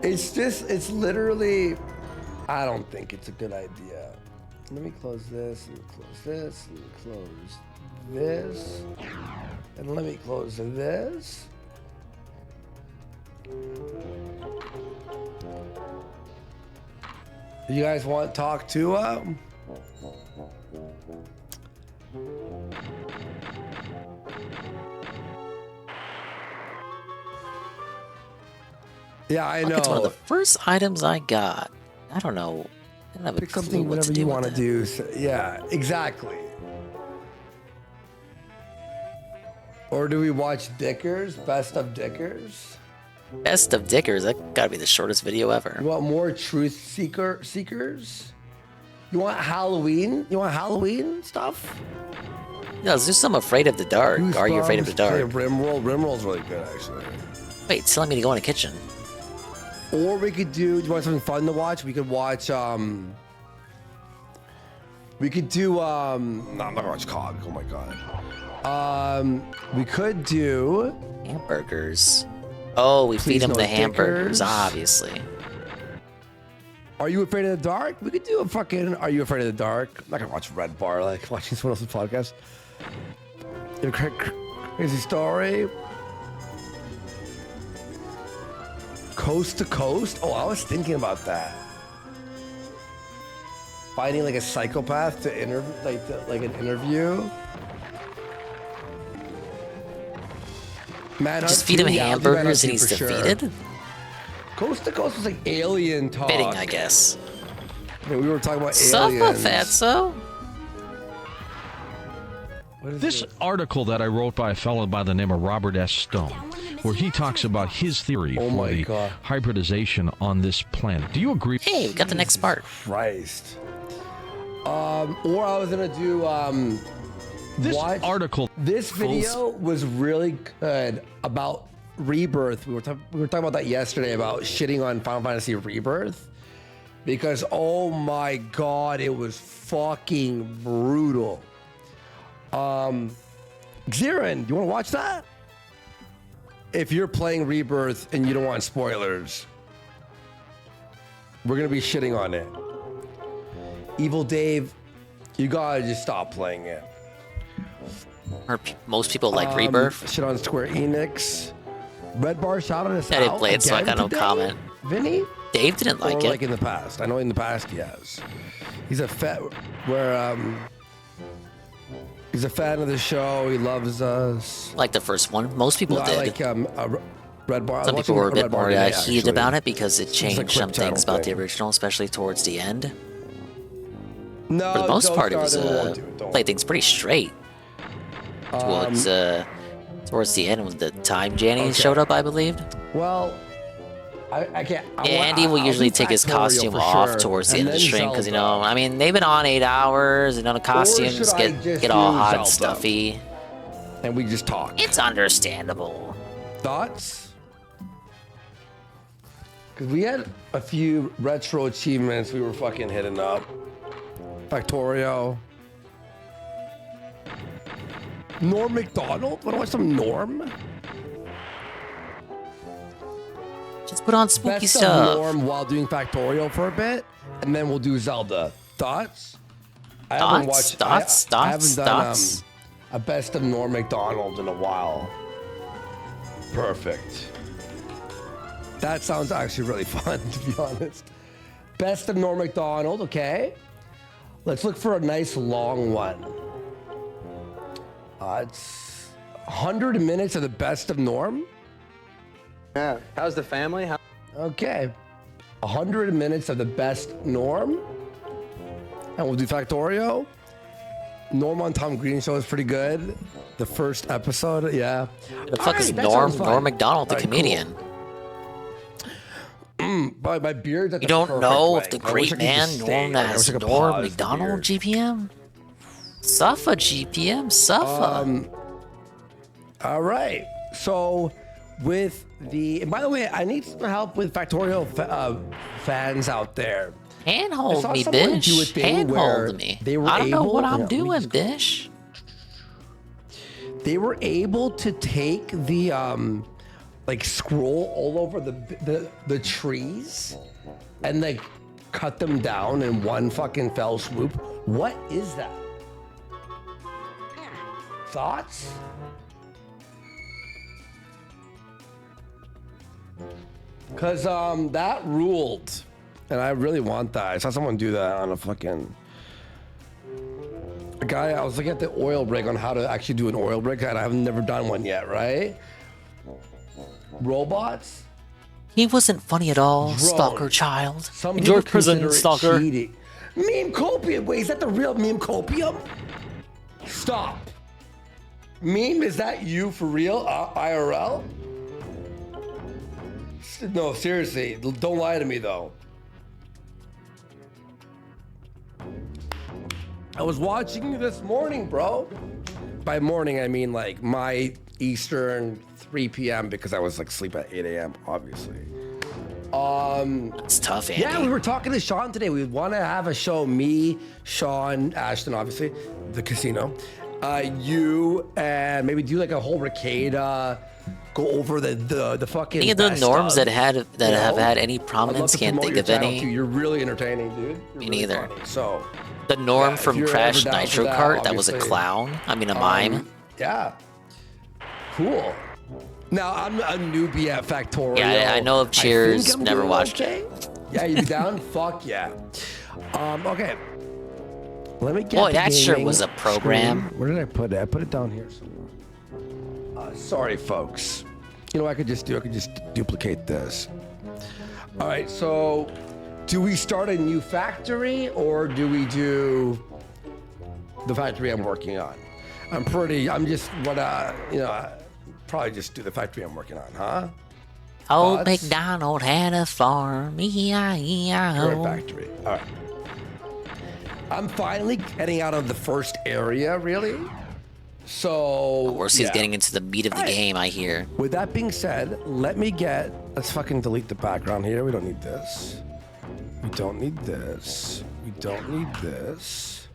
It's literally. I don't think it's a good idea. Let me close this, and close this, and close this, and let me close this. You guys want to talk to him? Yeah, I know. It's one of the first items I got. I don't know. I don't have a Pick clue something, what whatever to do you with want to that. do. So, yeah, exactly. Or do we watch Dickers? Best of Dickers? Best of Dickers. That gotta be the shortest video ever. You want more truth seekers? You want Halloween? You want Halloween stuff? No, let's do some Afraid of the Dark. Are you afraid of the Play dark? Rimworld. Rimworld's really good, actually. Wait, it's telling me to go in the kitchen. Or we could do you want something fun to watch? We could watch, we could do, no, I'm not gonna watch COG. Oh my God. We could do hamburgers. Oh, we feed Please them no the hamburgers, Dickers. obviously. Are You Afraid of the Dark? We could do a fucking Are You Afraid of the Dark? I'm not gonna watch Red Bar like watching someone else's podcast. Crazy Story. Coast to Coast? Oh, I was thinking about that. Finding like a psychopath to like an interview. Manhunt Just feed him 2? Yeah, I'll do hamburgers and Manhunt 2 he's for sure. defeated? Coast to Coast was like alien talk. Fitting, I guess. Yeah, we were talking about Suffer, aliens. fatso. This article that I wrote by a fellow by the name of Robert S. Stone, where he talks about his theory for the hybridization on this planet. Do you agree? Hey, we got the next part. Christ. Or I was gonna do This watch- article. This video was really good about Rebirth. We were talking about that yesterday about shitting on Final Fantasy Rebirth because oh my god, it was fucking brutal. Xiran, you want to watch that? If you're playing Rebirth and you don't want spoilers, we're gonna be shitting on it. Evil Dave, you gotta just stop playing it. Most people like Rebirth. Shit on Square Enix. Red Bar shouted us out. I didn't play it, so I again got no today? comment. Vinny? Dave didn't like Or it. like in the past. I know in the past he has. He's a fan he's a fan of the show. He loves us. Like the first one. Most people No, did. I like Red Bar. I Some was people watching were a bit Red Bar more today, heated actually. about it because it It's a changed some clip channel things about the thing. original, especially towards the end. No, For the most don't part, it start was it, we won't do it, don't played things pretty straight. Towards the end when the time Janny showed up, I believe. Well, I can't. Yeah, Andy will usually take his costume off towards the end of the stream because, you know, I mean, they've been on 8 hours, and the costumes should I get just all do hot and Zelda? stuffy. And we just talk. It's understandable. Thoughts? Because we had a few retro achievements we were fucking hitting up. Factorio. Norm McDonald? Want to watch some Norm? Just put on spooky Best stuff. of Norm while doing Factorio for a bit, and then we'll do Zelda. Thoughts? I haven't done a best of Norm Macdonald in a while. Perfect. That sounds actually really fun, to be honest. Best of Norm Macdonald, okay. Let's look for a nice long one. It's 100 minutes of the best of Norm. Yeah. How's the family? Okay. 100 minutes of the best Norm. And we'll do Factorio. Norm on Tom Green show is pretty good. The first episode, yeah. The fuck is Norm? Norm Macdonald, the comedian. But my beard's at You the don't perfect know way. if the I wish great I could just man stay. known I wish as I could Norm pause the Macdonald beard. GPM? Suffer GPM, suffer. All right. So with the, and by the way, I need some help with Factorio fans out there. Handhold me, someone do a Bish. thing where Handhold me. they were I don't know able- what I'm Hang on, let me doing, just- Bish. They were able to take the like scroll all over the trees and like cut them down in one fucking fell swoop. What is that? Thoughts? Cause that ruled, and I really want that. I saw someone do that on a fucking. A guy, I was looking at the oil rig on how to actually do an oil rig, and I've never done one yet, right? Robots? He wasn't funny at all, Drones. stalker child. Some Your people prison consider it stalker. cheating. Meme copium. Wait, is that the real meme copium? Stop. Meme, is that you for real? IRL? No, seriously. Don't lie to me, though. I was watching you this morning, bro. By morning, I mean like my Eastern 3 p.m. because I was like asleep at 8 a.m. obviously. It's tough, Andy. Yeah, we were talking to Sean today. We want to have a show. Me, Sean, Ashton, obviously, the casino. You and maybe do like a whole Ricada. Go over the fucking. Any of the best norms of, that have you know? had any I'd love prominence? to Can't promote think your of channel, any. too. You're really entertaining, dude. You're Me really neither. funny. So The norm yeah, if from you're Crash ever down Nitro for that, Kart that was a obviously. clown. I mean a mime. Yeah. Cool. Now I'm a newbie at Factorio. Yeah, I know of I Cheers, think I'm never doing watched okay. Yeah, you be down? Fuck yeah. Okay. Let me get Boy, the that sure gaming was a program. screen. Where did I put it? I put it down here somewhere. Sorry, folks. You know what I could just do? I could just duplicate this. All right, so do we start a new factory or do we do the factory I'm working on? I'm just probably just do the factory I'm working on, huh? Old Thoughts? MacDonald had a farm. Or a E-I-E-I-O. factory. All right. I'm finally getting out of the first area, really. So. Of course, he's getting into the meat of the game, I hear. With that being said, let's fucking delete the background here. We don't need this. We don't need this. We don't need this.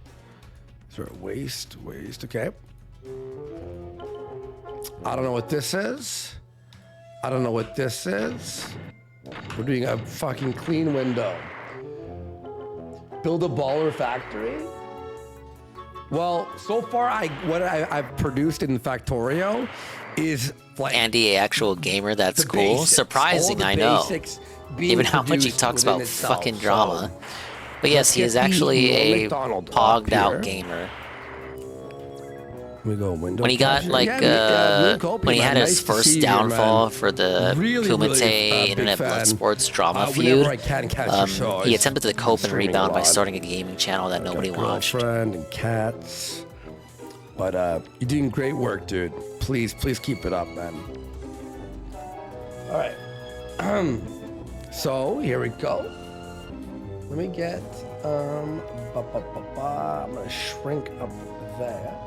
Sort of waste. Okay. I don't know what this is. I don't know what this is. We're doing a fucking clean window. Build a baller factory. Well, so far what I've produced in Factorio is like Andy, actual gamer, that's the cool. basics. Surprising, All the I know. basics being Even how much he produced talks within about itself. fucking drama. But yes, he let's is get the actually a McDonald up pogged out here. gamer. We go window. When he got capture. like when he had his first downfall for the Kumite Internet Blood Sports drama feud, whenever I can catch your show, he it's attempted to cope and streaming rebound a by lot. starting a gaming channel that nobody watched. Girlfriend and cats. But you're doing great work, dude. Please keep it up, man. All right. So here we go. Let me get I'm gonna shrink up that.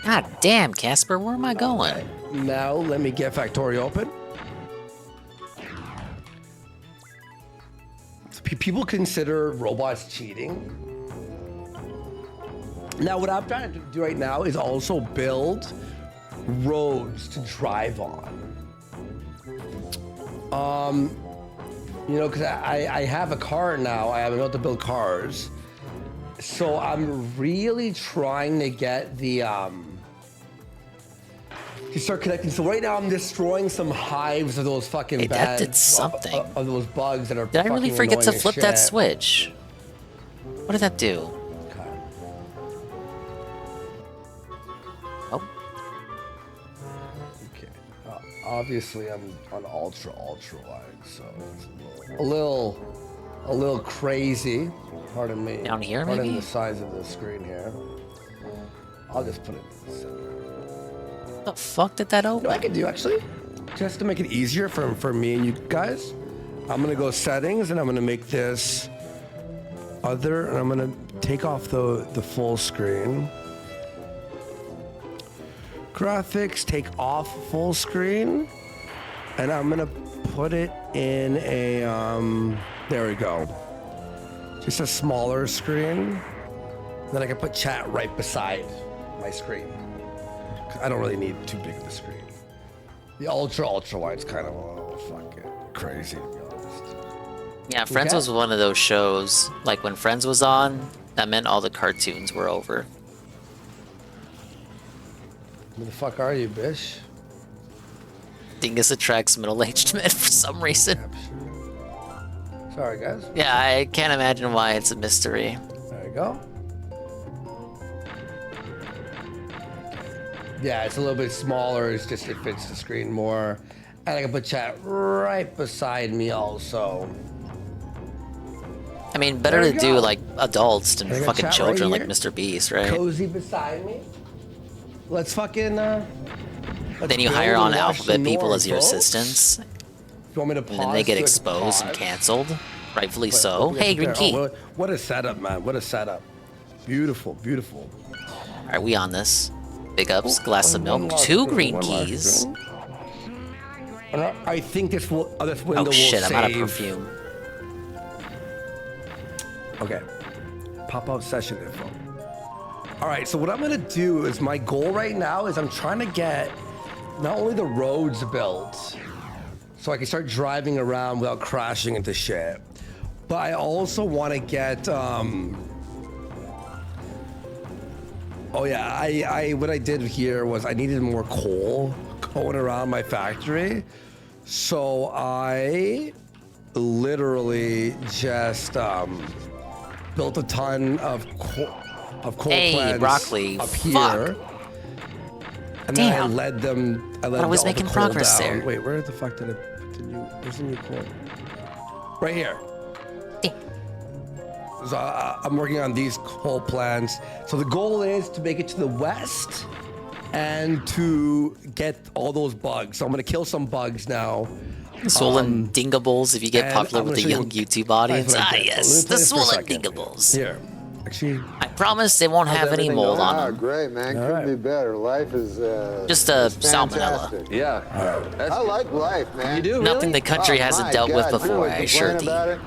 God damn, Casper, where am I going? Right. Now let me get Factorio open. So people consider robots cheating. Now what I'm trying to do right now is also build roads to drive on. You know, because I have a car now. I am able to build cars. So I'm really trying to get the to start connecting. So right now I'm destroying some hives of those fucking Hey, bad that did something. Of those bugs that are. Did I really fucking forget to annoying as flip that shit. switch? What did that do? Oh. Okay. Obviously I'm on ultra wide, so it's a little crazy. Pardon me. Down here, Pardon maybe? the size of the screen here. I'll just put it in the center. What the fuck did that open? You know what I could do actually, just to make it easier for me and you guys. I'm gonna go settings and I'm gonna make this other, and I'm gonna take off the full screen. Graphics, take off full screen, and I'm gonna put it in a there we go. Just a smaller screen. Then I can put chat right beside my screen. I don't really need too big of a screen. The ultra wide's kind of a little fucking crazy, to be honest. Yeah, Friends was one of those shows. Like when Friends was on, that meant all the cartoons were over. Who the fuck are you, bitch? Dingus attracts middle-aged men for some reason. Sorry, guys. Yeah, I can't imagine why it's a mystery. There you go. Yeah, it's a little bit smaller. It's just it fits the screen more. And I can put chat right beside me also. I mean, better There to you do go. like adults than I got fucking chat children right like here. Mr. Beast, right? Cozy beside me. Let's fucking let's Then you build hire and on watch alphabet some people more, as your folks. assistants. You want me to pause? And then they get so I can exposed and pause? canceled. Rightfully But- so. but Hey, Green there- Key. oh, what a setup, man. What a setup. Beautiful, beautiful. Alright, we on this. Big ups, glass of milk, 2 green keys. And I think this window Oh will shit, I'm out of save- perfume. Okay. Pop out session info. All right, so what I'm gonna do is my goal right now is I'm trying to get not only the roads built so I can start driving around without crashing into shit, but I also want to get oh yeah, I what I did here was I needed more coal going around my factory, so I literally just built a ton of coal Hey, plants broccoli, up fuck. here. And then I Damn. led them. I led I was all the making coal progress down. there. Wait, where the fuck did I put the new? Where's the new coal? Right here. So I'm working on these coal plants. So the goal is to make it to the west and to get all those bugs. So I'm gonna kill some bugs now. Swollen dingables if you get and popular I'm with the gonna show young you- YouTube That's audience. what I Ah, did. Let me yes, play the this for a swollen second. dingables. Here, actually. I promise they won't have any mold on them. Great, man. All Couldn't right. be better. Life is Just is salmonella. fantastic. Yeah. I like life, man. You do? Nothing the country Oh, hasn't my dealt with God, before, really I assure complain thee. about it?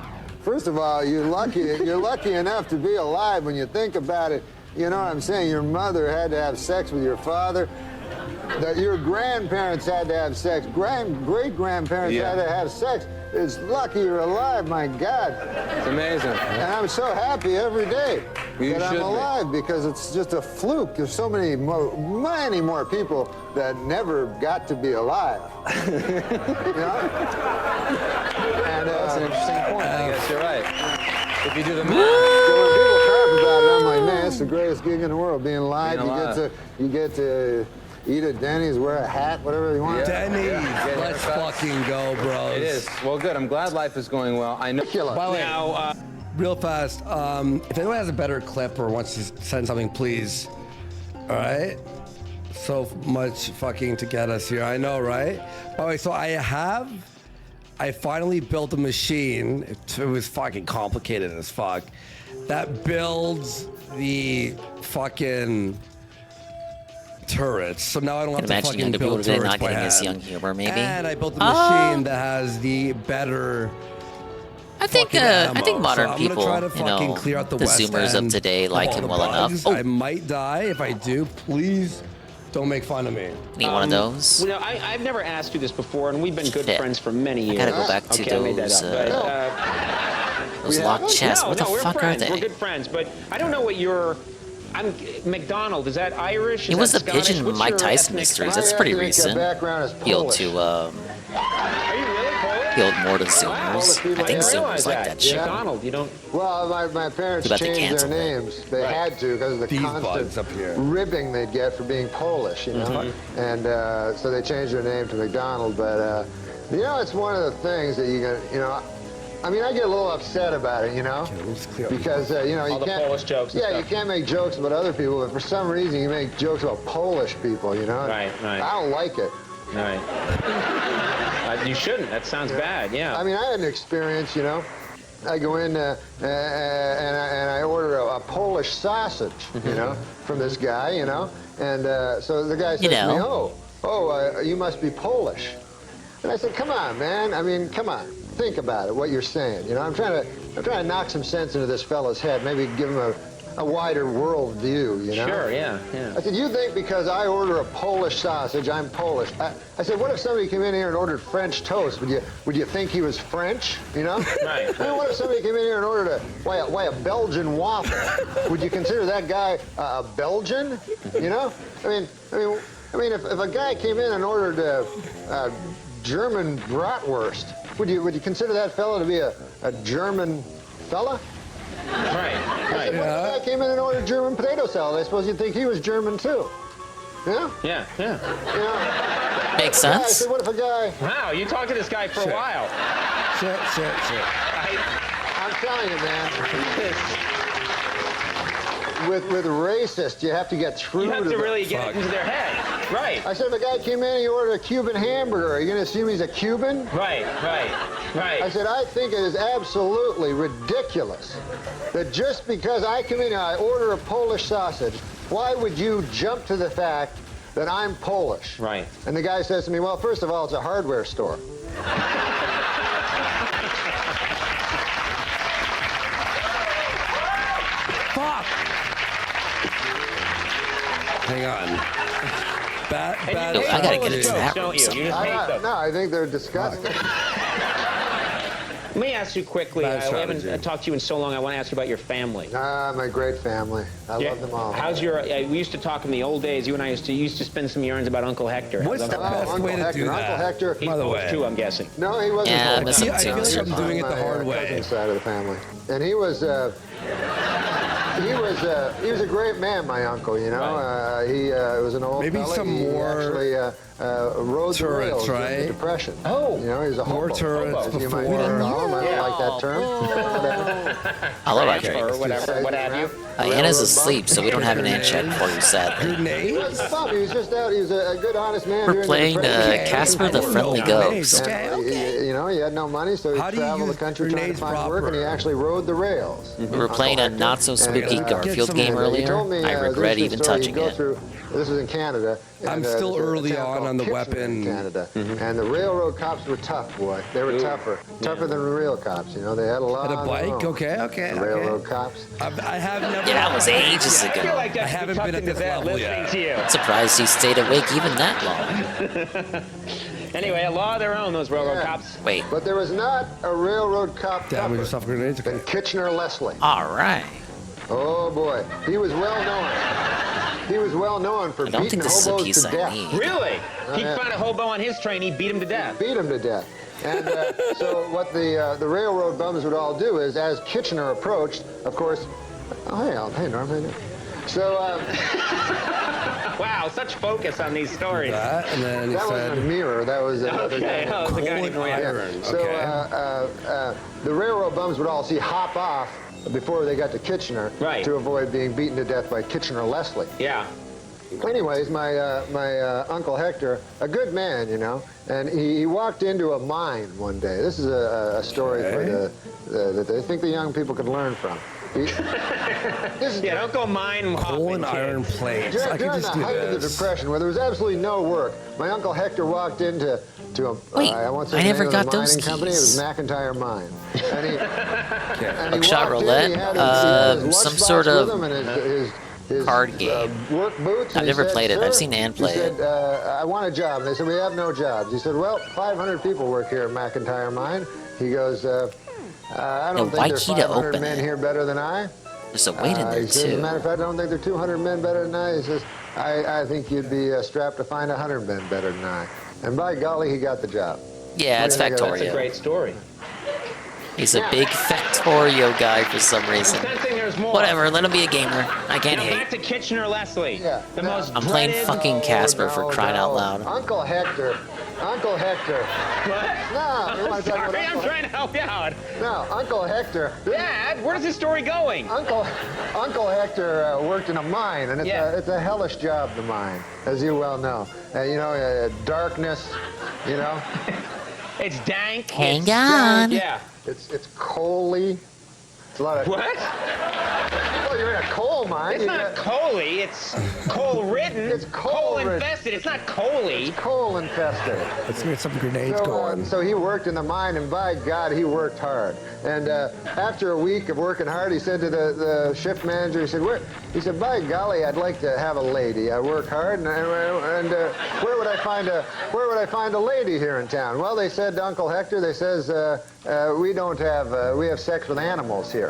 First of all, you're lucky. You're lucky enough to be alive. When you think about it, you know what I'm saying. Your mother had to have sex with your father. That your grandparents had to have sex. Great grandparents had to have sex. It's lucky you're alive. My God. It's amazing. And I'm so happy every day You that I'm should be. alive because it's just a fluke. There's so many more people that never got to be alive. You know? And, That's an interesting point. I guess you're right. If you do the math. So when people talk about it, I'm like, man, it's the greatest gig in the world, being alive. Being alive. You get to eat at Denny's, wear a hat, whatever you want. Denny's, Get let's haircuts. fucking go, bros. It is. Well, good. I'm glad life is going well. I know. By the way, Now, real fast, if anyone has a better clip or wants to send something, please. All right? So much fucking to get us here. I know, right? By the way, so I finally built a machine. It was fucking complicated as fuck. That builds the fucking turrets. So now I don't I have can to imagine fucking younger people build today turrets not by getting his hand. young humor, maybe. And I built a machine that has the better. I think ammo. modern so I'm people, gonna try to you fucking know, clear out the the west Zoomers of end today of like all him the well enough. bugs. Oh. I might die. If I do, please don't make fun of me. Need one of those? Well, I've never asked you this before, and we've been good Shit. friends for many I years. gotta go back to okay, I made that those, up. But, Those locked chests. What the we're fuck friends. are they? We're good friends, but I don't know what your... McDonald, is that Irish? It was the Pigeon What's Mike your Tyson ethnic mysteries. background? That's pretty My ethnic recent. background is Appealed Polish. to, Are you really Polish? appealed more to Zoomers. I think Zoomers like that shit. McDonald, you don't... Well, my parents Too bad they changed their canceled it. names. They had to because of the These bugs constant up here. ribbing they'd get for being Polish, you know. And so they changed their name to McDonald. But you know, it's one of the things that you can, you know. I mean, I get a little upset about it, you know, because you know All you the can't. Polish jokes and Yeah, stuff. you can't make jokes about other people, but for some reason you make jokes about Polish people, you know. Right. I don't like it. Right. You shouldn't. That sounds bad, yeah. I mean, I had an experience, you know. I go in and I order a Polish sausage, you know, from this guy, you know. And so the guy says to me, you must be Polish. And I said, come on, man. I mean, come on. Think about it, what you're saying. You know, I'm trying to knock some sense into this fella's head, maybe give him a wider world view, you know? Sure, yeah. I said, you think because I order a Polish sausage, I'm Polish. I said, what if somebody came in here and ordered French toast? Would you think he was French, you know? Right. I mean, what if somebody came in here and ordered a Belgian waffle? Would you consider that guy a Belgian, you know? I mean, if a guy came in and ordered a German bratwurst, would you consider that fella to be a German fella? Right. I said, what if a guy came in and ordered German potato salad? I suppose you'd think he was German too. Yeah? Yeah. You know? Makes Yeah, I sense. said, what if a guy... Wow, you talked to this guy for a while. Shit. I'm telling you, man. With racist, you have to get through You have to the- really get into their head. Right. I said, if a guy came in and he ordered a Cuban hamburger, are you going to assume he's a Cuban? Right. I said, I think it is absolutely ridiculous that just because I come in and I order a Polish sausage, why would you jump to the fact that I'm Polish? Right. And the guy says to me, well, first of all, it's a hardware store. Fuck! Hang on. Bad. No, I gotta get into that Don't room. you? You just hate them. No, I think they're disgusting. Let me ask you quickly. Bad We strategy. haven't talked to you in so long. I want to ask you about your family. My great family. I Yeah. love them all. How's your? We used to talk in the old days. You and I used to spin some yarns about Uncle Hector. What's How's the Uncle best way to Hector. do that? Uncle Hector. He's By the Polish way. too, I'm guessing. No, he wasn't. Yeah, I miss him I feel too. like I'm doing it the hard way. Cousin side of the family, and he was a great man, my uncle. You know, he was an old Maybe fella. some He more actually rode the turrets, rails during right? the Depression. Oh, you know, he was a More hobo. turrets As you before. might call him. I don't like that term. I love our Or drink. whatever, what have you. Anna's asleep, so we don't have an Ann check for you, sadly. He wasn't bum. He was just out. He was a good, honest man. We're during playing the Depression. Casper the Friendly Ghost. You know, he had no money, so he How do you traveled the use country trying to grenades find work, and he proper? actually rode the rails. We were playing a not so spooky Garfield game He earlier. told me, I regret this is even the story. touching You go it. through- This was in Canada. I'm and, still there's a early town on called the Kitchener weapon. in Canada, and the railroad cops were tough, boy. They were tougher than the real cops. You know, they had a lot. Had a bike? Okay. The railroad cops. I have never. Yeah, that was ages I feel ago. like I I haven't been at this level listening yet. to you. Surprised he stayed awake even that long. Anyway, a law of their own, those railroad Yeah. cops. Wait. But there was not a railroad cop Damn, we tougher just off grenades. than Kitchener Leslie. All right. Oh boy, he was well known. He was well known for I don't beating think this is a hobos piece to I death. need. Really? He yeah. found a hobo on his train. He beat him to death. Beat him to death. And so what the railroad bums would all do is, as Kitchener approached, of course. Oh, hey, Norm. Hey, Norm. So. Wow, such focus on these stories. And then he That wasn't a said, mirror. That was another guy. Okay, oh, the guy named Iron. So the railroad bums would all hop off before they got to Kitchener to avoid being beaten to death by Kitchener Leslie. Yeah. Anyways, my Uncle Hector, a good man, you know, and he walked into a mine one day. This is a story for that I think the young people could learn from. Yeah, don't go mine coal and iron plates. I could During just the do height of the this. Depression, where there was absolutely no work, my Uncle Hector walked into a Wait, I won't say I the never name got of the those mining company. It was keys. McIntyre Mine. And he Buckshot walked in, roulette, he had his some lunchbox sort with of him and his card game. Work boots. I've and he never said, played it. "Sir," I've seen Ann play he said, it. I want a job. And they said, we have no jobs. He said, well, 500 people work here at McIntyre Mine. He goes, I don't think there's 500 men here better than I. There's a weight in there, he says, too. As a matter of fact, I don't think there are 200 men better than I. He says, I think you'd be strapped to find 100 men better than I. And by golly, he got the job. Yeah, it's Factorio. That's a great story. He's a big Factorio guy for some reason. Whatever, let him be a gamer. I can't hate. Back to Kitchener Leslie. Yeah. The most I'm playing dreaded- fucking Casper for crying out loud. Uncle Hector. Uncle Hector. What? No, you want to talk about Sorry, I'm Uncle trying to help you out. No, Uncle Hector. Dad, where's this story going? Uncle Hector worked in a mine, and it's a hellish job, the mine, as you well know. Darkness, you know. It's dank. Hang it's on. Yeah. It's coaly. It's a lot of... What? Well, you're in a coal mine. It's not coaly. It's coal-ridden. It's coal-infested. It's not coaly. It's coal-infested. Let's get some grenades going. So he worked in the mine, and by God, he worked hard. And after a week of working hard, he said to the shift manager, he said, by golly, I'd like to have a lady. I work hard, and where would I find a lady here in town? Well, they said to Uncle Hector, they says, we have sex with animals here.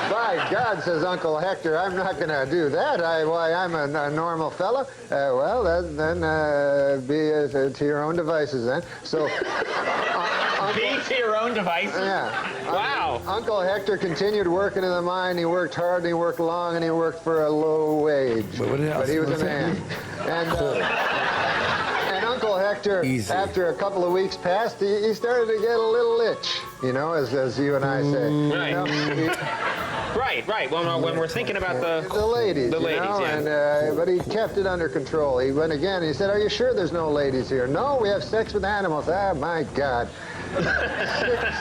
By God, says Uncle Hector, I'm not going to do that. I'm a normal fella. Well, then be to your own devices then. So, Be to your own devices? Yeah. Wow. Uncle Hector continued working in the mine. He worked hard, and he worked long, and he worked for a low wage. But he was a man. And Uncle Hector, after a couple of weeks passed, he started to get a little itch, you know, as you and I say. Right. You know, Right. Well, when we're thinking about the ladies, the ladies, yeah. But he kept it under control. He went again. He said, "Are you sure there's no ladies here?" "No, we have sex with animals." Ah, my God.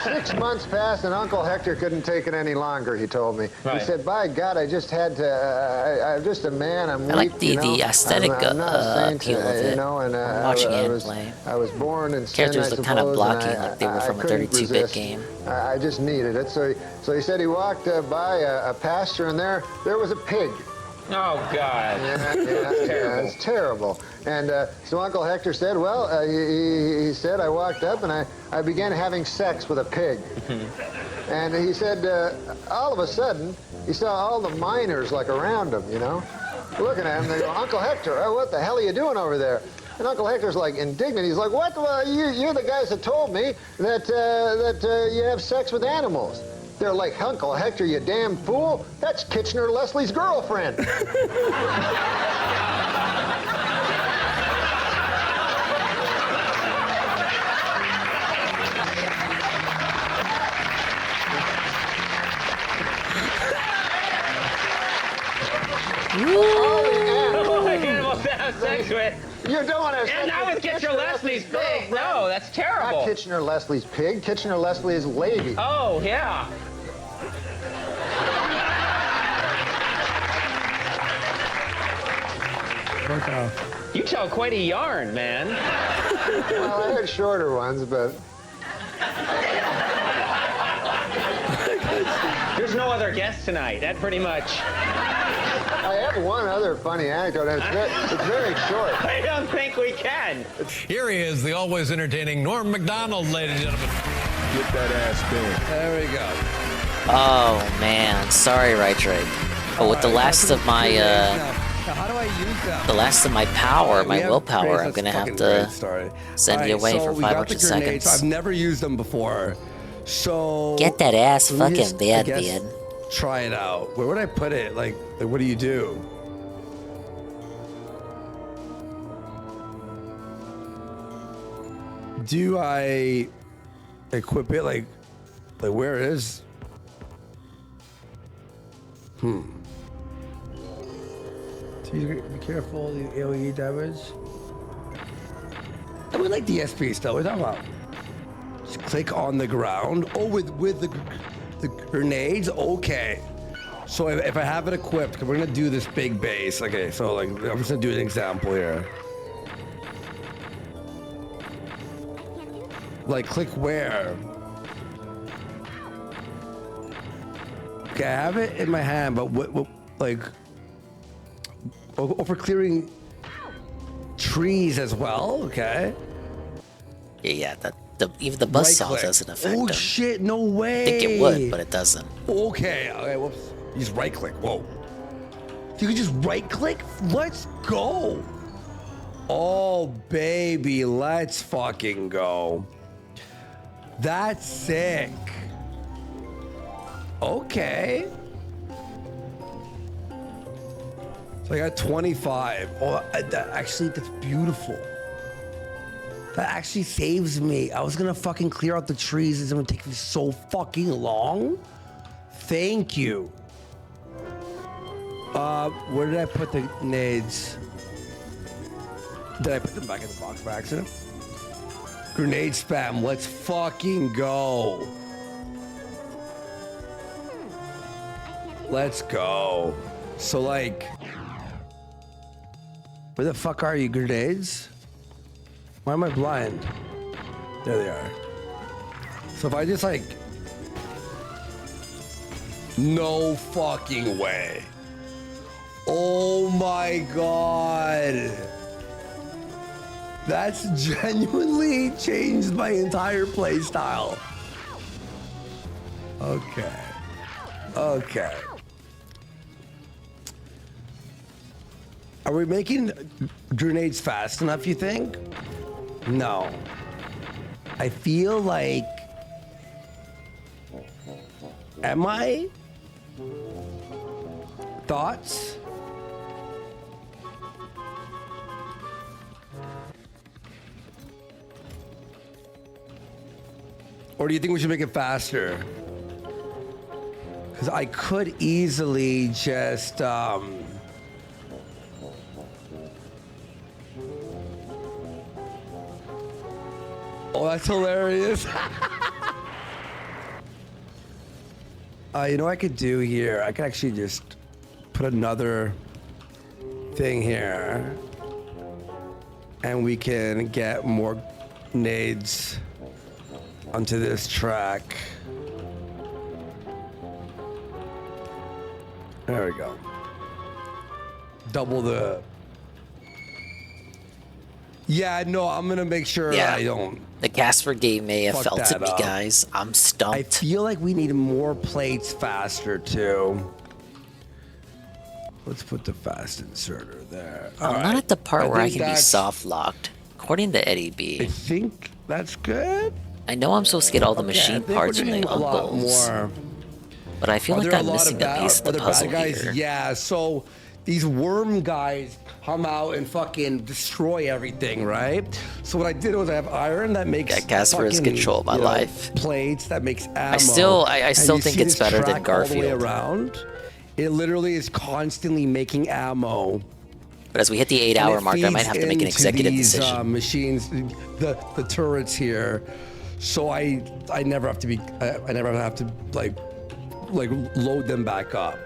6 months passed, and Uncle Hector couldn't take it any longer. He told me. Right. He said, "By God, I just had to. I'm just a man. I'm weak. I like the aesthetic I'm not a saint, appeal of it. You know, and Watching him play. I was born in sin, Characters I look kind of suppose, blocky, and like they were from a couldn't 32-bit resist. game. I just needed it. So he said he walked by a pasture, and there was a pig. Oh, God. Yeah, it's terrible. And so Uncle Hector said, well, he said, I walked up and I began having sex with a pig. And he said, all of a sudden, he saw all the miners like around him, you know, looking at him. They go, Uncle Hector, what the hell are you doing over there? And Uncle Hector's like indignant. He's like, what? Well, you're the guys that told me that you have sex with animals. They're like, Uncle Hector, you damn fool. That's Kitchener Leslie's girlfriend. Sex with. You don't want to have sex and now with Kitchener Leslie's pig. No, that's terrible. Not Kitchener Leslie's pig. Kitchener Leslie's lady. Oh, yeah. You tell quite a yarn, man. Well, I had shorter ones, but... There's no other guest tonight. That pretty much... I have one other funny anecdote, and it's very short. I don't think we can. Here he is, the always entertaining Norm Macdonald, ladies and gentlemen. Get that ass big. There we go. Oh, man. Sorry, Right Drake. But with the last of my, how do I use that? the last of my power, my willpower, I'm gonna have to send you away for 500 seconds. I've never used them before. So... Get that ass fucking bad, I guess, man. Try it out. Where would I put it? Like what do you do? Do I equip it like where it is? So you be careful the AoE damage. I would like the SP still. What are you talking about? Just click on the ground. Oh, with the grenades. Okay. So if I have it equipped, because we're gonna do this big base. Okay, so like I'm just gonna do an example here. Like click where? Okay, I have it in my hand, but what like for clearing trees as well? Okay. Yeah, Even the buzzsaw doesn't affect Oh him. shit! No way. I think it would, but it doesn't. Okay. Okay. Whoops. You just right click. Whoa. You can just right click. Let's go. Oh baby, let's fucking go. That's sick. Okay. So I got 25. Oh, actually, that's beautiful. That actually saves me. I was gonna fucking clear out the trees. It's gonna take me so fucking long. Thank you. Where did I put the nades? Did I put them back in the box by accident? Grenade spam. Let's fucking go. Let's go. So like, where the fuck are you, grenades? Why am I blind? There they are. So if I just like, no fucking way. Oh my God. That's genuinely changed my entire play style. Okay. Okay. Are we making grenades fast enough, you think? No. I feel like... Am I? Thoughts? Or do you think we should make it faster? Because I could easily just... Oh, that's hilarious. You know what I could do here? I could actually just put another thing here. And we can get more nades onto this track. There we go. Double the... Yeah, no, I'm gonna make sure I don't... The Casper game may have felt to me, up. guys. I'm stumped. I feel like we need more plates faster, too. Let's put the fast inserter there. I'm not at the part where I can be soft locked. According to Eddie B. I think that's good. I know I'm supposed to get all the machine parts from the uncles. But I feel like I'm missing a piece of the puzzle here. Yeah, so these worm guys come out and fucking destroy everything, right? So what I did was I have iron that makes Casper is control of my life. Plates that makes ammo. I still think it's better than Garfield. All the way around. It literally is constantly making ammo. But as we hit the 8-hour mark, I might have to make an executive decision. Machines, the turrets here, so I never have to be I never have to like load them back up.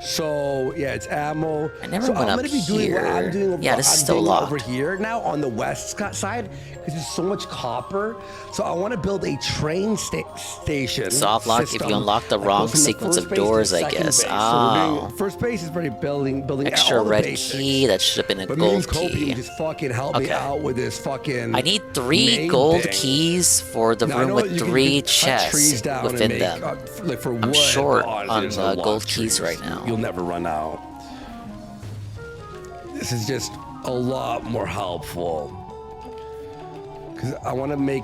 So yeah, it's ammo. I never so went I'm up gonna be doing here. what I'm doing. Yeah, this is still doing locked. over here now on the west side because there's so much copper. So I want to build a train station. Soft lock if you unlock the wrong sequence of doors, I guess. So first base is pretty building extra all the red basics. key. That should have been a But gold me and key. Kobe just fucking help me out with this fucking. I need 3 gold keys for the room with 3 chests within them. Like for I'm wood. short Oh, on there's a lot gold of keys trees. right now. You'll never run out. This is just a lot more helpful. Because I want to make...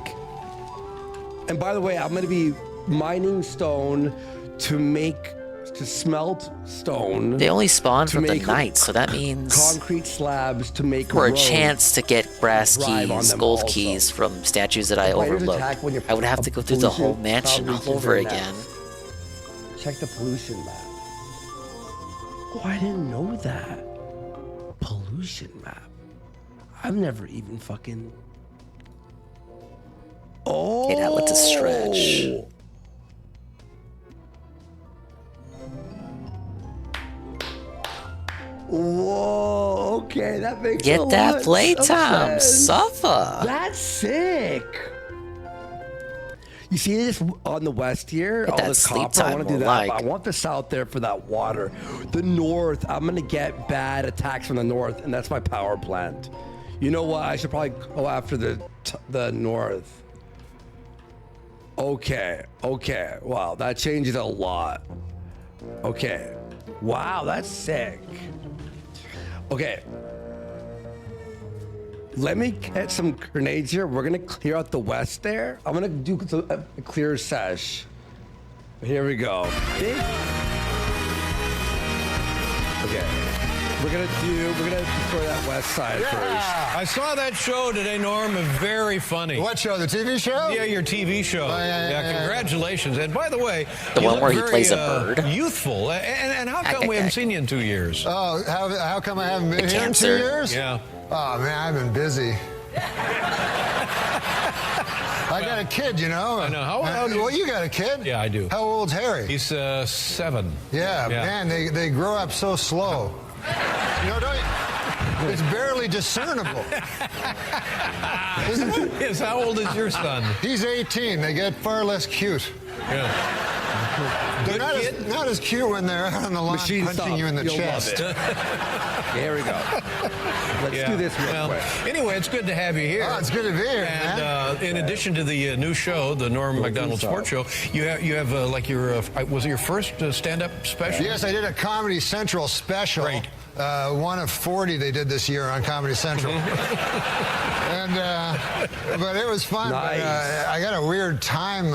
And by the way, I'm going to be mining stone to smelt stone. They only spawn from the night, so that means concrete slabs to make for a roads. chance to get brass Drive on keys, them gold also. keys from statues that I Spiders overlooked. attack when you're I would have to go through the whole mansion all over again. Check the pollution map. Oh, I didn't know that. Pollution map. I've never even fucking... Oh! Okay, now let's stretch. Whoa, okay, that makes Get a that lot playtime, of sense. suffer. That's sick. You see this on the west here? Get All that this sleep copper. I time want to do more that. like. But I want the south there for that water. The north, I'm gonna get bad attacks from the north, and that's my power plant. You know what? I should probably go after the north. Okay. Wow, that changes a lot. Okay. Wow, that's sick. Okay. Let me get some grenades here. We're gonna clear out the west there. I'm gonna do a clear sesh. Here we go. Okay. We're gonna destroy that west side first. I saw that show today, Norm. Very funny. What show? The TV show? Yeah, your TV show. Congratulations. And by the way, The you one look where he very, plays a bird. Youthful. And how come we haven't seen you in 2 years? Oh, how come I haven't been The here cancer. in 2 years? Yeah. Oh man, I've been busy. I got a kid, you know. I know. How old? Well, you got a kid? Yeah, I do. How old's Harry? He's 7. Yeah, man, they grow up so slow. You know, it's barely discernible. Isn't it? Yes. How old is your son? He's 18. They get far less cute. Yeah. They're not as cute when they're out on the lawn punching you in the chest. Here we go. Let's do this real quick. Anyway, it's good to have you here. Oh, it's good to be here, And in addition to the new show, the Norm Macdonald Sports Show, you have like your was it your first stand-up special? Yes, I did a Comedy Central special. Great. One of 40 they did this year on Comedy Central. But it was fun. Nice. But, I got a weird time.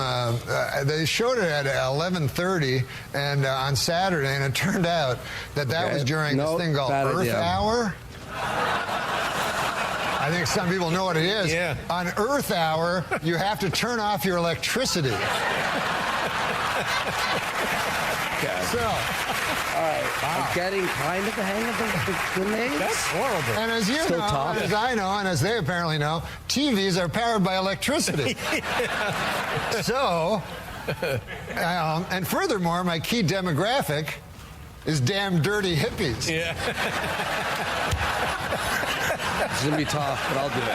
They showed it at 11:30 and on Saturday, and it turned out that was during this thing called Earth Hour. I think some people know what it is. Yeah. On Earth Hour, you have to turn off your electricity. So, all right, I'm getting kind of the hang of the grenades. That's horrible. and as you Still know, tough. and as I know, and as they apparently know, TVs are powered by electricity. So, and furthermore, my key demographic is damn dirty hippies. Yeah. It's gonna be tough, but I'll do it.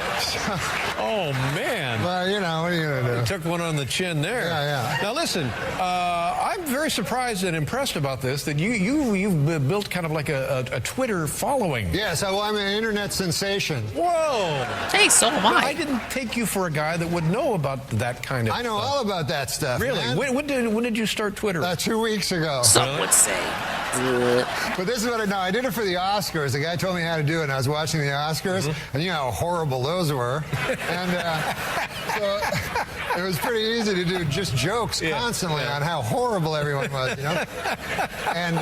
Oh man. Well, you know, what are you gonna do? You took one on the chin there. Yeah. Now listen, I'm very surprised and impressed about this. That you've built kind of like a Twitter following. Yes, well, I'm an internet sensation. Whoa. Hey, so am I. I didn't take you for a guy that would know about that kind of I know stuff. all about that stuff. Really? man. When did you start Twitter? 2 weeks ago. Some would say. But this is what I know. I did it for the Oscars. The guy told me how to do it, and I was watching the Oscars, and you know how horrible those were. And so it was pretty easy to do just jokes constantly on how horrible everyone was, you know? And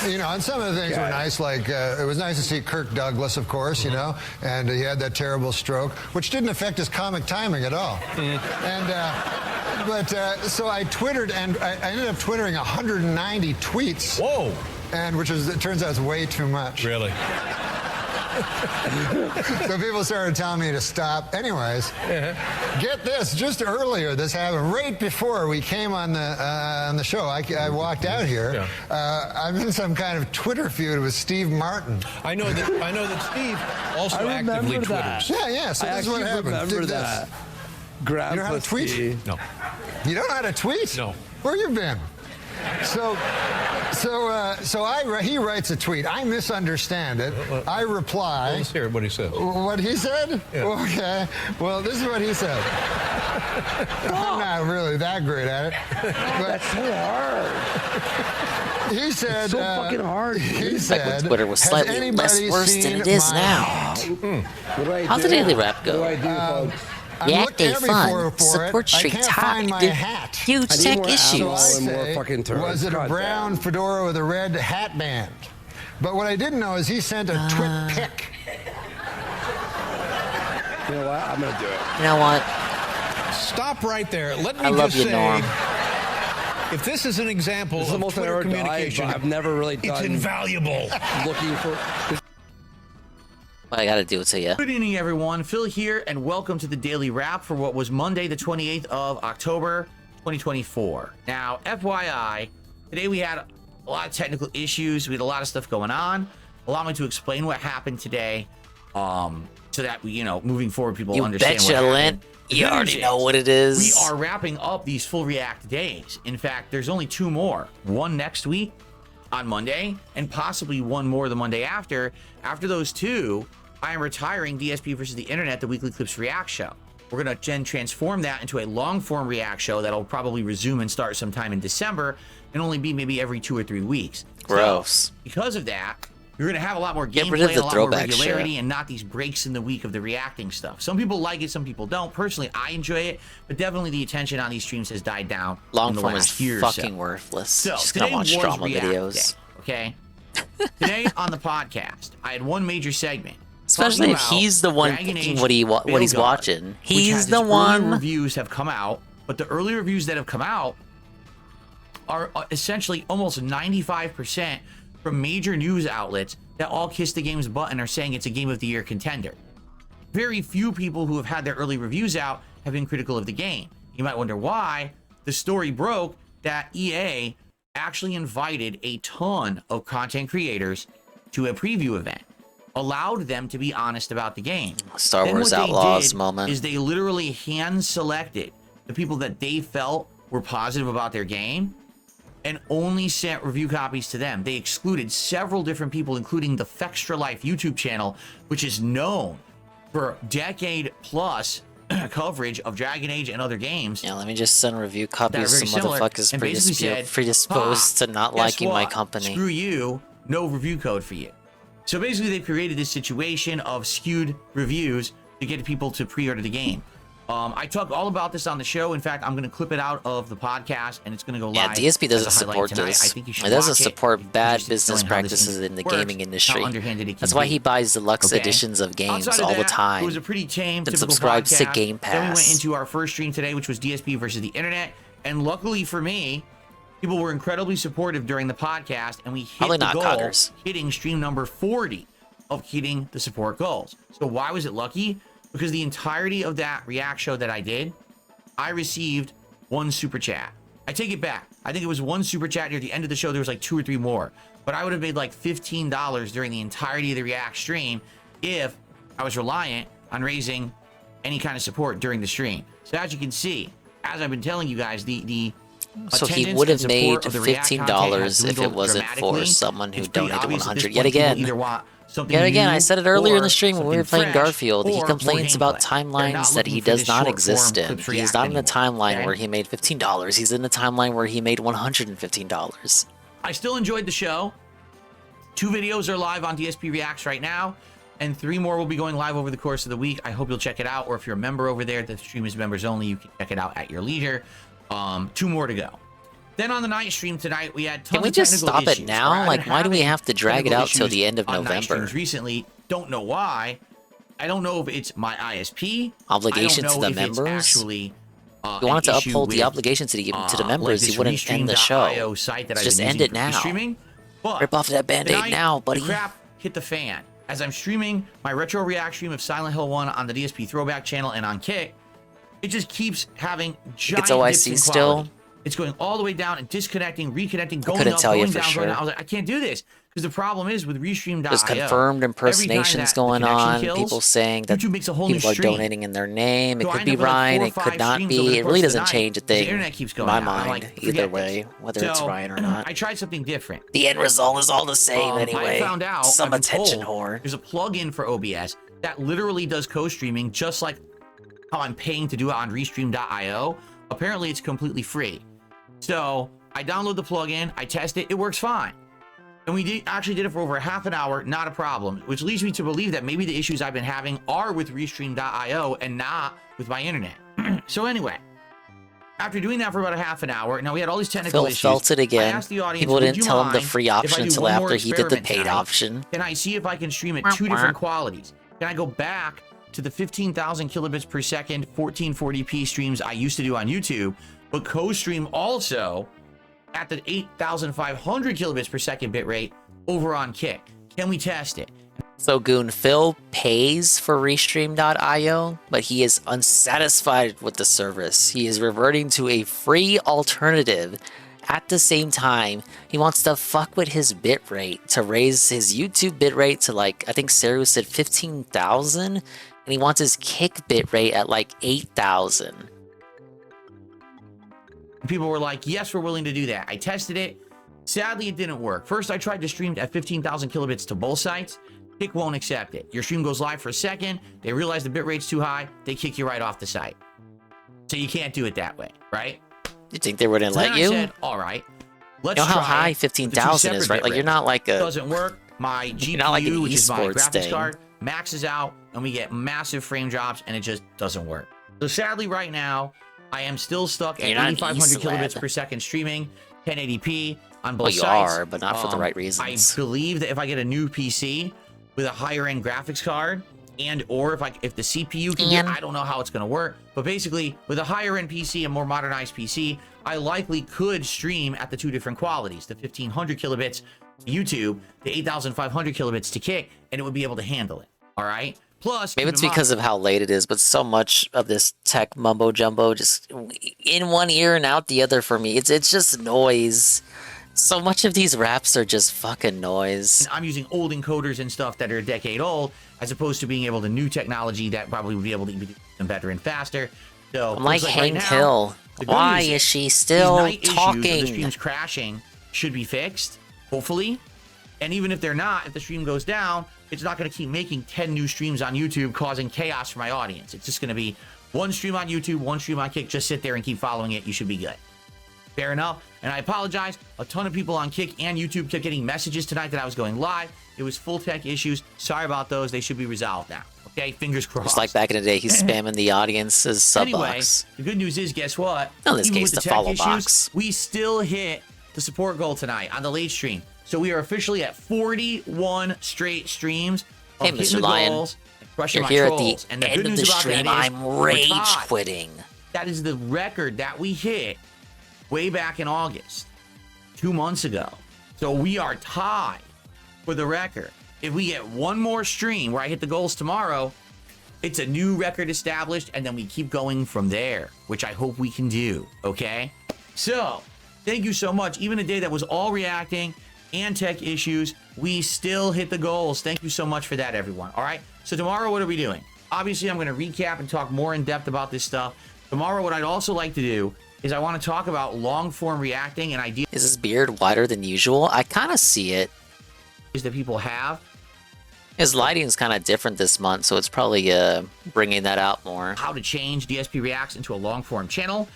you know, and some of the things were nice, like it was nice to see Kirk Douglas, of course, you know, and he had that terrible stroke, which didn't affect his comic timing at all. So I twittered, and I ended up twittering 190 tweets. Whoa! And it turns out it's way too much. Really? So people started telling me to stop. Anyways, get this, just earlier this happened, right before we came on the show. I walked out here. I'm in some kind of Twitter feud with Steve Martin. I know that Steve also actively twitters. Yeah. So this is what happened. Remember that. Grandpa You know how to tweet? Steve. No. You don't know how to tweet? No. Where you been? He writes a tweet. I misunderstand it. I reply. Let's hear what he says. What he said? Yeah. Okay. Well, this is what he said. I'm not really that great at it. But That's so hard. he said. It's so fucking hard. He Back when said. Twitter was "Has slightly less anybody worse than seen it is my-" now. What do I do? How's the daily rap go? What do I do, folks? I'm Yak looking Day everywhere fun. for Support it. I Street can't Tide. find my hat. Huge I need tech more issues. So I and more say, fucking turds. was it a God brown damn. fedora with a red hat band? But what I didn't know is he sent a twit pic. You know what? I'm gonna do it. You know what? Stop right there. Let me I love just you, say, Norm. if this is an example This is the of most I've Twitter ever done, communication, but I've never really done. it's invaluable. Looking for. I gotta do it to you. Good evening, everyone. Phil here, and welcome to the Daily Wrap for what was Monday, the 28th of October, 2024. Now, FYI, today we had a lot of technical issues. We had a lot of stuff going on. Allow me to explain what happened today, so that we, moving forward, people You understand betcha, what happened. Lint. The You good already news know is what it is. We are wrapping up these full React days. In fact, there's only 2 more. One next week on Monday, and possibly one more the Monday after. After those 2, I am retiring DSP versus the Internet, the Weekly Clips React show. We're going to then transform that into a long-form React show that'll probably resume and start sometime in December and only be maybe every 2 or 3 weeks. Gross. So, because of that, you're going to have a lot more Get gameplay, rid of a the lot more throwback regularity, shit. and not these breaks in the week of the reacting stuff. Some people like it, some people don't. Personally, I enjoy it, but definitely the attention on these streams has died down Long in the form last is year or so. fucking worthless. So, Just gonna today watch was drama React videos. Day, okay? Today on the podcast, I had one major segment. Especially talking if about he's the one Dragon picking Age what he's Veilguard, watching. which He's has the its early one. Reviews have come out, but the early reviews that have come out are essentially almost 95% from major news outlets that all kiss the game's butt and are saying it's a Game of the Year contender. Very few people who have had their early reviews out have been critical of the game. You might wonder why. The story broke that EA actually invited a ton of content creators to a preview event, allowed them to be honest about the game. Star Then Wars what they Outlaws did moment. is they literally hand selected the people that they felt were positive about their game and only sent review copies to them. They excluded several different people, including the Fextra Life YouTube channel, which is known for decade plus coverage of Dragon Age and other games. Yeah, let me just send review copies to similar, motherfuckers and basically said, predisposed to not guess liking my what? company. Screw you, no review code for you. So basically, they've created this situation of skewed reviews to get people to pre-order the game. I talk all about this on the show. In fact, I'm going to clip it out of the podcast, and it's going to go live. Yeah, DSP doesn't as a highlight support tonight. this. I think you should It doesn't watch support bad Just business explain how this practices in the works, gaming industry. how underhanded it can That's why be. he buys deluxe Okay? editions of games Outside of all the that, time. It was a pretty tame, And typical subscribes to podcast. Game Then we went Pass. into our first stream today, which was DSP versus the internet. And luckily for me, people were incredibly supportive during the podcast, and we hit Probably the not goal, cutters. hitting stream number 40 of hitting the support goals. So why was it lucky? Because the entirety of that React show that I did, I received one super chat. I take it back. I think it was one super chat near the end of the show. There was like 2 or 3 more. But I would have made like $15 during the entirety of the React stream if I was reliant on raising any kind of support during the stream. So as you can see, as I've been telling you guys, the So he attendance would have and made support of the React content has $15 if it dwindled wasn't for dramatically. someone who It's pretty donated obvious at this 100. Yet point people again, either want something yet again, new I said it earlier in or the stream when we were something playing fresh Garfield. He or more complains about gameplay. They're not timelines that looking he for does this not short exist form in. Clips He's React not in the anymore, timeline okay? where he made $15. He's in the timeline where he made $115. I still enjoyed the show. 2 videos are live on DSP Reacts right now, and 3 more will be going live over the course of the week. I hope you'll check it out, or if you're a member over there, the stream is members only. You can check it out at your leisure. 2 more to go. Then on the night stream tonight, we had tons Can we of just technical stop it issues. now? I've Like, been why do we having have to drag it technical out till the issues end of on night November? streams recently. Don't know why. I don't know if it's my ISP. Obligation I to don't know the if it's members? actually If you wanted to an issue uphold the with, obligation to the like members, this you wouldn't end the show. Restream.io site that I've Just been end using it for now. streaming. But Rip off that Band-Aid tonight, now, buddy. The crap hit the fan. As I'm streaming my retro react stream of Silent Hill 1 on the DSP Throwback channel and on Kick, it just keeps having giant It's dips OIC in still? quality. It's going all the way down and disconnecting, reconnecting, going couldn't up, tell you going for down, sure. going down. I was like, I can't do this. Because the problem is with Restream.io. There's confirmed impersonations going on. People saying that YouTube makes a whole new people are stream. donating in their name. It So I could end be up with like Ryan. 4 or It could 5 not streams over be. the It course really of the doesn't night change a because the thing internet keeps in going my out. I'm mind. like, Either forget way, this. whether it's So, Ryan or not. I tried something different. The end result is all the same anyway. I found out, Some I've been attention told, whore. There's a plugin for OBS that literally does co-streaming just like how I'm paying to do it on Restream.io. Apparently, it's completely free. So I download the plugin, I test it, it works fine. And we actually did it for over half an hour, not a problem, which leads me to believe that maybe the issues I've been having are with Restream.io and not with my internet. So anyway, after doing that for about a half an hour, now we had all these technical Phil issues. felt it I again. asked the audience, People would didn't you tell him the mind free if I option do until one more after he did the experiment paid tonight? option. Can I see if I can stream at 2 different qualities? Can I go back to the 15,000 kilobits per second, 1440p streams I used to do on YouTube, but co-stream also at the 8,500 kilobits per second bitrate over on Kick? Can we test it? So Goon, Phil pays for Restream.io, but he is unsatisfied with the service. He is reverting to a free alternative. At the same time, he wants to fuck with his bitrate to raise his YouTube bitrate to like, I think Saru said 15,000, and he wants his Kick bitrate at like 8,000. People were like, yes, we're willing to do that. I tested it. Sadly, it didn't work. First, I tried to stream at 15,000 kilobits to both sites. Kick won't accept it. Your stream goes live for a second. They realize the bitrate's too high. They kick you right off the site. So you can't do it that way, right? You think they wouldn't So let then you? I said, all right. Let's You know how try high it with the two 15,000 is, separate right? Like, bit you're not like rates. a... Doesn't work. My GPU, You're not like an which is my esports graphics thing. card, maxes out, and we get massive frame drops, and it just doesn't work. So sadly, right now, I am still stuck at You're not an 8,500 kilobits eSlab. per second streaming, 1080p on both Well, you sites. are, but not for the right reasons. I believe that if I get a new PC with a higher end graphics card, and or if the CPU can get, I don't know how it's going to work, but basically with a higher end PC, a more modernized PC, I likely could stream at the two different qualities, the 1500 kilobits to YouTube, the 8500 kilobits to Kick, and it would be able to handle it. All right. Plus, Maybe keep it's in mind- because of how late it is, but so much of this tech mumbo jumbo just in one ear and out the other for me. It's just noise. So much of these raps are just fucking noise. I'm using old encoders and stuff that are a decade old, as opposed to being able to new technology that probably would be able to do them better and faster. So I'm like looks Hank right now, Hill. the good Why news is she these still night issues of talking? the streams crashing should be fixed, hopefully. And even if they're not, if the stream goes down, it's not going to keep making 10 new streams on YouTube, causing chaos for my audience. It's just going to be one stream on YouTube, one stream on Kick. Just sit there and keep following it. You should be good. Fair enough. And I apologize. A ton of people on Kick and YouTube kept getting messages tonight that I was going live. It was full tech issues. Sorry about those. They should be resolved now. Okay, fingers crossed. Just like back in the day, he's spamming the audience's sub Anyway, box. the good news is, guess what? No, in this Even case, with the tech follow issues, box. we still hit the support goal tonight on the late stream. So we are officially at 41 straight streams of Hey, hitting Mr. the Lion. goals and crushing You're my here at trolls. the And the end good of news the about stream. that is I'm we're rage tied. quitting. That is the record that we hit way back in August, 2 months ago. So we are tied for the record. If we get one more stream where I hit the goals tomorrow, it's a new record established, and then we keep going from there, which I hope we can do, okay? So, thank you so much. Even a day that was all reacting and tech issues, we still hit the goals. Thank you so much for that, everyone, all right? So tomorrow, what are we doing? Obviously, I'm going to recap and talk more in depth about this stuff. Tomorrow, what I'd also like to do is I want to talk about long-form reacting and ideas. Is his beard wider than usual? I kind of see it. That people have. His lighting's kind of different this month, so it's probably bringing that out more. How to change DSP Reacts into a long-form channel.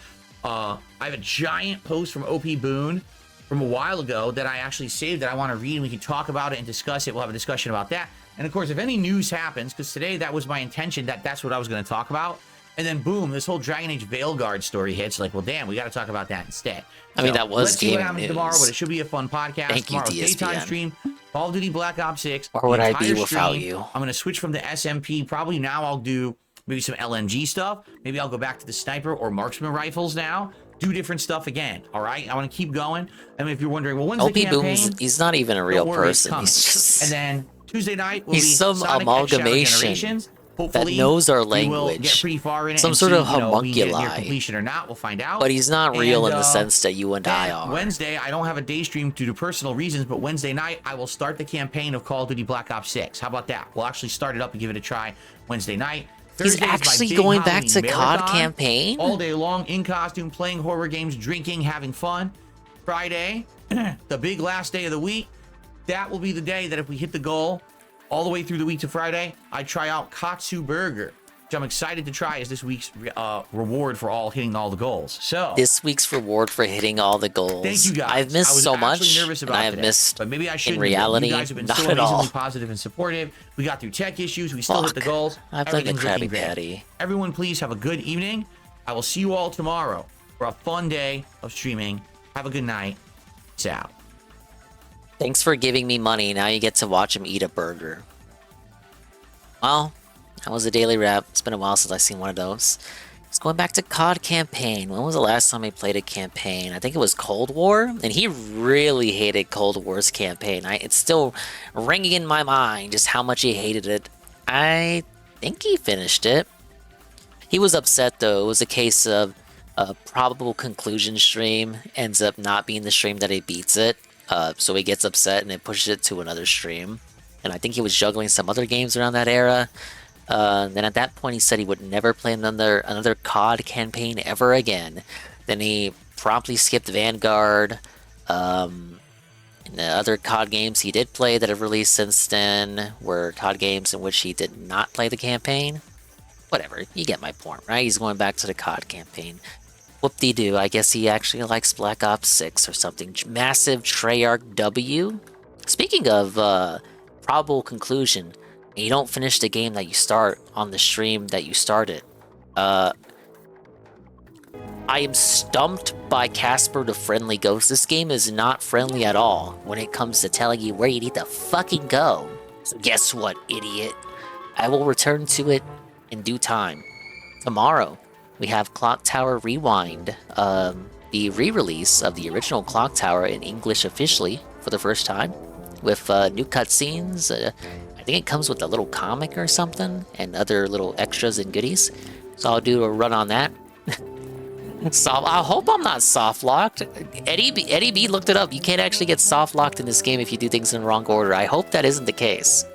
I have a giant post from OP Boone from a while ago that I actually saved that I want to read, and we can talk about it and discuss it. We'll have a discussion about that. And of course, if any news happens, because today that was my intention, that's what I was going to talk about. And then boom, this whole Dragon Age Veilguard story hits. Like, well, damn, we got to talk about that instead. I mean, that was let's see what gaming happens news. tomorrow, but it should be a fun podcast. Thank you, Tomorrow's daytime DSPN. stream, Call of Duty Black Ops 6. Where would the I be entire without stream. you? I'm going to switch from the SMP. Probably now I'll do maybe some LMG stuff. Maybe I'll go back to the sniper or marksman rifles now. Do different stuff again. All right, I want to keep going. I mean, if you're wondering, well, when's OP the campaign? Boom's, he's not even a real Don't worry, it's person. coming. He's just... And then Tuesday night will He's be some Sonic X Shadow amalgamation Generations. that Hopefully, knows our we will get language. pretty far in it Some and sort see, of you know, we can get it near homunculi. completion or not. We'll find out. But he's not real And, in the sense that you and I then are. Wednesday, I don't have a day stream due to personal reasons, but Wednesday night, I will start the campaign of Call of Duty Black Ops 6. How about that? We'll actually start it up and give it a try Wednesday night. He's Thursday is my actually big going back Halloween to COD marathon, campaign? all day long, in costume, playing horror games, drinking, having fun. Friday, the big last day of the week, that will be the day that if we hit the goal all the way through the week to Friday, I try out Katsu Burger, which I'm excited to try as this week's reward for all hitting all the goals. So This week's reward for hitting all the goals. thank you guys. I've missed I was so actually much, nervous and about I have today, missed but maybe I shouldn't. in reality, You guys have been not so at all. amazingly positive and supportive. We got through tech issues. We still hit the goals. I've done the Everything's looking Krabby great. Patty. Everyone, please have a good evening. I will see you all tomorrow for a fun day of streaming. Have a good night. Peace out. Thanks for giving me money. Now you get to watch him eat a burger. Well, that was a daily wrap. It's been a while since I've seen one of those. It's going back to COD campaign. When was the last time I played a campaign? I think it was Cold War, and he really hated Cold War's campaign. It's still ringing in my mind just how much he hated it. I think he finished it. He was upset though. It was a case of a probable conclusion stream ends up not being the stream that he beats it. So he gets upset and then pushes it to another stream. And I think he was juggling some other games around that era. Then at that point he said he would never play another COD campaign ever again. Then he promptly skipped Vanguard. And the other COD games he did play that have released since then were COD games in which he did not play the campaign. Whatever, you get my point, right? He's going back to the COD campaign. Whoop-de-doo, I guess he actually likes Black Ops 6 or something. Massive Treyarch W. Speaking of probable conclusion, and you don't finish the game that you start on the stream that you started. I am stumped by Casper the Friendly Ghost. This game is not friendly at all when it comes to telling you where you need to fucking go. So guess what, idiot? I will return to it in due time. Tomorrow, we have Clock Tower Rewind, the re-release of the original Clock Tower in English officially for the first time, with new cutscenes. I think it comes with a little comic or something, and other little extras and goodies. So I'll do a run on that. I hope I'm not soft-locked. Eddie B looked it up. You can't actually get soft-locked in this game if you do things in the wrong order. I hope that isn't the case.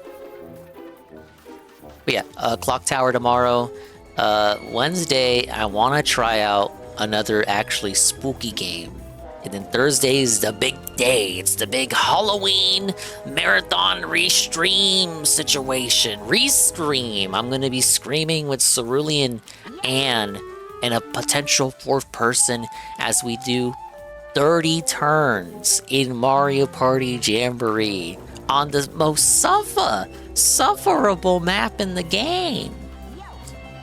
But yeah, Clock Tower tomorrow. Wednesday, I want to try out another actually spooky game. And then Thursday's the big day. It's the big Halloween marathon restream situation. Restream. I'm going to be screaming with Cerulean Anne and a potential fourth person as we do 30 turns in Mario Party Jamboree on the most sufferable map in the game.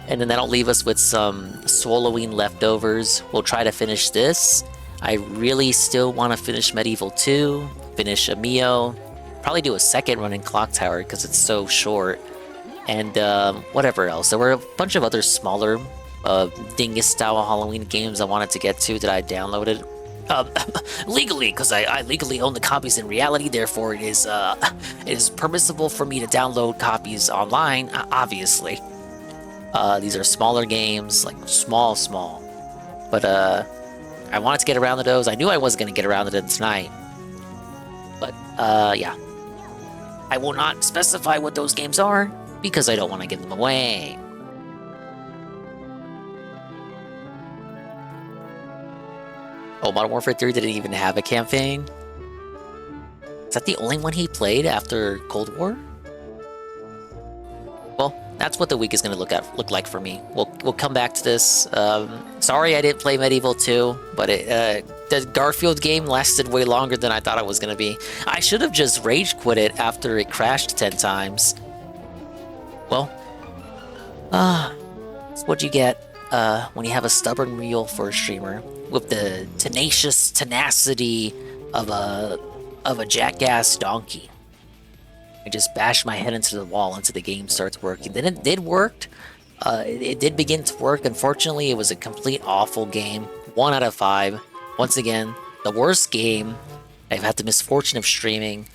And then that'll leave us with some Swolloween leftovers. We'll try to finish this. I really still want to finish Medieval 2, finish Amio, probably do a second run in Clock Tower because it's so short, and whatever else. There were a bunch of other smaller dingus-style Halloween games I wanted to get to that I downloaded. Legally, because I legally own the copies in reality, therefore it is permissible for me to download copies online, obviously. These are smaller games, like small. But I wanted to get around to those. I knew I wasn't going to get around to them tonight. But yeah. I will not specify what those games are, because I don't want to give them away. Oh, Modern Warfare 3 didn't even have a campaign? Is that the only one he played after Cold War? Well, that's what the week is going to look like for me. We'll come back to this. Sorry I didn't play Medieval 2, but the Garfield game lasted way longer than I thought it was going to be. I should have just rage quit it after it crashed 10 times. Well, that's what you get when you have a stubborn reel for a streamer with the tenacious tenacity of a jackass donkey. I just bashed my head into the wall until the game starts working. Then it did work. It did begin to work. Unfortunately, it was a complete awful game. 1 out of 5. Once again, the worst game I've had the misfortune of streaming.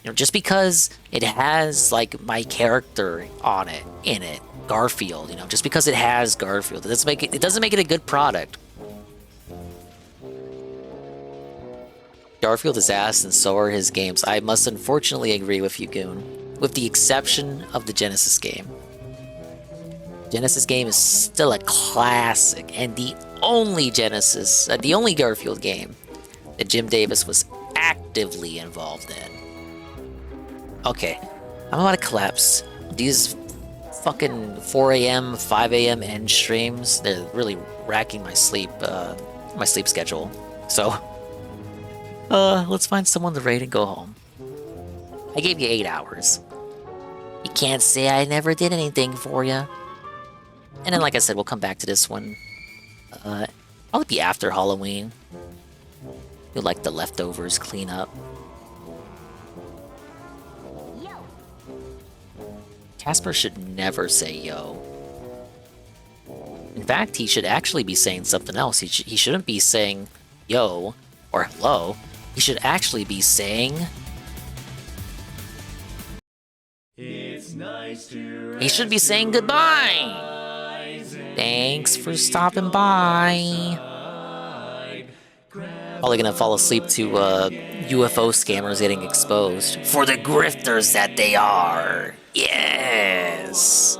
You know, just because it has like my character on it, in it, Garfield. You know, just because it has Garfield, it doesn't make it a good product. Garfield is ass, and so are his games. I must unfortunately agree with you, Goon. With the exception of the Genesis game. Genesis game is still a classic, and the only Garfield game that Jim Davis was actively involved in. Okay, I'm about to collapse. These fucking 4 a.m., 5 a.m. end streams, they're really racking my sleep schedule. So, let's find someone to raid and go home. I gave you 8 hours. You can't say I never did anything for you. And then, like I said, we'll come back to this one. Probably be after Halloween. You'll like the leftovers clean up. Casper should never say yo. In fact, he should actually be saying something else. He shouldn't be saying yo or hello. He should actually be saying... It's nice to he should be saying goodbye. Thanks for stopping by. Probably gonna fall asleep to UFO scammers getting exposed. For the grifters that they are. Yes.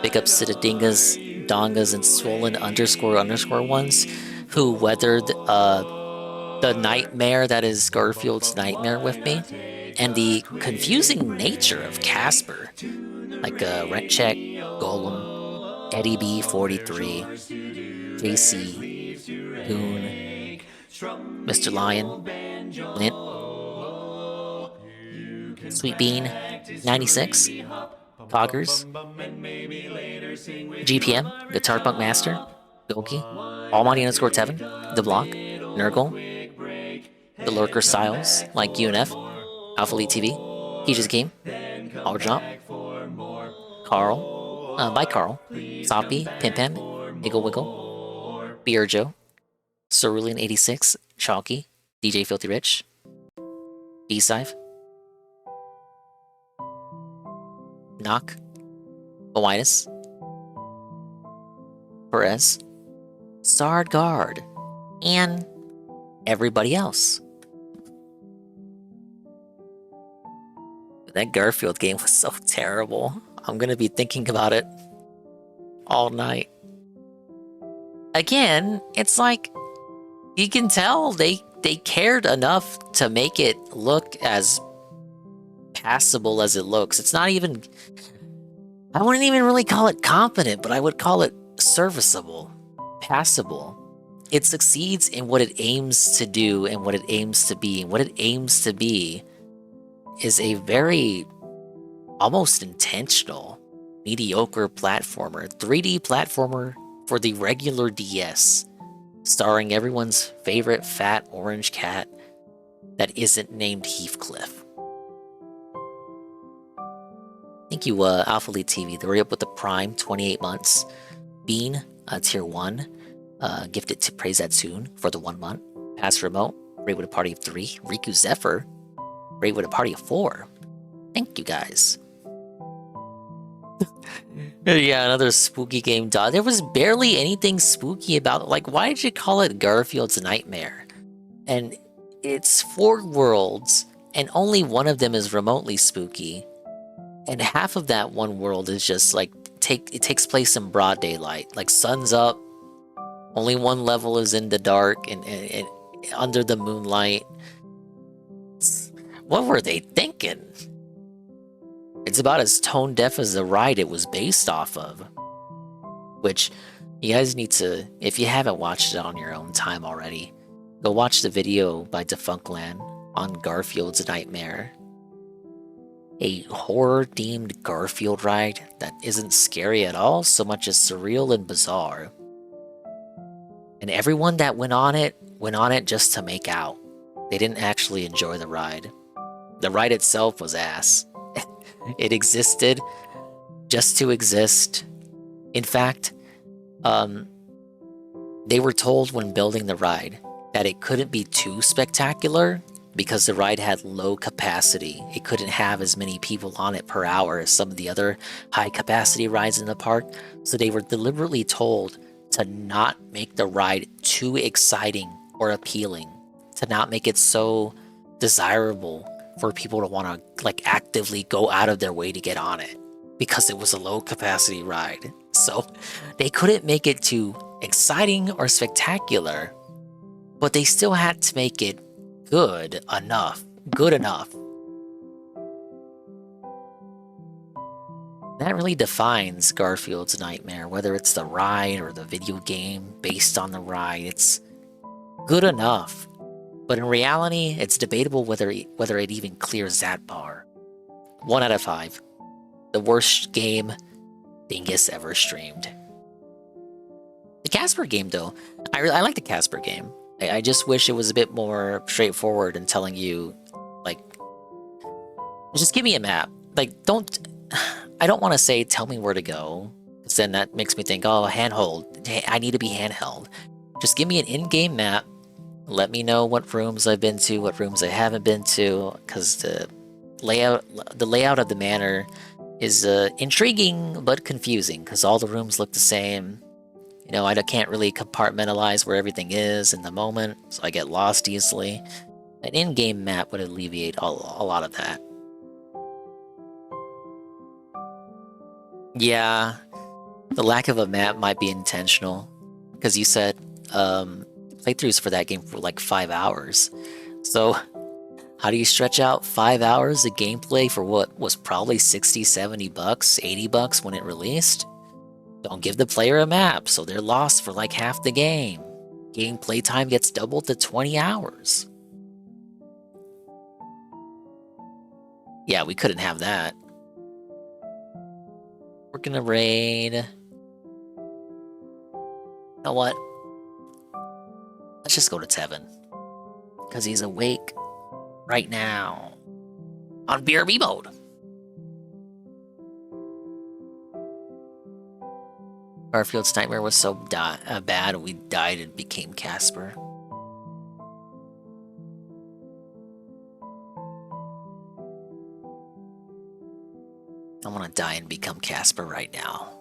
Big up Citadingas, Dongas, and Swollen ___ ones who weathered the nightmare that is Garfield's nightmare with me, and the confusing nature of Casper, like Rent Check, Golem, Eddie B 43, JC, Goon, Mr. Lion, Lint, Sweet Bean, 96, Coggers, GPM, Guitar Punk Master, Goki, Almighty underscore Tevin, The Block, Nurgle, The Lurker Styles, like UNF, Alpha Elite TV, Peaches Game, All Drop, Carl, by Carl, Soppy, Pimpam, Niggle Wiggle, Beer Joe, Cerulean 86, Chalky, DJ Filthy Rich, D-Sive, Knock, Bowitis, Perez, Sard Guard, and everybody else. That Garfield game was so terrible. I'm gonna be thinking about it all night. Again, it's like you can tell they cared enough to make it look as passable as it looks. It's not even, I wouldn't even really call it competent, but I would call it serviceable, passable. It succeeds in what it aims to do and what it aims to be. And what it aims to be is a very almost intentional, mediocre platformer, 3D platformer for the regular DS, starring everyone's favorite fat orange cat that isn't named Heathcliff. Thank you, Alpha Elite TV. They're up with the Prime, 28 months. Bean, Tier 1, gifted to Praise That Soon for the 1 month. Pass Remote, rate with a party of 3. Riku Zephyr, rate with a party of 4. Thank you, guys. Yeah, another spooky game. There was barely anything spooky about it. Like, why did you call it Garfield's Nightmare? And it's 4 worlds, and only one of them is remotely spooky. And half of that one world is just like, it takes place in broad daylight. Like, sun's up, only one level is in the dark and under the moonlight. What were they thinking? It's about as tone deaf as the ride it was based off of. Which, you guys need to, if you haven't watched it on your own time already, go watch the video by Defunctland on Garfield's Nightmare. A horror-themed Garfield ride that isn't scary at all, so much as surreal and bizarre. And everyone that went on it just to make out. They didn't actually enjoy the ride. The ride itself was ass. It existed just to exist. In fact, they were told when building the ride that it couldn't be too spectacular because the ride had low capacity. It couldn't have as many people on it per hour as some of the other high capacity rides in the park. So they were deliberately told to not make the ride too exciting or appealing, to not make it so desirable for people to want to like actively go out of their way to get on it, because it was a low capacity ride. So they couldn't make it too exciting or spectacular, but they still had to make it good enough. That really defines Garfield's Nightmare, whether it's the ride or the video game based on the ride. It's good enough. But in reality, it's debatable whether it even clears that bar. 1 out of 5. The worst game Dingus ever streamed. The Casper game, though, I like the Casper game. I just wish it was a bit more straightforward in telling you, like, just give me a map. Like, I don't want to say tell me where to go, because then that makes me think, oh, handhold. I need to be handheld. Just give me an in-game map. Let me know what rooms I've been to, what rooms I haven't been to, because the layout of the manor is intriguing but confusing, because all the rooms look the same. You know, I can't really compartmentalize where everything is in the moment, so I get lost easily. An in-game map would alleviate a lot of that. Yeah, the lack of a map might be intentional, because you said playthroughs for that game for like 5 hours. So how do you stretch out 5 hours of gameplay for what was probably 60, 70 bucks, 80 bucks when it released? Don't give the player a map, so they're lost for like half the game. Game playtime gets doubled to 20 hours. Yeah, we couldn't have that. We're gonna raid. You know what? Let's just go to Tevin. Because he's awake right now. On BRB mode. Garfield's nightmare was so bad we died and became Casper. I want to die and become Casper right now.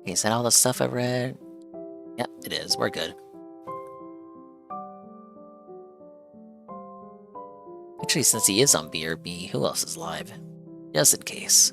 Okay, is that all the stuff I read? Yep, it is. We're good. Actually, since he is on BRB, who else is live? Just in case.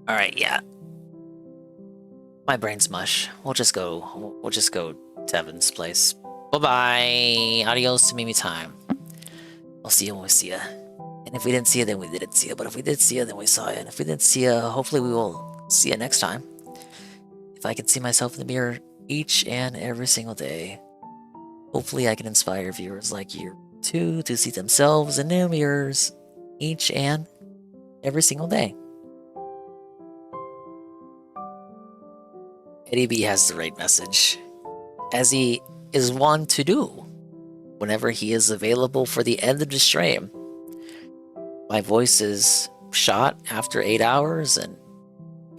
Alright, yeah. My brain's mush. We'll just go Tevin's place. Bye-bye. Adios to Mimi time. I'll see you when we see ya. And if we didn't see you, then we didn't see you. But if we did see you, then we saw you. And if we didn't see you, hopefully we will see you next time. If I can see myself in the mirror each and every single day, hopefully I can inspire viewers like you too to see themselves in new mirrors each and every single day. Eddie B has the right message, as he is one to do whenever he is available for the end of the stream. My voice is shot after 8 hours and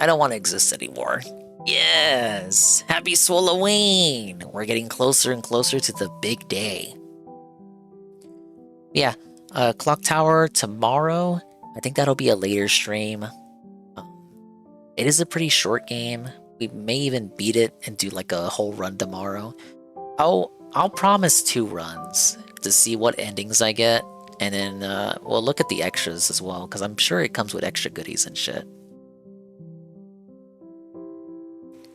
I don't want to exist anymore. Yes! Happy Swolloween! We're getting closer and closer to the big day. Yeah, Clock Tower tomorrow. I think that'll be a later stream. It is a pretty short game. We may even beat it and do like a whole run tomorrow. I'll promise 2 runs to see what endings I get, and then we'll look at the extras as well, because I'm sure it comes with extra goodies and shit.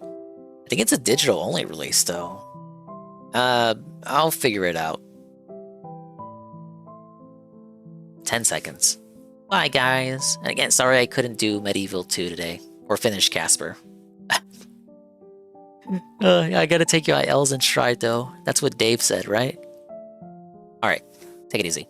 I think it's a digital only release though. I'll figure it out. 10 seconds. Bye guys. And again, sorry I couldn't do Medieval 2 today, or finish Casper. I gotta take you on L's in stride though. That's what Dave said, right? Alright, take it easy.